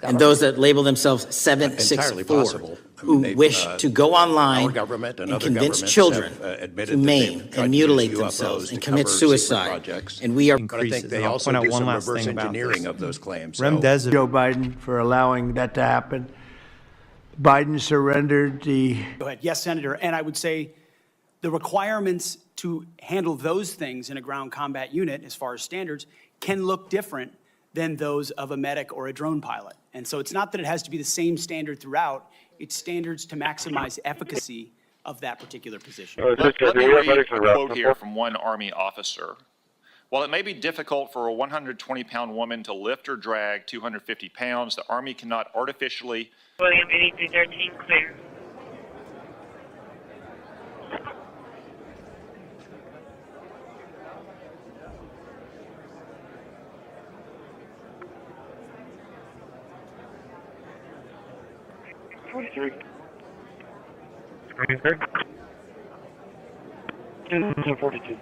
Speaker 27: and those that label themselves 764, who wish to go online and convince children to maim and mutilate themselves and commit suicide. And we are.
Speaker 16: But I think they also do some reverse engineering of those claims.
Speaker 2: Joe Biden for allowing that to happen. Biden surrendered the.
Speaker 13: Go ahead. Yes, Senator. And I would say the requirements to handle those things in a ground combat unit, as far as standards, can look different than those of a medic or a drone pilot. And so it's not that it has to be the same standard throughout. It's standards to maximize efficacy of that particular position.
Speaker 19: Let me read a quote here from one Army officer. While it may be difficult for a 120-pound woman to lift or drag 250 pounds, the Army cannot artificially...
Speaker 28: William 8313, clear.
Speaker 3: Screen clear. 242.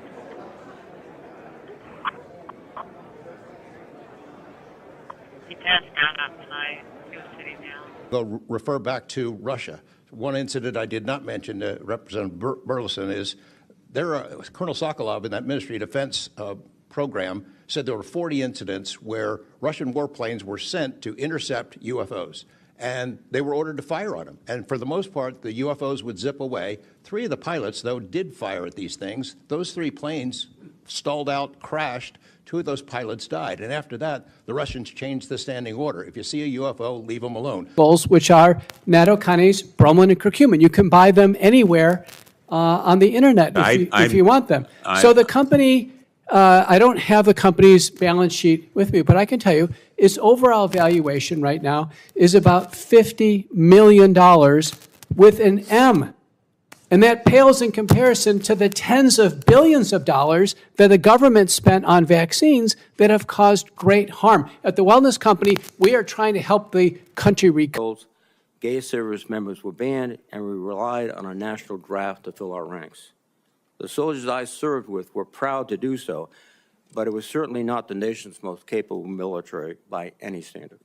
Speaker 28: He passed down on tonight. He was sitting down.
Speaker 21: Go refer back to Russia. One incident I did not mention to Representative Burleson is Colonel Sokolov in that Ministry of Defense program said there were 40 incidents where Russian warplanes were sent to intercept UFOs. And they were ordered to fire on them. And for the most part, the UFOs would zip away. 3 of the pilots, though, did fire at these things. Those 3 planes stalled out, crashed. 2 of those pilots died. And after that, the Russians changed the standing order. If you see a UFO, leave them alone.
Speaker 22: Which are nattokinase, bromelain, and curcumin. You can buy them anywhere on the internet if you want them. So the company, I don't have the company's balance sheet with me, but I can tell you its overall valuation right now is about $50 million with an M. And that pales in comparison to the tens of billions of dollars that the government spent on vaccines that have caused great harm. At the Wellness Company, we are trying to help the country recover.
Speaker 23: Gay service members were banned, and we relied on our national draft to fill our ranks. The soldiers I served with were proud to do so, but it was certainly not the nation's most capable military by any standard.